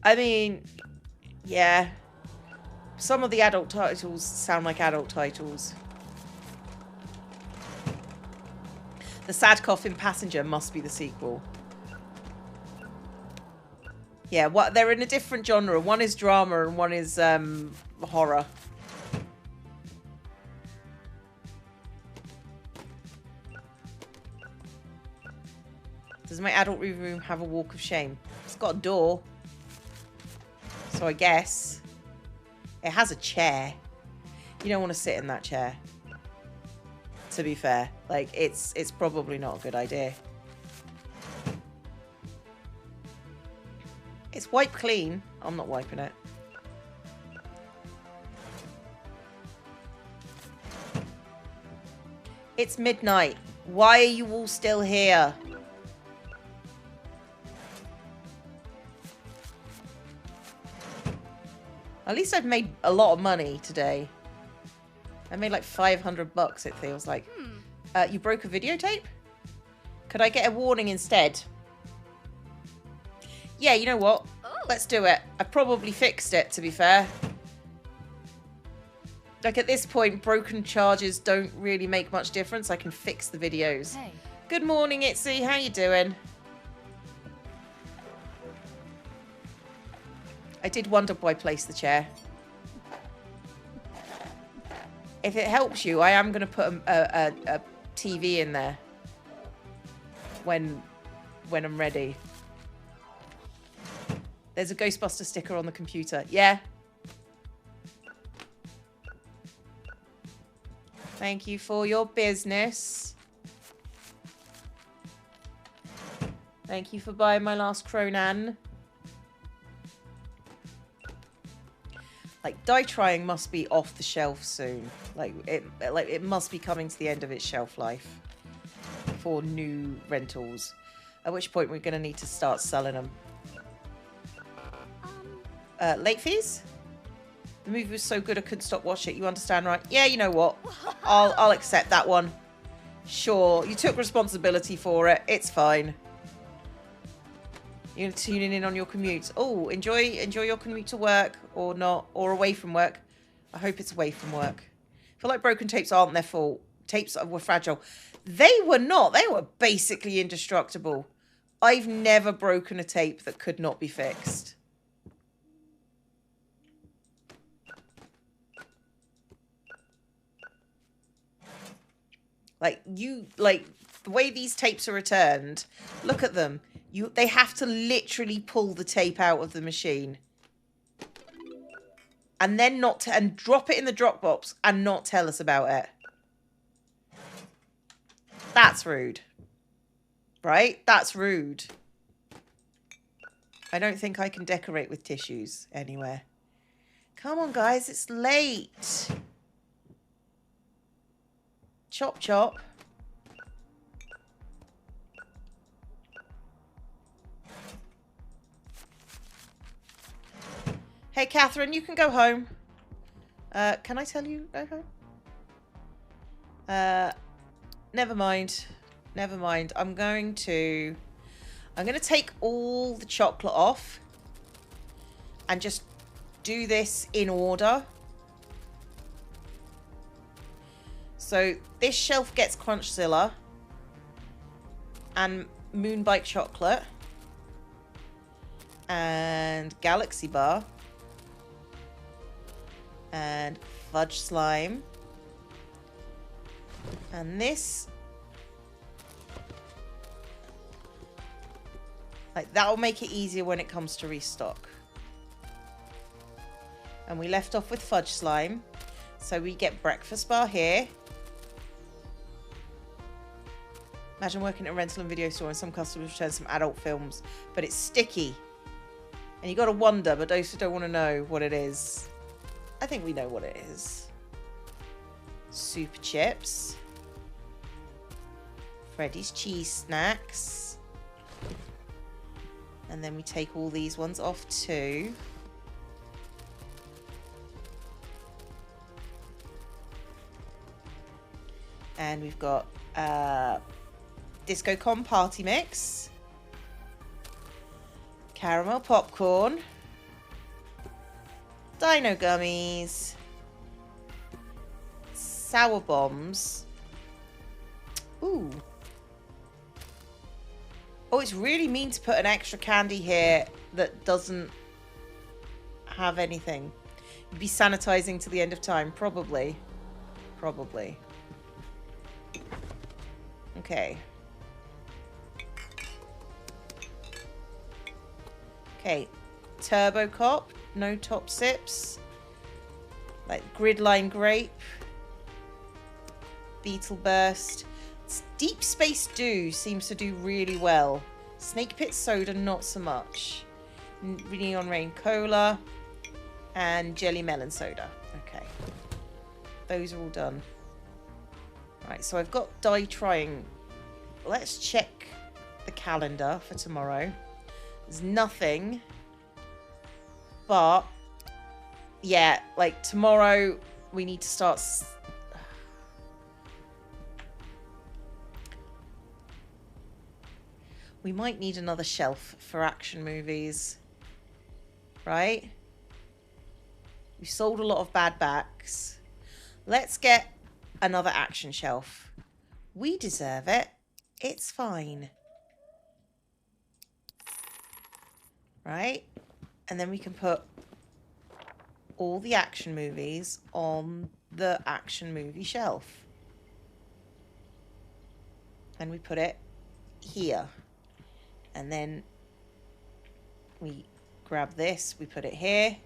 R: I mean, yeah. Some of the adult titles sound like adult titles. The Sad Coffin Passenger must be the sequel. Yeah, they're in a different genre. One is drama and one is horror. Does my adult room have a walk of shame? It's got a door. So I guess. It has a chair. You don't want to sit in that chair. To be fair. Like, it's probably not a good idea. It's wiped clean. I'm not wiping it. It's midnight. Why are you all still here? At least I've made a lot of money today. I made like 500 bucks, it feels like. You broke a videotape? Could I get a warning instead? Yeah, you know what? Let's do it. I probably fixed it, to be fair. Like, at this point, broken charges don't really make much difference. I can fix the videos. Hey. Good morning, Itzy. How you doing? I did wonder why I placed the chair. If it helps you, I am going to put a TV in there when I'm ready. There's a Ghostbuster sticker on the computer. Yeah. Thank you for your business. Thank you for buying my last Cronan. Like, die trying must be off the shelf soon. Like it must be coming to the end of its shelf life for new rentals. At which point we're going to need to start selling them. Late fees? The movie was so good I couldn't stop watching it. You understand, right? Yeah, you know what? I'll accept that one. Sure, you took responsibility for it. It's fine. You're tuning in on your commute. Oh, enjoy your commute to work or not, or away from work. I hope it's away from work. I feel like broken tapes aren't their fault. Tapes were fragile. They were not. They were basically indestructible. I've never broken a tape that could not be fixed. Like, the way these tapes are returned, look at them. They have to literally pull the tape out of the machine. And then and drop it in the Dropbox and not tell us about it. That's rude. Right? That's rude. I don't think I can decorate with tissues anywhere. Come on, guys. It's late. Chop, chop. Hey, Catherine, you can go home. Can I tell you go home? Never mind. Never mind. I'm going to take all the chocolate off and just do this in order. So this shelf gets Crunchzilla and Moonbite chocolate and Galaxy Bar and Fudge Slime, and this, like, that will make it easier when it comes to restock. And we left off with Fudge Slime, so we get Breakfast Bar here. Imagine working at a rental and video store and some customers return some adult films, but it's sticky. And you gotta wonder, but those who don't want to know what it is, I think we know what it is. Super chips. Freddy's cheese snacks. And then we take all these ones off too. And we've got Disco Con Party Mix. Caramel popcorn. Dino gummies. Sour bombs. Ooh. Oh, it's really mean to put an extra candy here that doesn't have anything. You'd be sanitizing to the end of time. Probably. Probably. Okay. Okay, Turbo Cop, no top sips. Like Gridline Grape, Beetle Burst. Deep Space Dew seems to do really well. Snake Pit Soda, not so much. Neon Rain Cola and Jelly Melon Soda. Okay, those are all done. Right, so I've got die trying. Let's check the calendar for tomorrow. There's nothing, but yeah, like tomorrow we need to start. We might need another shelf for action movies, right? We sold a lot of bad backs. Let's get another action shelf. We deserve it. It's fine. Right? And then we can put all the action movies on the action movie shelf. And we put it here. And then we grab this, we put it here.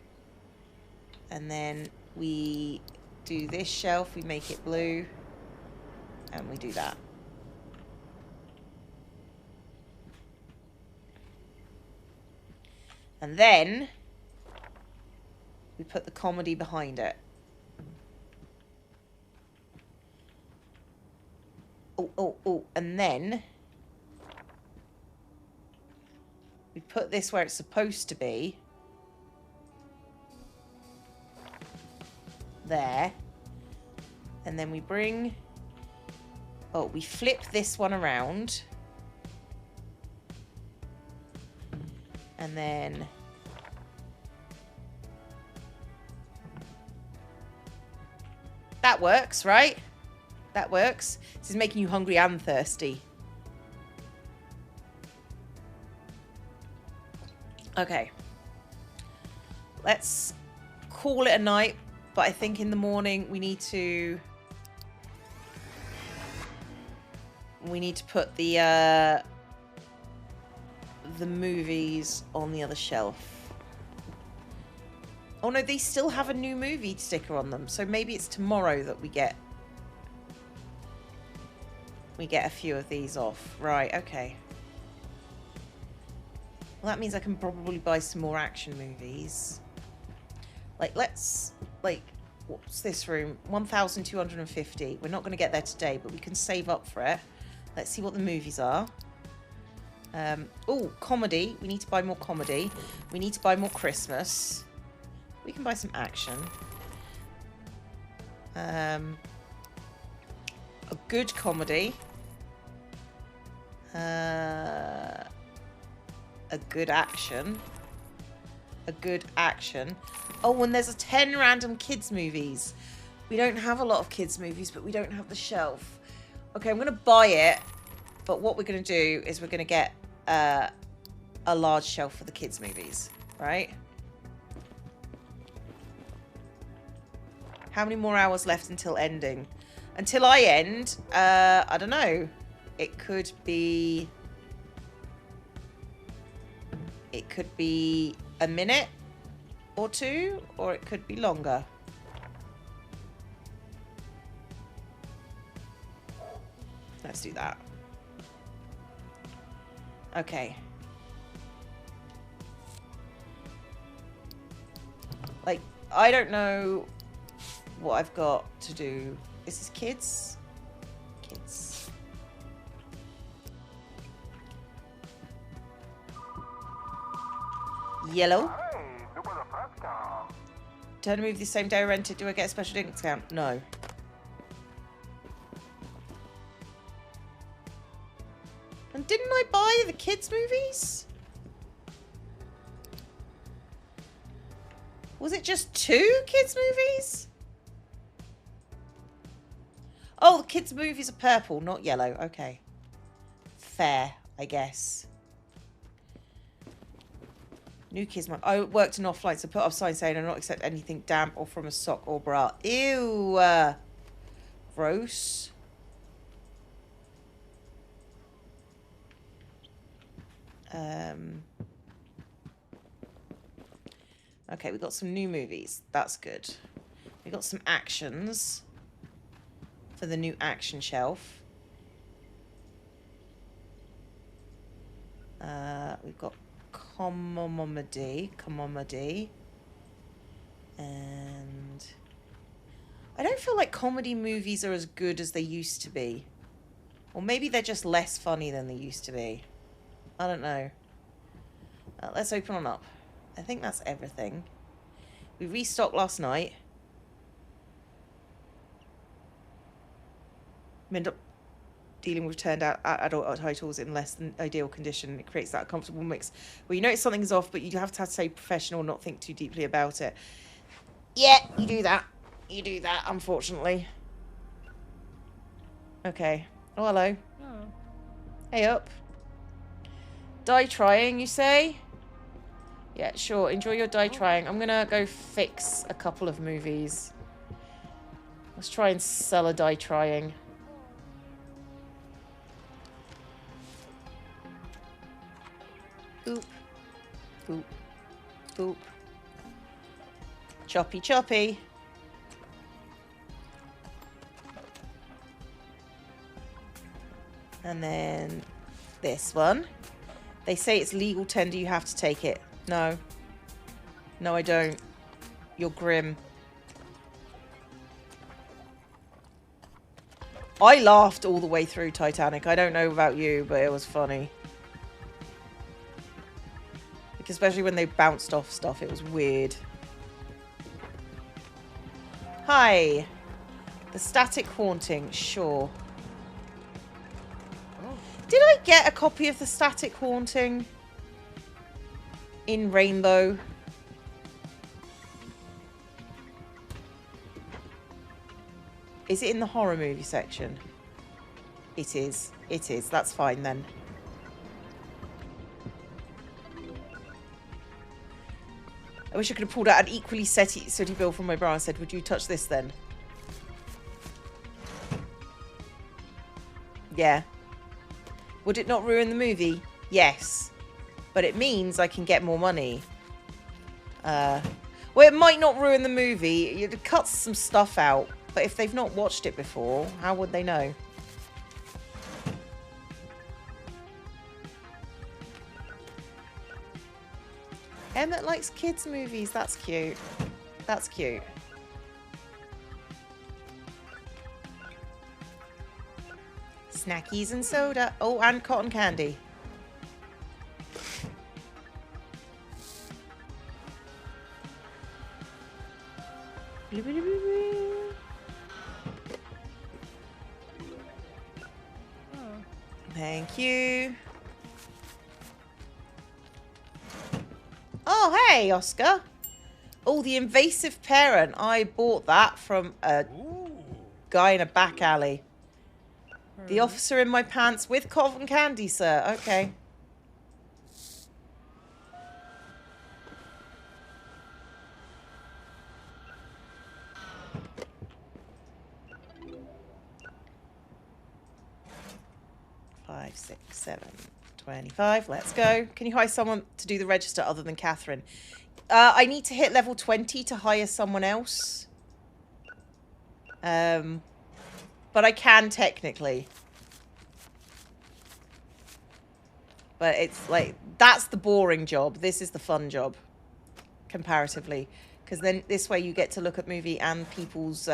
R: And then we do this shelf, we make it blue. And we do that. And then we put the comedy behind it. Oh, and then we put this where it's supposed to be. There. And then we bring... Oh, we flip this one around. And then... That works, right? That works. This is making you hungry and thirsty. Okay. Let's call it a night, but I think in the morning we need to put the movies on the other shelf. Oh no, they still have a new movie sticker on them, so maybe it's tomorrow that we get a few of these off. Right, okay. Well, that means I can probably buy some more action movies. Like, let's... Like, what's this room? 1,250. We're not going to get there today, but we can save up for it. Let's see what the movies are. Oh, comedy. We need to buy more comedy. We need to buy more Christmas. We can buy some action. A good comedy. A good action. A good action. Oh, and there's a 10 random kids movies. We don't have a lot of kids movies, but we don't have the shelf. Okay, I'm going to buy it. But what we're going to do is we're going to get a large shelf for the kids movies. Right? How many more hours left until ending? Until I end, I don't know. It could be a minute or two, or it could be longer. Let's do that. Okay. Like, I don't know what I've got to do. Is this kids? Kids. Yellow. Turn a movie the same day I rent it. Do I get a special discount? No. And didn't I buy the kids' movies? Was it just 2 kids' movies? Oh, the kids' movies are purple, not yellow. Okay. Fair, I guess. New kids. I worked in offline, so put up sign saying I don't accept anything damp or from a sock or bra. Ew. Gross. Okay, we got some new movies. That's good. We got some actions for the new action shelf. We've got comedy, and I don't feel like comedy movies are as good as they used to be. Or maybe they're just less funny than they used to be. I don't know. Let's open on up. I think that's everything. We restocked last night. We end up dealing with turned out adult titles in less than ideal condition. It creates that comfortable mix where you know something's off, but you have to stay professional, not think too deeply about it. Yeah, you do that. You do that, unfortunately. Okay. Oh, hello.
K: Oh.
R: Hey, up. Die trying, you say? Yeah, sure. Enjoy your die trying. I'm gonna go fix a couple of movies. Let's try and sell a die trying. Boop. Boop. Boop. Choppy choppy. And then this one. They say it's legal tender, you have to take it. No. No, I don't. You're grim. I laughed all the way through Titanic. I don't know about you, but it was funny. Like, especially when they bounced off stuff, it was weird. Hi. The static haunting, sure. Did I get a copy of the static haunting in Rainbow? Is it in the horror movie section? It is. It is. That's fine then. I wish I could have pulled out an equally sooty bill from my bra and said, would you touch this then? Yeah. Would it not ruin the movie? Yes. But it means I can get more money. Well, it might not ruin the movie. It cuts some stuff out. But if they've not watched it before, how would they know? Emmett likes kids' movies. That's cute. That's cute. Snackies and soda. Oh, and cotton candy. Thank you. Oh, hey, Oscar. Oh, the invasive parent. I bought that from a guy in a back alley. The officer in my pants with cotton candy, sir. Okay. Five, 6, 7, 25. Let's go. Can you hire someone to do the register other than Catherine? I need to hit level 20 to hire someone else. But I can technically. But it's like, that's the boring job. This is the fun job, comparatively. Because then this way you get to look at movie and people's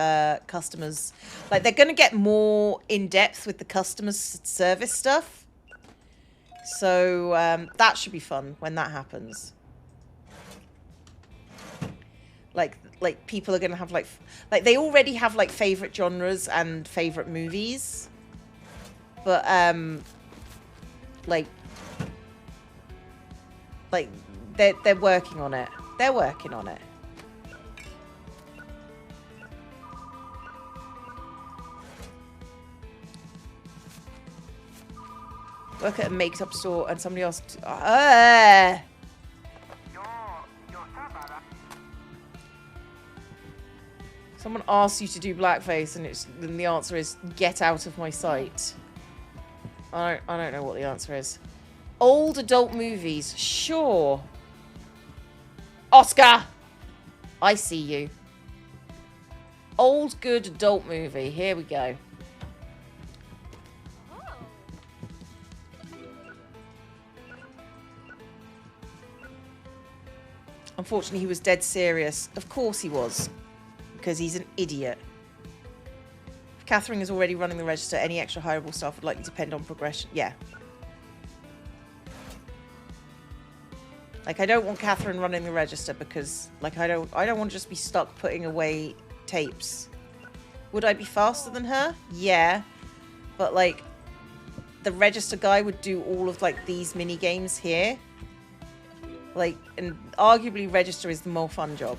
R: customers. Like, they're going to get more in-depth with the customer service stuff. So that should be fun when that happens. Like people are going to have, like, they already have, like, favorite genres and favorite movies. But, like, they're working on it. They're working on it. Work at a makeup store and somebody else. Someone asks you to do blackface, and then the answer is get out of my sight. I don't know what the answer is. Old adult movies, sure. Oscar! I see you. Old good adult movie. Here we go. Unfortunately, he was dead serious. Of course he was. Because he's an idiot. If Catherine is already running the register, any extra hireable staff would likely depend on progression. Yeah. Like, I don't want Catherine running the register because, like, I don't want to just be stuck putting away tapes. Would I be faster than her? Yeah. But, like, the register guy would do all of, like, these mini games here. Like, and arguably register is the more fun job.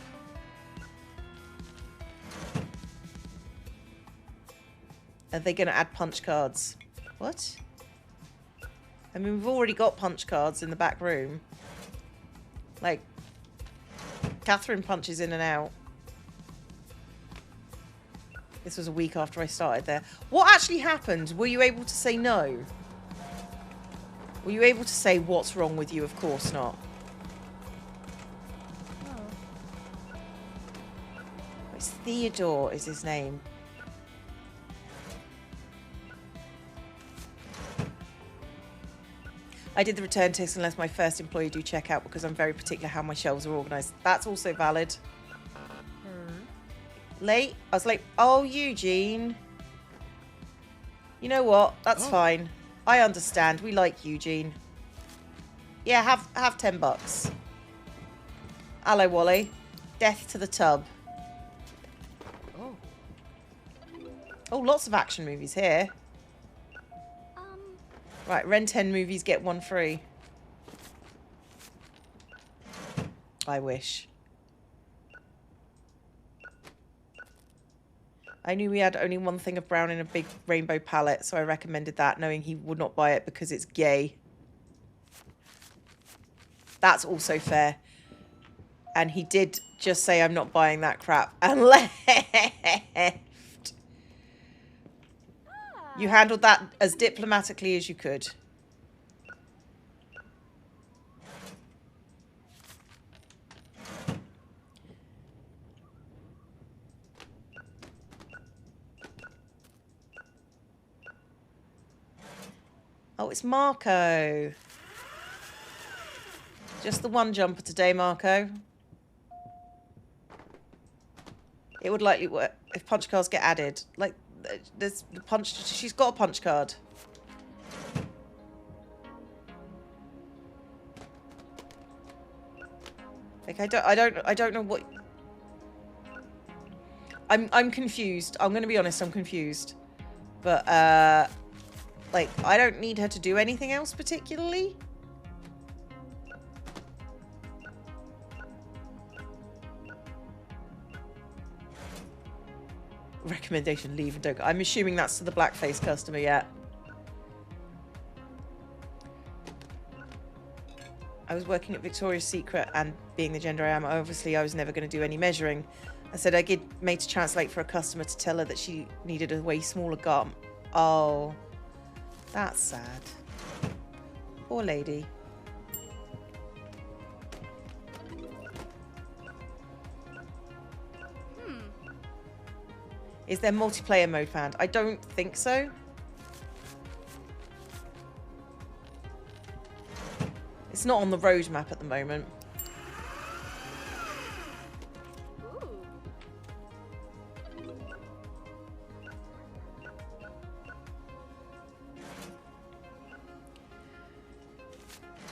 R: Are they going to add punch cards? What? I mean, we've already got punch cards in the back room. Like, Catherine punches in and out. This was a week after I started there. What actually happened? Were you able to say no? Were you able to say what's wrong with you? Of course not. It's Theodore is his name. I did the return test unless my first employee do check out because I'm very particular how my shelves are organised. That's also valid. Late? I was late. Oh, Eugene. You know what? That's fine. I understand. We like Eugene. Yeah, have $10. Hello, Wally. Death to the tub. Oh, lots of action movies here. Right, rent 10 movies, get 1 free. I wish. I knew we had only one thing of brown in a big rainbow palette, so I recommended that, knowing he would not buy it because it's gay. That's also fair. And he did just say, I'm not buying that crap, and left. You handled that as diplomatically as you could. Oh, it's Marco. Just the one jumper today, Marco. It would likely work if punch cards get added. Like, there's the punch. She's got a punch card. Like, I don't know what. I'm confused. I'm gonna be honest. I'm confused. But like, I don't need her to do anything else particularly. Recommendation, leave and don't go. I'm assuming that's to the blackface customer, yeah. I was working at Victoria's Secret and being the gender I am, obviously I was never going to do any measuring. I said I get made to translate for a customer to tell her that she needed a way smaller garment. Oh, that's sad. Poor lady. Is there multiplayer mode found? I don't think so. It's not on the roadmap at the moment.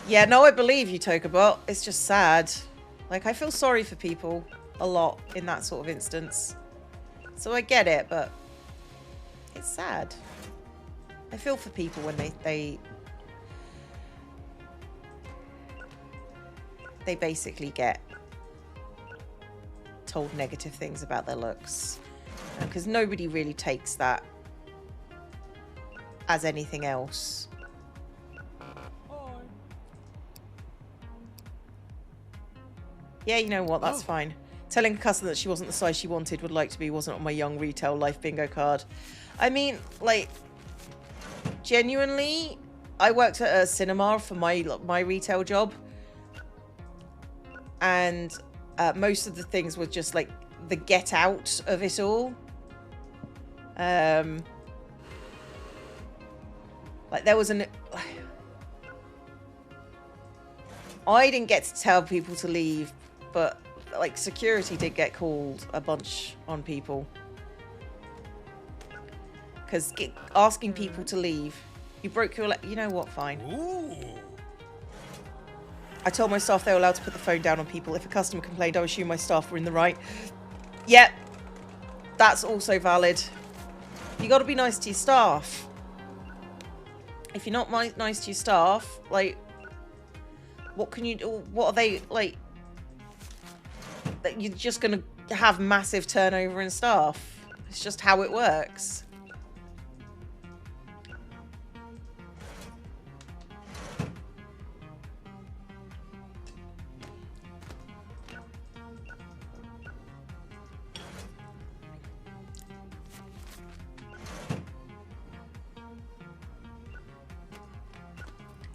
R: Yeah, no, I believe you, Tokabot. It's just sad. Like, I feel sorry for people a lot in that sort of instance. So I get it, but it's sad. I feel for people when they basically get told negative things about their looks. Because nobody really takes that as anything else. Yeah, you know what? That's fine. Telling a customer that she wasn't the size she wanted, would like to be, wasn't on my young retail life bingo card. I mean, like, genuinely, I worked at a cinema for my retail job. And most of the things were just like the get out of it all. Like there was I didn't get to tell people to leave, but like security did get called a bunch on people. Because asking people to leave. You broke your leg. You know what? Fine. Ooh. I told my staff they were allowed to put the phone down on people. If a customer complained, I would assume my staff were in the right. Yep. That's also valid. You got to be nice to your staff. If you're not nice to your staff, like, what can you do? What are they, like, that you're just going to have massive turnover in staff. It's just how it works.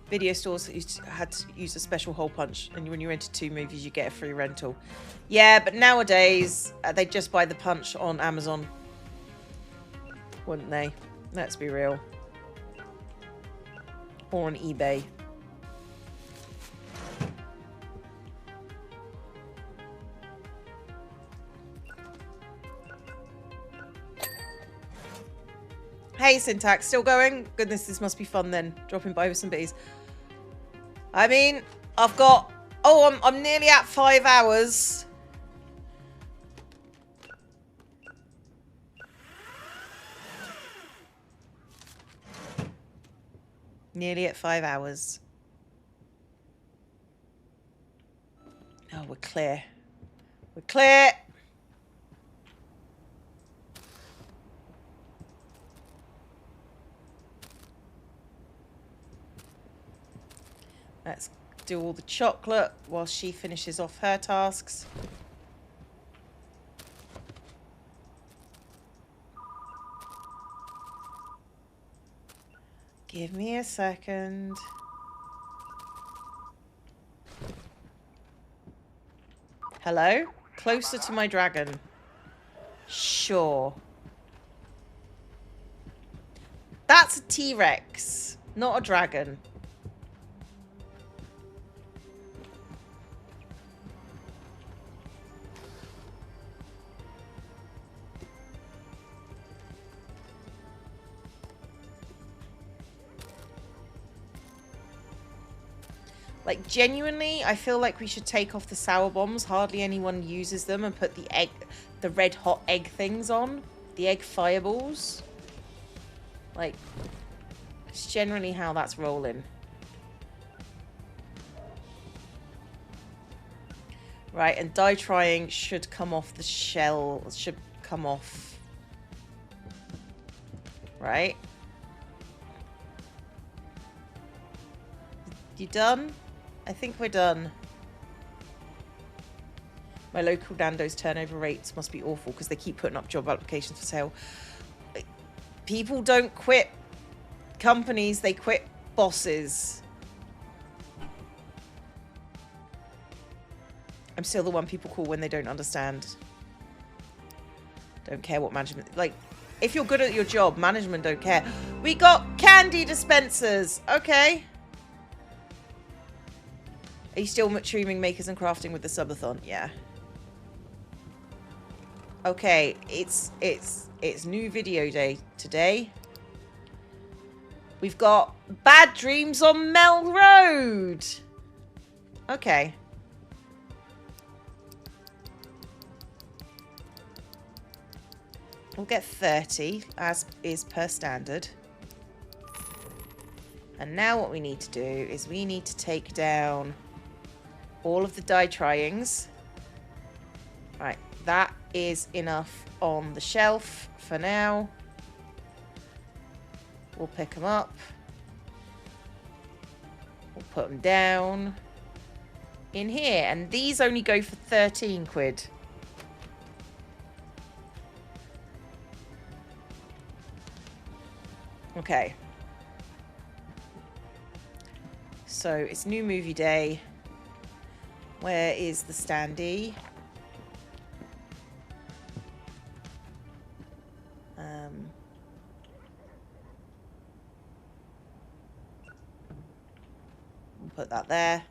R: Video stores had to use a special hole punch, and when you rented 2 movies, you get a free rental. Yeah, but nowadays, they just buy the punch on Amazon. Wouldn't they? Let's be real. Or on eBay. Hey, Syntax, still going? Goodness, this must be fun then. Dropping by with some bees. I mean, I've got... Oh, I'm nearly at 5 hours. Nearly at 5 hours. Oh, we're clear. We're clear. Let's do all the chocolate while she finishes off her tasks. Give me a second. Hello? Closer to my dragon. Sure. That's a T-Rex, not a dragon. Like, genuinely, I feel like we should take off the sour bombs. Hardly anyone uses them, and put the red hot egg things on. The egg fireballs. Like, it's generally how that's rolling. Right, and die trying should come off the shell. Should come off. Right? You done? I think we're done. My local Nando's turnover rates must be awful because they keep putting up job applications for sale. People don't quit companies, they quit bosses. I'm still the one people call when they don't understand. Don't care what management... Like, if you're good at your job, management don't care. We got candy dispensers! Okay. Are you still streaming Makers and Crafting with the Subathon? Yeah. Okay, it's new video day today. We've got Bad Dreams on Mel Road. Okay. We'll get 30, as is per standard. And now what we need to do is we need to take down all of the die tryings. Right, that is enough on the shelf for now. We'll pick them up. We'll put them down in here. And these only go for 13 quid. Okay. So it's new movie day. Where is the standee? Put that there.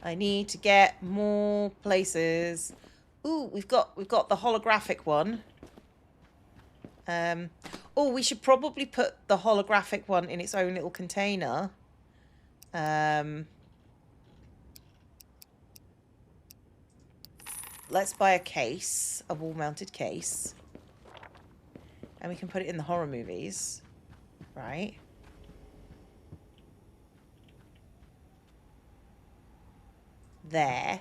R: I need to get more places. Ooh, we've got the holographic one. Oh, we should probably put the holographic one in its own little container. Let's buy a case, a wall-mounted case. And we can put it in the horror movies. Right. There.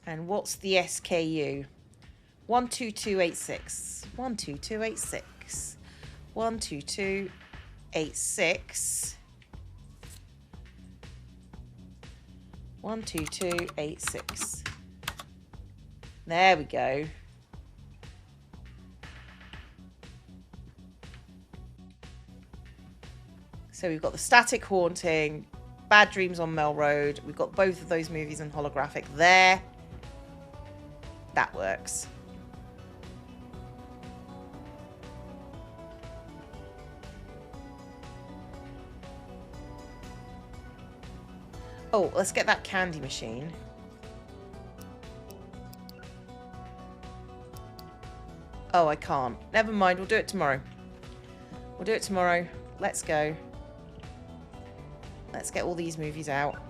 R: And what's the SKU? 12286. 12286. 12286. 12286. There we go. So we've got the Static Haunting, Bad Dreams on Mel Road. We've got both of those movies in holographic there. That works. Oh, let's get that candy machine. Oh, I can't. Never mind. We'll do it tomorrow. We'll do it tomorrow. Let's go. Let's get all these movies out.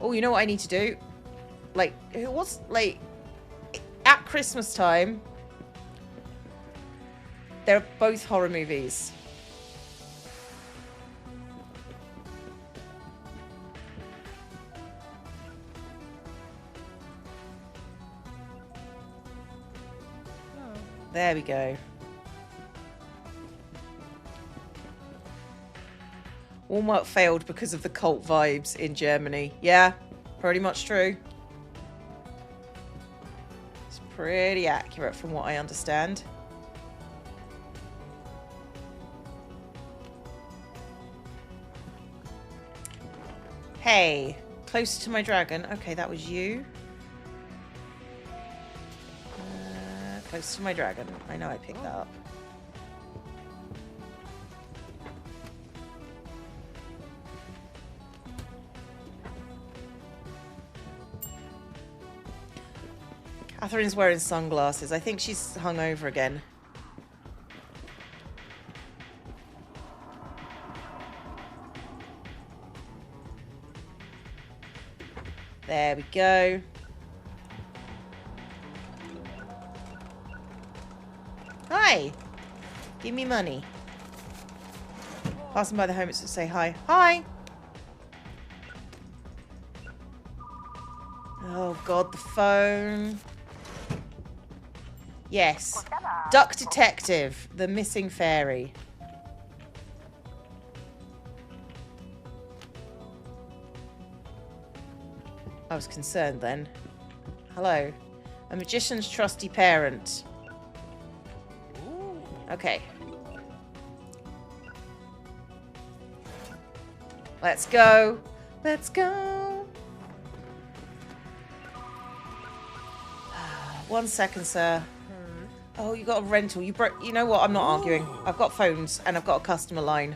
R: Oh, you know what I need to do? Like, what's, like, at Christmas time, they're both horror movies. There we go. Walmart failed because of the cult vibes in Germany. Yeah, pretty much true. It's pretty accurate from what I understand. Hey, close to my dragon. Okay, that was you. Close to my dragon. I know I picked that up. Catherine's wearing sunglasses. I think she's hungover again. There we go. Hi. Give me money. Passing by the home, it's to say hi. Hi. Oh God, the phone. Yes. Duck Detective, the missing fairy. I was concerned then. Hello. A magician's trusty parent. Okay. Let's go. Let's go. 1 second, sir. Oh, you got a rental. You broke. You know what? I'm not arguing. I've got phones and I've got a customer line.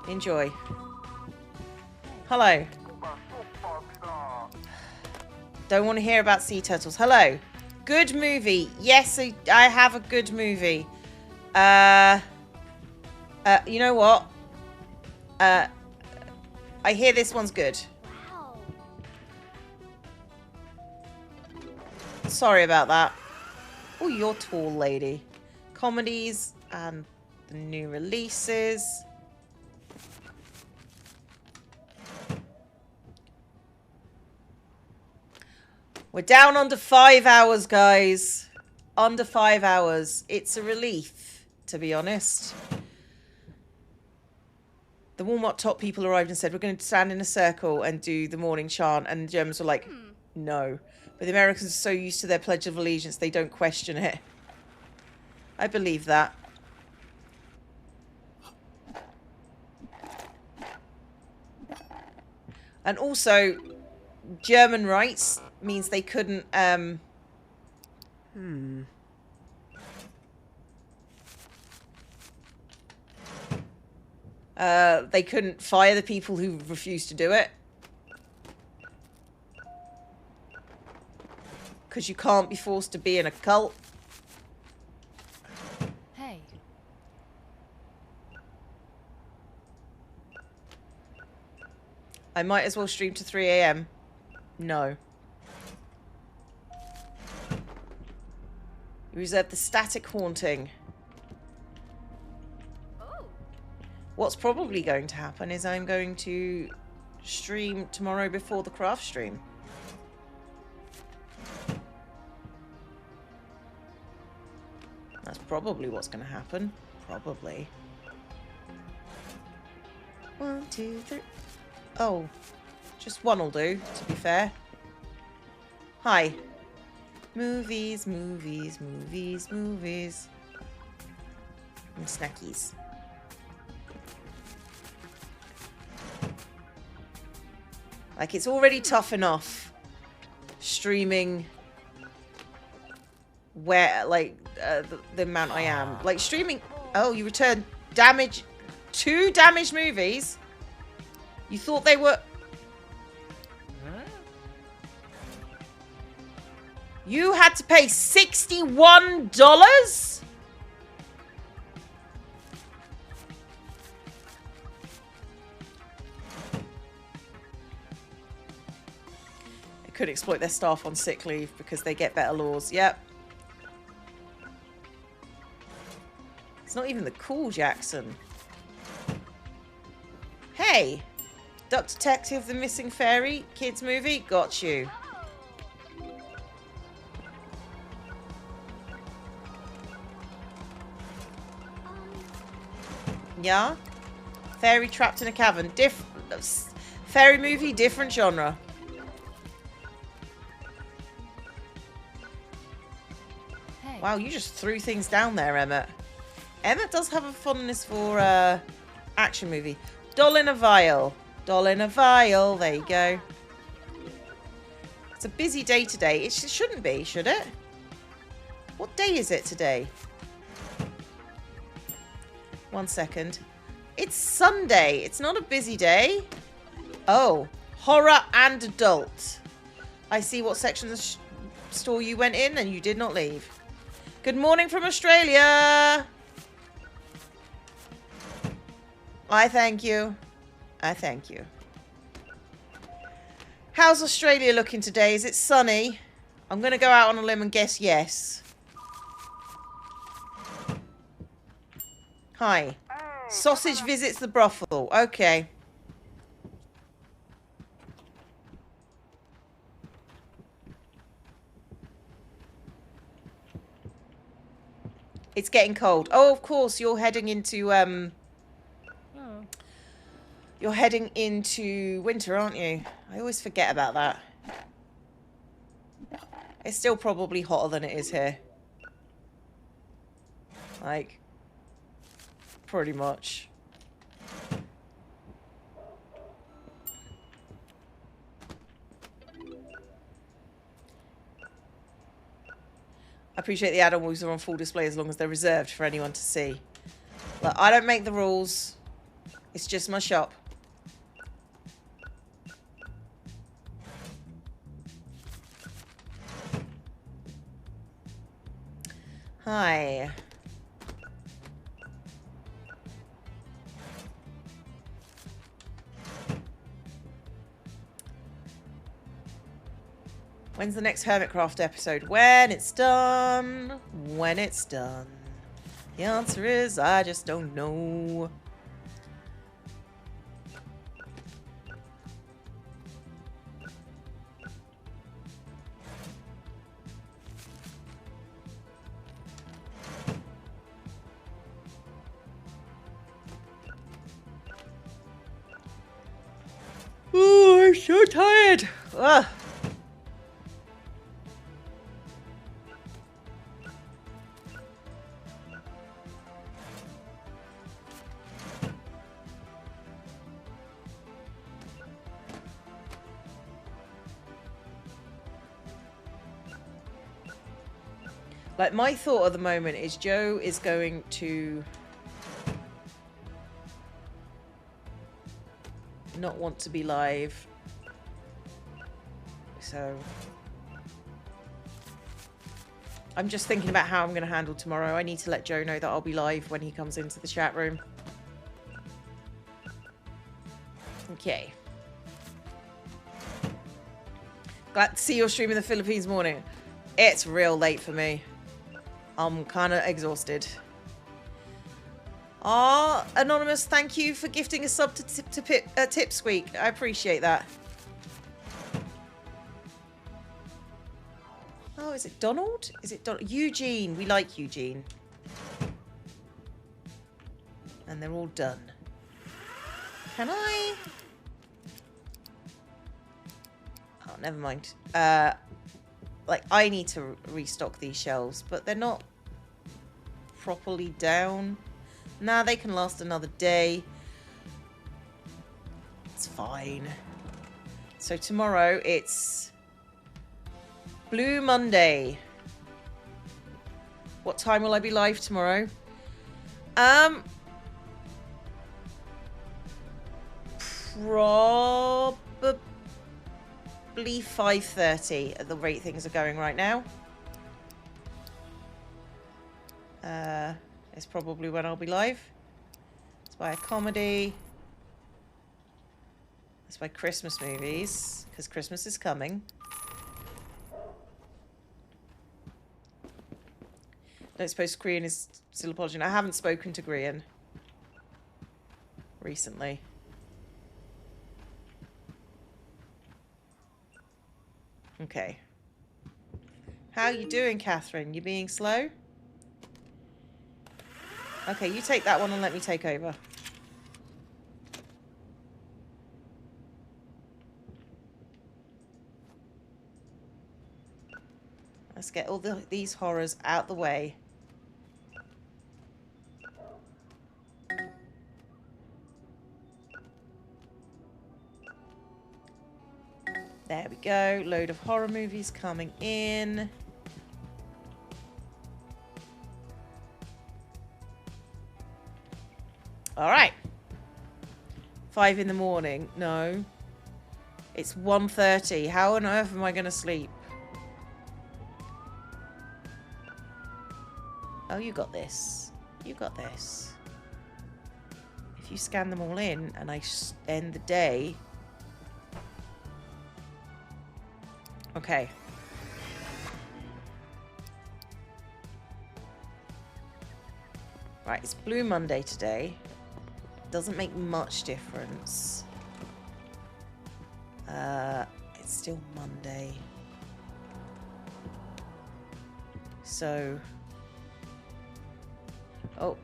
R: Enjoy. Hello. Don't want to hear about sea turtles. Hello. Good movie. Yes, I have a good movie. You know what? I hear this one's good. Sorry about that. Oh, you're tall, lady. Comedies and the new releases. We're down under 5 hours, guys. Under 5 hours. It's a relief, to be honest. The Walmart top people arrived and said, we're going to stand in a circle and do the morning chant. And the Germans were like, no. But the Americans are so used to their Pledge of Allegiance, they don't question it. I believe that. And also, German rights means they couldn't
F: Hmm.
R: They couldn't fire the people who refused to do it. Because you can't be forced to be in a cult.
B: Hey.
R: I might as well stream to 3 a.m. No. You reserve the static haunting. What's probably going to happen is I'm going to stream tomorrow before the craft stream. That's probably what's going to happen. Probably. 1, 2, 3. Oh. Just one will do, to be fair. Hi. Movies, movies, movies, movies. And snackies. Like, it's already tough enough streaming where, like, the amount I am. Like, streaming... Oh, you returned damage... 2 damaged movies? You thought they were... You had to pay $61? They could exploit their staff on sick leave because they get better laws. Yep. It's not even the cool Jackson. Hey! Duck Detective, The Missing Fairy, kids movie, got you. Yeah? Fairy trapped in a cavern. Fairy movie, different genre.
B: Hey.
R: Wow, you just threw things down there, Emmett. Emmett does have a fondness for action movie. Doll in a Vial. Doll in a Vial. There you go. It's a busy day today. It shouldn't be, should it? What day is it today? 1 second. It's Sunday. It's not a busy day. Oh, horror and adult. I see what section of the store you went in and you did not leave. Good morning from Australia. I thank you. I thank you. How's Australia looking today? Is it sunny? I'm going to go out on a limb and guess yes. Hi. Sausage visits the brothel. Okay. It's getting cold. Oh, of course, you're heading into You're heading into winter, aren't you? I always forget about that. It's still probably hotter than it is here. Like, pretty much. I appreciate the add-on moves are on full display as long as they're reserved for anyone to see. Look, I don't make the rules. It's just my shop. Hi. When's the next Hermitcraft episode? When it's done. When it's done. The answer is I just don't know. Oh, I'm so tired. Ugh. Like, my thought at the moment is Joe is going to not want to be live. So I'm just thinking about how I'm going to handle tomorrow. I need to let Joe know that I'll be live when he comes into the chat room. Okay. Glad to see your stream in the Philippines morning. It's real late for me. I'm kind of exhausted. Aw, Anonymous, thank you for gifting a sub to Tipsqueak. I appreciate that. Oh, is it Donald? Is it Eugene? We like Eugene. And they're all done. Can I? Oh, never mind. Like, I need to restock these shelves, but they're not properly down. Nah, they can last another day. It's fine. So tomorrow it's Blue Monday. What time will I be live tomorrow? Probably 5:30 at the rate things are going right now. It's probably when I'll be live. It's by a comedy. It's by Christmas movies, because Christmas is coming. Don't suppose Grian is still apologizing. I haven't spoken to Grian recently. Okay. How you doing, Catherine? You being slow? Okay, you take that one and let me take over. Let's get all these horrors out the way. There we go. Load of horror movies coming in. All right. 5 in the morning. No. It's 1:30. How on earth am I going to sleep? Oh, you got this. You got this. If you scan them all in and I end the day... Okay. Right, it's Blue Monday today. Doesn't make much difference. It's still Monday. So... Oh.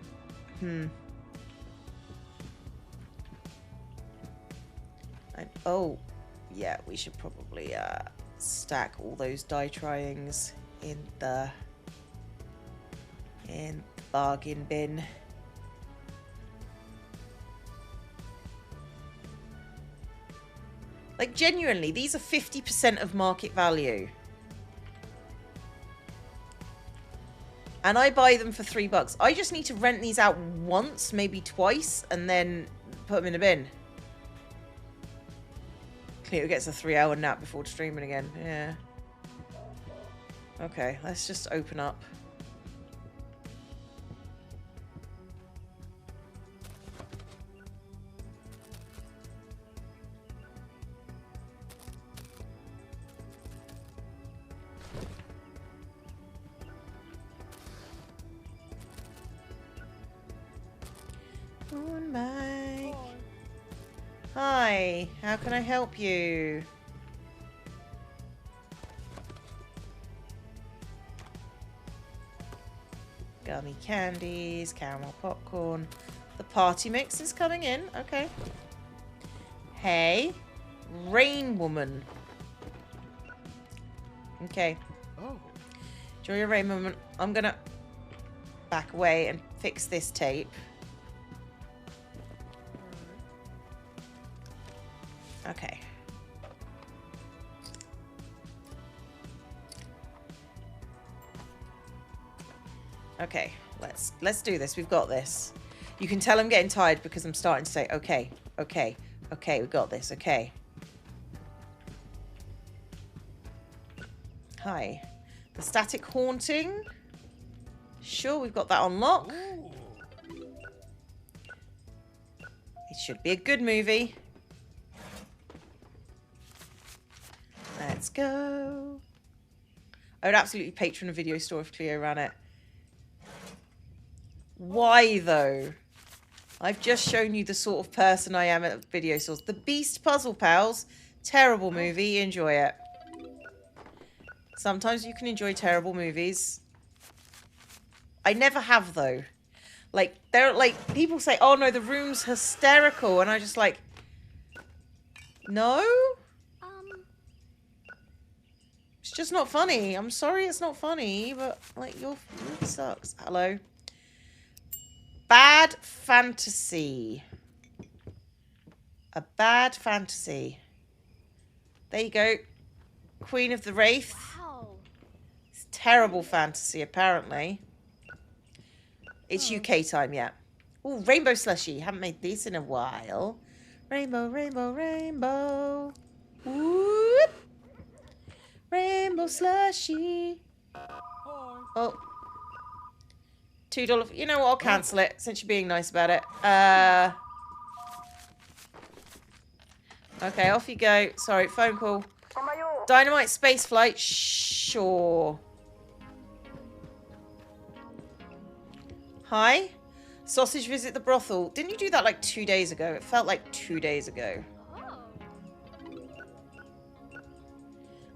R: Oh. Yeah, we should probably stack all those die tryings in the bargain bin. Like, genuinely, these are 50% of market value. And I buy them for $3. I just need to rent these out once, maybe twice, and then put them in a bin. Cleo gets a 3-hour nap before streaming again. Yeah. Okay, let's just open up. Mike. Hi, how can I help you? Gummy candies, caramel popcorn. The party mix is coming in. Okay. Hey, Rain Woman. Okay.
S: Oh.
R: Enjoy your Rain Woman. I'm gonna back away and fix this tape. Okay. Okay, let's do this. We've got this. You can tell I'm getting tired because I'm starting to say, okay, we got this, okay. Hi. The static haunting. Sure, we've got that on lock. It should be a good movie. Let's go. I would absolutely patron a video store if Cleo ran it. Why, though? I've just shown you the sort of person I am at video stores. The Beast Puzzle Pals. Terrible movie. Enjoy it. Sometimes you can enjoy terrible movies. I never have, though. Like, they're like, people say, oh no, the room's hysterical. And I just like, no? It's just not funny. I'm sorry it's not funny, but like, your movie sucks. Hello? Bad fantasy. A bad fantasy. There you go. Queen of the Wraith. Wow. It's terrible fantasy, apparently. It's UK time, yeah. Ooh, rainbow slushy. Haven't made this in a while. Rainbow, rainbow, rainbow. Whoop. Rainbow slushy. Oh. $2. You know what? I'll cancel it since you're being nice about it. Okay, off you go. Sorry, phone call. Dynamite space flight. Sure. Hi. Sausage visit the brothel. Didn't you do that like 2 days ago? It felt like 2 days ago.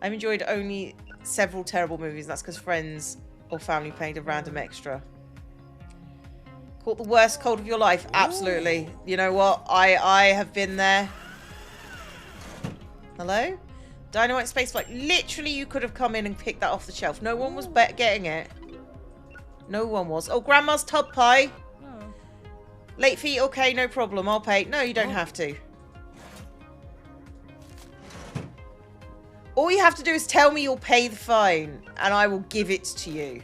R: I've enjoyed only several terrible movies. And that's because friends or family paid a random extra. Caught the worst cold of your life? Absolutely. You know what? I have been there. Hello? Dynamite space flight. Literally, you could have come in and picked that off the shelf. No one was getting it. No one was. Oh, Grandma's tub pie. Oh. Late fee. Okay, no problem. I'll pay. No, you don't have to. All you have to do is tell me you'll pay the fine, and I will give it to you.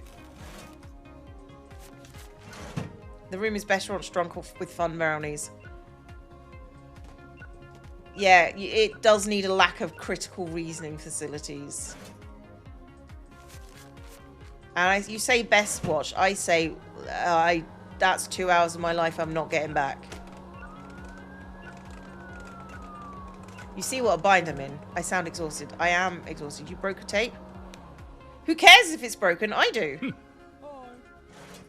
R: The room is better on drunk with fun brownies. Yeah, it does need a lack of critical reasoning facilities. And you say best watch. I say, that's 2 hours of my life I'm not getting back. You see what a bind I'm in. I sound exhausted. I am exhausted. You broke a tape? Who cares if it's broken? I do.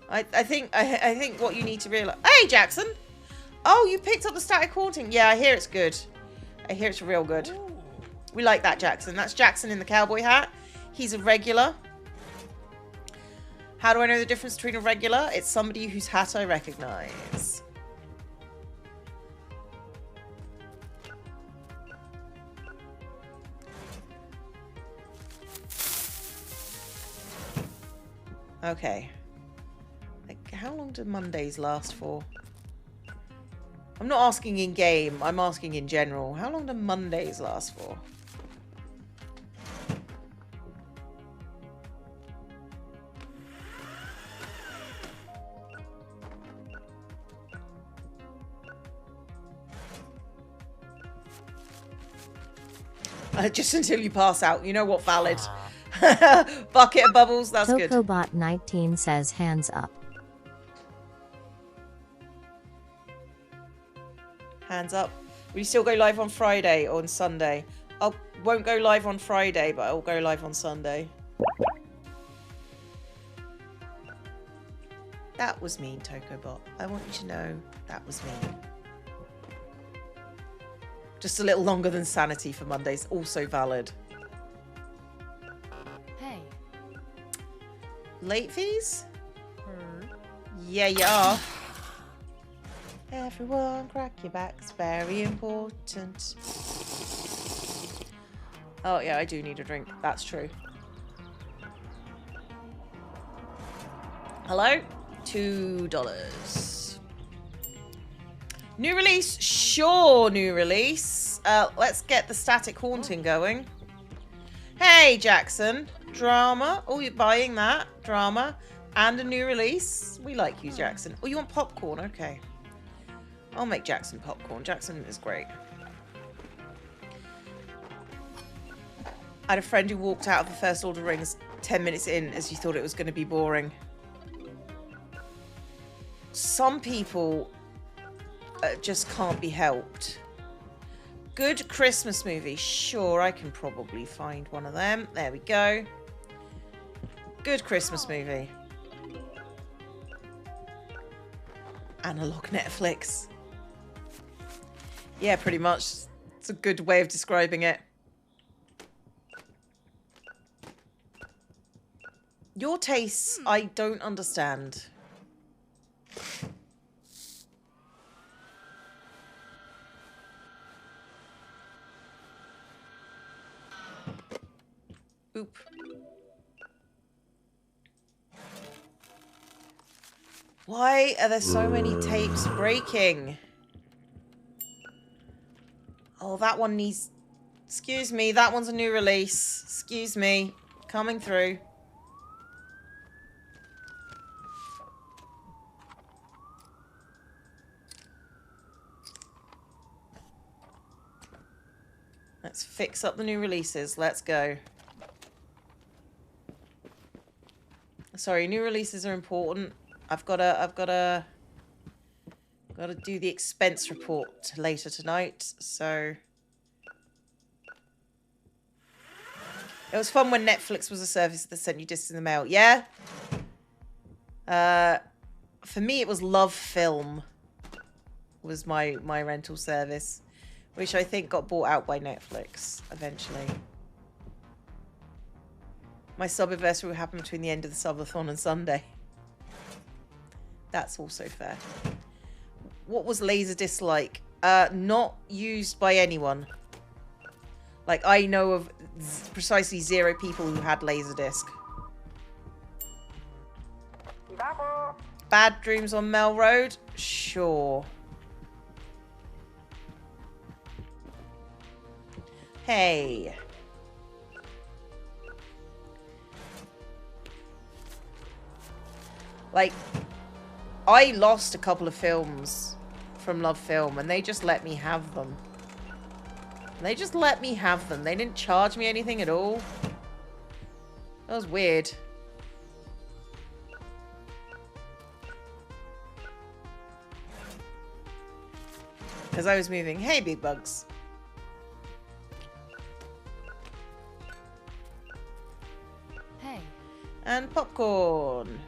R: I think what you need to realize. Hey, Jackson. Oh, you picked up the static haunting. Yeah, I hear it's good. I hear it's real good. Ooh. We like that, Jackson. That's Jackson in the cowboy hat. He's a regular. How do I know the difference between a regular? It's somebody whose hat I recognize. Okay. Like, how long do Mondays last for? I'm not asking in game. I'm asking in general. How long do Mondays last for? Just until you pass out. You know what? Valid. Bucket of bubbles. That's good.
I: Cocobot19 says hands up.
R: Hands up. Will you still go live on Friday or on Sunday? I won't go live on Friday, but I'll go live on Sunday. That was mean, Tokobot. I want you to know that was mean. Just a little longer than sanity for Mondays. Also valid.
I: Hey.
R: Late fees? Yeah, you are. Everyone crack your backs. Very important. Oh, yeah, I do need a drink. That's true. Hello? $2. New release? Sure, new release. Let's get the static haunting going. Hey, Jackson. Drama. Oh, you're buying that. Drama. And a new release. We like you, Jackson. Oh, you want popcorn? Okay. I'll make Jackson popcorn. Jackson is great. I had a friend who walked out of the first Lord of the Rings 10 minutes in as he thought it was going to be boring. Some people just can't be helped. Good Christmas movie. Sure, I can probably find one of them. There we go. Good Christmas movie. Analog Netflix. Yeah, pretty much. It's a good way of describing it. Your tastes, I don't understand. Oop. Why are there so many tapes breaking? Oh, that one needs... Excuse me, that one's a new release. Excuse me. Coming through. Let's fix up the new releases. Let's go. Sorry, new releases are important. I've gotta do the expense report later tonight, so it was fun when Netflix was a service that sent you discs in the mail. Yeah. For me, it was Love Film. Was my rental service, which I think got bought out by Netflix eventually. My sub-anniversary will happen between the end of the Subathon and Sunday. That's also fair. What was Laserdisc like? Not used by anyone. Like, I know of precisely 0 people who had Laserdisc. Bad Dreams on Mel Road? Sure. Hey. Like, I lost a couple of films from Love Film, and they just let me have them. They just let me have them. They didn't charge me anything at all. That was weird. Because I was moving. Hey, big bugs.
G: Hey.
R: And popcorn.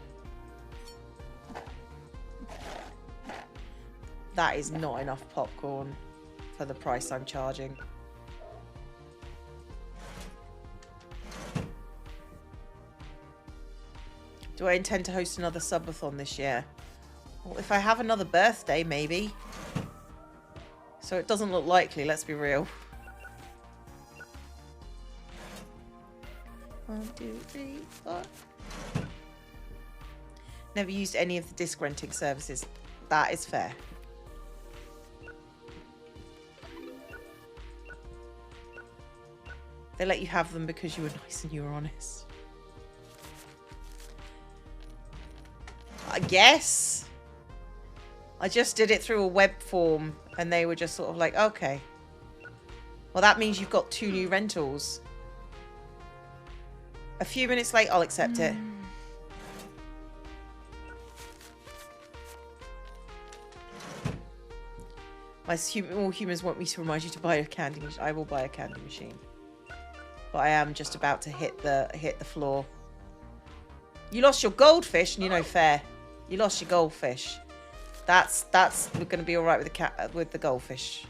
R: That is not enough popcorn for the price I'm charging. Do I intend to host another subathon this year? Well, if I have another birthday, maybe. So it doesn't look likely, let's be real. 1, 2, 3, 4. Never used any of the disc renting services. That is fair. They let you have them because you were nice and you were honest. I guess. I just did it through a web form and they were just sort of like, okay. Well, that means you've got 2 new rentals. A few minutes late, I'll accept it. All humans want me to remind you to buy a candy machine. I will buy a candy machine. But I am just about to hit the floor. You lost your goldfish, and you know fair. You lost your goldfish. That's we're gonna be all right with the goldfish.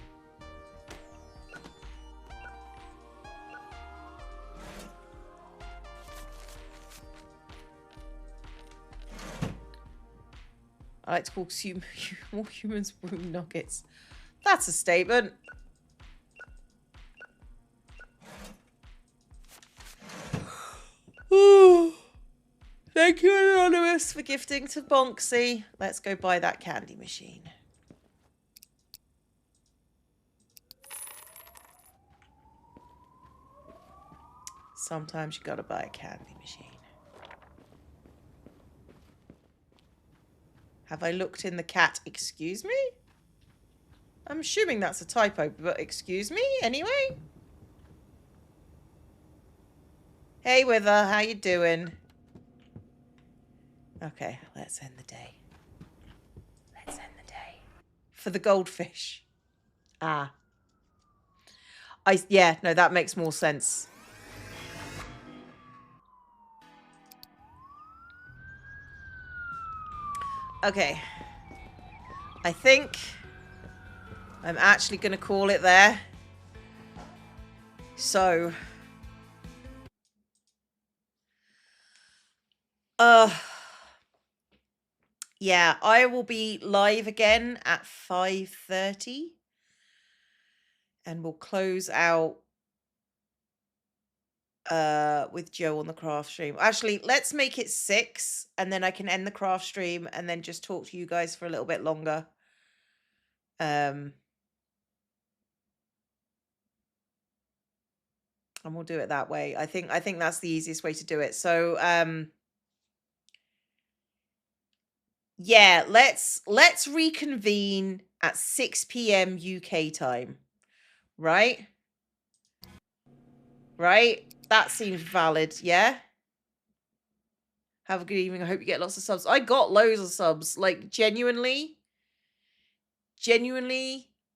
R: I like to call more humans room nuggets. That's a statement. Thank you, Anonymous, for gifting to Bonksy. Let's go buy that candy machine. Sometimes you gotta buy a candy machine. Have I looked in the cat? Excuse me? I'm assuming that's a typo, but excuse me anyway? Hey, Wither, how you doing? Okay, let's end the day. Let's end the day. For the goldfish. Ah. Yeah, no, that makes more sense. Okay. I think I'm actually going to call it there. So, yeah, I will be live again at 5:30, and we'll close out with Joe on the craft stream. Actually, let's make it 6, and then I can end the craft stream and then just talk to you guys for a little bit longer. And we'll do it that way. I think that's the easiest way to do it. So yeah, let's reconvene at 6 p.m. UK time. Right? Right? That seems valid, yeah? Have a good evening. I hope you get lots of subs. I got loads of subs. Like, genuinely,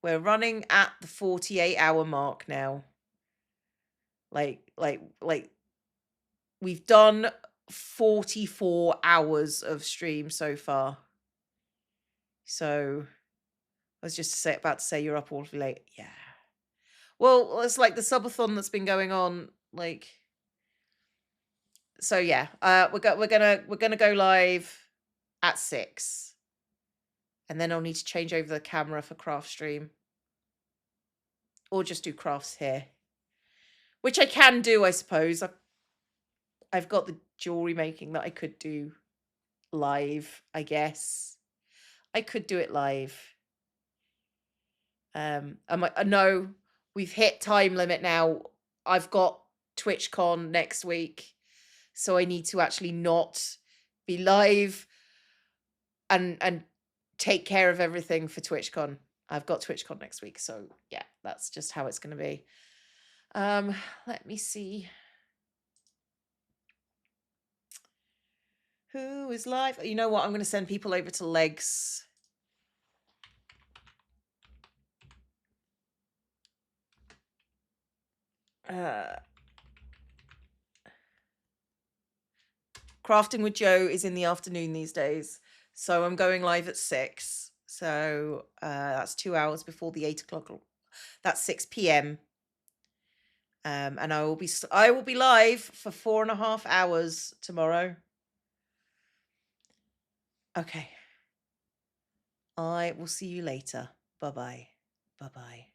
R: we're running at the 48-hour mark now. Like, we've done 44 hours of stream so far. So, I was just about to say you're up awfully late. Yeah. Well, it's like the subathon that's been going on, like. So yeah, we're gonna go live at 6, and then I'll need to change over the camera for craft stream, or just do crafts here, which I can do, I suppose. I've got the jewelry making that I could do live. I guess I could do it live. No, we've hit time limit now. I've got TwitchCon next week, so I need to actually not be live and take care of everything for TwitchCon. I've got TwitchCon next week, so yeah, that's just how it's going to be. Let me see. Who is live? You know what? I'm going to send people over to Legs. Crafting with Joe is in the afternoon these days, so I'm going live at 6. So that's 2 hours before the 8 o'clock. That's 6 p.m. And I will be live for 4.5 hours tomorrow. Okay. I will see you later. Bye-bye. Bye-bye.